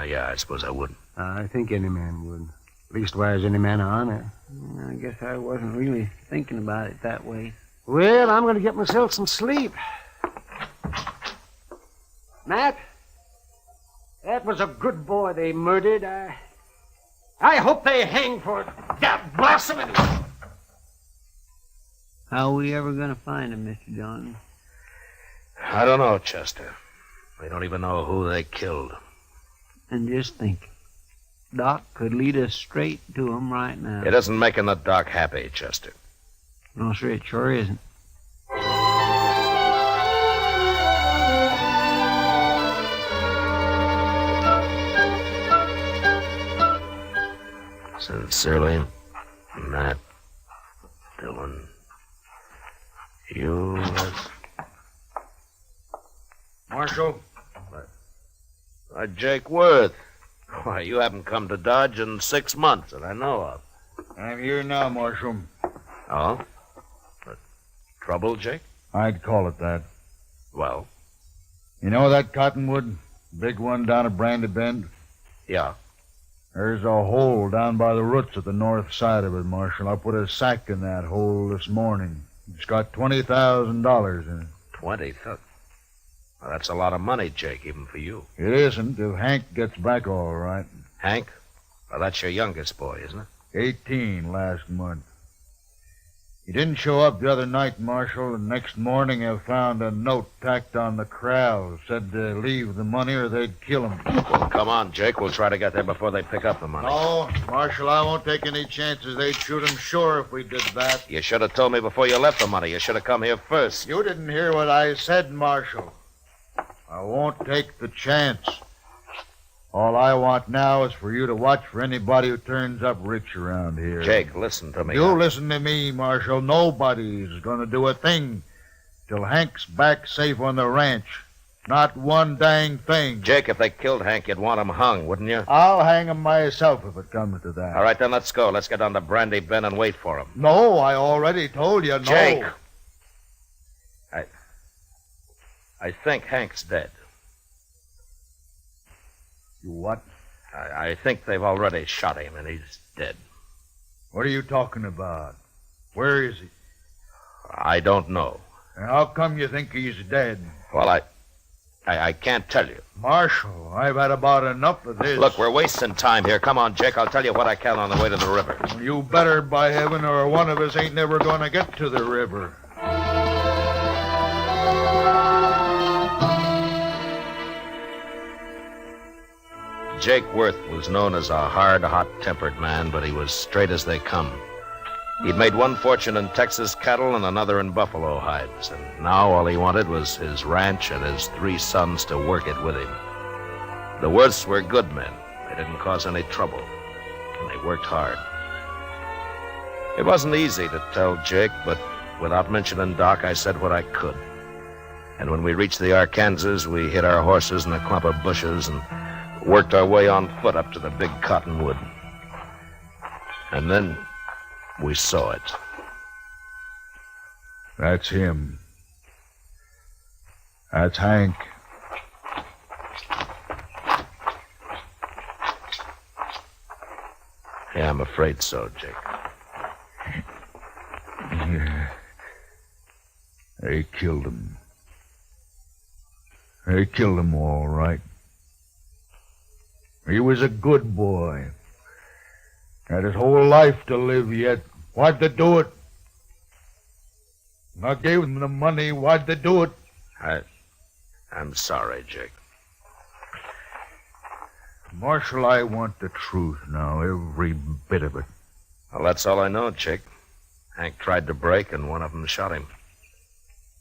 Yeah, I suppose I would. I think any man would. Leastwise, any man of honor. I guess I wasn't really thinking about it that way. Well, I'm going to get myself some sleep. Matt, that was a good boy they murdered. I hope they hang for it. God bless them. How are we ever going to find him, Mr. Dillon? I don't know, Chester. We don't even know who they killed. And just think, Doc could lead us straight to him right now. It isn't making the Doc happy, Chester. No, sir, it sure isn't. Sincerely, Matt Dillon. You... Marshal? Jake Worth. Why, you haven't come to Dodge in 6 months that I know of. I'm here now, Marshal. Oh? Trouble, Jake? I'd call it that. Well? You know that cottonwood? Big one down at Brandy Bend? Yeah. There's a hole down by the roots at the north side of it, Marshal. I put a sack in that hole this morning. It's got $20,000 in it. 20,000? Well, that's a lot of money, Jake, even for you. It isn't if Hank gets back all right. Hank? Well, that's your youngest boy, isn't it? 18 last month. He didn't show up the other night, Marshal, and next morning I found a note tacked on the corral. Said to leave the money or they'd kill him. Well, come on, Jake. We'll try to get there before they pick up the money. No, Marshal, I won't take any chances. They'd shoot him sure if we did that. You should have told me before you left the money. You should have come here first. You didn't hear what I said, Marshal. I won't take the chance. All I want now is for you to watch for anybody who turns up rich around here. Jake, listen to me. You listen to me, Marshal. Nobody's going to do a thing till Hank's back safe on the ranch. Not one dang thing. Jake, if they killed Hank, you'd want him hung, wouldn't you? I'll hang him myself if it comes to that. All right, then let's go. Let's get down to Brandy Bend and wait for him. No, I already told you no. Jake! I think Hank's dead. You what? I think they've already shot him, and he's dead. What are you talking about? Where is he? I don't know. And how come you think he's dead? Well, I can't tell you. Marshal, I've had about enough of this. Look, we're wasting time here. Come on, Jake. I'll tell you what I can on the way to the river. You better, by heaven, or one of us ain't never going to get to the river. Jake Worth was known as a hard, hot-tempered man, but he was straight as they come. He'd made one fortune in Texas cattle and another in buffalo hides, and now all he wanted was his ranch and his 3 sons to work it with him. The Worths were good men. They didn't cause any trouble, and they worked hard. It wasn't easy to tell Jake, but without mentioning Doc, I said what I could. And when we reached the Arkansas, we hid our horses in a clump of bushes and worked our way on foot up to the big cottonwood. And then we saw it. That's him. That's Hank. Yeah, I'm afraid so, Jake. Yeah. They killed him. They killed him all right. He was a good boy. Had his whole life to live yet. Why'd they do it? I gave them the money. Why'd they do it? I'm sorry, Jake. Marshal, I want the truth now, every bit of it. Well, that's all I know, Jake. Hank tried to break, and one of them shot him.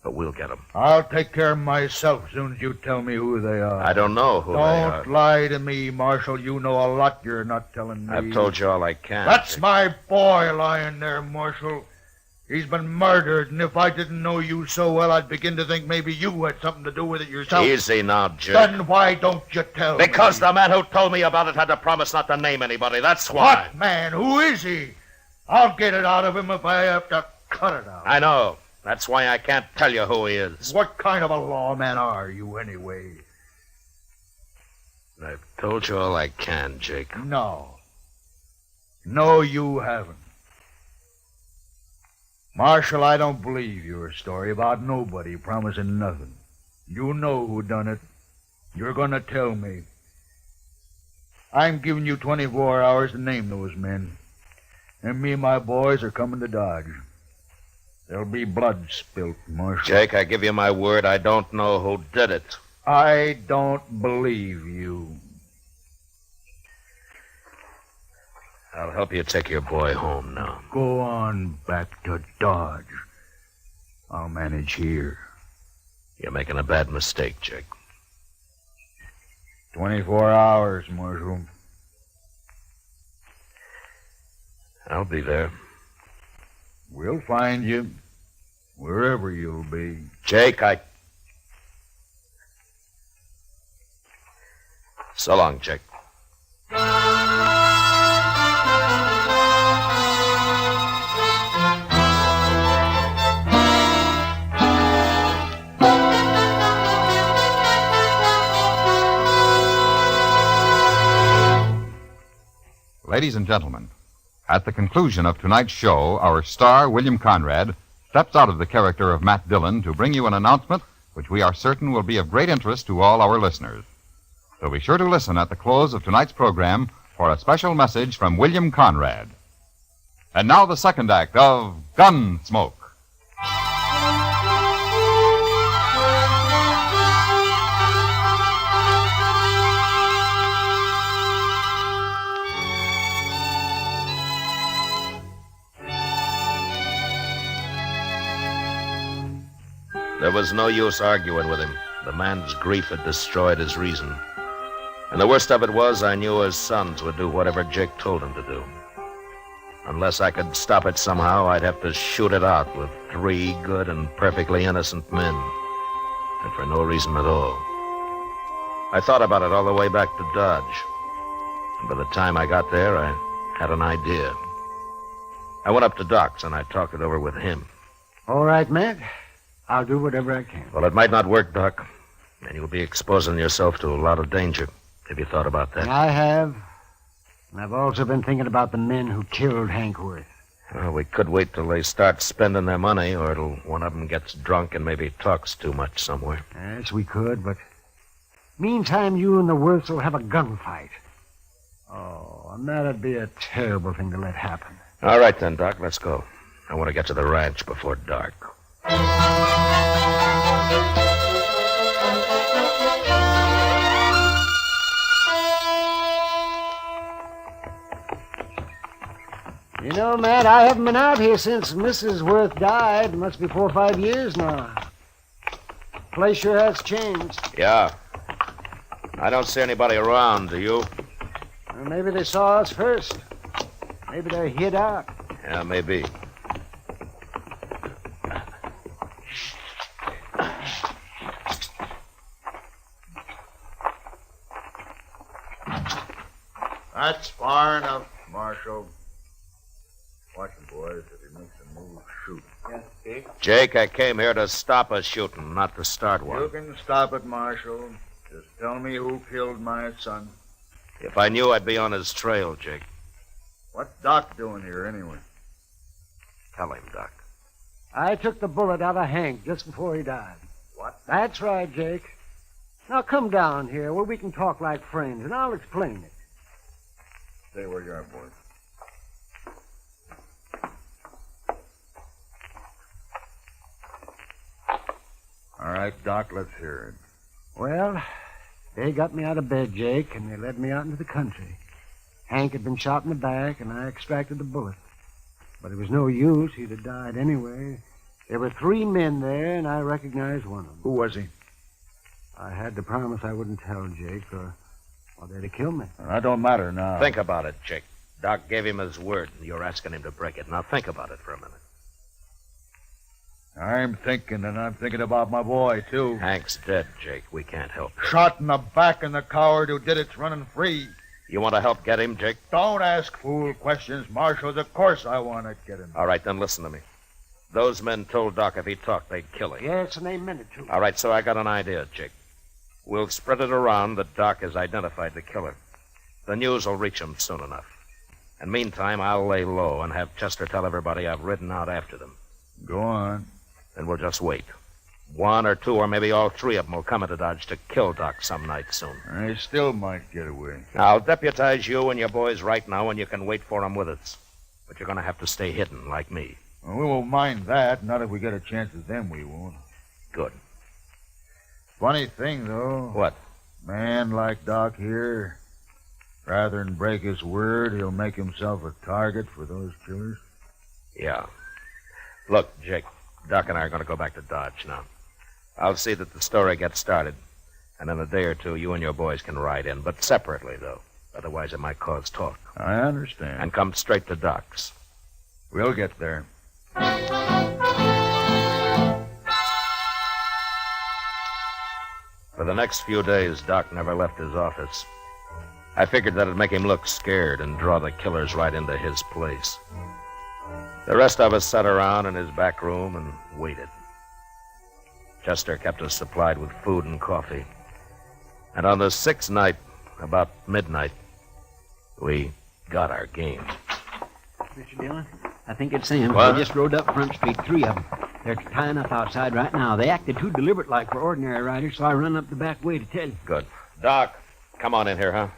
But we'll get him. I'll take care of myself as soon as you tell me who they are. I don't know who they are. Don't lie to me, Marshal. You know a lot you're not telling me. I've told you all I can. That's Jake. my boy lying there, Marshal. He's been murdered, and if I didn't know you so well, I'd begin to think maybe you had something to do with it yourself. Easy now, Jake. Then why don't you tell me? Because the man who told me about it had to promise not to name anybody. That's why. What man? Who is he? I'll get it out of him if I have to cut it out. I know. That's why I can't tell you who he is. What kind of a lawman are you, anyway? I've told you all I can, Jake. No. No, you haven't. Marshal, I don't believe your story about nobody promising nothing. You know who done it. You're going to tell me. I'm giving you 24 hours to name those men. And me and my boys are coming to Dodge. There'll be blood spilt, Marshal. Jake, I give you my word, I don't know who did it. I don't believe you. I'll help you take your boy home now. Go on back to Dodge. I'll manage here. You're making a bad mistake, Jake. 24 hours, Marshal. I'll be there. We'll find you, wherever you'll be. Jake, So long, Jake. Ladies and gentlemen, at the conclusion of tonight's show, our star, William Conrad, steps out of the character of Matt Dillon to bring you an announcement which we are certain will be of great interest to all our listeners. So be sure to listen at the close of tonight's program for a special message from William Conrad. And now the second act of Gunsmoke. There was no use arguing with him. The man's grief had destroyed his reason. And the worst of it was, I knew his sons would do whatever Jake told them to do. Unless I could stop it somehow, I'd have to shoot it out with 3 good and perfectly innocent men. And for no reason at all. I thought about it all the way back to Dodge. And by the time I got there, I had an idea. I went up to Doc's and I talked it over with him. All right, Matt. I'll do whatever I can. Well, it might not work, Doc. And you'll be exposing yourself to a lot of danger. Have you thought about that? I have. And I've also been thinking about the men who killed Hank Worth. Well, we could wait till they start spending their money, or till one of them gets drunk and maybe talks too much somewhere. Yes, we could, but Meantime, you and the Worths will have a gunfight. Oh, and that'd be a terrible thing to let happen. All right, then, Doc, let's go. I want to get to the ranch before dark. You know, Matt, I haven't been out here since Mrs. Worth died. It must be 4 or 5 years now. Place sure has changed. Yeah. I don't see anybody around, do you? Well, maybe they saw us first. Maybe they're hid out. Yeah, maybe. That's far enough, Marshal. Watch him, boys. If he makes a move, shoot. Yes, Chief. Jake, I came here to stop a shooting, not to start one. You can stop it, Marshal. Just tell me who killed my son. If I knew, I'd be on his trail, Jake. What's Doc doing here, anyway? Tell him, Doc. I took the bullet out of Hank just before he died. What? That's right, Jake. Now come down here where we can talk like friends, and I'll explain it. Stay where you are, boys. All right, Doc, let's hear it. Well, they got me out of bed, Jake, and they led me out into the country. Hank had been shot in the back, and I extracted the bullet. But it was no use. He'd have died anyway. There were 3 men there, and I recognized one of them. Who was he? I had to promise I wouldn't tell, Jake, or they'd have killed me. That don't matter now. Think about it, Jake. Doc gave him his word, and you're asking him to break it. Now think about it for a minute. I'm thinking, and I'm thinking about my boy, too. Hank's dead, Jake. We can't help him. Shot in the back, and the coward who did it's running free. You want to help get him, Jake? Don't ask fool questions, Marshal. Of course I want to get him. All right, then listen to me. Those men told Doc if he talked, they'd kill him. Yes, and they meant it, too. All right, so I got an idea, Jake. We'll spread it around that Doc has identified the killer. The news will reach him soon enough. And meantime, I'll lay low and have Chester tell everybody I've ridden out after them. Go on. Then we'll just wait. 1 or 2 or maybe all 3 of them will come into Dodge to kill Doc some night soon. I still might get away. I'll deputize you and your boys right now, and you can wait for them with us. But you're going to have to stay hidden, like me. Well, we won't mind that. Not if we get a chance at them, we won't. Good. Funny thing, though. What? Man like Doc here, rather than break his word, he'll make himself a target for those killers. Yeah. Look, Jake, Doc and I are going to go back to Dodge now. I'll see that the story gets started. And in a day or 2, you and your boys can ride in, but separately, though. Otherwise, it might cause talk. I understand. And come straight to Doc's. We'll get there. For the next few days, Doc never left his office. I figured that'd make him look scared and draw the killers right into his place. The rest of us sat around in his back room and waited. Chester kept us supplied with food and coffee. And on the 6th night, about midnight, we got our game. Mr. Dillon, I think it's them. What? They just rode up Front Street, 3 of them. They're tying up outside right now. They acted too deliberate-like for ordinary riders, so I run up the back way to tell you. Good. Doc, come on in here, huh?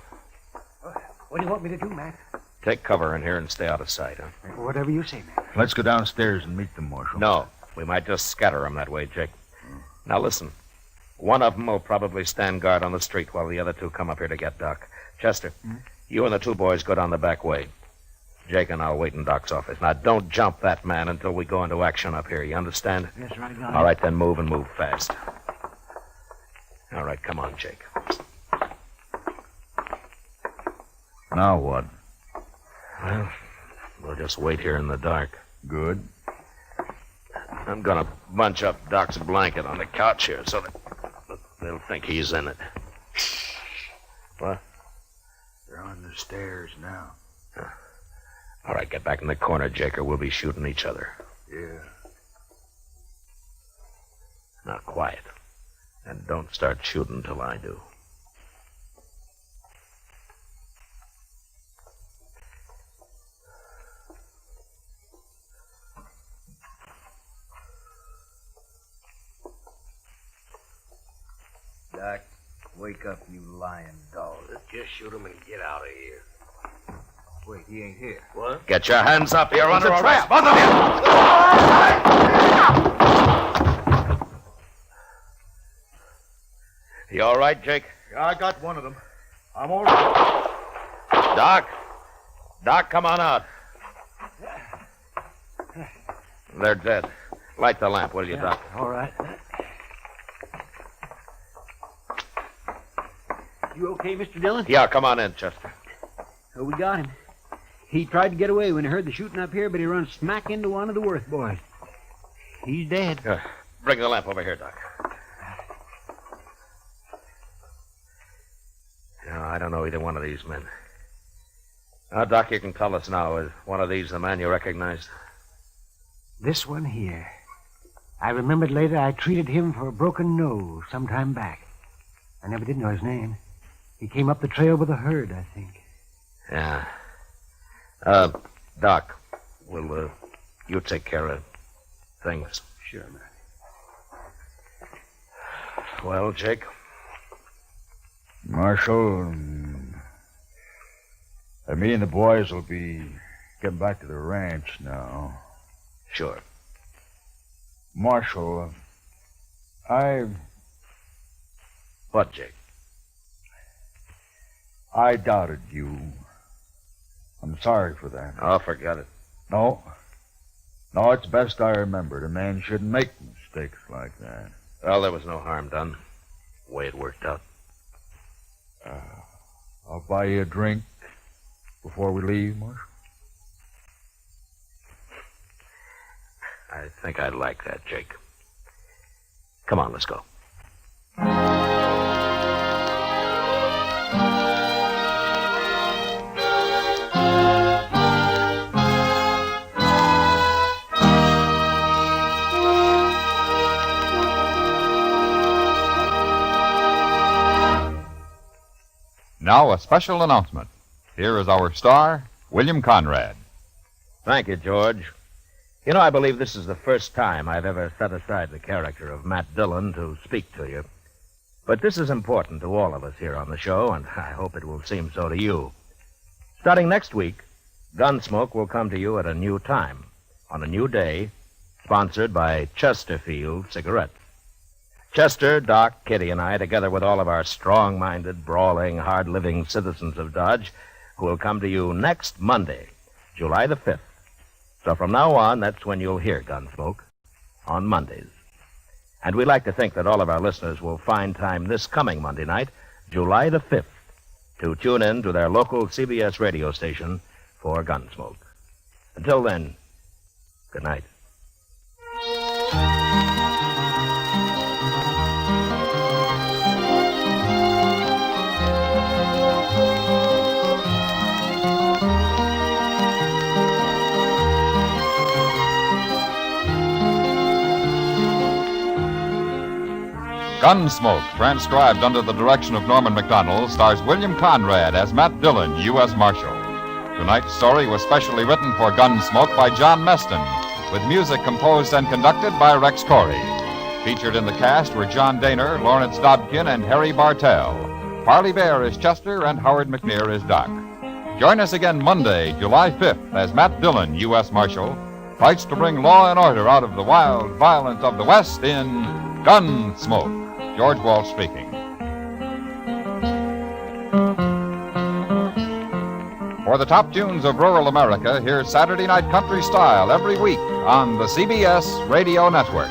What do you want me to do, Matt? Take cover in here and stay out of sight, huh? Whatever you say, Matt. Let's go downstairs and meet them, Marshal. No, we might just scatter them that way, Jake. Now listen. One of them will probably stand guard on the street while the other 2 come up here to get Doc. Chester, you and the 2 boys go down the back way. Jake and I'll wait in Doc's office. Now, don't jump that man until we go into action up here. You understand? Yes, right, got it. All right, then move and move fast. All right, come on, Jake. Now what? Well, we'll just wait here in the dark. Good. I'm going to bunch up Doc's blanket on the couch here so that they'll think he's in it. What? They're on the stairs now. All right, get back in the corner, Jake, or we'll be shooting each other. Yeah. Now, quiet. And don't start shooting till I do. Doc, Wake up, you lying dog. Let's just shoot him and get out of here. Wait, he ain't here. What? Get your hands up. You're under It's a arrest. trap. Both of you. You all right, Jake? Yeah, I got one of them. I'm all right. Doc? Doc, come on out. They're dead. Light the lamp, will you, Doc? All right. You okay, Mr. Dillon? Yeah, come on in, Chester. Oh, we got him. He tried to get away when he heard the shooting up here, but he run smack into one of the Worth boys. He's dead. Bring the lamp over here, Doc. No, I don't know either one of these men. Now, Doc, you can tell us now. Is one of these the man you recognized? This one here. I remembered later I treated him for a broken nose some time back. I never did know his name. He came up the trail with a herd, I think. Yeah. Doc, will you take care of things? Sure, man. Well, Jake? Marshal, me and the boys will be getting back to the ranch now. Sure. Marshal, What, Jake? I doubted you. I'm sorry for that. Oh, forget it. No, it's best I remembered. A man shouldn't make mistakes like that. Well, there was no harm done. The way it worked out. I'll buy you a drink before we leave, Marshal. I think I'd like that, Jake. Come on, let's go. Now, a special announcement. Here is our star, William Conrad. Thank you, George. You know, I believe this is the first time I've ever set aside the character of Matt Dillon to speak to you. But this is important to all of us here on the show, and I hope it will seem so to you. Starting next week, Gunsmoke will come to you at a new time, on a new day, sponsored by Chesterfield Cigarettes. Chester, Doc, Kitty, and I, together with all of our strong-minded, brawling, hard-living citizens of Dodge, who will come to you next Monday, July the 5th. So from now on, that's when you'll hear Gunsmoke, on Mondays. And we'd like to think that all of our listeners will find time this coming Monday night, July the 5th, to tune in to their local CBS radio station for Gunsmoke. Until then, good night. Gunsmoke, transcribed under the direction of Norman Macdonnell, stars William Conrad as Matt Dillon, U.S. Marshal. Tonight's story was specially written for Gunsmoke by John Meston, with music composed and conducted by Rex Corey. Featured in the cast were John Daner, Lawrence Dobkin, and Harry Bartell. Parley Bear is Chester, and Howard McNear is Doc. Join us again Monday, July 5th, as Matt Dillon, U.S. Marshal, fights to bring law and order out of the wild violence of the West in Gunsmoke. George Walsh speaking. For the top tunes of rural America, hear Saturday Night Country Style every week on the CBS Radio Network.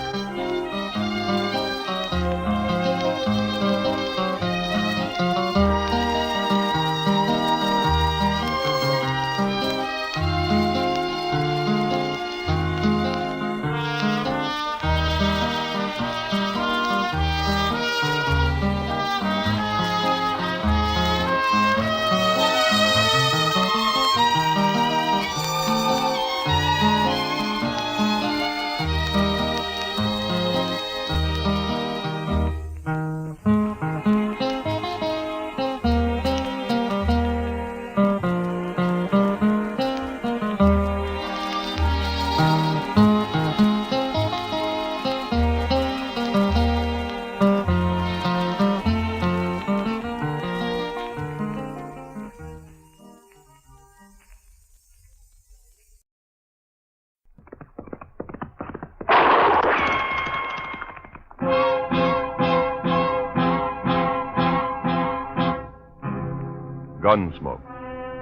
Gunsmoke.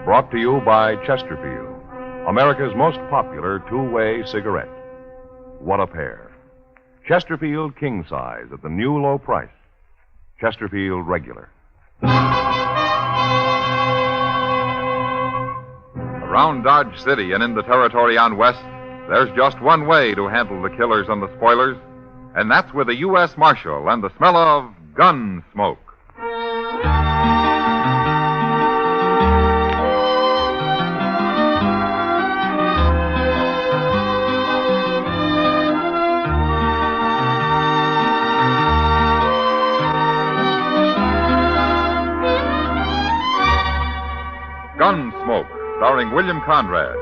Brought to you by Chesterfield, America's most popular two-way cigarette. What a pair. Chesterfield king size at the new low price. Chesterfield regular. Around Dodge City and in the territory on West, there's just one way to handle the killers and the spoilers, and that's with a U.S. Marshal and the smell of Gunsmoke. Gunsmoke, starring William Conrad,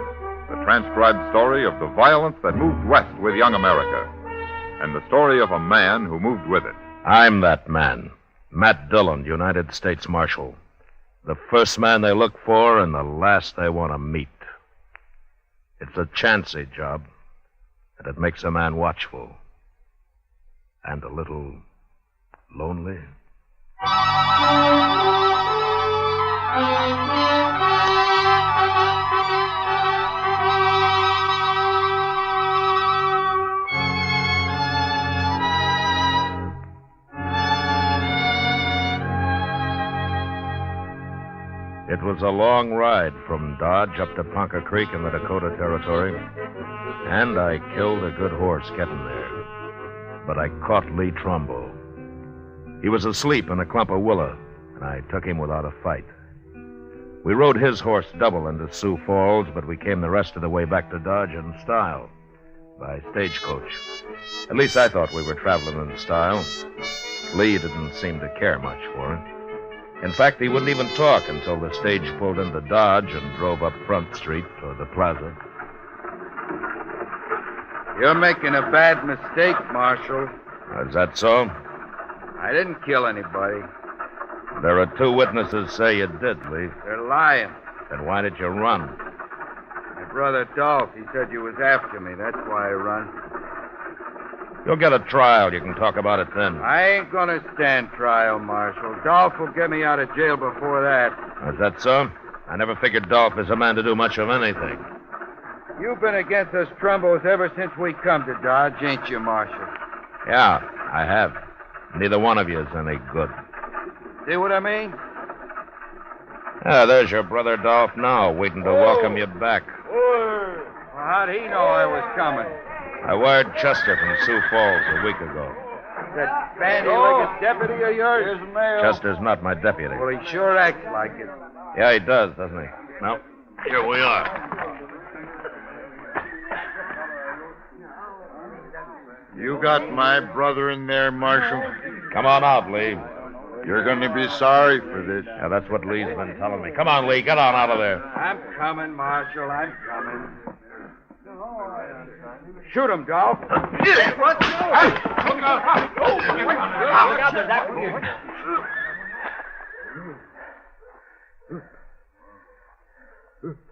the transcribed story of the violence that moved west with young America, and the story of a man who moved with it. I'm that man, Matt Dillon, United States Marshal. The first man they look for and the last they want to meet. It's a chancy job, and it makes a man watchful. And a little lonely. It was a long ride from Dodge up to Ponca Creek in the Dakota Territory, and I killed a good horse getting there. But I caught Lee Trumbo. He was asleep in a clump of willow, and I took him without a fight. We rode his horse double into Sioux Falls, but we came the rest of the way back to Dodge in style, by stagecoach. At least I thought we were traveling in style. Lee didn't seem to care much for it. In fact, he wouldn't even talk until the stage pulled into Dodge and drove up Front Street toward the plaza. You're making a bad mistake, Marshal. Is that so? I didn't kill anybody. There are two witnesses say you did, Lee. They're lying. Then why did you run? My brother Dolph, he said you was after me. That's why I run. You'll get a trial. You can talk about it then. I ain't gonna stand trial, Marshal. Dolph will get me out of jail before that. Is that so? I never figured Dolph is a man to do much of anything. You've been against us Trumbos ever since we come to Dodge, ain't you, Marshal? Yeah, I have. Neither one of you is any good. See what I mean? There's your brother Dolph now, waiting to welcome you back. Well, how'd he know I was coming? I wired Chester from Sioux Falls a week ago. That bandy-legged deputy of yours? Here's the mail. Chester's not my deputy. Well, he sure acts like it. Yeah, he does, doesn't he? No. Here we are. You got my brother in there, Marshal? Come on out, Lee. You're going to be sorry for this. Yeah, that's what Lee's been telling me. Come on, Lee, get on out of there. I'm coming, Marshal. I'm coming. Shoot him, Dolph. What? Look out there, Doc.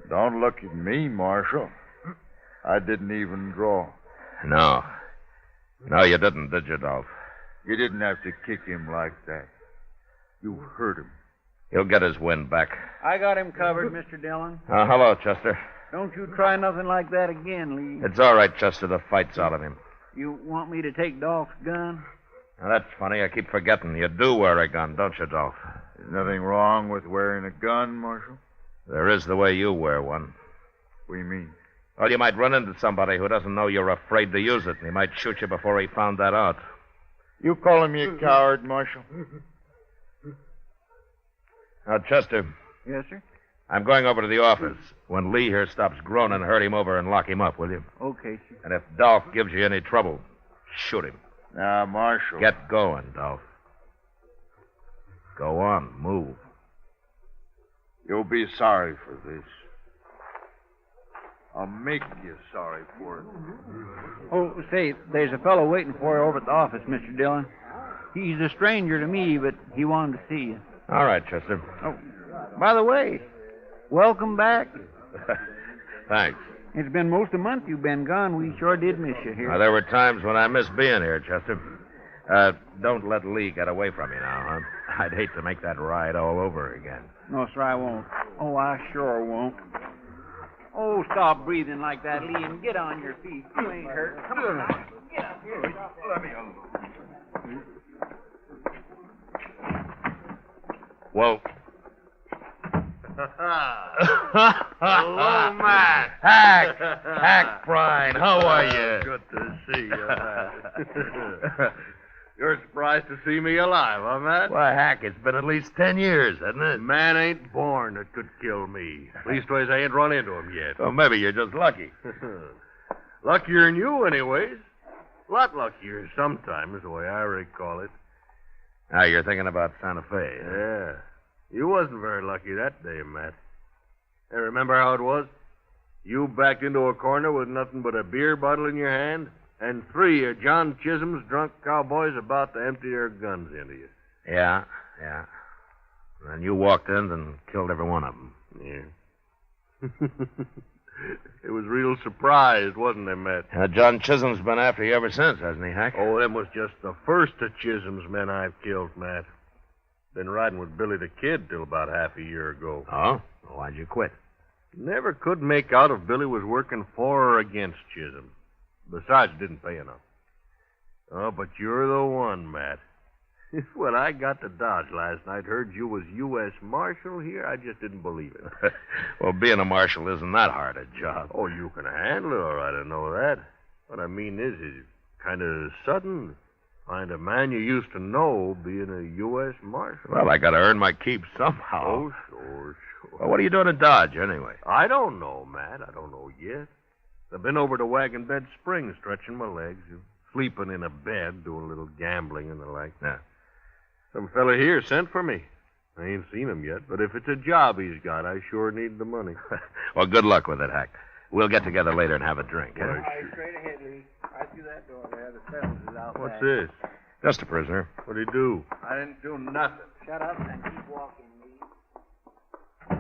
Don't look at me, Marshal. I didn't even draw. No. No, you didn't, did you, Dolph? You didn't have to kick him like that. You hurt him. He'll get his wind back. I got him covered, Mr. Dillon. Hello, Chester. Don't you try nothing like that again, Lee. It's all right, Chester. The fight's out of him. You want me to take Dolph's gun? Now, that's funny. I keep forgetting. You do wear a gun, don't you, Dolph? There's nothing wrong with wearing a gun, Marshal. There is the way you wear one. What do you mean? Well, you might run into somebody who doesn't know you're afraid to use it, and he might shoot you before he found that out. You calling me a coward, Marshal? Now, Chester. Yes, sir? I'm going over to the office. When Lee here stops groaning, herd him over and lock him up, will you? Okay, sir. And if Dolph gives you any trouble, shoot him. Now, Marshal. Get going, Dolph. Go on, move. You'll be sorry for this. I'll make you sorry for it. Oh, say, there's a fellow waiting for you over at the office, Mr. Dillon. He's a stranger to me, but he wanted to see you. All right, Chester. Oh, by the way, welcome back. Thanks. It's been most a month you've been gone. We sure did miss you here. Now, there were times when I missed being here, Chester. Don't let Lee get away from you now, huh? I'd hate to make that ride all over again. No, sir, I won't. Oh, I sure won't. Oh, stop breathing like that, Lee, and get on your feet. You ain't hurt. Come on now. Get up here. Let me alone. Whoa. Hello, Matt. Hack Brine, how are you? Good to see you, Matt. You're surprised to see me alive, huh, Matt? Why, Hack, it's been at least 10 years, hasn't it? Man ain't born that could kill me. Leastways, I ain't run into him yet. Well, maybe you're just lucky. Luckier than you, anyways. A lot luckier sometimes, the way I recall it. Now you're thinking about Santa Fe. Huh? Yeah. You wasn't very lucky that day, Matt. Hey, remember how it was? You backed into a corner with nothing but a beer bottle in your hand, and 3 of John Chisholm's drunk cowboys about to empty their guns into you. Yeah. And you walked in and killed every one of them. Yeah. It was real surprised, wasn't it, Matt? John Chisholm's been after you ever since, hasn't he, Hack? Oh, them was just the first of Chisholm's men I've killed, Matt. Been riding with Billy the Kid till about half a year ago. Oh? Well, why'd you quit? Never could make out if Billy was working for or against Chisholm. Besides, it didn't pay enough. Oh, but you're the one, Matt. When I got to Dodge last night, heard you was U.S. Marshal here, I just didn't believe it. Well, being a marshal isn't that hard a job. Oh, you can handle it all right, I know that. What I mean is, it's kind of sudden. Find a man you used to know being a U.S. Marshal. Well, I got to earn my keep somehow. Oh, sure. Well, what are you doing in Dodge, anyway? I don't know, Matt. I don't know yet. I've been over to Wagon Bed Springs, stretching my legs, sleeping in a bed, doing a little gambling and the like. Yeah. Some fella here sent for me. I ain't seen him yet, but if it's a job he's got, I sure need the money. Well, good luck with it, Hack. We'll get together later and have a drink. Well, Straight ahead, Lee. Right through that door there. The Sevens is out What's back. this? Just a prisoner. What'd he do? I didn't do nothing. Shut up and keep walking, Lee.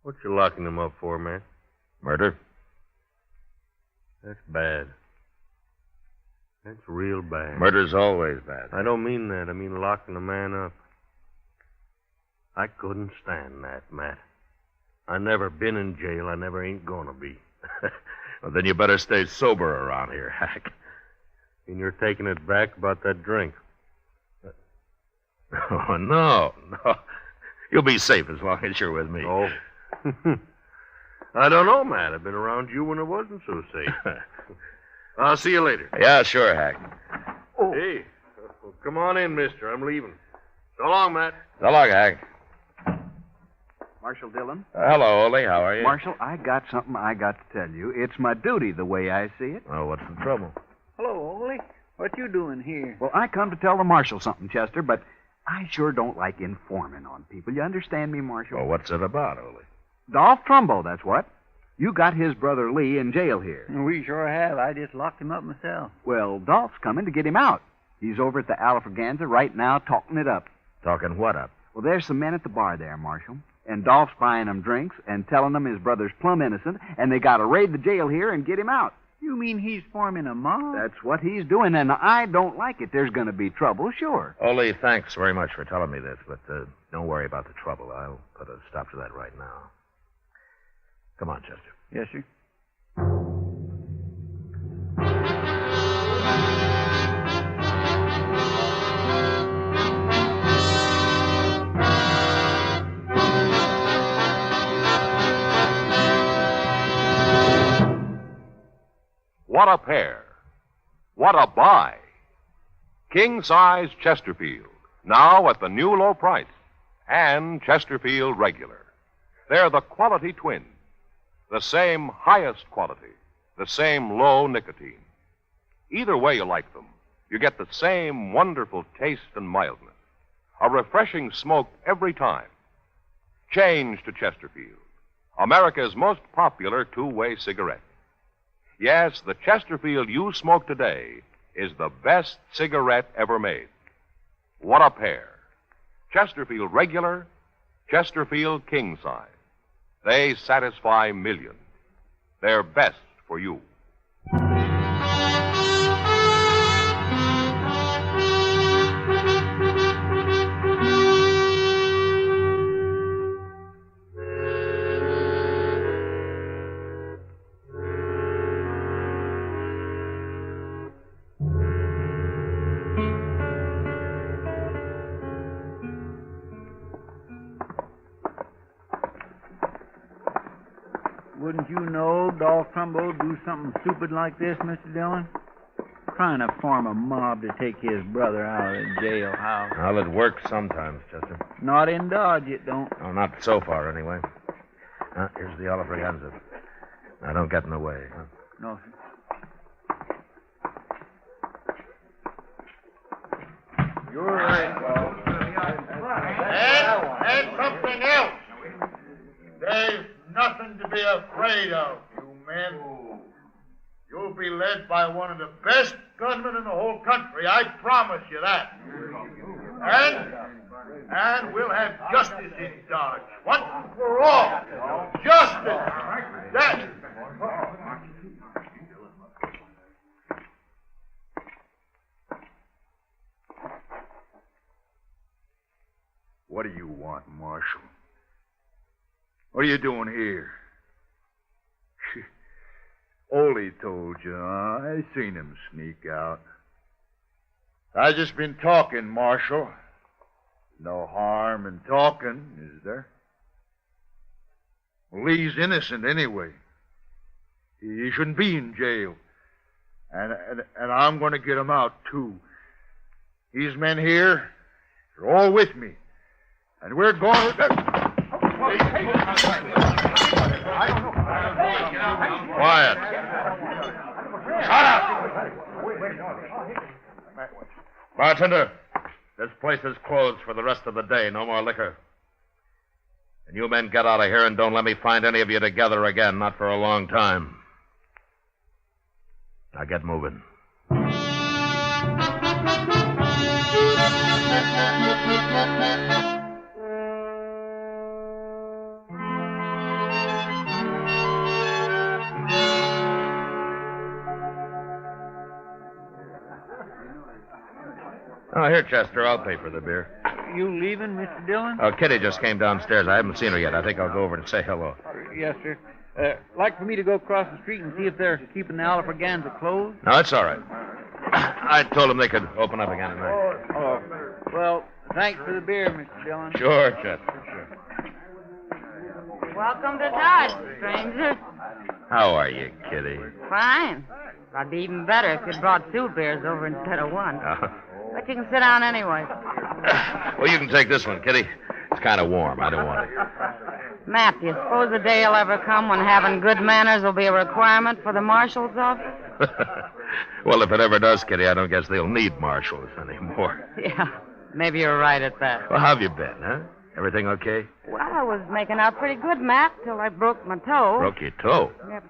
What you locking him up for, man? Murder? That's bad. That's real bad. Murder's always bad. I don't mean that. I mean locking a man up. I couldn't stand that, Matt. I never been in jail. I never ain't gonna be. Well, then you better stay sober around here, Hack. And you're taking it back about that drink. Oh, no. You'll be safe as long as you're with me. Oh. I don't know, Matt. I've been around you when it wasn't so safe. I'll see you later. Yeah, sure, Hack. Oh. Hey, well, come on in, mister. I'm leaving. So long, Matt. So long, Hack. Marshal Dillon? Hello, Ole. How are you? Marshal, I got something I got to tell you. It's my duty, the way I see it. Oh, what's the trouble? Hello, Ole. What you doing here? Well, I come to tell the Marshal something, Chester, but I sure don't like informing on people. You understand me, Marshal? Well, what's it about, Ole? Dolph Trumbo, that's what. You got his brother Lee in jail here. We sure have. I just locked him up myself. Well, Dolph's coming to get him out. He's over at the Alfraganza right now talking it up. Talking what up? Well, there's some men at the bar there, Marshal. And Dolph's buying them drinks and telling them his brother's plumb innocent, and they got to raid the jail here and get him out. You mean he's forming a mob? That's what he's doing, and I don't like it. There's going to be trouble, sure. Ole, thanks very much for telling me this, but don't worry about the trouble. I'll put a stop to that right now. Come on, Chester. Yes, sir. What a pair. What a buy. King-size Chesterfield, now at the new low price. And Chesterfield Regular. They're the quality twins. The same highest quality. The same low nicotine. Either way you like them, you get the same wonderful taste and mildness. A refreshing smoke every time. Change to Chesterfield, America's most popular two-way cigarette. Yes, the Chesterfield you smoke today is the best cigarette ever made. What a pair. Chesterfield Regular, Chesterfield King Size. They satisfy millions. They're best for you. Wouldn't you know Dolph Trumbo do something stupid like this, Mr. Dillon? Trying to form a mob to take his brother out of the jailhouse. Well, it works sometimes, Chester. Not in Dodge, it don't. Oh, not so far, anyway. Here's the Oliver. Now, don't get in the way. Huh? No, sir. You're right, and something else. There's nothing to be afraid of, you men. You'll be led by one of the best gunmen in the whole country. I promise you that. And we'll have justice in Dodge. Once and for all. Justice. That. What do you want, Marshal? What are you doing here? Ole told you, huh? I seen him sneak out. I just been talking, Marshal. No harm in talking, is there? Well, he's innocent anyway. He shouldn't be in jail. And I'm going to get him out, too. These men here are all with me. And we're going to... Quiet. Shut up! Bartender, this place is closed for the rest of the day. No more liquor. And you men get out of here and don't let me find any of you together again. Not for a long time. Now get moving. Oh, here, Chester. I'll pay for the beer. You leaving, Mr. Dillon? Oh, Kitty just came downstairs. I haven't seen her yet. I think I'll go over and say hello. Yes, sir. Like for me to go across the street and see if they're keeping the Alfraganza closed? No, it's all right. I told them they could open up again tonight. Oh, well, thanks for the beer, Mr. Dillon. Sure, Chester, sure. Welcome to Dodge, stranger. How are you, Kitty? Fine. I'd be even better if you'd brought 2 beers over instead of 1. But you can sit down anyway. Well, you can take this one, Kitty. It's kind of warm. I don't want it. Matt, do you suppose the day will ever come when having good manners will be a requirement for the marshal's office? Well, if it ever does, Kitty, I don't guess they'll need marshals anymore. Yeah, maybe you're right at that. Well, how have you been, huh? Everything okay? Well, I was making out pretty good, Matt, till I broke my toe. Broke your toe? Yep.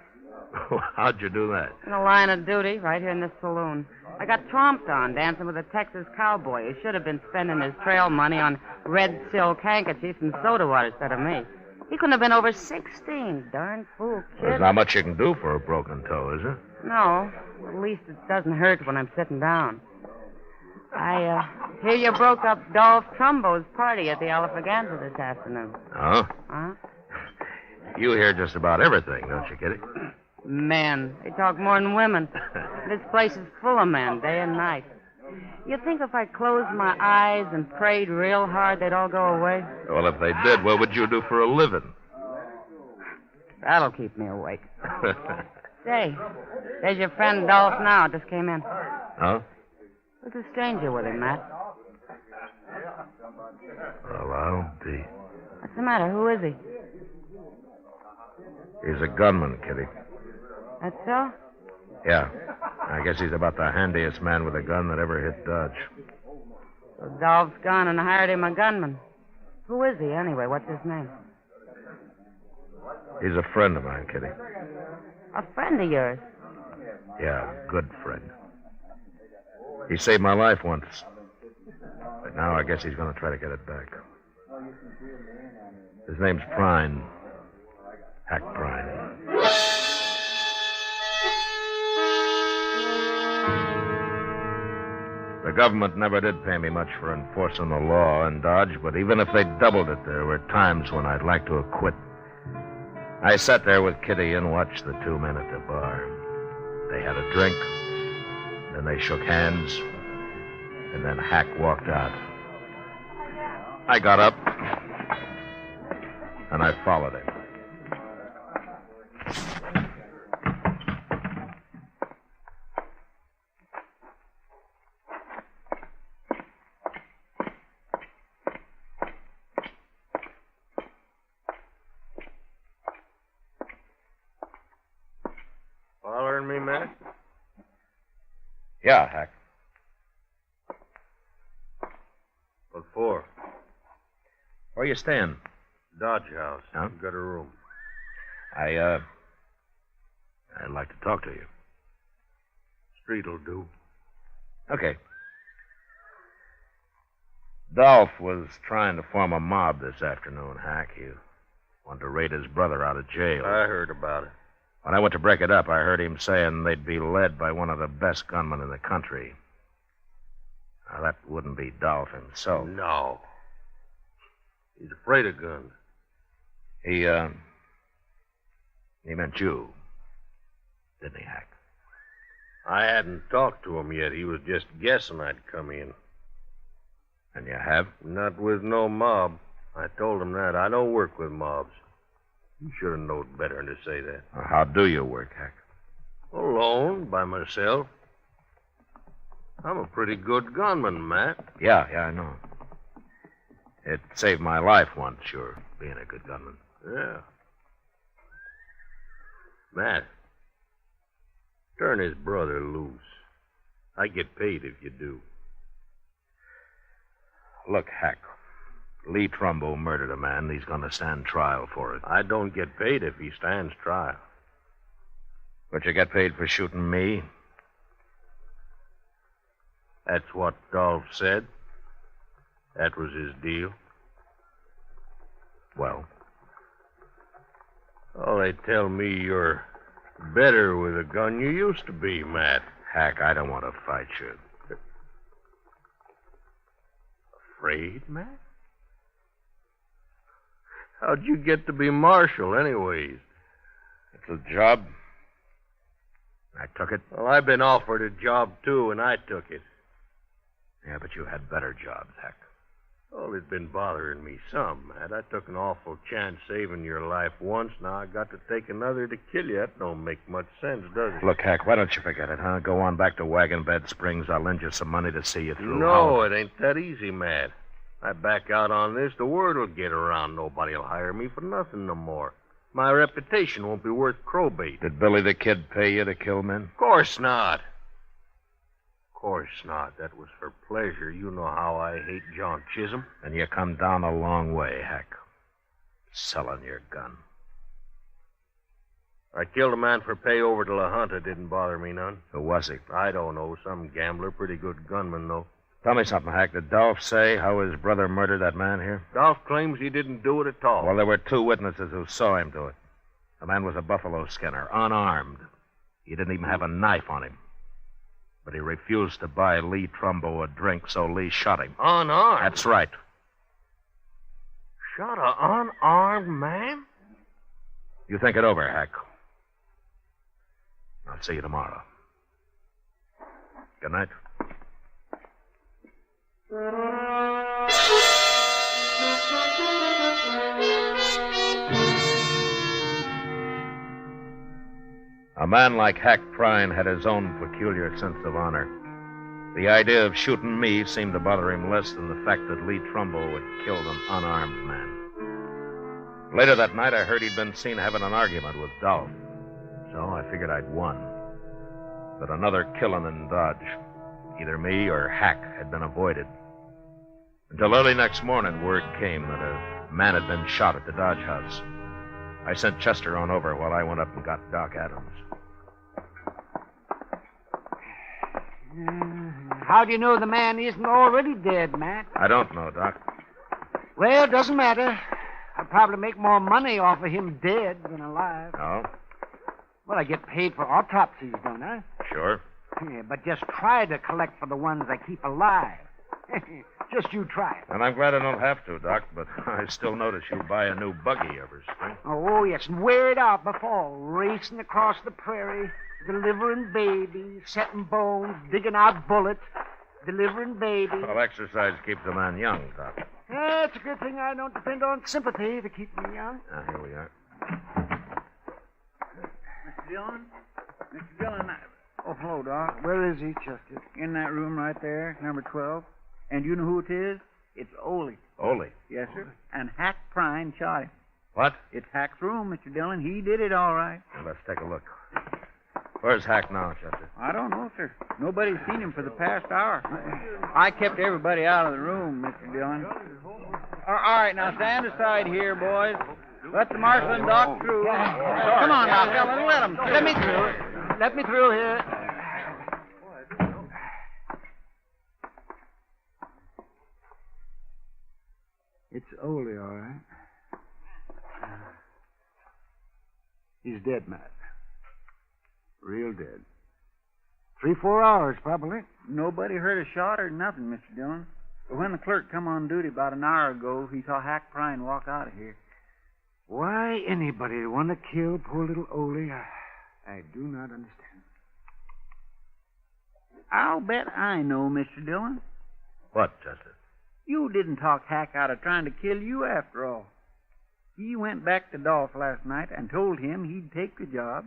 How'd you do that? In the line of duty, right here in this saloon. I got tromped on dancing with a Texas cowboy who should have been spending his trail money on red silk handkerchiefs and soda water instead of me. He couldn't have been over 16. Darn fool kid. There's not much you can do for a broken toe, is there? No. At least it doesn't hurt when I'm sitting down. I hear you broke up Dolph Trumbo's party at the Alfraganza this afternoon. Oh? Huh? You hear just about everything, don't you, Kitty? Men. They talk more than women. This place is full of men, day and night. You think if I closed my eyes and prayed real hard, they'd all go away? Well, if they did, what would you do for a living? That'll keep me awake. Say, there's your friend Dolph now. Just came in. Huh? There's a stranger with him, Matt. Well, I'll be. What's the matter? Who is he? He's a gunman, Kitty. That's so? Yeah. I guess he's about the handiest man with a gun that ever hit Dodge. So Dolph's gone and hired him a gunman. Who is he, anyway? What's his name? He's a friend of mine, Kitty. A friend of yours? Yeah, a good friend. He saved my life once. But now I guess he's going to try to get it back. His name's Prine. Hack Prine. The government never did pay me much for enforcing the law in Dodge, but even if they doubled it, there were times when I'd like to have quit. I sat there with Kitty and watched the 2 men at the bar. They had a drink, then they shook hands, and then Hack walked out. I got up, and I followed him. Yeah, Hack. What for? Where you staying? Dodge House. Huh? Got a room. I'd like to talk to you. Street'll do. Okay. Dolph was trying to form a mob this afternoon, Hack. He wanted to raid his brother out of jail. I heard about it. When I went to break it up, I heard him saying they'd be led by one of the best gunmen in the country. Now, that wouldn't be Dolph himself. No. He's afraid of guns. He meant you. Didn't he, Hack? I hadn't talked to him yet. He was just guessing I'd come in. And you have? Not with no mob. I told him that. I don't work with mobs. You should have known better than to say that. Well, how do you work, Hack? Alone, by myself. I'm a pretty good gunman, Matt. Yeah, I know. It saved my life once, sure, being a good gunman. Yeah. Matt, turn his brother loose. I get paid if you do. Look, Hack, Lee Trumbo murdered a man. He's going to stand trial for it. I don't get paid if he stands trial. But you get paid for shooting me? That's what Dolph said. That was his deal. Well? Oh, they tell me you're better with a gun you used to be, Matt. Hack, I don't want to fight you. Afraid, Matt? How'd you get to be marshal, anyways? It's a job. I took it. Well, I've been offered a job, too, and I took it. Yeah, but you had better jobs, Hack. Well, it's been bothering me some, Matt. I took an awful chance saving your life once. Now I got to take another to kill you. That don't make much sense, does it? Look, Hack, why don't you forget it, huh? Go on back to Wagon Bed Springs. I'll lend you some money to see you through. No, it ain't that easy, Matt. I back out on this, the word will get around. Nobody'll hire me for nothing no more. My reputation won't be worth crowbait. Did Billy the Kid pay you to kill men? Of course not. Of course not. That was for pleasure. You know how I hate John Chisholm. And you come down a long way, Hack. Selling your gun. I killed a man for pay over to La Junta. Didn't bother me none. Who was he? I don't know. Some gambler. Pretty good gunman, though. Tell me something, Hack. Did Dolph say how his brother murdered that man here? Dolph claims he didn't do it at all. Well, there were 2 witnesses who saw him do it. The man was a buffalo skinner, unarmed. He didn't even have a knife on him. But he refused to buy Lee Trumbo a drink, so Lee shot him. Unarmed? That's right. Shot an unarmed man? You think it over, Hack. I'll see you tomorrow. Good night. A man like Hack Prine had his own peculiar sense of honor. The idea of shooting me seemed to bother him less than the fact that Lee Trumbo had killed an unarmed man. Later that night, I heard he'd been seen having an argument with Dolph. So I figured I'd won. That another killing in Dodge, either me or Hack, had been avoided. Until early next morning, word came that a man had been shot at the Dodge House. I sent Chester on over while I went up and got Doc Adams. How do you know the man isn't already dead, Matt? I don't know, Doc. Well, it doesn't matter. I'll probably make more money off of him dead than alive. Oh? Well, I get paid for autopsies, don't I? Sure. Yeah, but just try to collect for the ones I keep alive. Just you try it. And I'm glad I don't have to, Doc, but I still notice you buy a new buggy every spring. Oh, yes, and wear it out before. Racing across the prairie, delivering babies, setting bones, digging out bullets, delivering babies. Well, exercise keeps a man young, Doc. Yeah, it's a good thing I don't depend on sympathy to keep me young. Here we are. Mr. Dillon? Mr. Dillon, oh, hello, Doc. Where is he, Chester? In that room right there, number 12. And you know who it is? It's Ole. Ole? Yes, sir. And Hack Prine shot him. What? It's Hack's room, Mr. Dillon. He did it all right. Well, let's take a look. Where's Hack now, Chester? I don't know, sir. Nobody's seen him for the past hour. I kept everybody out of the room, Mr. Dillon. All right, now stand aside here, boys. Let the marshal and Doc through. Come on now, fellas, let them through. Let me through. Let me through here. It's Ole, all right. He's dead, Matt. Real dead. 3-4 hours, probably. Nobody heard a shot or nothing, Mr. Dillon. But when the clerk come on duty about an hour ago, he saw Hack Prine walk out of here. Why anybody would want to kill poor little Ole, I do not understand. I'll bet I know, Mr. Dillon. What, Chester? You didn't talk Hack out of trying to kill you after all. He went back to Dolph last night and told him he'd take the job.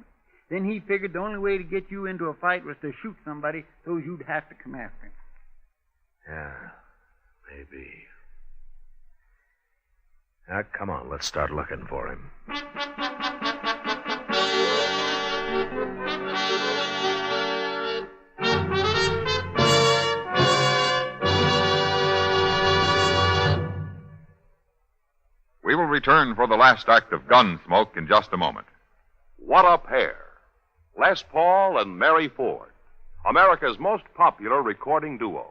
Then he figured the only way to get you into a fight was to shoot somebody so you'd have to come after him. Yeah, maybe. Now, come on, let's start looking for him. We will return for the last act of Gunsmoke in just a moment. What a pair! Les Paul and Mary Ford, America's most popular recording duo.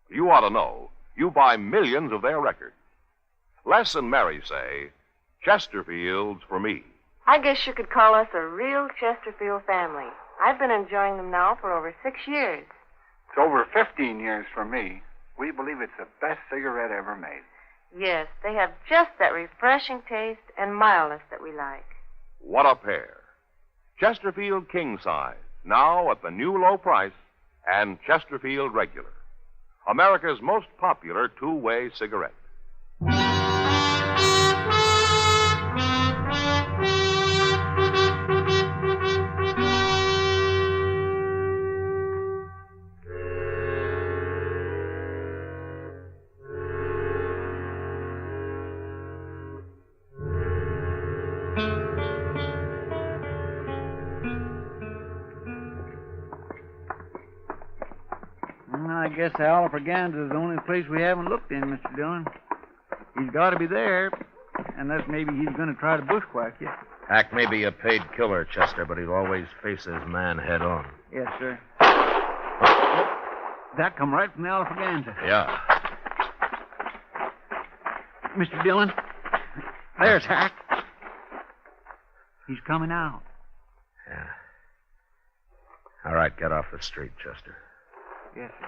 You ought to know. You buy millions of their records. Les and Mary say, Chesterfield's for me. I guess you could call us a real Chesterfield family. I've been enjoying them now for over 6 years. It's over 15 years for me. We believe it's the best cigarette ever made. Yes, they have just that refreshing taste and mildness that we like. What a pair. Chesterfield King Size, now at the new low price, and Chesterfield Regular, America's most popular two-way cigarette. I guess the Alfraganza is the only place we haven't looked in, Mr. Dillon. He's got to be there, unless maybe he's going to try to bushwhack you. Hack may be a paid killer, Chester, but he'll always face his man head on. Yes, sir. That come right from the Alfraganza. Yeah. Mr. Dillon, there's Hack. He's coming out. Yeah. All right, get off the street, Chester. Yes, sir.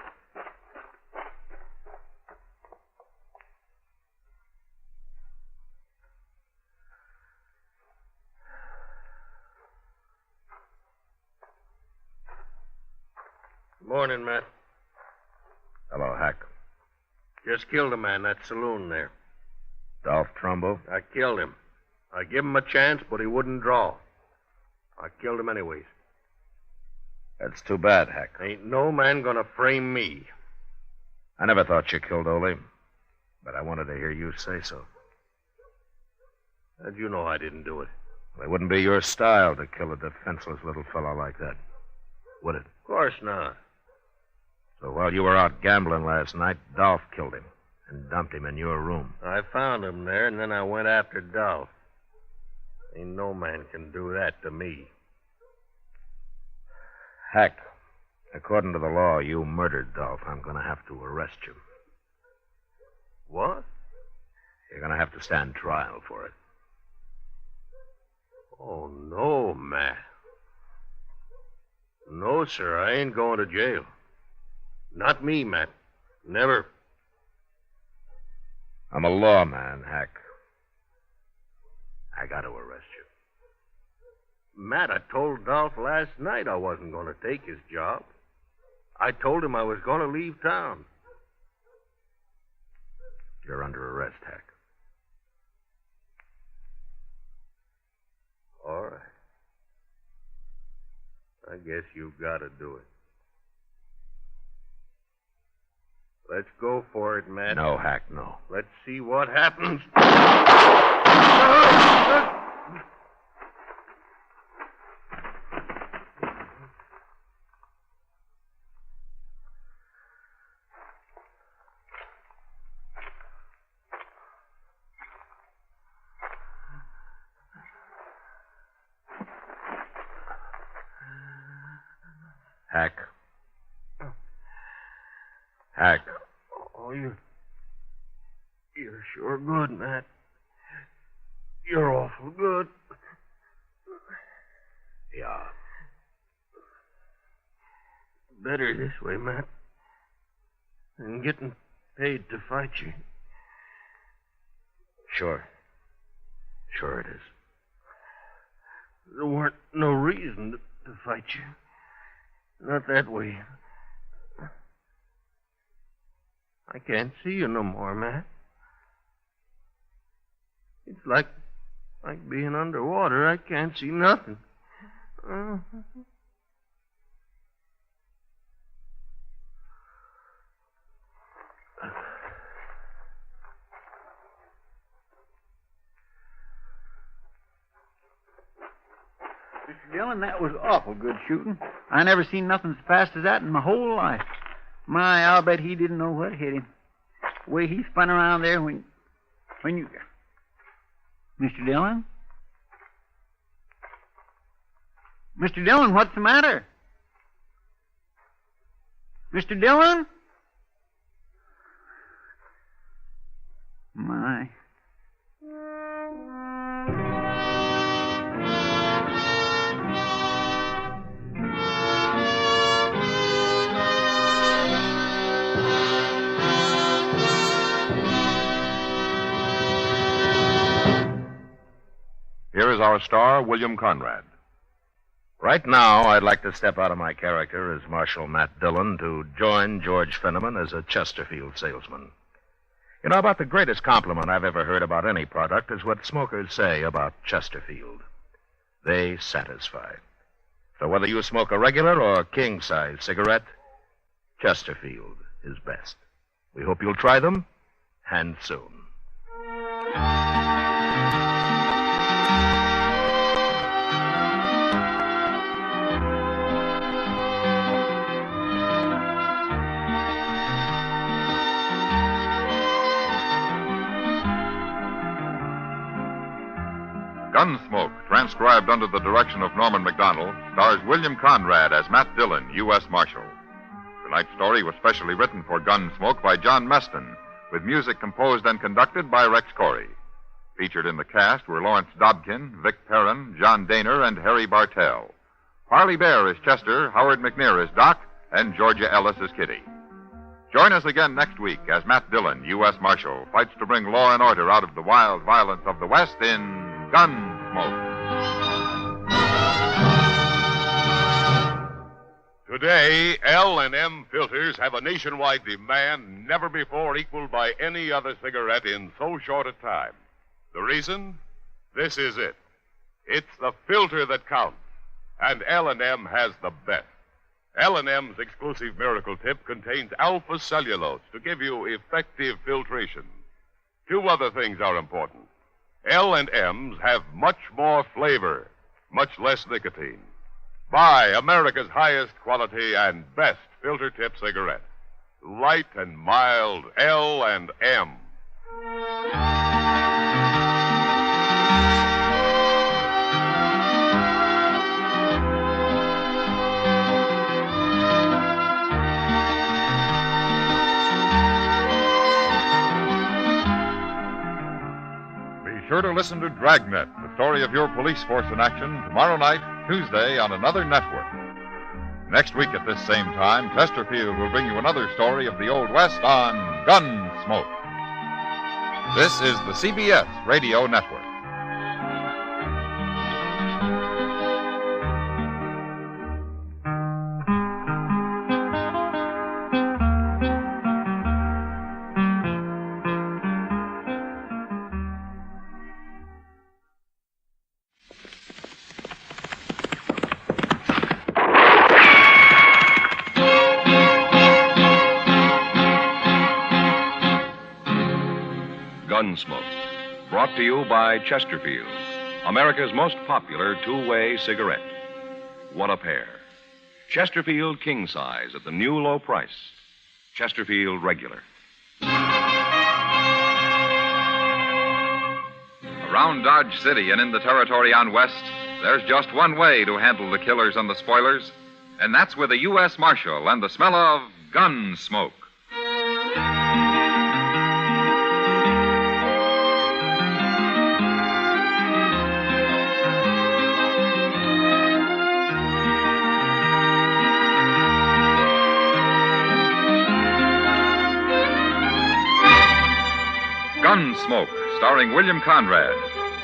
Morning, Matt. Hello, Hack. Just killed a man, that saloon there. Dolph Trumbo? I killed him. I give him a chance, but he wouldn't draw. I killed him anyways. That's too bad, Hack. Ain't no man gonna frame me. I never thought you killed Ole, but I wanted to hear you say so. How'd you know I didn't do it? It wouldn't be your style to kill a defenseless little fellow like that, would it? Of course not. So while you were out gambling last night, Dolph killed him and dumped him in your room. I found him there, and then I went after Dolph. Ain't no man can do that to me. Hack, according to the law, you murdered Dolph. I'm going to have to arrest you. What? You're going to have to stand trial for it. Oh, no, Matt. No, sir, I ain't going to jail. Not me, Matt. Never. I'm a lawman, Hack. I got to arrest you. Matt, I told Dolph last night I wasn't going to take his job. I told him I was going to leave town. You're under arrest, Hack. All right. I guess you've got to do it. Let's go for it, Matt. No, Hack, no. Let's see what happens. Hack. Hack. Oh, you're sure good, Matt. You're awful good. Yeah. Better this way, Matt, than getting paid to fight you. Sure. Sure it is. There weren't no reason to fight you. Not that way. I can't see you no more, Matt. It's like being underwater. I can't see nothing. Mr. Dillon, that was awful good shooting. I never seen nothing as fast as that in my whole life. My, I'll bet he didn't know what hit him. The way he spun around there when you... Mr. Dillon? Mr. Dillon, what's the matter? Mr. Dillon? My... Here is our star, William Conrad. Right now, I'd like to step out of my character as Marshal Matt Dillon to join George Fenneman as a Chesterfield salesman. You know, about the greatest compliment I've ever heard about any product is what smokers say about Chesterfield. They satisfy. So whether you smoke a regular or king-size cigarette, Chesterfield is best. We hope you'll try them, and soon. Gunsmoke, transcribed under the direction of Norman Macdonnell, stars William Conrad as Matt Dillon, U.S. Marshal. Tonight's story was specially written for Gunsmoke by John Meston, with music composed and conducted by Rex Corey. Featured in the cast were Lawrence Dobkin, Vic Perrin, John Daner, and Harry Bartell. Parley Bear is Chester, Howard McNear is Doc, and Georgia Ellis is Kitty. Join us again next week as Matt Dillon, U.S. Marshal, fights to bring law and order out of the wild violence of the West in Gunsmoke. Today, L&M filters have a nationwide demand never before equaled by any other cigarette in so short a time. The reason? This is it. It's the filter that counts, and L&M has the best. L&M's exclusive Miracle Tip contains alpha cellulose to give you effective filtration. Two other things are important. L&M's have much more flavor, much less nicotine. Buy America's highest quality and best filter tip cigarette. Light and mild L&M. Be sure to listen to Dragnet, the story of your police force in action, tomorrow night, Tuesday, on another network. Next week at this same time, Chesterfield will bring you another story of the Old West on Gunsmoke. This is the CBS Radio Network. Gunsmoke, brought to you by Chesterfield, America's most popular two-way cigarette. What a pair. Chesterfield king size at the new low price. Chesterfield regular. Around Dodge City and in the territory on West, there's just one way to handle the killers and the spoilers, And that's with a U.S. Marshal and the smell of Gunsmoke. Gunsmoke, starring William Conrad,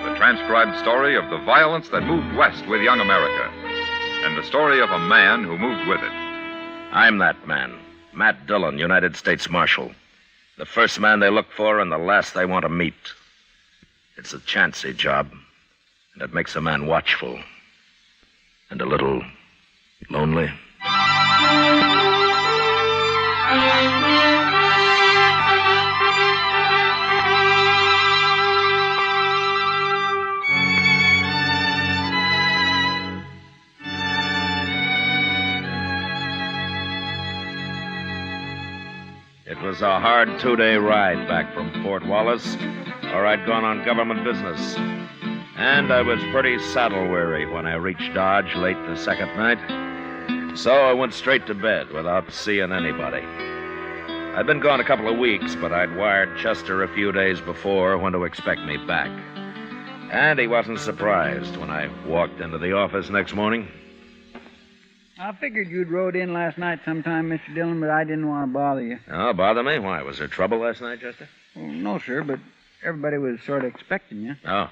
the transcribed story of the violence that moved west with young America, and the story of a man who moved with it. I'm that man, Matt Dillon, United States Marshal. The first man they look for and the last they want to meet. It's a chancy job, and it makes a man watchful and a little lonely. It was a hard 2-day ride back from Fort Wallace, or I'd gone on government business. And I was pretty saddle-weary when I reached Dodge late the second night. So I went straight to bed without seeing anybody. I'd been gone a couple of weeks, but I'd wired Chester a few days before when to expect me back. And he wasn't surprised when I walked into the office next morning. I figured you'd rode in last night sometime, Mr. Dillon, but I didn't want to bother you. Oh, bother me? Why? Was there trouble last night, Chester? Well, no, sir, but everybody was sort of expecting you. Oh.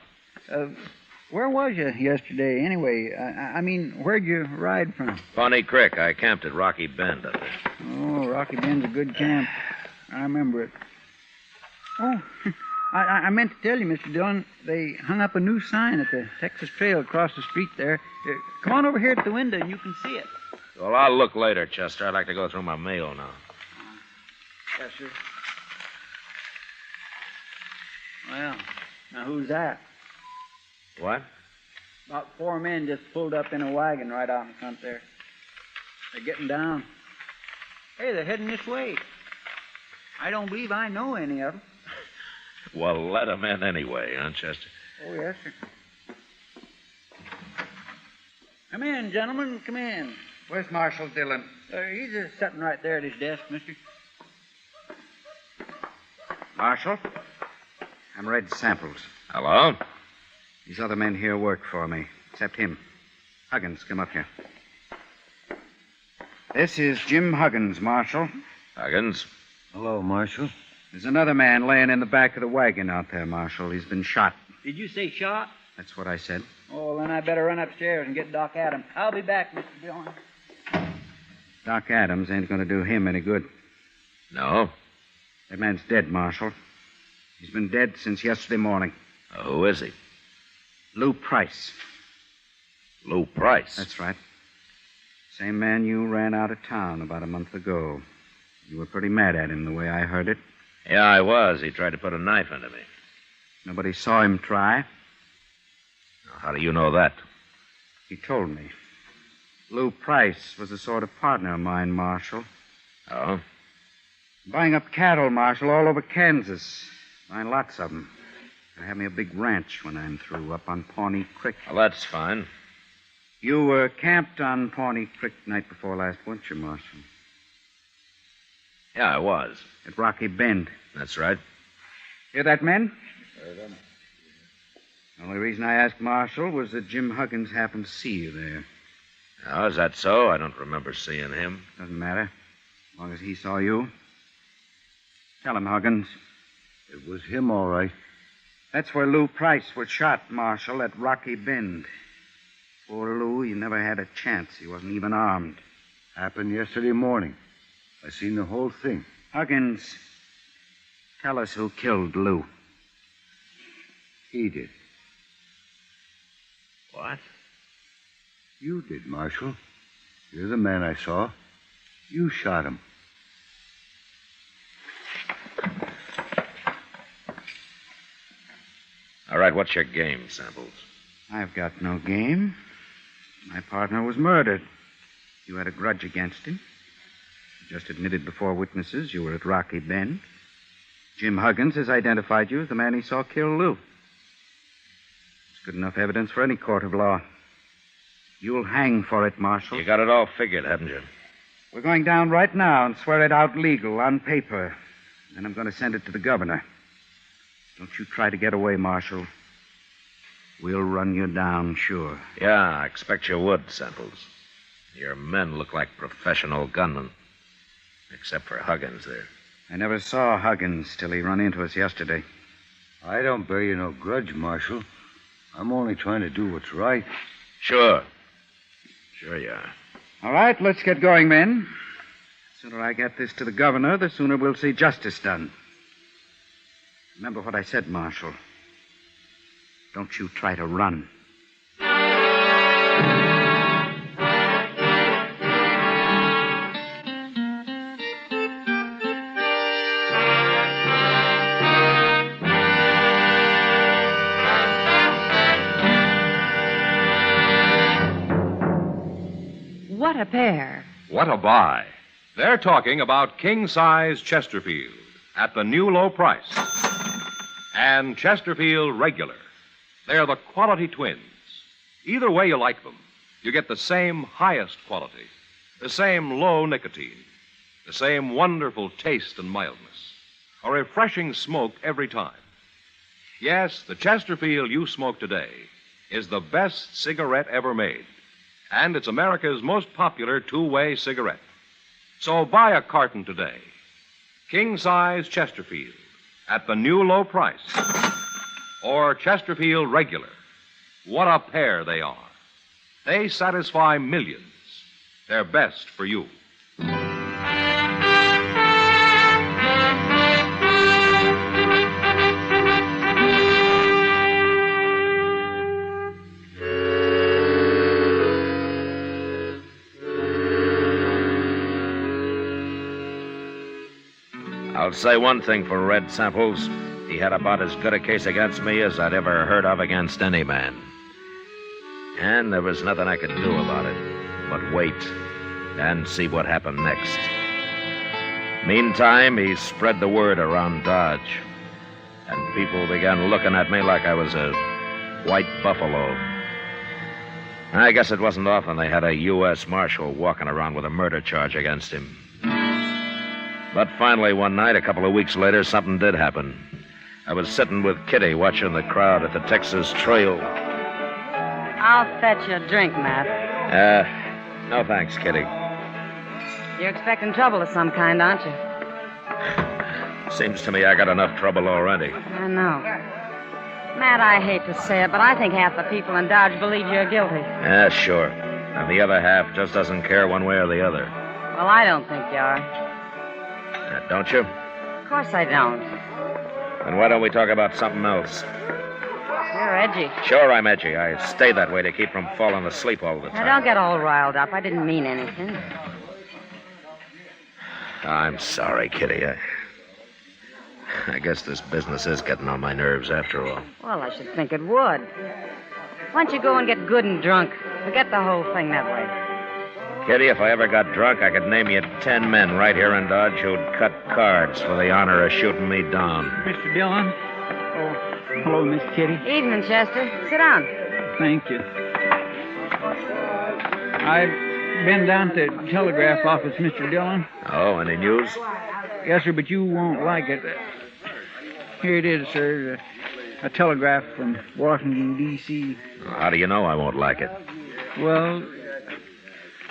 Where was you yesterday, anyway? I mean, where'd you ride from? Pawnee Creek. I camped at Rocky Bend up there. Oh, Rocky Bend's a good camp. I remember it. Oh, I meant to tell you, Mr. Dillon, they hung up a new sign at the Texas Trail across the street there. Come on over here at the window and you can see it. Well, I'll look later, Chester. I'd like to go through my mail now. Yes, sir. Well, now who's that? What? About 4 men just pulled up in a wagon right out in front there. They're getting down. Hey, they're heading this way. I don't believe I know any of them. Well, let them in anyway, huh, Chester? Oh, yes, sir. Come in, gentlemen, come in. Where's Marshal Dillon? He's just sitting right there at his desk, mister. Marshal, I'm Red Samples. Hello? These other men here work for me, except him. Huggins, come up here. This is Jim Huggins, Marshal. Huggins? Hello, Marshal. There's another man laying in the back of the wagon out there, Marshal. He's been shot. Did you say shot? That's what I said. Oh, then I better run upstairs and get Doc Adams. I'll be back, Mr. Dillon. Doc Adams ain't going to do him any good. No? That man's dead, Marshal. He's been dead since yesterday morning. Who is he? Lou Price. Lou Price? That's right. Same man you ran out of town about a month ago. You were pretty mad at him, the way I heard it. Yeah, I was. He tried to put a knife into me. Nobody saw him try. How do you know that? He told me. Lou Price was a sort of partner of mine, Marshal. Oh? Buying up cattle, Marshal, all over Kansas. Buying lots of them. I have me a big ranch when I'm through, up on Pawnee Creek. Well, that's fine. You were camped on Pawnee Creek night before last, weren't you, Marshal? Yeah, I was. At Rocky Bend. That's right. Hear that, men? The only reason I asked Marshal was that Jim Huggins happened to see you there. Oh, is that so? I don't remember seeing him. Doesn't matter. As long as he saw you. Tell him, Huggins. It was him, all right. That's where Lou Price was shot, Marshal, at Rocky Bend. Poor Lou, he never had a chance. He wasn't even armed. Happened yesterday morning. I seen the whole thing. Huggins, tell us who killed Lou. He did. What? You did, Marshal. You're the man I saw. You shot him. All right, what's your game, Samples? I've got no game. My partner was murdered. You had a grudge against him. You just admitted before witnesses you were at Rocky Bend. Jim Huggins has identified you as the man he saw kill Lou. It's good enough evidence for any court of law. You'll hang for it, Marshal. You got it all figured, haven't you? We're going down right now and swear it out legal on paper. Then I'm going to send it to the governor. Don't you try to get away, Marshal. We'll run you down, sure. Yeah, I expect you would, Samples. Your men look like professional gunmen. Except for Huggins there. I never saw Huggins till he run into us yesterday. I don't bear you no grudge, Marshal. I'm only trying to do what's right. Sure. Sure you are. All right, let's get going, men. The sooner I get this to the governor, the sooner we'll see justice done. Remember what I said, Marshal. Don't you try to run. What a pair. What a buy. They're talking about king-size Chesterfield at the new low price. And Chesterfield Regular. They're the quality twins. Either way you like them, you get the same highest quality, the same low nicotine, the same wonderful taste and mildness, a refreshing smoke every time. Yes, the Chesterfield you smoke today is the best cigarette ever made. And it's America's most popular two-way cigarette. So buy a carton today. King-size Chesterfield at the new low price. Or Chesterfield Regular. What a pair they are. They satisfy millions. They're best for you. I'll say one thing for Red Samples. He had about as good a case against me as I'd ever heard of against any man. And there was nothing I could do about it but wait and see what happened next. Meantime, he spread the word around Dodge, and people began looking at me like I was a white buffalo. I guess it wasn't often they had a U.S. Marshal walking around with a murder charge against him. But finally, one night, a couple of weeks later, something did happen. I was sitting with Kitty watching the crowd at the Texas Trail. I'll fetch you a drink, Matt. No thanks, Kitty. You're expecting trouble of some kind, aren't you? Seems to me I got enough trouble already. I know. Matt, I hate to say it, but I think half the people in Dodge believe you're guilty. Sure. And the other half just doesn't care one way or the other. Well, I don't think you are. Don't you? Of course I don't. Then why don't we talk about something else? You're edgy. Sure, I'm edgy. I stay that way to keep from falling asleep all the time. Now, don't get all riled up. I didn't mean anything. I'm sorry, Kitty. I guess this business is getting on my nerves after all. Well, I should think it would. Why don't you go and get good and drunk? Forget the whole thing that way. Kitty, if I ever got drunk, I could name you 10 men right here in Dodge who'd cut cards for the honor of shooting me down. Mr. Dillon? Oh, hello, Miss Kitty. Evening, Chester. Sit down. Thank you. I've been down to the telegraph office, Mr. Dillon. Oh, any news? Yes, sir, but you won't like it. Here it is, sir. A telegraph from Washington, D.C. How do you know I won't like it? Well,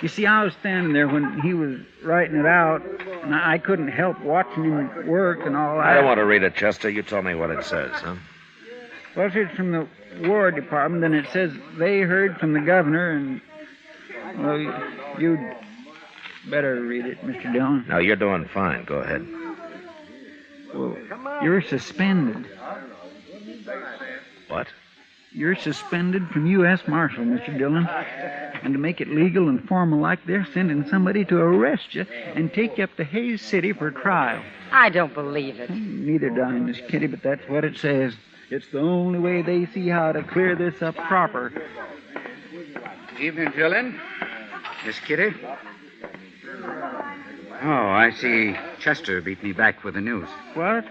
you see, I was standing there when he was writing it out, and I couldn't help watching him work and all that. I don't want to read it, Chester. You tell me what it says, huh? Well, it's from the War Department, and it says they heard from the governor, and, well, you'd better read it, Mr. Dillon. No, you're doing fine. Go ahead. Well, you're suspended. What? You're suspended from U.S. Marshal, Mr. Dillon. And to make it legal and formal like, they're sending somebody to arrest you and take you up to Hayes City for trial. I don't believe it. Neither do I, Miss Kitty, but that's what it says. It's the only way they see how to clear this up proper. Evening, Dillon. Miss Kitty? Oh, I see Chester beat me back with the news. What?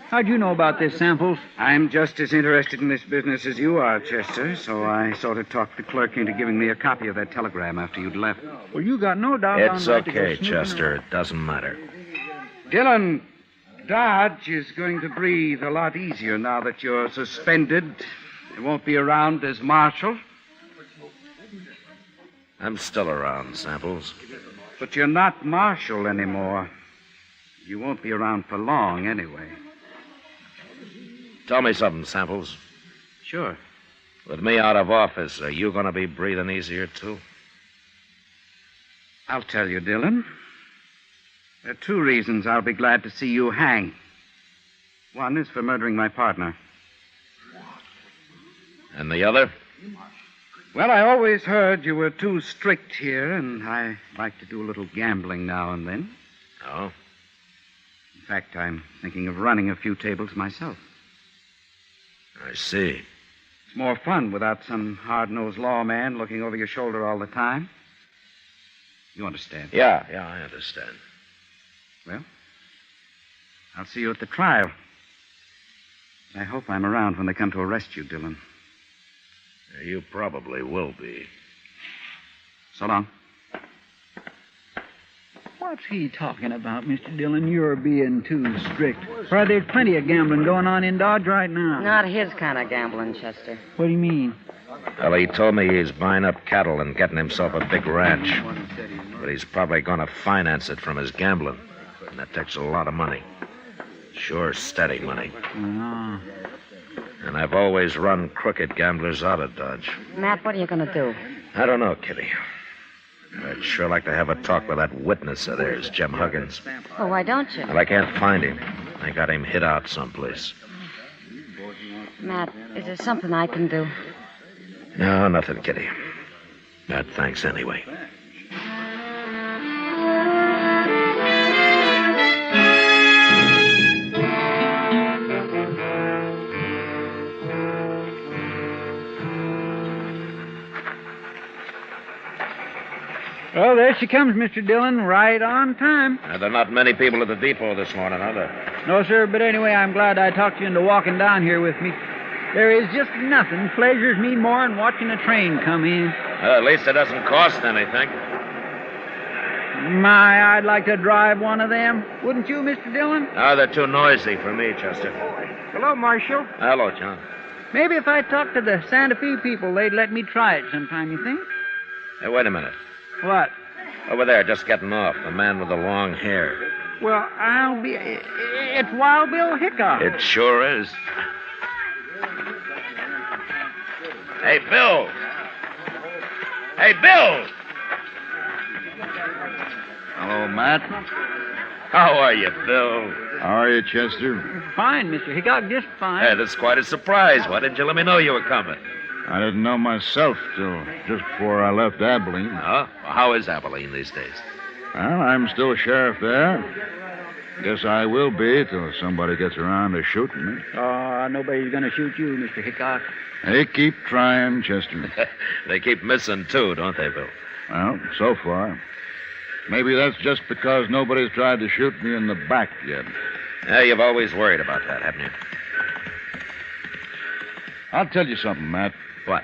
How'd you know about this, Samples? I'm just as interested in this business as you are, Chester, so I sort of talked the clerk into giving me a copy of that telegram after you'd left. Well, you got no doubt It's right to go okay, snooping Chester. around. It doesn't matter. Dillon, Dodge is going to breathe a lot easier now that you're suspended. You won't be around as marshal. I'm still around, Samples. But you're not marshal anymore. You won't be around for long, anyway. Tell me something, Samples. Sure. With me out of office, are you going to be breathing easier, too? I'll tell you, Dillon. There are two reasons I'll be glad to see you hang. One is for murdering my partner. And the other? Well, I always heard you were too strict here, and I like to do a little gambling now and then. Oh? In fact, I'm thinking of running a few tables myself. I see. It's more fun without some hard-nosed lawman looking over your shoulder all the time. You understand? Yeah, I understand. Well, I'll see you at the trial. I hope I'm around when they come to arrest you, Dillon. You probably will be. So long. What's he talking about, Mr. Dillon? You're being too strict. Why, there's plenty of gambling going on in Dodge right now. Not his kind of gambling, Chester. What do you mean? Well, he told me he's buying up cattle and getting himself a big ranch. But he's probably going to finance it from his gambling. And that takes a lot of money. Sure, steady money. Oh. And I've always run crooked gamblers out of Dodge. Matt, what are you going to do? I don't know, Kitty. I'd sure like to have a talk with that witness of theirs, Jim Huggins. Well, why don't you? Well, I can't find him. I got him hid out someplace. Matt, is there something I can do? No, nothing, Kitty. Thanks anyway. Oh, there she comes, Mr. Dillon, right on time. There are not many people at the depot this morning, are there? No, sir, but anyway, I'm glad I talked you into walking down here with me. There is just nothing pleasures me more than watching a train come in. At least it doesn't cost anything. My, I'd like to drive one of them. Wouldn't you, Mr. Dillon? No, they're too noisy for me, Chester. Hello, Marshal. Hello, John. Maybe if I talked to the Santa Fe people, they'd let me try it sometime, you think? Hey, wait a minute. What? Over there, just getting off. The man with the long hair. Well, I'll be... It's Wild Bill Hickok. It sure is. Hey, Bill! Hey, Bill! Hello, Matt. How are you, Bill? How are you, Chester? Fine, Mr. Hickok, just fine. Hey, that's quite a surprise. Why didn't you let me know you were coming? I didn't know myself till just before I left Abilene. Huh? Well, how is Abilene these days? Well, I'm still sheriff there. Guess I will be till somebody gets around to shooting me. Oh, nobody's going to shoot you, Mr. Hickok. They keep trying, Chester. They keep missing, too, don't they, Bill? Well, so far. Maybe that's just because nobody's tried to shoot me in the back yet. Yeah, you've always worried about that, haven't you? I'll tell you something, Matt. What?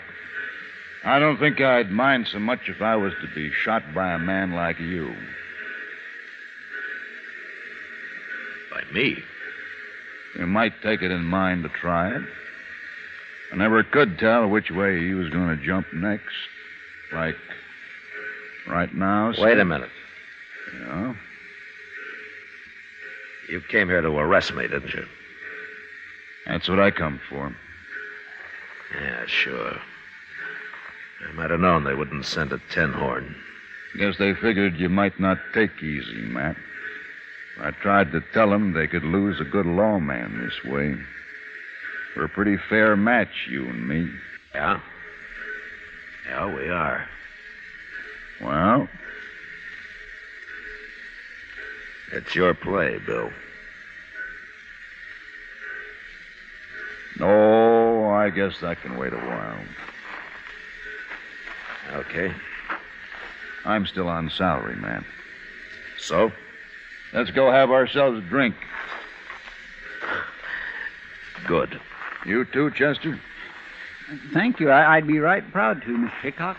I don't think I'd mind so much if I was to be shot by a man like you. By me? You might take it in mind to try it. I never could tell which way he was going to jump next. Like, right now. Wait a minute. Yeah? You came here to arrest me, didn't you? That's what I come for. Yeah, sure. I might have known they wouldn't send a tin horn. Guess they figured you might not take easy, Matt. I tried to tell them they could lose a good lawman this way. We're a pretty fair match, you and me. Yeah? Yeah, we are. Well? It's your play, Bill. Oh, I guess that can wait a while. Okay. I'm still on salary, man. So? Let's go have ourselves a drink. good. You too, Chester? Thank you. I'd be right proud to, Mr. Hickok.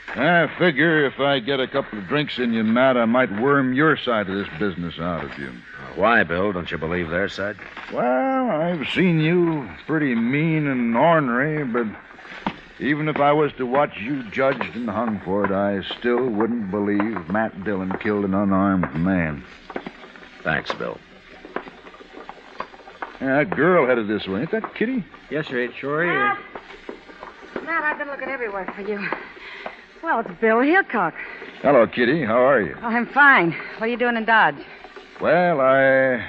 I figure if I get a couple of drinks in you, Matt, I might worm your side of this business out of you. Why, Bill? Don't you believe their side? Well, I've seen you pretty mean and ornery, but even if I was to watch you judged and hung for it, I still wouldn't believe Matt Dillon killed an unarmed man. Thanks, Bill. That girl headed this way. Ain't that Kitty? Yes, sir, it sure is. Matt, I've been looking everywhere for you. Well, it's Bill Hickok. Hello, Kitty. How are you? Oh, I'm fine. What are you doing in Dodge? Well, I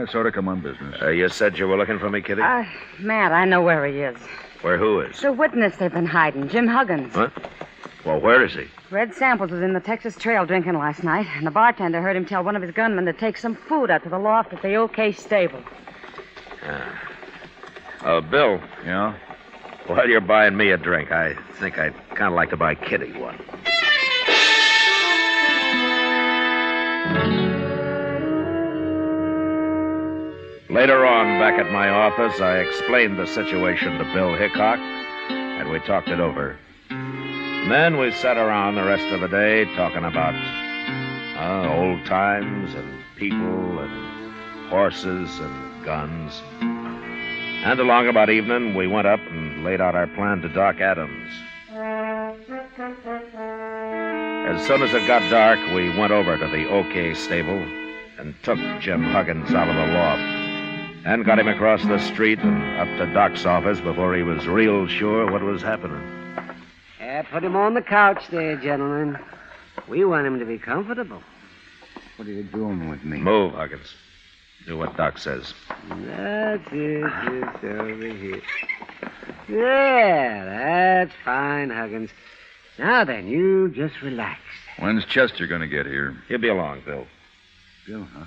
sort of come on business. You said you were looking for me, Kitty? Matt, I know where he is. Where who is? The witness they've been hiding, Jim Huggins. What? Well, where is he? Red Samples was in the Texas Trail drinking last night, and the bartender heard him tell one of his gunmen to take some food out to the loft at the OK stable. Bill. Yeah? While you're buying me a drink, I think I'd kind of like to buy Kitty one. Later on, back at my office, I explained the situation to Bill Hickok, and we talked it over. And then we sat around the rest of the day talking about old times and people and horses and guns. And along about evening, we went up and laid out our plan to Doc Adams. As soon as it got dark, we went over to the OK stable and took Jim Huggins out of the loft and got him across the street and up to Doc's office before he was real sure what was happening. Put him on the couch there, gentlemen. We want him to be comfortable. What are you doing with me? Move, Huggins. Do what Doc says. That's it. Just over here. Yeah, that's fine, Huggins. Now then, you just relax. When's Chester going to get here? He'll be along, Bill. Bill, huh?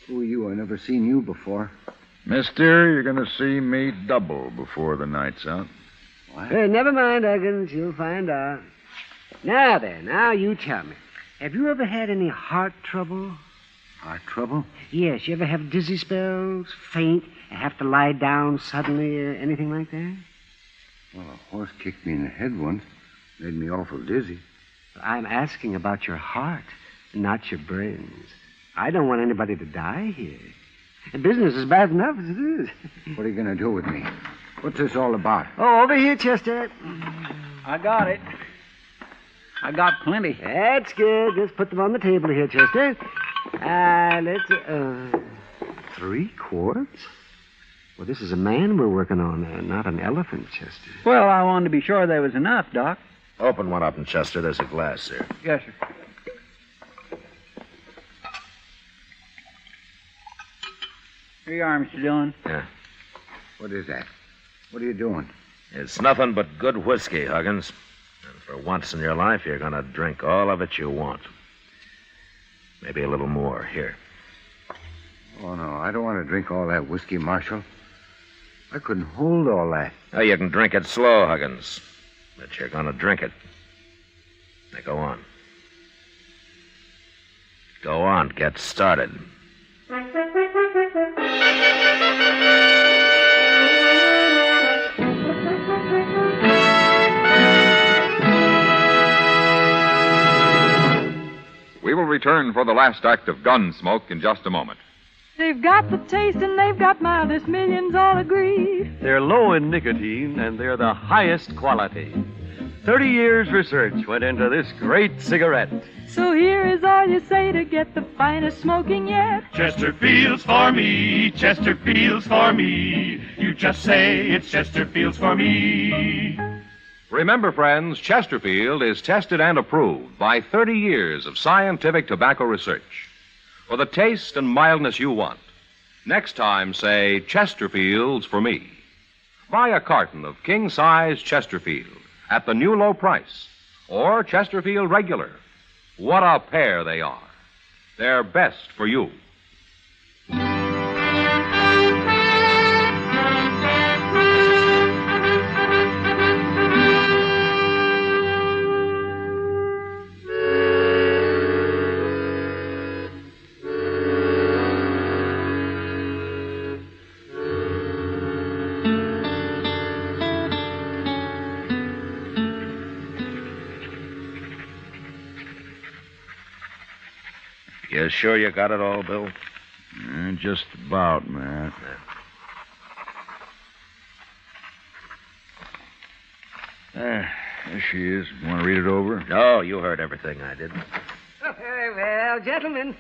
Who are you? I never seen you before. Mister, you're going to see me double before the night's out. What? Hey, never mind, Huggins. You'll find out. Now then, now you tell me. Have you ever had any heart trouble? Heart trouble? Yes, you ever have dizzy spells, faint, and have to lie down suddenly, or anything like that? Well, a horse kicked me in the head once. Made me awful dizzy. I'm asking about your heart, not your brains. I don't want anybody to die here. The business is bad enough as it is. What are you going to do with me? What's this all about? Oh, over here, Chester. I got it. I got plenty. That's good. Just put them on the table here, Chester. Let's 3 quarts? Well, this is a man we're working on, not an elephant, Chester. Well, I wanted to be sure there was enough, Doc. Open one up in Chester. There's a glass there. Yes, sir. Here you are, Mr. Dillon. Yeah. What is that? What are you doing? It's nothing but good whiskey, Huggins. And for once in your life, you're going to drink all of it you want. Maybe a little more. Here. Oh, no, I don't want to drink all that whiskey, Marshal. I couldn't hold all that. Oh, you can drink it slow, Huggins. But you're going to drink it. Now, go on. Go on. Get started. We will return for the last act of Gunsmoke in just a moment. They've got the taste and they've got mildest, millions all agree. They're low in nicotine and they're the highest quality. 30 years research went into this great cigarette. So here is all you say to get the finest smoking yet. Chesterfield's for me, Chesterfield's for me. You just say it's Chesterfield's for me. Remember, friends, Chesterfield is tested and approved by 30 years of scientific tobacco research. For the taste and mildness you want, next time say Chesterfield's for me. Buy a carton of king-size Chesterfield at the new low price, or Chesterfield Regular. What a pair they are. They're best for you. You sure you got it all, Bill? Just about, Matt. There she is. Want to read it over? No, you heard everything I did. Well, gentlemen,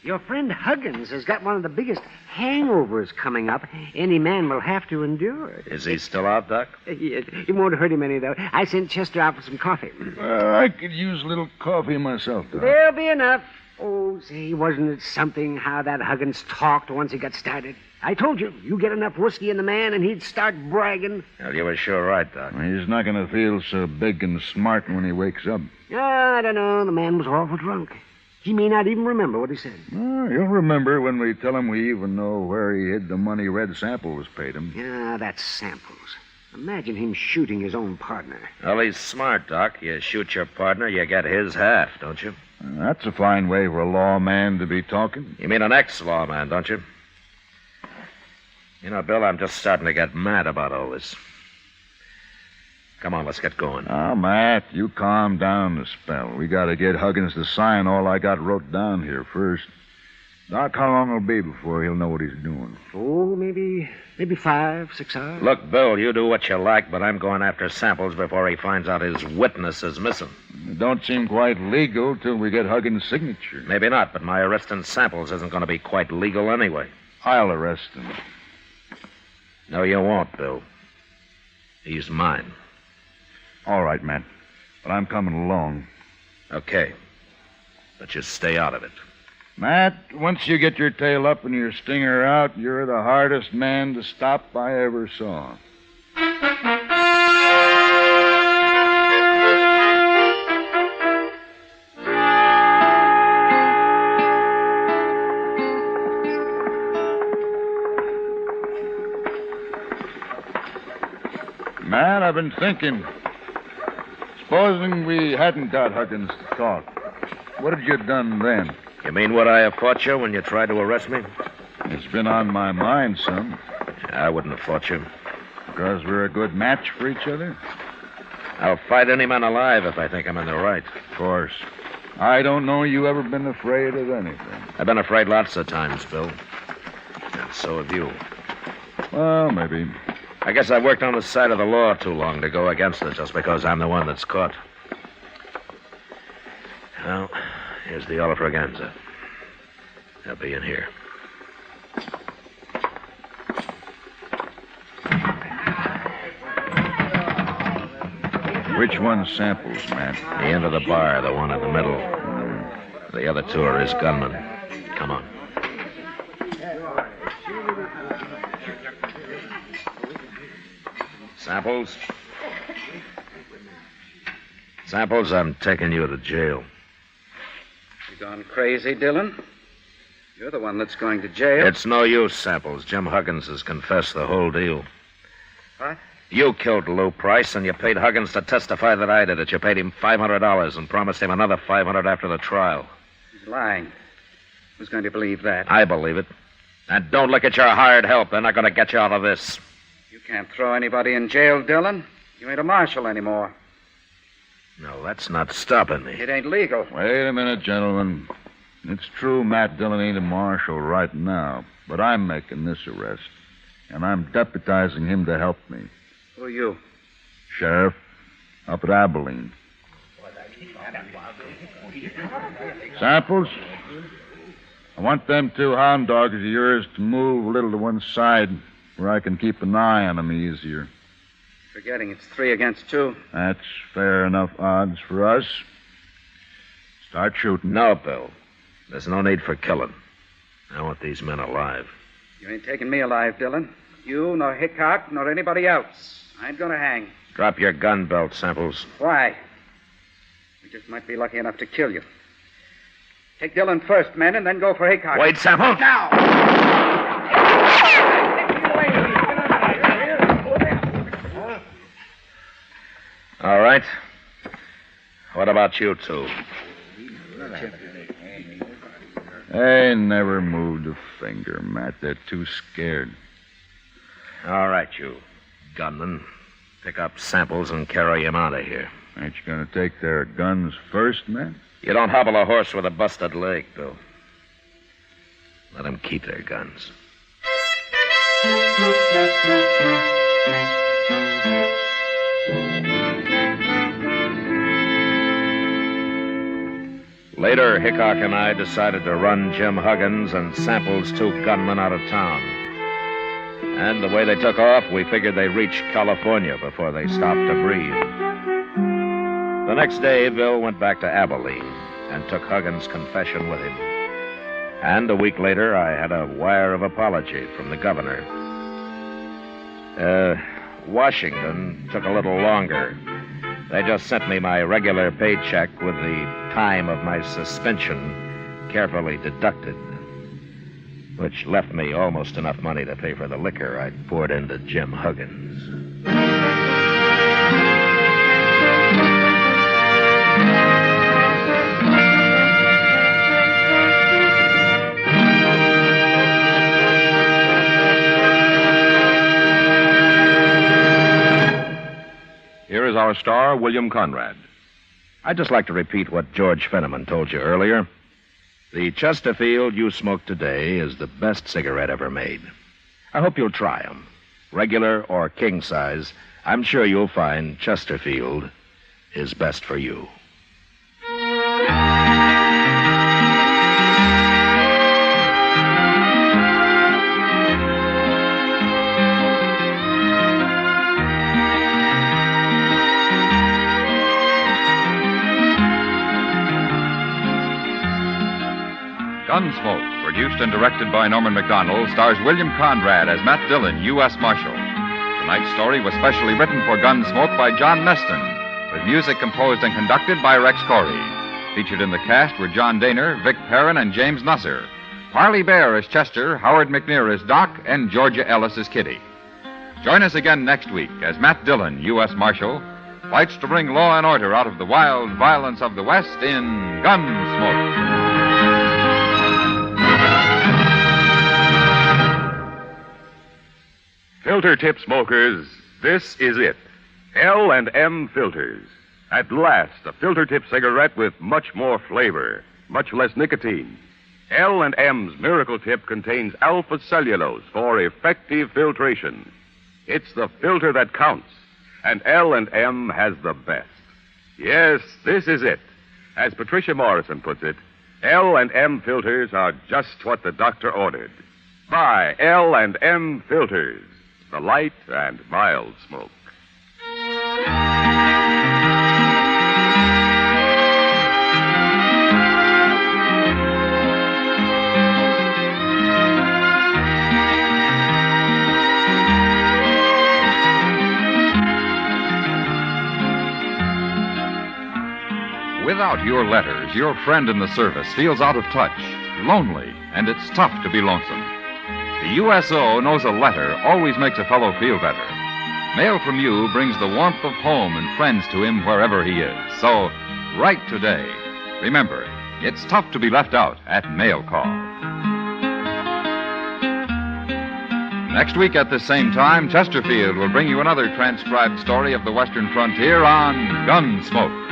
your friend Huggins has got one of the biggest hangovers coming up any man will have to endure. Is he still out, Doc? It won't hurt him any, though. I sent Chester out for some coffee. I could use a little coffee myself, Doc. There'll be enough. Oh, say, wasn't it something how that Huggins talked once he got started? I told you, you get enough whiskey in the man and he'd start bragging. Well, you were sure right, Doc. He's not going to feel so big and smart when he wakes up. I don't know. The man was awful drunk. He may not even remember what he said. He'll remember when we tell him we even know where he hid the money Red Samples paid him. Yeah, that's Samples. Imagine him shooting his own partner. Well, he's smart, Doc. You shoot your partner, you get his half, don't you? That's a fine way for a lawman to be talking. You mean an ex-lawman, don't you? You know, Bill, I'm just starting to get mad about all this. Come on, let's get going. Oh, Matt, you calm down a spell. We got to get Huggins to sign all I got wrote down here first. Doc, how long it'll be before he'll know what he's doing? Oh, maybe 5, 6 hours. Look, Bill, you do what you like, but I'm going after Samples before he finds out his witness is missing. It don't seem quite legal till we get Huggins' signature. Maybe not, but my arresting Samples isn't going to be quite legal anyway. I'll arrest him. No, you won't, Bill. He's mine. All right, Matt. But I'm coming along. Okay. But just stay out of it. Matt, once you get your tail up and your stinger out, you're the hardest man to stop I ever saw. Matt, I've been thinking. Supposing we hadn't got Huggins to talk, what had you done then? You mean would I have fought you when you tried to arrest me? It's been on my mind some. I wouldn't have fought you. Because we're a good match for each other? I'll fight any man alive if I think I'm in the right. Of course. I don't know you ever been afraid of anything. I've been afraid lots of times, Bill. And so have you. Well, maybe. I guess I worked on the side of the law too long to go against it just because I'm the one that's caught. Well, here's the Olafraganza. They'll be in here. Which one's Samples, Matt? The end of the bar, the one in the middle. The other two are his gunmen. Come on. Samples? Samples, I'm taking you to jail. You gone crazy, Dillon? You're the one that's going to jail. It's no use, Samples. Jim Huggins has confessed the whole deal. What? You killed Lou Price, and you paid Huggins to testify that I did it. You paid him $500 and promised him another $500 after the trial. He's lying. Who's going to believe that? I believe it. And don't look at your hired help. They're not going to get you out of this. You can't throw anybody in jail, Dillon. You ain't a marshal anymore. No, that's not stopping me. It ain't legal. Wait a minute, gentlemen. It's true Matt Dillon ain't a marshal right now, but I'm making this arrest, and I'm deputizing him to help me. Who are you? Sheriff, up at Abilene. Samples, I want them 2 hound dogs of yours to move a little to one side where I can keep an eye on them easier. Forgetting it's 3 against 2. That's fair enough odds for us. Start shooting. No, Bill. There's no need for killing. I want these men alive. You ain't taking me alive, Dillon. You, nor Hickok, nor anybody else. I ain't gonna hang. Drop your gun belt, Samples. Why? We just might be lucky enough to kill you. Take Dillon first, men, and then go for Hickok. Wait, Samples. Now! All right. What about you two? They never moved a finger, Matt. They're too scared. All right, you gunmen. Pick up samples and carry him out of here. Ain't you going to take their guns first, man? You don't hobble a horse with a busted leg, Bill. Let them keep their guns. Later, Hickok and I decided to run Jim Huggins and Sample's 2 gunmen out of town. And the way they took off, we figured they'd reach California before they stopped to breathe. The next day, Bill went back to Abilene and took Huggins' confession with him. And a week later, I had a wire of apology from the governor. Washington took a little longer. They just sent me my regular paycheck with the time of my suspension carefully deducted, which left me almost enough money to pay for the liquor I'd poured into Jim Huggins. Here is our star, William Conrad. I'd just like to repeat what George Fenneman told you earlier. The Chesterfield you smoke today is the best cigarette ever made. I hope you'll try them. Regular or king size, I'm sure you'll find Chesterfield is best for you. Gunsmoke, produced and directed by Norman Macdonnell, stars William Conrad as Matt Dillon, U.S. Marshal. Tonight's story was specially written for Gunsmoke by John Meston, with music composed and conducted by Rex Corey. Featured in the cast were John Daner, Vic Perrin, and James Nusser. Parley Bear as Chester, Howard McNear as Doc, and Georgia Ellis as Kitty. Join us again next week as Matt Dillon, U.S. Marshal, fights to bring law and order out of the wild violence of the West in Gunsmoke. Filter tip smokers, this is it. L&M Filters. At last, a filter tip cigarette with much more flavor, much less nicotine. L&M's Miracle Tip contains alpha cellulose for effective filtration. It's the filter that counts, and L&M has the best. Yes, this is it. As Patricia Morrison puts it, L&M filters are just what the doctor ordered. Buy L&M Filters. The light and mild smoke. Without your letters, your friend in the service feels out of touch, lonely, and it's tough to be lonesome. The USO knows a letter always makes a fellow feel better. Mail from you brings the warmth of home and friends to him wherever he is. So, write today. Remember, it's tough to be left out at mail call. Next week at the same time, Chesterfield will bring you another transcribed story of the Western frontier on Gunsmoke.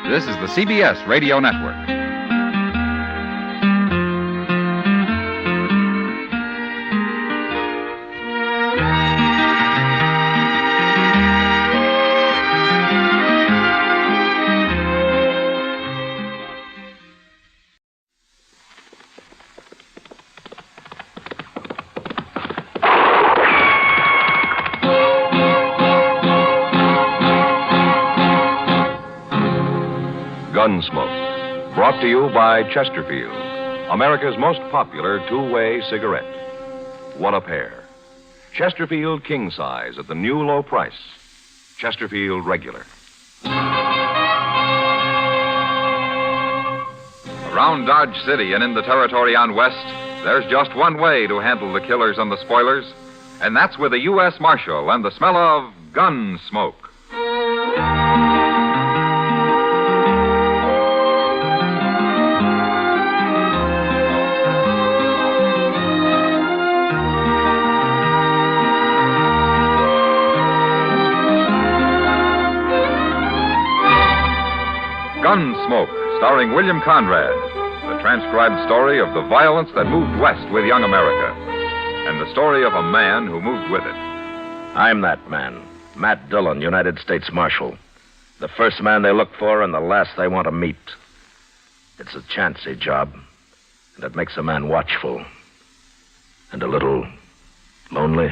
This is the CBS Radio Network. Gunsmoke, brought to you by Chesterfield, America's most popular two-way cigarette. What a pair. Chesterfield king size at the new low price. Chesterfield regular. Around Dodge City and in the territory on West, there's just one way to handle the killers and the spoilers, and that's with a U.S. Marshal and the smell of Gunsmoke. Gunsmoke, starring William Conrad. The transcribed story of the violence that moved west with young America. And the story of a man who moved with it. I'm that man, Matt Dillon, United States Marshal. The first man they look for and the last they want to meet. It's a chancy job, and it makes a man watchful and a little lonely.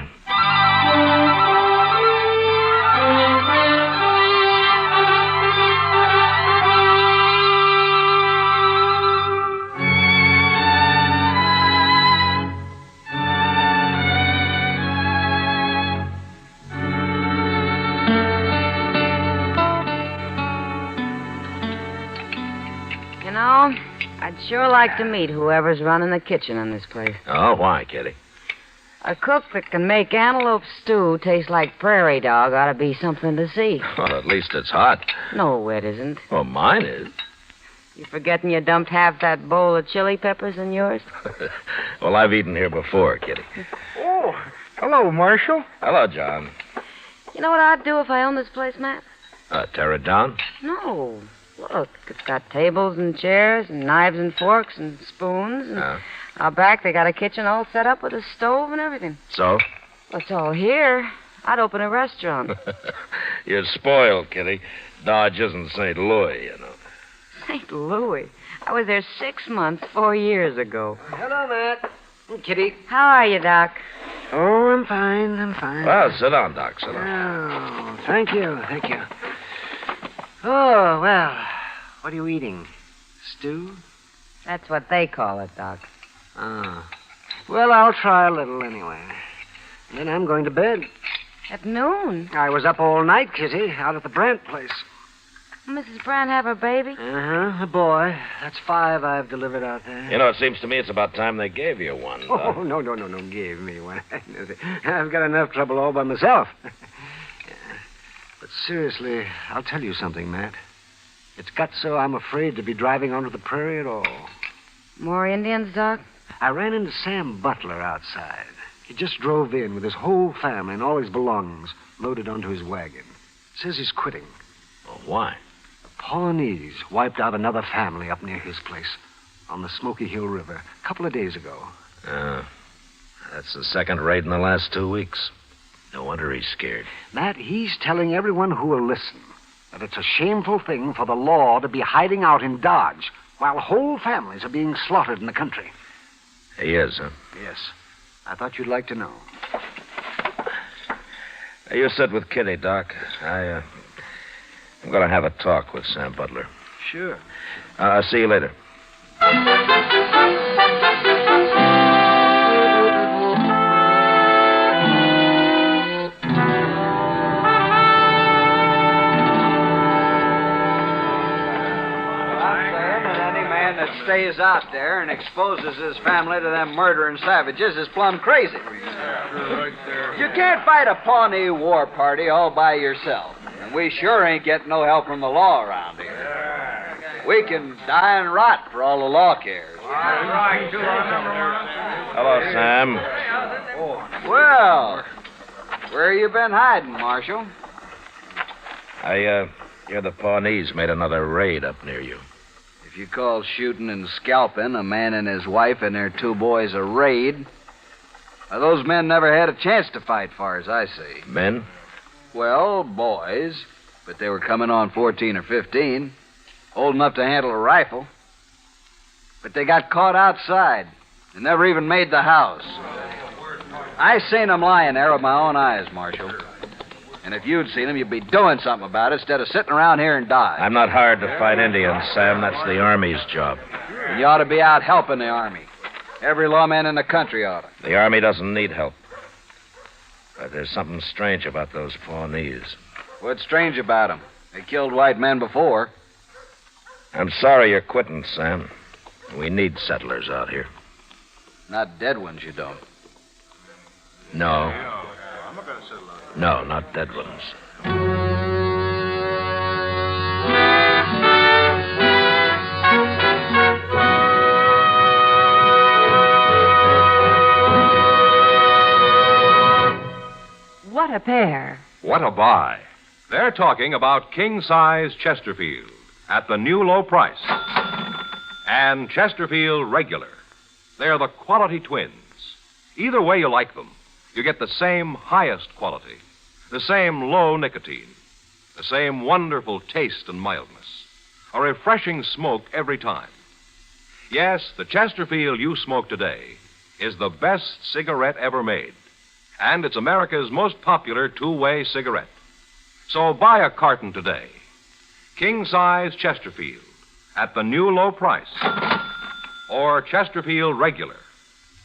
You know, I'd sure like to meet whoever's running the kitchen in this place. Oh, why, Kitty? A cook that can make antelope stew taste like prairie dog ought to be something to see. Well, at least it's hot. No, it isn't. Well, mine is. You forgetting you dumped half that bowl of chili peppers in yours? Well, I've eaten here before, Kitty. Oh, hello, Marshal. Hello, John. You know what I'd do if I owned this place, Matt? Tear it down? No. Look, it's got tables and chairs and knives and forks and spoons. And out back, they got a kitchen all set up with a stove and everything. So? Well, it's all here. I'd open a restaurant. You're spoiled, Kitty. Dodge isn't St. Louis, you know. St. Louis? I was there 6 months, 4 years ago. Hello, Matt. Kitty. How are you, Doc? Oh, I'm fine. Well, sit down, Doc. Sit down. Oh, thank you. Oh, well, what are you eating? Stew? That's what they call it, Doc. Ah. Well, I'll try a little anyway. Then I'm going to bed. At noon? I was up all night, Kitty, out at the Brandt place. Mrs. Brandt have her baby? Uh-huh, a boy. That's 5 I've delivered out there. You know, it seems to me it's about time they gave you one. Doc. Oh, no, gave me one. I've got enough trouble all by myself. But seriously, I'll tell you something, Matt. It's got so I'm afraid to be driving onto the prairie at all. More Indians, Doc? I ran into Sam Butler outside. He just drove in with his whole family and all his belongings loaded onto his wagon. Says he's quitting. Oh, why? The Pawnees wiped out another family up near his place on the Smoky Hill River a couple of days ago. That's the second raid in the last 2 weeks. No wonder he's scared. Matt, he's telling everyone who will listen that it's a shameful thing for the law to be hiding out in Dodge while whole families are being slaughtered in the country. He is, huh? Yes. I thought you'd like to know. You sit with Kitty, Doc. I'm going to have a talk with Sam Butler. Sure. I'll see you later. Stays out there and exposes his family to them murdering savages is plumb crazy. You can't fight a Pawnee war party all by yourself. And we sure ain't getting no help from the law around here. We can die and rot for all the law cares. Hello, Sam. Well, where you been hiding, Marshal? I hear the Pawnees made another raid up near you. If you call shooting and scalping a man and his wife and their 2 boys a raid, those men never had a chance to fight, far as I see. Men? Well, boys, but they were coming on 14 or 15, old enough to handle a rifle. But they got caught outside and never even made the house. I seen them lying there with my own eyes, Marshal. And if you'd seen them, you'd be doing something about it instead of sitting around here and dying. I'm not hired to fight Indians, Sam. That's the Army's job. And you ought to be out helping the Army. Every lawman in the country ought to. The Army doesn't need help. But there's something strange about those Pawnees. What's strange about them? They killed white men before. I'm sorry you're quitting, Sam. We need settlers out here. Not dead ones, you don't. No. No, not dead ones. What a pair. What a buy. They're talking about king-size Chesterfield. at the new low price. And Chesterfield Regular. They're the quality twins. Either way you like them, you get the same highest quality, the same low nicotine, the same wonderful taste and mildness, a refreshing smoke every time. Yes, the Chesterfield you smoke today is the best cigarette ever made, and it's America's most popular two-way cigarette. So buy a carton today. King-size Chesterfield at the new low price. Or Chesterfield Regular.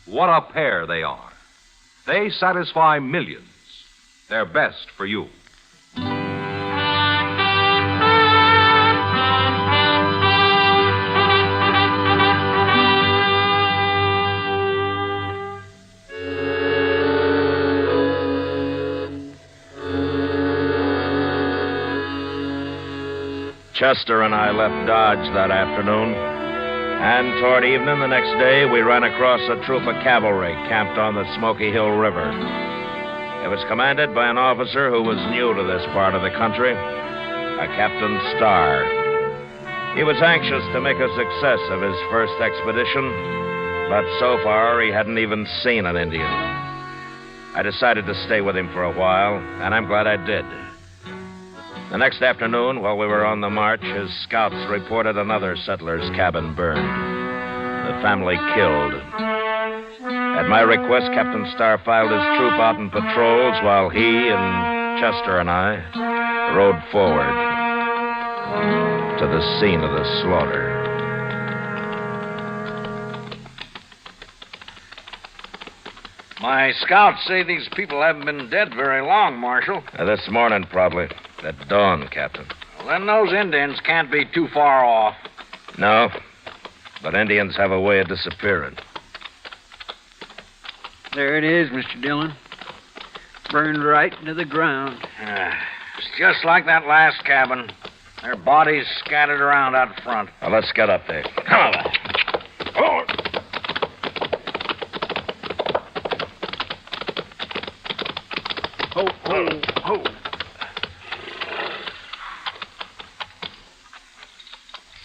What a pair they are. They satisfy millions. They're best for you. Chester and I left Dodge that afternoon, and toward evening the next day we ran across a troop of cavalry camped on the Smoky Hill River. It was commanded by an officer who was new to this part of the country, a Captain Starr. He was anxious to make a success of his first expedition, but so far he hadn't even seen an Indian. I decided to stay with him for a while, and I'm glad I did. The next afternoon, while we were on the march, his scouts reported another settler's cabin burned. The family killed. At my request, Captain Starr filed his troop out in patrols while he and Chester and I rode forward to the scene of the slaughter. My scouts say these people haven't been dead very long, Marshal. This morning, probably. At dawn, Captain. Well, then those Indians can't be too far off. No, but Indians have a way of disappearing. There it is, Mr. Dillon. Burned right into the ground. It's just like that last cabin. Their bodies scattered around out front. Well, let's get up there. Come on, then. Oh. Ho, ho, ho.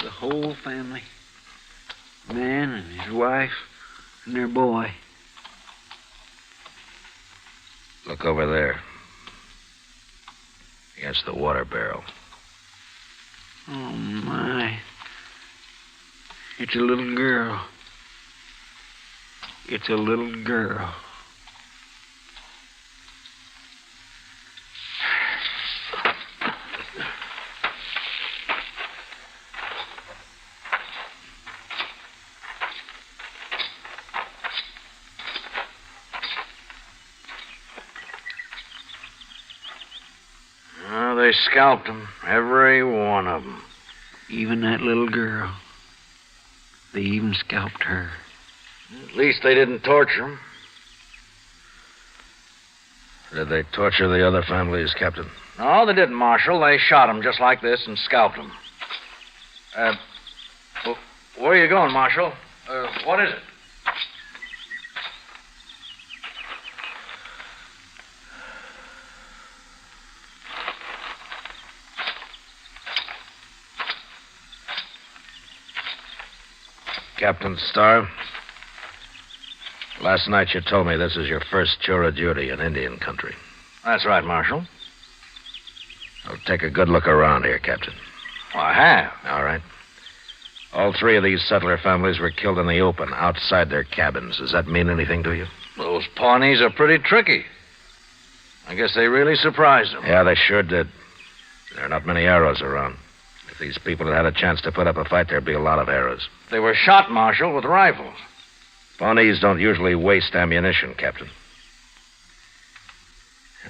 The whole family. Man and his wife and their boy. Look over there. Against the water barrel. Oh, my. It's a little girl. It's a little girl. They scalped them, every one of them. Even that little girl. They even scalped her. At least they didn't torture them. Did they torture the other families, Captain? No, they didn't, Marshal. They shot them just like this and scalped them. Where are you going, Marshal? What is it? Captain Starr, last night you told me this is your first tour of duty in Indian country. That's right, Marshal. I'll take a good look around here, Captain. Well, I have. All right. All three of these settler families were killed in the open, outside their cabins. Does that mean anything to you? Those Pawnees are pretty tricky. I guess they really surprised them. Yeah, they sure did. There are not many arrows around. If these people had had a chance to put up a fight, there'd be a lot of arrows. They were shot, Marshal, with rifles. Pawnees don't usually waste ammunition, Captain.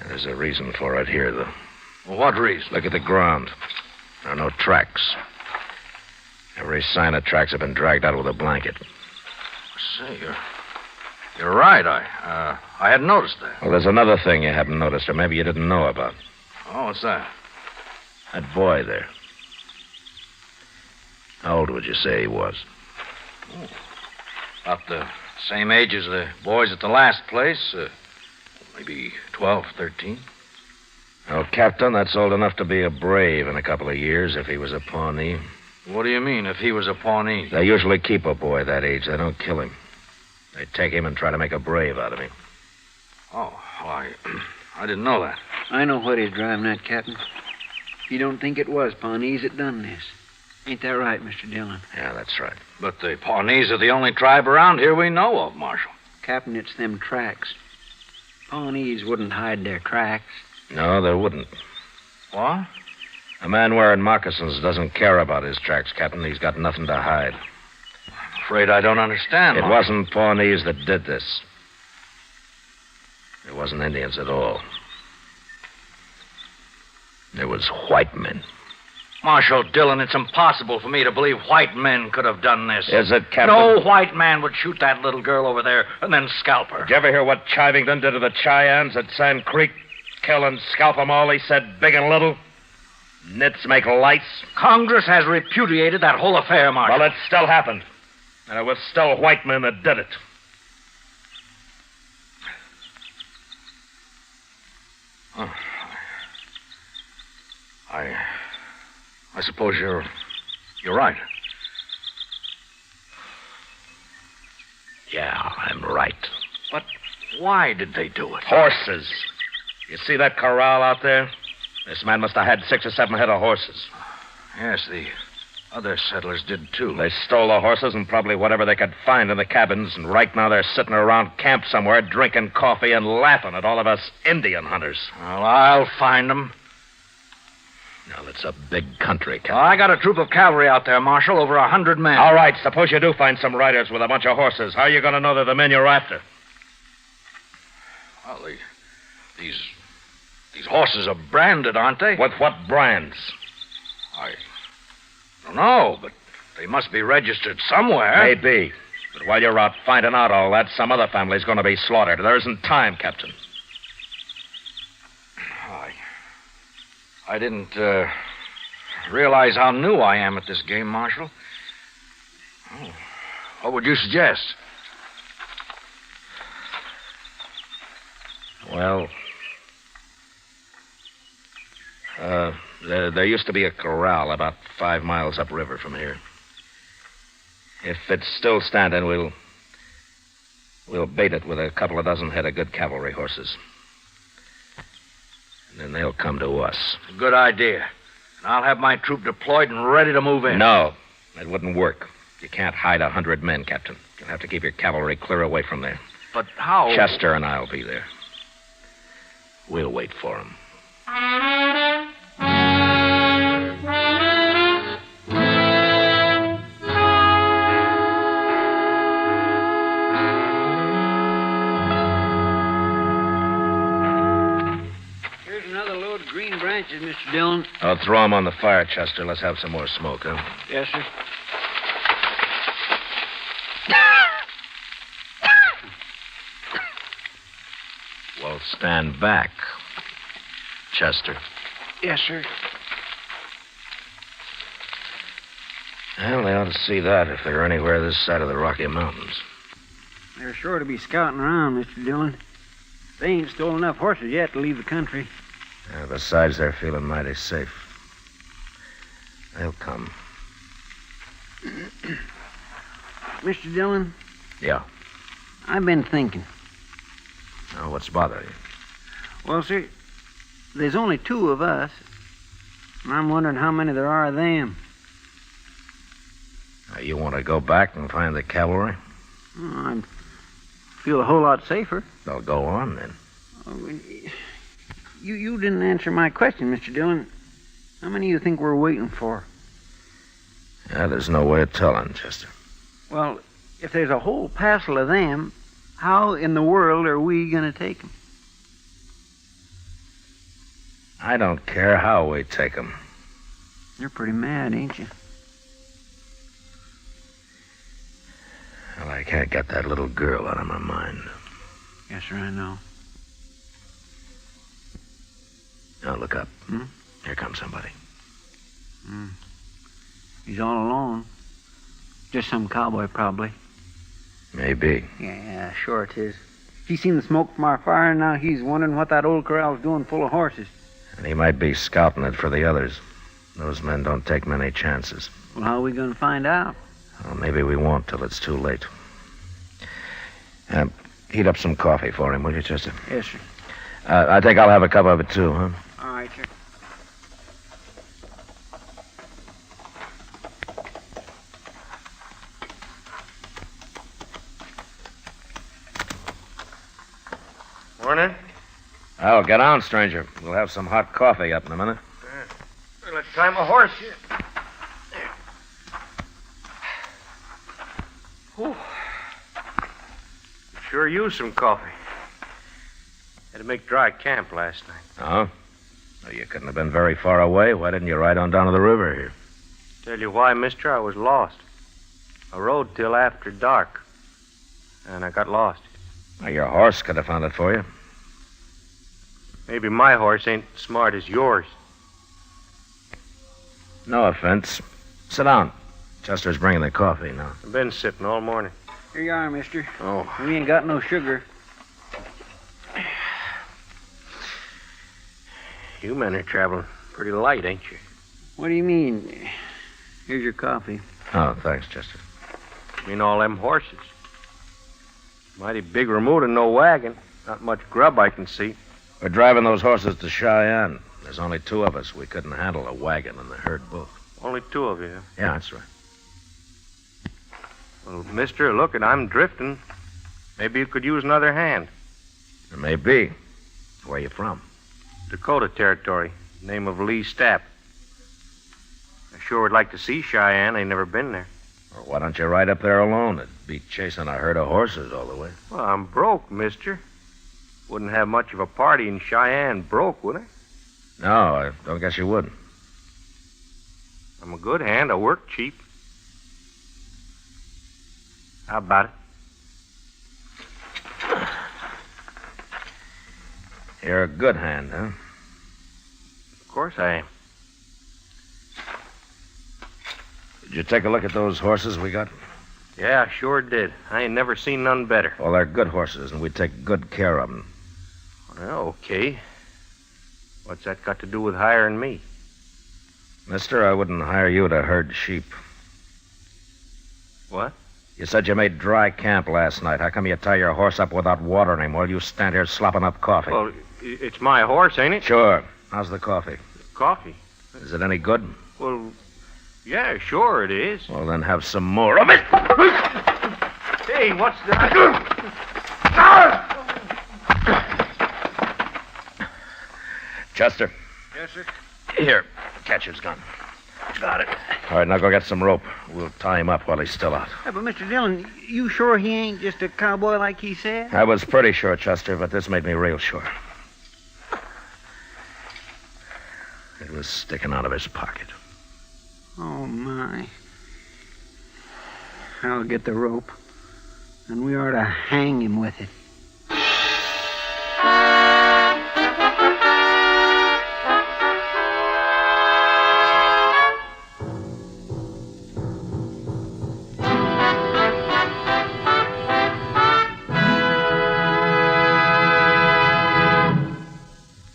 There's a reason for it here, though. Well, what reason? Look at the ground. There are no tracks. Every sign of tracks have been dragged out with a blanket. Say, you're right. I hadn't noticed that. Well, there's another thing you haven't noticed, or maybe you didn't know about. Oh, what's that? That boy there. How old would you say he was? Oh, about the same age as the boys at the last place. Maybe 12, 13. Oh, Captain, that's old enough to be a brave in a couple of years if he was a Pawnee. What do you mean, if he was a Pawnee? They usually keep a boy that age. They don't kill him. They take him and try to make a brave out of him. Oh, well, I didn't know that. I know what he's driving at, Captain. You don't think it was Pawnees that done this. Ain't that right, Mr. Dillon? Yeah, that's right. But the Pawnees are the only tribe around here we know of, Marshal. Captain, it's them tracks. Pawnees wouldn't hide their tracks. No, they wouldn't. What? A man wearing moccasins doesn't care about his tracks, Captain. He's got nothing to hide. I'm afraid I don't understand, It Marshal. wasn't Pawnees that did this. It wasn't Indians at all. It was white men. Marshal Dillon, it's impossible for me to believe white men could have done this. Is it, Captain? No white man would shoot that little girl over there and then scalp her. Did you ever hear what Chivington did to the Cheyennes at Sand Creek? Kill and scalp them all, he said, big and little. Nits make lights. Congress has repudiated that whole affair, Marshal. Well, it still happened. And it was still white men that did it. Oh. I suppose you're right. Yeah, I'm right. But why did they do it? Horses. You see that corral out there? This man must have had 6 or 7 head of horses. Yes, the other settlers did, too. They stole the horses and probably whatever they could find in the cabins, and right now they're sitting around camp somewhere drinking coffee and laughing at all of us Indian hunters. Well, I'll find them. Now, it's a big country, Captain. I got a troop of cavalry out there, Marshal, over 100 men. All right, suppose you do find some riders with a bunch of horses. How are you going to know they're the men you're after? Well, these horses are branded, aren't they? With what brands? I don't know, but they must be registered somewhere. Maybe. But while you're out finding out all that, some other family's going to be slaughtered. There isn't time, Captain. I didn't realize how new I am at this game, Marshal. Oh, what would you suggest? Well, there used to be a corral about 5 miles upriver from here. If it's still standing, we'll bait it with a couple of dozen head of good cavalry horses. And then they'll come to us. Good idea. And I'll have my troop deployed and ready to move in. No, that wouldn't work. You can't hide 100 men, Captain. You'll have to keep your cavalry clear away from there. But how? Chester and I'll be there. We'll wait for them. Mr. Dillon. I'll throw them on the fire, Chester. Let's have some more smoke, huh? Yes, sir. Well, stand back, Chester. Yes, sir. Well, they ought to see that if they're anywhere this side of the Rocky Mountains. They're sure to be scouting around, Mr. Dillon. They ain't stolen enough horses yet to leave the country. Besides, they're feeling mighty safe. They'll come. Mr. Dillon? Yeah. I've been thinking. Now, what's bothering you? Well, sir, there's only 2 of us. And I'm wondering how many there are of them. Now, you want to go back and find the cavalry? I'd feel a whole lot safer. They'll go on, then. You didn't answer my question, Mr. Dillon. How many do you think we're waiting for? Yeah, there's no way of telling, Chester. Well, if there's a whole passel of them, how in the world are we going to take them? I don't care how we take them. You're pretty mad, ain't you? Well, I can't get that little girl out of my mind. Yes, sir, I know. Now, look up. Here comes somebody. He's all alone. Just some cowboy, probably. Maybe. Yeah, sure it is. He's seen the smoke from our fire, and now he's wondering what that old corral's doing full of horses. And he might be scouting it for the others. Those men don't take many chances. Well, how are we going to find out? Well, maybe we won't till it's too late. Heat up some coffee for him, will you, Chester? Yes, sir. I think I'll have a cup of it, too, huh? All right, sir. Morning. Oh, get on, stranger. We'll have some hot coffee up in a minute. Well, let's tie my horse here. Whew. Sure used some coffee. Had to make dry camp last night. Oh? Well, you couldn't have been very far away. Why didn't you ride on down to the river here? Tell you why, mister, I was lost. I rode till after dark, and I got lost. Well, your horse could have found it for you. Maybe my horse ain't smart as yours. No offense. Sit down. Chester's bringing the coffee now. I've been sitting all morning. Here you are, mister. Oh. We ain't got no sugar. You men are traveling pretty light, ain't you? What do you mean? Here's your coffee. Oh, thanks, Chester. I mean all them horses. Mighty big remote and no wagon. Not much grub I can see. We're driving those horses to Cheyenne. There's only 2 of us. We couldn't handle a wagon and the herd both. Only 2 of you. Yeah, that's right. Well, mister, look, I'm drifting. Maybe you could use another hand. There may be. Where you from? Dakota Territory. Name of Lee Stapp. I sure would like to see Cheyenne. I ain't never been there. Or why don't you ride up there alone? It'd be chasing a herd of horses all the way. Well, I'm broke, mister. Wouldn't have much of a party in Cheyenne broke, would I? No, I don't guess you would. I'm a good hand. I work cheap. How about it? You're a good hand, huh? Of course I am. Did you take a look at those horses we got? Yeah, I sure did. I ain't never seen none better. Well, they're good horses, and we take good care of them. Well, okay. What's that got to do with hiring me? Mister, I wouldn't hire you to herd sheep. What? You said you made dry camp last night. How come you tie your horse up without watering him while you stand here slopping up coffee? Well, it's my horse, ain't it? Sure. How's the coffee? Coffee? Is it any good? Well, yeah, sure it is. Well, then have some more of it. Hey, what's that? Chester. Yes, sir. Here, catch his gun. Got it. All right, now go get some rope. We'll tie him up while he's still out. Hey, but Mr. Dillon, you sure he ain't just a cowboy like he said? I was pretty sure, Chester, but this made me real sure. It was sticking out of his pocket. Oh, my. I'll get the rope, and we ought to hang him with it.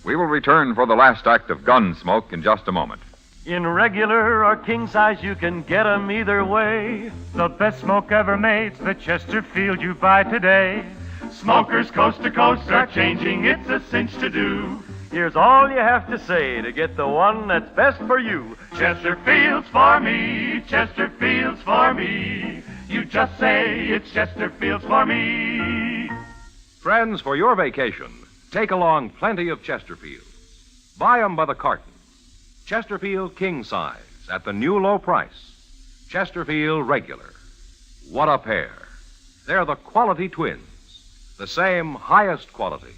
We will return for the last act of Gunsmoke in just a moment. In regular or king size, you can get 'em either way. The best smoke ever made's the Chesterfield you buy today. Smokers coast to coast are changing, it's a cinch to do. Here's all you have to say to get the one that's best for you. Chesterfield's for me, Chesterfield's for me. You just say it's Chesterfield's for me. Friends, for your vacation, take along plenty of Chesterfield. Buy 'em by the carton. Chesterfield king size at the new low price. Chesterfield regular. What a pair. They're the quality twins. The same highest quality.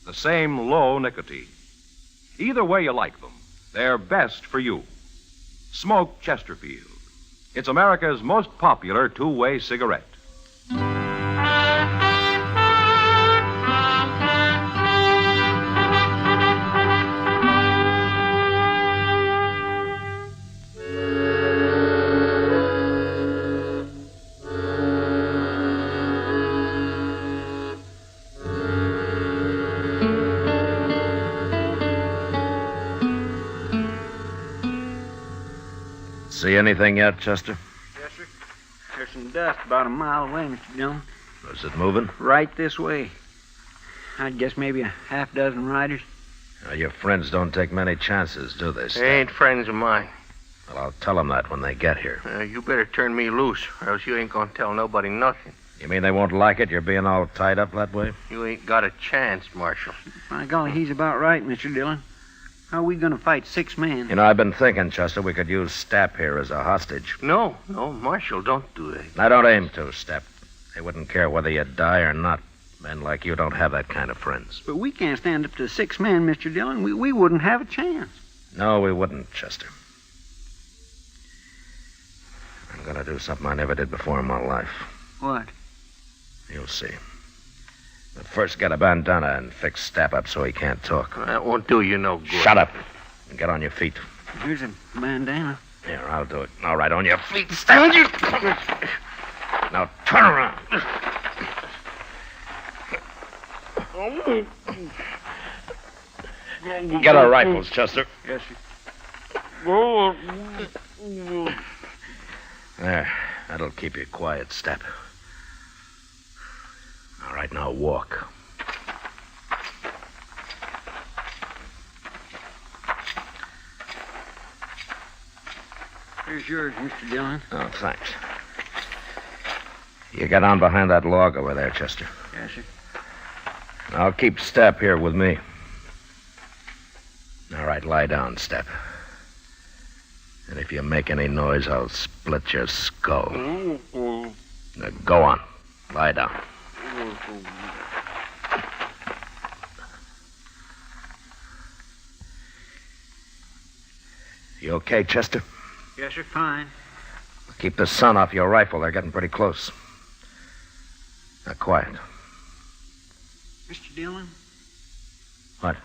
The same low nicotine. Either way you like them, they're best for you. Smoke Chesterfield. It's America's most popular two-way cigarette. See anything yet, Chester? Yes, sir. There's some dust about a mile away, Mr. Dillon. Is it moving? Right this way. I'd guess maybe a half dozen riders. Now, your friends don't take many chances, do they, Step? They ain't friends of mine. Well, I'll tell them that when they get here. You better turn me loose, or else you ain't gonna tell nobody nothing. You mean they won't like it, you're being all tied up that way? You ain't got a chance, Marshal. By golly, he's about right, Mr. Dillon. How are we going to fight 6 men? You know, I've been thinking, Chester, we could use Stap here as a hostage. No, Marshal, don't do that. I don't aim to, Stap. They wouldn't care whether you die or not. Men like you don't have that kind of friends. But we can't stand up to 6 men, Mr. Dillon. We wouldn't have a chance. No, we wouldn't, Chester. I'm going to do something I never did before in my life. What? You'll see. But first, get a bandana and fix Stap up so he can't talk. That won't do you no good. Shut up and get on your feet. Here's a bandana. Here, I'll do it. All right, on your feet. Stand you. Now turn around. Get our rifles, Chester. Yes, sir. There. That'll keep you quiet, Stap. All right, now walk. Here's yours, Mr. Dillon. Oh, thanks. You get on behind that log over there, Chester. Yes, sir. I'll keep Stap here with me. All right, lie down, Stap. And if you make any noise, I'll split your skull. Now, go on. Lie down. You okay, Chester? Yes, sir, fine. Keep the sun off your rifle. They're getting pretty close. Now, quiet. Mr. Dillon? What?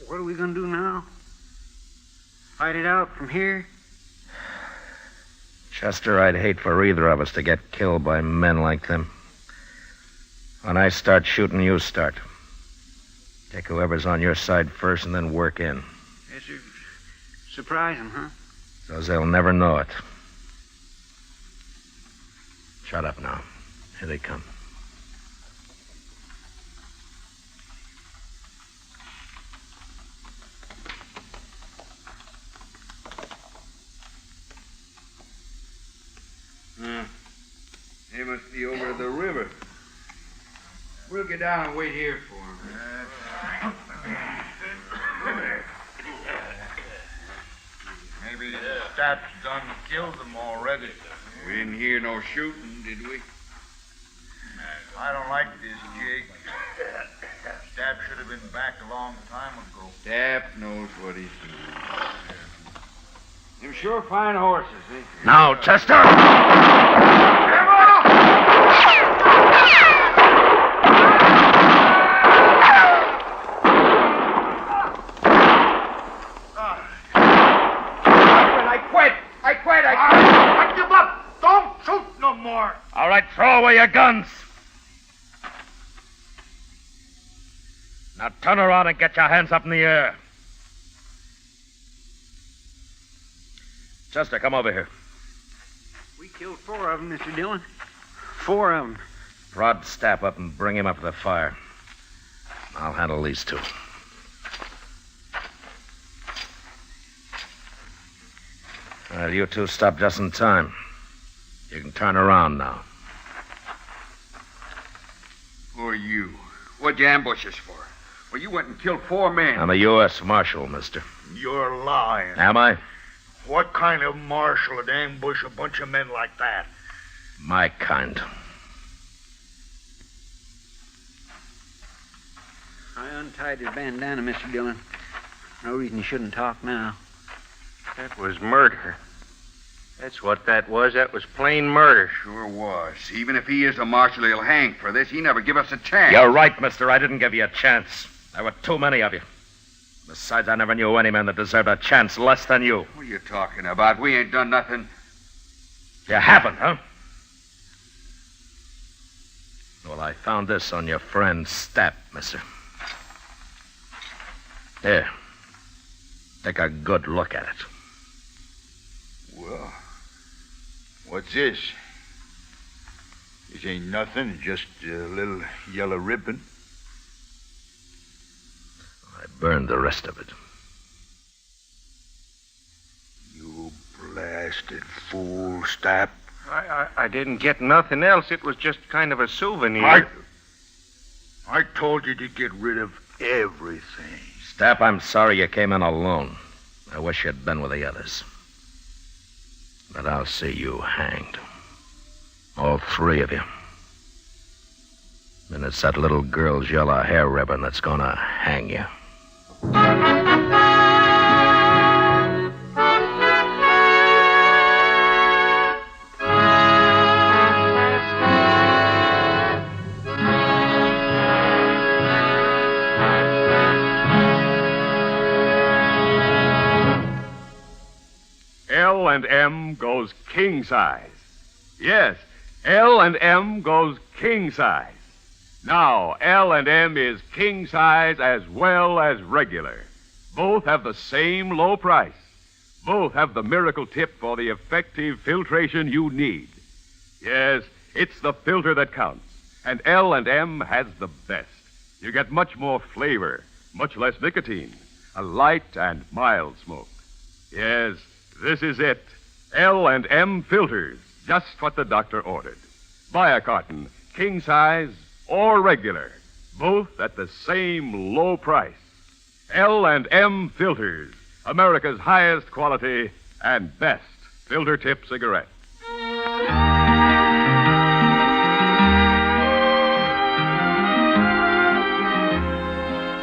What are we going to do now? Fight it out from here? Chester, I'd hate for either of us to get killed by men like them. When I start shooting, you start. Take whoever's on your side first and then work in. Yes, sir. Surprise them, huh? So they'll never know it. Shut up now. Here they come. They must be over the river. We'll get down and wait here for them. Maybe Stap's done killed them already. We didn't hear no shooting, did we? I don't like this, Jake. Stap should have been back a long time ago. Stap knows what he's doing. Them sure fine horses, eh? Now, Chester! I give up. Don't shoot no more. All right, throw away your guns. Now turn around and get your hands up in the air. Chester, come over here. We killed 4 of them, Mr. Dillon. 4 of them. Prod Stap up and bring him up to the fire. I'll handle these 2. Well, you 2 stopped just in time. You can turn around now. Who are you? What'd you ambush us for? Well, you went and killed 4 men. I'm a U.S. Marshal, mister. You're lying. Am I? What kind of marshal would ambush a bunch of men like that? My kind. I untied his bandana, Mr. Dillon. No reason he shouldn't talk now. That was murder. That's what that was. That was plain murder. Sure was. Even if he is a marshal, he'll hang for this. He never give us a chance. You're right, mister. I didn't give you a chance. There were too many of you. Besides, I never knew any man that deserved a chance less than you. What are you talking about? We ain't done nothing. You haven't, huh? Well, I found this on your friend Stap, mister. Here. Take a good look at it. Well, what's this? This ain't nothing, just a little yellow ribbon. I burned the rest of it. You blasted fool, Stapp. I didn't get nothing else. It was just kind of a souvenir. I told you to get rid of everything. Stapp, I'm sorry you came in alone. I wish you'd been with the others. But I'll see you hanged. All three of you. And it's that little girl's yellow hair ribbon that's gonna hang you. L&M goes king size. Yes, L&M goes king size. Now, L&M is king size as well as regular. Both have the same low price. Both have the miracle tip for the effective filtration you need. Yes, it's the filter that counts, and L&M has the best. You get much more flavor, much less nicotine, a light and mild smoke. Yes, this is it. L&M filters, just what the doctor ordered. Buy a carton, king size or regular, both at the same low price. L&M filters, America's highest quality and best filter tip cigarette.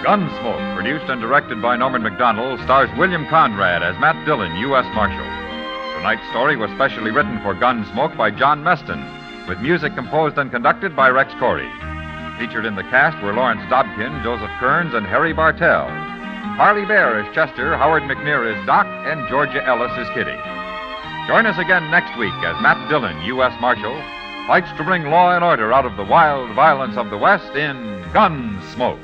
Gunsmoke, produced and directed by Norman Macdonnell, stars William Conrad as Matt Dillon, U.S. Marshal. Tonight's story was specially written for Gunsmoke by John Meston, with music composed and conducted by Rex Corey. Featured in the cast were Lawrence Dobkin, Joseph Kearns, and Harry Bartell. Harley Bear as Chester, Howard McNear as Doc, and Georgia Ellis as Kitty. Join us again next week as Matt Dillon, U.S. Marshal, fights to bring law and order out of the wild violence of the West in Gunsmoke.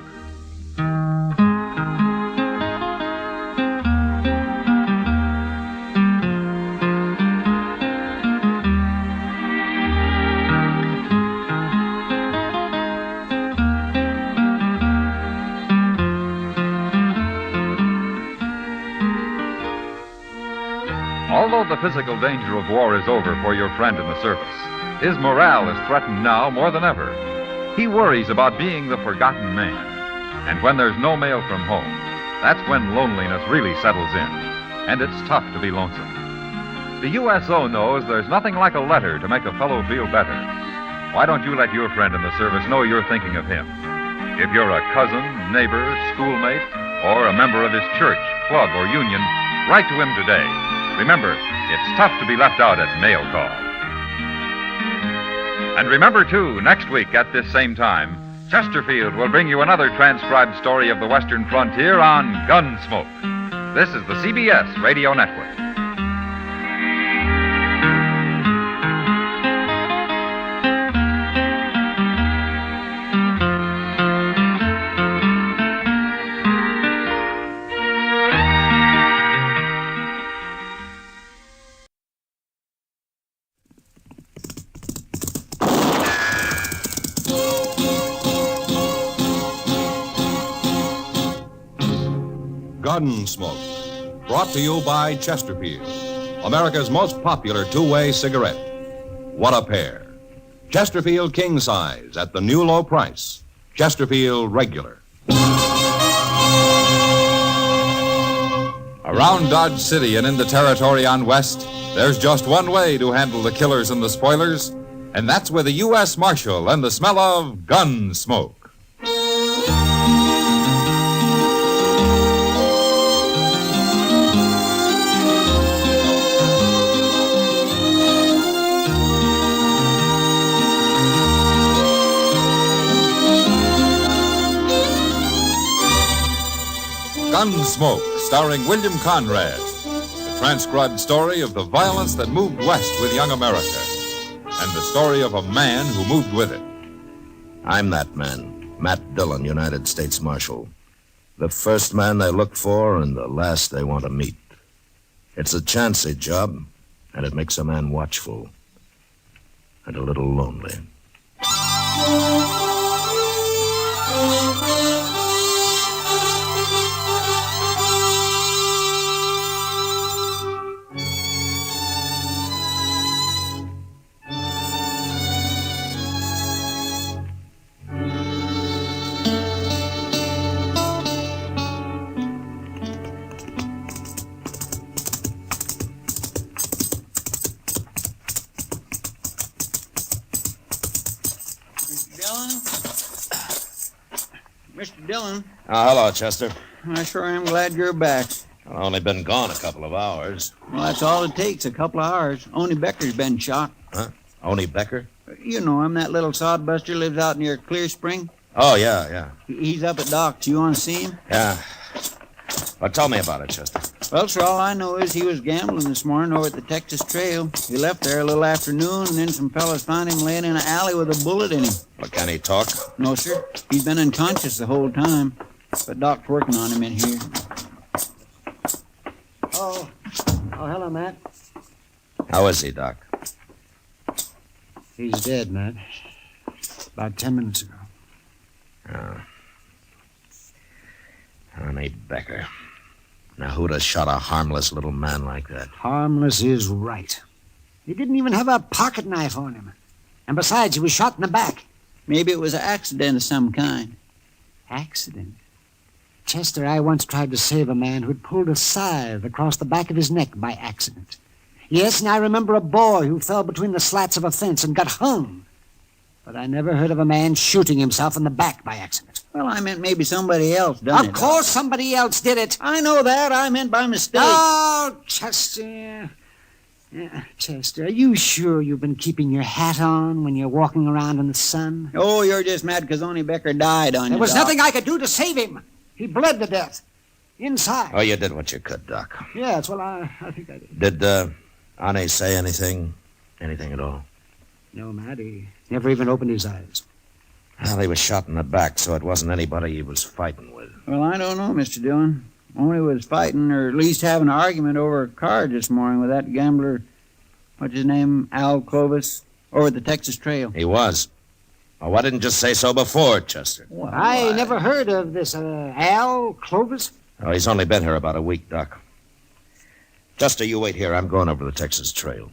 Although the physical danger of war is over for your friend in the service, his morale is threatened now more than ever. He worries about being the forgotten man. And when there's no mail from home, that's when loneliness really settles in. And it's tough to be lonesome. The USO knows there's nothing like a letter to make a fellow feel better. Why don't you let your friend in the service know you're thinking of him? If you're a cousin, neighbor, schoolmate, or a member of his church, club, or union, write to him today. Remember, it's tough to be left out at mail call. And remember, too, next week at this same time, Chesterfield will bring you another transcribed story of the Western frontier on Gunsmoke. This is the CBS Radio Network. Gunsmoke, brought to you by Chesterfield, America's most popular two-way cigarette. What a pair. Chesterfield king size at the new low price. Chesterfield regular. Around Dodge City and in the territory on West, there's just one way to handle the killers and the spoilers, and that's with a U.S. Marshal and the smell of Gunsmoke. Gunsmoke, starring William Conrad. The transcribed story of the violence that moved west with young America. And the story of a man who moved with it. I'm that man, Matt Dillon, United States Marshal. The first man they look for and the last they want to meet. It's a chancy job, And it makes a man watchful and a little lonely. Mr. Dillon, Hello, Chester. I sure am glad you're back. I've only been gone a couple of hours. Well, that's all it takes, a couple of hours. Only Becker's been shot. Huh? Oni Becker? You know him, that little sodbuster lives out near Clear Spring. Oh, yeah. He's up at Doc's. You want to see him? Yeah. Well, tell me about it, Chester. Well, sir, all I know is he was gambling this morning over at the Texas Trail. He left there a little after noon, and then some fellas found him laying in an alley with a bullet in him. Well, can he talk? No, sir. He's been unconscious the whole time. But Doc's working on him in here. Oh, hello, Matt. How is he, Doc? He's dead, Matt. About 10 minutes ago. Oh. Oni Becker. Now, who'd have shot a harmless little man like that? Harmless is right. He didn't even have a pocket knife on him. And besides, he was shot in the back. Maybe it was an accident of some kind. Accident? Chester, I once tried to save a man who'd pulled a scythe across the back of his neck by accident. Yes, and I remember a boy who fell between the slats of a fence and got hung. But I never heard of a man shooting himself in the back by accident. Well, I meant maybe somebody else done it. Of course somebody else did it. I know that. I meant by mistake. Oh, Chester. Chester, are you sure you've been keeping your hat on when you're walking around in the sun? Oh, you're just mad because Oni Becker died on you, There was Doc. nothing I could do to save him. He bled to death. Inside. Oh, you did what you could, Doc. Yes, well, I think I did. Did, Ani say anything? Anything at all? No, Matt, he never even opened his eyes. Well, he was shot in the back, so it wasn't anybody he was fighting with. Well, I don't know, Mr. Dillon. Oni was fighting, or at least having an argument over a card this morning with that gambler, what's his name, Al Clovis, over at the Texas Trail. He was. Well, why didn't you say so before, Chester? Well, I never heard of this Al Clovis. Oh, he's only been here about a week, Doc. Chester, you wait here. I'm going over the Texas Trail.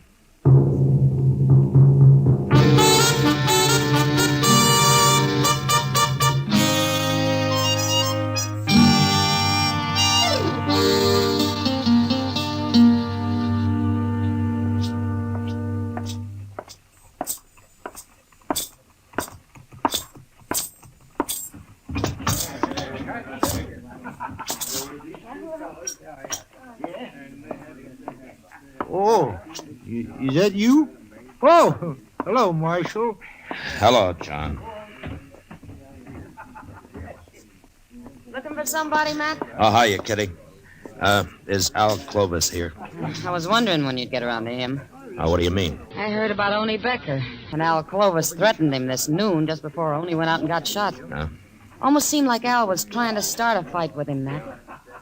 Oh, is that you? Oh, hello, Marshal. Hello, John. Looking for somebody, Matt? Oh, hiya, Kitty. Is Al Clovis here? I was wondering when you'd get around to him. What do you mean? I heard about Oni Becker, and Al Clovis threatened him this noon just before Oni went out and got shot. No. Almost seemed like Al was trying to start a fight with him, Matt.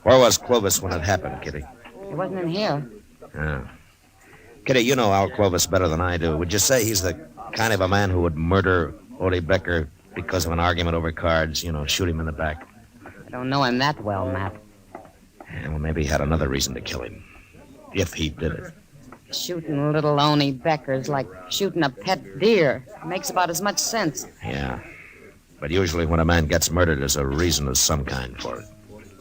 Where was Clovis when it happened, Kitty? He wasn't in here. Oh. Kitty, you know Al Clovis better than I do. Would you say he's the kind of a man who would murder Oni Becker because of an argument over cards, shoot him in the back? I don't know him that well, Matt. Yeah, well, maybe he had another reason to kill him. If he did it. Shooting little Oni Becker's like shooting a pet deer. Makes about as much sense. Yeah. But usually when a man gets murdered, there's a reason of some kind for it.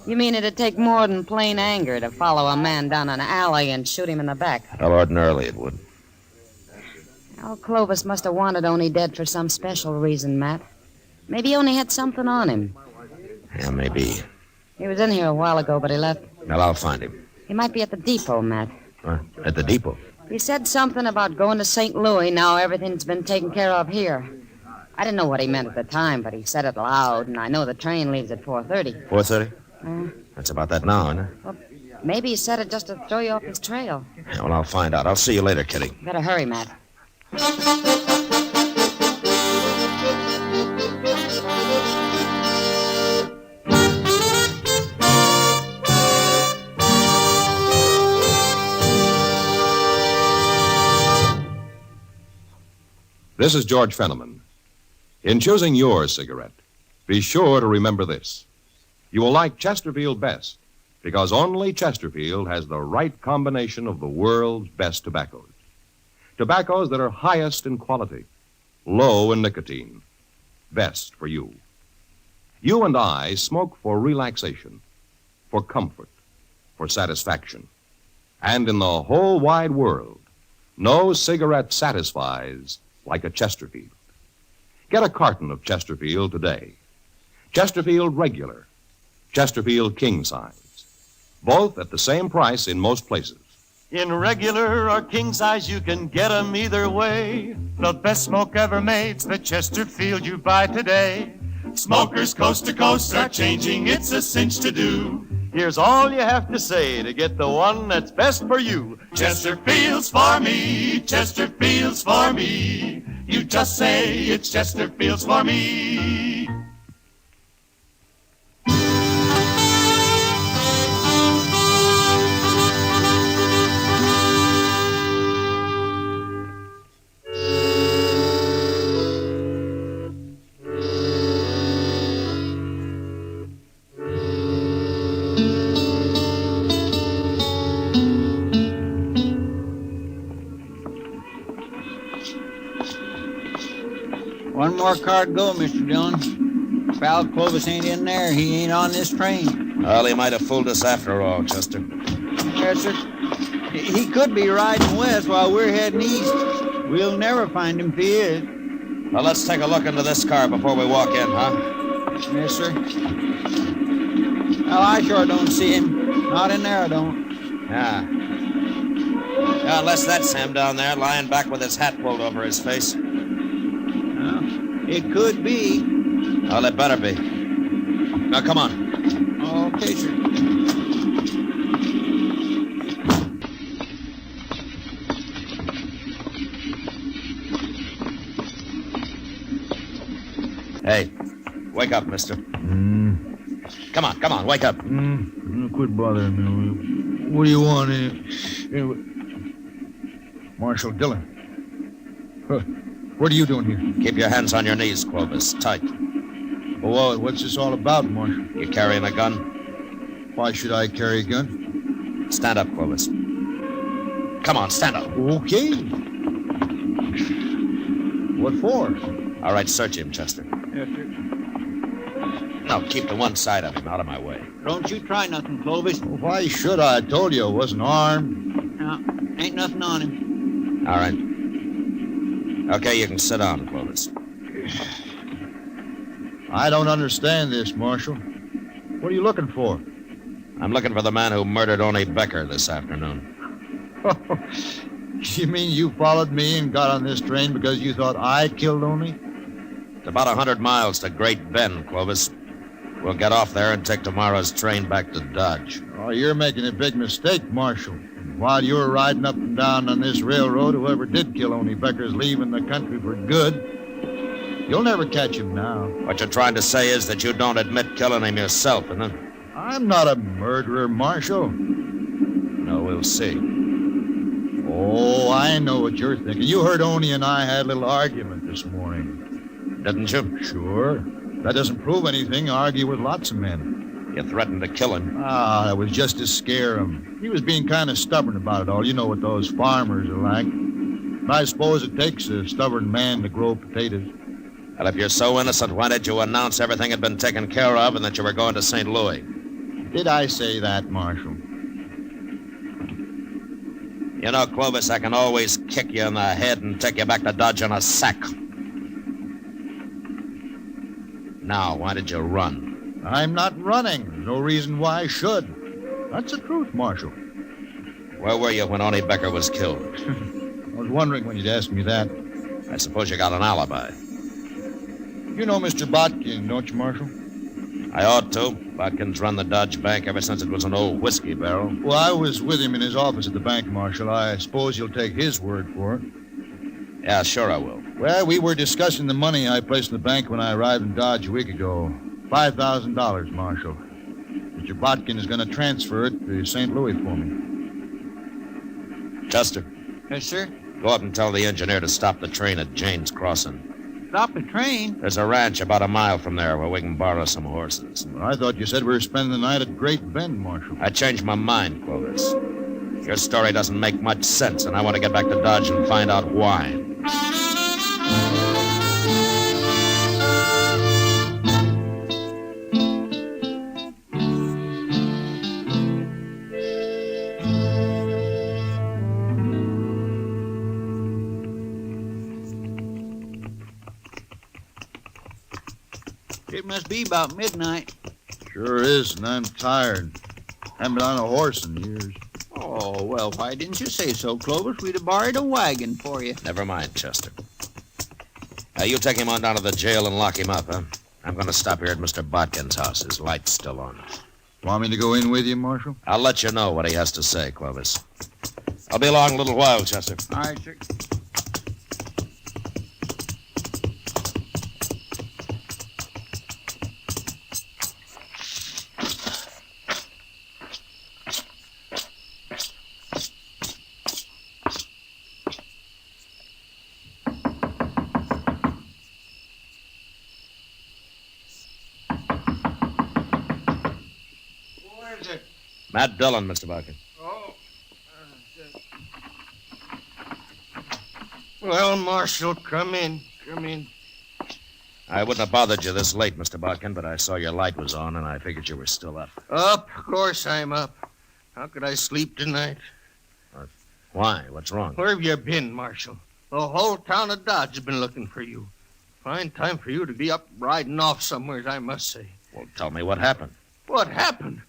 You mean it'd take more than plain anger to follow a man down an alley and shoot him in the back? Well, ordinarily it would. Al Clovis must have wanted Oni dead for some special reason, Matt. Maybe Oni had something on him. Yeah, maybe. He was in here a while ago, but he left. Well, I'll find him. He might be at the depot, Matt. At the depot? He said something about going to St. Louis. Now everything's been taken care of here. I didn't know what he meant at the time, but he said it loud, and I know the train leaves at 4:30. 4:30? That's about that now, isn't it? Well, maybe he said it just to throw you off his trail. Yeah, well, I'll find out. I'll see you later, Kitty. Better hurry, Matt. This is George Fenneman. In choosing your cigarette, be sure to remember this. You will like Chesterfield best because only Chesterfield has the right combination of the world's best tobaccos. Tobaccos that are highest in quality, low in nicotine, best for you. You and I smoke for relaxation, for comfort, for satisfaction. And in the whole wide world, no cigarette satisfies like a Chesterfield. Get a carton of Chesterfield today. Chesterfield Regular, Chesterfield King Size, both at the same price in most places. In regular or king size, you can get 'em either way. The best smoke ever made's the Chesterfield you buy today. Smokers coast to coast are changing, it's a cinch to do. Here's all you have to say to get the one that's best for you. Chesterfield's for me, Chesterfield's for me. You just say it's Chesterfield's for me. One more car to go, Mr. Dillon. Pal Clovis ain't in there. He ain't on this train. Well, he might have fooled us after all, Chester. Yes, sir. He could be riding west while we're heading east. We'll never find him if he is. Well, let's take a look into this car before we walk in, huh? Yes, sir. Well, I sure don't see him. Not in there, I don't. Yeah, unless that's him down there lying back with his hat pulled over his face. It could be. Well, it better be. Now, come on. Okay, sir. Hey, wake up, mister. Come on, wake up. Quit bothering me. What do you want? Marshal Dillon. Huh. What are you doing here? Keep your hands on your knees, Clovis. Tight. Well, what's this all about, Marshal? You carrying a gun? Why should I carry a gun? Stand up, Clovis. Come on, stand up. Okay. What for? All right, search him, Chester. Yes, sir. No, keep to one side of him, out of my way. Don't you try nothing, Clovis. Why should I? I told you I wasn't armed. No, ain't nothing on him. All right. Okay, you can sit down, Clovis. I don't understand this, Marshal. What are you looking for? I'm looking for the man who murdered Oney Becker this afternoon. You mean you followed me and got on this train because you thought I killed Oney? It's about 100 miles to Great Bend, Clovis. We'll get off there and take tomorrow's train back to Dodge. Oh, you're making a big mistake, Marshal. While you were riding up and down on this railroad, whoever did kill Oney Becker's leaving the country for good. You'll never catch him now. What you're trying to say is that you don't admit killing him yourself, isn't it? I'm not a murderer, Marshal. No, we'll see. Oh, I know what you're thinking. You heard Oney and I had a little argument this morning. Didn't you? Sure. That doesn't prove anything. I argue with lots of men. You threatened to kill him. That was just to scare him. He was being kind of stubborn about it all. You know what those farmers are like. And I suppose it takes a stubborn man to grow potatoes. Well, if you're so innocent, why did you announce everything had been taken care of and that you were going to St. Louis? Did I say that, Marshal? You know, Clovis, I can always kick you in the head and take you back to Dodge in a sack. Now, why did you run? I'm not running. There's no reason why I should. That's the truth, Marshal. Where were you when Oney Becker was killed? I was wondering when you'd ask me that. I suppose you got an alibi. You know Mr. Botkin, don't you, Marshal? I ought to. Botkin's run the Dodge Bank ever since it was an old whiskey barrel. Well, I was with him in his office at the bank, Marshal. I suppose you'll take his word for it. Yeah, sure I will. Well, we were discussing the money I placed in the bank when I arrived in Dodge a week ago. $5,000, Marshal. Mr. Botkin is going to transfer it to St. Louis for me. Chester. Yes, sir? Go up and tell the engineer to stop the train at Jane's Crossing. Stop the train? There's a ranch about a mile from there where we can borrow some horses. Well, I thought you said we were spending the night at Great Bend, Marshal. I changed my mind, Clovis. Your story doesn't make much sense, and I want to get back to Dodge and find out why. It must be about midnight. Sure is, and I'm tired. Haven't been on a horse in years. Oh, well, why didn't you say so, Clovis? We'd have borrowed a wagon for you. Never mind, Chester. You take him on down to the jail and lock him up, huh? I'm going to stop here at Mr. Botkin's house. His light's still on. Want me to go in with you, Marshal? I'll let you know what he has to say, Clovis. I'll be along in a little while, Chester. All right, sir. Matt Dillon, Mr. Botkin. Oh. Well, Marshal, come in. Come in. I wouldn't have bothered you this late, Mr. Botkin, but I saw your light was on, and I figured you were still up. Up? Of course I'm up. How could I sleep tonight? Why? What's wrong? Where have you been, Marshal? The whole town of Dodge has been looking for you. Fine time for you to be up riding off somewhere, I must say. Well, tell me what happened. What happened?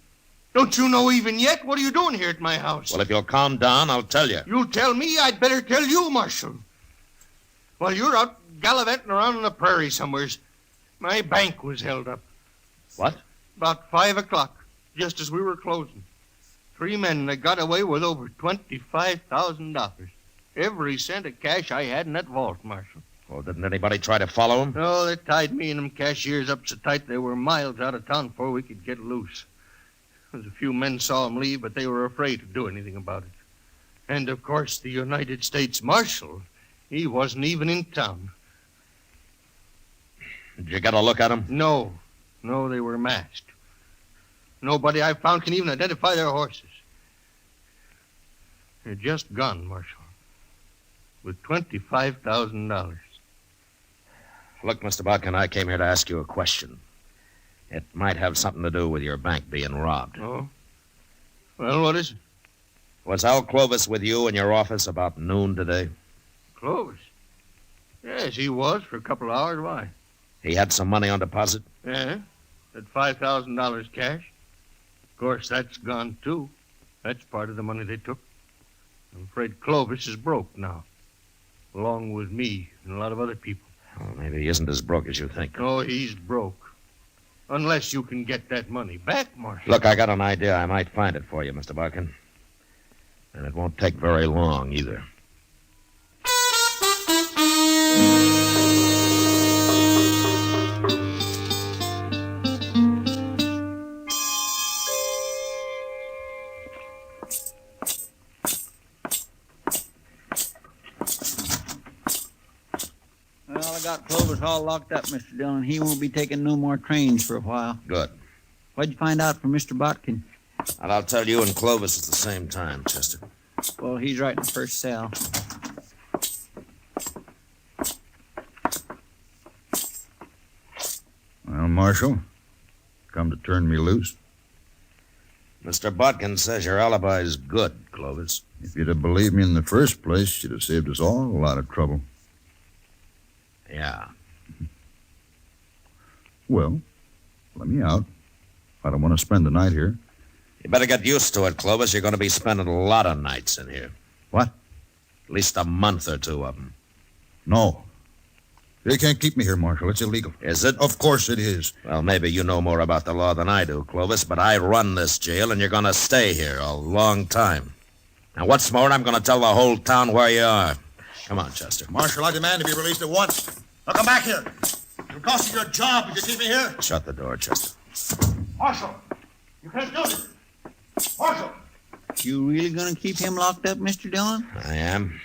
Don't you know even yet? What are you doing here at my house? Well, if you'll calm down, I'll tell you. You tell me, I'd better tell you, Marshal. While you're out gallivanting around on the prairie somewheres, my bank was held up. What? About 5 o'clock, just as we were closing. 3 men that got away with over $25,000. Every cent of cash I had in that vault, Marshal. Well, didn't anybody try to follow him? No, they tied me and them cashiers up so tight they were miles out of town before we could get loose. There's a few men saw him leave, but they were afraid to do anything about it. And, of course, the United States Marshal, he wasn't even in town. Did you get a look at him? No, they were masked. Nobody I found can even identify their horses. They're just gone, Marshal, with $25,000. Look, Mr. Botkin, I came here to ask you a question. It might have something to do with your bank being robbed. Oh? Well, what is it? Was Al Clovis with you in your office about noon today? Clovis? Yes, he was for a couple of hours. Why? He had some money on deposit? Yeah, had $5,000 cash. Of course, that's gone, too. That's part of the money they took. I'm afraid Clovis is broke now, along with me and a lot of other people. Well, maybe he isn't as broke as you think. Oh, he's broke. Unless you can get that money back, Marshal. Look, I got an idea. I might find it for you, Mr. Botkin. And it won't take very long, either. Well, I got Clovis all locked up, Mr. Dillon. He won't be taking no more trains for a while. Good. What'd you find out from Mr. Botkin? And I'll tell you and Clovis at the same time, Chester. Well, he's right in the first cell. Well, Marshal, come to turn me loose. Mr. Botkin says your alibi's good, Clovis. If you'd have believed me in the first place, you'd have saved us all a lot of trouble. Yeah. Well, let me out. I don't want to spend the night here. You better get used to it, Clovis. You're going to be spending a lot of nights in here. What? At least a month or two of them. No. They can't keep me here, Marshal. It's illegal. Is it? Of course it is. Well, maybe you know more about the law than I do, Clovis, but I run this jail, and you're going to stay here a long time. And what's more, I'm going to tell the whole town where you are. Come on, Chester. Marshal, I demand to be released at once. Now come back here. It'll cost you your job if you keep me here. Shut the door, Chester. Marshal, you can't do this. Marshal! You really gonna keep him locked up, Mr. Dillon? I am.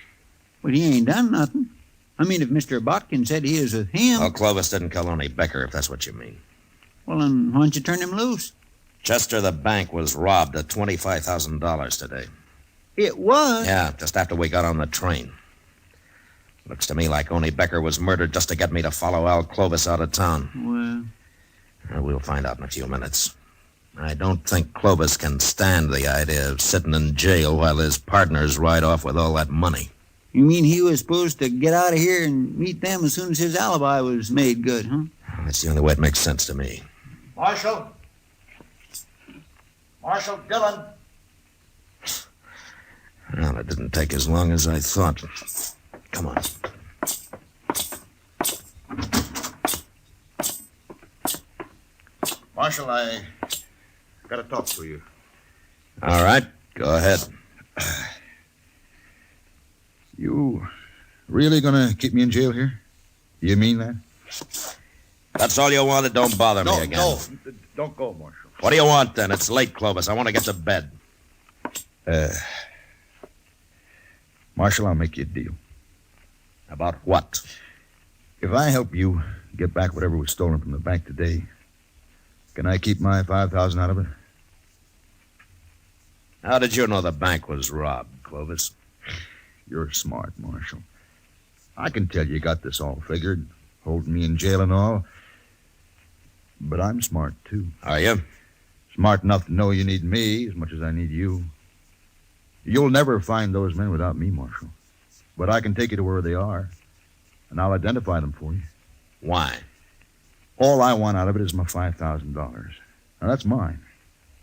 But he ain't done nothing. I mean, if Mr. Botkin said he is with him... Well, Clovis didn't kill only Becker, if that's what you mean. Well, then why don't you turn him loose? Chester, the bank was robbed of $25,000 today. It was? Yeah, just after we got on the train. Looks to me like only Becker was murdered just to get me to follow Al Clovis out of town. Well... We'll find out in a few minutes. I don't think Clovis can stand the idea of sitting in jail while his partners ride off with all that money. You mean he was supposed to get out of here and meet them as soon as his alibi was made good, huh? That's the only way it makes sense to me. Marshal? Marshal Dillon? Well, it didn't take as long as I thought. Come on. Marshal, I got to talk to you. All right, go ahead. You really gonna keep me in jail here? You mean that? That's all you wanted? Don't bother me again. No, don't go, Marshal. What do you want, then? It's late, Clovis. I want to get to bed. Marshal, I'll make you a deal. About what? If I help you get back whatever was stolen from the bank today, can I keep my $5,000 out of it? How did you know the bank was robbed, Clovis? You're smart, Marshal. I can tell you got this all figured, holding me in jail and all. But I'm smart, too. Are you? Smart enough to know you need me as much as I need you. You'll never find those men without me, Marshal. But I can take you to where they are, and I'll identify them for you. Why? All I want out of it is my $5,000. Now, that's mine.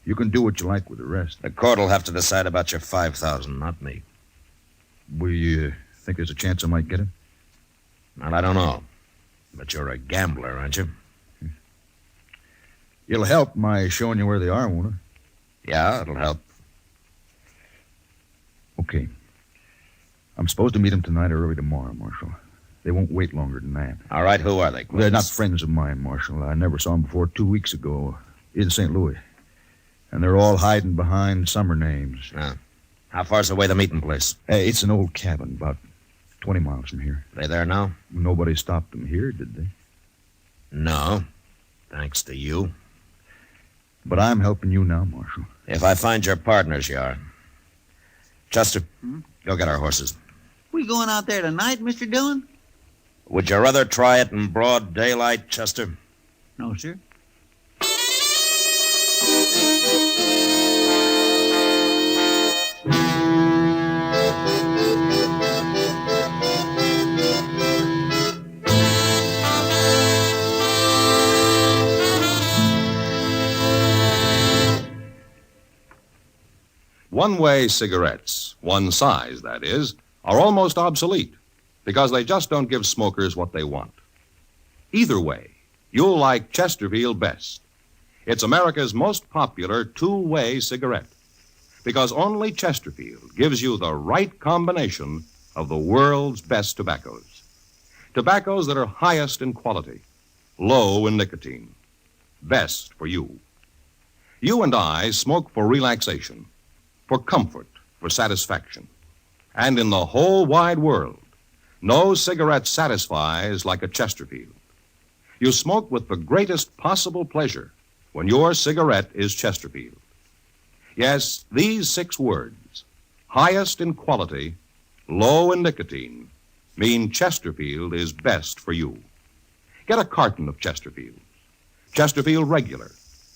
You can do what you like with the rest. The court will have to decide about your $5,000, not me. Will you think there's a chance I might get it? Well, I don't know. But you're a gambler, aren't you? It'll help my showing you where they are, won't it? Yeah, it'll help. Okay. I'm supposed to meet them tonight or early tomorrow, Marshal. They won't wait longer than that. All right, who are they, Clovis? They're not friends of mine, Marshal. I never saw them before 2 weeks ago in St. Louis. And they're all hiding behind summer names. How far's away the meeting place? It's an old cabin, about 20 miles from here. They there now? Nobody stopped them here, did they? No, thanks to you. But I'm helping you now, Marshal. If I find your partners, you are. Chester, go get our horses. We going out there tonight, Mr. Dillon? Would you rather try it in broad daylight, Chester? No, sir. One-way cigarettes, one size, that is, are almost obsolete because they just don't give smokers what they want. Either way, you'll like Chesterfield best. It's America's most popular two-way cigarette because only Chesterfield gives you the right combination of the world's best tobaccos. Tobaccos that are highest in quality, low in nicotine, best for you. You and I smoke for relaxation, for comfort, for satisfaction. And in the whole wide world, no cigarette satisfies like a Chesterfield. You smoke with the greatest possible pleasure when your cigarette is Chesterfield. Yes, these 6 words, highest in quality, low in nicotine, mean Chesterfield is best for you. Get a carton of Chesterfield. Chesterfield Regular,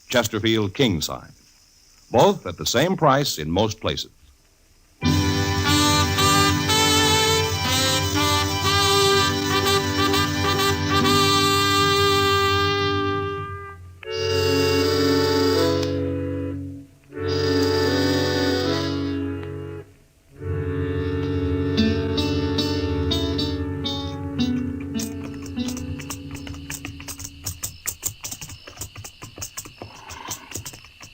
Chesterfield King Size. Both at the same price in most places.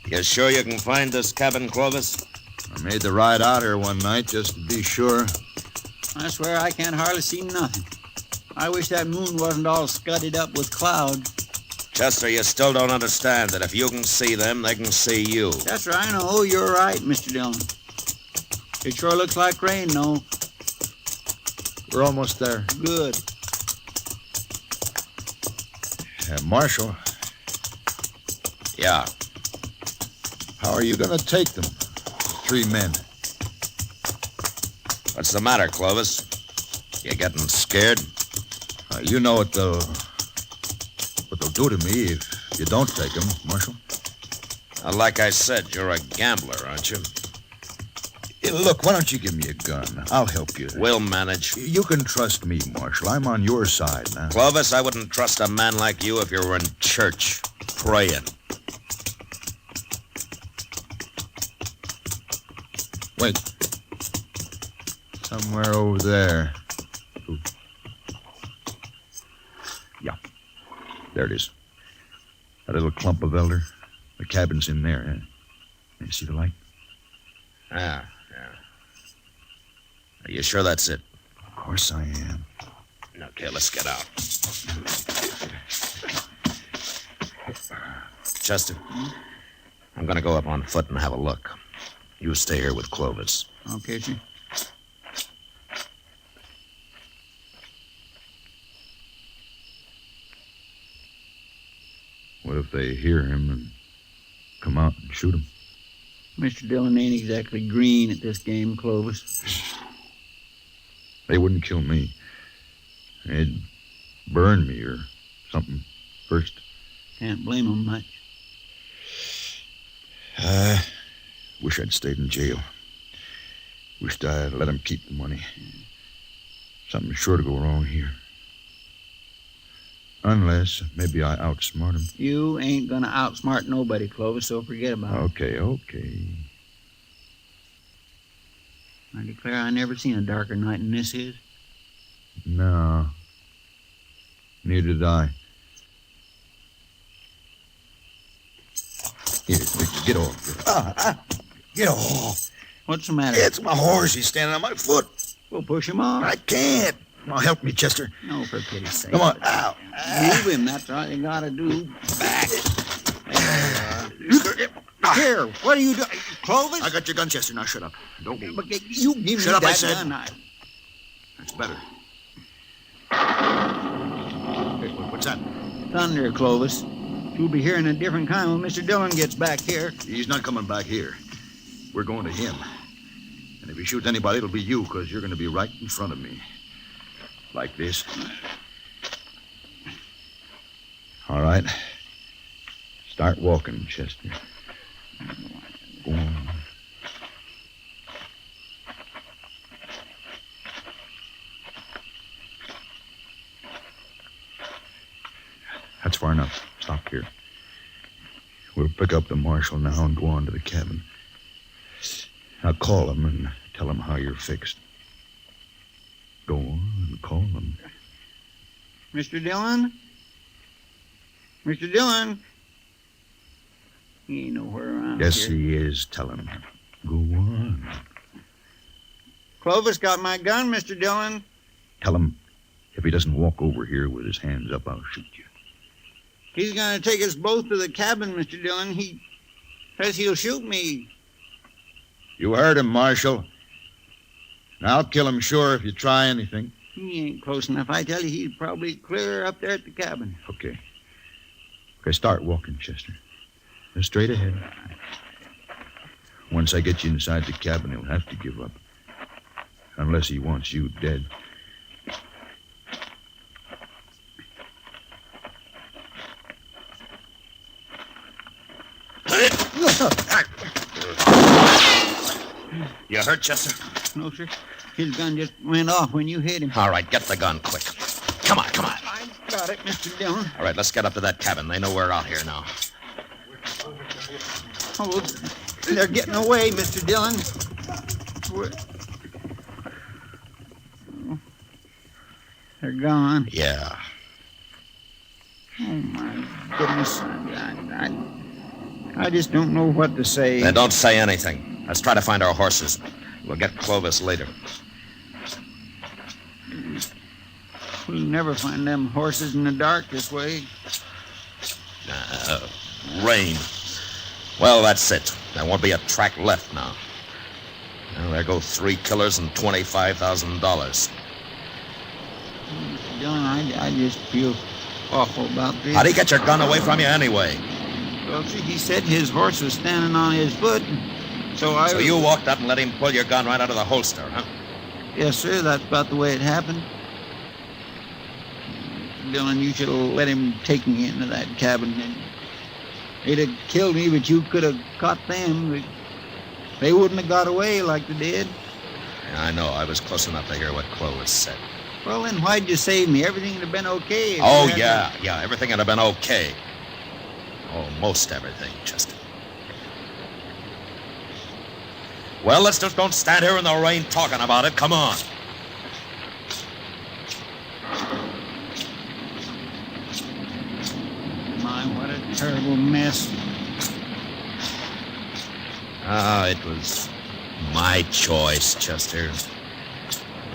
You sure you can find this cabin, Clovis? I made the ride out here one night just to be sure. I swear I can't hardly see nothing. I wish that moon wasn't all scudded up with clouds. Chester, you still don't understand that if you can see them, they can see you. Chester, I know you're right, Mr. Dillon. It sure looks like rain, though. We're almost there. Good. Marshal. Yeah. How are you going to take them? 3 men. What's the matter, Clovis? You getting scared? You know what they'll do to me if you don't take them, Marshal. Like I said, you're a gambler, aren't you? Hey, look, why don't you give me a gun? I'll help you. We'll manage. You can trust me, Marshal. I'm on your side now. Clovis, I wouldn't trust a man like you if you were in church, praying. Wait. Somewhere over there. Ooh. Yeah. There it is. That little clump of elder. The cabin's in there. You see the light? Yeah. Are you sure that's it? Of course I am. Okay, let's get out. Chester, I'm going to go up on foot and have a look. You stay here with Clovis. Okay, sir. What if they hear him and come out and shoot him? Mr. Dillon ain't exactly green at this game, Clovis. They wouldn't kill me. They'd burn me or something first. Can't blame them much. Wish I'd stayed in jail. Wished I'd let him keep the money. Something's sure to go wrong here. Unless maybe I outsmart him. You ain't gonna outsmart nobody, Clovis, so forget about it. Okay. I declare I never seen a darker night than this is. No. Neither did I. Here, Victor, get off. Get off. What's the matter? It's my horse. He's standing on my foot. We'll push him off. I can't. Now, help me, Chester. No, for pity's sake. Come on. Ow. Move him. That's all you gotta do. Back. Here, what are you doing? Clovis? I got your gun, Chester. Now shut up. Don't move. You give me Shut up, that I said. gun. That's better. Hey, what's that? Thunder, Clovis. You'll be hearing a different kind when Mr. Dillon gets back here. He's not coming back here. We're going to him. And if he shoots anybody, it'll be you, because you're going to be right in front of me. Like this. All right. Start walking, Chester. Go on. That's far enough. Stop here. We'll pick up the marshal now and go on to the cabin. Now call him and tell him how you're fixed. Go on, call him. Mr. Dillon? Mr. Dillon? He ain't nowhere around Yes, here. he is. Tell him. Go on. Clovis got my gun, Mr. Dillon. Tell him if he doesn't walk over here with his hands up, I'll shoot you. He's gonna take us both to the cabin, Mr. Dillon. He says he'll shoot me. You heard him, Marshal. Now, I'll kill him sure if you try anything. He ain't close enough. I tell you, he's probably clear up there at the cabin. Okay, start walking, Chester. Just straight ahead. Once I get you inside the cabin, he'll have to give up. Unless he wants you dead. You hurt, Chester? No, sir. His gun just went off when you hit him. All right, get the gun quick. Come on. I got it, Mr. Dillon. All right, let's get up to that cabin. They know we're out here now. Oh, they're getting away, Mr. Dillon. They're gone. Yeah. Oh, my goodness. I just don't know what to say. Then don't say anything. Let's try to find our horses. We'll get Clovis later. We'll never find them horses in the dark this way. Rain. Well, that's it. There won't be a track left now. Well, there go 3 killers and $25,000. Dillon, I just feel awful about this. How'd he get your gun away from you anyway? Well, see, he said his horse was standing on his foot, so So you walked up and let him pull your gun right out of the holster, huh? Yes, sir, that's about the way it happened. Dillon, you should have let him take me into that cabin. They'd have killed me, but you could have caught them. They wouldn't have got away like they did. Yeah, I know. I was close enough to hear what Clovis said. Well, then why'd you save me? Everything would have been okay. Oh, yeah. Everything would have been okay. Almost everything, Chester. Well, let's just don't stand here in the rain talking about it. Come on. My, what a terrible mess. It was my choice, Chester.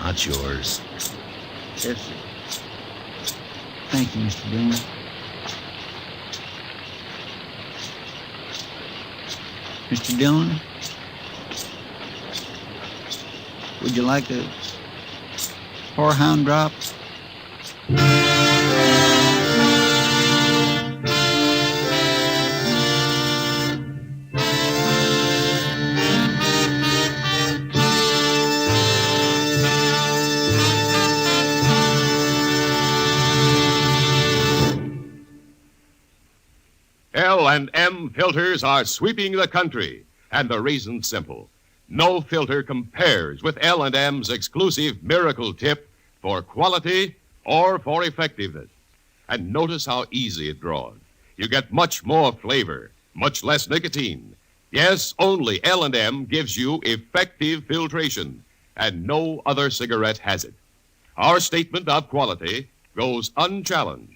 Not yours. Yes, sir. Thank you, Mr. Dillon. Mr. Dillon? Would you like a whorehound drop? L&M filters are sweeping the country, and the reason's simple. No filter compares with L&M's exclusive Miracle Tip for quality or for effectiveness. And notice how easy it draws. You get much more flavor, much less nicotine. Yes, only L&M gives you effective filtration, and no other cigarette has it. Our statement of quality goes unchallenged.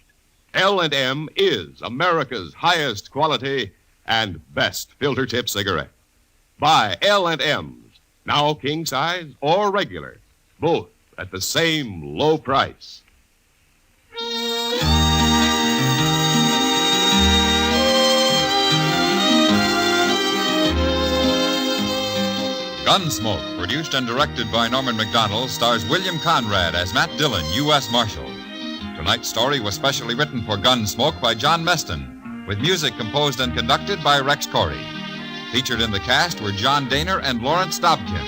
L&M is America's highest quality and best filter tip cigarette. Buy L&M's, now king size or regular, both at the same low price. Gunsmoke, produced and directed by Norman Macdonnell, stars William Conrad as Matt Dillon, U.S. Marshal. Tonight's story was specially written for Gunsmoke by John Meston, with music composed and conducted by Rex Corey. Featured in the cast were John Daner and Lawrence Dobkin.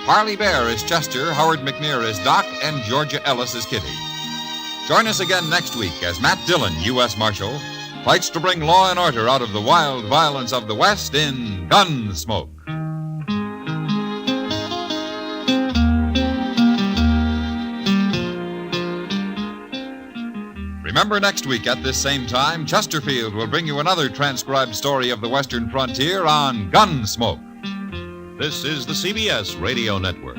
Parley Bear is Chester, Howard McNear is Doc, and Georgia Ellis is Kitty. Join us again next week as Matt Dillon, U.S. Marshal, fights to bring law and order out of the wild violence of the West in Gunsmoke. Remember, next week at this same time, Chesterfield will bring you another transcribed story of the Western frontier on Gunsmoke. This is the CBS Radio Network.